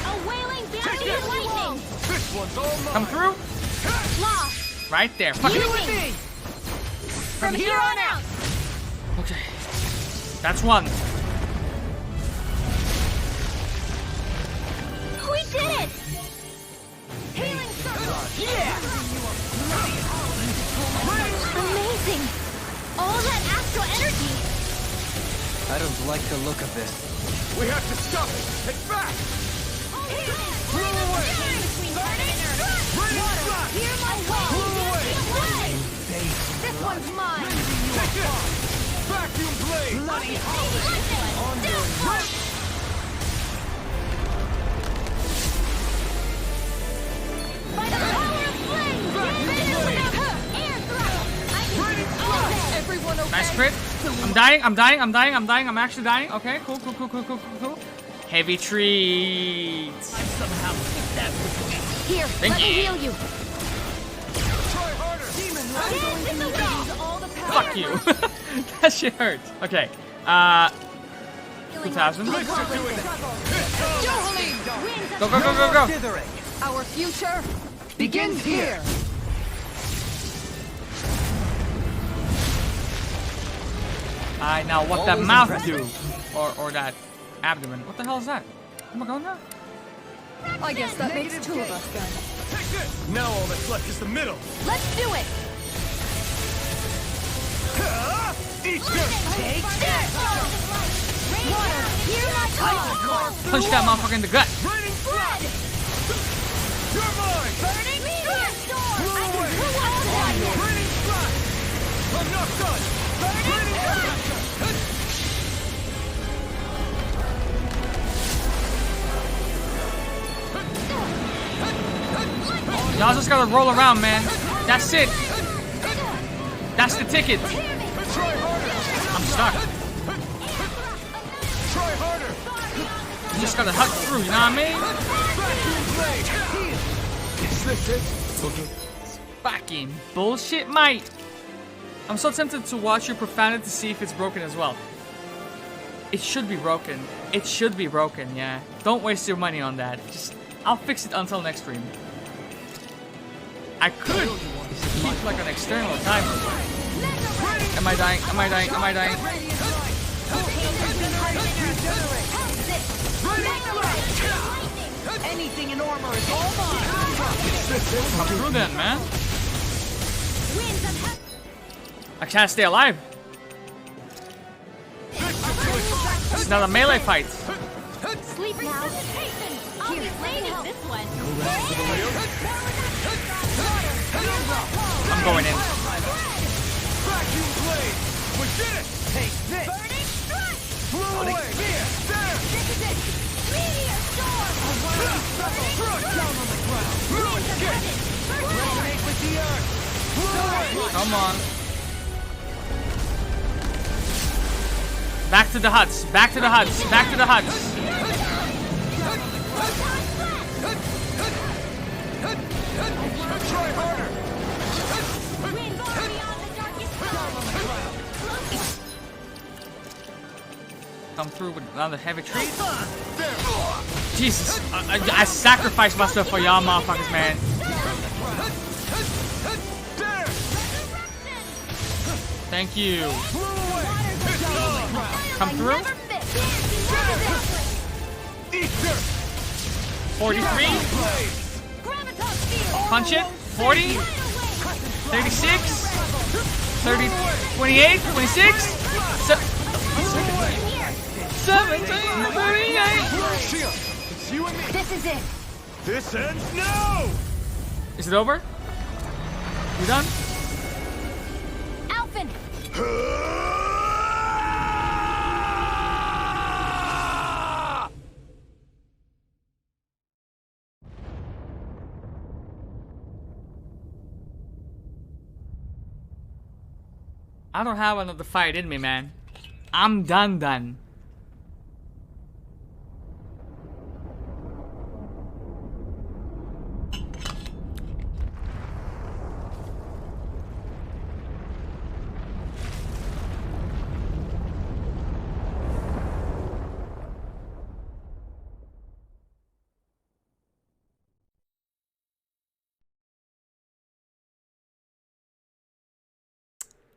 [SPEAKER 16] A wailing banshee of lightning.
[SPEAKER 14] This one's all mine.
[SPEAKER 1] Come through.
[SPEAKER 16] Law.
[SPEAKER 1] Right there. Fuck
[SPEAKER 16] You
[SPEAKER 1] it.
[SPEAKER 16] and me. From here on out.
[SPEAKER 1] Okay. That's one.
[SPEAKER 16] We did it. Healing circle.
[SPEAKER 11] Yeah.
[SPEAKER 16] Amazing. All that astral energy.
[SPEAKER 5] I don't like the look of this.
[SPEAKER 14] We have to stop it. It's back. Blow away.
[SPEAKER 16] Hear my way. This one's mine.
[SPEAKER 14] Take it. Vacuum blade.
[SPEAKER 16] Bloody
[SPEAKER 14] On your right.
[SPEAKER 16] By the power of flame. Air thrust.
[SPEAKER 8] Everyone okay?
[SPEAKER 1] Nice crit. I'm dying, I'm dying, I'm dying, I'm dying, I'm actually dying. Okay, cool, cool, cool, cool, cool, cool, cool. Heavy treats.
[SPEAKER 14] I somehow hit that with
[SPEAKER 16] Here,
[SPEAKER 1] Thank
[SPEAKER 16] let me
[SPEAKER 1] you.
[SPEAKER 16] heal you.
[SPEAKER 14] Try harder. Demon,
[SPEAKER 1] Fuck you. That shit hurts. Okay. 2000. Go, go, go, go, go.
[SPEAKER 8] Our future begins here.
[SPEAKER 1] Alright, now what that mouth do? Or that abdomen. What the hell is that? Am I going there?
[SPEAKER 8] I guess that makes two of us then.
[SPEAKER 14] Now all that's left is the middle.
[SPEAKER 16] Let's do it.
[SPEAKER 14] Eat this. Take this.
[SPEAKER 16] Water, here I come.
[SPEAKER 1] Punch that motherfucker in the gut.
[SPEAKER 14] Raining flood. You're mine.
[SPEAKER 16] Burning meteor storm. I can
[SPEAKER 14] away.
[SPEAKER 16] pull out one.
[SPEAKER 14] Raining flood. I'm not done.
[SPEAKER 16] Burning flood.
[SPEAKER 1] Y'all just gotta roll around, man. That's it. That's the ticket. I'm stuck.
[SPEAKER 14] Try harder.
[SPEAKER 1] You just gotta hug through, you know what I mean?
[SPEAKER 14] Is this it?
[SPEAKER 1] Fucking bullshit, mate. I'm so tempted to watch your profanity to see if it's broken as well. It should be broken. It should be broken, yeah. Don't waste your money on that. I'll fix it until next stream. I could keep like an external timer. Am I dying? Am I dying? Am I dying?
[SPEAKER 14] Anything in armor is all mine.
[SPEAKER 1] Come through then, man. I can't stay alive. It's not a melee fight.
[SPEAKER 16] Sleep now. I'll be landing this one.
[SPEAKER 1] I'm going in.
[SPEAKER 14] Vacuum blade. We did it. Take this.
[SPEAKER 16] Burning strike.
[SPEAKER 14] Blew away. There.
[SPEAKER 16] This is it. Meteor storm.
[SPEAKER 14] Down on the ground. Ruin skip. Resonate with the earth. Blew away.
[SPEAKER 1] Come on. Back to the huts. Back to the huts. Back to the huts.
[SPEAKER 14] Try harder.
[SPEAKER 1] Come through with another heavy treat. Jesus, I sacrificed myself for y'all motherfuckers, man. Thank you. Come through. 43. Punch it. 40. 36. 30. 28. 26. 17. 38.
[SPEAKER 14] It's you and me.
[SPEAKER 16] This is it.
[SPEAKER 14] This ends now.
[SPEAKER 1] Is it over? You done?
[SPEAKER 16] Alphen.
[SPEAKER 1] I don't have another fight in me, man. I'm done.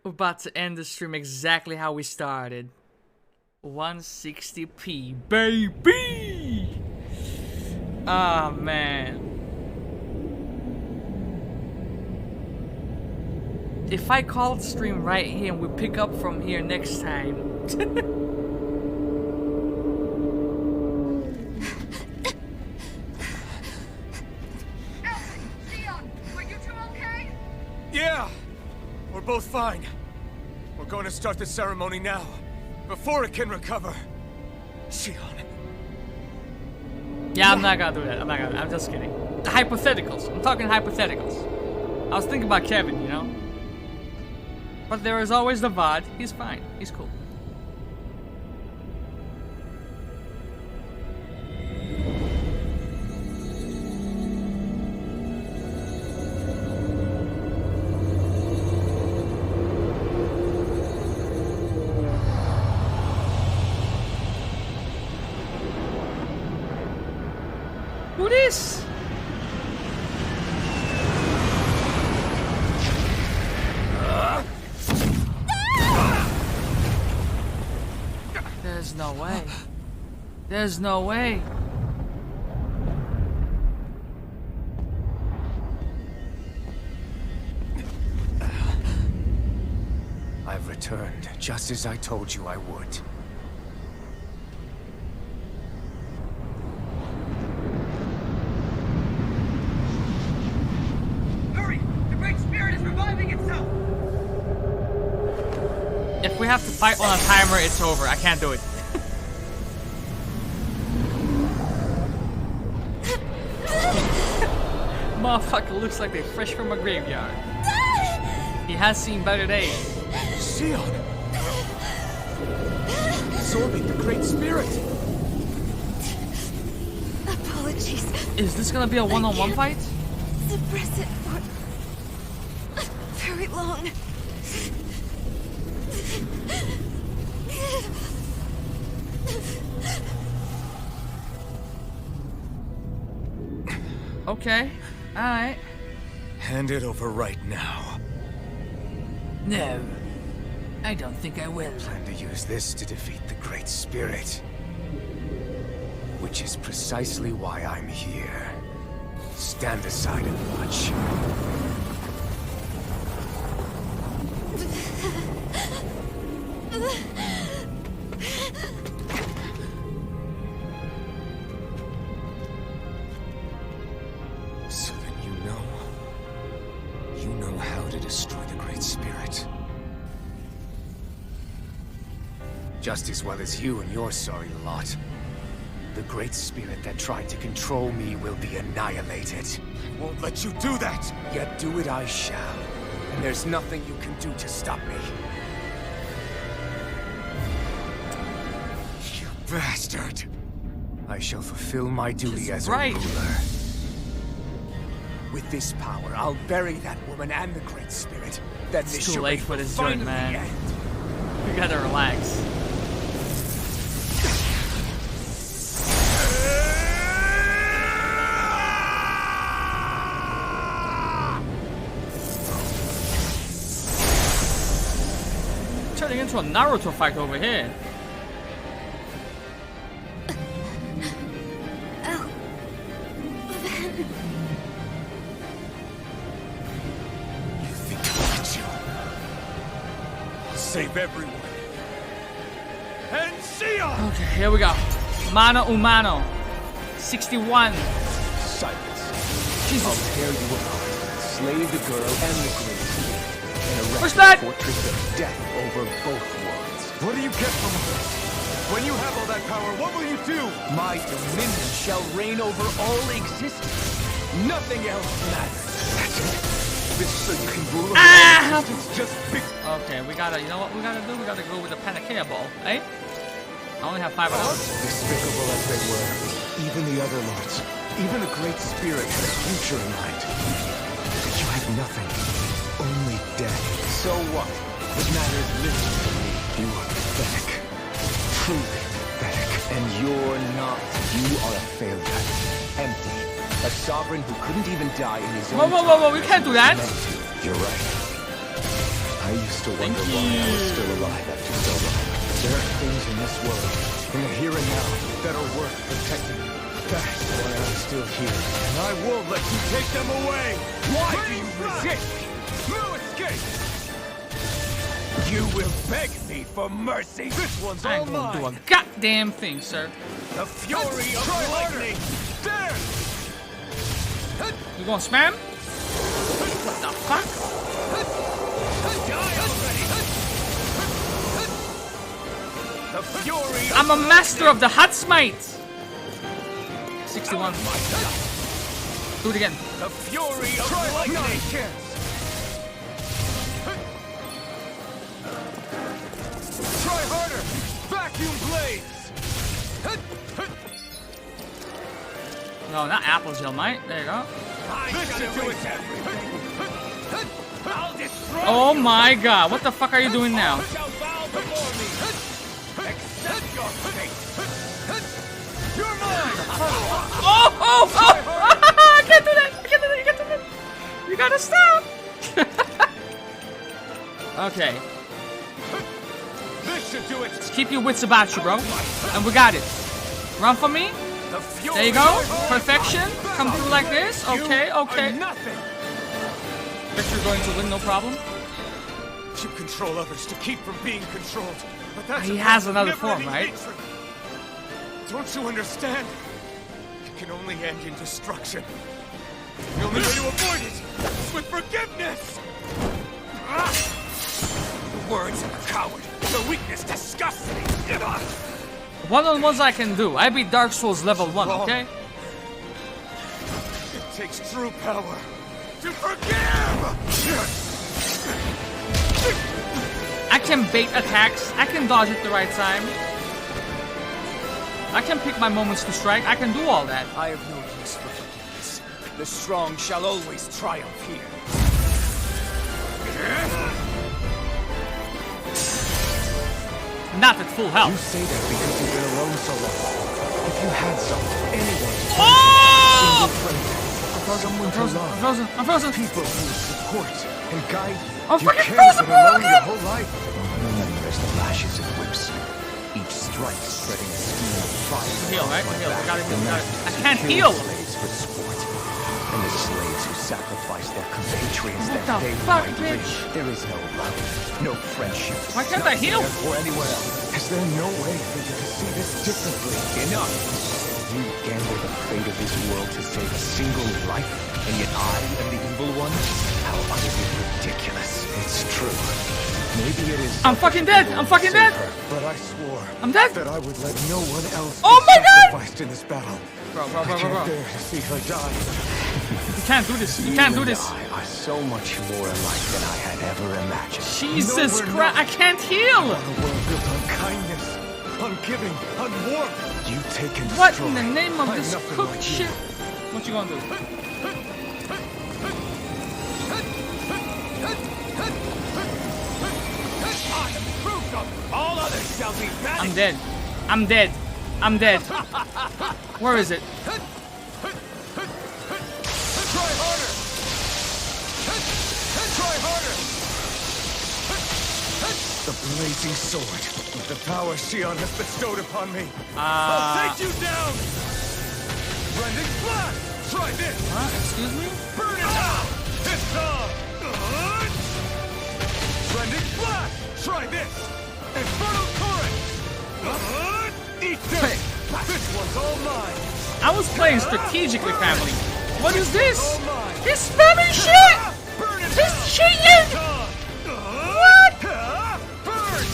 [SPEAKER 1] We're about to end the stream exactly how we started. 160p, baby! Ah, man. If I call the stream right here and we pick up from here next time.
[SPEAKER 14] Yeah, we're both fine. We're going to start the ceremony now, before it can recover. Shion.
[SPEAKER 1] Yeah, I'm not gonna do that. I'm just kidding. The hypotheticals. I'm talking hypotheticals. I was thinking about Kevin, you know? But there is always the VOD. He's fine. He's cool. Who this? There's no way. There's no way.
[SPEAKER 2] I've returned, just as I told you I would.
[SPEAKER 14] Hurry! The Great Spirit is reviving itself!
[SPEAKER 1] If we have to fight on a timer, it's over. I can't do it. Motherfucker looks like they're fresh from a graveyard. He has seen better days.
[SPEAKER 2] Sion! Absorbing the Great Spirit!
[SPEAKER 15] Apologies.
[SPEAKER 1] Is this gonna be a one-on-one fight?
[SPEAKER 15] Suppress it for very long.
[SPEAKER 1] Okay. Alright.
[SPEAKER 2] Hand it over right now.
[SPEAKER 1] No. I don't think I will.
[SPEAKER 2] Plan to use this to defeat the Great Spirit. Which is precisely why I'm here. Stand aside and watch. So then you know how to destroy the Great Spirit. Just as well as you and your sorry lot. The Great Spirit that tried to control me will be annihilated. I won't let you do that! Yet do it I shall. And there's nothing you can do to stop me. You bastard! I shall fulfill my duty as a ruler. With this power, I'll bury that woman and the Great Spirit. Then
[SPEAKER 1] It's
[SPEAKER 2] this
[SPEAKER 1] too
[SPEAKER 2] charade
[SPEAKER 1] late for
[SPEAKER 2] will
[SPEAKER 1] this
[SPEAKER 2] finally
[SPEAKER 1] joint, man.
[SPEAKER 2] end.
[SPEAKER 1] We gotta relax. Turning into a Naruto fight over here.
[SPEAKER 2] Save everyone. And Sion!
[SPEAKER 1] Okay, here we go. Mano Umano. 61.
[SPEAKER 2] Silence. Jesus. I'll tear you apart. Slay the girl and the Great Spirit. And erect a fortress of death over both worlds.
[SPEAKER 14] What do you get from all this? When you have all that power, what will you do?
[SPEAKER 2] My dominion shall reign over all existence. Nothing else matters. That's it. This so you can rule over all existence. Just big.
[SPEAKER 1] Okay, we gotta, you know what we gotta do? We gotta go with the Panacea Ball, eh? I only have 5 of those.
[SPEAKER 2] Despicable as they were, even the other lords, even the Great Spirit had a future in mind. But you had nothing, only death. So what? What matters little to me. You are pathetic, truly pathetic. And you're not. You are a failure, empty. A sovereign who couldn't even die in his own
[SPEAKER 1] Whoa, we can't do that.
[SPEAKER 2] You're right. I used to wonder why I was still alive after so long. There are things in this world, in the here and now, that are worth protecting. That's why I'm still here.
[SPEAKER 14] And I won't let you take them away!
[SPEAKER 2] Why do you resist?
[SPEAKER 14] No escape!
[SPEAKER 2] You will beg me for mercy.
[SPEAKER 14] This one's
[SPEAKER 1] I
[SPEAKER 14] all
[SPEAKER 1] ain't gonna
[SPEAKER 14] mine!
[SPEAKER 1] do a goddamn thing, sir.
[SPEAKER 2] The fury of lightning!
[SPEAKER 14] There!
[SPEAKER 1] You gonna spam? What the fuck?
[SPEAKER 14] Die already!
[SPEAKER 2] The fury
[SPEAKER 1] I'm a master of the hot smite. 61. Do it again.
[SPEAKER 2] The fury of lightning!
[SPEAKER 14] Try harder! Vacuum blades!
[SPEAKER 1] No, not apple gel, mate. There you go.
[SPEAKER 14] This should do it! I'll destroy
[SPEAKER 1] Oh my god, what the fuck are you doing now?
[SPEAKER 14] Accept your fate! You're
[SPEAKER 1] Oh! I can't do that! I can't do that! You can't do that! You gotta stop! Okay.
[SPEAKER 14] This should do it.
[SPEAKER 1] Just keep your wits about you, bro. And we got it. Run for me. There you go. Perfection. Come through like this. Okay, okay. Victor's going to win, no problem.
[SPEAKER 14] You control others to keep from being controlled. But that's
[SPEAKER 1] He has another form, right?
[SPEAKER 14] Hatred. Don't you understand? It can only end in destruction. The only way to avoid it is with forgiveness! The words of a coward. The weakness disgusts me.
[SPEAKER 1] One-on-ones I can do. I beat Dark Souls level 1, okay?
[SPEAKER 14] It takes true power to forgive!
[SPEAKER 1] I can bait attacks. I can dodge at the right time. I can pick my moments to strike. I can do all that.
[SPEAKER 19] I have no use for forgiveness. The strong shall always triumph here.
[SPEAKER 1] Not at full health.
[SPEAKER 2] You say that because you've been alone so long. If you had someone, anyone,
[SPEAKER 1] oh!
[SPEAKER 2] someone to love,
[SPEAKER 1] I'm frozen.
[SPEAKER 2] People who support and guide you.
[SPEAKER 1] I'm
[SPEAKER 2] you
[SPEAKER 1] fucking
[SPEAKER 2] can't
[SPEAKER 1] frozen,
[SPEAKER 2] been alone
[SPEAKER 1] bro,
[SPEAKER 2] your whole life. There's the lashes and whips. Each strike spreading a stream of fire.
[SPEAKER 1] Heal, right? Heal. I got it. I can't
[SPEAKER 2] Kill
[SPEAKER 1] heal.
[SPEAKER 2] Slaves for sport. And the slaves who sacrifice their compatriots
[SPEAKER 1] What
[SPEAKER 2] that
[SPEAKER 1] the
[SPEAKER 2] they
[SPEAKER 1] fuck,
[SPEAKER 2] might
[SPEAKER 1] bitch?
[SPEAKER 2] live. There is no love, no friendship.
[SPEAKER 1] Why can't I heal?
[SPEAKER 2] Or anywhere else. Is there no way for you to see this differently? Enough! You gamble the fate of this world to save a single life, and yet I am the evil one? How utterly ridiculous. It's true. Maybe it is.
[SPEAKER 1] I'm fucking dead. I'm fucking dead.
[SPEAKER 2] But I swore
[SPEAKER 1] I'm dead.
[SPEAKER 2] that I would let no one else
[SPEAKER 1] Oh
[SPEAKER 2] be
[SPEAKER 1] my God!
[SPEAKER 2] sacrificed in this battle.
[SPEAKER 1] Bro.
[SPEAKER 2] I can't bear to see her die.
[SPEAKER 1] You can't do this. You can't do this.
[SPEAKER 2] I are so much more alike than I had ever imagined.
[SPEAKER 1] Jesus Christ! I can't heal.
[SPEAKER 2] A world built on kindness, on giving, on warmth. You take and
[SPEAKER 1] What
[SPEAKER 2] destroy.
[SPEAKER 1] in the name of
[SPEAKER 2] I'm
[SPEAKER 1] this
[SPEAKER 2] nothing
[SPEAKER 1] cooked
[SPEAKER 2] like
[SPEAKER 1] shit?
[SPEAKER 2] you.
[SPEAKER 1] What you gonna do?
[SPEAKER 14] All others shall be banished.
[SPEAKER 1] I'm dead. I'm dead. I'm dead. Where is it?
[SPEAKER 14] Try harder. Try harder.
[SPEAKER 2] The blazing sword, with the power Shion has bestowed upon me.
[SPEAKER 14] I'll take you down. Rending blast. Try this.
[SPEAKER 1] Excuse me?
[SPEAKER 14] Burn it out. This time. Rending blast. Try this. Infernal current. Eat this. This one's all mine.
[SPEAKER 1] I was playing strategically, family. What is this? He's spamming shit! He's cheating! What?
[SPEAKER 14] Burn!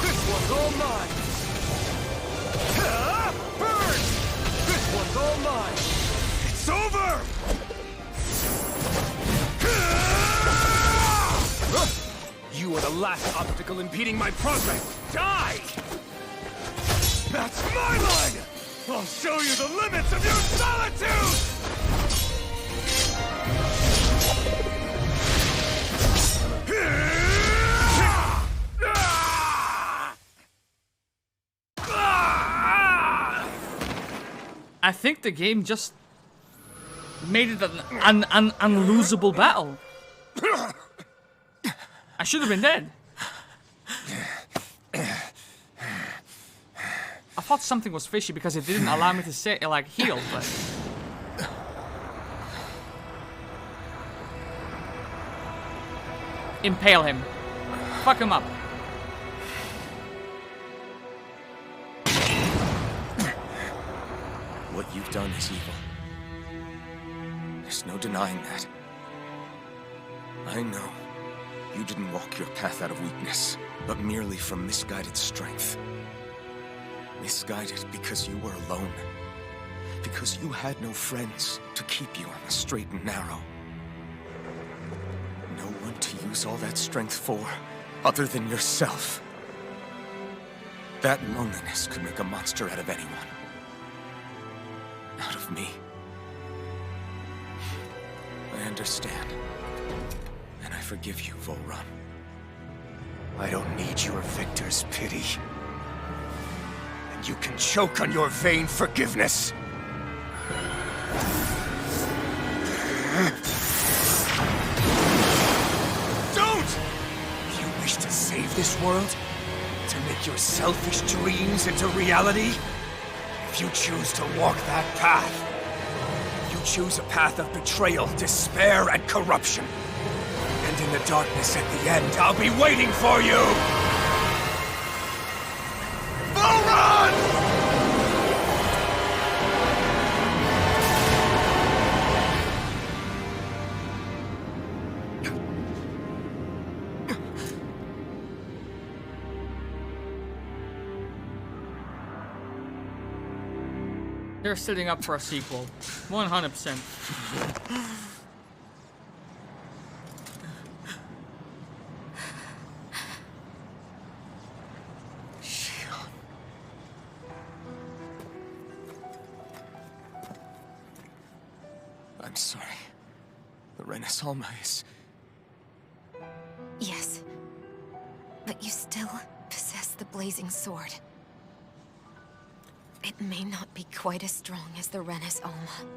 [SPEAKER 14] This one's all mine. Burn! This one's all mine. It's over! You are the last obstacle impeding my progress. Die! That's my line! I'll show you the limits of your solitude!
[SPEAKER 1] I think the game just made it an unlosable battle. I should have been dead. I thought something was fishy because it didn't allow me to say like heal, but impale him. Fuck him up.
[SPEAKER 2] What you've done is evil. There's no denying that. I know you didn't walk your path out of weakness, but merely from misguided strength. Misguided because you were alone. Because you had no friends to keep you on the straight and narrow. No one to use all that strength for, other than yourself. That loneliness could make a monster out of anyone. Out of me. I understand. And I forgive you, Volron. I don't need your victor's pity. You can choke on your vain forgiveness. Don't! You wish to save this world? To make your selfish dreams into reality? If you choose to walk that path, you choose a path of betrayal, despair, and corruption. And in the darkness at the end, I'll be waiting for you! Bull Run!
[SPEAKER 1] They're setting up for a sequel. 100%.
[SPEAKER 2] I'm sorry. The Renes Alma is...
[SPEAKER 7] Yes. But you still possess the blazing sword. It may not be quite as strong as the Renes Alma,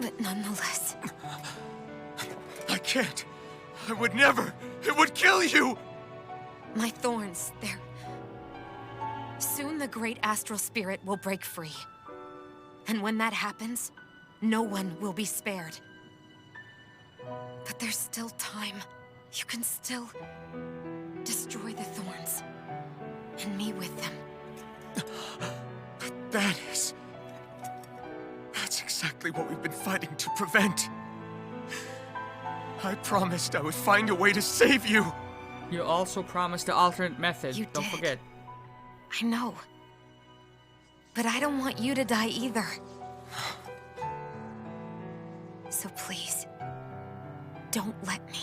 [SPEAKER 7] but nonetheless...
[SPEAKER 2] I can't! I would never! It would kill you!
[SPEAKER 7] My thorns, they're... Soon the great astral spirit will break free. And when that happens, no one will be spared. But there's still time. You can still destroy the thorns. And me with them.
[SPEAKER 2] That's exactly what we've been fighting to prevent. I promised I would find a way to save you.
[SPEAKER 1] You also promised the alternate method.
[SPEAKER 7] You
[SPEAKER 1] Don't
[SPEAKER 7] did.
[SPEAKER 1] forget.
[SPEAKER 7] I know. But I don't want you to die either. So please, don't let me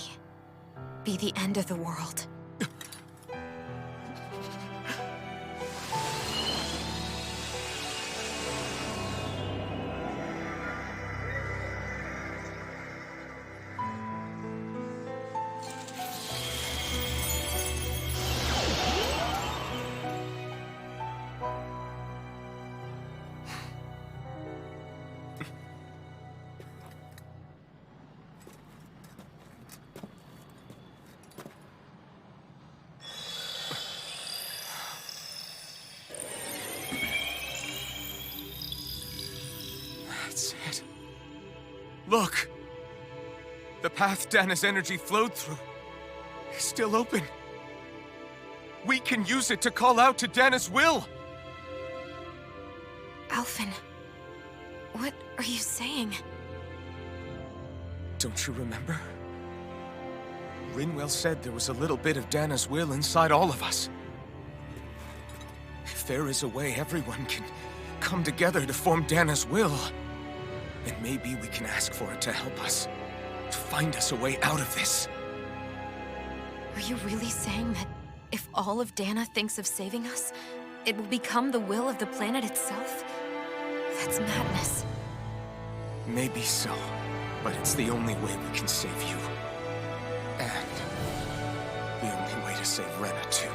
[SPEAKER 7] be the end of the world.
[SPEAKER 2] That's it. Look! The path Dana's energy flowed through is still open. We can use it to call out to Dana's will!
[SPEAKER 7] Alphen, what are you saying?
[SPEAKER 2] Don't you remember? Rinwell said there was a little bit of Dana's will inside all of us. If there is a way everyone can come together to form Dana's will, then maybe we can ask for it to help us, to find us a way out of this.
[SPEAKER 7] Are you really saying that if all of Dana thinks of saving us, it will become the will of the planet itself? That's madness.
[SPEAKER 2] Maybe so, but it's the only way we can save you. And the only way to save Rena, too.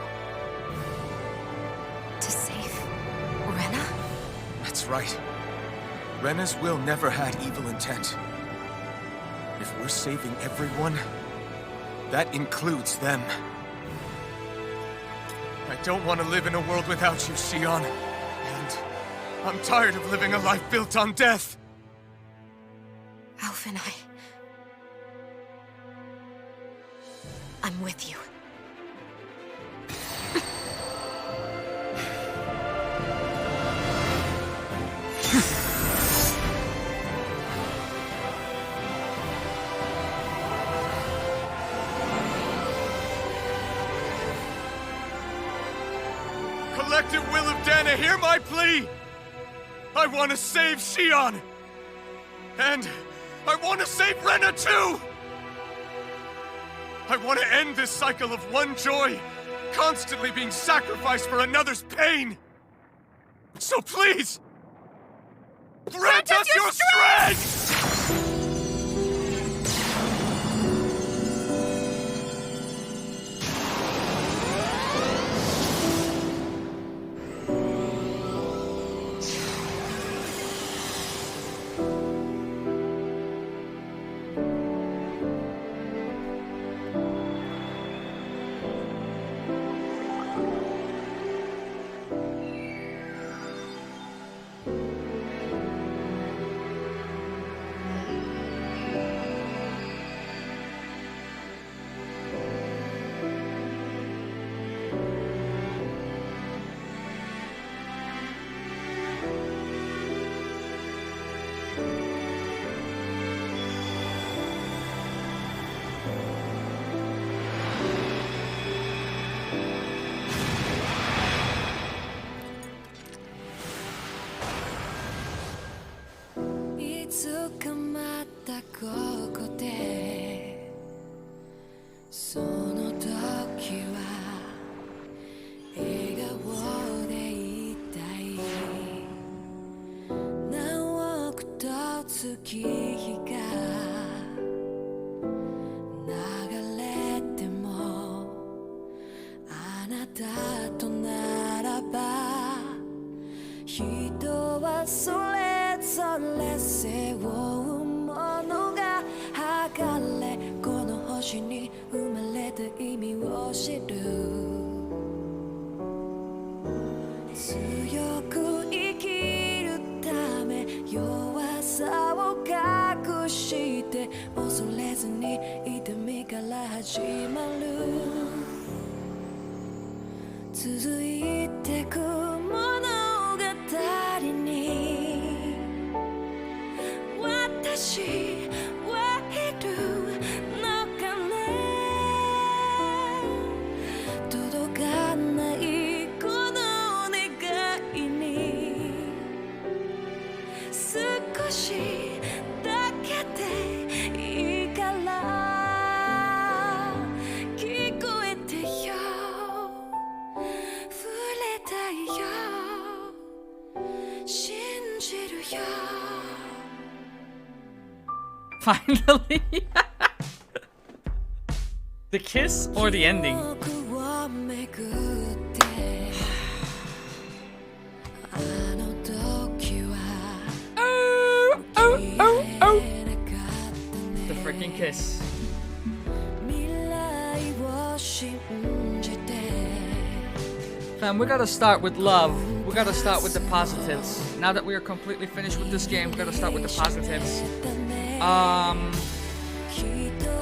[SPEAKER 7] To save Rena?
[SPEAKER 2] That's right. Rena's will never had evil intent. If we're saving everyone, that includes them. I don't want to live in a world without you, Xion. And I'm tired of living a life built on death.
[SPEAKER 7] Alphen, I'm with you.
[SPEAKER 2] Collective will of Dana, hear my plea! I want to save Xion! And I want to save Rena too! I want to end this cycle of one joy, constantly being sacrificed for another's pain! So please, grant us your strength!
[SPEAKER 12] 捕まったここでその時は笑顔でいたい何億と月日が流れてもあなたとならば人はそれぞれ背負うものが測れこの星に生まれた意味を知る強く生きるため弱さを隠して恐れずに痛みから始まる続いてく物語に私はいるのかね届かないこの願いに少しだけでいいから聞こえてよ触れたいよ信じるよ
[SPEAKER 1] Finally! The kiss or the ending? The freaking kiss. Fam, we gotta start with love. We gotta start with the positives. Now that we are completely finished with this game, we gotta start with the positives.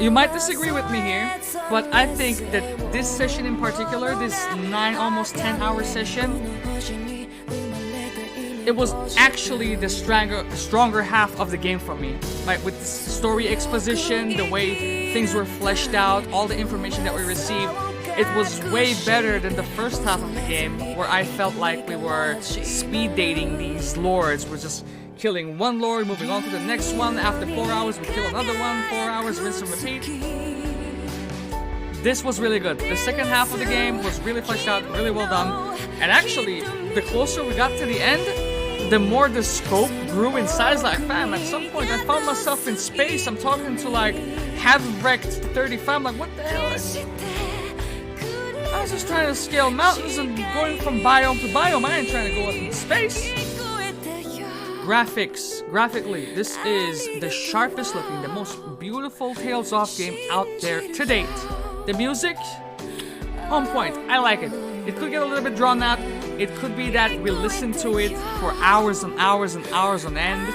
[SPEAKER 1] You might disagree with me here, but I think that this session in particular, this 9, almost 10-hour session, it was actually the stronger half of the game for me. Like with the story exposition, the way things were fleshed out, all the information that we received, it was way better than the first half of the game, where I felt like we were speed dating these lords. We're just killing one lord, moving on to the next one. After 4 hours, we kill another one. 4 hours, rinse and repeat. This was really good. The second half of the game was really fleshed out, really well done. And actually, the closer we got to the end, the more the scope grew in size. Like, fam, at some point I found myself in space. I'm talking to like Have-Wrecked 35. I'm like, what the hell is it? I was just trying to scale mountains and going from biome to biome. I ain't trying to go up in space. Graphically, this is the sharpest looking, the most beautiful Tales of game out there to date. The music, on point. I like it. It could get a little bit drawn out. It could be that we listen to it for hours and hours and hours on end.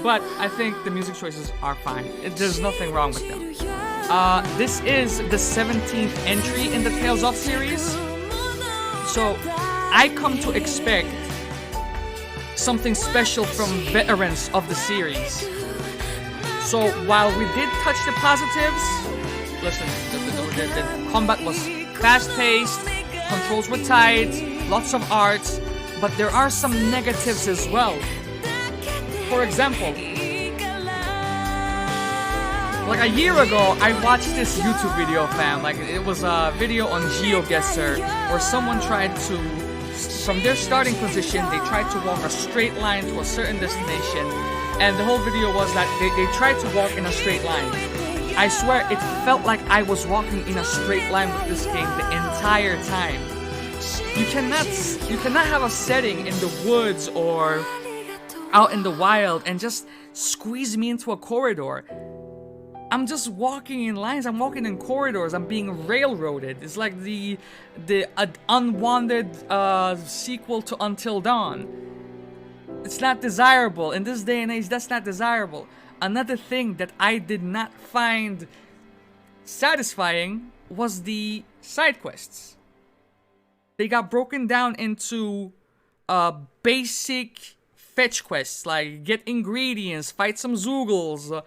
[SPEAKER 1] But I think the music choices are fine. There's nothing wrong with them. This is the 17th entry in the Tales of series. So I come to expect something special from veterans of the series. So while we did touch the positives, listen, the combat was fast-paced, controls were tight, lots of art, but there are some negatives as well. For example, like a year ago, I watched this YouTube video, fam. Like, it was a video on GeoGuessr where someone tried to, from their starting position, they tried to walk a straight line to a certain destination. And the whole video was that they tried to walk in a straight line. I swear, it felt like I was walking in a straight line with this game the entire time. You cannot have a setting in the woods or out in the wild and just squeeze me into a corridor. I'm just walking in lines, I'm walking in corridors, I'm being railroaded. It's like the unwanted sequel to Until Dawn. It's not desirable. In this day and age, that's not desirable. Another thing that I did not find satisfying was the side quests. They got broken down into basic fetch quests, like get ingredients, fight some Zoogles.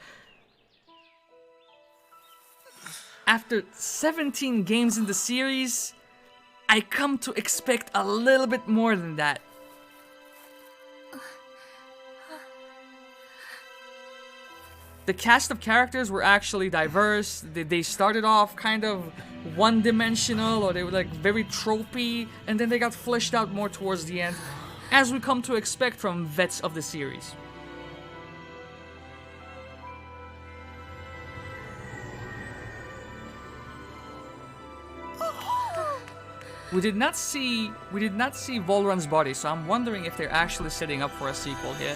[SPEAKER 1] After 17 games in the series, I come to expect a little bit more than that. the cast of characters were actually diverse. They started off kind of one-dimensional, or they were like very tropey, and then they got fleshed out more towards the end, as we come to expect from vets of the series. We did not see Volrun's body, so I'm wondering if they're actually setting up for a sequel here.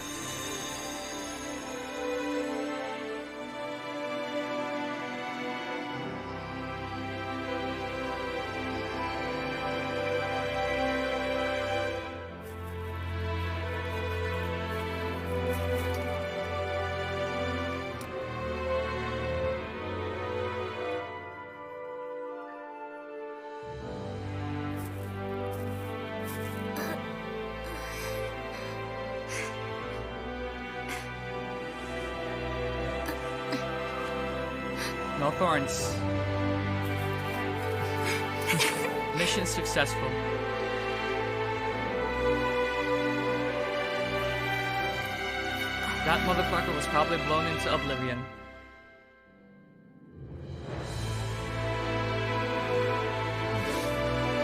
[SPEAKER 1] No thorns. Mission successful. That motherfucker was probably blown into oblivion.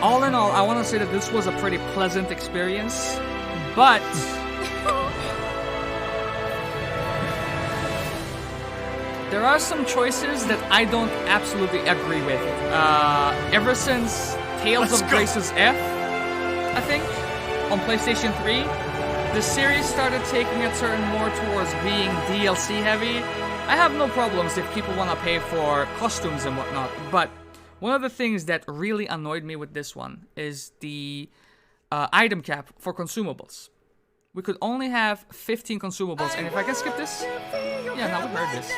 [SPEAKER 1] All in all, I want to say that this was a pretty pleasant experience, but there are some choices that I don't absolutely agree with. Ever since Tales of Grace's F, I think, on PlayStation 3, the series started taking a turn more towards being DLC heavy. I have no problems if people want to pay for costumes and whatnot, but one of the things that really annoyed me with this one is the item cap for consumables. We could only have 15 consumables, and if I can skip this, yeah, now we heard this.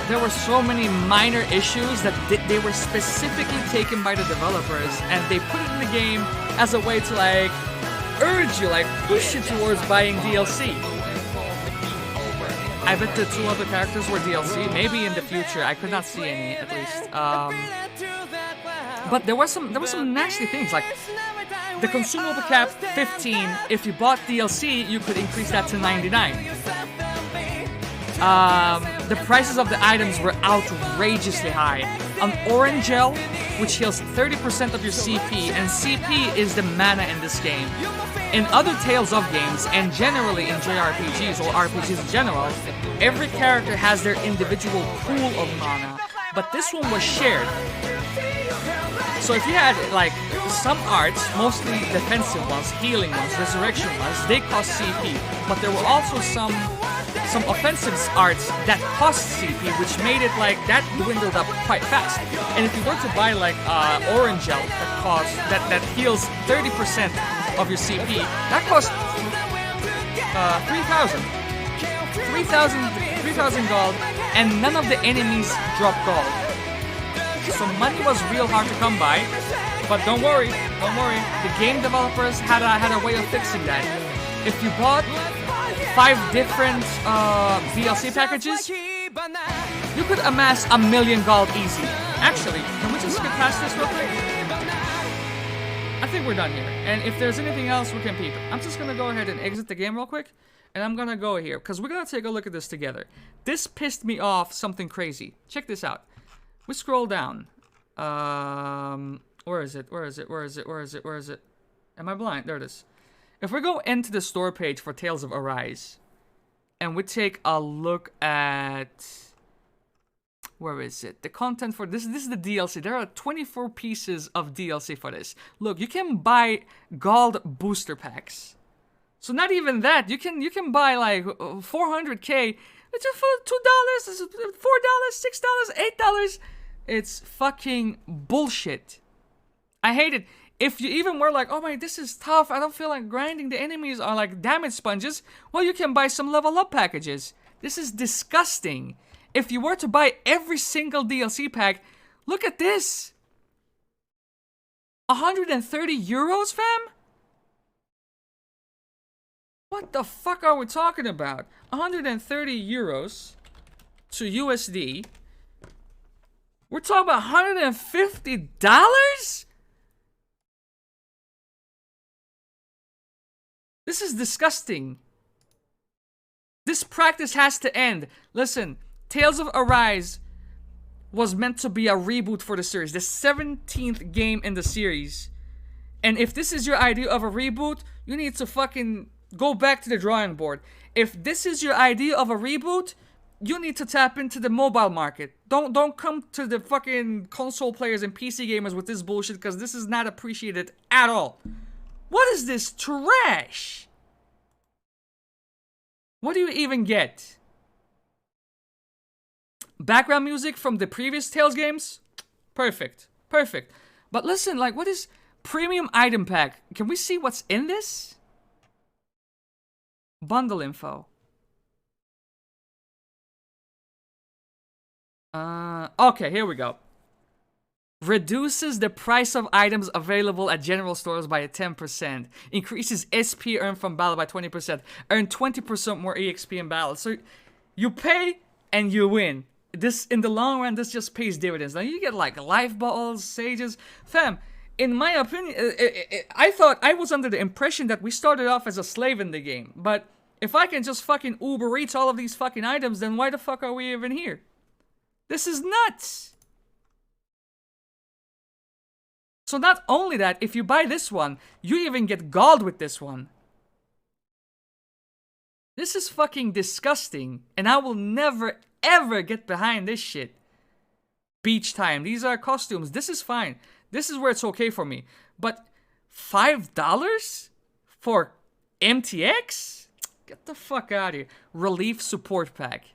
[SPEAKER 1] There were so many minor issues that they were specifically taken by the developers, and they put it in the game as a way to like urge you, like push you towards buying DLC. I bet the two other characters were DLC. Maybe in the future, I could not see any at least. But there was some nasty things like the consumable cap 15. If you bought DLC, you could increase that to 99. The prices of the items were outrageously high. An orange gel, which heals 30% of your CP, and CP is the mana in this game. In other Tales of games, and generally in JRPGs or RPGs in general, every character has their individual pool of mana, but this one was shared. So if you had like some arts, mostly defensive ones, healing ones, resurrection ones, they cost CP, but there were also some offensive arts that cost CP, which made it like that dwindled up quite fast. And if you were to buy like orange gel that heals 30% of your CP, that cost 3,000 gold, and none of the enemies drop gold. So money was real hard to come by, but don't worry. The game developers had a way of fixing that. If you bought 5 different DLC packages, you could amass 1,000,000 gold easy. Actually, can we just skip past this real quick? I think we're done here. And if there's anything else, we can peep. I'm just gonna go ahead and exit the game real quick, and I'm gonna go here because we're gonna take a look at this together. This pissed me off something crazy. Check this out. We scroll down. Where is it? Am I blind? There it is. If we go into the store page for Tales of Arise, and we take a look at... Where is it? The content for this is the DLC. There are 24 pieces of DLC for this. Look, you can buy gold booster packs. So not even that. You can buy like 400k. It's for $2, $4, $6, $8. It's fucking bullshit. I hate it. If you even were like, oh my, this is tough, I don't feel like grinding, the enemies are like damage sponges, well, you can buy some level up packages. This is disgusting. If you were to buy every single DLC pack, look at this. 130 euros, fam? What the fuck are we talking about? 130 euros to USD. We're talking about $150? This is disgusting. This practice has to end. Listen, Tales of Arise was meant to be a reboot for the series. The 17th game in the series. And if this is your idea of a reboot, you need to fucking go back to the drawing board. If this is your idea of a reboot, you need to tap into the mobile market. Don't come to the fucking console players and PC gamers with this bullshit, because this is not appreciated at all. What is this trash? What do you even get? Background music from the previous Tales games? Perfect. Perfect. But listen, like, what is premium item pack? Can we see what's in this? Bundle info. Okay, here we go. Reduces the price of items available at general stores by 10%. Increases SP earned from battle by 20%. Earn 20% more EXP in battle. So you pay and you win. This, in the long run, this just pays dividends. Now you get like life bottles, sages. Fam, in my opinion, I thought I was under the impression that we started off as a slave in the game. But if I can just fucking Uber Eats all of these fucking items, then why the fuck are we even here? This is nuts! So not only that, if you buy this one, you even get gold with this one. This is fucking disgusting, and I will never ever get behind this shit. Beach time, these are costumes, this is fine. This is where it's okay for me. But $5 for MTX? Get the fuck out of here. Relief support pack.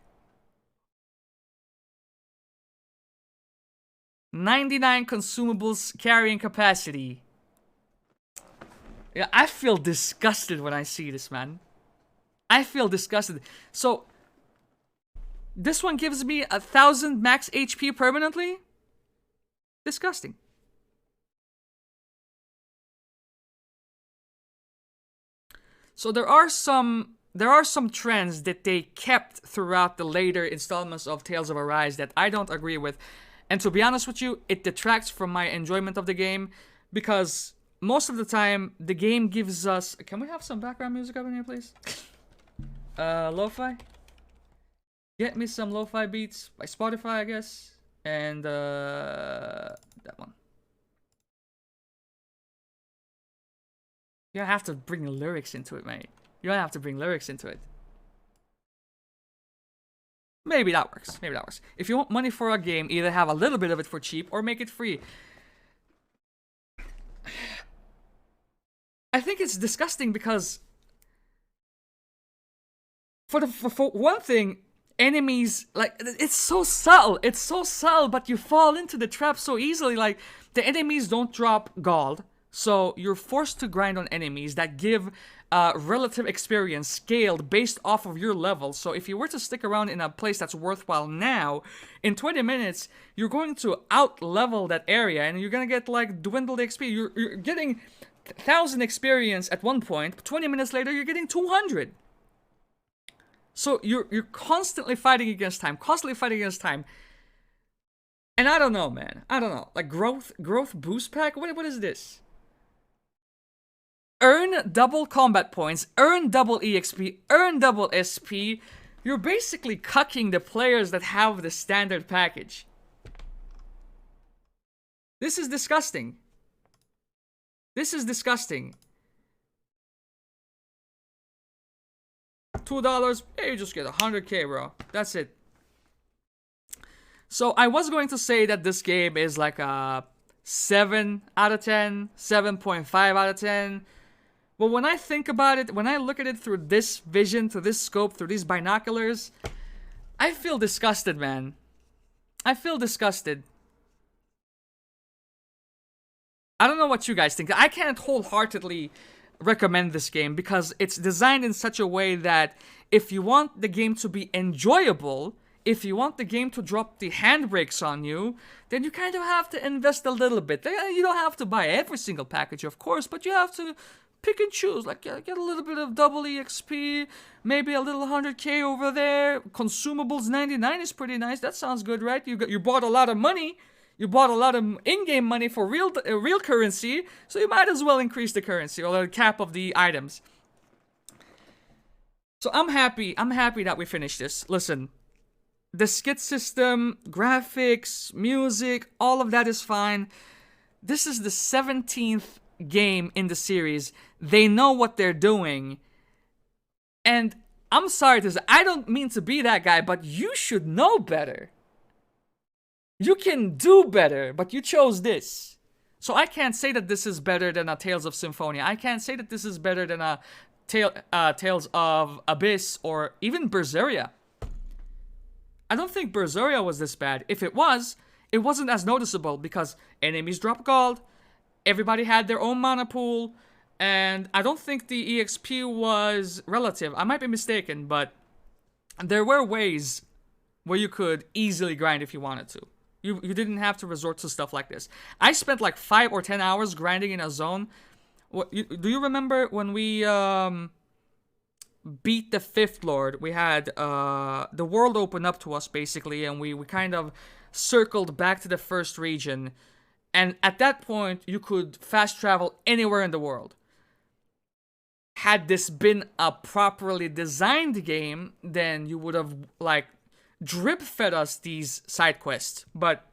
[SPEAKER 1] 99 consumables carrying capacity. Yeah, I feel disgusted when I see this, man. I feel disgusted. So, this one gives me 1,000 max HP permanently? Disgusting. So there are some trends that they kept throughout the later installments of Tales of Arise that I don't agree with. And to be honest with you, it detracts from my enjoyment of the game, because most of the time the game gives us... Can we have some background music up in here, please? Lo-fi? Get me some lo-fi beats by Spotify, I guess. And that one. You don't have to bring lyrics into it, mate. You don't have to bring lyrics into it. Maybe that works. Maybe that works. If you want money for a game, either have a little bit of it for cheap or make it free. I think it's disgusting because for one thing, enemies, like, it's so subtle. It's so subtle, but you fall into the trap so easily. Like, the enemies don't drop gold, so you're forced to grind on enemies that give relative experience scaled based off of your level. So if you were to stick around in a place that's worthwhile now, in 20 minutes, you're going to out-level that area, and you're gonna get, like, dwindled XP. You're getting 1,000 experience at one point, but 20 minutes later, you're getting 200. So you're constantly fighting against time, And I don't know, man. I don't know. Like, growth boost pack? What is this? Earn double combat points, earn double EXP, earn double SP. You're basically cucking the players that have the standard package. This is disgusting. This is disgusting. $2, hey, you just get 100k, bro. That's it. So I was going to say that this game is like a 7 out of 10, 7.5 out of 10. But when I think about it, when I look at it through this vision, through this scope, through these binoculars, I feel disgusted, man. I feel disgusted. I don't know what you guys think. I can't wholeheartedly recommend this game because it's designed in such a way that if you want the game to be enjoyable, if you want the game to drop the handbrakes on you, then you kind of have to invest a little bit. You don't have to buy every single package, of course, but you have to pick and choose. Like, get a little bit of double EXP, maybe a little 100k over there. Consumables 99 is pretty nice. That sounds good, right? You bought a lot of money. You bought a lot of in-game money for real currency, so you might as well increase the currency or the cap of the items. So I'm happy that we finished this. Listen, the skit system, graphics, music, all of that is fine. This is the 17th game in the series. They know what they're doing. And I'm sorry to say, I don't mean to be that guy, but you should know better. You can do better, but you chose this. So I can't say that this is better than a Tales of Symphonia. I can't say that this is better than a Tales of Abyss or even Berseria. I don't think Berseria was this bad. If it was, it wasn't as noticeable because enemies drop gold, everybody had their own mana pool, and I don't think the EXP was relative. I might be mistaken, but there were ways where you could easily grind if you wanted to. You didn't have to resort to stuff like this. I spent like 5 or 10 hours grinding in a zone. Do you remember when we beat the 5th Lord? We had the world open up to us basically, and we kind of circled back to the first region. And at that point, you could fast travel anywhere in the world. Had this been a properly designed game, then you would have like drip fed us these side quests. But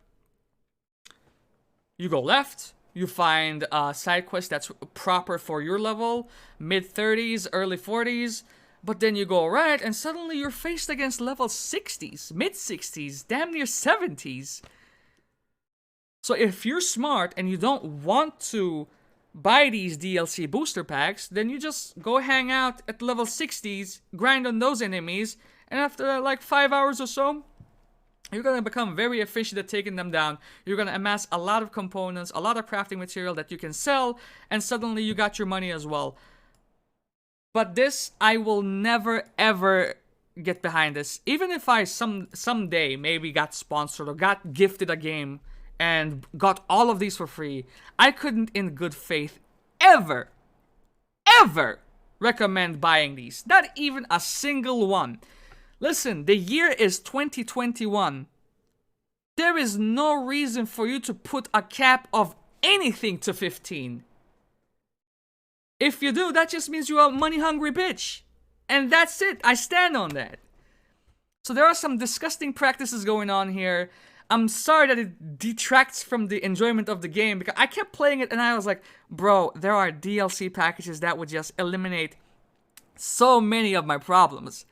[SPEAKER 1] you go left, you find a side quest that's proper for your level, mid-30s, early 40s, but then you go right and suddenly you're faced against level 60s, mid-60s, damn near 70s. So if you're smart and you don't want to buy these DLC booster packs, then you just go hang out at level 60s, grind on those enemies, and after like 5 hours or so, you're going to become very efficient at taking them down. You're going to amass a lot of components, a lot of crafting material that you can sell, and suddenly you got your money as well. But this, I will never ever get behind this. Even if I someday maybe got sponsored or got gifted a game and got all of these for free, I couldn't in good faith ever recommend buying these. Not even a single one. Listen, the year is 2021. There is no reason for you to put a cap of anything to 15. If you do, that just means you're a money-hungry bitch. And that's it. I stand on that. So there are some disgusting practices going on here. I'm sorry that it detracts from the enjoyment of the game, because I kept playing it and I was like, bro, there are DLC packages that would just eliminate so many of my problems.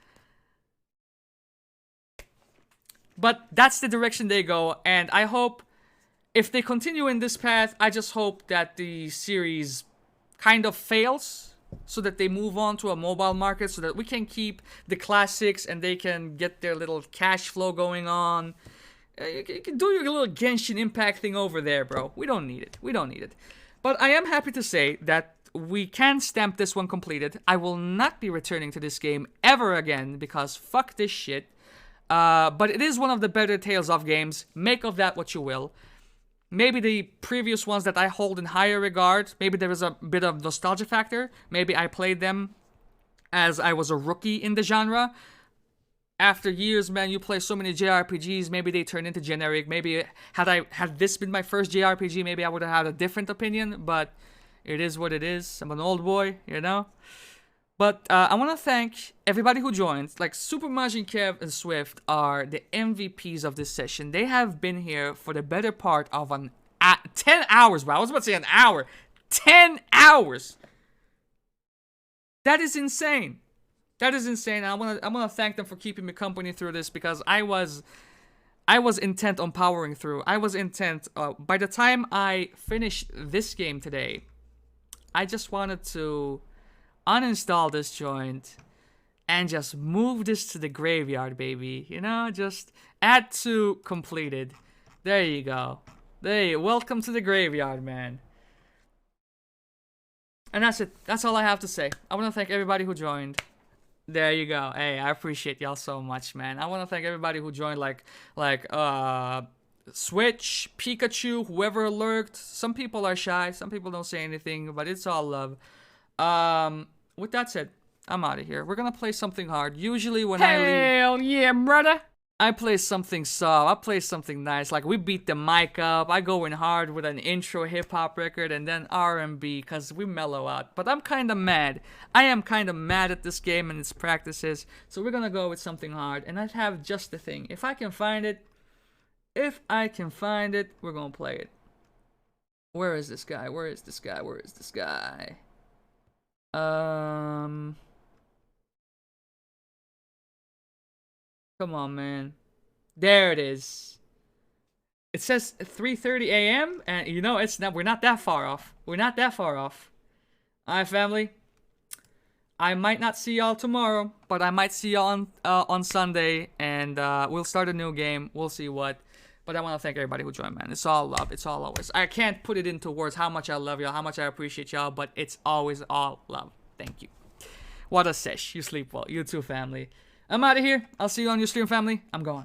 [SPEAKER 1] But that's the direction they go, and I hope, if they continue in this path, I just hope that the series kind of fails, so that they move on to a mobile market, so that we can keep the classics and they can get their little cash flow going on. You can do your little Genshin Impact thing over there, bro. We don't need it. We don't need it. But I am happy to say that we can stamp this one completed. I will not be returning to this game ever again, because fuck this shit. But it is one of the better Tales of games. Make of that what you will. Maybe the previous ones that I hold in higher regard, maybe there is a bit of nostalgia factor. Maybe I played them as I was a rookie in the genre. After years, man, you play so many JRPGs, maybe they turn into generic. Maybe had this been my first JRPG, maybe I would have had a different opinion, but it is what it is. I'm an old boy, you know? But I want to thank everybody who joined. Like, Super Majin Kev and Swift are the MVPs of this session. They have been here for the better part of 10 hours, bro. I was about to say an hour. 10 hours! That is insane. That is insane. I want to thank them for keeping me company through this, because I was intent on powering through. I was intent. By the time I finished this game today, I just wanted to uninstall this joint and just move this to the graveyard, baby. You know, just add to completed. There you go. Welcome to the graveyard, man. And that's it. That's all I have to say. I want to thank everybody who joined. There you go. Hey, I appreciate y'all so much, man. I want to thank everybody who joined, like Switch, Pikachu, whoever lurked. Some people are shy. Some people don't say anything, but it's all love. With that said, I'm out of here. We're gonna play something hard. Usually when I leave... Hell yeah, brother! I play something soft. I play something nice. Like, we beat the mic up. I go in hard with an intro hip-hop record and then R&B because we mellow out. But I'm kind of mad. I am kind of mad at this game and its practices. So we're going to go with something hard. And I have just the thing. If I can find it, we're going to play it. Where is this guy? Where is this guy? Where is this guy? Come on, man. There it is. It says 3:30 a.m. and you know it's not. We're not that far off. We're not that far off. All right, family. I might not see y'all tomorrow, but I might see y'all on Sunday, and we'll start a new game. We'll see what. But I want to thank everybody who joined, man. It's all love. It's all always. I can't put it into words how much I love y'all, how much I appreciate y'all, but it's always all love. Thank you. What a sesh. You sleep well. You too, family. I'm out of here. I'll see you on your stream, family. I'm going.